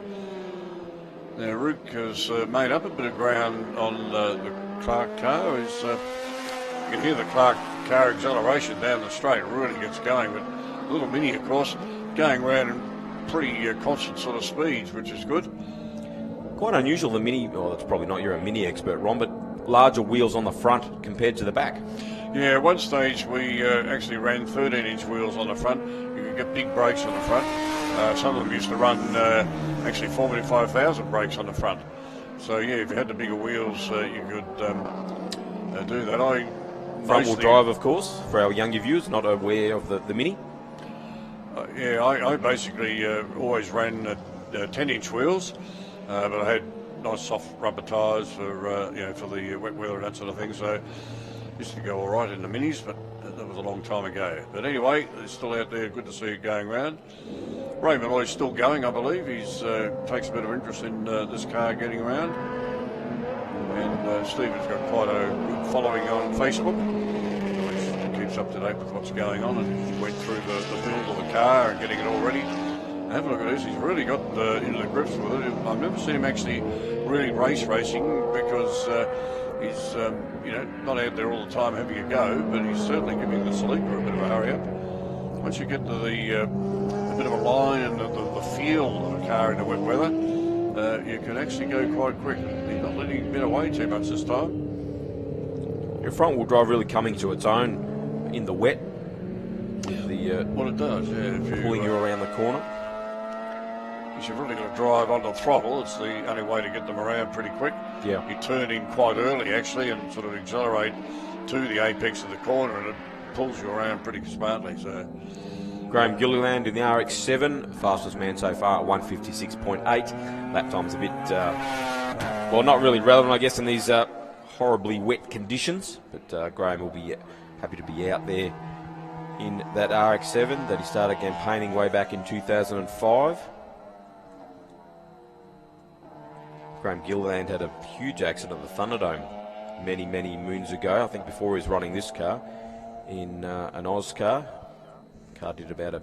[SPEAKER 2] Now, Rook has made up a bit of ground on the Clark car. You can hear the Clark car acceleration down the straight really gets going, but a little Mini, of course, going around in pretty constant sort of speeds, which is good.
[SPEAKER 20] Quite unusual, the Mini. Well, that's probably not, you're a Mini expert, Ron, but larger wheels on the front compared to the back.
[SPEAKER 2] Yeah, at one stage we actually ran 13-inch wheels on the front. You could get big brakes on the front. Some of them used to run actually 45,000 brakes on the front. So yeah, if you had the bigger wheels, you could do that.
[SPEAKER 20] Front-wheel drive, of course, for our younger viewers not aware of the Mini.
[SPEAKER 2] I basically always ran 10-inch wheels, but I had nice soft rubber tyres for for the wet weather and that sort of thing. So used to go all right in the Minis, but that was a long time ago. But anyway, they're still out there. Good to see it going round. Ray Malloy's still going, I believe. He's takes a bit of interest in this car getting around. And Stephen's got quite a good following on Facebook. He keeps up to date with what's going on, and he went through the build of the car and getting it all ready. And have a look at this. He's really got into the grips with it. I've never seen him actually really racing because he's not out there all the time having a go, but he's certainly giving the Celica a bit of a hurry up. Once you get to the bit of a line and the feel of a car in the wet weather, you can actually go quite quick. He's not letting him get away too much this time.
[SPEAKER 20] Your front-wheel drive really coming to its own in the wet. With the
[SPEAKER 2] what it does, yeah.
[SPEAKER 20] Pulling you around the corner.
[SPEAKER 2] Because you've really got to drive on the throttle. It's the only way to get them around pretty quick.
[SPEAKER 20] Yeah.
[SPEAKER 2] You turn in quite early, actually, and sort of accelerate to the apex of the corner, and it pulls you around pretty smartly. So.
[SPEAKER 20] Graham Gilliland in the RX-7, fastest man so far at 156.8. Lap time's a bit, not really relevant, I guess, in these horribly wet conditions. But Graham will be happy to be out there in that RX-7 that he started campaigning way back in 2005. Graham Gilliland had a huge accident at the Thunderdome many, many moons ago. I think before he was running this car in an Oz car. Car did about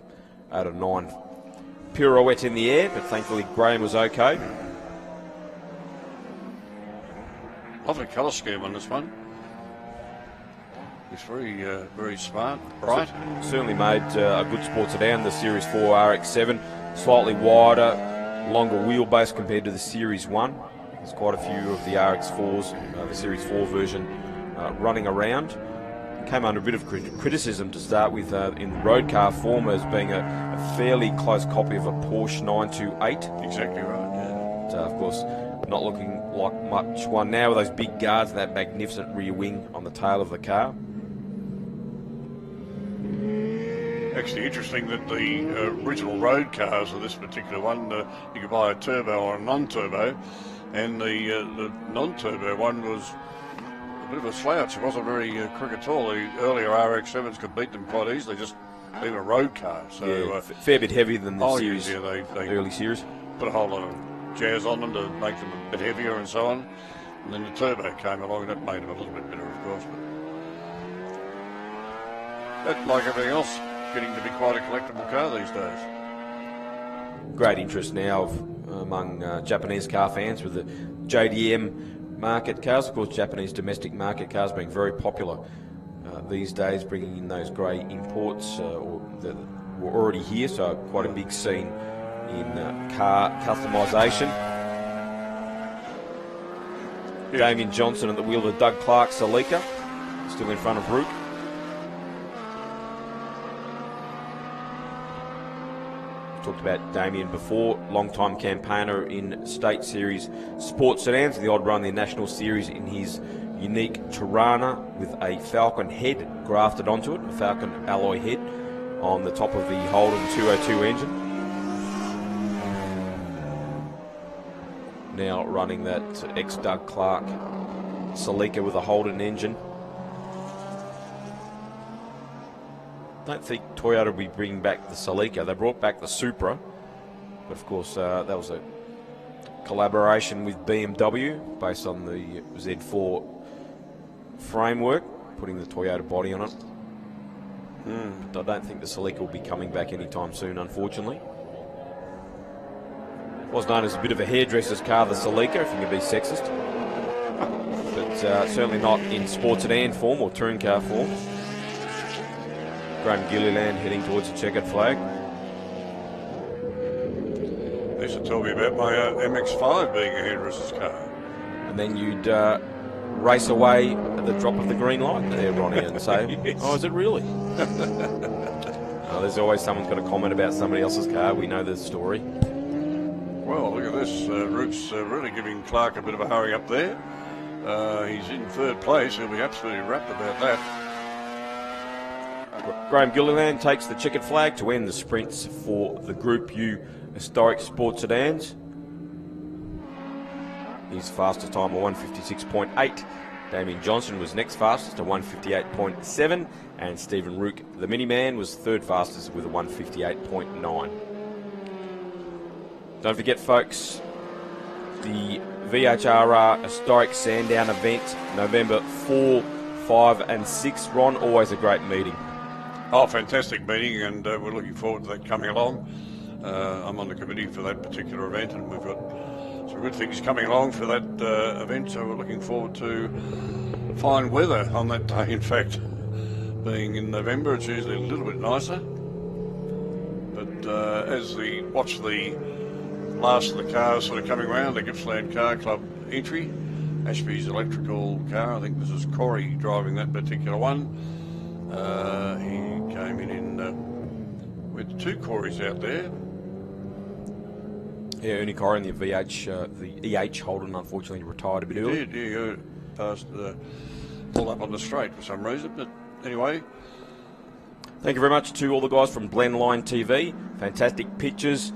[SPEAKER 20] 8 or 9 pirouettes in the air, but thankfully Graham was okay.
[SPEAKER 2] Lovely colour scheme on this one. It's very smart, bright.
[SPEAKER 20] Certainly made a good sports sedan, the Series 4 RX-7. Slightly wider, longer wheelbase compared to the Series 1. There's quite a few of the RX-4s, the Series 4 version, running around. Came under a bit of criticism to start with in road car form as being a fairly close copy of a Porsche 928.
[SPEAKER 2] Exactly right, yeah.
[SPEAKER 20] But, of course, not looking like much one now with those big guards and that magnificent rear wing on the tail of the car.
[SPEAKER 2] Actually interesting that the original road cars of this particular one, you could buy a turbo or a non-turbo, and the non-turbo one was a bit of a slouch. It wasn't very quick at all. The earlier RX-7s could beat them quite easily, just being a road car. So
[SPEAKER 20] yeah, fair bit heavier than the series,
[SPEAKER 2] yeah, they
[SPEAKER 20] early series.
[SPEAKER 2] Put a whole lot of jazz on them to make them a bit heavier and so on. And then the turbo came along and that made them a little bit better, of course. But like everything else, getting to be quite a collectible car these days.
[SPEAKER 20] Great interest now among Japanese car fans with the JDM market cars. Of course, Japanese domestic market cars being very popular these days, bringing in those grey imports that were already here, so quite a big scene in car customisation. Damien Johnson at the wheel of Doug Clark, Salika, still in front of Rook. Talked about Damien before, long-time campaigner in State Series Sports Sedans, the odd run the National Series in his unique Tirana with a Falcon head grafted onto it, a Falcon alloy head on the top of the Holden 202 engine. Now running that ex-Doug Clark Salika with a Holden engine. Don't think Toyota will be bringing back the Salika. They brought back the Supra, but of course that was a collaboration with BMW based on the Z4 framework, putting the Toyota body on it. But I don't think the Salika will be coming back anytime soon, unfortunately. Was known as a bit of a hairdresser's car, the Salika, if you can be sexist. But certainly not in sports sedan form or touring car form. Graham Gilliland heading towards the checkered flag.
[SPEAKER 2] They used to tell me about my MX-5 being a hairdresser's car.
[SPEAKER 20] And then you'd race away at the drop of the green light there, Ronnie, and say, yes. Oh, is it really? There's always someone's got a comment about somebody else's car. We know the story.
[SPEAKER 2] Well, look at this. Rook's really giving Clark a bit of a hurry up there. He's in third place. He'll be absolutely rapt about that.
[SPEAKER 20] Graham Gilliland takes the checkered flag to end the sprints for the Group U Historic Sports Sedans. His fastest time of 156.8. Damien Johnson was next fastest at 158.7. And Stephen Rook, the Miniman, was third fastest with a 158.9. Don't forget, folks, the VHRR Historic Sandown event, November 4, 5 and 6. Ron, always a great meeting.
[SPEAKER 2] Oh, fantastic meeting, and we're looking forward to that coming along. I'm on the committee for that particular event, and we've got some good things coming along for that event, so we're looking forward to fine weather on that day. In fact, being in November, it's usually a little bit nicer. But as we watch the last of the cars sort of coming around, the Gippsland Car Club entry, Ashby's electrical car, I think this is Corey driving that particular one. He came in with two Corys out there.
[SPEAKER 20] Yeah, Ernie Corey in the EH Holden, unfortunately retired a bit early.
[SPEAKER 2] He did, passed pulled up on the straight for some reason, but anyway.
[SPEAKER 20] Thank you very much to all the guys from Blendline TV. Fantastic pictures.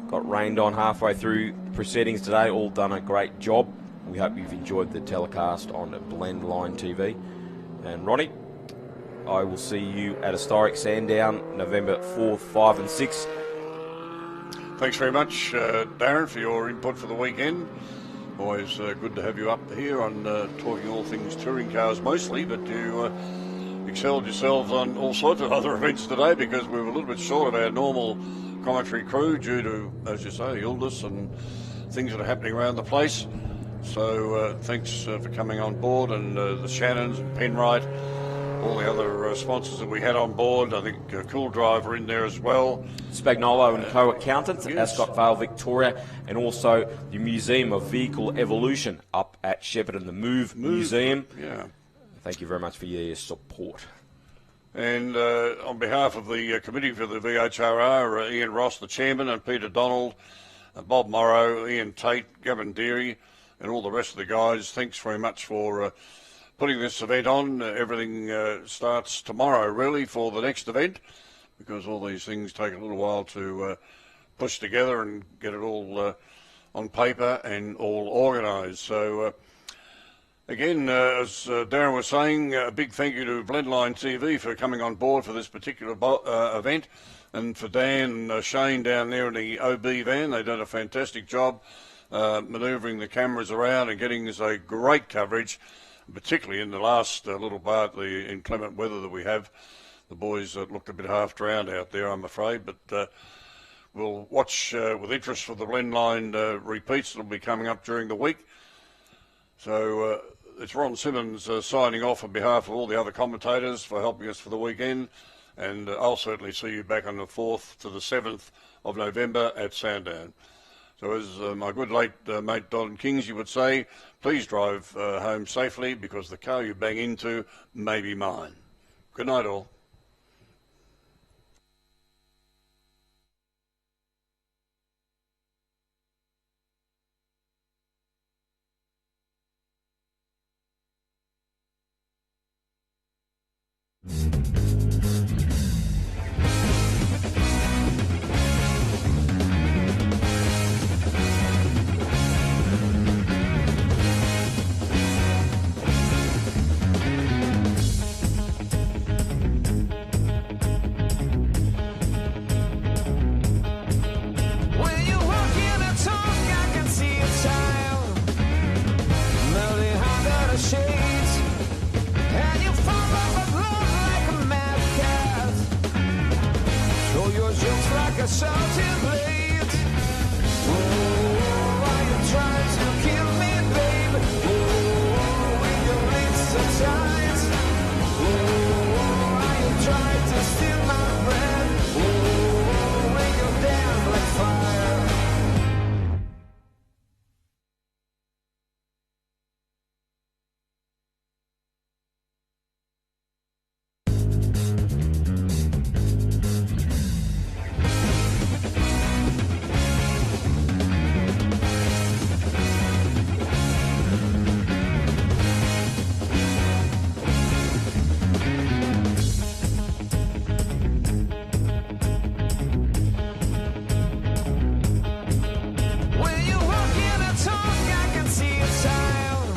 [SPEAKER 20] Got rained on halfway through proceedings today. All done a great job. We hope you've enjoyed the telecast on Blendline TV. And Ronnie, I will see you at Historic Sandown, November 4th, 5 and 6.
[SPEAKER 2] Thanks very much, Darren, for your input for the weekend. Always good to have you up here on talking all things touring cars mostly, but you excelled yourselves on all sorts of other events today because we were a little bit short of our normal commentary crew due to, as you say, illness and things that are happening around the place. So thanks for coming on board, and the Shannons and Penrite, all the other sponsors that we had on board. I think Cool Driver in there as well.
[SPEAKER 20] Spagnolo and Co-Accountants at
[SPEAKER 2] yes.
[SPEAKER 20] Ascot Vale, Victoria, and also the Museum of Vehicle Evolution up at Shepparton, the Move Museum.
[SPEAKER 2] Yeah.
[SPEAKER 20] Thank you very much for your support.
[SPEAKER 2] And on behalf of the committee for the VHRR, Ian Ross, the chairman, and Peter Donald, Bob Morrow, Ian Tate, Gavin Deary, and all the rest of the guys, thanks very much for putting this event on. Everything starts tomorrow, really, for the next event, because all these things take a little while to push together and get it all on paper and all organised. So, again, as Darren was saying, a big thank you to Blendline TV for coming on board for this particular event, and for Dan and Shane down there in the OB van. They've done a fantastic job manoeuvring the cameras around and getting us a great coverage, particularly in the last little part, the inclement weather that we have. The boys looked a bit half-drowned out there, I'm afraid, but we'll watch with interest for the Blendline repeats that will be coming up during the week. So it's Ron Simmons signing off on behalf of all the other commentators for helping us for the weekend, and I'll certainly see you back on the 4th to the 7th of November at Sandown. So as my good late mate Don Kingsley would say, please drive home safely because the car you bang into may be mine. Good night all.
[SPEAKER 12] You